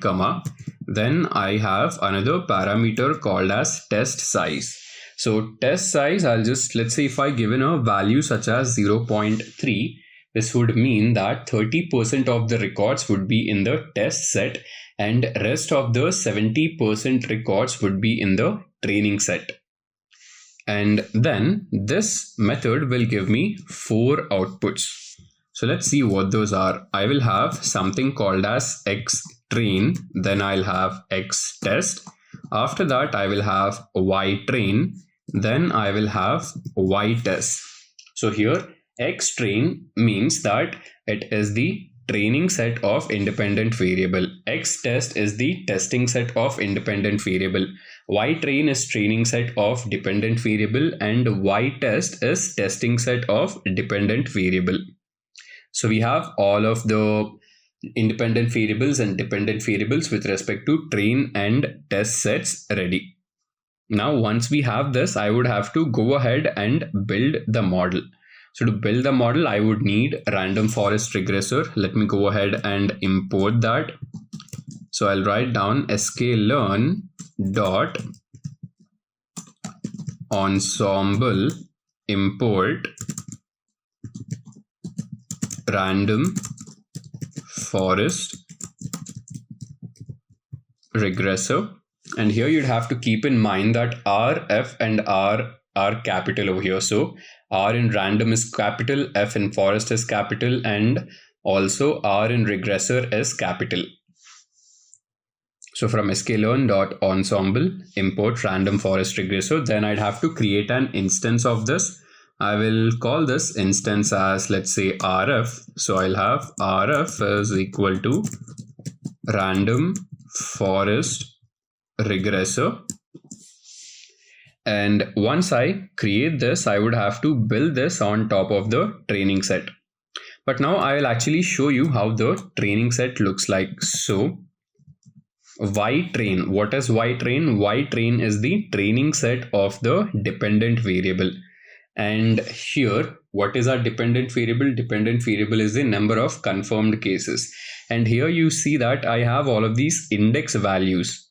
then I have another parameter called as test size. So test size, let's say if I given a value such as 0.3, this would mean that 30% of the records would be in the test set and rest of the 70% records would be in the training set. And then this method will give me 4 outputs. So let's see what those are. I will have something called as X train, then I'll have X test. After that, I will have Y train, then I will have Y test. So here X train means that it is the training set of independent variable. X test is the testing set of independent variable. Y train is training set of dependent variable and Y test is testing set of dependent variable. So we have all of the independent variables and dependent variables with respect to train and test sets ready. Now, once we have this, I would have to go ahead and build the model. So to build the model, I would need random forest regressor. Let me go ahead and import that. So I'll write down sklearn dot ensemble import random forest regressor. And here you'd have to keep in mind that R, F and R are capital over here. So R in random is capital, F in forest is capital, and also R in regressor is capital. So from sklearn.ensemble import random forest regressor, then I'd have to create an instance of this. I will call this instance as, let's say, RF. So I'll have RF is equal to random forest regressor. And once I create this, I would have to build this on top of the training set. But now I will actually show you how the training set looks like. So Y train, what is Y train? Y train is the training set of the dependent variable. And here, what is our dependent variable? Dependent variable is the number of confirmed cases. And here you see that I have all of these index values.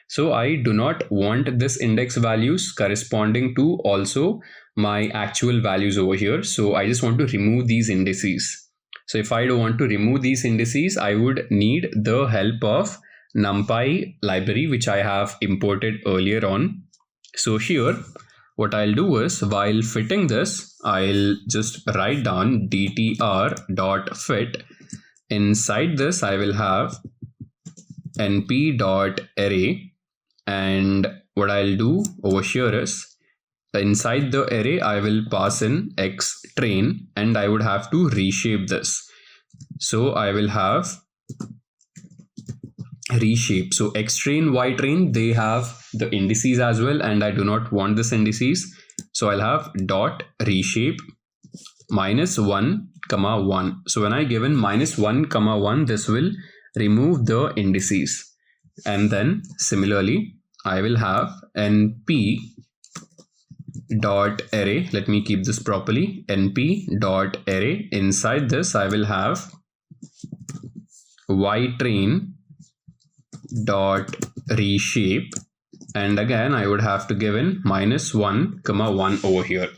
So I do not want this index values corresponding to also my actual values over here. So I just want to remove these indices. So if I don't want to remove these indices, I would need the help of NumPy library, which I have imported earlier on. So here, what I'll do is, while fitting this, I'll just write down dtr.fit. Inside this, I will have np.array. And what I'll do over here is, inside the array, I will pass in X train and I would have to reshape this. So I will have reshape. So X train, Y train, they have the indices as well, and I do not want this indices. So I'll have dot reshape -1, 1. So when I given -1, 1, this will remove the indices. And then similarly, I will have np.array. Let me keep this properly. np.array. Inside this, I will have Y train dot reshape, and again I would have to give in -1, 1 over here.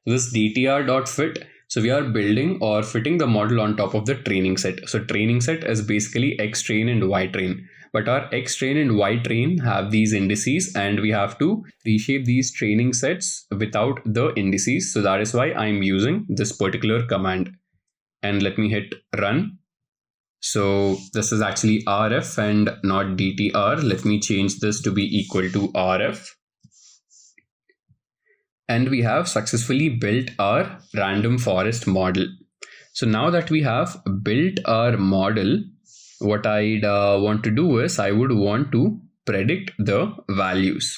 This dtr.fit. So we are building or fitting the model on top of the training set. So training set is basically X train and Y train. But our X train and Y train have these indices, and we have to reshape these training sets without the indices. So that is why I'm using this particular command. And let me hit run. So this is actually RF and not DTR. Let me change this to be equal to RF. And we have successfully built our random forest model. So now that we have built our model, what I'd want to do is I would want to predict the values.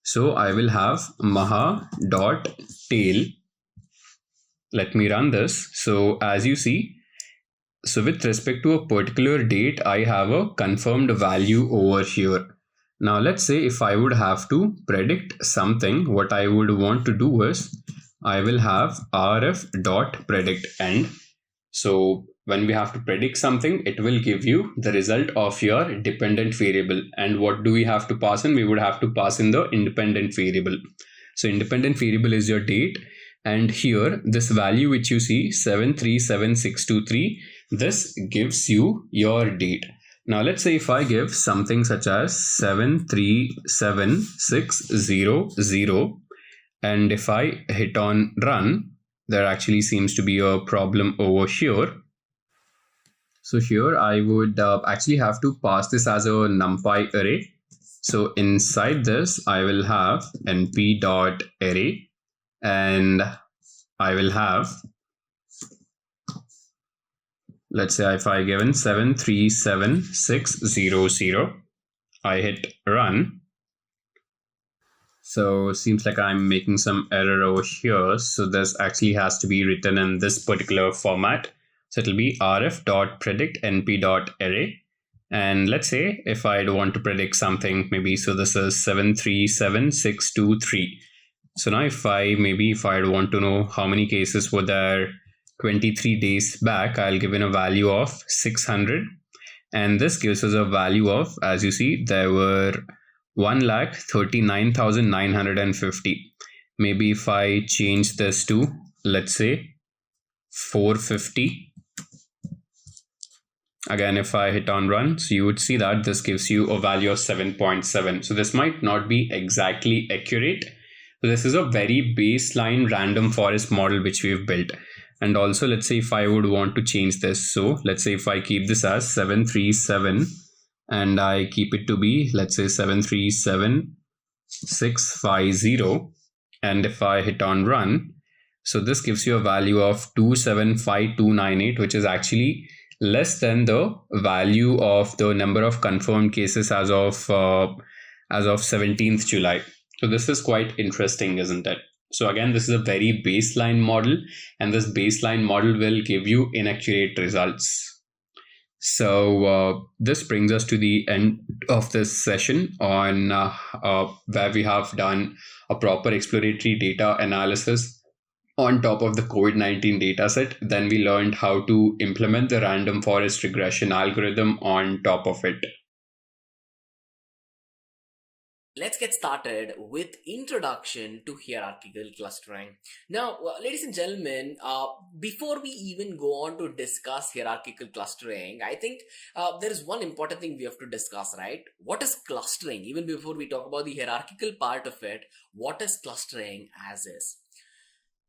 So I will have maha.tail. Let me run this. So as you see, so with respect to a particular date, I have a confirmed value over here. Now let's say if I would have to predict something, what I would want to do is I will have rf.predict end. So when we have to predict something, it will give you the result of your dependent variable. And what do we have to pass in? We would have to pass in the independent variable. So independent variable is your date. And here, this value which you see, 737623, this gives you your date. Now let's say if I give something such as 737600, and if I hit on run, there actually seems to be a problem over here. So here I would actually have to pass this as a NumPy array. So inside this, I will have np.array, and I will have, let's say if I given 737600, I hit run. So seems like I'm making some error over here. So this actually has to be written in this particular format. So it'll be rf.predict np.array. And let's say if I want to predict something, maybe, so this is 737623. So now if I want to know how many cases were there 23 days back, I'll give in a value of 600. And this gives us a value of, as you see, there were 1,39,950. Maybe if I change this to, let's say, 450. Again, if I hit on run, so you would see that this gives you a value of 7.7. So this might not be exactly accurate. So this is a very baseline random forest model which we've built. And also, let's say if I would want to change this. So let's say if I keep this as 737 and I keep it to be, let's say 737650. And if I hit on run, so this gives you a value of 275298, which is actually less than the value of the number of confirmed cases as of 17th July. So this is quite interesting, isn't it? So again, this is a very baseline model, and this baseline model will give you inaccurate results. So this brings us to the end of this session on where we have done a proper exploratory data analysis on top of the COVID-19 dataset. Then we learned how to implement the random forest regression algorithm on top of it. Let's get started with introduction to hierarchical clustering. Now, ladies and gentlemen, before we even go on to discuss hierarchical clustering, I think there is one important thing we have to discuss, right? What is clustering? Even before we talk about the hierarchical part of it, what is clustering as is?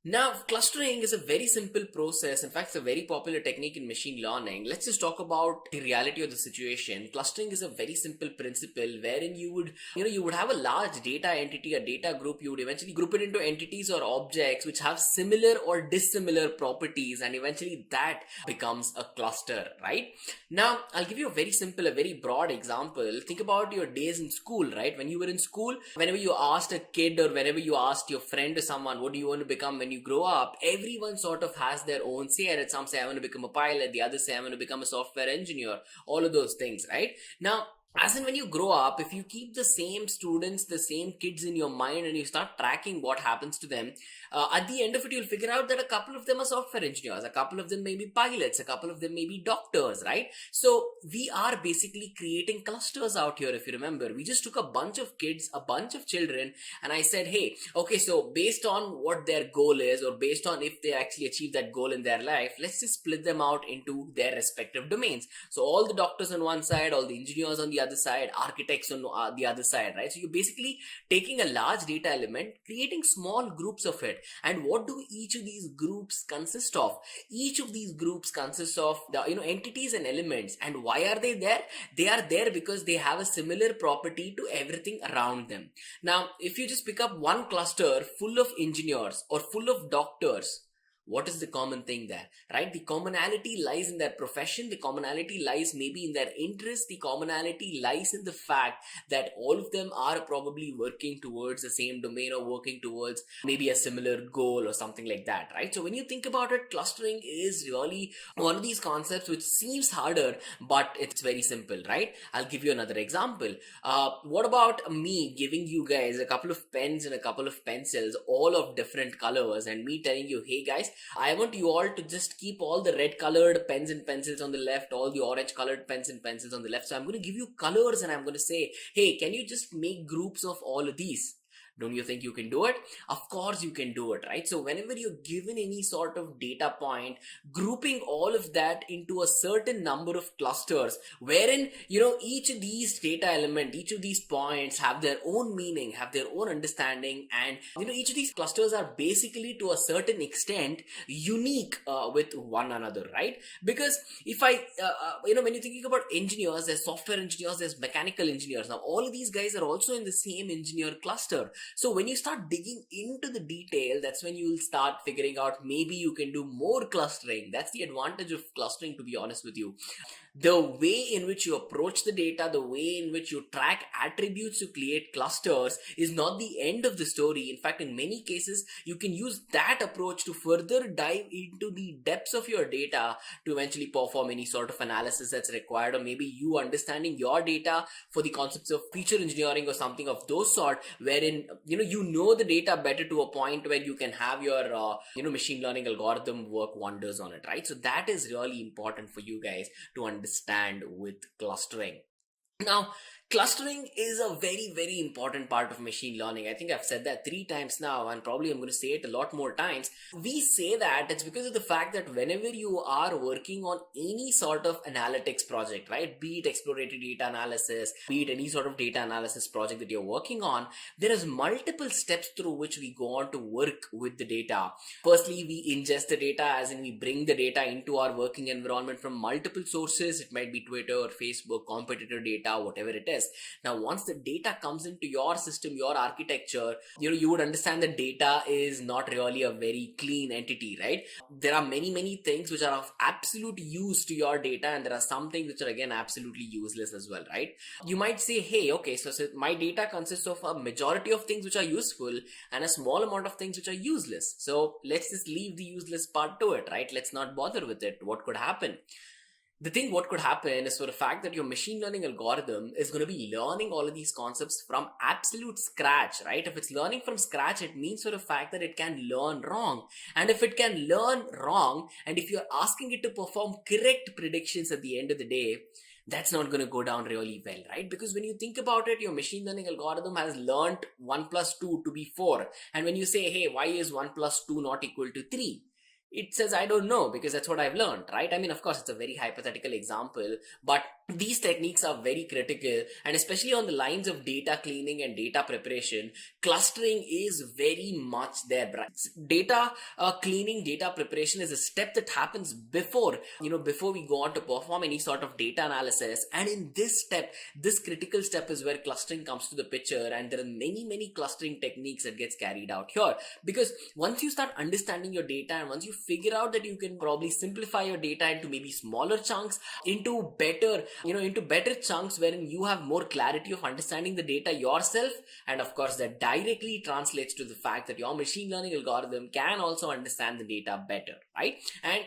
Now, clustering is a very simple process. In fact, it's a very popular technique in machine learning. Let's just talk about the reality of the situation. Clustering is a very simple principle wherein you would have a large data entity, a data group. You would eventually group it into entities or objects which have similar or dissimilar properties, and eventually that becomes a cluster, right? Now, I'll give you a very simple, a very broad example. Think about your days in school, right? When you were in school, whenever you asked a kid or whenever you asked your friend or someone, what do you want to become when you grow up, everyone sort of has their own say at it. Some say I want to become a pilot, the others say I want to become a software engineer, all of those things, right? Now, as in when you grow up, if you keep the same students, the same kids in your mind and you start tracking what happens to them, at the end of it, you'll figure out that a couple of them are software engineers, a couple of them may be pilots, a couple of them may be doctors, right? So we are basically creating clusters out here. If you remember, we just took a bunch of kids, a bunch of children, and I said, hey, okay, so based on what their goal is, or based on if they actually achieve that goal in their life, let's just split them out into their respective domains. So all the doctors on one side, all the engineers on the other side, architects on the other side, right? So you're basically taking a large data element, creating small groups of it. And what do each of these groups consist of? Each of these groups consists of the entities and elements. And why are they there? They are there because they have a similar property to everything around them. Now, if you just pick up one cluster full of engineers or full of doctors, What is the common thing there, right? The commonality lies in their profession. The commonality lies maybe in their interest. The commonality lies in the fact that all of them are probably working towards the same domain or working towards maybe a similar goal or something like that, right? So when you think about it, clustering is really one of these concepts which seems harder, but it's very simple, right? I'll give you another example. What about me giving you guys a couple of pens and a couple of pencils, all of different colors, and me telling you, hey guys, I want you all to just keep all the red colored pens and pencils on the left, all the orange colored pens and pencils on the left. So I'm going to give you colors and I'm going to say, hey, can you just make groups of all of these? Don't you think you can do it? Of course you can do it, right? So whenever you're given any sort of data point, grouping all of that into a certain number of clusters, wherein, each of these data element, each of these points have their own meaning, have their own understanding, and, each of these clusters are basically to a certain extent unique with one another, right? Because if when you're thinking about engineers, there's software engineers, there's mechanical engineers. Now, all of these guys are also in the same engineer cluster. So when you start digging into the detail, that's when you'll start figuring out maybe you can do more clustering. That's the advantage of clustering, to be honest with you. The way in which you approach the data, the way in which you track attributes to create clusters is not the end of the story. In fact, in many cases, you can use that approach to further dive into the depths of your data to eventually perform any sort of analysis that's required, or maybe you understanding your data for the concepts of feature engineering or something of those sort, wherein you know the data better to a point where you can have your machine learning algorithm work wonders on it, right? So that is really important for you guys to understand with clustering. Now, clustering is a very, very important part of machine learning. I think I've said that 3 times now, and probably I'm going to say it a lot more times. We say that it's because of the fact that whenever you are working on any sort of analytics project, right, be it exploratory data analysis, be it any sort of data analysis project that you're working on, there is multiple steps through which we go on to work with the data. Firstly, we ingest the data, as in we bring the data into our working environment from multiple sources. It might be Twitter, Facebook, competitor data, whatever it is. Now, once the data comes into your system, your architecture, you would understand that data is not really a very clean entity, right? There are many things which are of absolute use to your data, and there are some things which are again absolutely useless as well, right? You might say, hey, okay, so my data consists of a majority of things which are useful and a small amount of things which are useless. So let's just leave the useless part to it, right? Let's not bother with it. What could happen? What could happen is, for the fact that your machine learning algorithm is going to be learning all of these concepts from absolute scratch, right? If it's learning from scratch, it means for the fact that it can learn wrong. And if it can learn wrong, and if you're asking it to perform correct predictions at the end of the day, that's not going to go down really well, right? Because when you think about it, your machine learning algorithm has learned 1 plus 2 to be 4. And when you say, hey, why is 1 plus 2 not equal to 3? It says, I don't know, because that's what I've learned, right? I mean, of course, it's a very hypothetical example, but these techniques are very critical, and especially on the lines of data cleaning and data preparation, clustering is very much there. Data cleaning, data preparation is a step that happens before we go on to perform any sort of data analysis. And in this step, this critical step is where clustering comes to the picture, and there are many clustering techniques that gets carried out here. Because once you start understanding your data, and once you figure out that you can probably simplify your data into maybe smaller chunks, into better chunks wherein you have more clarity of understanding the data yourself, and of course that directly translates to the fact that your machine learning algorithm can also understand the data better, right? And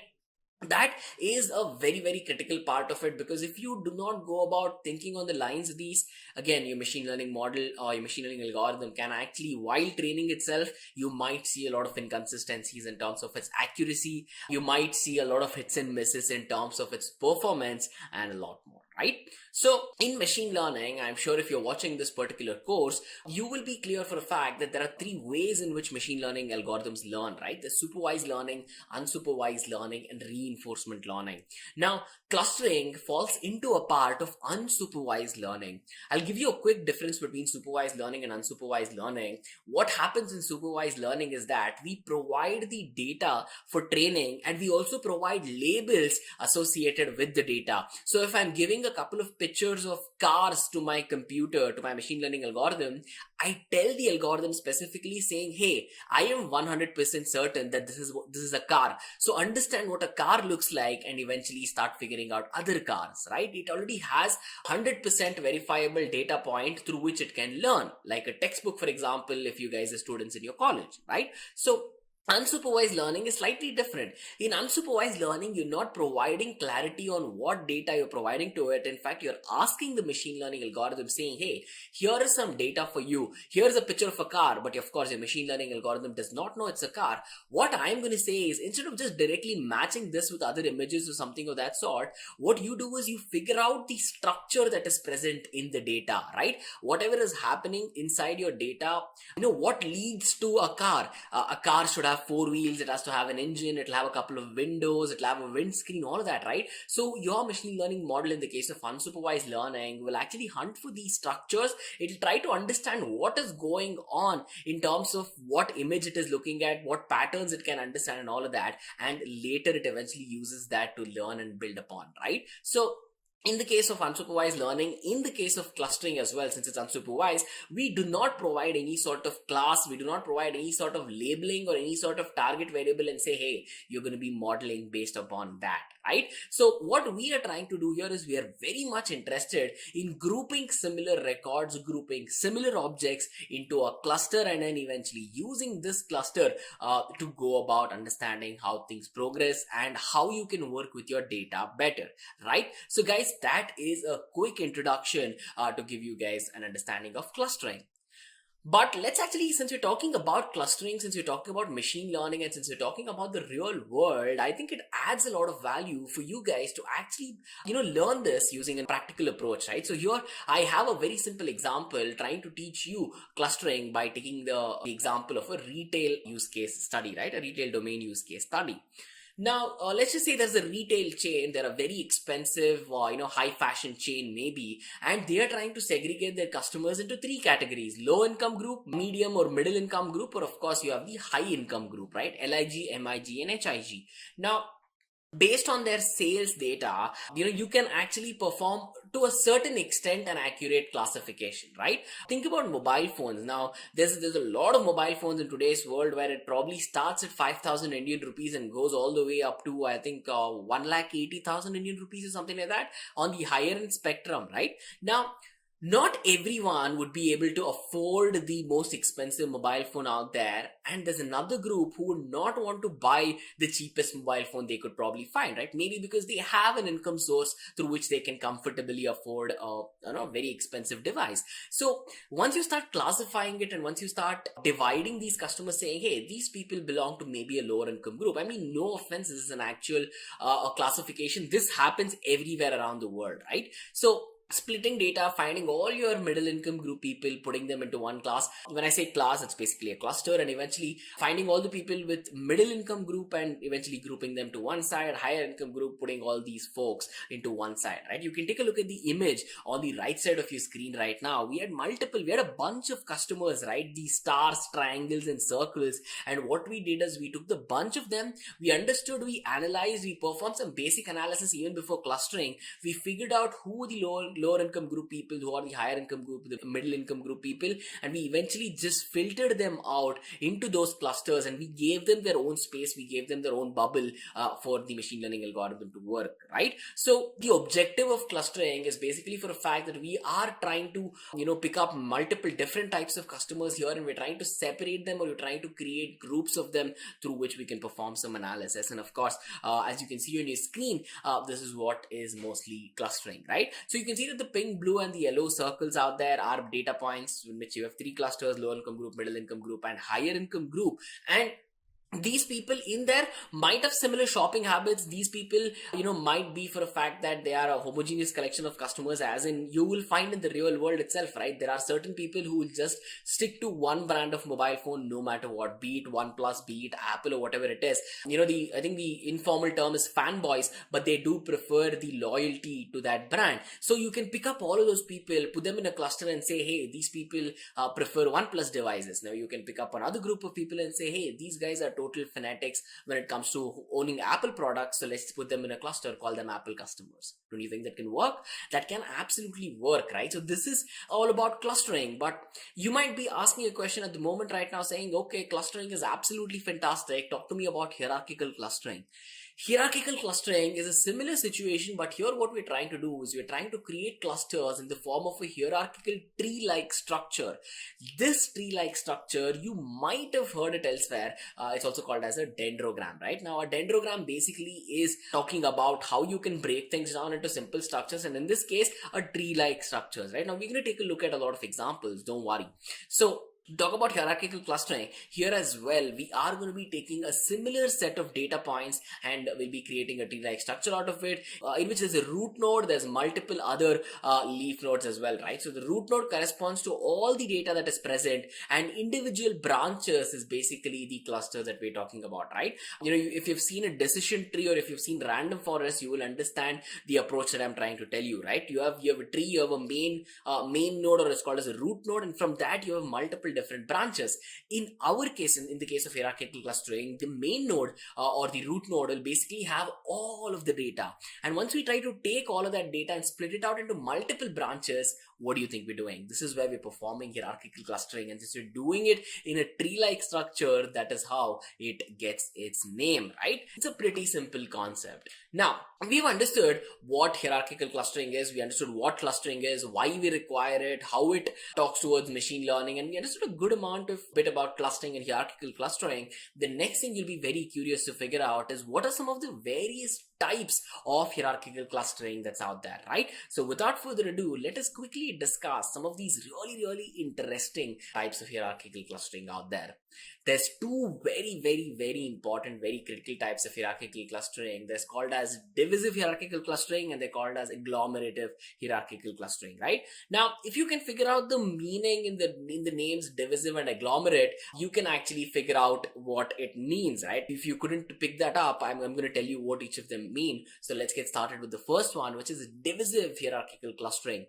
that is a very critical part of it, because if you do not go about thinking on the lines of these, again, your machine learning model or your machine learning algorithm can actually, while training itself, you might see a lot of inconsistencies in terms of its accuracy, you might see a lot of hits and misses in terms of its performance, and a lot more, right? So in machine learning, I'm sure if you're watching this particular course, you will be clear for a fact that there are 3 ways in which machine learning algorithms learn, right? There's supervised learning, unsupervised learning, and reinforcement learning. Now, clustering falls into a part of unsupervised learning. I'll give you a quick difference between supervised learning and unsupervised learning. What happens in supervised learning is that we provide the data for training, and we also provide labels associated with the data. So if I'm giving showing a couple of pictures of cars to my computer, to my machine learning algorithm, I tell the algorithm specifically saying, hey, I am 100% certain that this is a car. So understand what a car looks like and eventually start figuring out other cars, right? It already has 100% verifiable data point through which it can learn, like a textbook, for example, if you guys are students in your college, right? So unsupervised learning is slightly different. In unsupervised learning, you're not providing clarity on what data you're providing to it. In fact, you're asking the machine learning algorithm saying, hey, here is some data for you. Here's a picture of a car, but of course, your machine learning algorithm does not know it's a car. What I'm going to say is, instead of just directly matching this with other images or something of that sort, what you do is you figure out the structure that is present in the data, right? Whatever is happening inside your data, what leads to a car? A car should have 4 wheels, it has to have an engine, it'll have a couple of windows, it'll have a windscreen, all of that, right? So your machine learning model in the case of unsupervised learning will actually hunt for these structures. It'll try to understand what is going on in terms of what image it is looking at, what patterns it can understand and all of that, and later it eventually uses that to learn and build upon, right? So in the case of unsupervised learning, in the case of clustering as well, since it's unsupervised, we do not provide any sort of class, we do not provide any sort of labeling or any sort of target variable and say, hey, you're going to be modeling based upon that, right? So what we are trying to do here is we are very much interested in grouping similar records, grouping similar objects into a cluster, and then eventually using this cluster to go about understanding how things progress and how you can work with your data better, right? So guys, that is a quick introduction to give you guys an understanding of clustering. But let's actually, since we're talking about clustering, since we're talking about machine learning, and since we're talking about the real world, I think it adds a lot of value for you guys to actually, learn this using a practical approach, right? So here I have a very simple example trying to teach you clustering by taking the example of a retail use case study, right? A retail domain use case study. Now, let's just say there's a retail chain. They're a very expensive, high fashion chain maybe, and they are trying to segregate their customers into 3 categories: low income group, medium or middle income group, or of course you have the high income group, right? LIG, MIG and HIG. Now, based on their sales data, you can actually perform to a certain extent an accurate classification, right? Think about mobile phones. Now, there's a lot of mobile phones in today's world where it probably starts at 5,000 Indian rupees and goes all the way up to, I think, 1,80,000 Indian rupees or something like that on the higher end spectrum, right? Now, not everyone would be able to afford the most expensive mobile phone out there, and there's another group who would not want to buy the cheapest mobile phone they could probably find, right? Maybe because they have an income source through which they can comfortably afford a very expensive device. So once you start classifying it and once you start dividing these customers, saying, hey, these people belong to maybe a lower income group. I mean, no offense, this is an actual classification. This happens everywhere around the world, right? So splitting data, finding all your middle income group people, putting them into one class. When I say class, it's basically a cluster, and eventually finding all the people with middle income group and eventually grouping them to one side, higher income group, putting all these folks into one side, right? You can take a look at the image on the right side of your screen right now. We had a bunch of customers, right? These stars, triangles and circles. And what we did is we took the bunch of them, we understood, we analyzed, we performed some basic analysis even before clustering. We figured out who the lower income group people, who are the higher income group, the middle income group people, and we eventually just filtered them out into those clusters, and we gave them their own space, we gave them their own bubble for the machine learning algorithm to work, right? So the objective of clustering is basically for a fact that we are trying to pick up multiple different types of customers here, and we're trying to separate them, or we're trying to create groups of them through which we can perform some analysis. And of course, as you can see on your screen, this is what is mostly clustering, right? So you can see that the pink, blue and the yellow circles out there are data points in which you have 3 clusters: low income group, middle income group and higher income group. And these people in there might have similar shopping habits. These people, might be for a fact that they are a homogeneous collection of customers, as in you will find in the real world itself, right? There are certain people who will just stick to one brand of mobile phone no matter what, be it OnePlus, be it Apple or whatever it is. I think the informal term is fanboys, but they do prefer the loyalty to that brand. So you can pick up all of those people, put them in a cluster and say, hey, these people prefer OnePlus devices. Now you can pick up another group of people and say, hey, these guys are total phonetics when it comes to owning Apple products. So let's put them in a cluster, call them Apple customers. Don't you think that can work? That can absolutely work, right? So this is all about clustering. But you might be asking a question at the moment right now saying, okay, clustering is absolutely fantastic. Talk to me about hierarchical clustering. Hierarchical clustering is a similar situation, but here what we're trying to do is we're trying to create clusters in the form of a hierarchical tree-like structure. This tree-like structure, you might have heard it elsewhere. It's also called as a dendrogram, right? Now, a dendrogram basically is talking about how you can break things down into simple structures, and in this case, a tree-like structures, right? Now, we're going to take a look at a lot of examples, don't worry. So, talk about hierarchical clustering, here as well, we are going to be taking a similar set of data points and we'll be creating a tree-like structure out of it, in which there's a root node, there's multiple other leaf nodes as well, right? So the root node corresponds to all the data that is present, and individual branches is basically the clusters that we're talking about, right? You know, if you've seen a decision tree or if you've seen random forest, you will understand the approach that I'm trying to tell you, right? You have a tree, you have a main node, or it's called as a root node, and from that you have multiple different branches. In our case, in the case of hierarchical clustering, the main node or the root node will basically have all of the data, and once we try to take all of that data and split it out into multiple branches, what do you think we're doing? This is where we're performing hierarchical clustering, and since we're doing it in a tree-like structure, that is how it gets its name, right? It's a pretty simple concept. Now, we've understood what hierarchical clustering is, we understood what clustering is, why we require it, how it talks towards machine learning, and we understood a good amount of bit about clustering and hierarchical clustering. The next thing you'll be very curious to figure out is what are some of the various types of hierarchical clustering that's out there, right? So without further ado, let us quickly discuss some of these really interesting types of hierarchical clustering out there. There's two very important, very critical types of hierarchical clustering. There's called as divisive hierarchical clustering, and they're called as agglomerative hierarchical clustering, right? Now, if you can figure out the meaning in the names divisive and agglomerate, you can actually figure out what it means, right? If you couldn't pick that up, I'm going to tell you what each of them mean. So let's get started with the first one, which is divisive hierarchical clustering.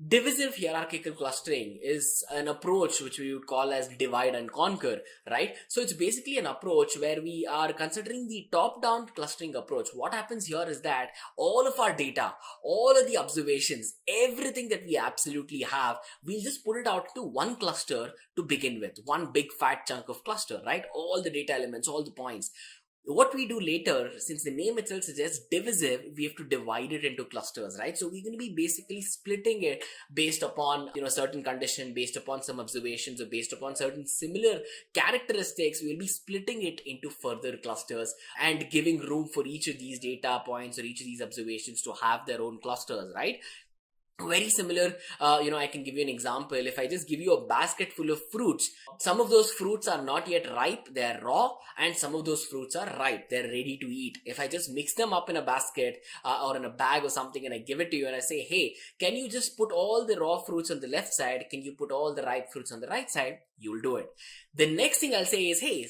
Divisive hierarchical clustering is an approach which we would call as divide and conquer, right? So it's basically an approach where we are considering the top-down clustering approach. What happens here is that all of our data, all of the observations, everything that we absolutely have, we'll just put it out to one cluster to begin with, one big fat chunk of cluster, right? All the data elements, all the points. What we do later, since the name itself suggests divisive, we have to divide it into clusters, right? So we're going to be basically splitting it based upon, certain condition, based upon some observations, or based upon certain similar characteristics. We'll be splitting it into further clusters and giving room for each of these data points or each of these observations to have their own clusters, right? Very similar, I can give you an example. If I just give you a basket full of fruits, some of those fruits are not yet ripe, they're raw, and some of those fruits are ripe, they're ready to eat. If I just mix them up in a basket or in a bag or something, and I give it to you and I say, hey, can you just put all the raw fruits on the left side, can you put all the ripe fruits on the right side? You'll do it. The next thing I'll say is, hey,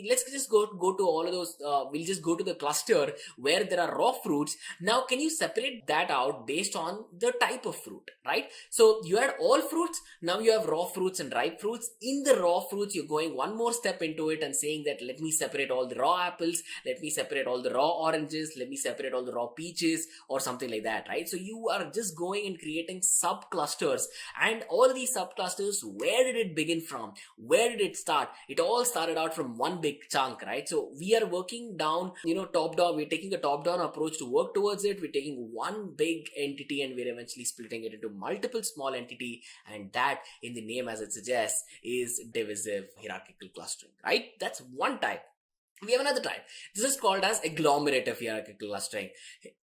let's just go to all of those, we'll just go to the cluster where there are raw fruits. Now, can you separate that out based on the type of fruit, right? So you had all fruits, now you have raw fruits and ripe fruits. In the raw fruits, you're going one more step into it and saying that let me separate all the raw apples, let me separate all the raw oranges, let me separate all the raw peaches, or something like that, right? So you are just going and creating sub-clusters, and all these sub-clusters, where did it begin from? Where did it start? It all started out from one big chunk, right? So we are working down, top down. We're taking a top down approach to work towards it. We're taking one big entity and we're eventually splitting it into multiple small entity, and that, in the name as it suggests, is divisive hierarchical clustering, right? That's one type. We have another type. This is called as agglomerative hierarchical clustering.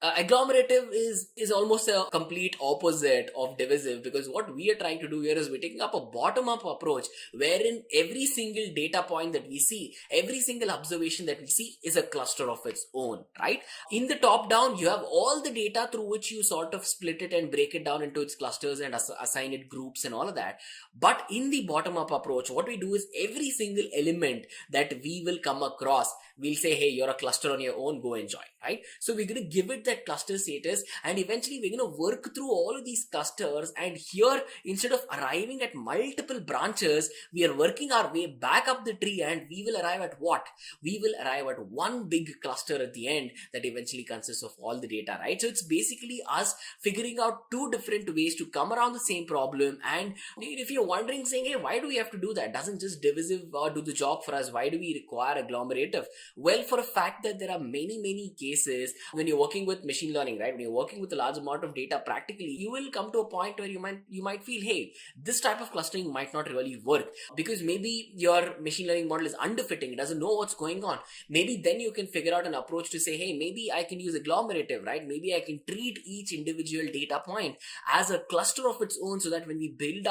Agglomerative is almost a complete opposite of divisive, because what we are trying to do here is we're taking up a bottom-up approach wherein every single data point that we see, every single observation that we see is a cluster of its own, right? In the top-down, you have all the data through which you sort of split it and break it down into its clusters and assign it groups and all of that. But in the bottom-up approach, what we do is every single element that we will come across, boss, we'll say, hey, you're a cluster on your own, go enjoy, right? So we're going to give it that cluster status, and eventually we're going to work through all of these clusters. And here, instead of arriving at multiple branches, we are working our way back up the tree, and we will arrive at what? We will arrive at one big cluster at the end that eventually consists of all the data, right? So it's basically us figuring out two different ways to come around the same problem. And if you're wondering, saying, hey, why do we have to do that? Doesn't just divisive do the job for us? Why do we require agglomerative? Well, for a fact that there are many cases when you're working with machine learning, right? When you're working with a large amount of data, practically you will come to a point where you might feel, hey, this type of clustering might not really work, because maybe your machine learning model is underfitting, it doesn't know what's going on. Maybe then you can figure out an approach to say, hey, maybe I can use agglomerative, right? Maybe I can treat each individual data point as a cluster of its own, so that when we build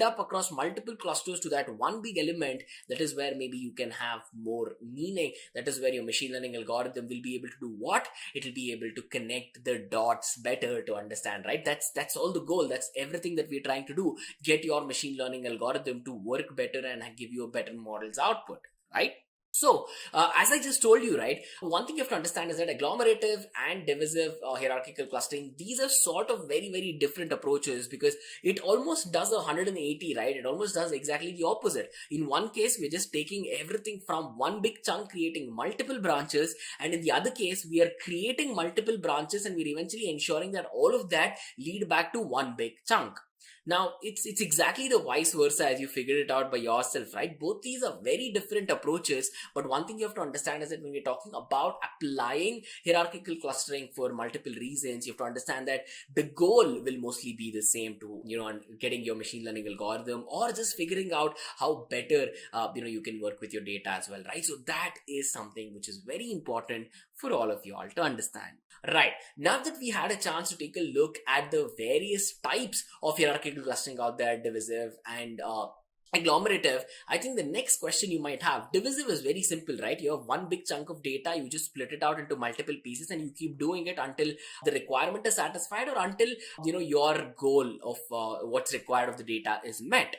up across multiple clusters to that one big element, that is where maybe you can have more meaning. That is where your machine learning algorithm will be able to do what? It will be able to connect the dots better to understand, right? That's all the goal. That's everything that we're trying to do. Get your machine learning algorithm to work better and give you a better model's output, right? So, as I just told you, right, one thing you have to understand is that agglomerative and divisive hierarchical clustering, these are sort of very different approaches, because it almost does 180, right? It almost does exactly the opposite. In one case, we're just taking everything from one big chunk, creating multiple branches, and in the other case, we are creating multiple branches, and we're eventually ensuring that all of that lead back to one big chunk. Now, it's exactly the vice versa as you figured it out by yourself, right? Both these are very different approaches, but one thing you have to understand is that when we're talking about applying hierarchical clustering for multiple reasons, you have to understand that the goal will mostly be the same to, getting your machine learning algorithm, or just figuring out how better, you can work with your data as well, right? So that is something which is very important for all of you all to understand. Right, now that we had a chance to take a look at the various types of hierarchical clustering out there, divisive and agglomerative, I think the next question you might have, divisive is very simple, right? You have one big chunk of data, you just split it out into multiple pieces, and you keep doing it until the requirement is satisfied, or until your goal of what's required of the data is met.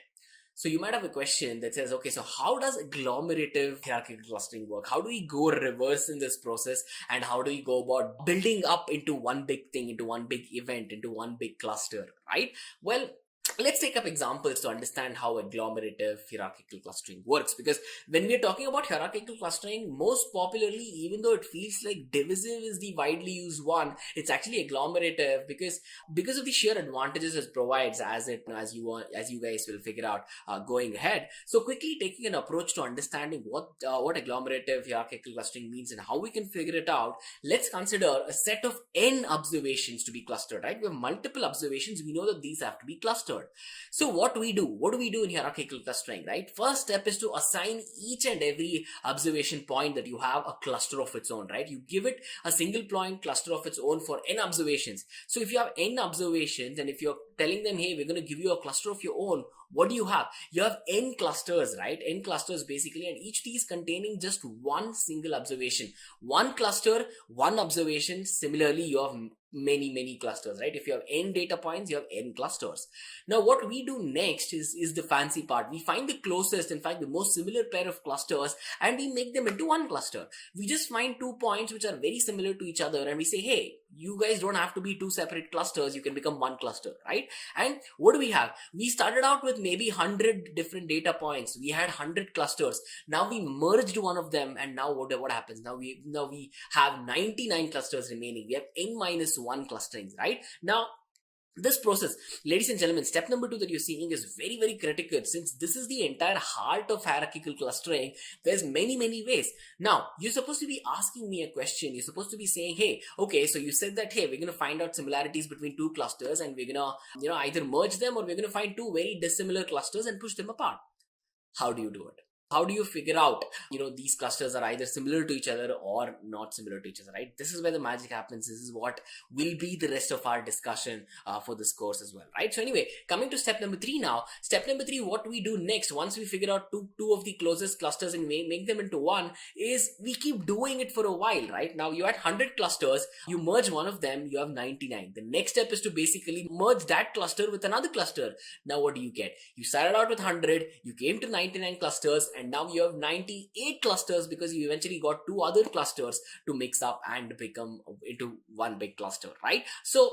So you might have a question that says, okay, so how does agglomerative hierarchical clustering work? How do we go reverse in this process, and how do we go about building up into one big thing, into one big event, into one big cluster, right? Well, let's take up examples to understand how agglomerative hierarchical clustering works, because when we're talking about hierarchical clustering, most popularly, even though it feels like divisive is the widely used one, it's actually agglomerative because of the sheer advantages it provides, as you guys will figure out going ahead. So quickly taking an approach to understanding what agglomerative hierarchical clustering means and how we can figure it out, let's consider a set of n observations to be clustered, right? We have multiple observations, we know that these have to be clustered. So what do we do in hierarchical clustering, right? First step is to assign each and every observation point that you have a cluster of its own, right? You give it a single point cluster of its own for n observations. So if you have n observations, and if you're telling them, hey, we're going to give you a cluster of your own, what do you have? You have n clusters, right? N clusters basically, and each of these containing just one single observation. One cluster, one observation. Similarly, you have many clusters, right? If you have n data points, you have n clusters. Now, what we do next is the fancy part. We find the closest, in fact, the most similar pair of clusters, and we make them into one cluster. We just find 2 points which are very similar to each other, and we say, hey, you guys don't have to be 2 separate clusters, you can become one cluster, right? And what do we have? We started out with maybe 100 different data points. We had 100 clusters. Now we merged one of them, and now what happens? Now we have 99 clusters remaining. We have n minus 1 clusterings, right? Now, this process, ladies and gentlemen, step number 2 that you're seeing is very critical, since this is the entire heart of hierarchical clustering. There's many ways. Now, you're supposed to be asking me a question. You're supposed to be saying, hey, okay, so you said that, hey, we're going to find out similarities between 2 clusters, and we're going to, either merge them, or we're going to find 2 very dissimilar clusters and push them apart. How do you do it? How do you figure out, these clusters are either similar to each other or not similar to each other, right? This is where the magic happens. This is what will be the rest of our discussion for this course as well, right? So anyway, coming to step number 3 now. Step number 3, what we do next, once we figure out two of the closest clusters and make them into one, is we keep doing it for a while, right? Now you had 100 clusters, you merge one of them, you have 99. The next step is to basically merge that cluster with another cluster. Now what do you get? You started out with 100, you came to 99 clusters, and now you have 98 clusters because you eventually got two other clusters to mix up and become into one big cluster, right? So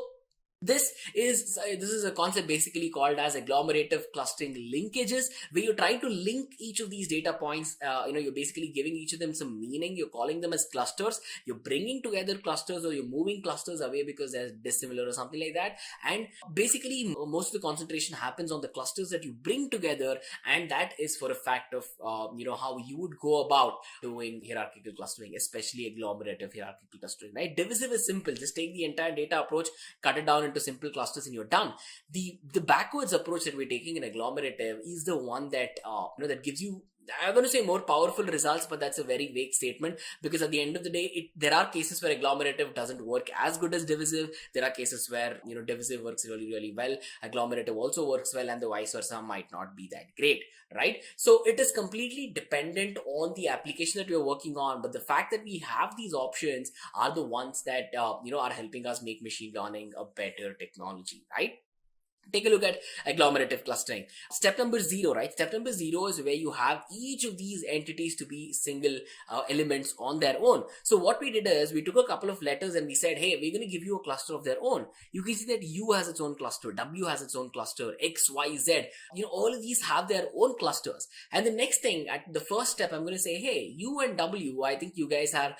this is a concept basically called as agglomerative clustering linkages, where you're trying to link each of these data points. You're basically giving each of them some meaning. You're calling them as clusters. You're bringing together clusters, or you're moving clusters away because they're dissimilar or something like that. And basically, most of the concentration happens on the clusters that you bring together, and that is for a fact of how you would go about doing hierarchical clustering, especially agglomerative hierarchical clustering. Right? Divisive is simple. Just take the entire data approach, cut it down into simple clusters, and you're done. The backwards approach that we're taking in agglomerative is the one that that gives you, I'm going to say, more powerful results, but that's a very vague statement, because at the end of the day, there are cases where agglomerative doesn't work as good as divisive. There are cases where divisive works really, really well, agglomerative also works well, and the vice versa might not be that great, right? So it is completely dependent on the application that we're working on, but the fact that we have these options are the ones that are helping us make machine learning a better technology, right? Take a look at agglomerative clustering. Step number 0, right? Step number 0 is where you have each of these entities to be single elements on their own. So what we did is we took a couple of letters and we said, hey, we're going to give you a cluster of their own. You can see that U has its own cluster, W has its own cluster, X, Y, Z. All of these have their own clusters. And the next thing, at the first step, I'm going to say, hey, U and W, I think you guys are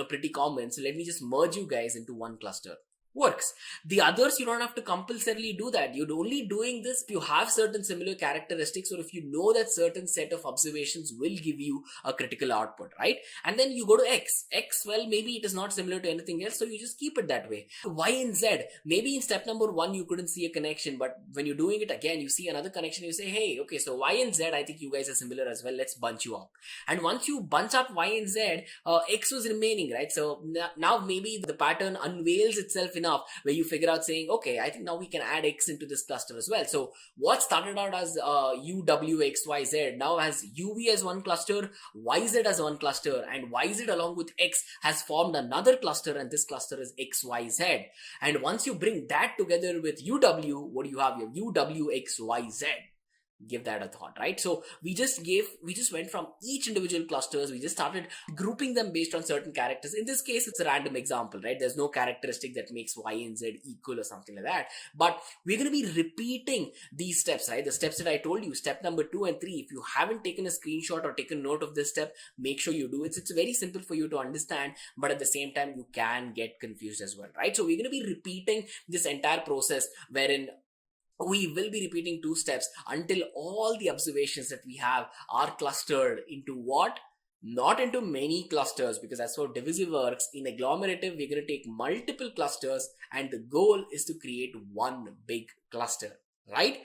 pretty common. So let me just merge you guys into one cluster. Works. The others, you don't have to compulsorily do that. You're only doing this if you have certain similar characteristics, or if you know that certain set of observations will give you a critical output, right? And then you go to X. X, well, maybe it is not similar to anything else, so you just keep it that way. Y and Z, maybe in step number 1 you couldn't see a connection, but when you're doing it again, you see another connection, you say, hey, okay, so Y and Z, I think you guys are similar as well, let's bunch you up. And once you bunch up Y and Z, X was remaining, right? So now maybe the pattern unveils itself enough where you figure out saying, okay, I think now we can add X into this cluster as well. So what started out as U, W, X, Y, Z now has UV as one cluster, YZ as one cluster, and YZ along with X has formed another cluster, and this cluster is XYZ. And once you bring that together with UW, what do you have? You have UWXYZ. Give that a thought, right? So we just went from each individual clusters, we just started grouping them based on certain characters. In this case, it's a random example, right? There's no characteristic that makes Y and Z equal or something like that. But we're going to be repeating these steps, right? The steps that I told you, step number 2 and 3. If you haven't taken a screenshot or taken note of this step, make sure you do it. It's very simple for you to understand, but at the same time, you can get confused as well, right? So we're going to be repeating this entire process, wherein we will be repeating 2 steps until all the observations that we have are clustered into what? Not into many clusters, because that's how divisive works. In agglomerative, we're going to take multiple clusters, and the goal is to create one big cluster, right?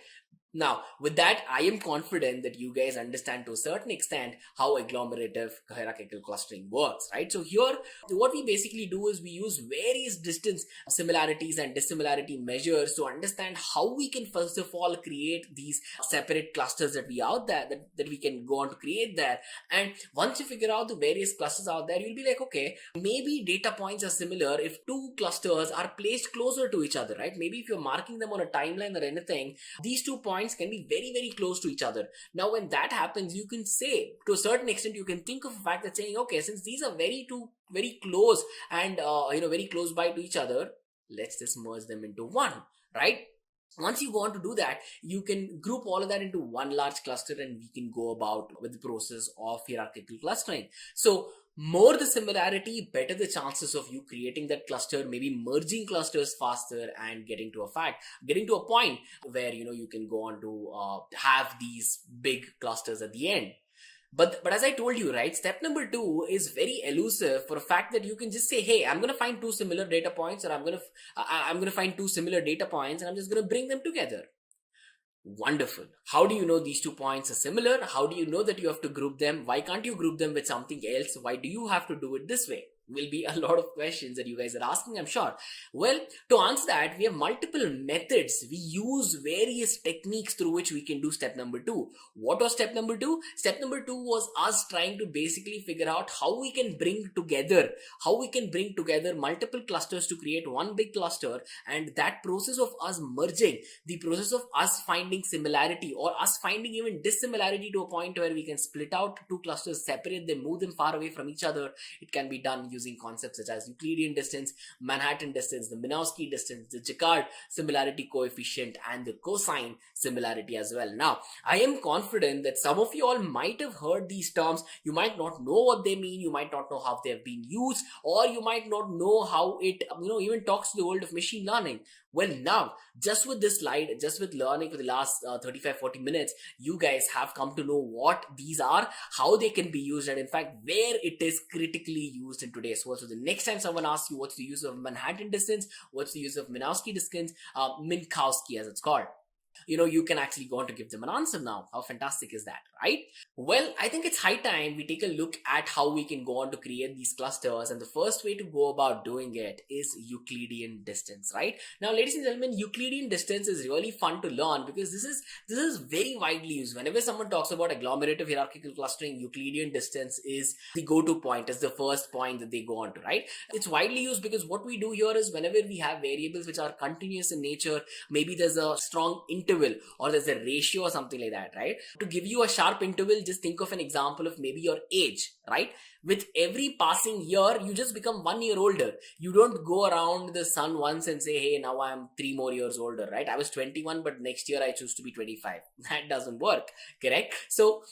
Now, with that, I am confident that you guys understand to a certain extent how agglomerative hierarchical clustering works, right? So here, what we basically do is we use various distance similarities and dissimilarity measures to understand how we can first of all create these separate clusters that we out there, that we can go on to create there. And once you figure out the various clusters out there, you'll be like, okay, maybe data points are similar if 2 clusters are placed closer to each other, right? Maybe if you're marking them on a timeline or anything, these 2 points can be very, very close to each other. Now, when that happens, you can say, to a certain extent, you can think of a fact that saying, okay, since these are very close and very close by to each other, let's just merge them into one, right? Once you go on to do that, you can group all of that into one large cluster, and we can go about with the process of hierarchical clustering. So more the similarity, better the chances of you creating that cluster, maybe merging clusters faster and getting to a point where you can go on to have these big clusters at the end. But as I told you, right, step number 2 is very elusive for a fact that you can just say, hey, I'm going to find 2 similar data points, or I'm going to find 2 similar data points, and I'm just going to bring them together. Wonderful. How do you know these 2 points are similar? How do you know that you have to group them? Why can't you group them with something else? Why do you have to do it this way? will be a lot of questions that you guys are asking, I'm sure. Well, to answer that, we have multiple methods. We use various techniques through which we can do step number 2. What was step number 2? Step number 2 was us trying to basically figure out how we can bring together multiple clusters to create one big cluster, and that process of us merging, the process of us finding similarity or us finding even dissimilarity to a point where we can split out two clusters, separate them, move them far away from each other. It can be done using concepts such as Euclidean distance, Manhattan distance, the Minkowski distance, the Jaccard similarity coefficient, and the cosine similarity as well. Now, I am confident that some of you all might have heard these terms. You might not know what they mean, you might not know how they have been used, or you might not know how it even talks to the world of machine learning. Well, now, just with this slide, just with learning for the last 35-40 minutes, you guys have come to know what these are, how they can be used, and in fact, where it is critically used in today's world. So the next time someone asks you what's the use of Manhattan distance, what's the use of Minkowski distance, Minkowski as it's called, you can actually go on to give them an answer now. How fantastic is that, right? Well, I think it's high time we take a look at how we can go on to create these clusters, and the first way to go about doing it is Euclidean distance, right? Now, ladies and gentlemen, Euclidean distance is really fun to learn because this is very widely used. Whenever someone talks about agglomerative hierarchical clustering, Euclidean distance is the go-to point, is the first point that they go on to, right? It's widely used because what we do here is whenever we have variables which are continuous in nature, maybe there's a strong interval or there's a ratio or something like that, right? To give you a sharp interval, just think of an example of maybe your age, right? With every passing year, you just become 1 year older. You don't go around the sun once and say, hey, now I'm 3 more years older, right? I was 21, but next year I choose to be 25. That doesn't work, correct? So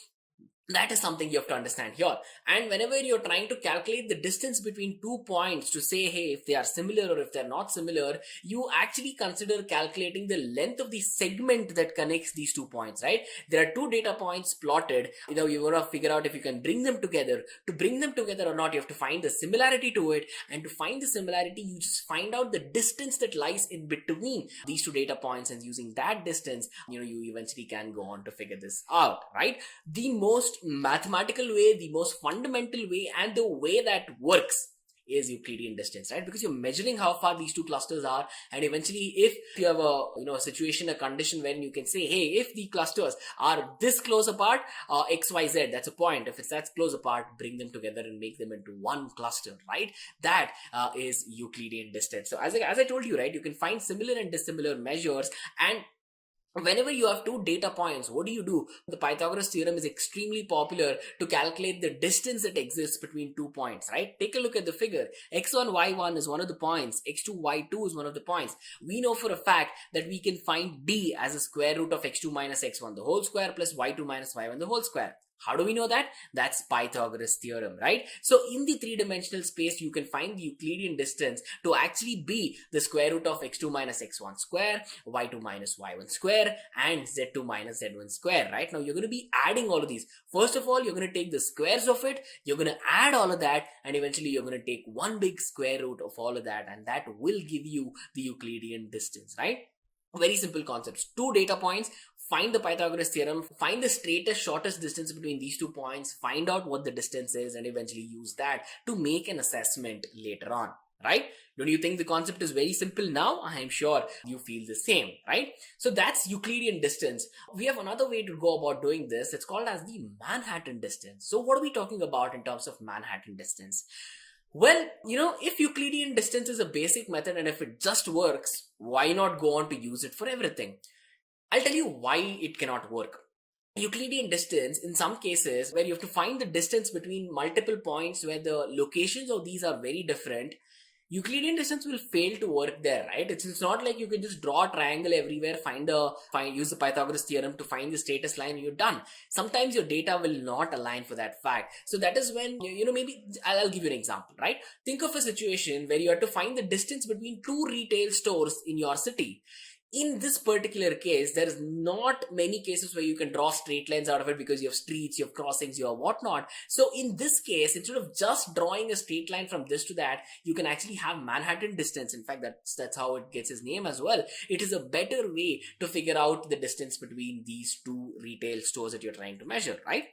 that is something you have to understand here. And whenever you're trying to calculate the distance between 2 points to say, hey, if they are similar or if they're not similar, you actually consider calculating the length of the segment that connects these 2 points, right? There are 2 data points plotted. You want to figure out if you can bring them together. To bring them together or not, you have to find the similarity to it. And to find the similarity, you just find out the distance that lies in between these 2 data points. And using that distance, you eventually can go on to figure this out, right? The most mathematical way, the most fundamental way, and the way that works is Euclidean distance, right? Because you're measuring how far these 2 clusters are, and eventually if you have a situation, a condition when you can say, hey, if the clusters are this close apart, XYZ, that's a point. If it's that close apart, bring them together and make them into one cluster, right? That is Euclidean distance. So as I told you, right, you can find similar and dissimilar measures, and whenever you have 2 data points, what do? The Pythagoras theorem is extremely popular to calculate the distance that exists between 2 points, right? Take a look at the figure. X1, Y1 is one of the points. X2, Y2 is one of the points. We know for a fact that we can find D as a square root of X2 minus X1 the whole square plus Y2 minus Y1 the whole square. How do we know that? That's Pythagoras theorem, right? So in the 3-dimensional space, you can find the Euclidean distance to actually be the square root of X2 minus X1 square, Y2 minus Y1 square, and Z2 minus Z1 square, right? Now you're going to be adding all of these. First of all, you're going to take the squares of it, you're going to add all of that, and eventually you're going to take one big square root of all of that, and that will give you the Euclidean distance, right? Very simple concepts. 2 data points, find the Pythagoras theorem, find the straightest, shortest distance between these 2 points, find out what the distance is, and eventually use that to make an assessment later on, right? Don't you think the concept is very simple now? I am sure you feel the same, right? So that's Euclidean distance. We have another way to go about doing this. It's called as the Manhattan distance. So what are we talking about in terms of Manhattan distance? Well, if Euclidean distance is a basic method and if it just works, why not go on to use it for everything? I'll tell you why it cannot work. Euclidean distance, in some cases where you have to find the distance between multiple points where the locations of these are very different, Euclidean distance will fail to work there, right? It's not like you can just draw a triangle everywhere, use the Pythagoras theorem to find the straightest line, you're done. Sometimes your data will not align for that fact. So that is when, maybe I'll give you an example, right? Think of a situation where you have to find the distance between 2 retail stores in your city. In this particular case, there is not many cases where you can draw straight lines out of it because you have streets, you have crossings, you have whatnot. So in this case, instead of just drawing a straight line from this to that, you can actually have Manhattan distance. In fact, that's how it gets its name as well. It is a better way to figure out the distance between these 2 retail stores that you're trying to measure, right?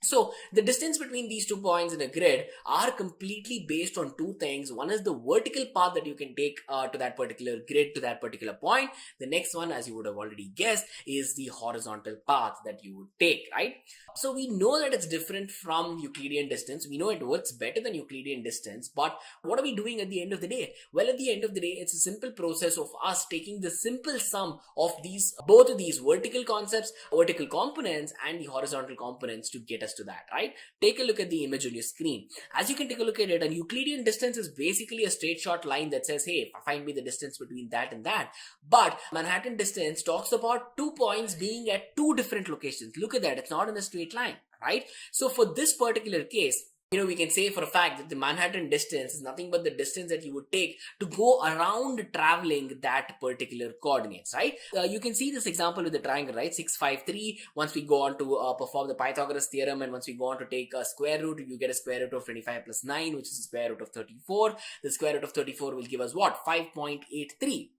So the distance between these 2 points in a grid are completely based on 2 things. One is the vertical path that you can take to that particular grid, to that particular point. The next one, as you would have already guessed, is the horizontal path that you would take, right? So we know that it's different from Euclidean distance. We know it works better than Euclidean distance, but what are we doing at the end of the day? Well, at the end of the day, it's a simple process of us taking the simple sum of both of these vertical concepts, vertical components, and the horizontal components to get us to that, right? Take a look at the image on your screen. As you can take a look at it, a Euclidean distance is basically a straight shot line that says, hey, find me the distance between that and that. But Manhattan distance talks about 2 points being at 2 different locations. Look at that, it's not in a straight line, right? So for this particular case, we can say for a fact that the Manhattan distance is nothing but the distance that you would take to go around traveling that particular coordinates, right? You can see this example with the triangle, right? 6, 5, 3. Once we go on to perform the Pythagoras theorem, and once we go on to take a square root, you get a square root of 25 plus 9, which is the square root of 34. The square root of 34 will give us what? 5.83.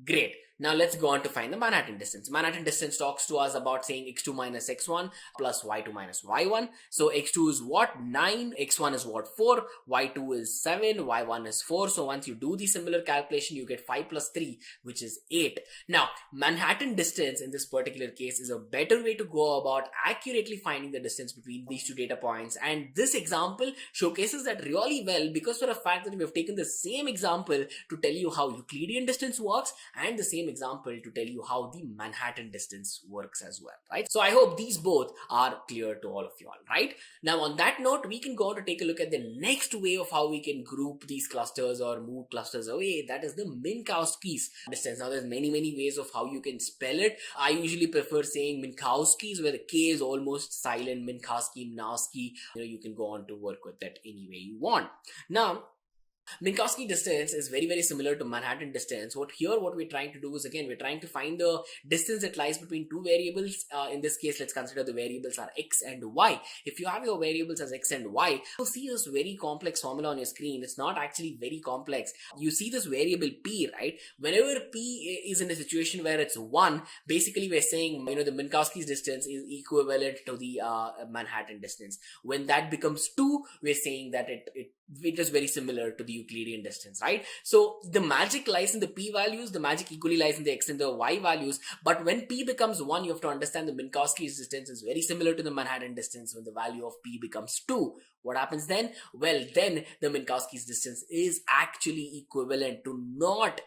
Great. Now let's go on to find the Manhattan distance. Manhattan distance talks to us about saying x2 minus x1 plus y2 minus y1. So x2 is what? 9. x1 is what? 4. y2 is 7. y1 is 4. So once you do the similar calculation, you get 5 plus 3, which is 8. Now, Manhattan distance in this particular case is a better way to go about accurately finding the distance between these 2 data points. And this example showcases that really well, because for a fact that we have taken the same example to tell you how Euclidean distance works, and the same example to tell you how the Manhattan distance works as well, right? So I hope these both are clear to all of you all, right? Now on that note, we can go on to take a look at the next way of how we can group these clusters or move clusters away. That is the Minkowski's distance. Now there's many ways of how you can spell it. I usually prefer saying Minkowski's, where the K is almost silent. Minkowski, you can go on to work with that any way you want. Now, Minkowski distance is very similar to Manhattan distance. What we're trying to do is, again, we're trying to find the distance that lies between 2 variables. In this case, let's consider the variables are x and y. If you have your variables as x and y, you'll see this very complex formula on your screen. It's not actually very complex. You see this variable p, right? Whenever p is in a situation where it's 1, basically we're saying, the Minkowski's distance is equivalent to the Manhattan distance. When that becomes 2, we're saying that it is very similar to the Euclidean distance, right? So the magic lies in the p values, the magic equally lies in the x and the y values. But when p becomes 1, you have to understand the Minkowski's distance is very similar to the Manhattan distance. When the value of p becomes 2, what happens then? Well, then the Minkowski's distance is actually equivalent to not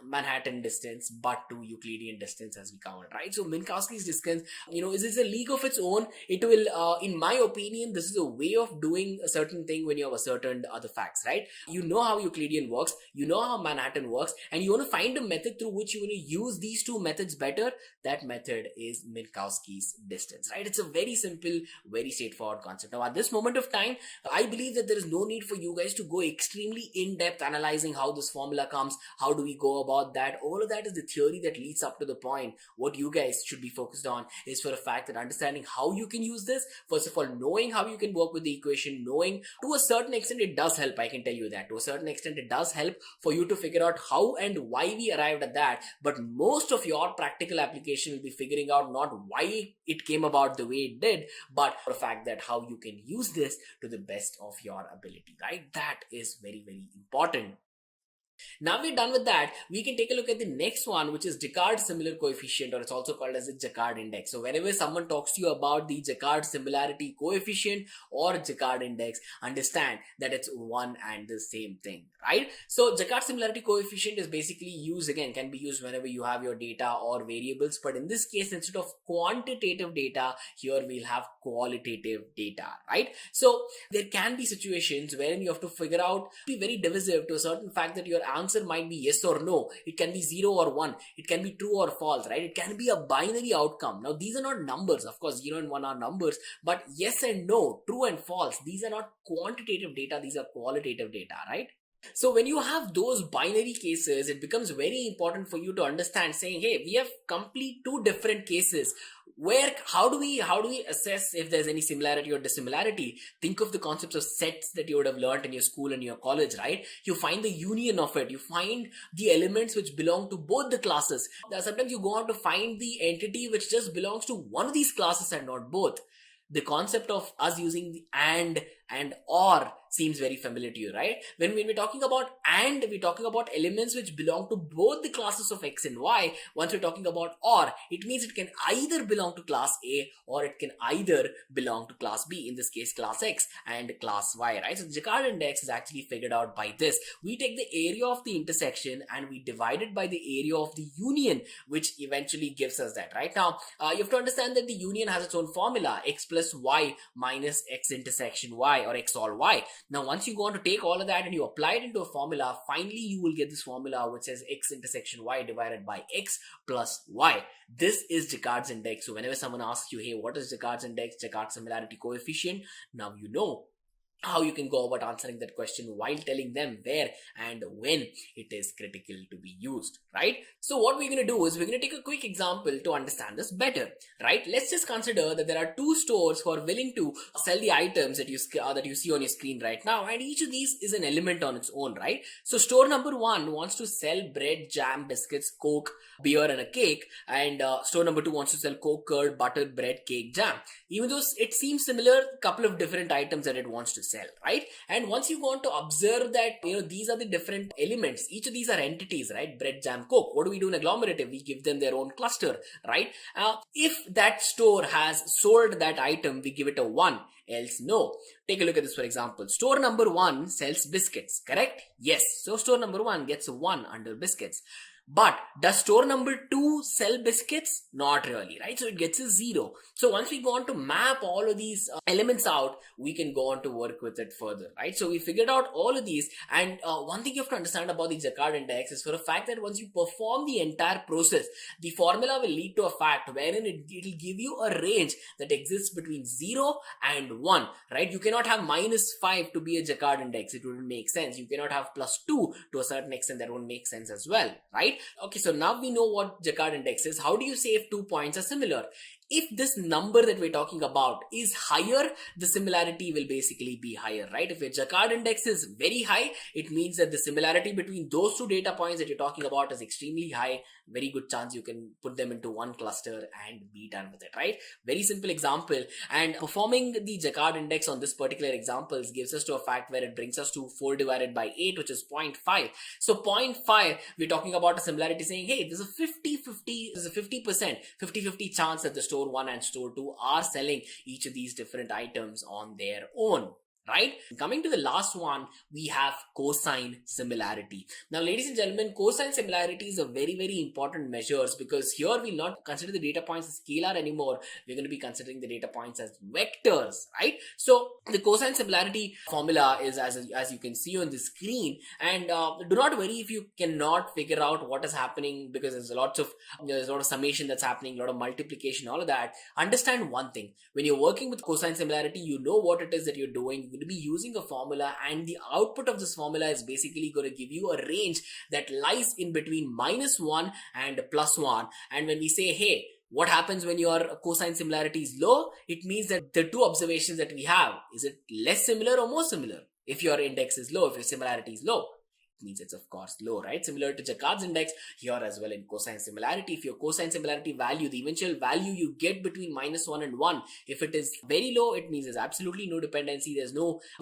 Manhattan distance, but to Euclidean distance, as we covered, right? So Minkowski's distance, is a league of its own. It will, in my opinion, this is a way of doing a certain thing when you have a certain other facts, right? You know how Euclidean works, you know how Manhattan works, and you want to find a method through which you want to use these 2 methods better. That method is Minkowski's distance, right? It's a very simple, very straightforward concept. Now, at this moment of time, I believe that there is no need for you guys to go extremely in-depth analyzing how this formula comes, how do we go about that. All of that is the theory that leads up to the point. What you guys should be focused on is, for a fact, that understanding how you can use this. First of all, knowing how you can work with the equation, knowing to a certain extent it does help. I can tell you that to a certain extent it does help for you to figure out how and why we arrived at that. But most of your practical application will be figuring out not why it came about the way it did, but for the fact that how you can use this to the best of your ability, right? That is very important. Now we're done with that, we can take a look at the next one, which is Jaccard similar coefficient, or it's also called as the Jaccard index. So whenever someone talks to you about the Jaccard similarity coefficient or Jaccard index, understand that it's one and the same thing, right? So Jaccard similarity coefficient is basically used, again, can be used whenever you have your data or variables, but in this case, instead of quantitative data, here we'll have qualitative data, right? So there can be situations wherein you have to figure out, be very divisive to a certain fact that your answer might be yes or no. It can be 0 or 1. It can be true or false, right? It can be a binary outcome. Now, these are not numbers. Of course, 0 and 1 are numbers, but yes and no, true and false, these are not quantitative data. These are qualitative data, right? So when you have those binary cases, it becomes very important for you to understand, saying, hey, we have complete 2 different cases. Where, how do we assess if there's any similarity or dissimilarity? Think of the concepts of sets that you would have learned in your school and your college, right? You find the union of it. You find the elements which belong to both the classes. Sometimes you go out to find the entity which just belongs to one of these classes and not both. the concept of us using the and or seems very familiar to you, right? When we're talking about and, we're talking about elements which belong to both the classes of X and Y. Once we're talking about or, it means it can either belong to class A or it can either belong to class B, in this case class X and class Y, right? So the Jaccard index is actually figured out by this. We take the area of the intersection and we divide it by the area of the union, which eventually gives us that, right? Now, you have to understand that the union has its own formula, X plus Y minus X intersection Y, or X all Y. Now, once you go on to take all of that and you apply it into a formula, finally you will get this formula which says X intersection Y divided by X plus Y. This is Jaccard's index. So whenever someone asks you, hey, what is Jaccard's index, Jaccard similarity coefficient, now you know how you can go about answering that question while telling them where and when it is critical to be used, right? So what we're going to do is we're going to take a quick example to understand this better, right? Let's just consider that there are two stores who are willing to sell the items that you see on your screen right now, and each of these is an element on its own, right? So store number 1 wants to sell bread, jam, biscuits, Coke, beer and a cake, and store number 2 wants to sell Coke, curd, butter, bread, cake, jam. Even though it seems similar, a couple of different items that it wants to sell, right? And once you want to observe that, these are the different elements, each of these are entities, right? Bread, jam, Coke. What do we do in agglomerative? We give them their own cluster, right? If that store has sold that item, we give it a 1, else no. Take a look at this, for example. Store number 1 sells biscuits, correct? Yes. So store number 1 gets a 1 under biscuits. But does store number 2 sell biscuits? Not really, right? So it gets a 0. So once we go on to map all of these elements out, we can go on to work with it further, right? So we figured out all of these. And one thing you have to understand about the Jaccard index is for a fact that once you perform the entire process, the formula will lead to a fact wherein it will give you a range that exists between 0 and 1, right? You cannot have -5 to be a Jaccard index. It wouldn't make sense. You cannot have +2 to a certain extent. That won't make sense as well, right? Okay, so now we know what Jaccard index is. How do you say if 2 points are similar? If this number that we're talking about is higher, the similarity will basically be higher, right? If your Jaccard index is very high, it means that the similarity between those two data points that you're talking about is extremely high. Very good chance you can put them into one cluster and be done with it, right? Very simple example. And performing the Jaccard index on this particular example gives us to a fact where it brings us to 4 divided by 8, which is 0.5. So 0.5, we're talking about a similarity saying, hey, there's a 50-50, there's a 50%, 50-50 chance that the store 1 and store 2 are selling each of these different items on their own, right? Coming to the last one, we have cosine similarity. Now, ladies and gentlemen, cosine similarity is a very, very important measures, because here we'll not consider the data points as scalar anymore. We're going to be considering the data points as vectors, right? So the cosine similarity formula is as you can see on the screen, and do not worry if you cannot figure out what is happening, because there's a lot of summation that's happening, a lot of multiplication, all of that. Understand one thing: when you're working with cosine similarity, you know what it is that you're doing. You're going to be using a formula, and the output of this formula is basically going to give you a range that lies in between -1 and +1. And when we say, hey, what happens when your cosine similarity is low? It means that the two observations that we have, is it less similar or more similar? If your index is low, if your similarity is low, means it's of course low, right? Similar to Jaccard's index here as well in cosine similarity. If your cosine similarity value, the eventual value you get between -1 and 1, if it is very low, it means there's absolutely no dependency. There's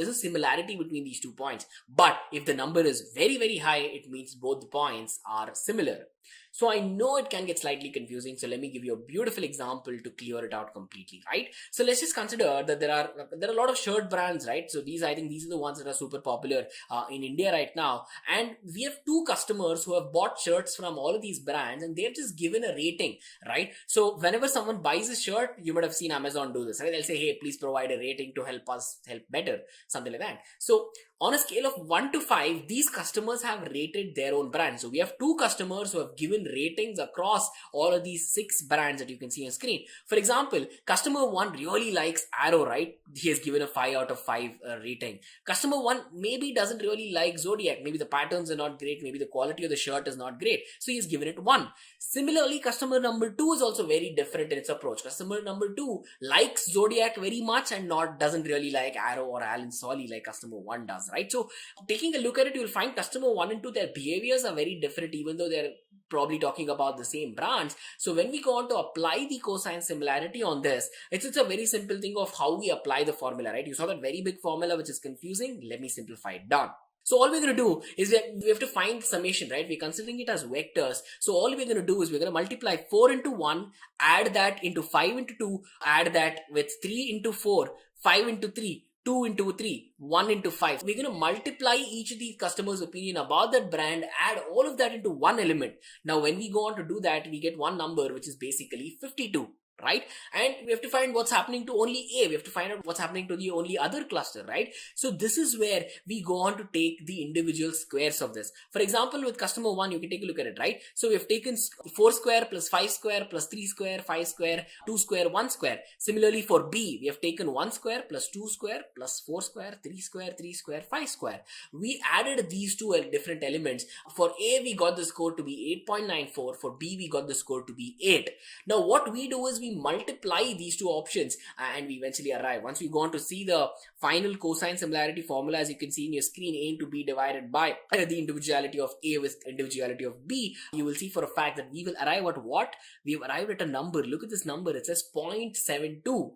a similarity between these 2 points. But if the number is very, very high, it means both the points are similar. So I know it can get slightly confusing. So let me give you a beautiful example to clear it out completely, right? So let's just consider that there are a lot of shirt brands, right? So I think these are the ones that are super popular in India right now. And we have 2 customers who have bought shirts from all of these brands, and they've just given a rating, right? So whenever someone buys a shirt, you might have seen Amazon do this, right? They'll say, hey, please provide a rating to help us help better, something like that. So on a scale of 1 to 5, these customers have rated their own brand. So we have 2 customers who have given ratings across all of these 6 brands that you can see on screen. For example, customer 1 really likes Arrow, right? He has given a 5 out of 5 rating. Customer 1 maybe doesn't really like Zodiac. Maybe the patterns are not great. Maybe the quality of the shirt is not great. So he's given it 1. Similarly, customer number 2 is also very different in its approach. Customer number 2 likes Zodiac very much and doesn't really like Arrow or Alan Solly like customer 1 does, right? So taking a look at it, you'll find customer 1 and 2, their behaviors are very different, even though they're probably talking about the same branch. So when we go on to apply the cosine similarity on this, it's a very simple thing of how we apply the formula, right? You saw that very big formula which is confusing. Let me simplify it down. So all we're going to do is we have to find summation, right? We're considering it as vectors. So all we're going to do is we're going to multiply 4 into 1, add that into 5 into 2, add that with 3 into 4, 5 into 3, 2 into 3, 1 into 5. We're going to multiply each of these customers' opinion about that brand, add all of that into one element. Now, when we go on to do that, we get one number, which is basically 52. Right? And we have to find what's happening to only A. We have to find out what's happening to the only other cluster, right? So this is where we go on to take the individual squares of this. For example, with customer 1, you can take a look at it, right? So we have taken 4 square plus 5 square plus 3 square, 5 square, 2 square, 1 square. Similarly for B, we have taken 1 square plus 2 square plus 4 square, 3 square, 3 square, 5 square. We added these two different elements. For A, we got the score to be 8.94. For B, we got the score to be 8. Now what we do is we multiply these two options and we eventually arrive. Once we go on to see the final cosine similarity formula, as you can see in your screen, A into B divided by the individuality of A with individuality of B, you will see for a fact that we will arrive at what? We have arrived at a number. Look at this number. It says 0.72.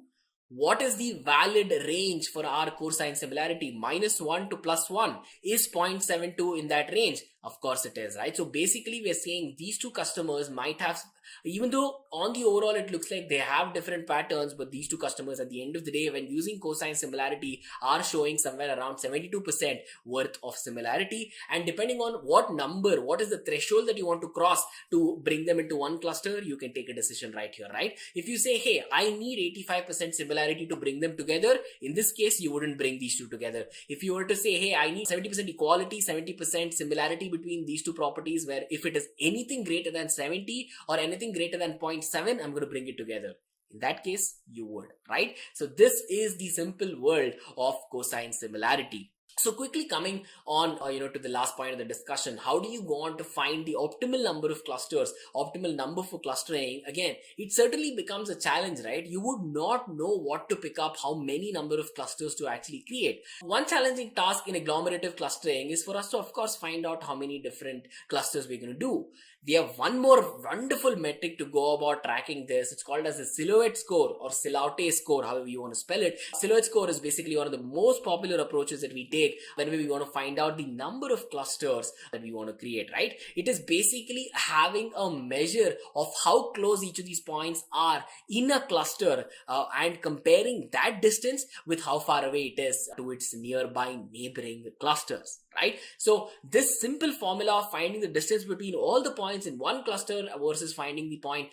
What is the valid range for our cosine similarity? -1 to +1. Is 0.72 in that range? Of course it is, right? So basically we are saying these two customers might have, even though on the overall it looks like they have different patterns, but these two customers at the end of the day, when using cosine similarity, are showing somewhere around 72% worth of similarity. And depending on what number, what is the threshold that you want to cross to bring them into one cluster, you can take a decision right here, right? If you say, hey, I need 85% similarity to bring them together, in this case, you wouldn't bring these two together. If you were to say, hey, I need 70% equality, 70% similarity between these two properties, where if it is anything greater than 70 or anything greater than 0.7, I'm going to bring it together. In that case, you would, right? So this is the simple world of cosine similarity. So quickly coming on, to the last point of the discussion, how do you go on to find the optimal number of clusters, optimal number for clustering? Again, it certainly becomes a challenge, right? You would not know what to pick up, how many number of clusters to actually create. One challenging task in agglomerative clustering is for us to, of course, find out how many different clusters we're going to do. We have one more wonderful metric to go about tracking this. It's called as the silhouette score or silhouette score, however you want to spell it. Silhouette score is basically one of the most popular approaches that we take whenever we want to find out the number of clusters that we want to create, right? It is basically having a measure of how close each of these points are in a cluster and comparing that distance with how far away it is to its nearby neighboring clusters, right? So this simple formula of finding the distance between all the points in one cluster versus finding the point,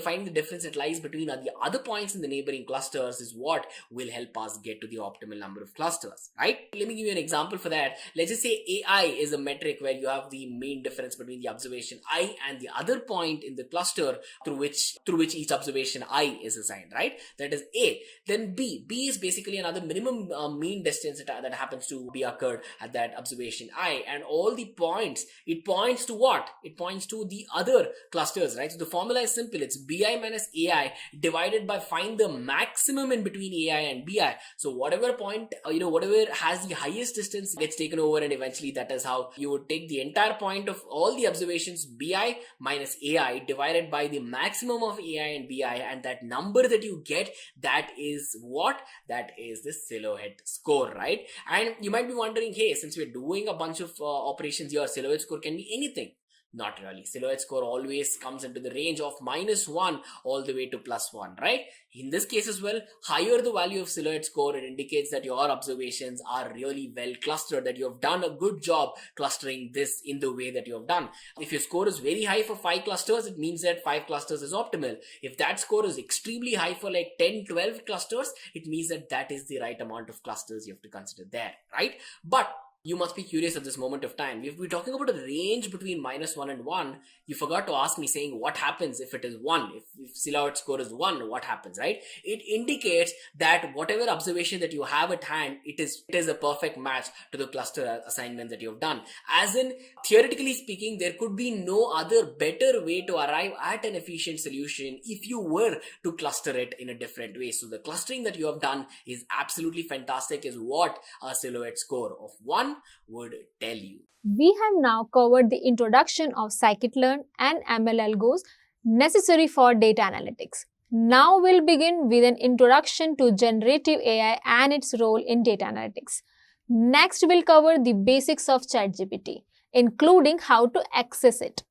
finding the difference that lies between the other points in the neighboring clusters is what will help us get to the optimal number of clusters, right? Let me give you an example for that. Let's just say AI is a metric where you have the mean difference between the observation I and the other point in the cluster through which each observation I is assigned, right? That is A. Then B is basically another minimum mean distance that happens to be occurred at that observation I, and all the points, it points to what? It points to the other clusters, right? So the formula is simple. It's BI minus AI divided by find the maximum in between AI and BI. So whatever point, whatever has the highest distance gets taken over, and eventually that is how you would take the entire point of all the observations, BI minus AI divided by the maximum of AI and BI, and that number that you get, that is what? That is the silhouette score, right? And you might be wondering, hey, since we're doing a bunch of operations here, silhouette score can be anything. Not really. Silhouette score always comes into the range of -1 all the way to +1, right? In this case as well, higher the value of silhouette score, it indicates that your observations are really well clustered, that you have done a good job clustering this in the way that you have done. If your score is very high for 5 clusters, it means that 5 clusters is optimal. If that score is extremely high for like 10, 12 clusters, it means that that is the right amount of clusters you have to consider there, right? But you must be curious at this moment of time. If we're talking about a range between -1 and 1, you forgot to ask me saying what happens if it is 1. If silhouette score is 1, what happens, right? It indicates that whatever observation that you have at hand, it is a perfect match to the cluster assignment that you have done. As in, theoretically speaking, there could be no other better way to arrive at an efficient solution if you were to cluster it in a different way. So the clustering that you have done is absolutely fantastic, is what a silhouette score of 1 one would tell you. We have now covered the introduction of scikit-learn and ML algos necessary for data analytics. Now we'll begin with an introduction to generative AI and its role in data analytics. Next, we'll cover the basics of ChatGPT, including how to access it.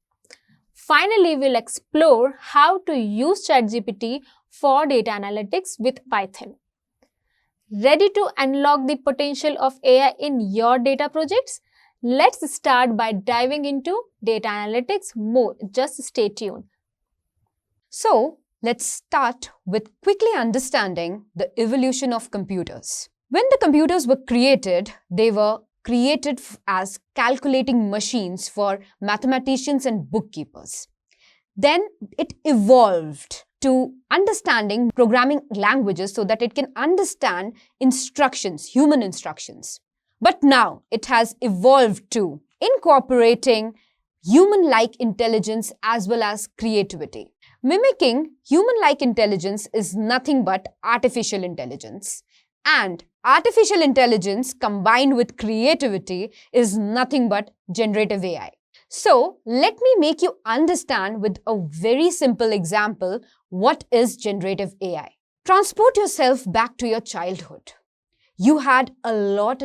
Finally, we'll explore how to use ChatGPT for data analytics with Python. Ready to unlock the potential of AI in your data projects? Let's start by diving into data analytics more. Just stay tuned. So, let's start with quickly understanding the evolution of computers. When the computers were created, they were created as calculating machines for mathematicians and bookkeepers. Then it evolved to understanding programming languages so that it can understand instructions, human instructions. But now it has evolved to incorporating human-like intelligence as well as creativity. Mimicking human-like intelligence is nothing but artificial intelligence. And artificial intelligence combined with creativity is nothing but generative AI. So, let me make you understand with a very simple example what is generative AI. Transport yourself back to your childhood. You had a lot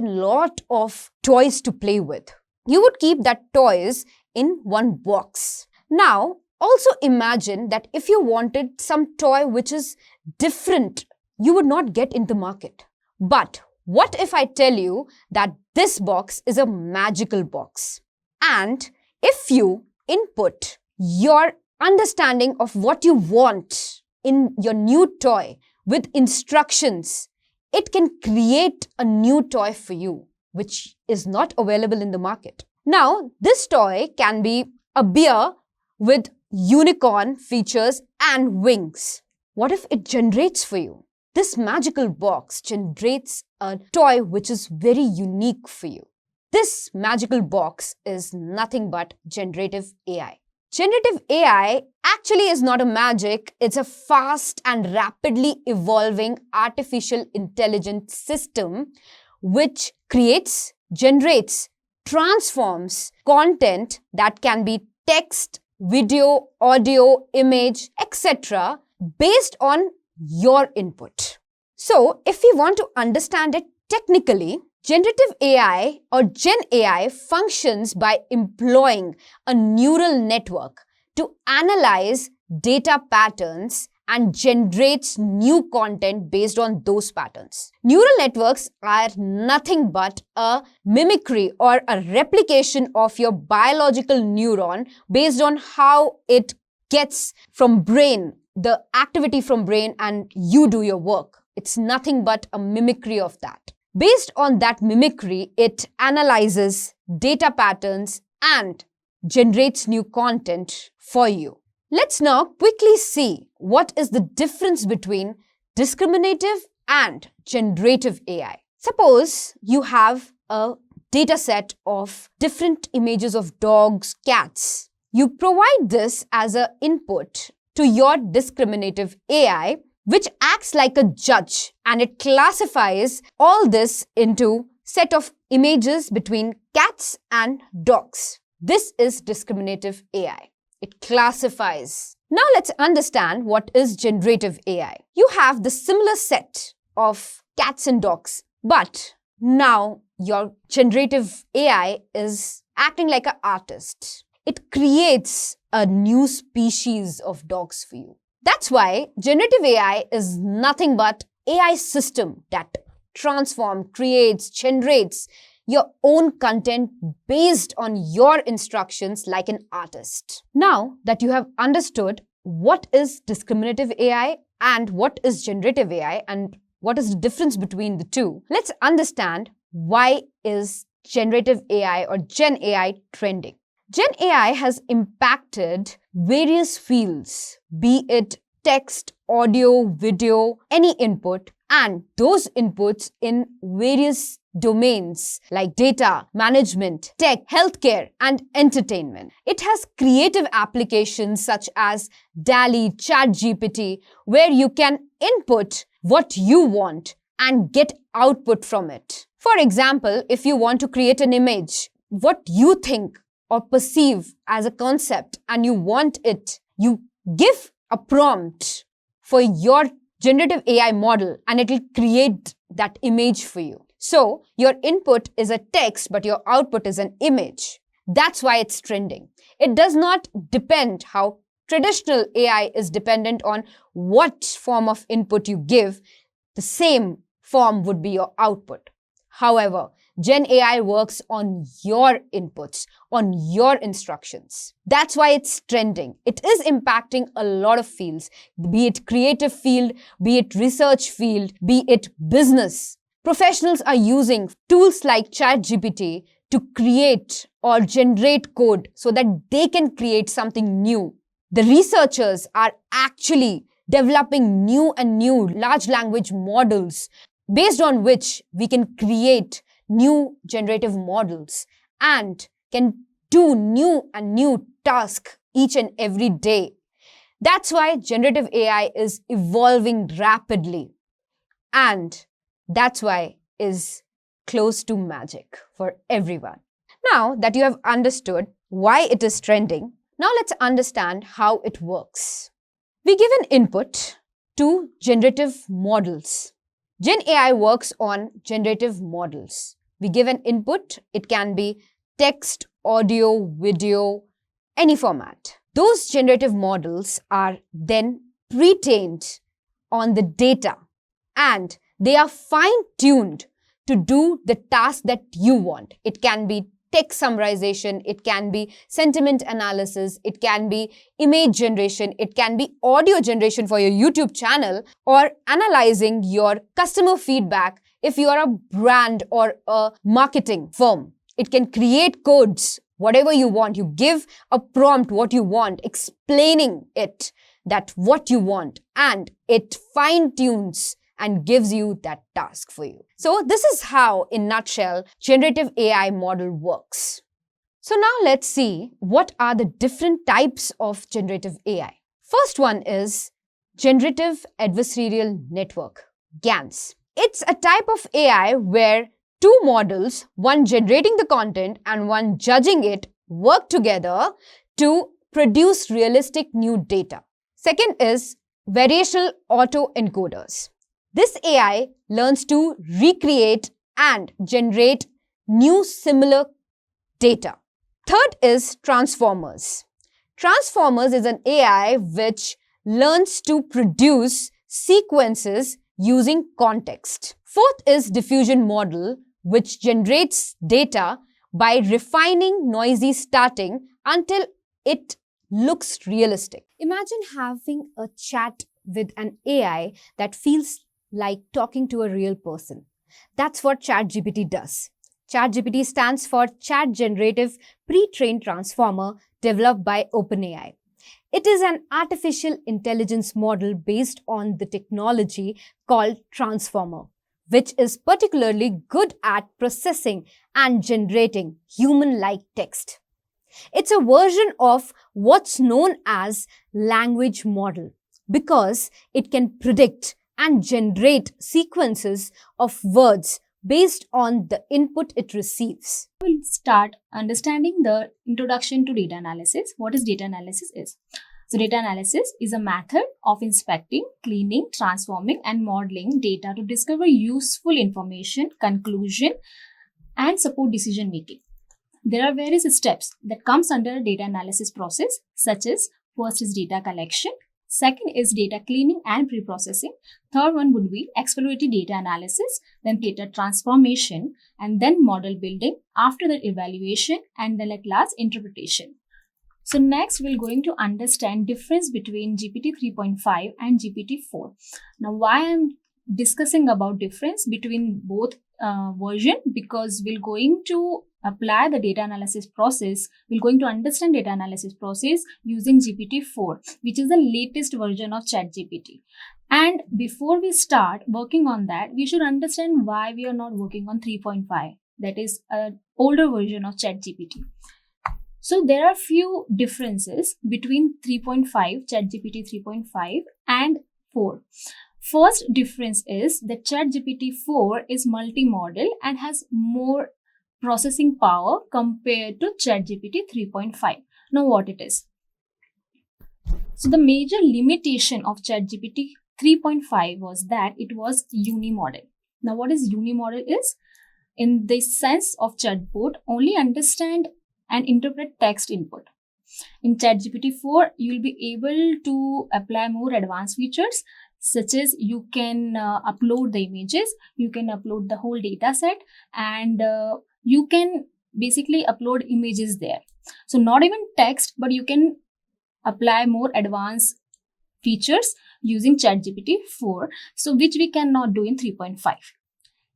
of toys to play with. You would keep that toys in one box. Now, also imagine that if you wanted some toy which is different, you would not get in the market. But what if I tell you that this box is a magical box? And if you input your understanding of what you want in your new toy with instructions, it can create a new toy for you, which is not available in the market. Now, this toy can be a bear with unicorn features and wings. What if it generates for you? This magical box generates a toy which is very unique for you. This magical box is nothing but generative AI. Generative AI actually is not a magic, it's a fast and rapidly evolving artificial intelligence system which creates, generates, transforms content that can be text, video, audio, image, etc. based on your input. So, if we want to understand it technically, generative AI or Gen AI functions by employing a neural network to analyze data patterns and generates new content based on those patterns. Neural networks are nothing but a mimicry or a replication of your biological neuron based on how it gets from brain, the activity from brain, and you do your work. It's nothing but a mimicry of that. Based on that mimicry, it analyzes data patterns and generates new content for you. Let's now quickly see what is the difference between discriminative and generative AI. Suppose you have a data set of different images of dogs, cats. You provide this as an input to your discriminative AI, which acts like a judge, and it classifies all this into set of images between cats and dogs. This is discriminative AI. It classifies. Now let's understand what is generative AI. You have the similar set of cats and dogs, but now your generative AI is acting like an artist. It creates a new species of dogs for you. That's why generative AI is nothing but AI system that transforms, creates, generates your own content based on your instructions like an artist. Now that you have understood what is discriminative AI and what is generative AI and what is the difference between the two, let's understand why is generative AI or Gen AI trending. Gen AI has impacted various fields, be it text, audio, video, any input, and those inputs in various domains like data, management, tech, healthcare, and entertainment. It has creative applications such as DALL-E, ChatGPT, where you can input what you want and get output from it. For For example, if you want to create an image, what you think or perceive as a concept and you want it, you give a prompt for your generative AI model and it will create that image for you. So your input is a text, but your output is an image. That's why it's trending. It does not depend how traditional AI is dependent on what form of input you give. The same form would be your output. However, Gen AI works on your inputs, on your instructions. That's why it's trending. It is impacting a lot of fields, be it creative field, be it research field, be it business. Professionals are using tools like ChatGPT to create or generate code so that they can create something new. The researchers are actually developing new and new large language models based on which we can create new generative models and can do new and new tasks each and every day. That's why generative AI is evolving rapidly, and that's why is close to magic for everyone. Now that you have understood why it is trending, now let's understand how it works. We give an input to generative models. Gen AI works on generative models. We give an input, it can be text, audio, video, any format. Those generative models are then pre-trained on the data and they are fine-tuned to do the task that you want. It can be text summarization, it can be sentiment analysis, it can be image generation, it can be audio generation for your YouTube channel, or analyzing your customer feedback if you are a brand or a marketing firm. It can create codes, whatever you want. You give a prompt what you want, explaining it that what you want, and it fine-tunes and gives you that task for you. So this is how, in a nutshell, generative AI model works. So now let's see what are the different types of generative AI. First one is Generative Adversarial Network, GANs. It's a type of AI where two models, one generating the content and one judging it, work together to produce realistic new data. Second is Variational Autoencoders. This AI learns to recreate and generate new similar data. Third is Transformers. Transformers is an AI which learns to produce sequences using context. Fourth is Diffusion Model, which generates data by refining noisy starting until it looks realistic. Imagine having a chat with an AI that feels like talking to a real person. That's what ChatGPT does. ChatGPT stands for Chat Generative Pre-trained Transformer developed by OpenAI. It is an artificial intelligence model based on the technology called Transformer, which is particularly good at processing and generating human-like text. It's a version of what's known as language model because it can predict and generate sequences of words based on the input it receives. We'll start understanding the introduction to data analysis. What is data analysis is? So data analysis is a method of inspecting, cleaning, transforming and modeling data to discover useful information, conclusion and support decision making. There are various steps that comes under data analysis process, such as first is data collection, second is data cleaning and pre-processing, third one would be exploratory data analysis, then data transformation, and then model building, after that evaluation, and then at last interpretation. So next we're going to understand difference between GPT 3.5 and GPT 4. Now why I'm discussing about difference between both version, because we're going to apply the data analysis process, we're going to understand data analysis process using GPT-4, which is the latest version of ChatGPT. And before we start working on that, we should understand why we are not working on 3.5, that is an older version of ChatGPT. So there are few differences between 3.5, ChatGPT 3.5 and 4. First difference is that ChatGPT 4 is multimodal and has more processing power compared to ChatGPT 3.5. Now what it is? So the major limitation of ChatGPT 3.5 was that it was unimodal. Now what is unimodal is? In the sense of chatbot, only understand and interpret text input. In ChatGPT 4, you will be able to apply more advanced features, such as you can upload the images, you can upload the whole data set, and you can basically upload images there. So not even text, but you can apply more advanced features using ChatGPT 4, so which we cannot do in 3.5.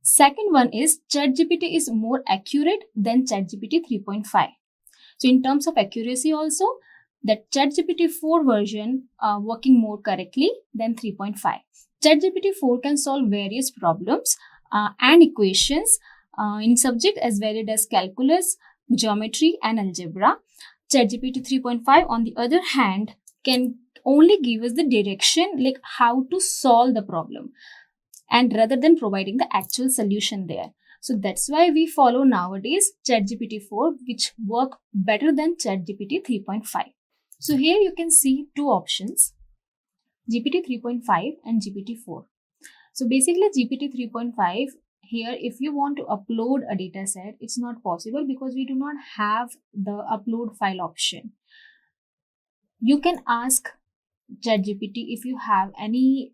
Second one is ChatGPT is more accurate than ChatGPT 3.5. So in terms of accuracy also, that ChatGPT 4 version working more correctly than 3.5. ChatGPT 4 can solve various problems and equations in subject as varied as calculus, geometry and algebra. ChatGPT 3.5 on the other hand can only give us the direction, like how to solve the problem, and rather than providing the actual solution there. So that's why we follow nowadays ChatGPT 4, which work better than ChatGPT 3.5. So here you can see two options, GPT 3.5 and GPT 4. So basically GPT 3.5, here if you want to upload a data set, it's not possible because we do not have the upload file option. You can ask ChatGPT if you have any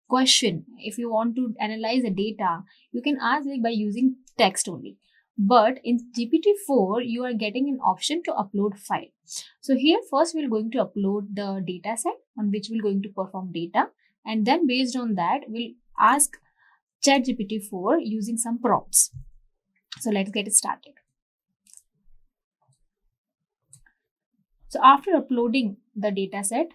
question, if you want to analyze the data, you can ask it by using text only. But in GPT-4, you are getting an option to upload file. So here first we're going to upload the data set on which we're going to perform data, and then based on that we'll ask ChatGPT-4 using some prompts. So let's get it started. So after uploading the data set,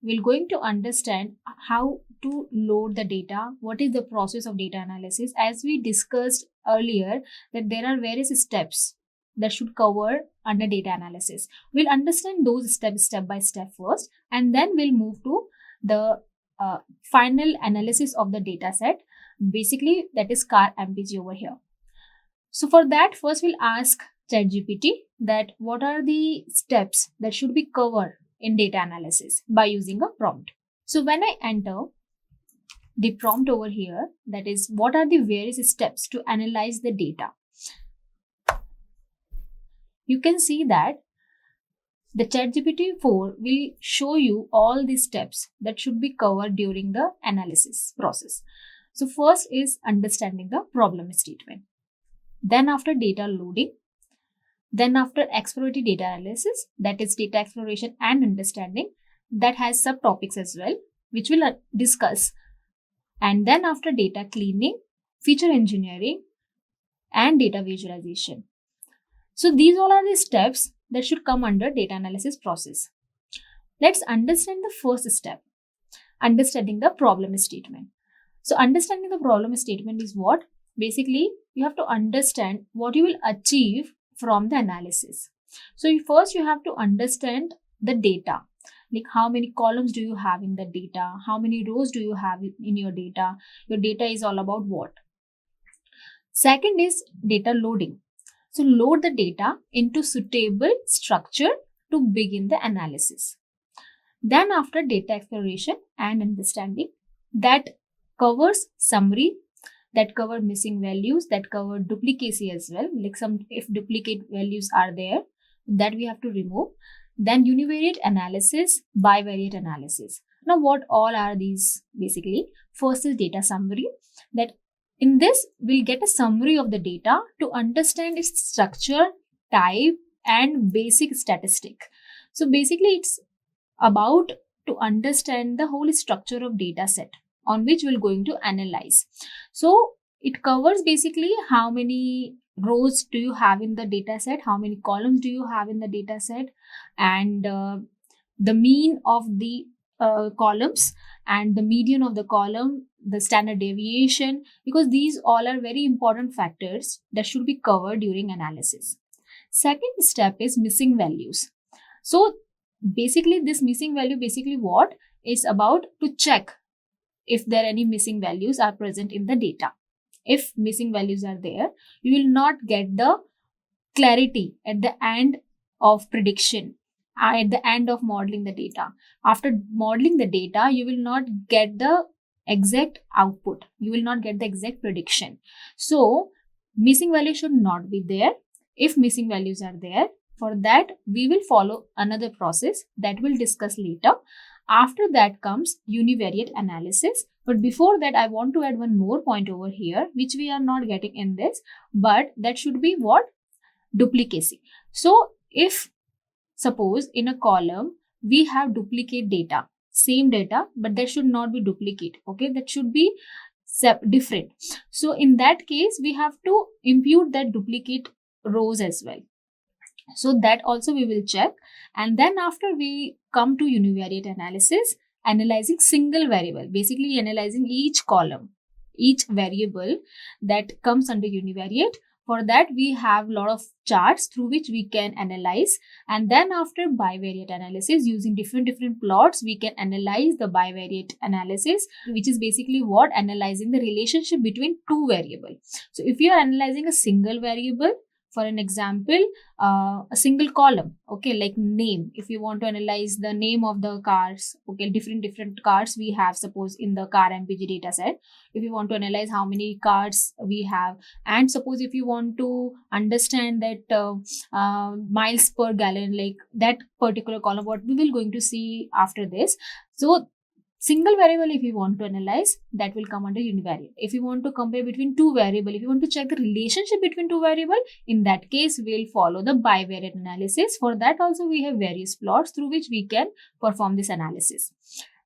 we're going to understand how to load the data, what is the process of data analysis. As we discussed earlier, that there are various steps that should cover under data analysis. We'll understand those steps step by step first, and then we'll move to the final analysis of the data set. Basically, that is car-MPG over here. So for that, first we'll ask ChatGPT that what are the steps that should be covered in data analysis by using a prompt. So when I enter the prompt over here, that is what are the various steps to analyze the data, you can see that the ChatGPT 4 will show you all the steps that should be covered during the analysis process. So first is understanding the problem statement. Then after data loading, then after exploratory data analysis, that is data exploration and understanding, that has subtopics as well, which we'll discuss. And then after data cleaning, feature engineering, and data visualization. So these all are the steps that should come under data analysis process. Let's understand the first step, understanding the problem statement. So understanding the problem statement is what? Basically, you have to understand what you will achieve from the analysis. So first you have to understand the data, like how many columns do you have in the data, how many rows do you have in your data is all about what. Second is data loading. So load the data into suitable structure to begin the analysis. Then after data exploration and understanding, that covers summary, that cover missing values, that cover duplicacy as well, like if duplicate values are there, that we have to remove. Then univariate analysis, bivariate analysis. Now what all are these basically? First is data summary, that in this we'll get a summary of the data to understand its structure, type and basic statistic. So basically it's about to understand the whole structure of data set on which we're going to analyze. So it covers basically how many rows do you have in the data set, how many columns do you have in the data set, and the mean of the columns and the median of the column, the standard deviation, because these all are very important factors that should be covered during analysis. Second step is missing values. So basically this missing value, basically what is about to check if there are any missing values are present in the data. If missing values are there, you will not get the clarity at the end of prediction, at the end of modeling the data. After modeling the data, you will not get the exact output. You will not get the exact prediction. So missing values should not be there. If missing values are there, for that we will follow another process that we'll discuss later. After that comes univariate analysis. But before that, I want to add one more point over here, which we are not getting in this, but that should be what? Duplicacy. So if suppose in a column we have duplicate data, same data, but that should not be duplicate. Okay, that should be different. So in that case, we have to impute that duplicate rows as well. So that also we will check. And then after we come to univariate analysis, analyzing single variable, basically analyzing each column, each variable that comes under univariate. For that, we have a lot of charts through which we can analyze. And then after bivariate analysis, using different plots, we can analyze the bivariate analysis, which is basically what? Analyzing the relationship between two variables. So if you are analyzing a single variable, for an example, a single column, okay, like name. If you want to analyze the name of the cars, okay, different cars we have, suppose in the car MPG data set. If you want to analyze how many cars we have, and suppose if you want to understand that miles per gallon, like that particular column, what we will going to see after this. So single variable, if you want to analyze, that will come under univariate. If you want to compare between two variables, if you want to check the relationship between two variables, in that case, we'll follow the bivariate analysis. For that also, we have various plots through which we can perform this analysis.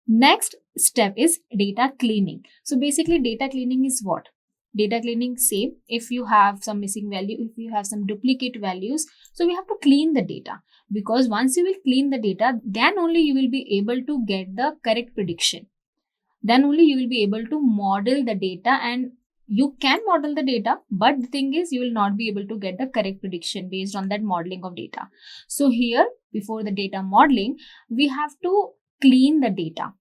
Next step is data cleaning. So basically, data cleaning is what? Data cleaning, same. If you have some missing value, if you have some duplicate values, so we have to clean the data, because once you will clean the data, then only you will be able to get the correct prediction. Then only you will be able to model the data, and you can model the data, but the thing is you will not be able to get the correct prediction based on that modeling of data. So here, before the data modeling, we have to clean the data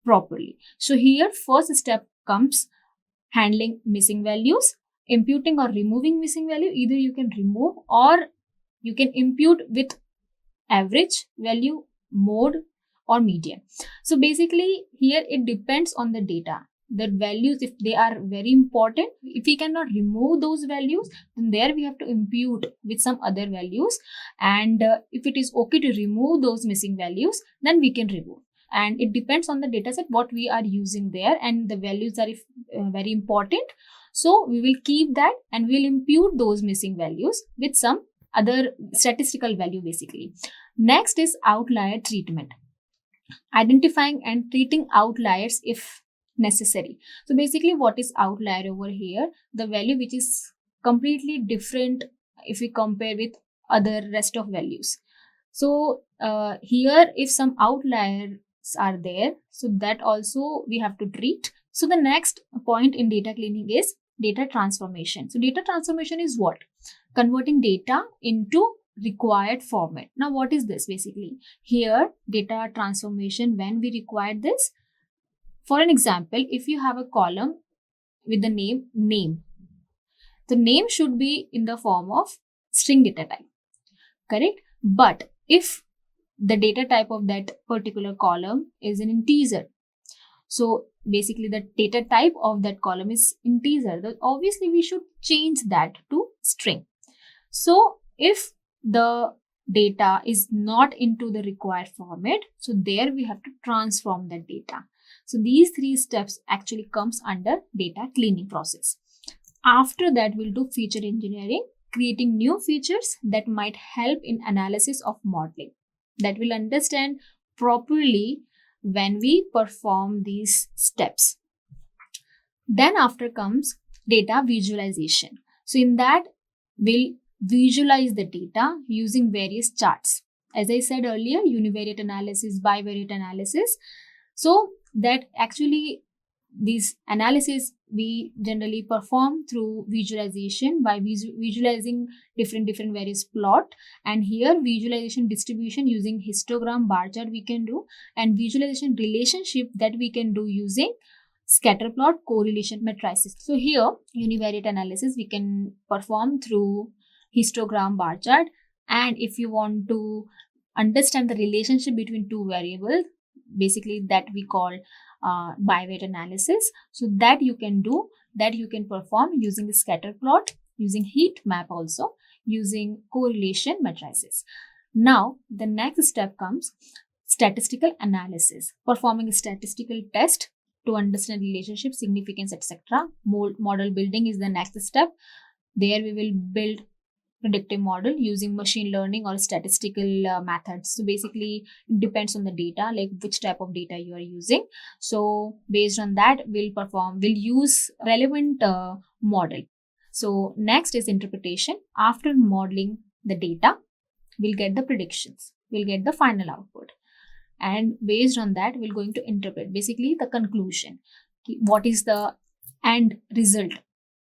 properly. So here, first step comes handling missing values, imputing or removing missing value. Either you can remove or you can impute with average value, mode, or median. So basically here it depends on the data. The values, if they are very important, if we cannot remove those values, then there we have to impute with some other values. And if it is okay to remove those missing values, then we can remove. And it depends on the data set what we are using there, and the values are very important. So we will keep that and we'll impute those missing values with some other statistical value basically. Next is outlier treatment. Identifying and treating outliers if necessary. So basically what is outlier over here? The value which is completely different if we compare with other rest of values. So here if some outliers are there, so that also we have to treat. So the next point in data cleaning is data transformation. So data transformation is what? Converting data into required format. Now what is this basically? Here data transformation, when we require this, for an example, if you have a column with the name, the name should be in the form of string data type, correct? But if the data type of that particular column is an integer, so basically the data type of that column is integer, then obviously we should change that to string. So if the data is not into the required format, so there we have to transform that data. So these three steps actually comes under data cleaning process. After that, we'll do feature engineering, creating new features that might help in analysis of modeling, that will understand properly when we perform these steps. Then after comes data visualization. So in that, we'll visualize the data using various charts. As I said earlier, univariate analysis, bivariate analysis. So that actually these analysis we generally perform through visualization by visualizing different various plot, and here visualization distribution using histogram, bar chart we can do, and visualization relationship that we can do using scatterplot, correlation matrices. So here, univariate analysis we can perform through histogram bar chart. And if you want to understand the relationship between two variables, basically that we call bivariate analysis. So that you can do, that you can perform using the scatter plot, using heat map, also using correlation matrices. Now the next step comes statistical analysis, performing a statistical test to understand relationship, significance, etc. Model building is the next step. There we will build predictive model using machine learning or statistical methods. So basically it depends on the data, like which type of data you are using. So based on that we'll use relevant model. So next is interpretation. After modeling the data, we'll get the predictions, we'll get the final output, and based on that we're going to interpret basically the conclusion, what is the end result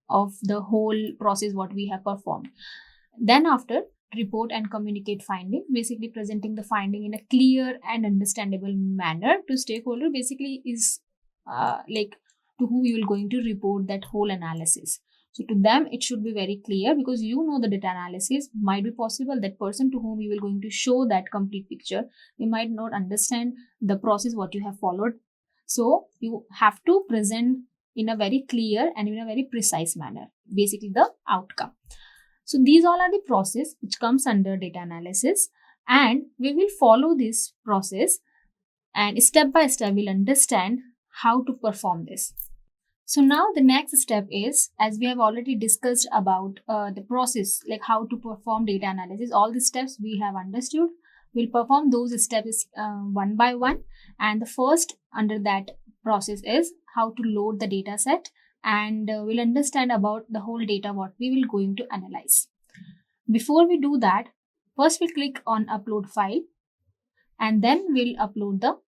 of the whole process what we have performed. Then after, report and communicate finding, basically presenting the finding in a clear and understandable manner to stakeholder. Basically is like to whom you will going to report that whole analysis. So to them it should be very clear, because you know the data analysis might be possible that person to whom you will going to show that complete picture, they might not understand the process what you have followed. So you have to present in a very clear and in a very precise manner basically the outcome. So these all are the process which comes under data analysis, and we will follow this process and step by step we'll understand how to perform this. So now the next step is, as we have already discussed about the process, like how to perform data analysis, all the steps we have understood. We'll perform those steps one by one. And the first under that process is how to load the data set, and we'll understand about the whole data what we will going to analyze. Before we do that, first we'll click on upload file, and then we'll upload the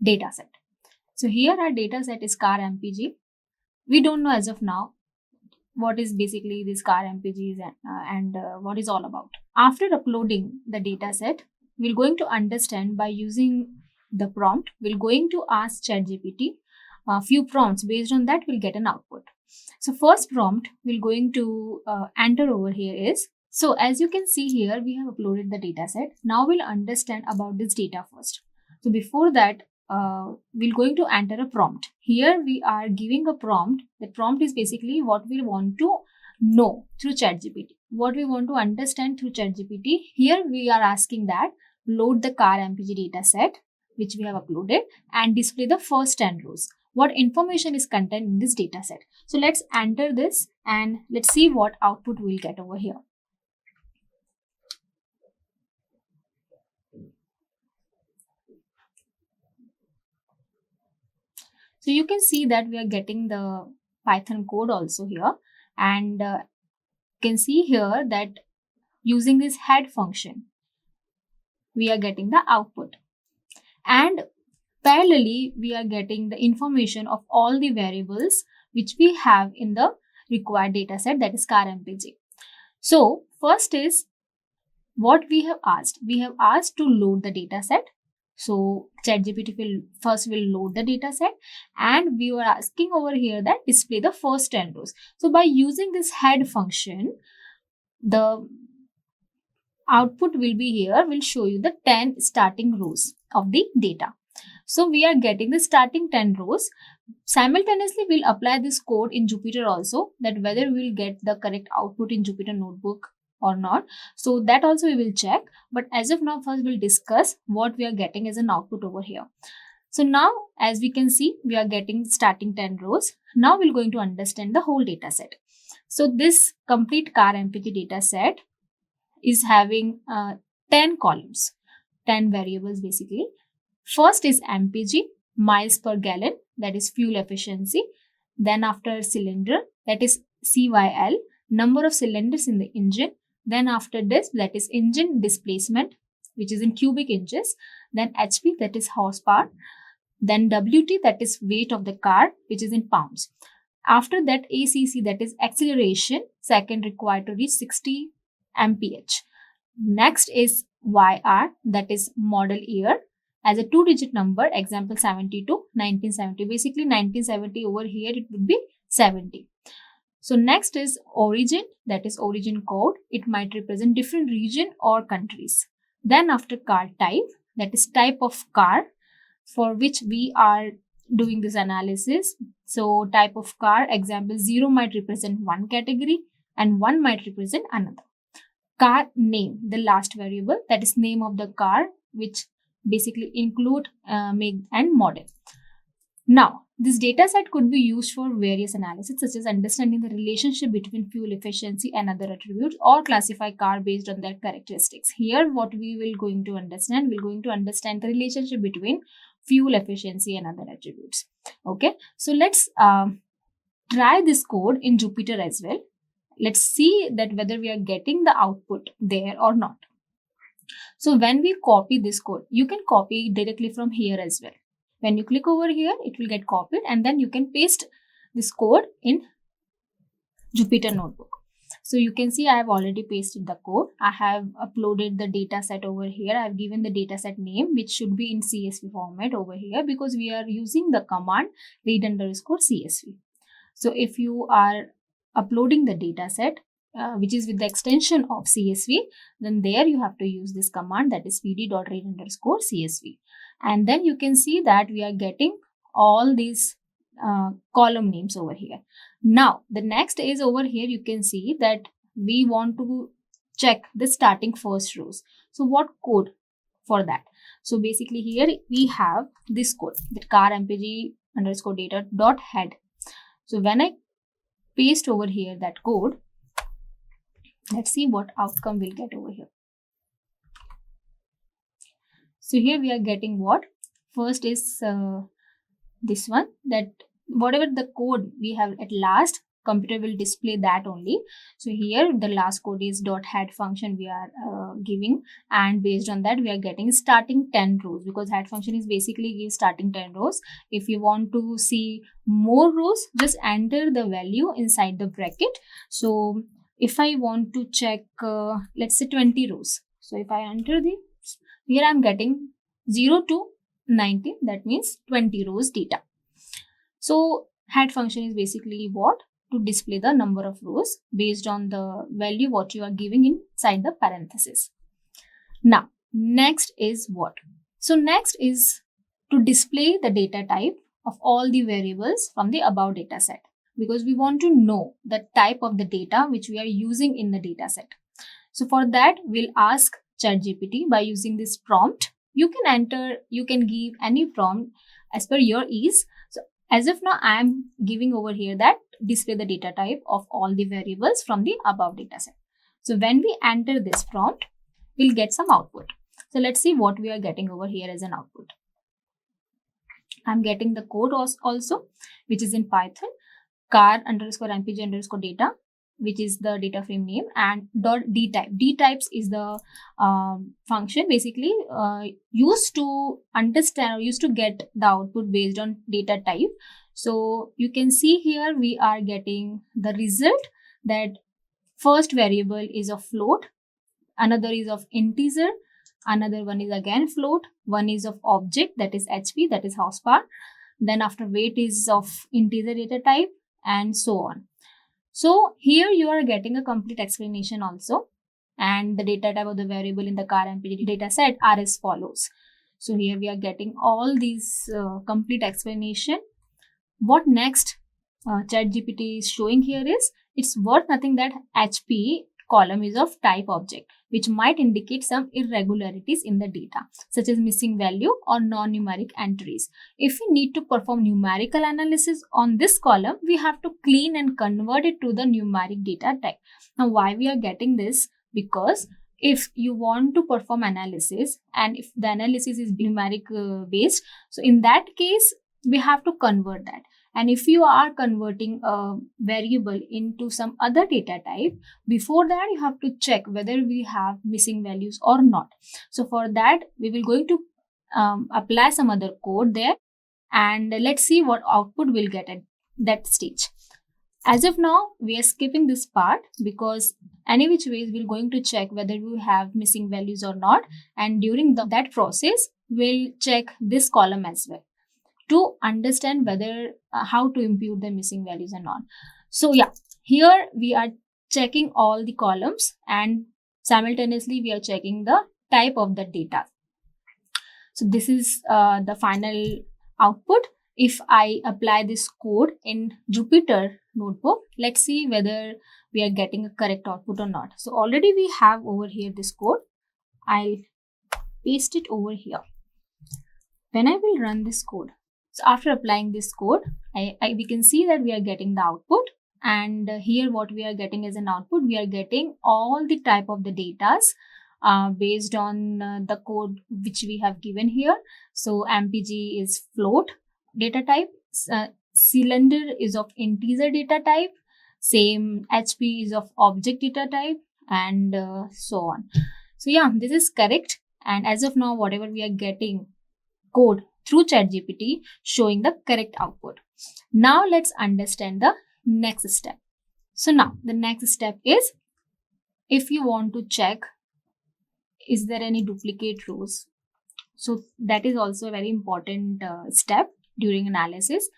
data set. So here our data set is car MPG. We don't know as of now what is basically this car MPGs and what is all about. After uploading the data set, we're going to understand by using the prompt. We're going to ask ChatGPT a few prompts. Based on that, we'll get an output. So first prompt we're going to enter over here is, so as you can see here, we have uploaded the data set. Now we'll understand about this data first. So before that, we're going to enter a prompt. Here we are giving a prompt. The prompt is basically what we want to know through ChatGPT, what we want to understand through ChatGPT. Here we are asking that load the car MPG data set which we have uploaded and display the first 10 rows. What information is contained in this data set? So let's enter this and let's see what output we'll get over here. So you can see that we are getting the Python code also here, and you can see here that using this head function, we are getting the output, and parallelly we are getting the information of all the variables which we have in the required data set, that is car MPG. So first is what we have asked. We have asked to load the data set. So ChatGPT will load the data set, and we were asking over here that display the first 10 rows. So by using this head function, the output will be here, will show you the 10 starting rows of the data. So we are getting the starting 10 rows. Simultaneously, we'll apply this code in Jupyter also, that whether we'll get the correct output in Jupyter Notebook or not. So that also we will check. But as of now, first we'll discuss what we are getting as an output over here. So now, as we can see, we are getting starting 10 rows. Now we're going to understand the whole data set. So this complete car MPG data set is having 10 columns, 10 variables basically. First is MPG, miles per gallon, that is fuel efficiency. Then after cylinder, that is CYL, number of cylinders in the engine. Then after this, that is engine displacement, which is in cubic inches. Then HP, that is horsepower. Then WT, that is weight of the car, which is in pounds. After that, ACC, that is acceleration, second required to reach 60 mph. Next is YR, that is model year. as a 2-digit number, example 70 to 1970. Basically 1970 over here, it would be 70. So next is origin, that is origin code. It might represent different region or countries. Then after car type, that is type of car for which we are doing this analysis. So type of car, example 0 might represent one category and 1 might represent another. Car name, the last variable, that is name of the car, which basically include make and model. Now, this data set could be used for various analysis, such as understanding the relationship between fuel efficiency and other attributes, or classify car based on their characteristics. Here, what we will going to understand, we're going to understand the relationship between fuel efficiency and other attributes. Okay, so let's try this code in Jupyter as well. Let's see that whether we are getting the output there or not. So when we copy this code, you can copy directly from here as well. When you click over here, it will get copied, and then you can paste this code in Jupyter Notebook. So you can see I have already pasted the code. I have uploaded the data set over here. I have given the data set name, which should be in CSV format over here, because we are using the command read_CSV. So if you are uploading the data set, which is with the extension of CSV, then there you have to use this command, that is pd.read_CSV. And then you can see that we are getting all these column names over here. Now, the next is over here, you can see that we want to check the starting first rows. So what code for that? So basically here we have this code, that car mpg_data.head. So when I paste over here that code, let's see what outcome we'll get over here. So here we are getting what? First is this one, that whatever the code we have at last, computer will display that only. So here the last code is .head function we are giving, and based on that we are getting starting 10 rows, because head function is basically give starting 10 rows. If you want to see more rows, just enter the value inside the bracket. So if I want to check, let's say 20 rows. So if I enter the, here I'm getting 0 to 90, that means 20 rows data. So head function is basically what? To display the number of rows based on the value what you are giving inside the parenthesis. Now, next is what? So next is to display the data type of all the variables from the above data set, because we want to know the type of the data which we are using in the data set. So for that, we'll ask ChatGPT by using this prompt. You can enter, you can give any prompt as per your ease. So as of now, I am giving over here that display the data type of all the variables from the above data set. So when we enter this prompt, we'll get some output. So let's see what we are getting over here as an output. I'm getting the code also, which is in Python, car_mpg_data, which is the data frame name, and .dtype. Dtypes is the function basically used to understand or used to get the output based on data type. So you can see here we are getting the result that first variable is of float, another is of integer, another one is again float, one is of object, that is HP, that is horsepower. Then after weight is of integer data type, and so on. So here you are getting a complete explanation also, and the data type of the variable in the car mpg data set are as follows. So here we are getting all these complete explanation. What next ChatGPT is showing here is, it's worth nothing that HP column is of type object, which might indicate some irregularities in the data, such as missing value or non-numeric entries. If we need to perform numerical analysis on this column, we have to clean and convert it to the numeric data type. Now, why we are getting this? Because if you want to perform analysis, and if the analysis is numeric based, so in that case, we have to convert that. And if you are converting a variable into some other data type, before that you have to check whether we have missing values or not. So for that, we will going to apply some other code there, and let's see what output we'll get at that stage. As of now, we are skipping this part because any which ways we're going to check whether we have missing values or not, and during that process we'll check this column as well to understand whether how to impute the missing values or not. So yeah, here we are checking all the columns and simultaneously we are checking the type of the data. So this is the final output. If I apply this code in Jupyter notebook, let's see whether we are getting a correct output or not. So already we have over here this code. I'll paste it over here. When I will run this code, so after applying this code, we can see that we are getting the output, and here what we are getting as an output, we are getting all the type of the datas based on the code which we have given here. So MPG is float data type, cylinder is of integer data type, same HP is of object data type, and so on. So yeah, this is correct, and as of now whatever we are getting code through ChatGPT showing the correct output. Now let's understand the next step. So now the next step is, if you want to check is there any duplicate rows. So that is also a very important step during analysis.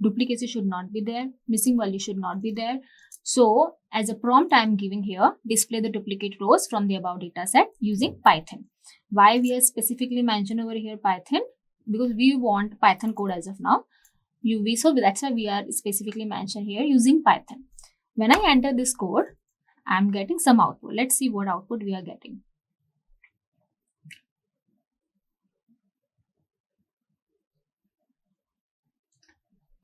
Duplicacy should not be there, missing value should not be there. So as a prompt I am giving here, display the duplicate rows from the above data set using Python. Why we are specifically mentioned over here Python? Because we want Python code as of now. So that's why we are specifically mentioned here using Python. When I enter this code, I'm getting some output. Let's see what output we are getting.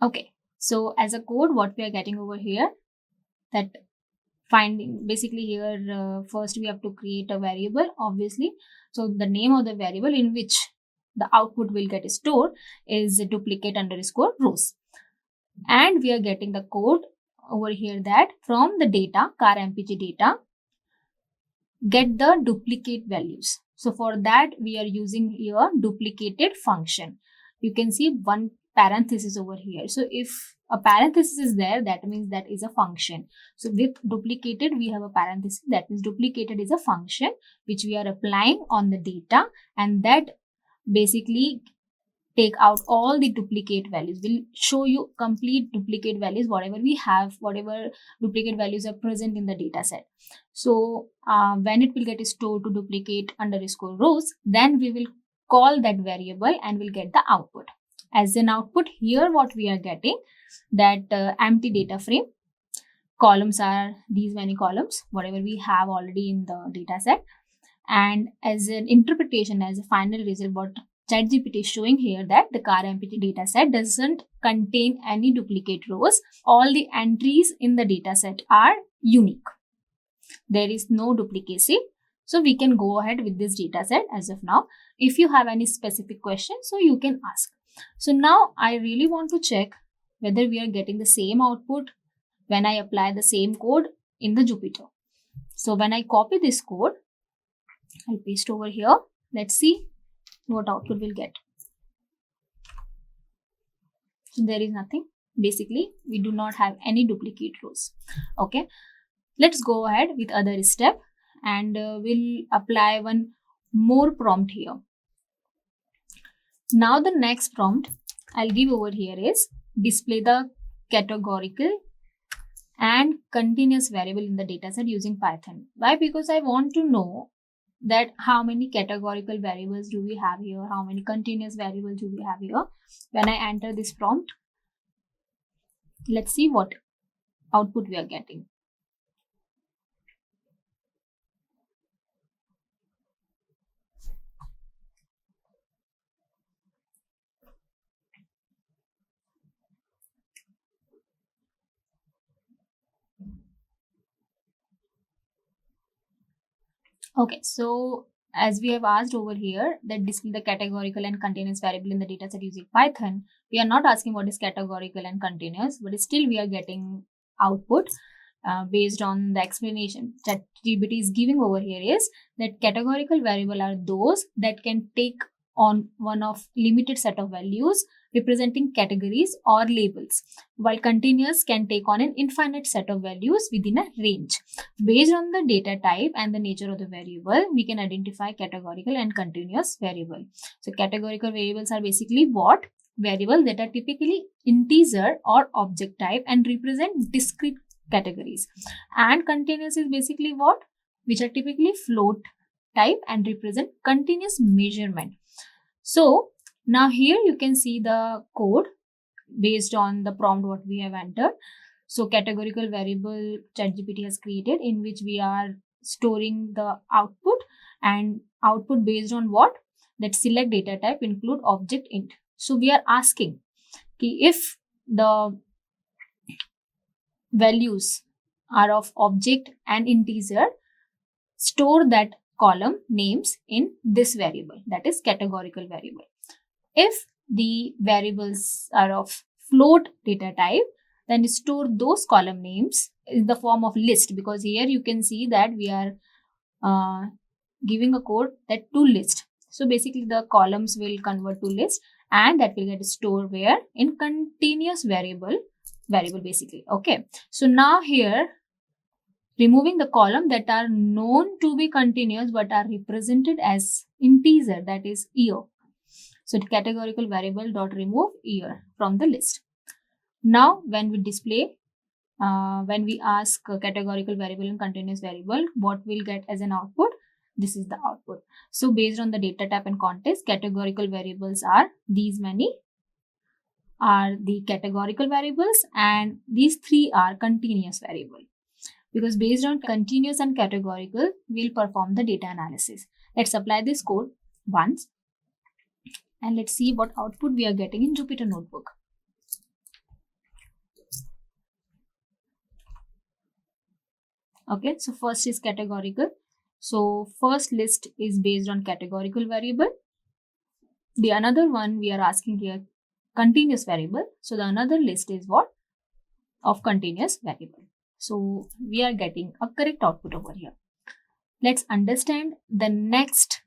Okay, so as a code, what we are getting over here, that finding basically here first we have to create a variable, obviously. So the name of the variable in which the output will get stored is duplicate underscore rows, and we are getting the code over here that from the data car MPG data get the duplicate values. So for that we are using here duplicated function. You can see one parenthesis over here. So if a parenthesis is there, that means that is a function. So with duplicated we have a parenthesis, that means duplicated is a function which we are applying on the data, and that basically take out all the duplicate values. We'll show you complete duplicate values, whatever we have, whatever duplicate values are present in the data set. So when it will get stored to duplicate underscore rows, then we will call that variable and we'll get the output. As an output here, what we are getting, that empty data frame. Columns are these many columns, whatever we have already in the data set. And as an interpretation, as a final result, what ChatGPT is showing here, that the car MPG data set doesn't contain any duplicate rows. All the entries in the data set are unique. There is no duplicacy. So we can go ahead with this data set as of now. If you have any specific questions, so you can ask. So now I really want to check whether we are getting the same output when I apply the same code in the Jupyter. So when I copy this code, I'll paste over here. Let's see what output we'll get. So there is nothing. Basically, we do not have any duplicate rows. Okay, let's go ahead with other step, and we'll apply one more prompt here. Now the next prompt I'll give over here is display the categorical and continuous variable in the dataset using Python. Why? Because I want to know that how many categorical variables do we have here, how many continuous variables do we have here. When I enter this prompt, let's see what output we are getting. Okay, so as we have asked over here that display the categorical and continuous variable in the dataset using Python, we are not asking what is categorical and continuous, but still we are getting output based on the explanation that ChatGPT is giving over here, is that categorical variable are those that can take on one of limited set of values representing categories or labels, while continuous can take on an infinite set of values within a range. Based on the data type and the nature of the variable, we can identify categorical and continuous variable. So categorical variables are basically what? Variables that are typically integer or object type and represent discrete categories. And continuous is basically what? Which are typically float type and represent continuous measurement. So now here you can see the code based on the prompt what we have entered. So categorical variable ChatGPT has created, in which we are storing the output, and output based on what? That select data type include object int. So we are asking if the values are of object and integer, store that column names in this variable, that is categorical variable. If the variables are of float data type, then store those column names in the form of list, because here you can see that we are giving a code that to list. So basically the columns will convert to list, and that will get stored where? In continuous variable basically. Okay, so now here removing the column that are known to be continuous but are represented as integer, that is year. So categorical variable dot remove year from the list. Now when we display, when we ask a categorical variable and continuous variable, what we'll get as an output? This is the output. So based on the data type and context, categorical variables are these many are the categorical variables, and these three are continuous variable. Because based on continuous and categorical, we'll perform the data analysis. Let's apply this code once and let's see what output we are getting in Jupyter Notebook. Okay, so first is categorical. So first list is based on categorical variable. The another one we are asking here continuous variable. So the another list is what? Of continuous variable. So we are getting a correct output over here. Let's understand the next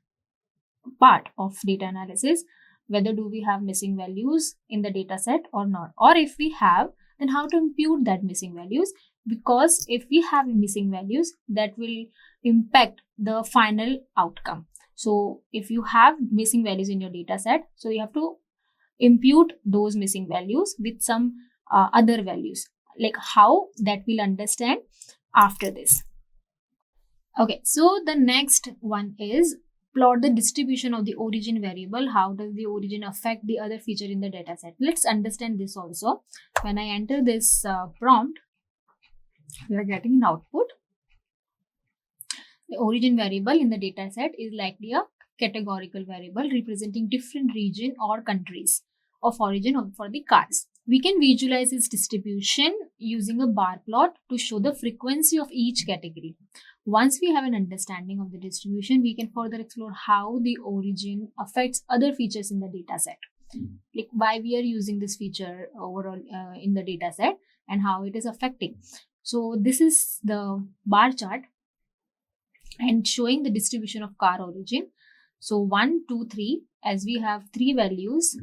part of data analysis. Whether do we have missing values in the data set or not, or if we have, then how to impute that missing values, because if we have missing values, that will impact the final outcome. So if you have missing values in your data set, so you have to impute those missing values with some other values. Like how, that we'll understand after this. Okay, so the next one is plot the distribution of the origin variable. How does the origin affect the other feature in the data set? Let's understand this also. When I enter this prompt, we are getting an output. The origin variable in the data set is likely a categorical variable representing different region or countries of origin for the cars. We can visualize its distribution using a bar plot to show the frequency of each category. Once we have an understanding of the distribution, we can further explore how the origin affects other features in the data set. Like why we are using this feature overall in the data set and how it is affecting. So this is the bar chart and showing the distribution of car origin. So 1, 2, 3, as we have three values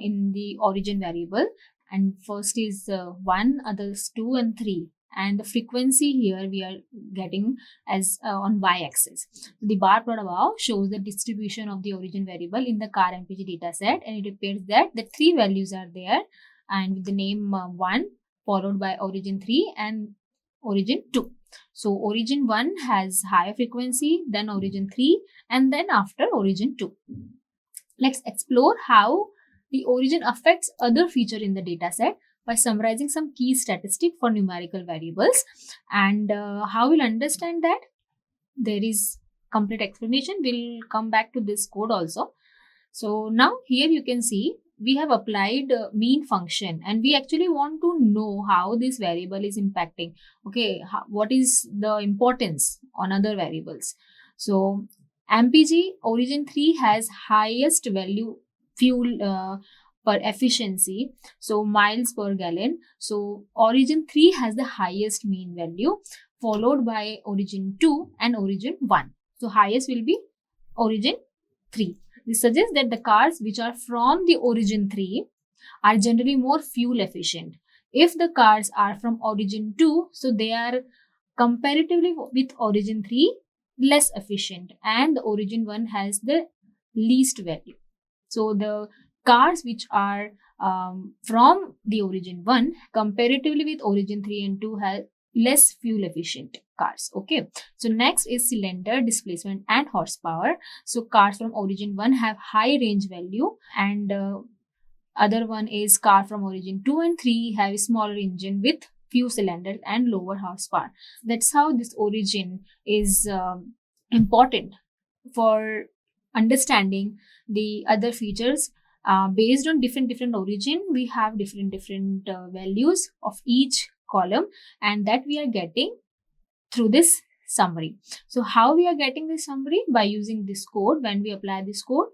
in the origin variable, and first is 1, others 2 and 3, and the frequency here we are getting as on y-axis. The bar plot above shows the distribution of the origin variable in the car MPG dataset, and it appears that the three values are there, and with the name 1 followed by origin 3 and origin 2. So origin 1 has higher frequency, then origin 3, and then after origin 2. Let's explore how the origin affects other feature in the dataset by summarizing some key statistic for numerical variables, and how we'll understand that. There is complete explanation. We'll come back to this code also. So now here you can see we have applied mean function, and we actually want to know how this variable is impacting. Okay, what is the importance on other variables? So MPG origin 3 has highest value fuel per efficiency, so miles per gallon. So origin 3 has the highest mean value, followed by origin 2 and origin 1. So highest will be origin 3. This suggests that the cars which are from the origin 3 are generally more fuel efficient. If the cars are from origin 2, so they are comparatively with origin 3 less efficient, and the origin 1 has the least value. So the cars which are from the origin 1 comparatively with origin 3 and 2 have less fuel efficient cars. Okay, so next is cylinder, displacement and horsepower. So cars from origin 1 have high range value, and other one is car from origin 2 and 3 have a smaller engine with few cylinders and lower horsepower. That's how this origin is important for understanding the other features. Based on different origin, we have different values of each column, and that we are getting through this summary. So how we are getting this summary? By using this code. When we apply this code,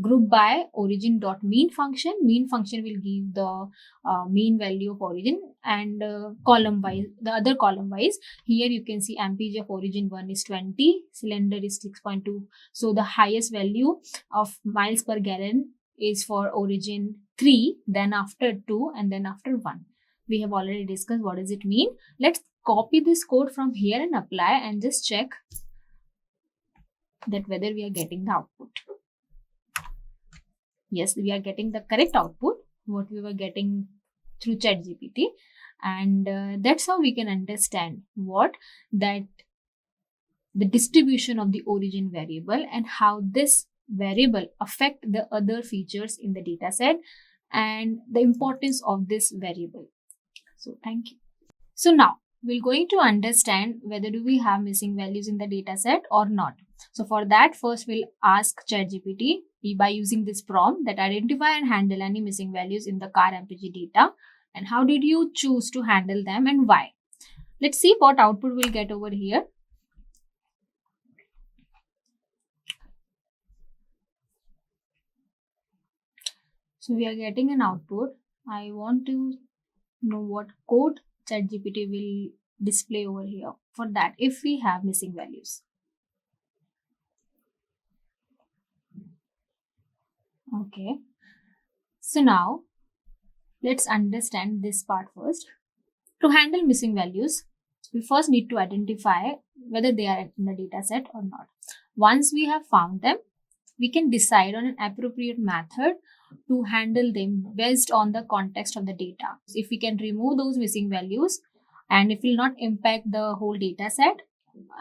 group by origin.mean function. Mean function will give the mean value of origin, and column wise, the other column wise, here you can see mpg of origin 1 is 20, cylinder is 6.2. So the highest value of miles per gallon is for origin 3, then after 2, and then after 1. We have already discussed what does it mean. Let's copy this code from here and apply, and just check that whether we are getting the output. Yes, we are getting the correct output, what we were getting through ChatGPT. And that's how we can understand that the distribution of the origin variable and how this variable affect the other features in the data set and the importance of this variable. So thank you. So now we're going to understand whether do we have missing values in the data set or not. So for that, first we'll ask ChatGPT by using this prompt that identify and handle any missing values in the car MPG data, and how did you choose to handle them and why. Let's see what output we'll get over here. So we are getting an output. I want to know what code ChatGPT will display over here for that if we have missing values. Okay, so now let's understand this part first. To handle missing values, we first need to identify whether they are in the data set or not. Once we have found them, we can decide on an appropriate method to handle them based on the context of the data. So if we can remove those missing values and it will not impact the whole data set,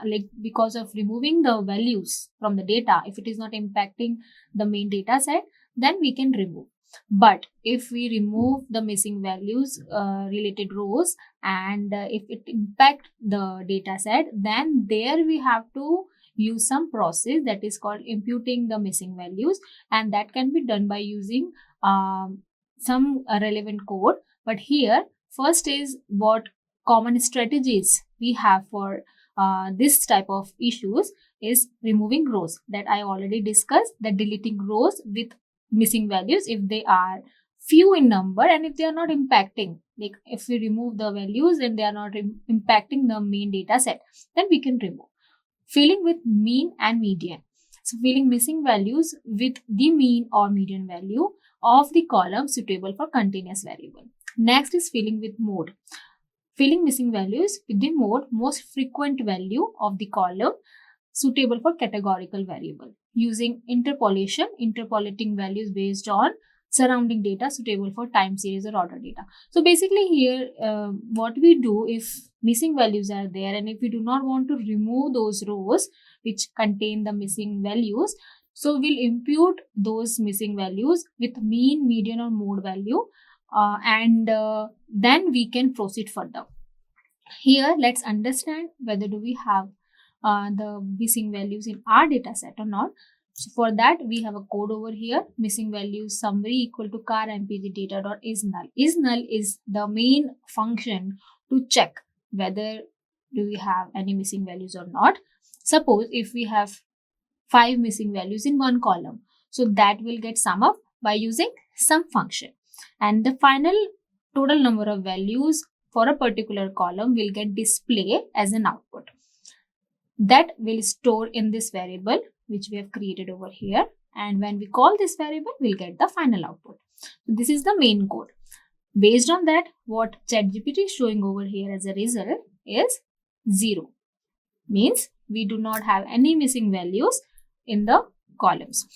like because of removing the values from the data, if it is not impacting the main data set, then we can remove. But if we remove the missing values related rows and if it impact the data set, then there we have to use some process that is called imputing the missing values, and that can be done by using some relevant code. But here first is what common strategies we have for this type of issues is removing rows that I already discussed, that deleting rows with missing values if they are few in number and if they are not impacting, like if we remove the values and they are not impacting the main data set, then we can remove. Filling with mean and median. So filling missing values with the mean or median value of the column suitable for continuous variable. Next is filling with mode. Filling missing values with the mode most frequent value of the column suitable for categorical variable. Using interpolation, interpolating values based on surrounding data suitable for time series or order data. So basically here what we do if missing values are there and if we do not want to remove those rows which contain the missing values, so we'll impute those missing values with mean, median or mode value and then we can proceed further. Here let's understand whether do we have the missing values in our data set or not. So for that we have a code over here, missing values summary equal to car mpg data dot is null. Is null is the main function to check whether do we have any missing values or not. Suppose if we have 5 missing values in one column, so that will get sum up by using sum function, and the final total number of values for a particular column will get displayed as an output that will store in this variable which we have created over here, and when we call this variable we'll get the final output. So this is the main code. Based on that, what ChatGPT is showing over here as a result is 0. Means we do not have any missing values in the columns.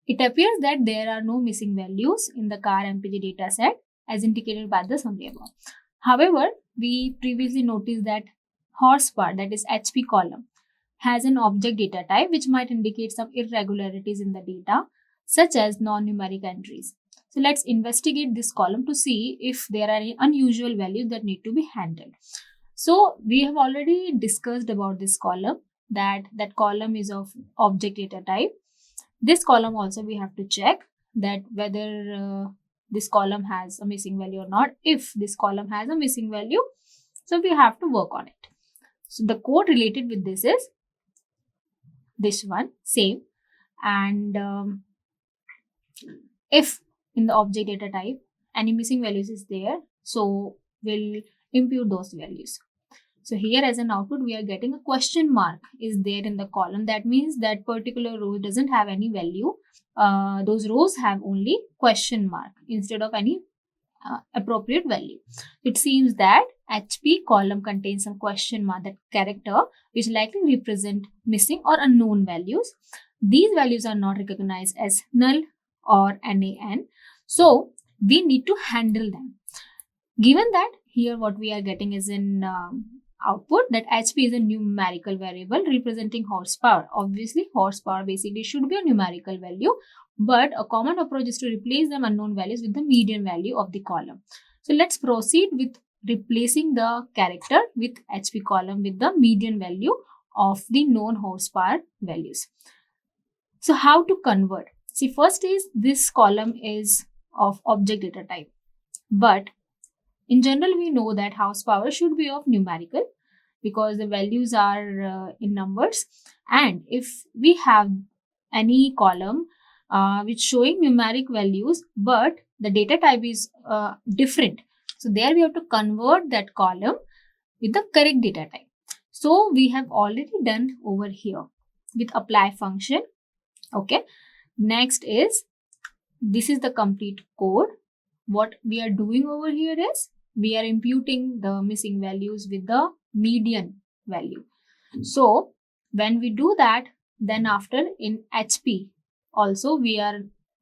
It appears that there are no missing values in the car MPG dataset as indicated by the summary above. However, we previously noticed that horsepower, that is HP column, has an object data type which might indicate some irregularities in the data, such as non-numeric entries. So let's investigate this column to see if there are any unusual values that need to be handled. So we have already discussed about this column, that column is of object data type. This column also we have to check that whether this column has a missing value or not. If this column has a missing value, so we have to work on it. So the code related with this is this one, same. And if in the object data type any missing values is there, so we'll impute those values. So here as an output, we are getting a question mark is there in the column. That means that particular row doesn't have any value. Those rows have only question mark instead of any appropriate value. It seems that HP column contains some question mark, that character which likely represent missing or unknown values. These values are not recognized as null or NaN. So we need to handle them. Given that here what we are getting is in output that HP is a numerical variable representing horsepower. Obviously, horsepower basically should be a numerical value, but a common approach is to replace them unknown values with the median value of the column. So let's proceed with replacing the character with HP column with the median value of the known horsepower values. So how to convert? See, first is this column is of object data type, but in general, we know that horsepower should be of numerical because the values are in numbers. And if we have any column which showing numeric values, but the data type is different, so there we have to convert that column with the correct data type. So we have already done over here with apply function. Okay. Next is, this is the complete code. What we are doing over here is we are imputing the missing values with the median value. So when we do that, then after in HP also we are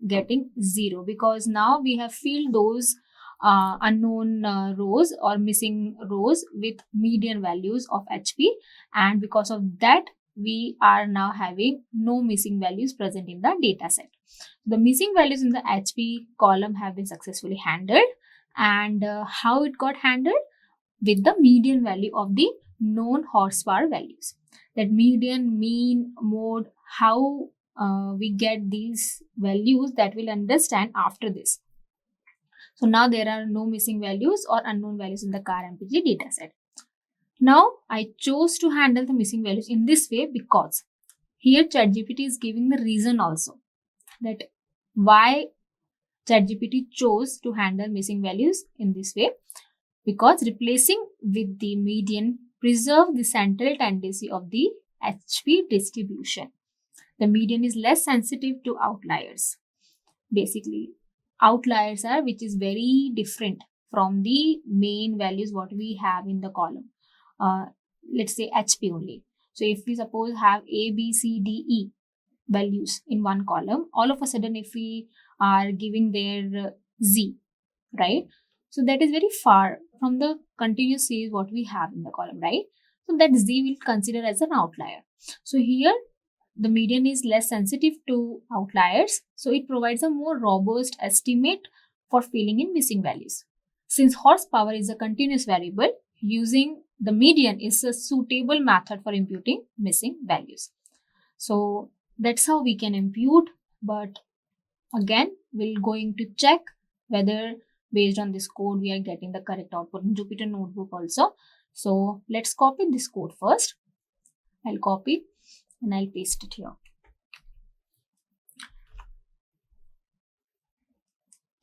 getting 0 because now we have filled those unknown rows or missing rows with median values of HP, and because of that we are now having no missing values present in the data set. The missing values in the HP column have been successfully handled. And how it got handled? With the median value of the known horsepower values. That median, mean, mode, how we get these values, that we'll understand after this. So now there are no missing values or unknown values in the car MPG dataset. Now I chose to handle the missing values in this way because here ChatGPT is giving the reason also, that why ChatGPT chose to handle missing values in this way, because replacing with the median preserve the central tendency of the HP distribution. The median is less sensitive to outliers. Basically, outliers are which is very different from the main values what we have in the column. Let's say HP only. So if we suppose have A, B, C, D, E values in one column, all of a sudden if we are giving their Z, right? So that is very far from the continuous series what we have in the column, right? So that Z will consider as an outlier. So here the median is less sensitive to outliers, so it provides a more robust estimate for filling in missing values. Since horsepower is a continuous variable, using the median is a suitable method for imputing missing values. So that's how we can impute, but again, we're going to check whether based on this code we are getting the correct output in Jupyter Notebook also. So let's copy this code first. I'll copy and I'll paste it here.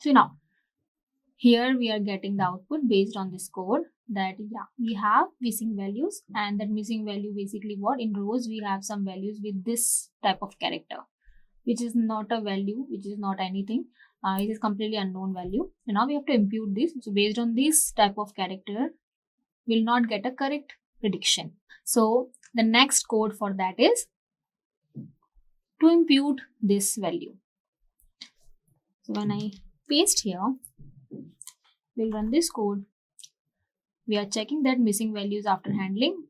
So now, here we are getting the output based on this code that we have missing values, and that missing value basically what in rows we have some values with this type of character, which is not a value, which is not anything. It is completely unknown value. So now we have to impute this. So based on this type of character, we'll not get a correct prediction. So the next code for that is to impute this value. So when I paste here, we'll run this code. We are checking that missing values after handling.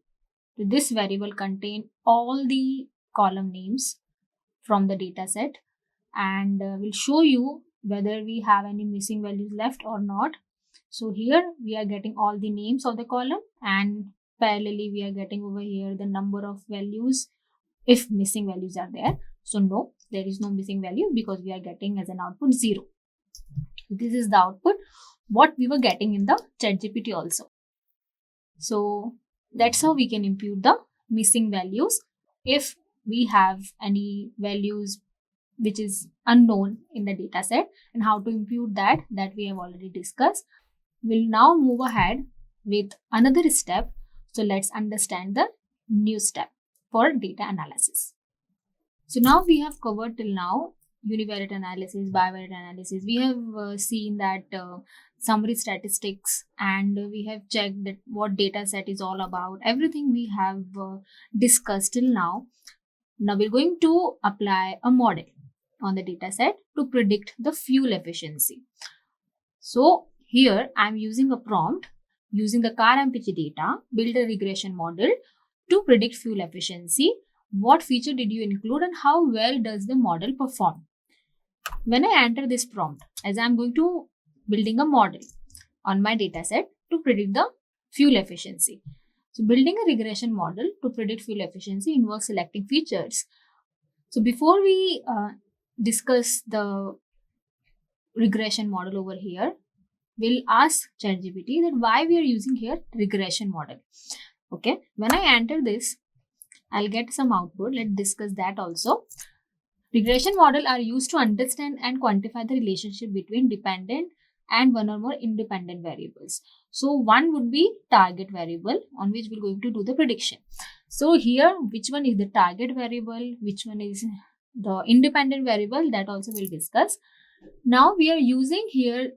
This variable contain all the column names from the data set, and we'll show you whether we have any missing values left or not. So here we are getting all the names of the column, and parallelly we are getting over here the number of values if missing values are there. So no, there is no missing value because we are getting as an output 0. This is the output what we were getting in the ChatGPT also. So that's how we can impute the missing values if we have any values which is unknown in the data set, and how to impute that we have already discussed. We'll now move ahead with another step. So let's understand the new step for data analysis. So now we have covered till now univariate analysis, bivariate analysis. We have seen that summary statistics, and we have checked that what data set is all about. Everything we have discussed till now. Now we're going to apply a model on the data set to predict the fuel efficiency. So here I'm using a prompt using the car MPG data, build a regression model to predict fuel efficiency. What feature did you include and how well does the model perform? When I enter this prompt, as I'm going to building a model on my data set to predict the fuel efficiency. So building a regression model to predict fuel efficiency involves selecting features. So before we discuss the regression model over here, we'll ask ChatGPT that why we are using here regression model. Okay, when I enter this, I'll get some output. Let's discuss that also. Regression model are used to understand and quantify the relationship between dependent and one or more independent variables. So one would be target variable on which we're going to do the prediction. So here, which one is the target variable, which one is the independent variable, that also we'll discuss. Now we are using here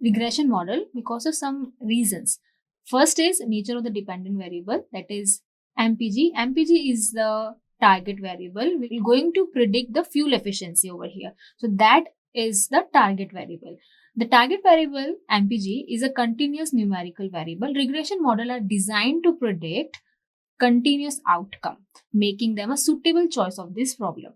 regression model because of some reasons. First is nature of the dependent variable, that is MPG. MPG is the target variable. We're going to predict the fuel efficiency over here. So that is the target variable. The target variable MPG is a continuous numerical variable. Regression model are designed to predict continuous outcome, making them a suitable choice of this problem.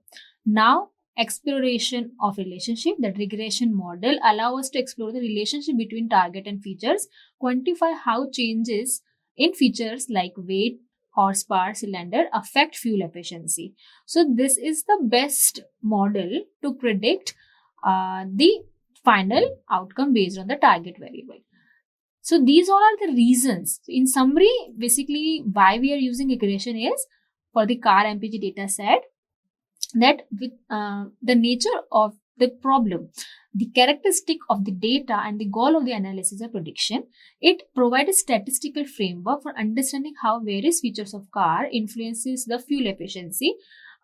Now, exploration of relationship. That regression model allow us to explore the relationship between target and features, quantify how changes in features like weight, horsepower, cylinder affect fuel efficiency. So this is the best model to predict the final outcome based on the target variable. So these all are the reasons. In summary, basically why we are using regression is for the car MPG data set, that with the nature of the problem, the characteristic of the data and the goal of the analysis or prediction, it provides a statistical framework for understanding how various features of car influences the fuel efficiency,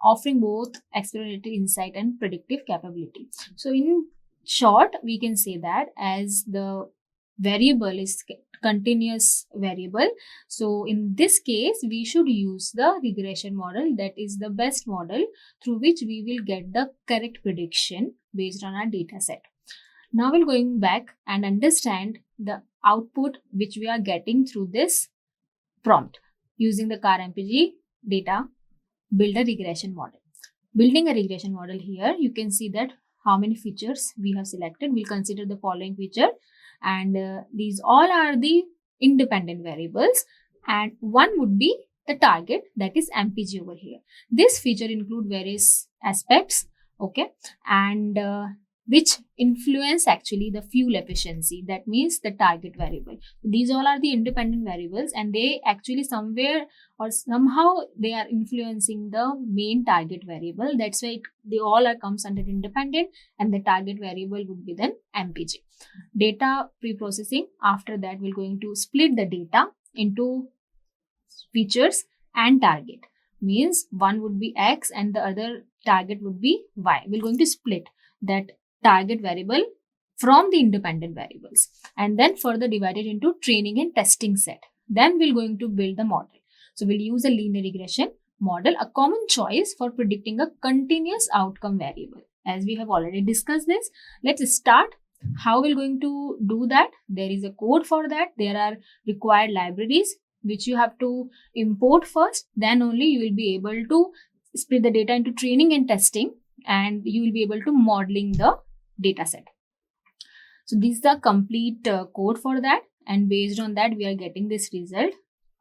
offering both exploratory insight and predictive capability. So in short, we can say that as the variable is continuous variable, so in this case we should use the regression model. That is the best model through which we will get the correct prediction based on our data set. Now we're going back and understand the output which we are getting through this prompt using the car MPG data, build a regression model. Building a regression model, here you can see that how many features we have selected. We'll consider the following feature, and these all are the independent variables, and one would be the target, that is MPG over here. This feature include various aspects, okay, and which influence actually the fuel efficiency, that means the target variable. These all are the independent variables, and they actually somewhere or somehow they are influencing the main target variable. That's why they all are comes under independent, and the target variable would be then MPG. Data pre-processing, after that we're going to split the data into features and target, means one would be X and the other target would be Y. We're going to split that target variable from the independent variables, and then further divided into training and testing set. Then we're going to build the model. So we'll use a linear regression model, a common choice for predicting a continuous outcome variable. As we have already discussed this, let's start. How we're going to do that? There is a code for that. There are required libraries which you have to import first. Then only you will be able to split the data into training and testing, and you will be able to modeling the data set. So this is the complete code for that, and based on that we are getting this result.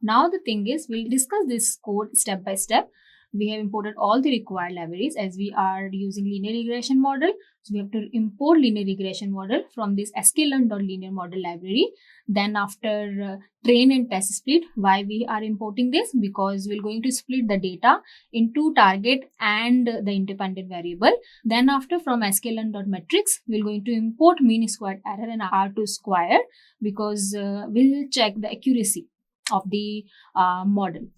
Now the thing is, we'll discuss this code step by step. We have imported all the required libraries as we are using linear regression model. So we have to import linear regression model from this sklearn.linear model library. Then after train and test split, why we are importing this? Because we're going to split the data into target and the independent variable. Then after, from sklearn.metrics, we're going to import mean squared error and R2 square, because we'll check the accuracy of the model.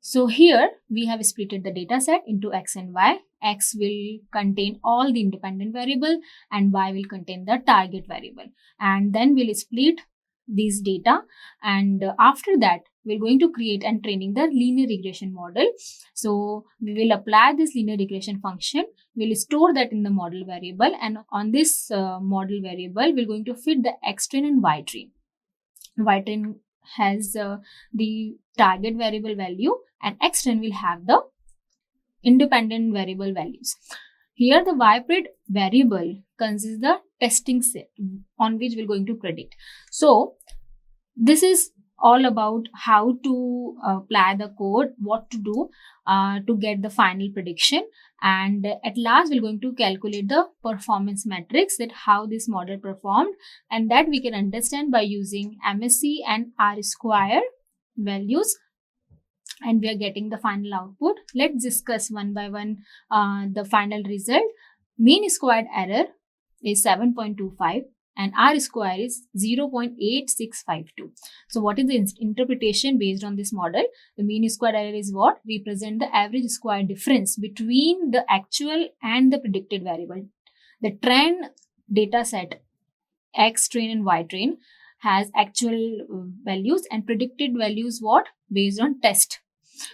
So here we have splitted the data set into X and Y. X will contain all the independent variable and Y will contain the target variable. And then we'll split these data, and after that we're going to create and training the linear regression model. So we will apply this linear regression function. We'll store that in the model variable, and on this model variable we're going to fit the X train and Y train. Y train has the target variable value, and X train will have the independent variable values. Here the Y-pred variable consists the testing set on which we're going to predict. So this is all about how to apply the code, what to do to get the final prediction, and at last we're going to calculate the performance metrics, that how this model performed, and that we can understand by using MSE and R square values, and we are getting the final output. Let's discuss one by one the final result. Mean squared error is 7.25 and R square is 0.8652. So what is the interpretation based on this model? The mean squared error is what? Represent the average square difference between the actual and the predicted variable. The trend data set X train and Y train has actual values, and predicted values what? Based on test.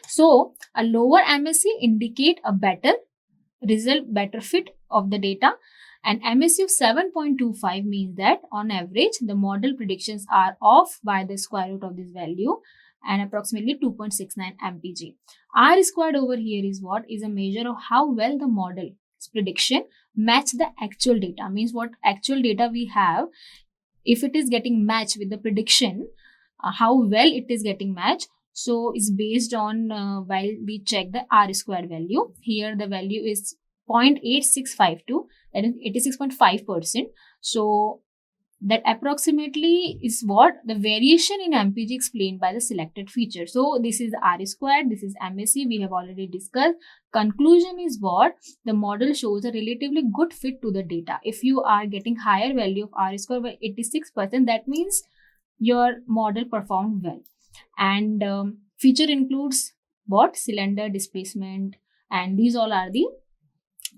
So a lower MSE indicate a better result, better fit of the data, and MSE of 7.25 means that on average the model predictions are off by the square root of this value, and approximately 2.69 mpg. R squared over here is what? Is a measure of how well the model's prediction match the actual data. Means what actual data we have, if it is getting matched with the prediction, how well it is getting matched. So it's based on while we check the R squared value. Here the value is 0.8652, that is 86.5%. So that approximately is what? The variation in MPG explained by the selected feature. So this is R squared, this is MSE, we have already discussed. Conclusion is what? The model shows a relatively good fit to the data. If you are getting higher value of R squared by 86%, that means your model performed well. And feature includes what? Cylinder, displacement, and these all are the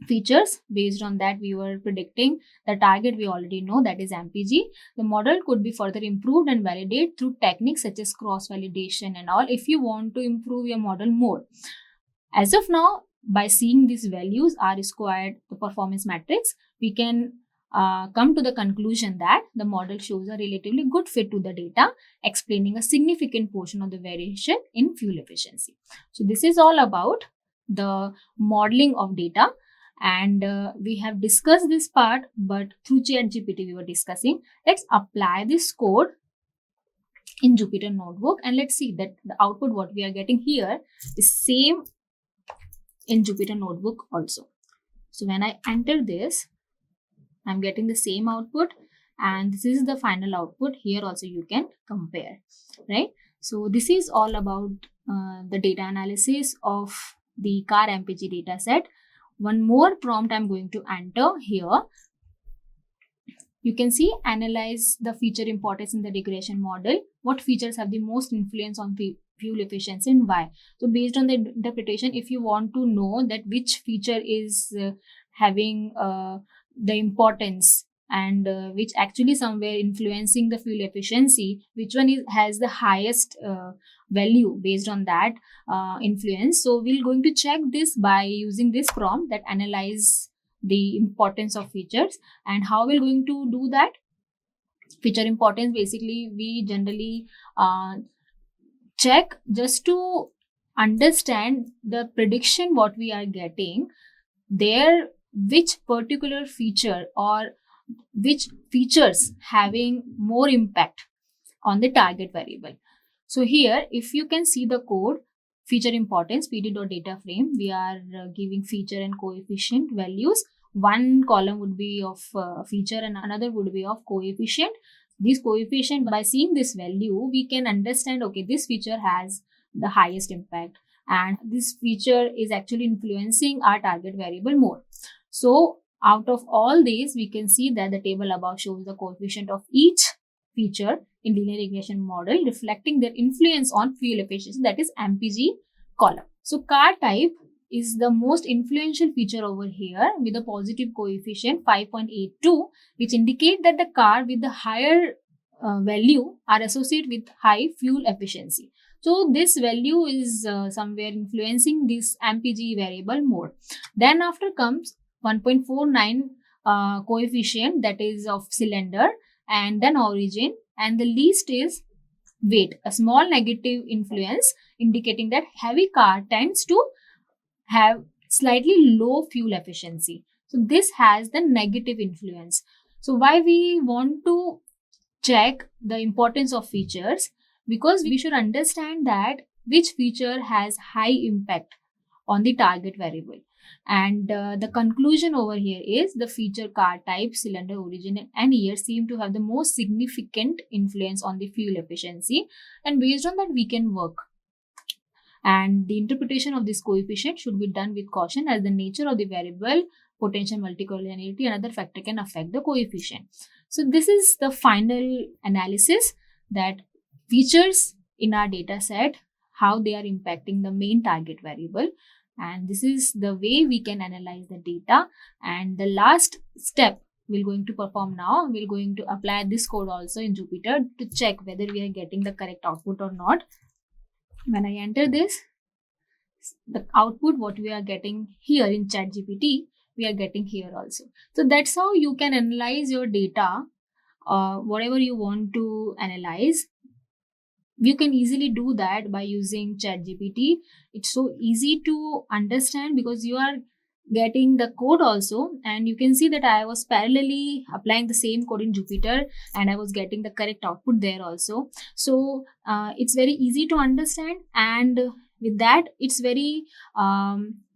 features. Based on that we were predicting the target. We already know that is MPG. The model could be further improved and validated through techniques such as cross validation and all, if you want to improve your model more. As of now, by seeing these values, R squared, the performance metrics, we can come to the conclusion that the model shows a relatively good fit to the data, explaining a significant portion of the variation in fuel efficiency. So this is all about the modeling of data, and we have discussed this part, but through ChatGPT we were discussing. Let's apply this code in Jupyter Notebook, and let's see that the output what we are getting here is same in Jupyter Notebook also. So when I enter this, I'm getting the same output, and this is the final output. Here also you can compare, right? So this is all about the data analysis of the car MPG data set. One more prompt I'm going to enter here. You can see, analyze the feature importance in the regression model. What features have the most influence on fuel efficiency and why? So based on the interpretation, if you want to know that which feature is having the importance and which actually somewhere influencing the fuel efficiency, which one has the highest value based on that influence. So we're going to check this by using this prompt that analyze the importance of features. And how we're going to do that? Feature importance, basically we generally check just to understand the prediction what we are getting there, which particular feature or which features having more impact on the target variable. So here, if you can see the code, feature importance, pd.dataframe, we are giving feature and coefficient values. One column would be of feature and another would be of coefficient. This coefficient, by seeing this value, we can understand, okay, this feature has the highest impact and this feature is actually influencing our target variable more. So out of all these, we can see that the table above shows the coefficient of each feature in linear regression model reflecting their influence on fuel efficiency, that is MPG column. So car type is the most influential feature over here with a positive coefficient 5.82, which indicate that the car with the higher value are associated with high fuel efficiency. So this value is somewhere influencing this MPG variable more. Then after comes 1.49 coefficient, that is of cylinder, and then origin, and the least is weight, a small negative influence indicating that heavy car tends to have slightly low fuel efficiency. So this has the negative influence. So why we want to check the importance of features? Because we should understand that which feature has high impact on the target variable. And the conclusion over here is the feature car type, cylinder, origin, and year seem to have the most significant influence on the fuel efficiency. And based on that, we can work. And the interpretation of this coefficient should be done with caution, as the nature of the variable, potential multicollinearity, and other factor can affect the coefficient. So this is the final analysis, that features in our data set, how they are impacting the main target variable. And this is the way we can analyze the data. And the last step we're going to perform now, we're going to apply this code also in Jupyter to check whether we are getting the correct output or not. When I enter this, the output what we are getting here in ChatGPT, we are getting here also. So that's how you can analyze your data, whatever you want to analyze. You can easily do that by using ChatGPT. It's so easy to understand because you are getting the code also, and you can see that I was parallelly applying the same code in Jupyter and I was getting the correct output there also. So it's very easy to understand, and with that it's very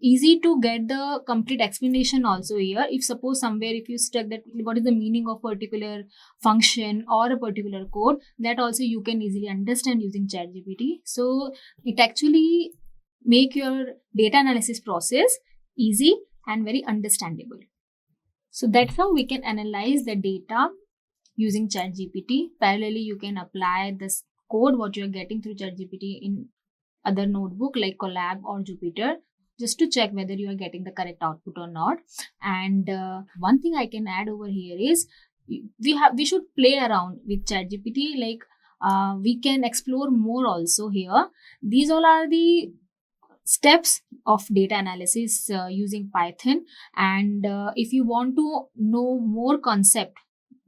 easy to get the complete explanation also here. If suppose somewhere if you stuck that what is the meaning of particular function or a particular code, that also you can easily understand using ChatGPT. So it actually make your data analysis process easy and very understandable. So that's how we can analyze the data using ChatGPT. Parallelly, you can apply this code what you're getting through ChatGPT in other notebook like Colab or Jupyter, just to check whether you are getting the correct output or not. And one thing I can add over here is we should play around with ChatGPT. Like we can explore more also here. These all are the steps of data analysis using Python. And if you want to know more concept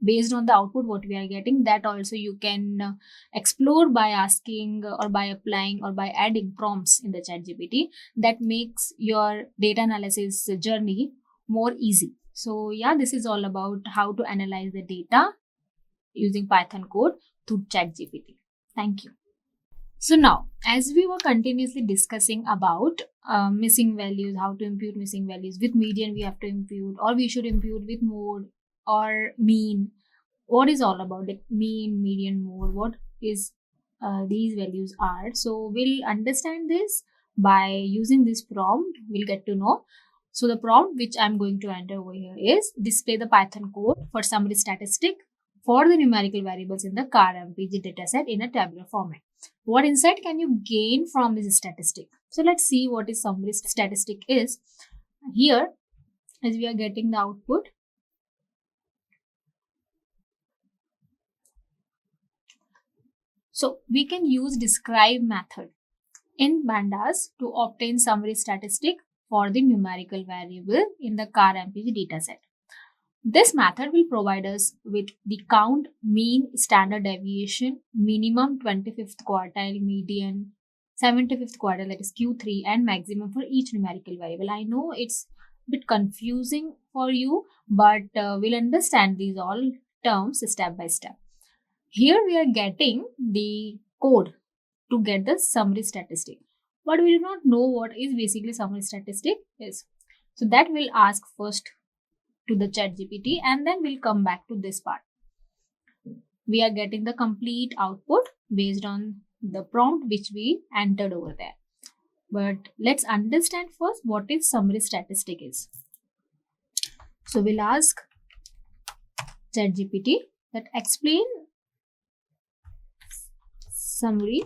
based on the output what we are getting, that also you can explore by asking or by applying or by adding prompts in the ChatGPT. That makes your data analysis journey more easy. So yeah, this is all about how to analyze the data using Python code through ChatGPT. Thank you. So now, as we were continuously discussing about missing values, how to impute missing values, with median we have to impute, or we should impute with mode or mean. What is all about the mean, median, mode? What is these values are? So we'll understand this by using this prompt. We'll get to know. So the prompt which I'm going to enter over here is display the Python code for summary statistic for the numerical variables in the car MPG dataset in a tabular format. What insight can you gain from this statistic? So let's see what is summary statistic is. Here, as we are getting the output, So we can use describe method in Pandas to obtain summary statistic for the numerical variable in the car MPG dataset. This method will provide us with the count, mean, standard deviation, minimum 25th quartile, median 75th quartile, that is Q3, and maximum for each numerical variable. I know it's a bit confusing for you, but we'll understand these all terms step by step. Here we are getting the code to get the summary statistic, but we do not know what is basically summary statistic is. So that we'll ask first to the ChatGPT, and then we'll come back to this part. We are getting the complete output based on the prompt which we entered over there. But let's understand first what is summary statistic is. So we'll ask ChatGPT that explain summary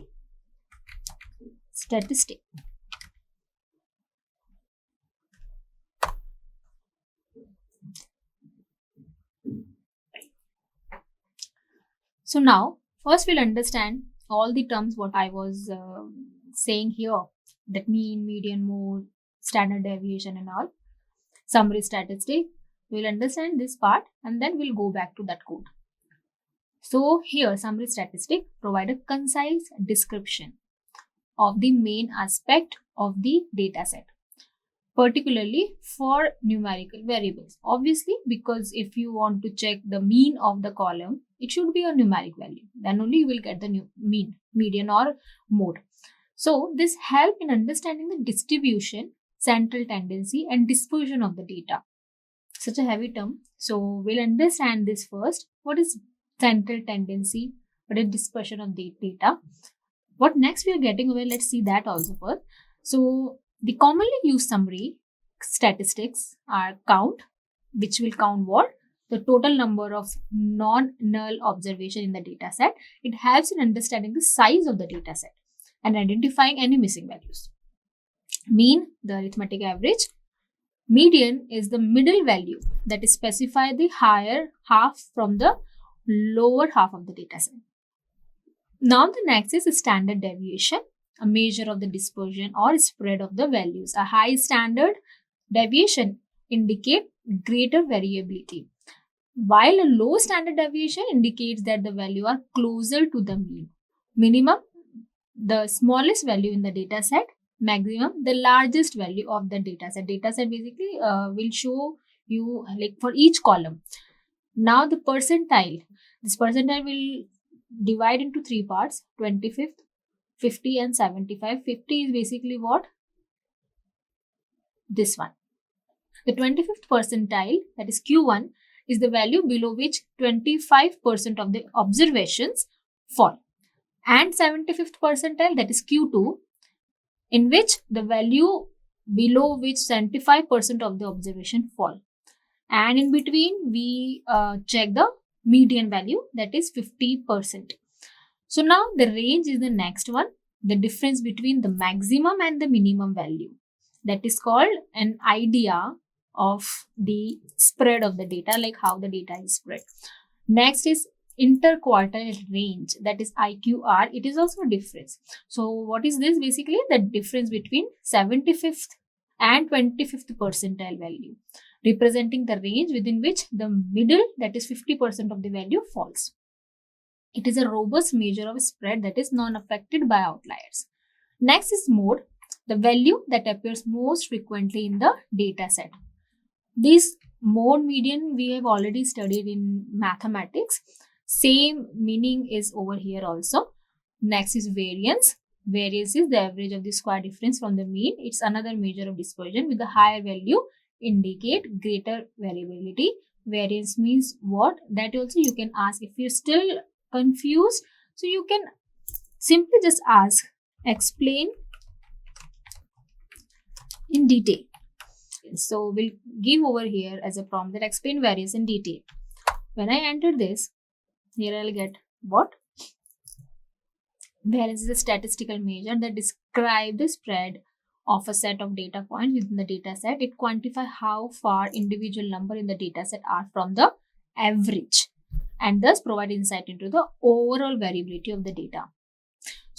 statistic. So now, first we'll understand all the terms what I was saying here, that mean, median, mode, standard deviation and all, summary statistic. We'll understand this part and then we'll go back to that code. So here, summary statistic provide a concise description of the main aspect of the data set, particularly for numerical variables. Obviously, because if you want to check the mean of the column, it should be a numeric value. Then only you will get the mean, median or mode. So this help in understanding the distribution, central tendency and dispersion of the data. Such a heavy term. So we'll understand this first. What is central tendency? What is dispersion of the data? What next we are getting over? Let's see that also first. So the commonly used summary statistics are count, which will count what? The total number of non-null observation in the data set. It helps in understanding the size of the data set and identifying any missing values. Mean, the arithmetic average. Median is the middle value that is specify the higher half from the lower half of the data set. Now the next is standard deviation, a measure of the dispersion or spread of the values. A high standard deviation indicate greater variability, while a low standard deviation indicates that the value are closer to the mean. Minimum, the smallest value in the data set. Maximum, the largest value of the data set. Data set basically will show you like for each column. Now the percentile. This percentile will divide into three parts: 25th, 50 and 75. 50 is basically what? This one. The 25th percentile, that is Q1, is the value below which 25% of the observations fall. And 75th percentile, that is Q2, in which the value below which 75% of the observation fall. And in between, we check the median value, that is 50%. So now the range is the next one, the difference between the maximum and the minimum value. That is called an idea of the spread of the data, like how the data is spread. Next is inter-quartile range, that is IQR. It is also a difference. So what is this? Basically the difference between 75th and 25th percentile value, representing the range within which the middle, that is 50% of the value, falls. It is a robust measure of spread that is non-affected by outliers. Next is mode, the value that appears most frequently in the data set. This mode median we have already studied in mathematics. Same meaning is over here also. Next is variance. Variance is the average of the square difference from the mean. It's another measure of dispersion with the higher value indicate greater variability. Variance means what? That also you can ask if you're still confused. So you can simply just ask, explain in detail. So we'll give over here as a prompt that explain variance in detail. When I enter this, here I'll get what? Variance is a statistical measure that describes the spread of a set of data points within the data set. It quantifies how far individual number in the data set are from the average and thus provide insight into the overall variability of the data.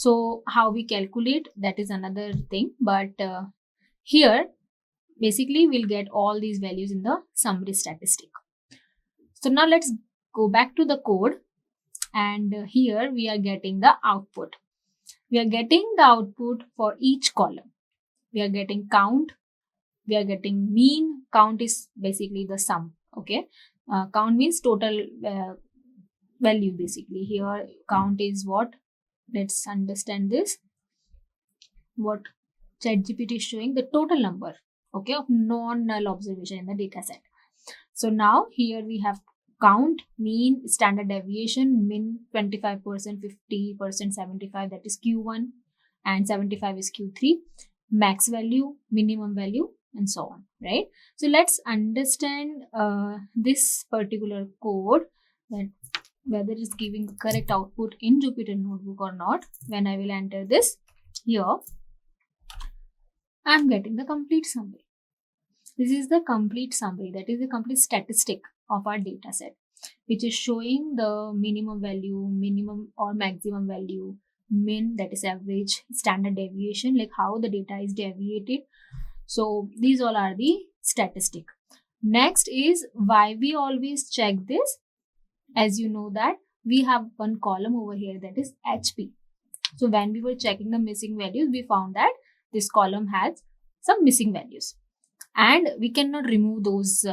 So how we calculate, that is another thing. But here, basically, we'll get all these values in the summary statistic. So now let's go back to the code. And here we are getting the output. We are getting the output for each column. We are getting count. We are getting mean. Count is basically the sum. Okay. Count means total value basically. Here count is what? Let's understand this. What ChatGPT is showing the total number, okay, of non-null observation in the data set. So now here we have count, mean, standard deviation, min 25%, 50%, 75, that is Q1, and 75 is Q3, max value, minimum value, and so on, right? So let's understand this particular code, that whether it's giving the correct output in Jupyter Notebook or not. When I will enter this here, I'm getting the complete summary. This is the complete summary, that is the complete statistic of our data set, which is showing the minimum value, minimum or maximum value, min, that is average, standard deviation, like how the data is deviated. So these all are the statistic. Next is why we always check this. As you know that we have one column over here, that is HP. So when we were checking the missing values, we found that this column has some missing values, and we cannot remove those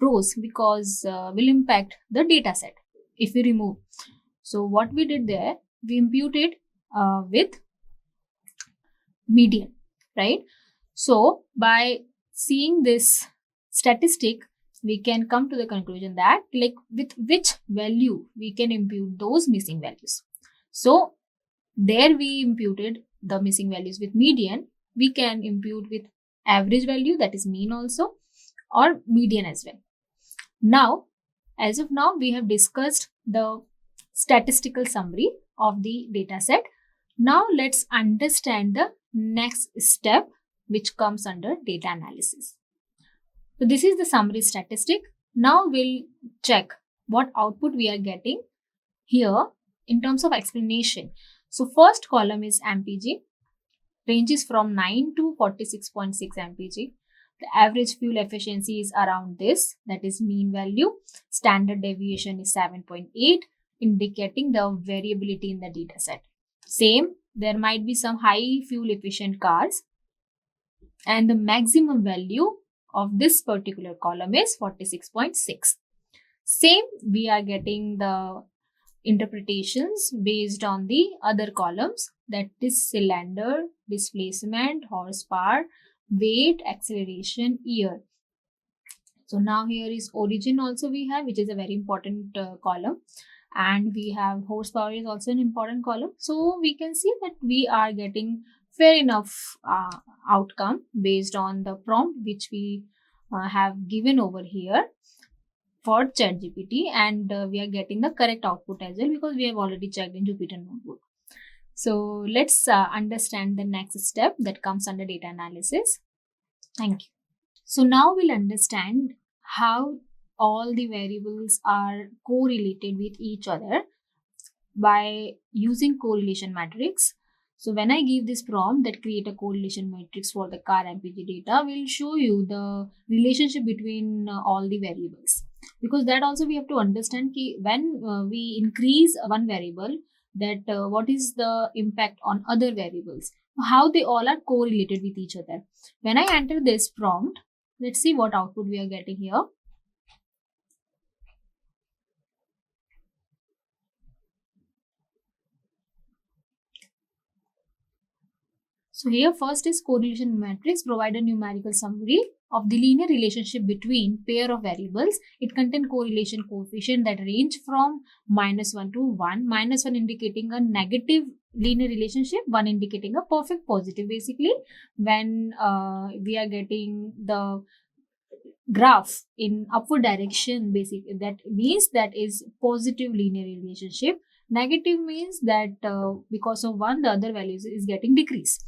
rows because will impact the data set if we remove. So what we did there, we imputed with median, right? So by seeing this statistic, we can come to the conclusion that like with which value we can impute those missing values. So there we imputed the missing values with median. We can impute with average value, that is mean also, or median as well. Now, as of now, we have discussed the statistical summary of the data set. Now let's understand the next step, which comes under data analysis. So this is the summary statistic. Now we'll check what output we are getting here in terms of explanation. So first column is MPG, ranges from 9 to 46.6 MPG. The average fuel efficiency is around this, that is mean value. Standard deviation is 7.8, indicating the variability in the data set. Same, there might be some high fuel efficient cars, and the maximum value of this particular column is 46.6. Same, we are getting the interpretations based on the other columns, that is cylinder, displacement, horsepower, weight, acceleration, year. So now here is origin also we have, which is a very important column, and we have horsepower is also an important column. So we can see that we are getting fair enough outcome based on the prompt which we have given over here for ChatGPT, and we are getting the correct output as well because we have already checked in Jupyter Notebook. So let's understand the next step that comes under data analysis. Thank you. So now we'll understand how all the variables are correlated with each other by using correlation matrix. So when I give this prompt that create a correlation matrix for the car MPG data, will show you the relationship between all the variables, because that also we have to understand when we increase one variable, that what is the impact on other variables, how they all are correlated with each other. When I enter this prompt, let's see what output we are getting here. So here first is correlation matrix, provide a numerical summary of the linear relationship between pair of variables. It contains correlation coefficient that range from -1 to 1, -1 indicating a negative linear relationship, 1 indicating a perfect positive. Basically, when we are getting the graph in upward direction, basically that means that is positive linear relationship. Negative means that because of 1, the other values is getting decreased.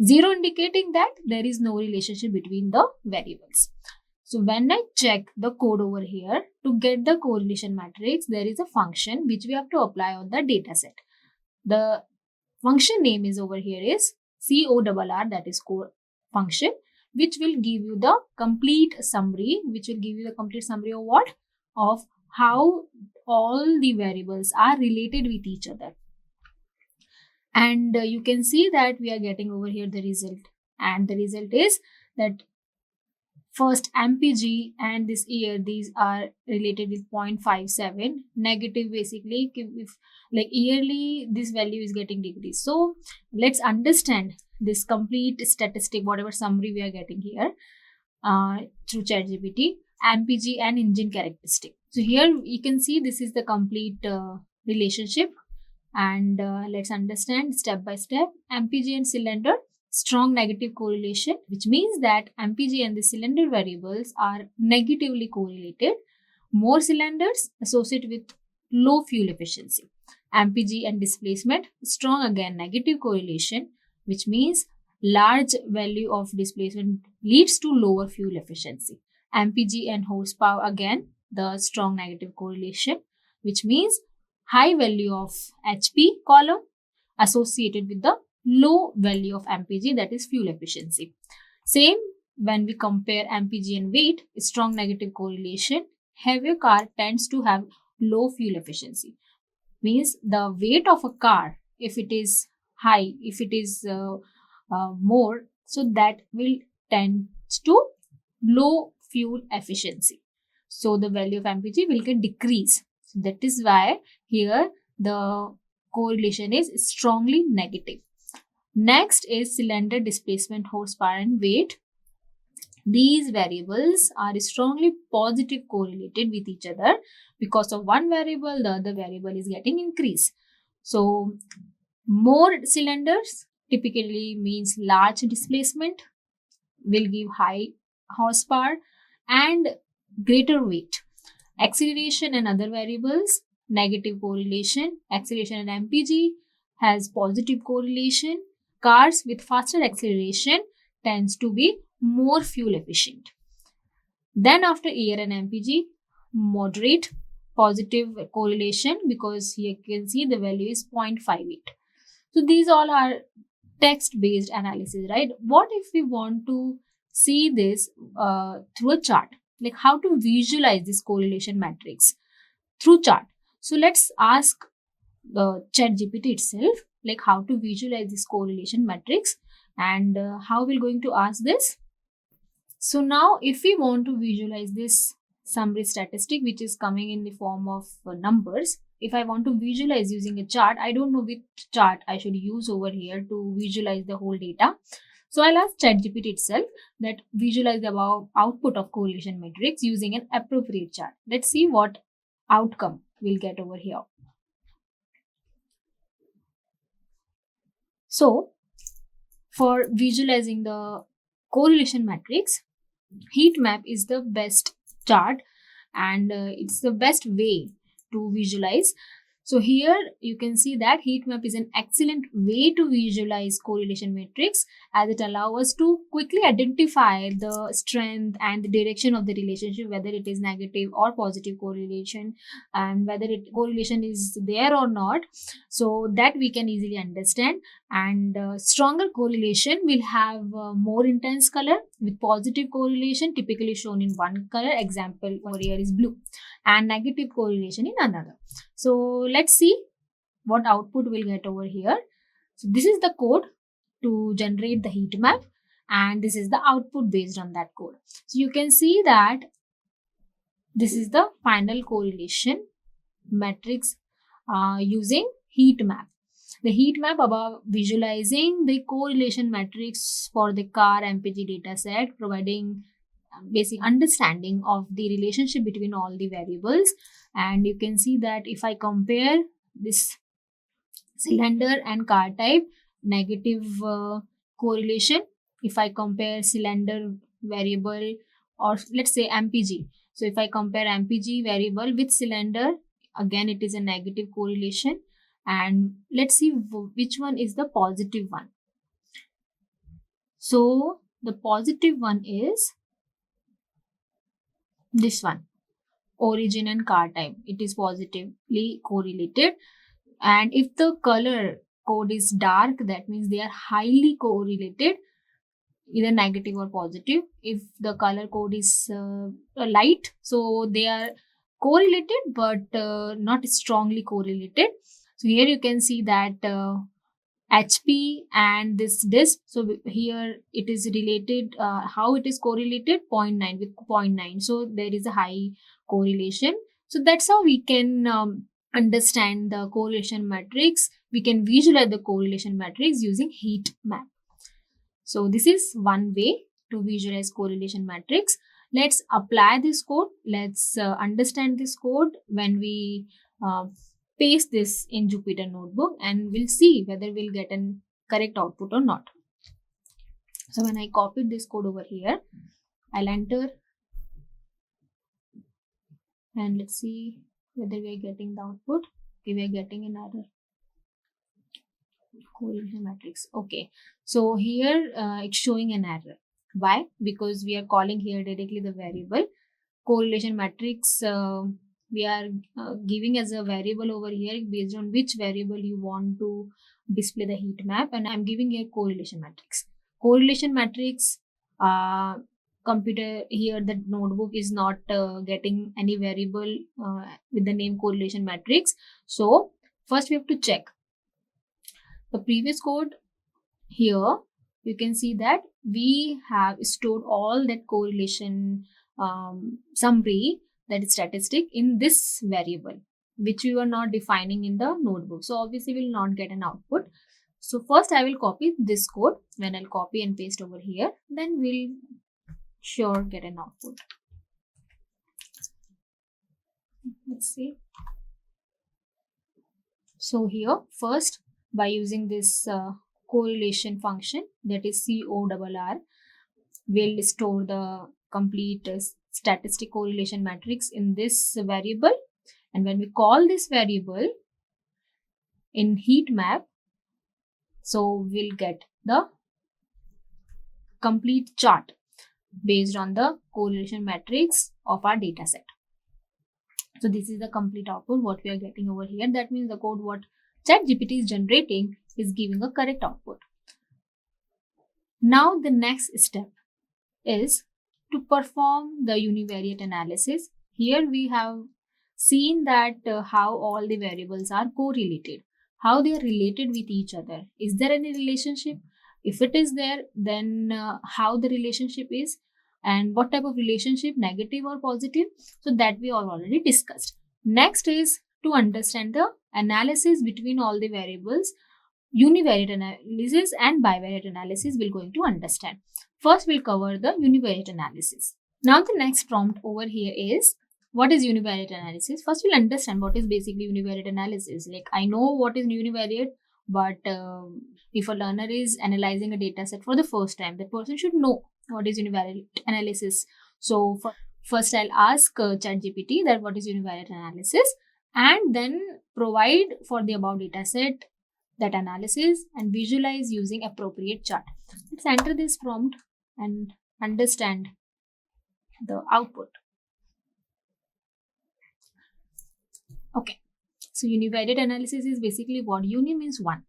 0 indicating that there is no relationship between the variables. So when I check the code over here to get the correlation matrix, there is a function which we have to apply on the data set. The function name is over here is CORR, that is core function, which will give you the complete summary, of what? Of how all the variables are related with each other. And you can see that we are getting over here the result, and the result is that first MPG and this year, these are related with 0.57. Negative, basically, if like yearly this value is getting decreased. So let's understand this complete statistic, whatever summary we are getting here through ChatGPT, MPG and engine characteristic. So here you can see this is the complete relationship, and let's understand step by step. MPG and cylinder, strong negative correlation, which means that MPG and the cylinder variables are negatively correlated. More cylinders associated with low fuel efficiency. MPG and displacement, strong again negative correlation, which means large value of displacement leads to lower fuel efficiency. MPG and horsepower, again the strong negative correlation, which means high value of HP column associated with the low value of MPG, that is fuel efficiency. Same when we compare MPG and weight, strong negative correlation. Heavier car tends to have low fuel efficiency. Means the weight of a car, if it is high, if it is more, so that will tend to low fuel efficiency. So the value of MPG will get decrease. So that is why here the correlation is strongly negative. Next is cylinder displacement, horsepower and weight. These variables are strongly positive correlated with each other. Because of one variable, the other variable is getting increase. So more cylinders typically means large displacement, will give high horsepower and greater weight. Acceleration and other variables, negative correlation. Acceleration and MPG has positive correlation. Cars with faster acceleration tends to be more fuel efficient. Then after air and MPG, moderate positive correlation, because here you can see the value is 0.58. So these all are text based analysis, right? What if we want to see this through a chart? Like how to visualize this correlation matrix through chart. So let's ask the ChatGPT itself, like how to visualize this correlation matrix, and how we're going to ask this. So now if we want to visualize this summary statistic, which is coming in the form of numbers, if I want to visualize using a chart, I don't know which chart I should use over here to visualize the whole data. So I'll ask ChatGPT itself that visualize the above output of correlation matrix using an appropriate chart. Let's see what outcome we'll get over here. So for visualizing the correlation matrix, heat map is the best chart, and it's the best way to visualize. So here you can see that heat map is an excellent way to visualize correlation matrix, as it allows us to quickly identify the strength and the direction of the relationship, whether it is negative or positive correlation, and whether correlation is there or not. So that we can easily understand. And stronger correlation will have more intense color, with positive correlation typically shown in one color, example over here is blue, and negative correlation in another. So let's see what output we'll get over here. So this is the code to generate the heat map, and this is the output based on that code. So you can see that this is the final correlation matrix using heat map. The heat map above visualizing the correlation matrix for the car MPG dataset, providing basic understanding of the relationship between all the variables. And you can see that if I compare this cylinder and car type, negative correlation. If I compare cylinder variable, or let's say MPG. So if I compare MPG variable with cylinder, again it is a negative correlation. And let's see which one is the positive one. So the positive one is this one, origin and car type. It is positively correlated. And if the color code is dark, that means they are highly correlated, either negative or positive. If the color code is light, so they are correlated but not strongly correlated. So here you can see that HP and this disk. So here it is related, how it is correlated, 0.9 with 0.9. So there is a high correlation. So that's how we can understand the correlation matrix. We can visualize the correlation matrix using heat map. So this is one way to visualize correlation matrix. Let's apply this code. Let's understand this code when we paste this in Jupyter Notebook, and we'll see whether we'll get a correct output or not. So when I copied this code over here, I'll enter and let's see whether we are getting the output. Okay, we are getting an error. Correlation matrix. Okay, so here it's showing an error. Why? Because we are calling here directly the variable correlation matrix. We are giving as a variable over here based on which variable you want to display the heat map, and I'm giving here correlation matrix. Correlation matrix, computer here, the notebook is not getting any variable with the name correlation matrix. So first we have to check the previous code. Here you can see that we have stored all that correlation summary, that is statistic, in this variable which we were not defining in the notebook. So obviously we will not get an output. So first I will copy this code. When I'll copy and paste over here, then we'll sure get an output. Let's see. So here first, by using this correlation function, that is CORR, we'll store the complete statistic correlation matrix in this variable, and when we call this variable in heat map, so we'll get the complete chart based on the correlation matrix of our data set. So this is the complete output what we are getting over here. That means the code what ChatGPT is generating is giving a correct output. Now the next step is to perform the univariate analysis. Here we have seen that how all the variables are correlated, how they are related with each other. Is there any relationship? If it is there, then how the relationship is, and what type of relationship, negative or positive. So that we all already discussed. Next is to understand the analysis between all the variables. Univariate analysis and bivariate analysis we're going to understand. First we'll cover the univariate analysis. Now the next prompt over here is, what is univariate analysis? First we'll understand what is basically univariate analysis. Like, I know what is univariate, but if a learner is analyzing a data set for the first time, the person should know what is univariate analysis. So first I'll ask ChatGPT that what is univariate analysis, and then provide for the above data set that analysis and visualize using appropriate chart. Let's enter this prompt and understand the output. Okay, so univariate analysis is basically what? Uni means one.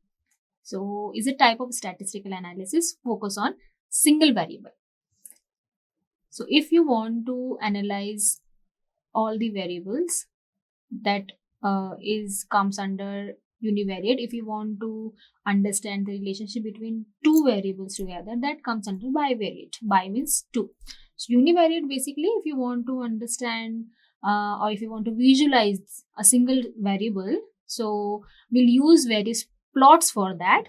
So is a type of statistical analysis focus on single variable. So if you want to analyze all the variables, that comes under univariate. If you want to understand the relationship between two variables together, that comes under bivariate. Bi means two. So univariate basically, if you want to understand or if you want to visualize a single variable, so we'll use various plots for that.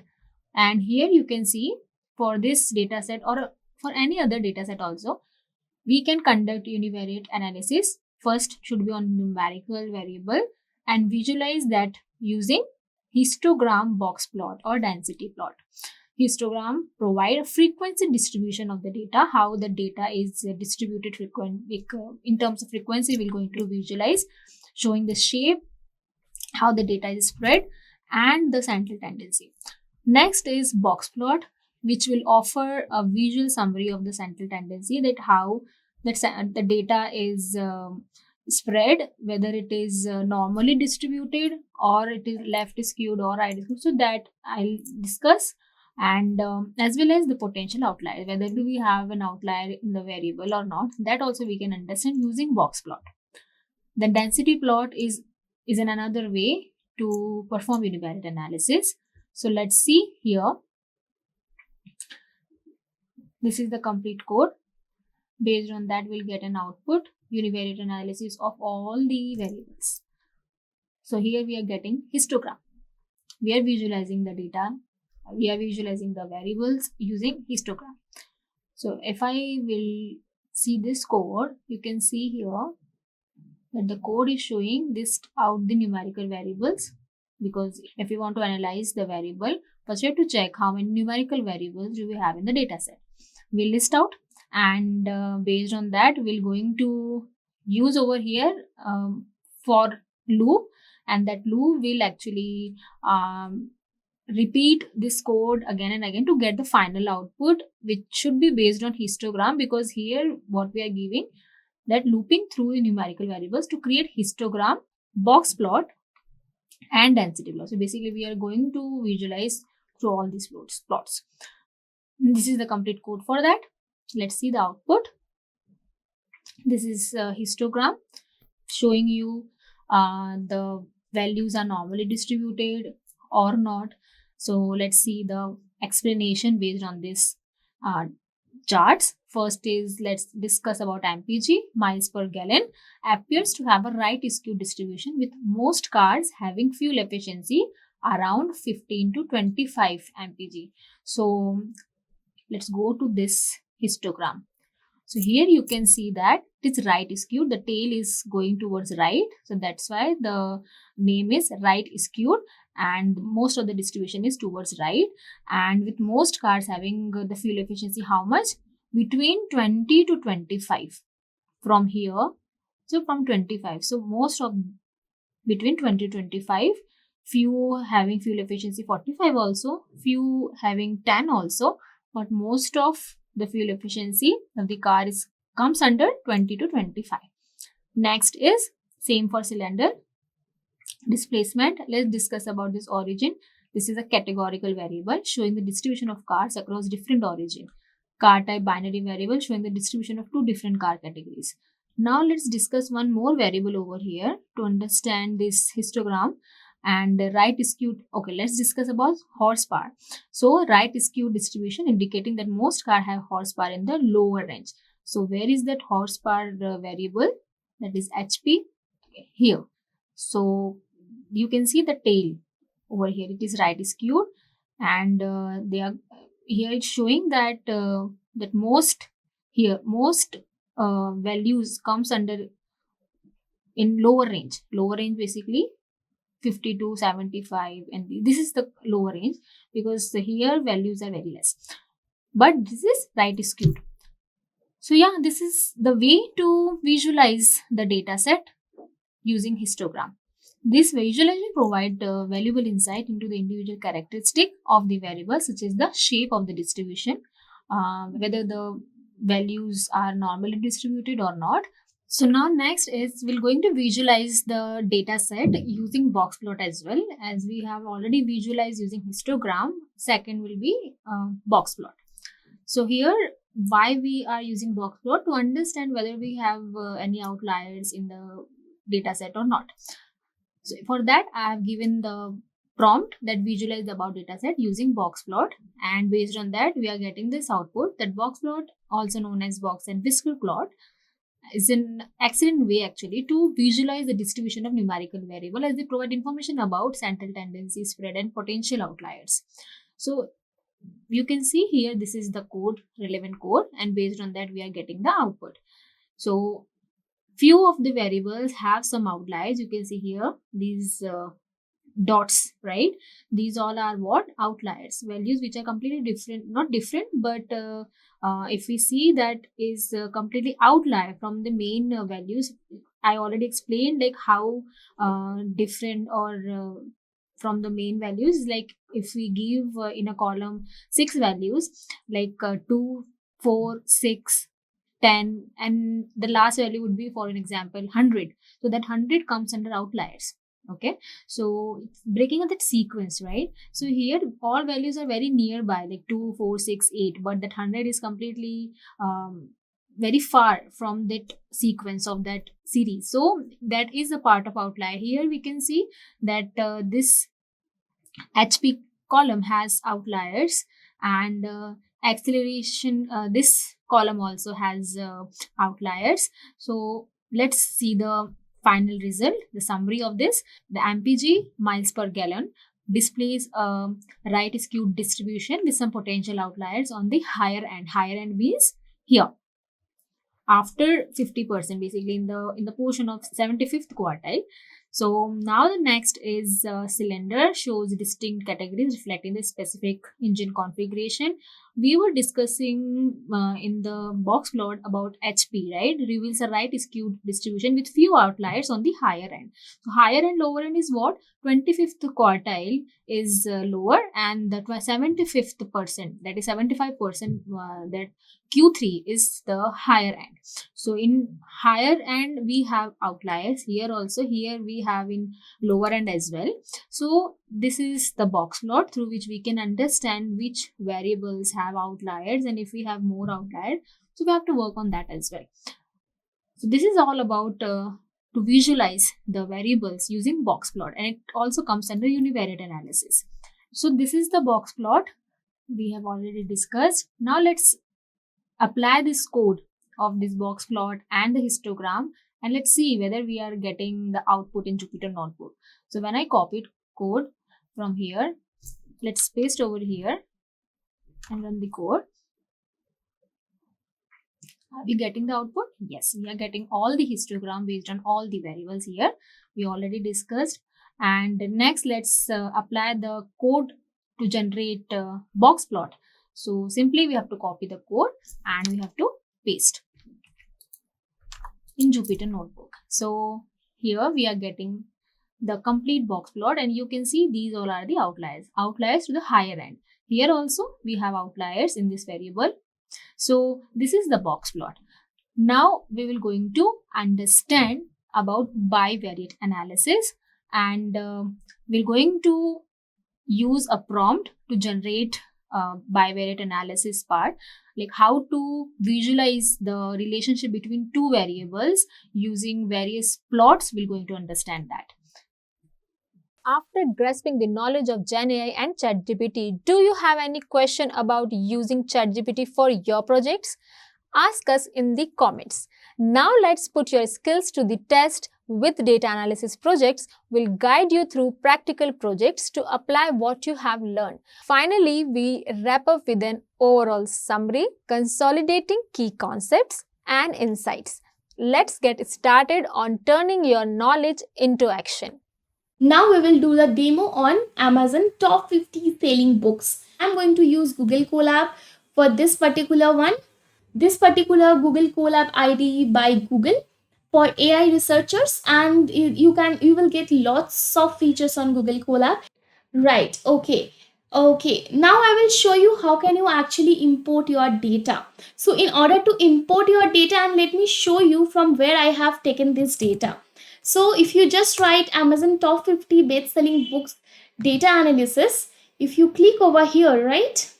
And here you can see for this data set or for any other data set also, we can conduct univariate analysis. First should be on numerical variable and visualize that using histogram box plot or density plot. Histogram provide a frequency distribution of the data, how the data is distributed in terms of frequency. We're going to visualize showing the shape, how the data is spread, and the central tendency. Next is box plot, which will offer a visual summary of the central tendency, that how the data is spread, whether it is normally distributed or it is left skewed or right skewed. So that I'll discuss, and as well as the potential outlier, whether do we have an outlier in the variable or not, that also we can understand using box plot. The density plot is in another way to perform univariate analysis. So let's see here. This is the complete code. Based on that, we'll get an output univariate analysis of all the variables. So here we are getting histogram. We are visualizing the data. We are visualizing the variables using histogram. So if I will see this code, you can see here that the code is showing list out the numerical variables, because if we want to analyze the variable, first we have to check how many numerical variables do we have in the data set. We'll list out, and based on that we're going to use over here for loop, and that loop will actually repeat this code again and again to get the final output, which should be based on histogram, because here what we are giving, that looping through numerical variables to create histogram, box plot and density plot. So basically we are going to visualize through all these plots. This is the complete code for that. Let's see the output. This is a histogram showing you the values are normally distributed or not. So let's see the explanation based on this charts. First is, let's discuss about MPG, miles per gallon, appears to have a right skewed distribution, with most cars having fuel efficiency around 15 to 25 mpg. So let's go to this histogram. So here you can see that it is right skewed, the tail is going towards right, so that's why the name is right skewed, and most of the distribution is towards right. And with most cars having the fuel efficiency, how much? Between 20 to 25 from here. So from 25, so most of between 20 to 25, few having fuel efficiency 45 also, few having 10 also, but most of the fuel efficiency of the car comes under 20 to 25. Next is same for cylinder displacement. Let's discuss about this origin. This is a categorical variable showing the distribution of cars across different origin. Car type binary variable showing the distribution of two different car categories. Now let's discuss one more variable over here to understand this histogram. And right skewed, okay, let's discuss about horsepower. So right skewed distribution indicating that most cars have horsepower in the lower range. So where is that horsepower variable? That is HP here. So you can see the tail over here, it is right skewed, and they are here it's showing that that most values comes under in lower range basically 50 to 75, and this is the lower range because here values are very less, but this is right skewed. So yeah, this is the way to visualize the data set using histogram. This visualization provides valuable insight into the individual characteristic of the variable, such as the shape of the distribution, whether the values are normally distributed or not. So now next is we're going to visualize the data set using box plot as well, as we have already visualized using histogram. Second will be box plot. So here why we are using box plot, to understand whether we have any outliers in the data set or not. So for that I have given the prompt that visualize about data set using box plot, and based on that we are getting this output. That box plot, also known as box and whisker plot, is an excellent way actually to visualize the distribution of numerical variable, as they provide information about central tendency, spread and potential outliers. So you can see here this is the code, relevant code, and based on that we are getting the output. So few of the variables have some outliers. You can see here these dots, right? These all are what? Outliers, values which are completely different, not different, but if we see that is completely outlier from the main values. I already explained like how different or from the main values, like if we give in a column 6 values like 2, 4, 6, 10, and the last value would be, for an example, 100. So that 100 comes under outliers. Okay, so it's breaking up that sequence, right? So here all values are very nearby, like 2, 4, 6, 8, but that 100 is completely very far from that sequence of that series. So that is a part of outlier. Here we can see that this HP column has outliers, and acceleration, this column also has outliers. So let's see the final result, the summary of this. The MPG, miles per gallon, displays a right skewed distribution with some potential outliers on the higher end. Higher end means here after 50%, basically in the portion of 75th quartile. So now the next is cylinder, shows distinct categories reflecting the specific engine configuration. We were discussing in the box plot about HP, right? Reveals a right skewed distribution with few outliers on the higher end. So higher and lower end is what? 25th quartile is lower, and the 75th percent, that is 75%, that Q3 is the higher end. So in higher end we have outliers. Here also, here we have in lower end as well. So this is the box plot through which we can understand which variables have outliers, and if we have more outliers, so we have to work on that as well. So this is all about to visualize the variables using box plot, and it also comes under univariate analysis. So this is the box plot we have already discussed. Now let's apply this code of this box plot and the histogram, and let's see whether we are getting the output in Jupyter Notebook. So when I copied code from here, let's paste over here and run the code. Are we getting the output? Yes, we are getting all the histogram based on all the variables here. We already discussed. And next, let's apply the code to generate box plot. So simply we have to copy the code and we have to paste in Jupyter Notebook. So here we are getting the complete box plot, and you can see these all are the outliers. Outliers to the higher end. Here also we have outliers in this variable. So this is the box plot. Now we will going to understand about bivariate analysis, and we're going to use a prompt to generate bivariate analysis part, like how to visualize the relationship between two variables using various plots. We're going to understand that. After grasping the knowledge of GenAI and ChatGPT, do you have any question about using ChatGPT for your projects? Ask us in the comments. Now let's put your skills to the test with data analysis projects. We'll guide you through practical projects to apply what you have learned. Finally, we wrap up with an overall summary, consolidating key concepts and insights. Let's get started on turning your knowledge into action. Now we will do the demo on Amazon top 50 selling books. I'm going to use Google Colab for this particular one. This particular Google Colab ID by Google for AI researchers, and you will get lots of features on Google Colab. Right, okay. Now I will show you how can you actually import your data. So in order to import your data, and let me show you from where I have taken this data. So if you just write Amazon top 50 best-selling books data analysis, if you click over here, right?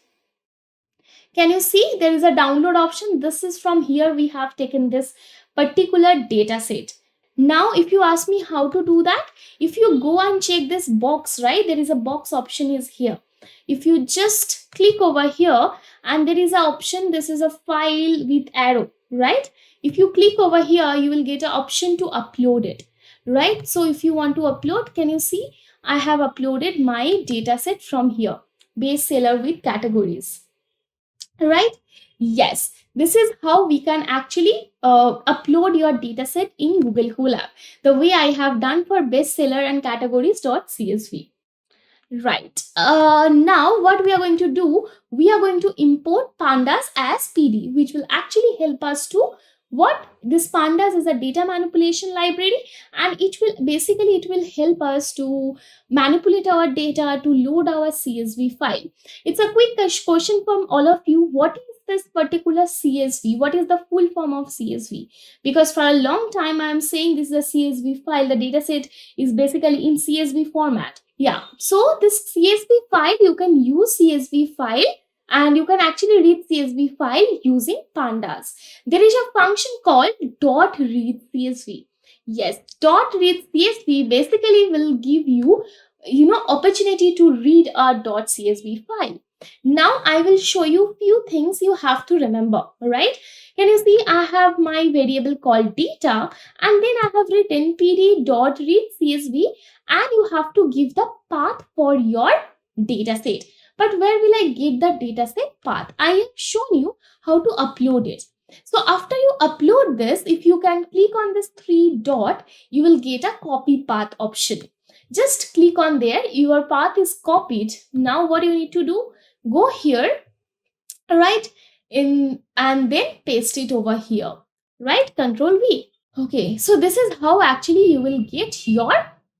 Can you see there is a download option? This is from here we have taken this particular data set. Now, if you ask me how to do that, if you go and check this box, right? There is a box option is here. If you just click over here and there is an option, this is a file with arrow, right? If you click over here, you will get an option to upload it, right? So if you want to upload, can you see? I have uploaded my data set from here, bestseller with categories. Right? Yes, this is how we can actually upload your dataset in Google Colab, the way I have done for bestseller and categories.csv. Right. Now what we are going to do, we are going to import Pandas as PD, which will actually help us to What this Pandas is a data manipulation library, and it will help us to manipulate our data to load our CSV file. It's a quick question from all of you. What is this particular CSV? What is the full form of CSV? Because for a long time I am saying this is a CSV file. The data set is basically in CSV format. Yeah, so this CSV file, you can use CSV file and you can actually read CSV file using Pandas. There is a function called .read CSV. Yes, .read CSV basically will give you opportunity to read a .csv file. Now I will show you few things you have to remember, right? Can you see I have my variable called data, and then I have written pd.read CSV, and you have to give the path for your data set. But where will I get the data set path? I have shown you how to upload it. So after you upload this, if you can click on this 3 dot, you will get a copy path option. Just click on there, your path is copied. Now what you need to do, go here, right, in, and then paste it over here, right, Control V. Okay, so this is how actually you will get your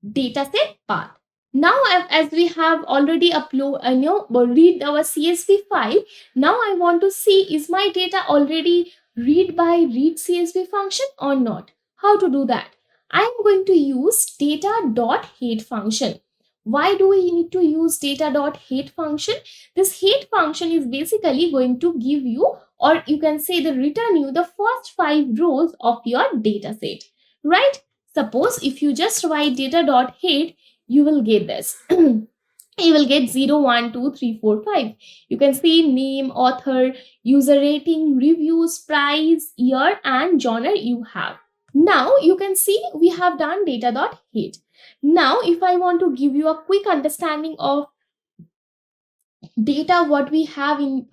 dataset path. Now as we have already read our CSV file, now I want to see, is my data already read by read CSV function or not? How to do that? I am going to use data.head function. Why do we need to use data.head function? This head function is basically going to give you, or you can say the return you, the first 5 rows of your data set, right? Suppose if you just write data.head, you will get this. You will get 0, 1, 2, 3, 4, 5. You can see name, author, user rating, reviews, price, year, and genre you have. Now you can see we have done data.head. Now if I want to give you a quick understanding of data what we have in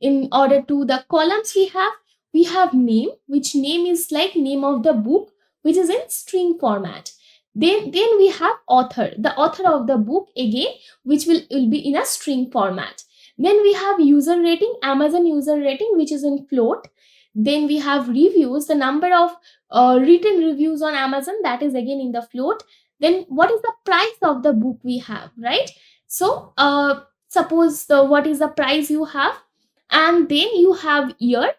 in order to the columns, we have name, which name is like name of the book, which is in string format. Then we have author, the author of the book, again, which will be in a string format. Then we have user rating, Amazon user rating, which is in float. Then we have reviews, the number of written reviews on Amazon, that is again in the float. Then what is the price of the book we have, right? So suppose what is the price you have, and then you have year,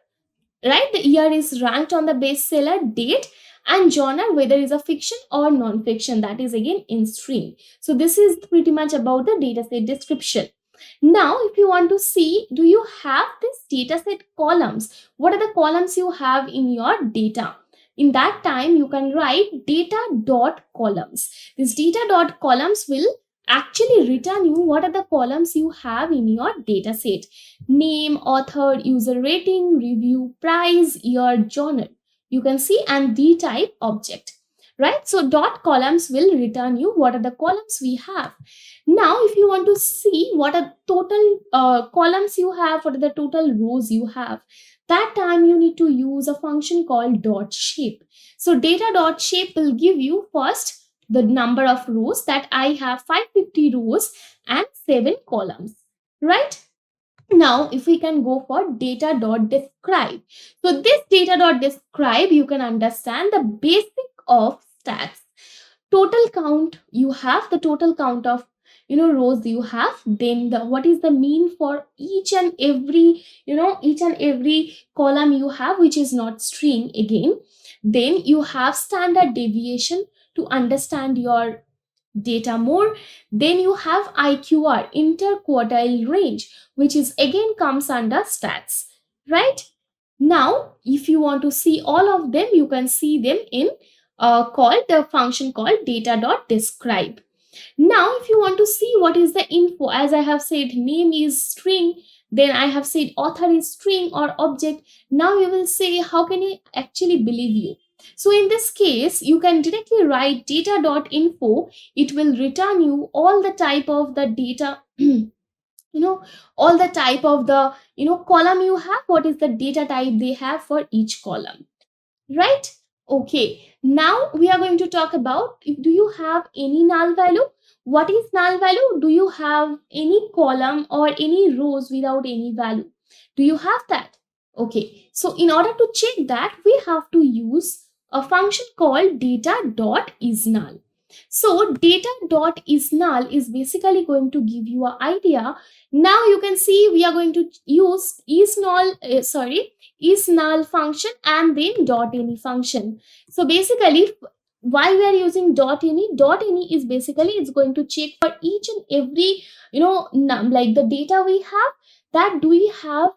right? The year is ranked on the bestseller, date, and genre, whether is a fiction or non-fiction, that is again in string. So this is pretty much about the dataset description. Now if you want to see, do you have this dataset columns? What are the columns you have in your data? In that time you can write data.columns. This data.columns will actually return you what are the columns you have in your data set: name, author, user rating, review, price, year, genre. You can see, and the type object, right? So dot columns will return you what are the columns we have. Now if you want to see what are total columns you have, what are the total rows you have, that time you need to use a function called dot shape. So data dot shape will give you first the number of rows, that I have 550 rows and 7 columns, right? Now if we can go for data.describe. So this data.describe, you can understand the basic of stats. Total count you have, the total count of rows you have, then what is the mean for each and every column you have, which is not string again. Then you have standard deviation to understand your data more. Then you have IQR, inter-quartile range, which is again comes under stats, right? Now if you want to see all of them, you can see them in the function called data.describe. Now if you want to see what is the info, as I have said, name is string, then I have said author is string or object. Now you will say, how can I actually believe you? So in this case, you can directly write data.info. It will return you all the type of the data, all the type of the, column you have, what is the data type they have for each column, right? Okay, now we are going to talk about, do you have any null value? What is null value? Do you have any column or any rows without any value? Do you have that? Okay, so in order to check that, we have to use a function called data.isNull. So data.isNull is basically going to give you an idea. Now you can see we are going to use isNull function and then .any function. So basically, why we are using .any is basically it's going to check for each and every like the data we have, that do we have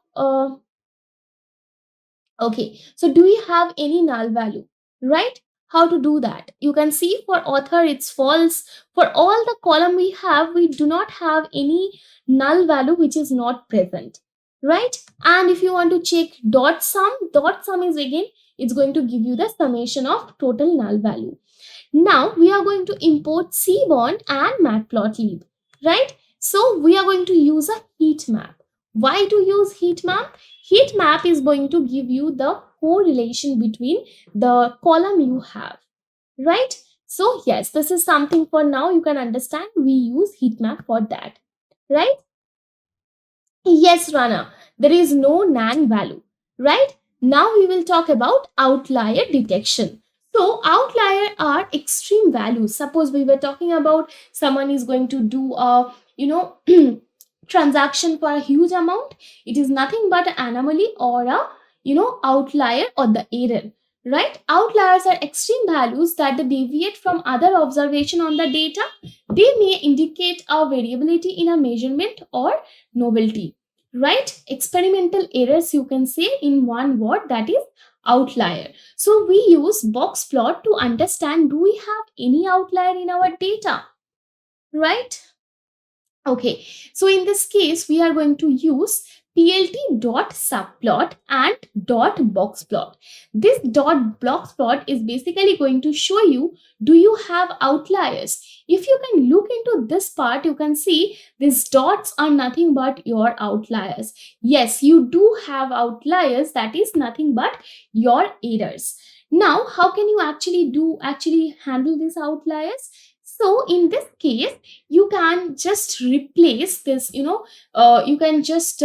okay, so do we have any null value, right? How to do that? You can see for author it's false. For all the column we have, we do not have any null value which is not present, right? And if you want to check dot sum is again, it's going to give you the summation of total null value. Now we are going to import Seaborn and Matplotlib, right? So we are going to use a heat map. Why to use heat map? Heat map is going to give you the correlation between the column you have, right? So yes, this is something for now you can understand. We use heat map for that, right? Yes, Rana, there is no NaN value, right? Now we will talk about outlier detection. So outlier are extreme values. Suppose we were talking about someone is going to do a, transaction for a huge amount. It is nothing but an anomaly or a, outlier or the error, right? Outliers are extreme values that they deviate from other observation on the data. They may indicate a variability in a measurement or novelty, right? Experimental errors, you can say in one word, that is outlier. So we use box plot to understand, do we have any outlier in our data, right? Okay, so in this case, we are going to use plt.subplot and .boxplot. This .boxplot is basically going to show you, do you have outliers? If you can look into this part, you can see these dots are nothing but your outliers. Yes, you do have outliers, that is nothing but your errors. Now, how can you actually handle these outliers? So in this case, you can just replace this, you can just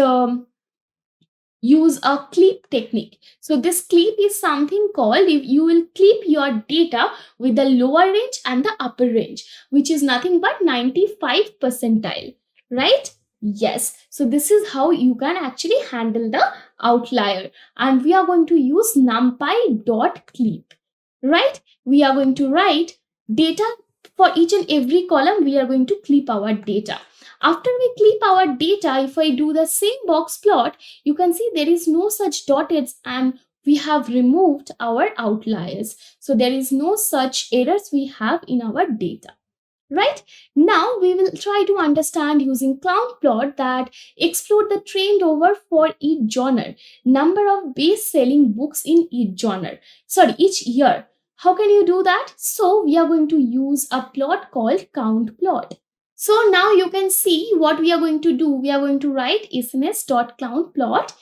use a clip technique. So this clip is something called, if you will clip your data with the lower range and the upper range, which is nothing but 95 percentile, right? Yes, so this is how you can actually handle the outlier, and we are going to use numpy.clip, right? We are going to write data for each and every column. We are going to clip our data. After we clip our data, if I do the same box plot, you can see there is no such dotted, and we have removed our outliers. So there is no such errors we have in our data, right? Now we will try to understand using count plot that explore the trend over for each genre, number of best selling books in each year. How can you do that? So we are going to use a plot called count plot. So now you can see what we are going to do. We are going to write sns.countplot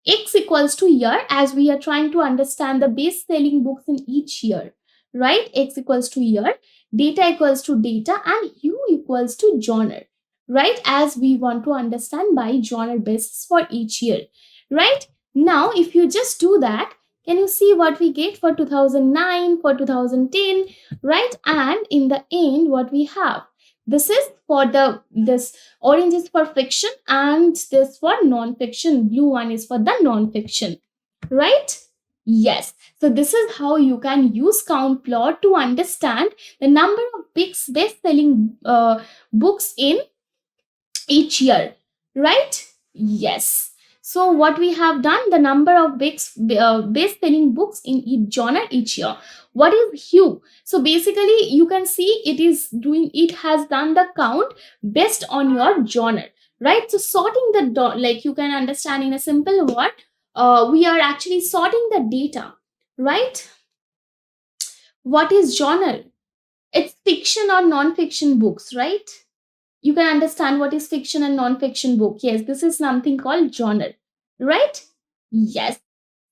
x equals to year, as we are trying to understand the best selling books in each year, right? X equals to year, data equals to data, and u equals to genre, right? As we want to understand by genre basis for each year, right? Now, if you just do that, can you see what we get for 2009, for 2010, right? And in the end, what we have? This is for this orange is for fiction and this for non-fiction. Blue one is for the non-fiction, right? Yes. So this is how you can use count plot to understand the number of best-selling books in each year, right? Yes. So what we have done, the number of best-selling books in each genre each year. What is hue? So basically you can see it has done the count based on your genre, right? So sorting the like you can understand in a simple word, we are actually sorting the data, right? What is genre? It's fiction or non-fiction books, right? You can understand what is fiction and non-fiction book. Yes, this is something called genre, right? Yes.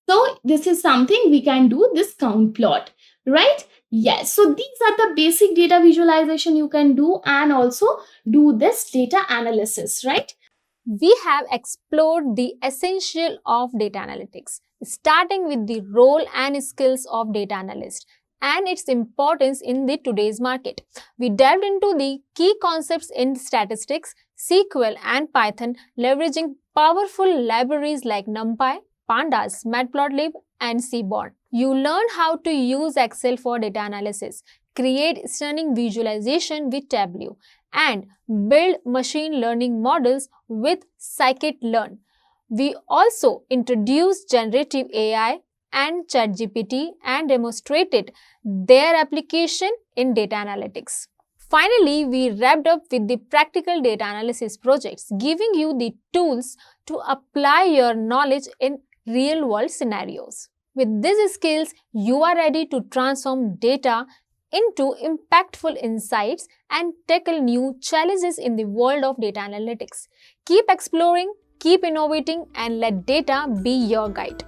So this is something we can do this count plot, right? Yes. So these are the basic data visualization you can do, and also do this data analysis, right? we have explored the essential of data analytics, starting with the role and skills of data analyst and its importance in the today's market. We delved into the key concepts in statistics, SQL and Python, leveraging powerful libraries like NumPy, Pandas, Matplotlib and Seaborn. You learned how to use Excel for data analysis, create stunning visualization with Tableau, and build machine learning models with scikit-learn. We also introduced generative AI and ChatGPT and demonstrated their application in data analytics. Finally, we wrapped up with the practical data analysis projects, giving you the tools to apply your knowledge in real-world scenarios. With these skills, you are ready to transform data into impactful insights and tackle new challenges in the world of data analytics. Keep exploring, keep innovating, and let data be your guide.